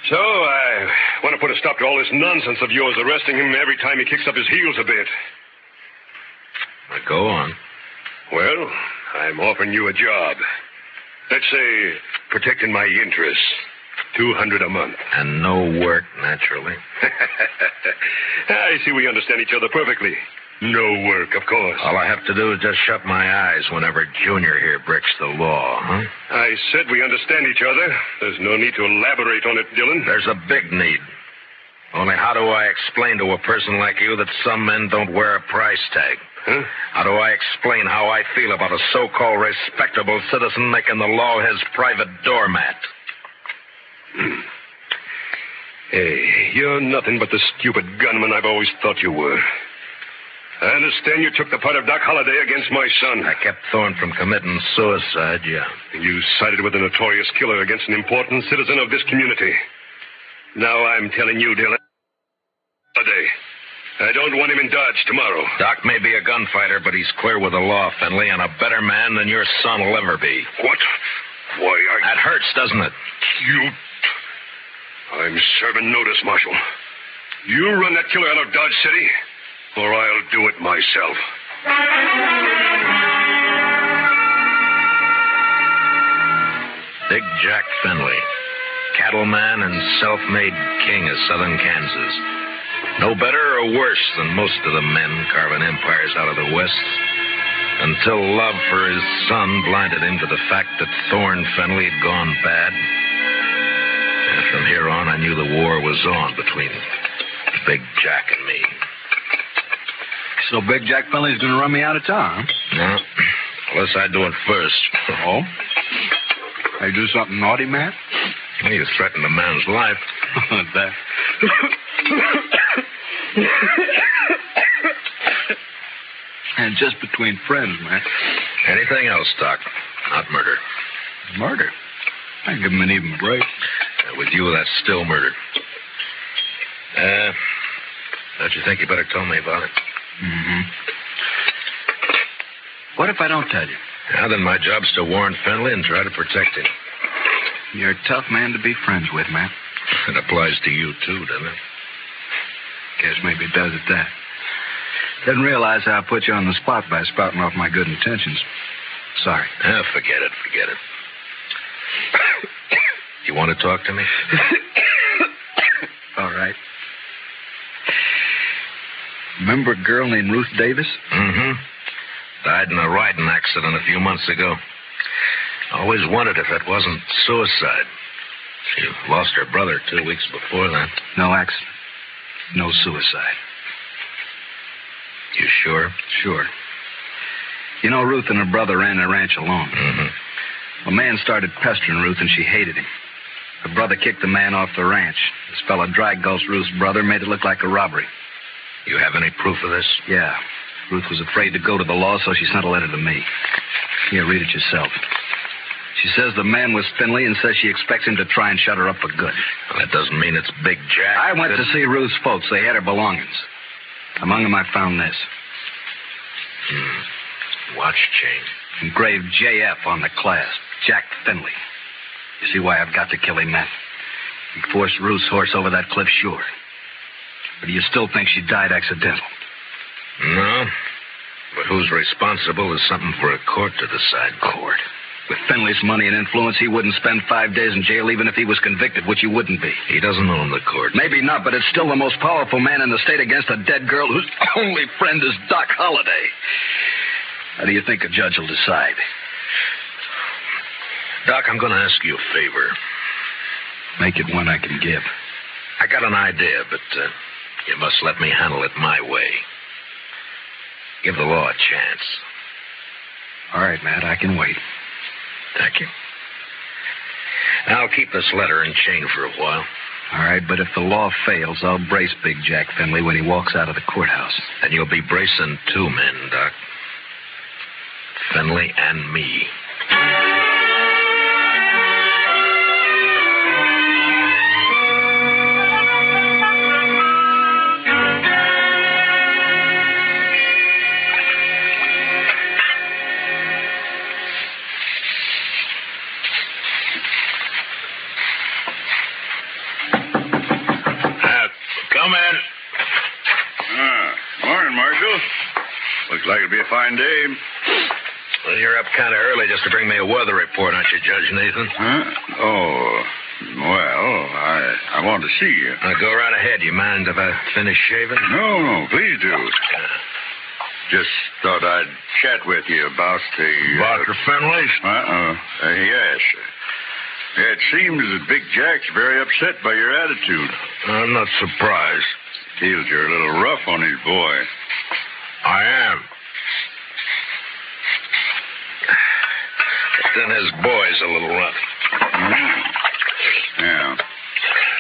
So, I want to put a stop to all this nonsense of yours, arresting him every time he kicks up his heels a bit. Go on. Well, I'm offering you a job. Let's say, protecting my interests. $200 a month. And no work, naturally. I see we understand each other perfectly. No work, of course. All I have to do is just shut my eyes whenever Junior here breaks the law, huh? I said we understand each other. There's no need to elaborate on it, Dillon. There's a big need. Only how do I explain to a person like you that some men don't wear a price tag? Huh? How do I explain how I feel about a so-called respectable citizen making the law his private doormat? Hey, you're nothing but the stupid gunman I've always thought you were. I understand you took the part of Doc Holliday against my son. I kept Thorne from committing suicide, yeah. You sided with a notorious killer against an important citizen of this community. Now I'm telling you, Dillon, Holliday, I don't want him in Dodge tomorrow. Doc may be a gunfighter, but he's clear with the law, Finley, and a better man than your son will ever be. What? Why, That hurts, doesn't it? I'm serving notice, Marshal. You run that killer out of Dodge City, or I'll do it myself. Big Jack Finley, cattleman and self-made king of southern Kansas. No better or worse than most of the men carving empires out of the West, until love for his son blinded him to the fact that Thorne Finley had gone bad. And from here on, I knew the war was on between Big Jack and me. So Big Jack Finley's going to run me out of town, huh? No, unless I do it first. Oh? I do something naughty, Matt? Well, you threatened a man's life. That. And just between friends, Matt. Anything else, Doc? Not murder. Murder? I give him an even break. With you, that's still murder. Don't you think you better tell me about it? Mm-hmm. What if I don't tell you? Now, then my job's to warn Finley and try to protect him. You're a tough man to be friends with, Matt. It applies to you, too, doesn't it? Guess maybe it does at that. Didn't realize how I put you on the spot by spouting off my good intentions. Sorry. Forget it. You want to talk to me? All right. Remember a girl named Ruth Davis? Mm-hmm. Died in a riding accident a few months ago. Always wondered if it wasn't suicide. She lost her brother 2 weeks before that. No accident. No suicide. You sure? Sure. You know, Ruth and her brother ran a ranch alone. Mm-hmm. A man started pestering Ruth, and she hated him. The brother kicked the man off the ranch. This fella dragged Gulch Ruth's brother, made it look like a robbery. You have any proof of this? Yeah. Ruth was afraid to go to the law, so she sent a letter to me. Here, read it yourself. She says the man was Finley and says she expects him to try and shut her up for good. Well, that doesn't mean it's Big Jack. I went to see Ruth's folks. They had her belongings. Among them, I found this. Watch chain. Engraved JF on the clasp. Jack Finley. You see why I've got to kill him, Matt? He forced Ruth's horse over that cliff, sure. But do you still think she died accidental? No. But who's responsible is something for a court to decide. Court? With Finley's money and influence, he wouldn't spend 5 days in jail even if he was convicted, which he wouldn't be. He doesn't own the court. Maybe not, but it's still the most powerful man in the state against a dead girl whose only friend is Doc Holliday. How do you think a judge will decide? Doc, I'm going to ask you a favor. Make it one I can give. I got an idea, but you must let me handle it my way. Give the law a chance. All right, Matt, I can wait. Thank you. I'll keep this letter and chain for a while. All right, but if the law fails, I'll brace Big Jack Finley when he walks out of the courthouse. And you'll be bracing 2 men, Doc. Finley and me. Morning, Marshal. Looks like it'll be a fine day. Well, you're up kind of early just to bring me a weather report, aren't you, Judge Nathan? Huh? Oh, well, I want to see you. Go right ahead. You mind if I finish shaving? No, please do. Just thought I'd chat with you about the... Dr. Finley's? Yes. It seems that Big Jack's very upset by your attitude. I'm not surprised. Feels you're a little rough on his boy. I am. But then his boy's a little rough. Yeah.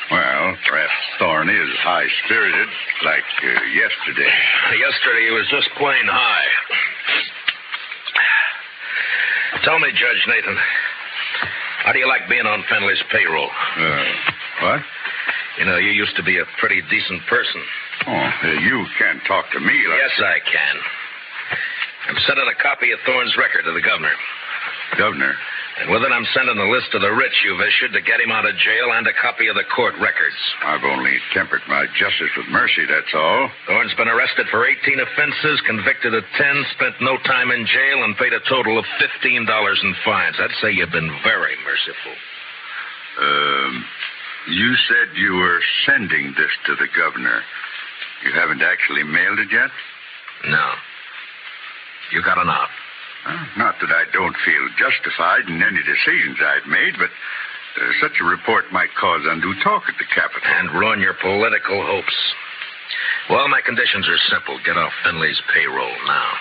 Well, perhaps Thorne is high-spirited, like yesterday. Yesterday he was just plain high. Tell me, Judge Nathan, how do you like being on Finley's payroll? What? You know, you used to be a pretty decent person. Oh, you can't talk to me like... Yes, I can. I'm sending a copy of Thorne's record to the governor. Governor? And with it, I'm sending a list of the writs you've issued to get him out of jail and a copy of the court records. I've only tempered my justice with mercy, that's all. Thorne's been arrested for 18 offenses, convicted of 10, spent no time in jail, and paid a total of $15 in fines. I'd say you've been very merciful. You said you were sending this to the governor. You haven't actually mailed it yet? No. You got enough. Not that I don't feel justified in any decisions I've made, but such a report might cause undue talk at the Capitol. And ruin your political hopes. Well, my conditions are simple. Get off Finley's payroll now.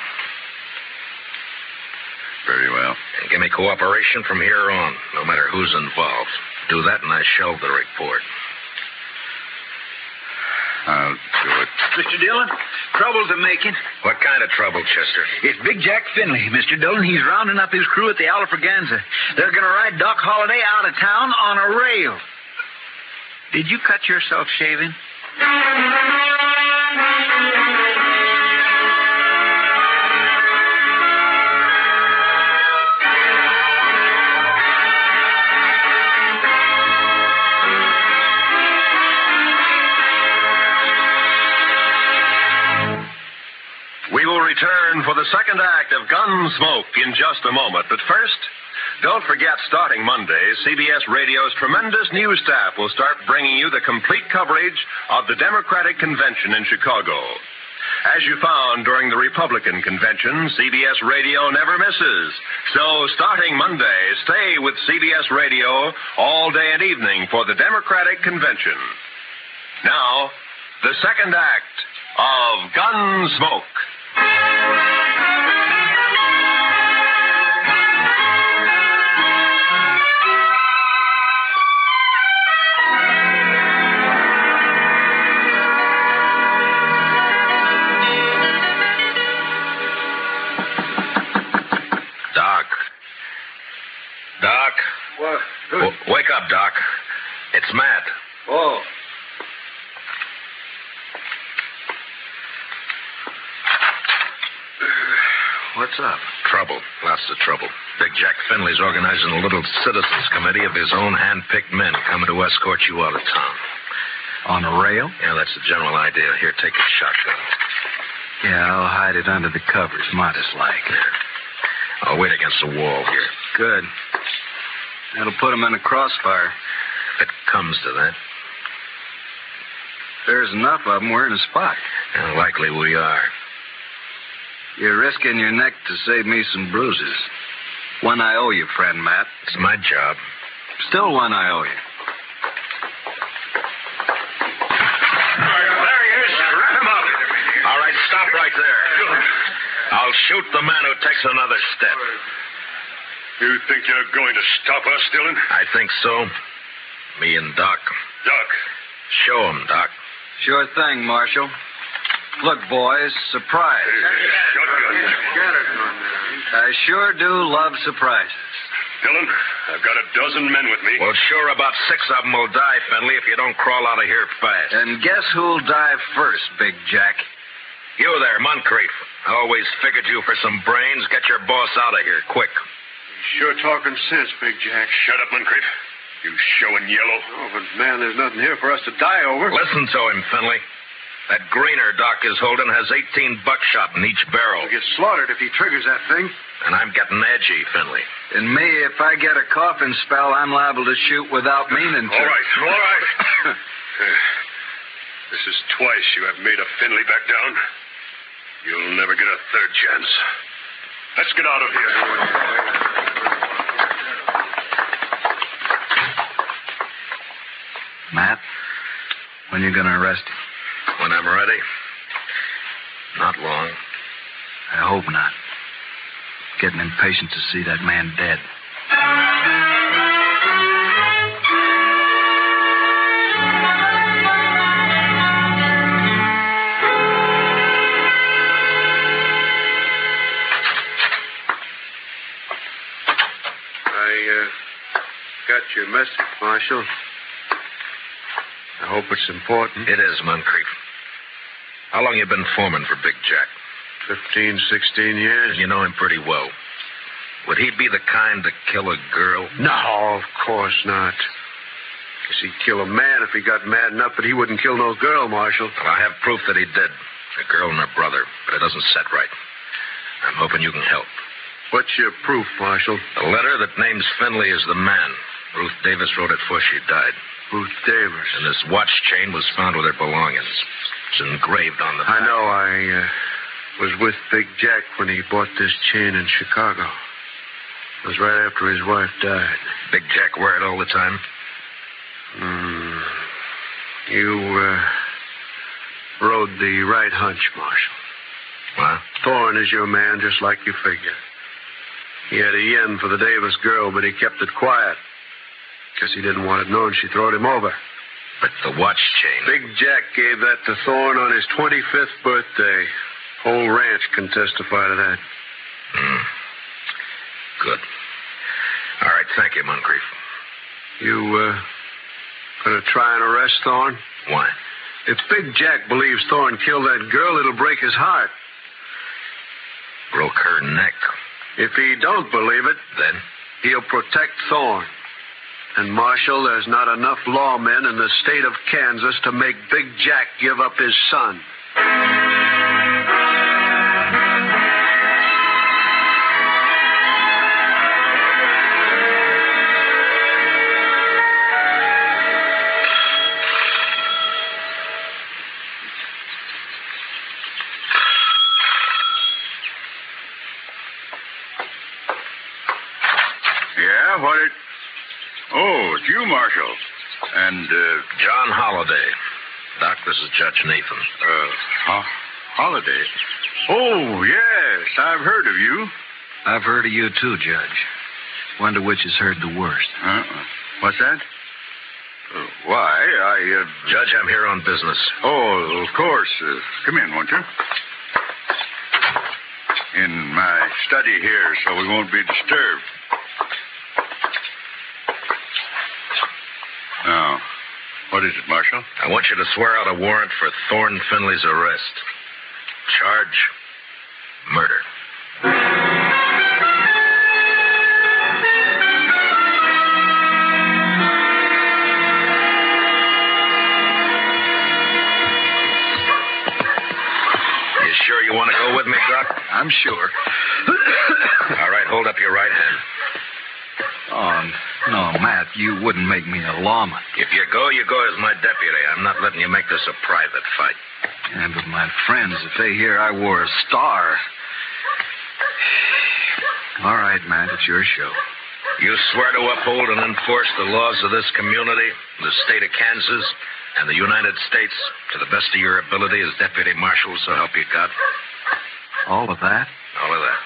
Very well. And give me cooperation from here on, no matter who's involved. Do that and I shelve the report. I'll do it. Mr. Dillon, trouble's a making. What kind of trouble, Chester? It's Big Jack Finley, Mr. Dillon. He's rounding up his crew at the Alfraganza. They're going to ride Doc Holliday out of town on a rail. Did you cut yourself shaving? We will return for the second act of Gunsmoke in just a moment. But first, don't forget, starting Monday, CBS Radio's tremendous news staff will start bringing you the complete coverage of the Democratic Convention in Chicago. As you found during the Republican Convention, CBS Radio never misses. So, starting Monday, stay with CBS Radio all day and evening for the Democratic Convention. Now, the second act of Gunsmoke. What's up? Trouble. Lots of trouble. Big Jack Finley's organizing a little citizens committee of his own hand-picked men coming to escort you out of town. On a rail? Yeah, that's the general idea. Here, take a shotgun. Yeah, I'll hide it under the covers, modest-like. Here. I'll wait against the wall here. Good. That'll put him in a crossfire. If it comes to that. There's enough of them, we're in a spot. Yeah, likely we are. You're risking your neck to save me some bruises. One I owe you, friend Matt. It's my job. Still one I owe you. There he is. Wrap him up. All right, stop right there. I'll shoot the man who takes another step. You think you're going to stop us, Dillon? I think so. Me and Doc. Doc. Show him, Doc. Sure thing, Marshal. Look, boys, surprise. I sure do love surprises. Dillon, I've got a dozen men with me. Well, sure, about 6 of them will die, Finley, if you don't crawl out of here fast. And guess who'll die first, Big Jack? You there, Moncrief. I always figured you for some brains. Get your boss out of here, quick. Sure talking sense, Big Jack. Shut up, Moncrief. You showing yellow. Oh, but, man, there's nothing here for us to die over. Listen to him, Finley. That greener Doc is holding has 18 buckshot in each barrel. He'll get slaughtered if he triggers that thing. And I'm getting edgy, Finley. And me, if I get a coughing spell, I'm liable to shoot without meaning to. All right. This is twice you have made a Finley back down. You'll never get a third chance. Let's get out of here. Matt, when you going to arrest him? When I'm ready. Not long. I hope not. Getting impatient to see that man dead. I got your message, Marshal. I hope it's important. It is, Moncrief. How long you been foreman for Big Jack? 15, 16 years. You know him pretty well. Would he be the kind to kill a girl? No, of course not. Guess he'd kill a man if he got mad enough, but he wouldn't kill no girl, Marshal. Well, I have proof that he did. A girl and her brother, but it doesn't set right. I'm hoping you can help. What's your proof, Marshal? A letter that names Finley as the man. Ruth Davis wrote it before she died. Ruth Davis. And this watch chain was found with her belongings. It's engraved on the back. I know. I was with Big Jack when he bought this chain in Chicago. It was right after his wife died. Big Jack wear it all the time? You rode the right hunch, Marshal. What? Thorne is your man, just like you figured. He had a yen for the Davis girl, but he kept it quiet. Guess he didn't want it known she throwed him over. But the watch chain... Big Jack gave that to Thorne on his 25th birthday. Whole ranch can testify to that. Good. All right, thank you, Moncrief. You, gonna try and arrest Thorne? Why? If Big Jack believes Thorne killed that girl, it'll break his heart. Broke her neck. If he don't believe it, then he'll protect Thorne. And, Marshal, there's not enough lawmen in the state of Kansas to make Big Jack give up his son. Yeah, what it... Oh, it's you, Marshal. And, John Holliday. Doc, this is Judge Nathan. Holliday? Oh, yes, I've heard of you. I've heard of you, too, Judge. Wonder which has heard the worst. What's that? Why, Judge, I'm here on business. Oh, of course. Come in, won't you? In my study here, so we won't be disturbed. Now, what is it, Marshal? I want you to swear out a warrant for Thorne Finley's arrest. Charge, murder. sure. All right, hold up your right hand. Oh, no, Matt, you wouldn't make me a lawman. If you go as my deputy. I'm not letting you make this a private fight. Yeah, but my friends, if they hear I wore a star... All right, Matt, it's your show. You swear to uphold and enforce the laws of this community, the state of Kansas, and the United States to the best of your ability as deputy marshal, so help you God? All of that? All of that.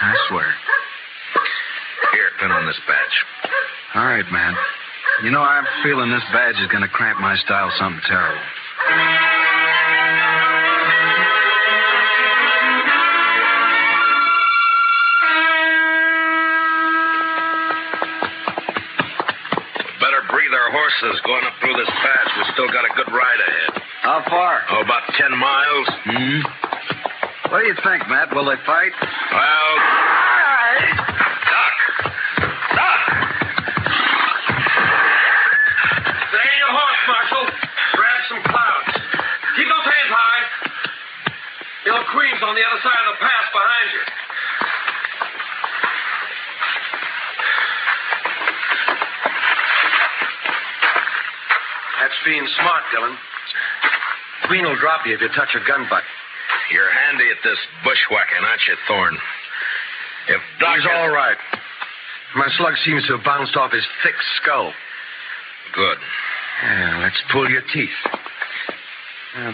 I swear. Here, pin on this badge. All right, man. You know, I'm feeling this badge is going to cramp my style something terrible. Better breathe our horses going up through this pass. We still got a good ride ahead. How far? Oh, about 10 miles. What do you think, Matt? Will they fight? Well... Marshal, grab some clouds. Keep those hands high. Yellow Queen's on the other side of the pass behind you. That's being smart, Dillon. Queen will drop you if you touch her gun butt. You're handy at this bushwhacking, aren't you, Thorne? If Doc... He's all right. My slug seems to have bounced off his thick skull. Good. Yeah, let's pull your teeth.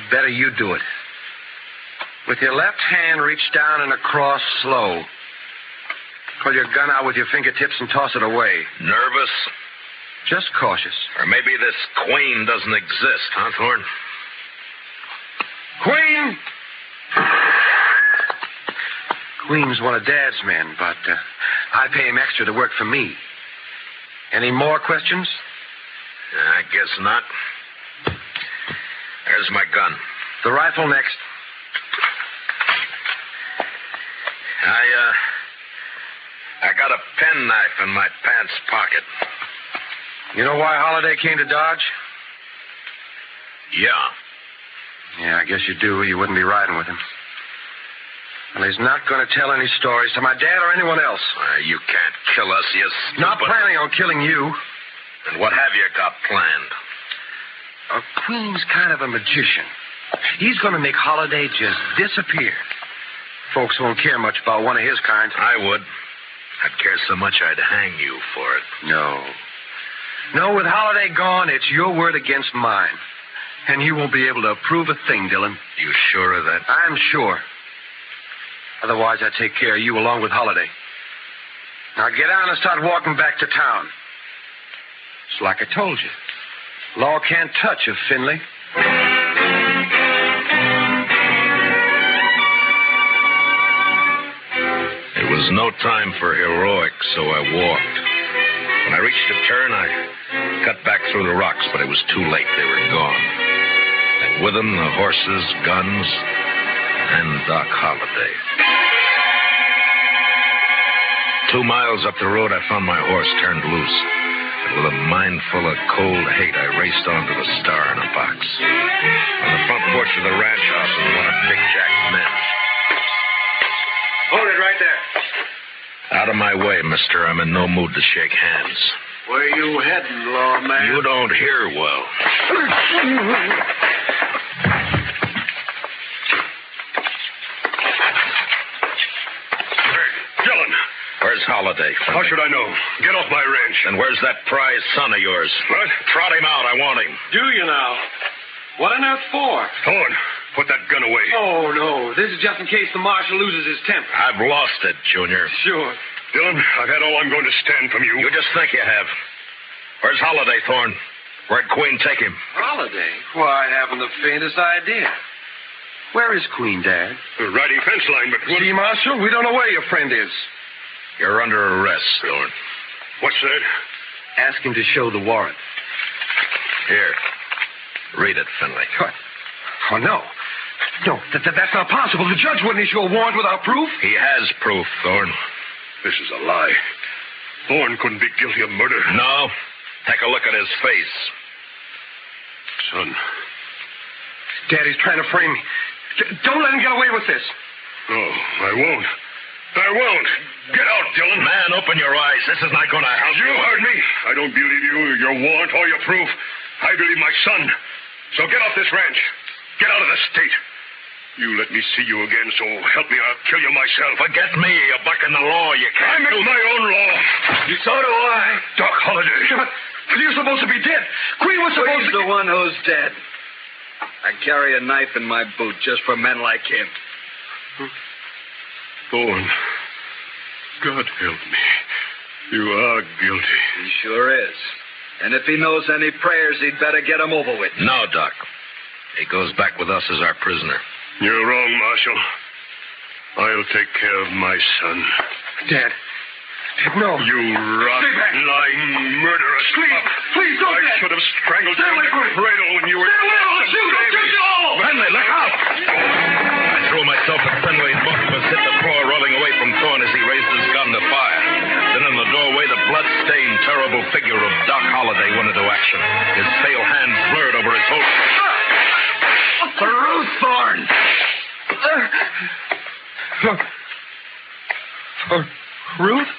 Better you do it. With your left hand, reach down and across slow. Pull your gun out with your fingertips and toss it away. Nervous? Just cautious. Or maybe this Queen doesn't exist, huh, Thorne? Queen! Queen's one of Dad's men, but I pay him extra to work for me. Any more questions? I guess not. There's my gun. The rifle next. I got a penknife in my pants pocket. You know why Holliday came to Dodge? Yeah. Yeah, I guess you do. You wouldn't be riding with him. Well, he's not going to tell any stories to my dad or anyone else. You can't kill us, you stupid... Not planning on killing you. And what have you got planned? Queen's kind of a magician. He's going to make Holliday just disappear. Folks won't care much about one of his kind. I would. I'd care so much I'd hang you for it. No, with Holliday gone, it's your word against mine. And you won't be able to approve a thing, Dillon. You sure of that? I'm sure. Otherwise, I'd take care of you along with Holliday. Now get on and start walking back to town. It's like I told you. Law can't touch a Finley. It was no time for heroics, so I walked. When I reached a turn, I cut back through the rocks, but it was too late. They were gone. And with them, the horses, guns, and Doc Holliday. 2 miles up the road, I found my horse turned loose. And with a mind full of cold hate, I raced onto the Star in a box. On the front porch of the ranch house was one of Big Jack's men. Hold it right there. Out of my way, mister. I'm in no mood to shake hands. Where you heading, lawman? You don't hear well. Dillon. Where's Holliday? How should I know? Get off my ranch. And where's that prize son of yours? What? Trot him out. I want him. Do you now? What on earth for? Thorne, put that gun away. Oh, no. This is just in case the marshal loses his temper. I've lost it, Junior. Sure. Dillon, I've had all I'm going to stand from you. You just think you have. Where's Holliday, Thorne? Where'd Queen take him? Holliday? Why, I haven't the faintest idea. Where is Queen, Dad? Riding fence line, but... See, Marshal, we don't know where your friend is. You're under arrest, Thorne. What's that? Ask him to show the warrant. Here. Read it, Finley. What? Oh, no. No, that's not possible. The judge wouldn't issue a warrant without proof. He has proof, Thorne. This is a lie. Thorne couldn't be guilty of murder. No. Take a look at his face. Son. Daddy's trying to frame me. Don't let him get away with this. No, I won't. I won't. Get out, Dillon. Man, open your eyes. This is not going to help You heard me. I don't believe you, your warrant, or your proof. I believe my son. So get off this ranch. Get out of the state. You let me see you again, so help me, I'll kill you myself. Forget me. You're bucking the law. You I can't make my own law. So do I. Doc Holliday. But you're supposed to be dead. Queen was supposed to... He's the one who's dead. I carry a knife in my boot just for men like him. Thorne, God help me. You are guilty. He sure is. And if he knows any prayers, he'd better get them over with. No, Doc. He goes back with us as our prisoner. You're wrong, Marshal. I'll take care of my son. Dad, no. You rotten, lying murderer. Please don't. I should have strangled you in the cradle when you were... Fenway, look out! I threw myself at Fenway's book, was hit the floor, rolling away from Thorne as he raised his gun to fire. Then in the doorway, the blood-stained, terrible figure of Doc Holliday went into action. His pale hands blurred over his holster. Ruth Thorne! Ruth?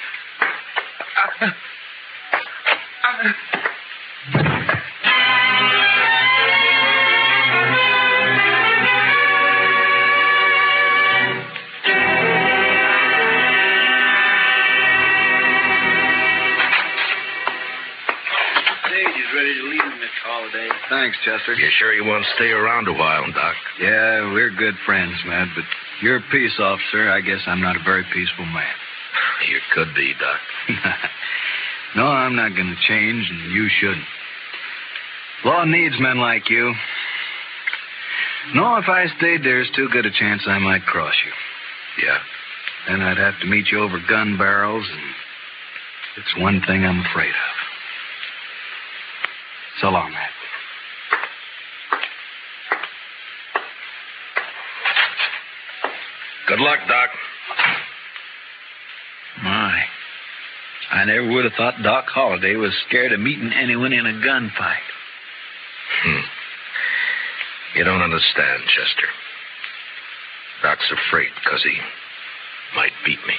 Ready to leave him, Miss Holliday. Thanks, Chester. You sure you won't stay around a while, Doc? Yeah, we're good friends, Matt, but you're a peace officer. I guess I'm not a very peaceful man. You could be, Doc. No, I'm not going to change, and you shouldn't. Law needs men like you. No, if I stayed, there's too good a chance I might cross you. Yeah? Then I'd have to meet you over gun barrels, and it's one thing I'm afraid of. So long, Matt. Good luck, Doc. My. I never would have thought Doc Holliday was scared of meeting anyone in a gunfight. You don't understand, Chester. Doc's afraid because he might beat me.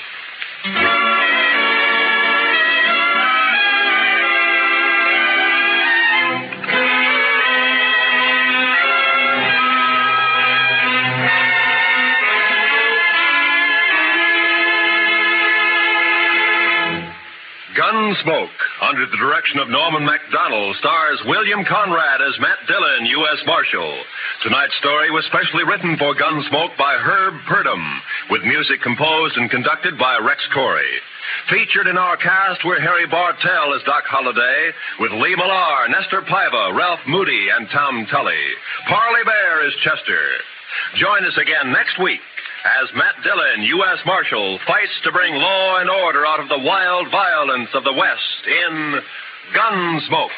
Gunsmoke, under the direction of Norman MacDonald, stars William Conrad as Matt Dillon, U.S. Marshal. Tonight's story was specially written for Gunsmoke by Herb Purdom, with music composed and conducted by Rex Corey. Featured in our cast were Harry Bartell as Doc Holliday, with Lee Millar, Nestor Paiva, Ralph Moody, and Tom Tully. Parley Bear is Chester. Join us again next week as Matt Dillon, U.S. Marshal, fights to bring law and order out of the wild violence of the West in Gunsmoke.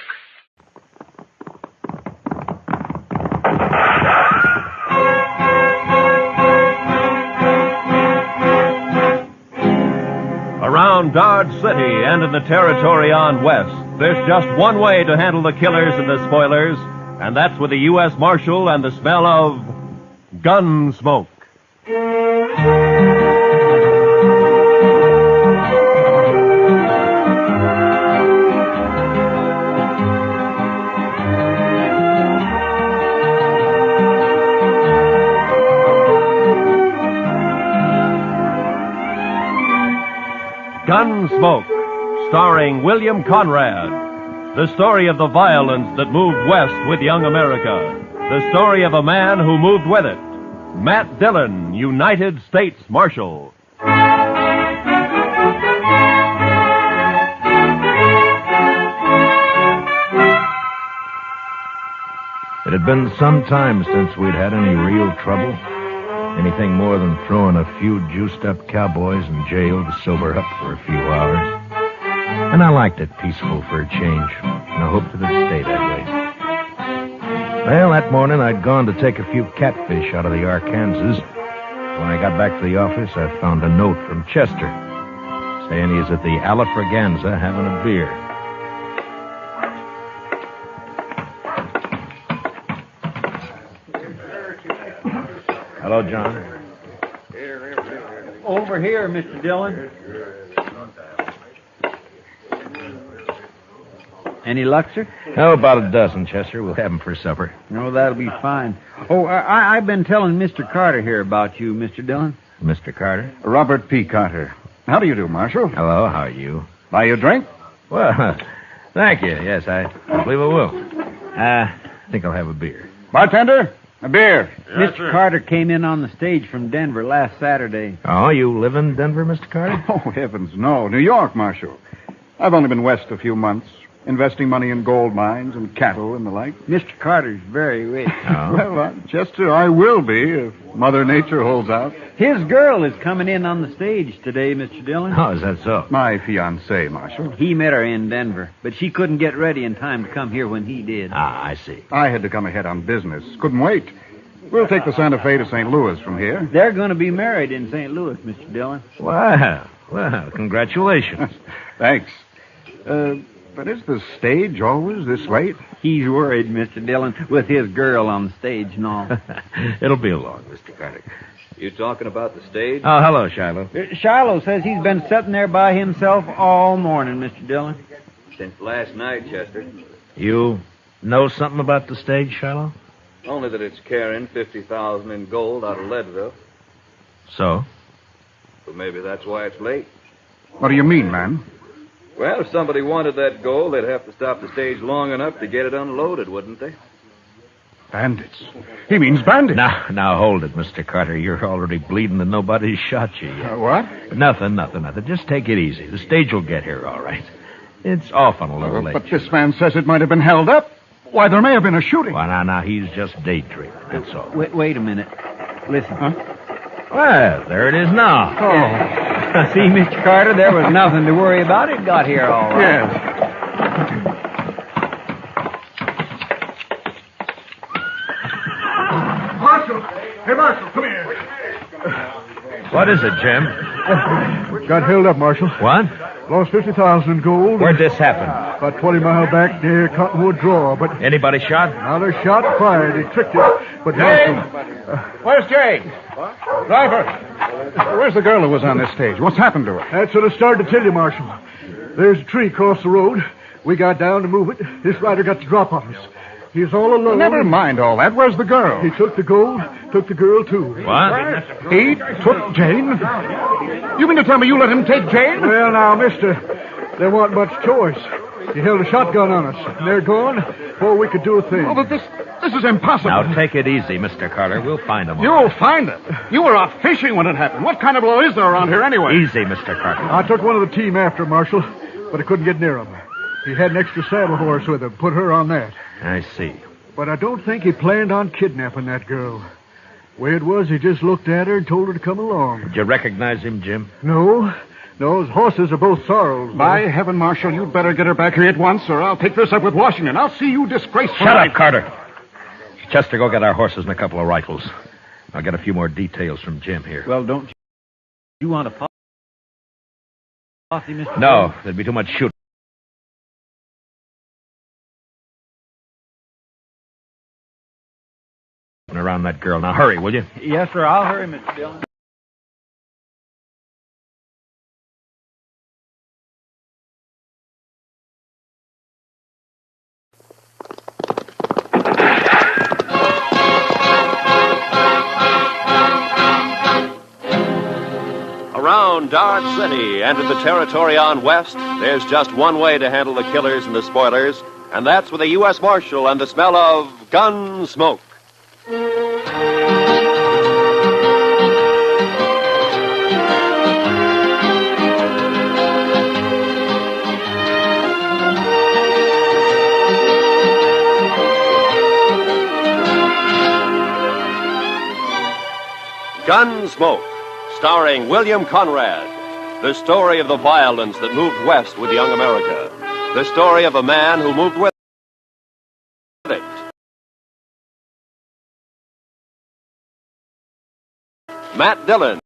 Around Dodge City and in the territory on West, there's just one way to handle the killers and the spoilers, and that's with the U.S. Marshal and the smell of Gunsmoke. Gunsmoke, starring William Conrad. The story of the violence that moved west with young America. The story of a man who moved with it. Matt Dillon, United States Marshal. It had been some time since we'd had any real trouble. Anything more than throwing a few juiced-up cowboys in jail to sober up for a few hours. And I liked it peaceful for a change, and I hoped it would stay that way. Well, that morning I'd gone to take a few catfish out of the Arkansas. When I got back to the office, I found a note from Chester saying he's at the Alafraganza having a beer. Hello, John. Over here, Mr. Dillon. Any luck, sir? Oh, about a dozen, Chester. We'll have them for supper. No, that'll be fine. Oh, I've been telling Mr. Carter here about you, Mr. Dillon. Mr. Carter? Robert P. Carter. How do you do, Marshal? Hello, how are you? Buy you a drink? Well, thank you. Yes, I believe I will. I think I'll have a beer. Bartender, a beer. Yes, Mr. Carter came in on the stage from Denver last Saturday. Oh, you live in Denver, Mr. Carter? Oh, heavens, no. New York, Marshal. I've only been west a few months, investing money in gold mines and cattle and the like. Mr. Carter's very rich. Oh. Well, Chester, I will be if Mother Nature holds out. His girl is coming in on the stage today, Mr. Dillon. Oh, is that so? My fiancée, Marshal. He met her in Denver, but she couldn't get ready in time to come here when he did. Ah, I see. I had to come ahead on business. Couldn't wait. We'll take the Santa Fe to St. Louis from here. They're going to be married in St. Louis, Mr. Dillon. Wow. Well, congratulations. Thanks. But is the stage always this late? He's worried, Mr. Dillon, with his girl on the stage and all. It'll be along, Mr. Carter. You talking about the stage? Oh, hello, Shiloh. Shiloh says he's been sitting there by himself all morning, Mr. Dillon. Since last night, Chester. You know something about the stage, Shiloh? Only that it's carrying $50,000 in gold out of Leadville. So? But maybe that's why it's late. What do you mean, man? Well, if somebody wanted that gold, they'd have to stop the stage long enough to get it unloaded, wouldn't they? Bandits. He means bandits. Now, hold it, Mr. Carter. You're already bleeding and nobody's shot you yet. What? Nothing. Just take it easy. The stage will get here all right. It's often a little late. But this man says it might have been held up. Why, there may have been a shooting. Well, now, he's just daydreaming, that's all. Wait a minute. Listen. Huh? Well, there it is now. Oh. See, Mr. Carter, there was nothing to worry about. It got here all right. Yes. Marshal! Hey, Marshal, come here. What is it, Jim? Got held up, Marshal. What? Lost 50,000 in gold. Where'd this happen? About 20 miles back near Cottonwood Draw, but... Anybody shot? Now they shot and fired. They tricked it. But Marshal... Where's Jane? Driver! Where's the girl who was on this stage? What's happened to her? That's what I started to tell you, Marshal. There's a tree across the road. We got down to move it. This rider got the drop on us. He's all alone. Never mind all that. Where's the girl? He took the gold, took the girl, too. What? He took Jane? You mean to tell me you let him take Jane? Well, now, mister, there wasn't much choice. He held a shotgun on us, and they're gone before we could do a thing. Oh, but this is impossible. Now, take it easy, Mr. Carter. We'll find him. You'll find it. You were out fishing when it happened. What kind of law is there around here anyway? Easy, Mr. Carter. I took one of the team after Marshal, but I couldn't get near him. He had an extra saddle horse with him. Put her on that. I see. But I don't think he planned on kidnapping that girl. Way it was, he just looked at her and told her to come along. Did you recognize him, Jim? No, his horses are both sorrels. By heaven, Marshal, you'd better get her back here at once, or I'll take this up with Washington. I'll see you disgraced for Shut life. up, Carter. Chester, go get our horses and a couple of rifles. I'll get a few more details from Jim here. Well, don't you want a posse, Mr. No, there'd be too much shooting around that girl. Now, hurry, will you? Yes, sir. I'll hurry, Mr. Dillon. Around Dodge City and in the territory on west, there's just one way to handle the killers and the spoilers, and that's with a U.S. Marshal and the smell of Gunsmoke. Gunsmoke, starring William Conrad. The story of the violence that moved west with young America. The story of a man who moved with it. Matt Dillon.